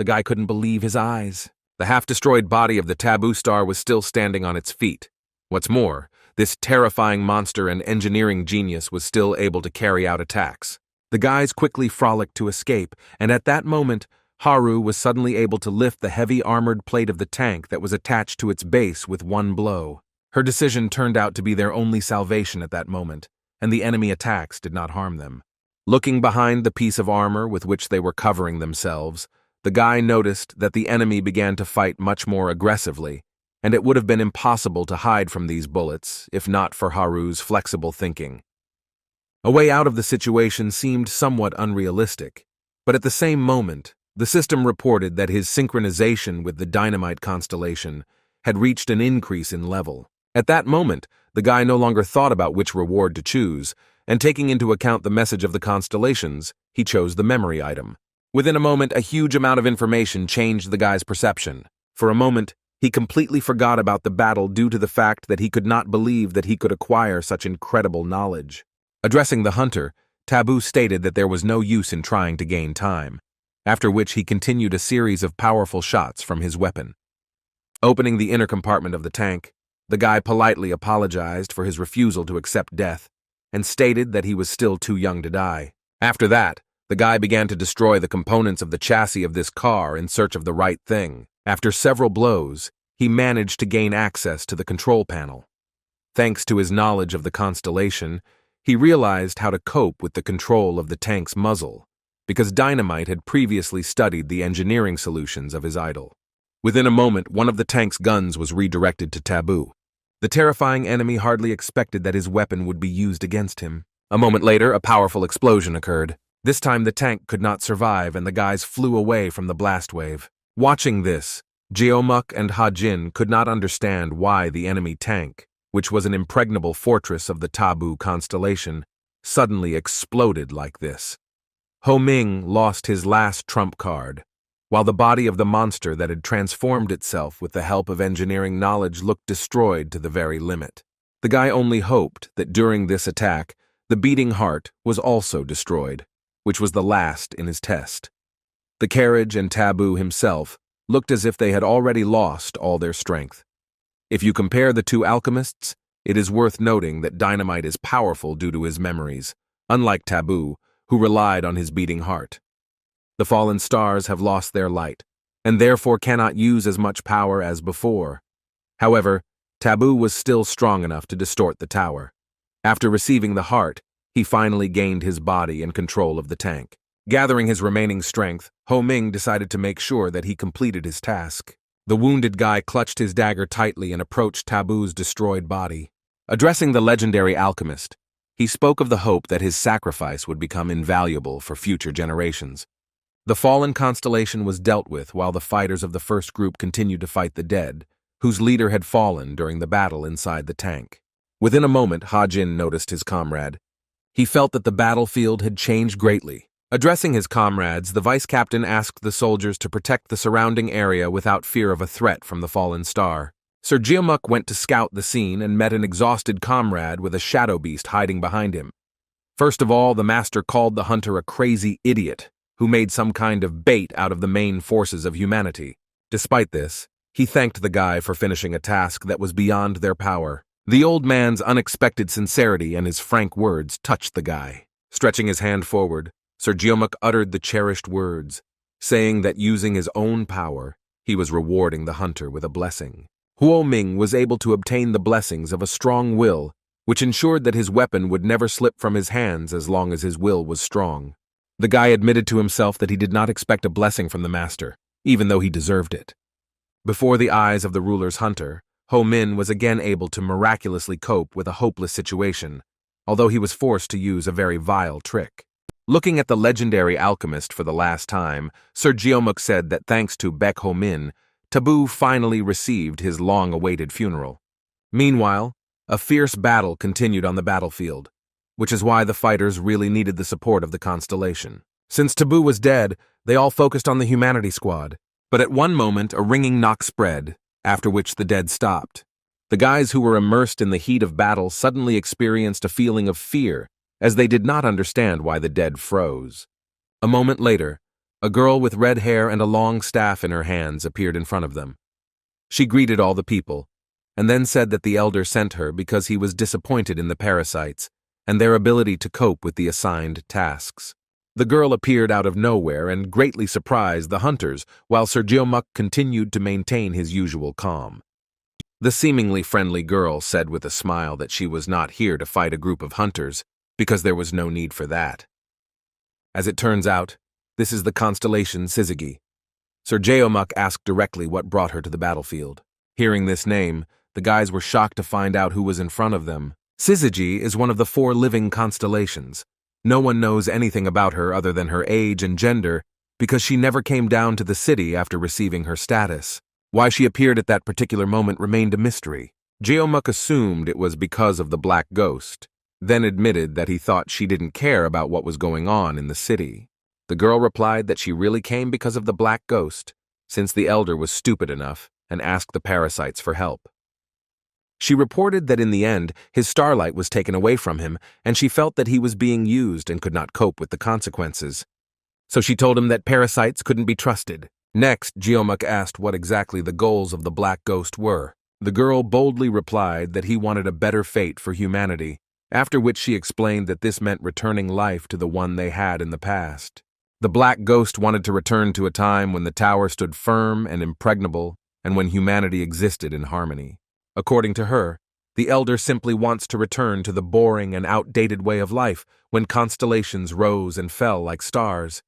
the guy couldn't believe his eyes. The half-destroyed body of the taboo star was still standing on its feet. What's more, this terrifying monster and engineering genius was still able to carry out attacks. The guys quickly frolicked to escape, and at that moment, Haru was suddenly able to lift the heavy armored plate of the tank that was attached to its base with one blow. Her decision turned out to be their only salvation at that moment, and the enemy attacks did not harm them. Looking behind the piece of armor with which they were covering themselves, the guy noticed that the enemy began to fight much more aggressively, and it would have been impossible to hide from these bullets if not for Haru's flexible thinking. A way out of the situation seemed somewhat unrealistic, but at the same moment, the system reported that his synchronization with the dynamite constellation had reached an increase in level. At that moment, the guy no longer thought about which reward to choose, and taking into account the message of the constellations, he chose the memory item. Within a moment, a huge amount of information changed the guy's perception. For a moment, he completely forgot about the battle due to the fact that he could not believe that he could acquire such incredible knowledge. Addressing the hunter, Taboo stated that there was no use in trying to gain time, after which he continued a series of powerful shots from his weapon. Opening the inner compartment of the tank, the guy politely apologized for his refusal to accept death, and stated that he was still too young to die. After that, the guy began to destroy the components of the chassis of this car in search of the right thing. After several blows, he managed to gain access to the control panel. Thanks to his knowledge of the constellation, he realized how to cope with the control of the tank's muzzle, because Dynamite had previously studied the engineering solutions of his idol. Within a moment, one of the tank's guns was redirected to Taboo. The terrifying enemy hardly expected that his weapon would be used against him. A moment later, a powerful explosion occurred. This time the tank could not survive and the guys flew away from the blast wave. Watching this, Jeomuk and Hajin could not understand why the enemy tank, which was an impregnable fortress of the Taboo constellation, suddenly exploded like this. Ho Ming lost his last trump card, while the body of the monster that had transformed itself with the help of engineering knowledge looked destroyed to the very limit. The guy only hoped that during this attack, the beating heart was also destroyed, which was the last in his test. The carriage and Taboo himself looked as if they had already lost all their strength. If you compare the two alchemists, it is worth noting that Dynamite is powerful due to his memories, unlike Taboo, who relied on his beating heart. The fallen stars have lost their light, and therefore cannot use as much power as before. However, Taboo was still strong enough to distort the tower. After receiving the heart, he finally gained his body and control of the tank. Gathering his remaining strength, Ho Ming decided to make sure that he completed his task. The wounded guy clutched his dagger tightly and approached Taboo's destroyed body. Addressing the legendary alchemist, he spoke of the hope that his sacrifice would become invaluable for future generations. The fallen constellation was dealt with while the fighters of the first group continued to fight the dead, whose leader had fallen during the battle inside the tank. Within a moment, Hajin noticed his comrade. He felt that the battlefield had changed greatly. Addressing his comrades, the vice captain asked the soldiers to protect the surrounding area without fear of a threat from the fallen star. Sir Jeomuk went to scout the scene and met an exhausted comrade with a shadow beast hiding behind him. First of all, the master called the hunter a crazy idiot who made some kind of bait out of the main forces of humanity. Despite this, he thanked the guy for finishing a task that was beyond their power. The old man's unexpected sincerity and his frank words touched the guy. Stretching his hand forward, Sir Jeomuk uttered the cherished words, saying that using his own power, he was rewarding the hunter with a blessing. Ho Ming was able to obtain the blessings of a strong will, which ensured that his weapon would never slip from his hands as long as his will was strong. The guy admitted to himself that he did not expect a blessing from the master, even though he deserved it. Before the eyes of the ruler's hunter, Ho Min was again able to miraculously cope with a hopeless situation, although he was forced to use a very vile trick. Looking at the legendary alchemist for the last time, Sir Jeomuk said that thanks to Baek Ho Min, Taboo finally received his long-awaited funeral. Meanwhile, a fierce battle continued on the battlefield, which is why the fighters really needed the support of the Constellation. Since Taboo was dead, they all focused on the Humanity Squad, but at one moment a ringing knock spread, after which the dead stopped. The guys who were immersed in the heat of battle suddenly experienced a feeling of fear, as they did not understand why the dead froze. A moment later, A girl with red hair and a long staff in her hands appeared in front of them. She greeted all the people, and then said that the elder sent her because he was disappointed in the parasites and their ability to cope with the assigned tasks. The girl appeared out of nowhere and greatly surprised the hunters, while Sir Geomuk continued to maintain his usual calm. The seemingly friendly girl said with a smile that she was not here to fight a group of hunters, because there was no need for that. As it turns out, this is the constellation Syzygy. Sir Geomuk asked directly what brought her to the battlefield. Hearing this name, the guys were shocked to find out who was in front of them. Syzygy is one of the 4 living constellations. No one knows anything about her other than her age and gender because she never came down to the city after receiving her status. Why she appeared at that particular moment remained a mystery. Geomuk assumed it was because of the black ghost, then admitted that he thought she didn't care about what was going on in the city. The girl replied that she really came because of the black ghost, since the elder was stupid enough and asked the parasites for help. She reported that in the end, his starlight was taken away from him, and she felt that he was being used and could not cope with the consequences. So she told him that parasites couldn't be trusted. Next, Geomuk asked what exactly the goals of the black ghost were. The girl boldly replied that he wanted a better fate for humanity, after which she explained that this meant returning life to the one they had in the past. The black ghost wanted to return to a time when the tower stood firm and impregnable, and when humanity existed in harmony. According to her, the elder simply wants to return to the boring and outdated way of life when constellations rose and fell like stars.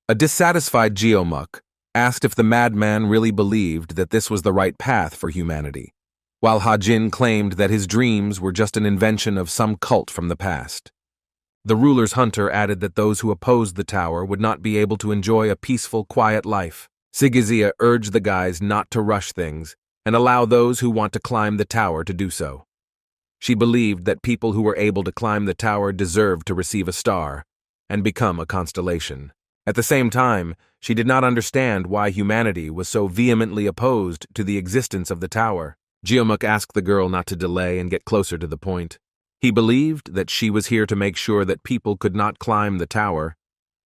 A dissatisfied Geomuk asked if the madman really believed that this was the right path for humanity, while Hajin claimed that his dreams were just an invention of some cult from the past. The ruler's hunter added that those who opposed the tower would not be able to enjoy a peaceful, quiet life. Sygyzy urged the guys not to rush things and allow those who want to climb the tower to do so. She believed that people who were able to climb the tower deserved to receive a star and become a constellation. At the same time, she did not understand why humanity was so vehemently opposed to the existence of the tower. Geomuk asked the girl not to delay and get closer to the point. He believed that she was here to make sure that people could not climb the tower,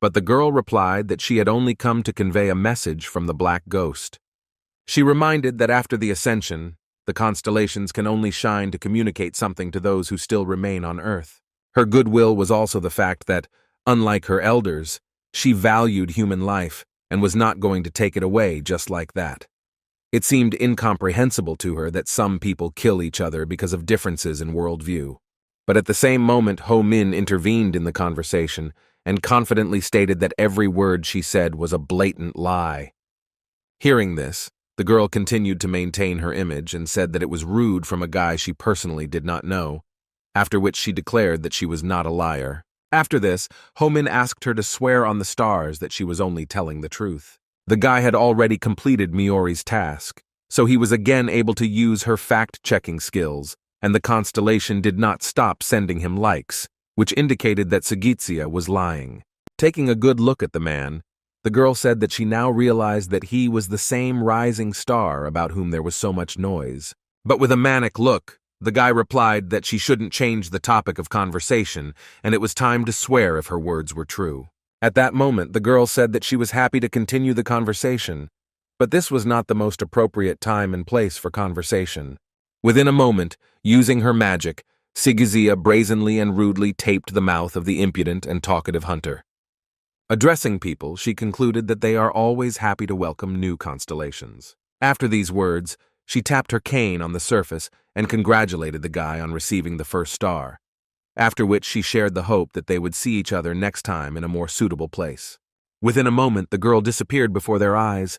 but the girl replied that she had only come to convey a message from the black ghost. She reminded that after the ascension, the constellations can only shine to communicate something to those who still remain on Earth. Her goodwill was also the fact that, unlike her elders, she valued human life and was not going to take it away just like that. It seemed incomprehensible to her that some people kill each other because of differences in worldview. But at the same moment, Ho Min intervened in the conversation and confidently stated that every word she said was a blatant lie. Hearing this, the girl continued to maintain her image and said that it was rude from a guy she personally did not know, after which she declared that she was not a liar. After this, Ho Min asked her to swear on the stars that she was only telling the truth. The guy had already completed Miori's task, so he was again able to use her fact-checking skills, and the constellation did not stop sending him likes, which indicated that Sygyzy was lying. Taking a good look at the man, the girl said that she now realized that he was the same rising star about whom there was so much noise. But with a manic look, the guy replied that she shouldn't change the topic of conversation, and it was time to swear if her words were true. At that moment, the girl said that she was happy to continue the conversation, but this was not the most appropriate time and place for conversation. Within a moment, using her magic, Sygyzy brazenly and rudely taped the mouth of the impudent and talkative hunter. Addressing people, she concluded that they are always happy to welcome new constellations. After these words, she tapped her cane on the surface and congratulated the guy on receiving the first star, after which she shared the hope that they would see each other next time in a more suitable place. Within a moment, the girl disappeared before their eyes.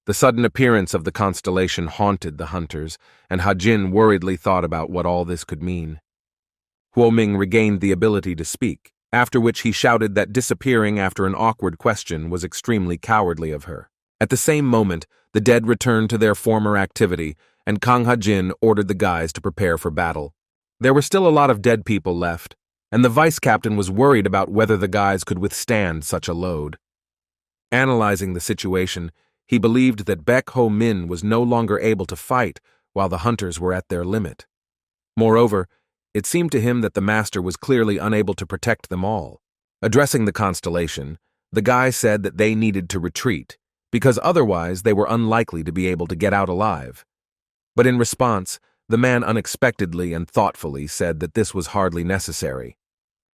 The sudden appearance of the constellation haunted the hunters, and Hajin worriedly thought about what all this could mean. Huoming regained the ability to speak, after which he shouted that disappearing after an awkward question was extremely cowardly of her. At the same moment, the dead returned to their former activity, and Kang Hajin ordered the guys to prepare for battle. There were still a lot of dead people left, and the vice-captain was worried about whether the guys could withstand such a load. Analyzing the situation, he believed that Baek Ho Min was no longer able to fight while the hunters were at their limit. Moreover, it seemed to him that the master was clearly unable to protect them all. Addressing the constellation, The guy said that they needed to retreat, because otherwise they were unlikely to be able to get out alive. But in response, the man unexpectedly and thoughtfully said that this was hardly necessary.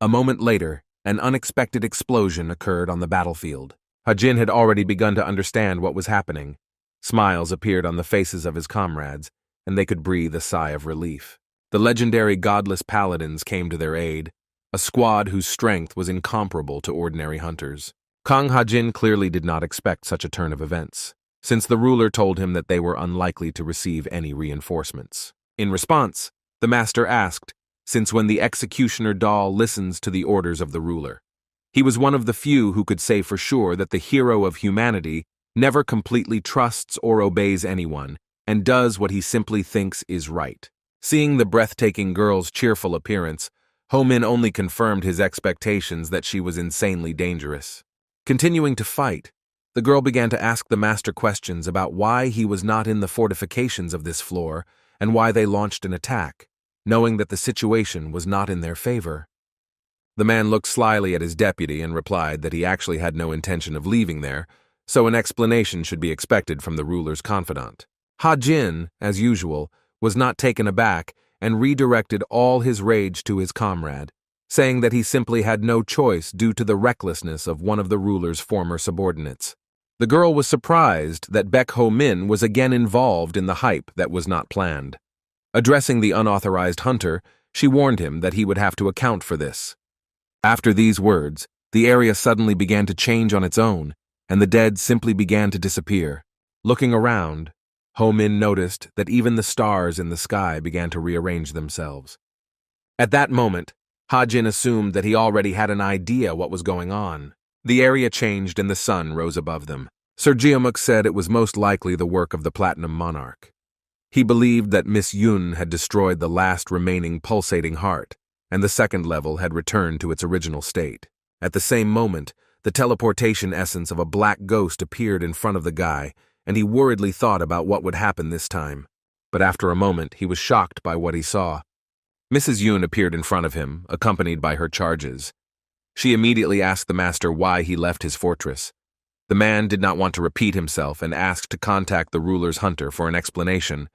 A moment later, an unexpected explosion occurred on the battlefield. Hajin had already begun to understand what was happening. Smiles appeared on the faces of his comrades, and they could breathe a sigh of relief. The legendary godless paladins came to their aid, a squad whose strength was incomparable to ordinary hunters. Kang Hajin clearly did not expect such a turn of events, since the ruler told him that they were unlikely to receive any reinforcements. In response, the master asked, since when the executioner doll listens to the orders of the ruler. He was one of the few who could say for sure that the hero of humanity never completely trusts or obeys anyone, and does what he simply thinks is right. Seeing the breathtaking girl's cheerful appearance, Ho-min only confirmed his expectations that she was insanely dangerous. Continuing to fight, the girl began to ask the master questions about why he was not in the fortifications of this floor and why they launched an attack, knowing that the situation was not in their favor. The man looked slyly at his deputy and replied that he actually had no intention of leaving there, so an explanation should be expected from the ruler's confidant. Ha-jin, as usual, was not taken aback and redirected all his rage to his comrade, saying that he simply had no choice due to the recklessness of one of the ruler's former subordinates. The girl was surprised that Baek Ho-min was again involved in the hype that was not planned. Addressing the unauthorized hunter, she warned him that he would have to account for this. After these words, the area suddenly began to change on its own, and the dead simply began to disappear. Looking around, Ho-min noticed that even the stars in the sky began to rearrange themselves. At that moment, Ha-jin assumed that he already had an idea what was going on. The area changed and the sun rose above them. Sir Geomuk said it was most likely the work of the Platinum Monarch. He believed that Miss Yun had destroyed the last remaining pulsating heart, and the second level had returned to its original state. At the same moment, the teleportation essence of a black ghost appeared in front of the guy, and he worriedly thought about what would happen this time. But after a moment, he was shocked by what he saw. Mrs. Yun appeared in front of him, accompanied by her charges. She immediately asked the master why he left his fortress. The man did not want to repeat himself and asked to contact the ruler's hunter for an explanation.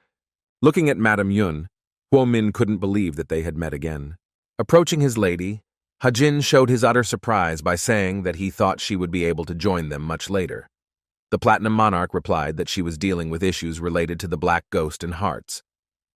Looking at Madame Yun, Ho-min couldn't believe that they had met again. Approaching his lady, Ha-jin showed his utter surprise by saying that he thought she would be able to join them much later. The Platinum Monarch replied that she was dealing with issues related to the Black Ghost and Hearts.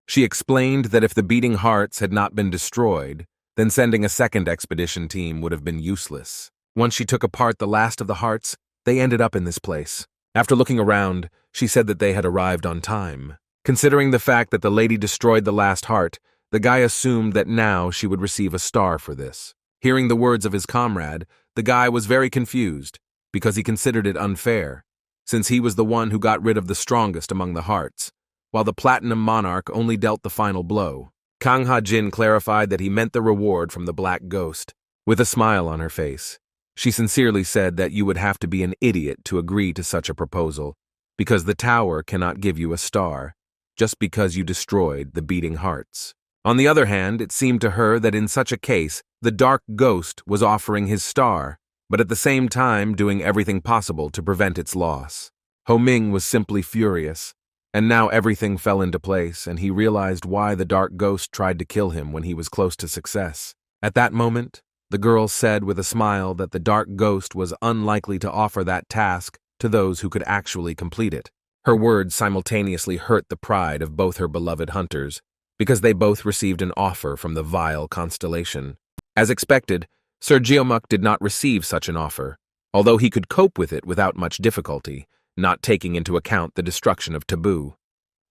She explained that if the beating hearts had not been destroyed, then sending a second expedition team would have been useless. Once she took apart the last of the hearts, they ended up in this place. After looking around, she said that they had arrived on time. Considering the fact that the lady destroyed the last heart, the guy assumed that now she would receive a star for this. Hearing the words of his comrade, the guy was very confused, because he considered it unfair, since he was the one who got rid of the strongest among the hearts, while the Platinum Monarch only dealt the final blow. Kang Ha-jin clarified that he meant the reward from the Black Ghost. With a smile on her face, she sincerely said that you would have to be an idiot to agree to such a proposal, because the tower cannot give you a star, just because you destroyed the beating hearts. On the other hand, it seemed to her that in such a case, the Dark Ghost was offering his star, but at the same time doing everything possible to prevent its loss. Ho-ming was simply furious, and now everything fell into place, and he realized why the Dark Ghost tried to kill him when he was close to success. At that moment, the girl said with a smile that the Dark Ghost was unlikely to offer that task to those who could actually complete it. Her words simultaneously hurt the pride of both her beloved hunters, because they both received an offer from the vile Constellation. As expected, Sir Geomuk did not receive such an offer, although he could cope with it without much difficulty, not taking into account the destruction of Taboo.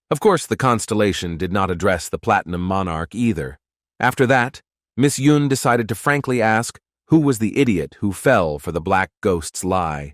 Of course, the Constellation did not address the Platinum Monarch either. After that, Miss Yun decided to frankly ask who was the idiot who fell for the Black Ghost's lie.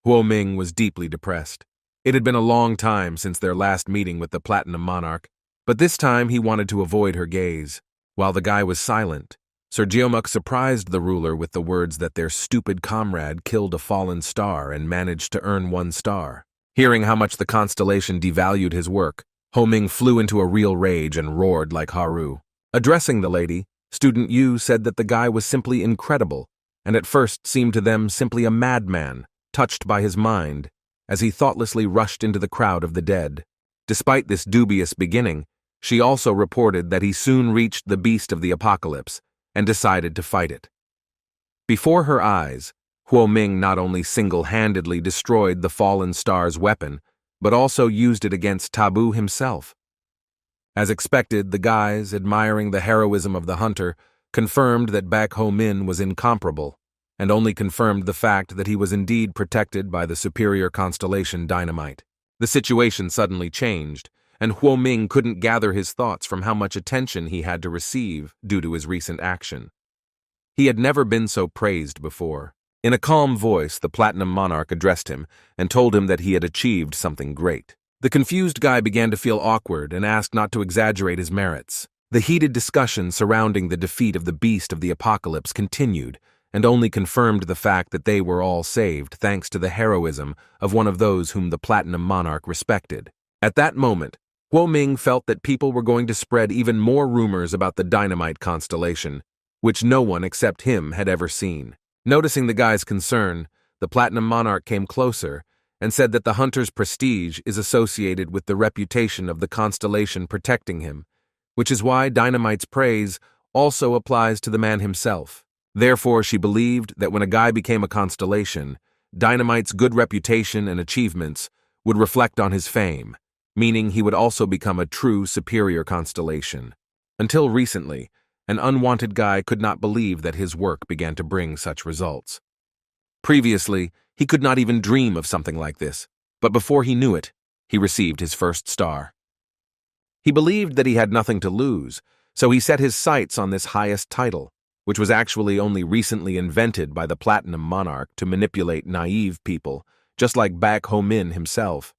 Ho-ming was deeply depressed. It had been a long time since their last meeting with the Platinum Monarch, but this time he wanted to avoid her gaze. While the guy was silent, Sir Geomuk surprised the ruler with the words that their stupid comrade killed a fallen star and managed to earn 1 star. Hearing how much the Constellation devalued his work, Ho-ming flew into a real rage and roared like Haru. Addressing the lady, Student Yu said that the guy was simply incredible, and at first seemed to them simply a madman, touched by his mind, as he thoughtlessly rushed into the crowd of the dead. Despite this dubious beginning, she also reported that he soon reached the beast of the apocalypse and decided to fight it. Before her eyes, Huo Ming not only single-handedly destroyed the fallen star's weapon, but also used it against Taboo himself. As expected, the guys, admiring the heroism of the hunter, confirmed that Baek Ho Min was incomparable, and only confirmed the fact that he was indeed protected by the superior constellation dynamite. The situation suddenly changed, and Huo Ming couldn't gather his thoughts from how much attention he had to receive due to his recent action. He had never been so praised before. In a calm voice, the Platinum Monarch addressed him and told him that he had achieved something great. The confused guy began to feel awkward and asked not to exaggerate his merits. The heated discussion surrounding the defeat of the beast of the apocalypse continued, and only confirmed the fact that they were all saved thanks to the heroism of one of those whom the Platinum Monarch respected. At that moment, Huo Ming felt that people were going to spread even more rumors about the dynamite constellation, which no one except him had ever seen. Noticing the guy's concern, the Platinum Monarch came closer and said that the hunter's prestige is associated with the reputation of the constellation protecting him, which is why Dynamite's praise also applies to the man himself. Therefore, she believed that when a guy became a constellation, Dynamite's good reputation and achievements would reflect on his fame, meaning he would also become a true superior constellation. Until recently, an unwanted guy could not believe that his work began to bring such results. Previously, he could not even dream of something like this, but before he knew it, he received his first star. He believed that he had nothing to lose, so he set his sights on this highest title, which was actually only recently invented by the Platinum Monarch to manipulate naive people, just like Baek Ho Min himself.